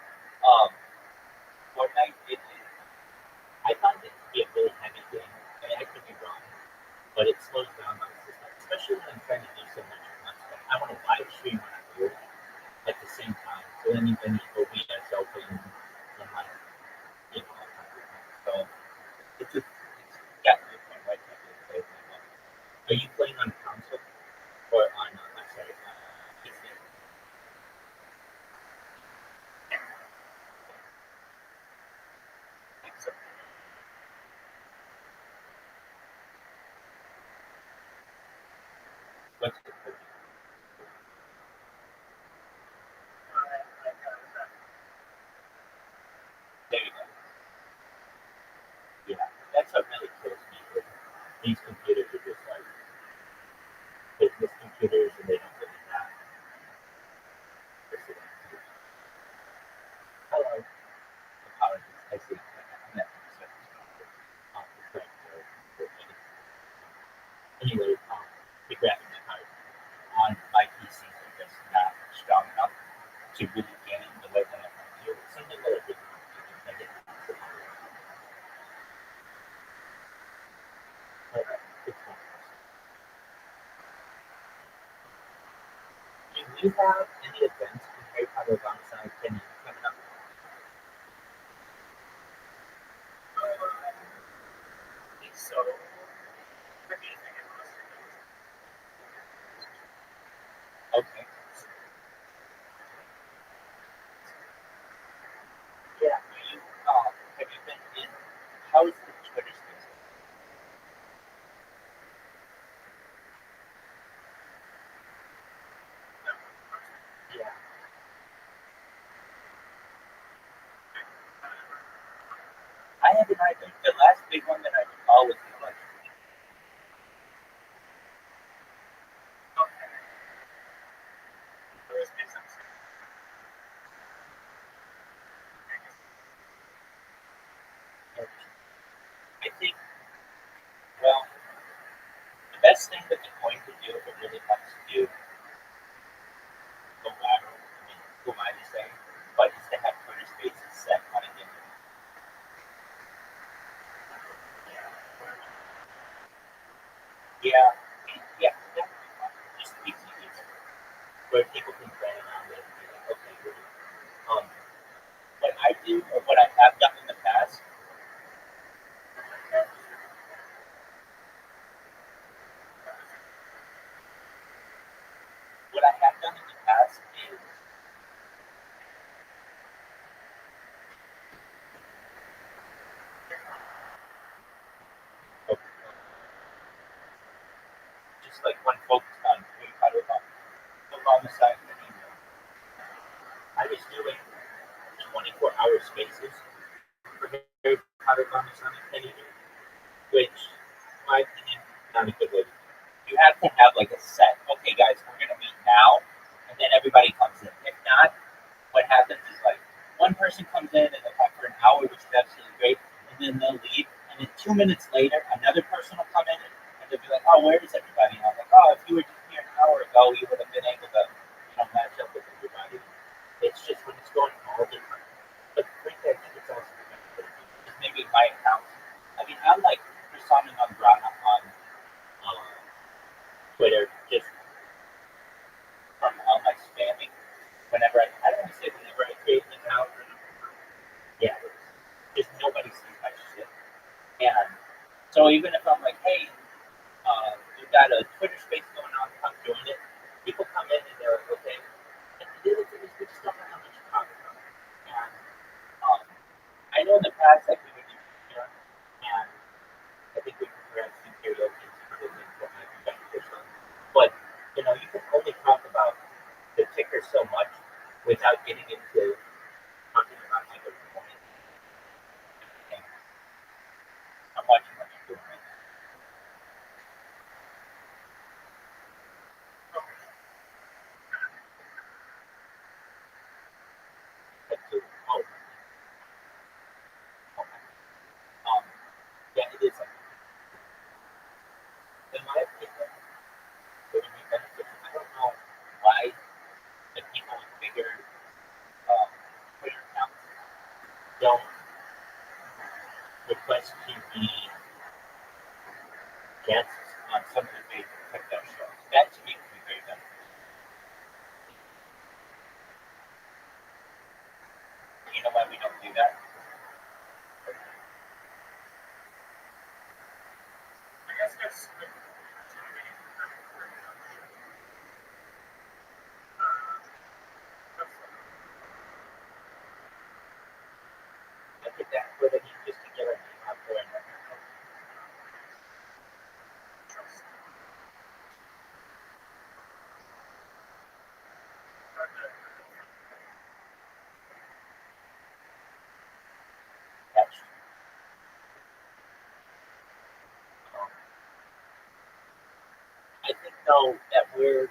Fortnite, I find it to be a really heavy game. I mean, I could be wrong, but it slows down my system, especially when I'm trying to do so much at once. Like, I want to live stream when I do it at the same time. So then you can OBS open and like, all kinds of things. So it's got to the point where I can't really play it that well. Are you playing on console or on, I'm sorry, PC? Excellent. What's it called? There you go. Yeah, that's what really kills me. With these computers are just like business computers, and they don't really have precedence. Hello. Apologies. I see. I'm not anyway, the graphics card on my PC are just not strong enough to really get in the way that I want to. It's something that I really want to do. I get Alright. It's you have any events in Harry Potter alongside Kenny coming up?
So,
Okay. Yeah. Have you been in? How is the Twitter space? Yeah. I haven't either. The last big one that I recall was the election. And I think, well, the best thing that the coin could do if it really wants to do go viral, I mean, who am I to say? But is to have Twitter spaces set on a given. Yeah, yeah, that would be fun. Just easy, easy. Where people can play around it and be like, okay, good. Um, what I do or what I have done in the past, what I have done in the past is okay, just like one focused on Harry Potter along the side of the email. I was doing 24-hour spaces for Harry Potter along the side of the email, which, in my opinion, not a good way to do it. You have to have like a set. Okay, guys, we're gonna meet now, and then everybody comes in. If not, what happens is like one person comes in and they'll talk for an hour, which is absolutely great, and then they'll leave. And then 2 minutes later, another person will come in and they'll be like, "Oh, where is everybody?" And I'm like, "Oh, if you were just here an hour ago, you would have been able to, match up with everybody." It's just when it's going all the time. But frankly, I think it's also maybe my account. I mean, I'm like persona non grata on Twitter just from all my spamming. Whenever I don't want to say whenever I create an account, yeah, just nobody sees my shit. And so even if I'm like, hey, we've got a Twitter space going on, come join it. People come in and they're like, okay. And the other thing is we just don't know how much to talk about. And um, I know in the past like we would do here, and I think we could perhaps do karaoke and some other things that might be beneficial. But you can only talk about the ticker so much without getting into talking about like a point and how much you're doing right now. But to, oh, okay. Um, yeah, it is like, in my opinion, it would be beneficial. I don't know why the people with bigger um, Twitter accounts don't request to be guests on some of the big crypto shows. That to me would be very beneficial. You know why we don't do that? I think that's where they need just to get our name out there and catch. Um, I think though that we're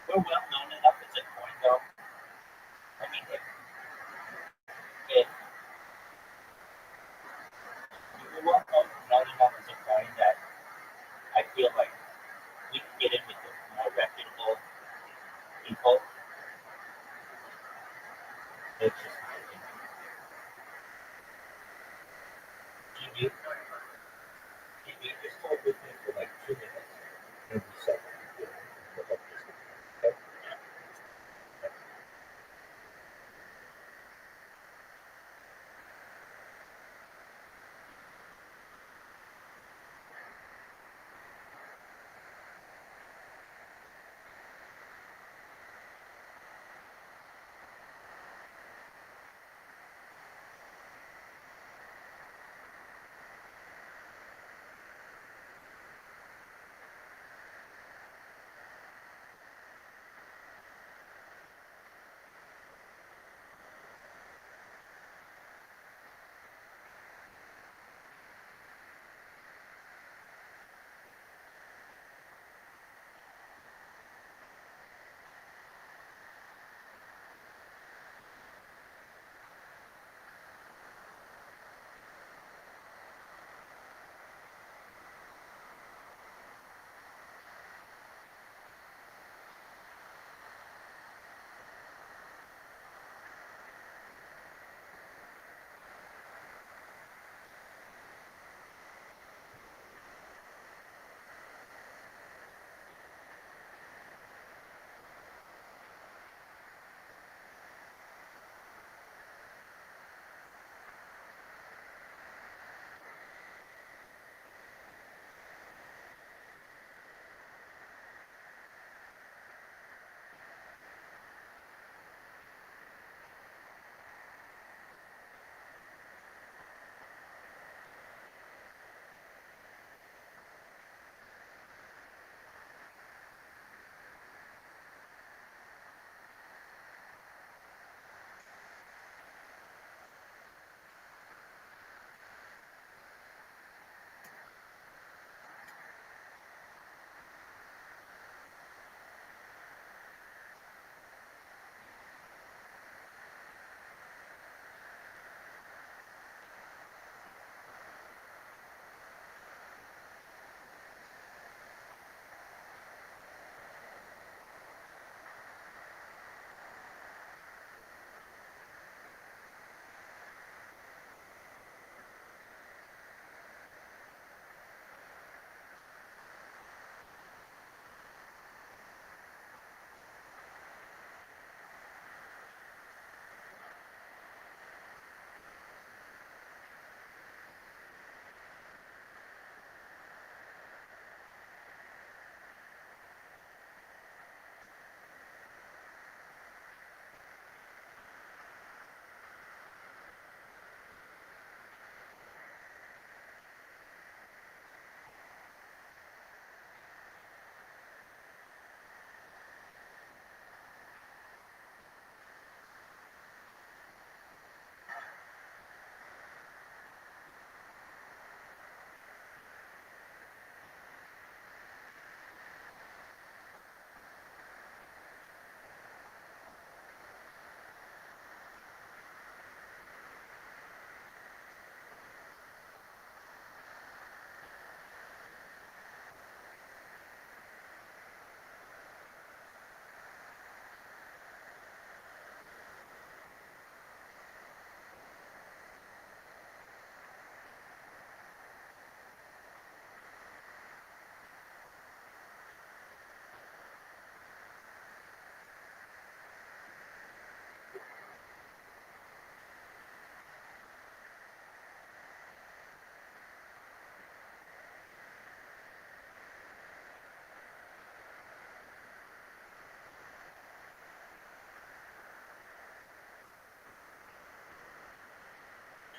well known enough as a coin though. I mean, if we're well known enough as a coin that I feel like we can get in with the more reputable people. It's just my opinion. TV, TV just hold with me for like 2 minutes and we said,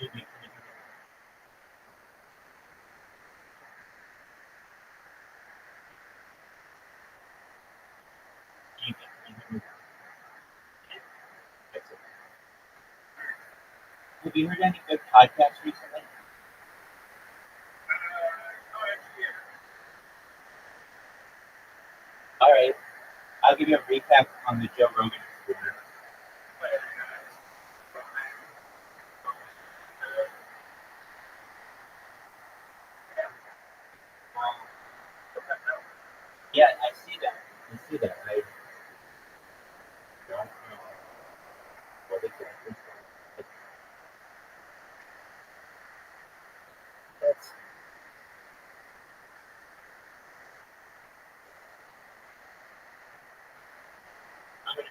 Can you hear me? Excellent. Have you heard any good podcasts recently? All right, I'll give you a recap on the Joe Rogan experience. Yeah, I see that. I see that. I don't know what exactly. That's I'm gonna,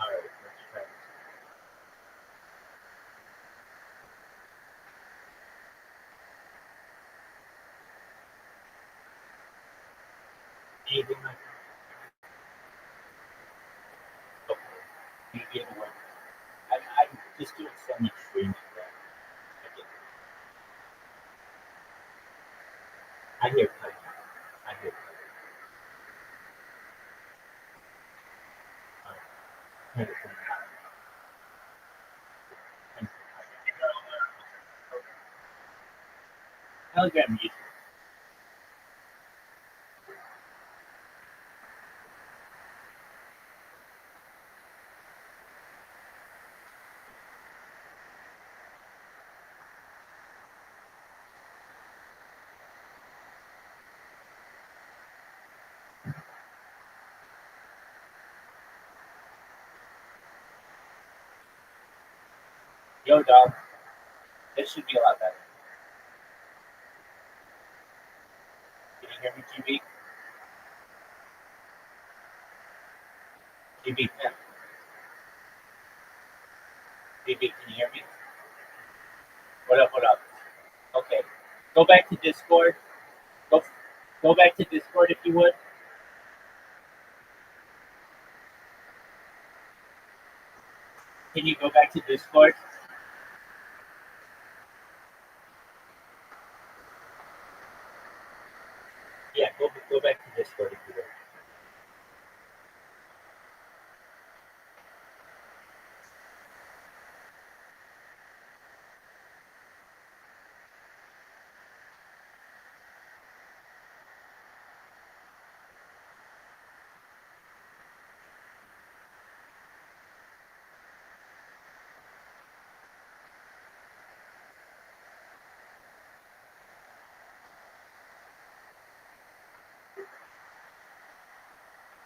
all right, let's try this. Anything like that? Okay. Maybe it'll work. I'm just doing so much streaming that I hear cutting. I hear cutting. All right. Turn it from the Telegram music. Yo, dog. This should be a lot better. Can you hear me, GB? GB, yeah. GB, can you hear me? What up, what up? Okay. Go back to Discord. Go, go back to Discord if you would. Can you go back to Discord? Yeah, go back to Discord if you would.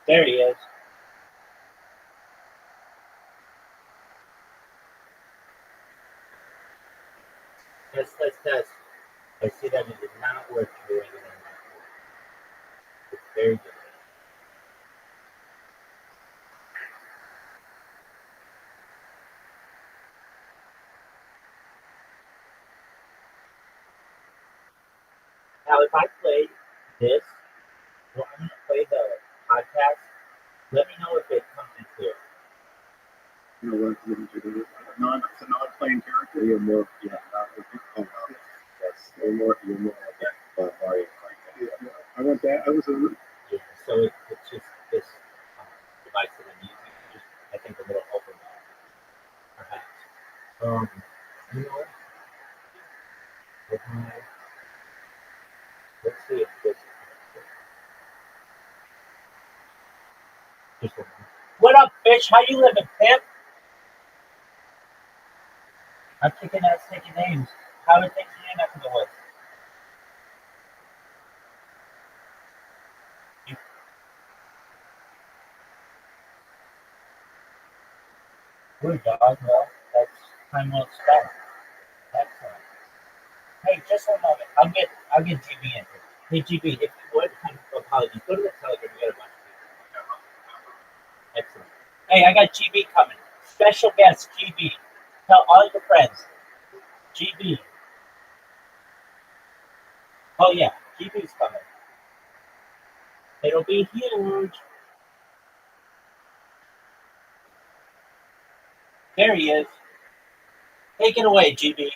There he is. Test. I see that it is not working the way that I want it. It's very good. Now, if I play this, well, I'm going to play the podcast. Let me know if it comes in clear.
You know what? It's a non-playing character.
You're more, yeah, not oh, that's you're more like that Mario Kart.
Yeah. I want that. I was a
Yeah, so it's just this device that I'm using. Just, I think, a little open, perhaps. You know, Just a moment. What up, bitch? How you living, pimp? I'm kicking ass, taking names. How are things in your neck of the woods? Good, dog. Well, that's time well spent. Excellent. Hey, just one moment. I'll get GB in here. Hey, GB, if you would, apologies. Go to the Telegram. We got a bunch of people. Excellent. Hey, I got GB coming. Special guest, GB. Tell all your friends. GB. Oh, yeah. GB's coming. It'll be huge. There he is. Take it away, GB.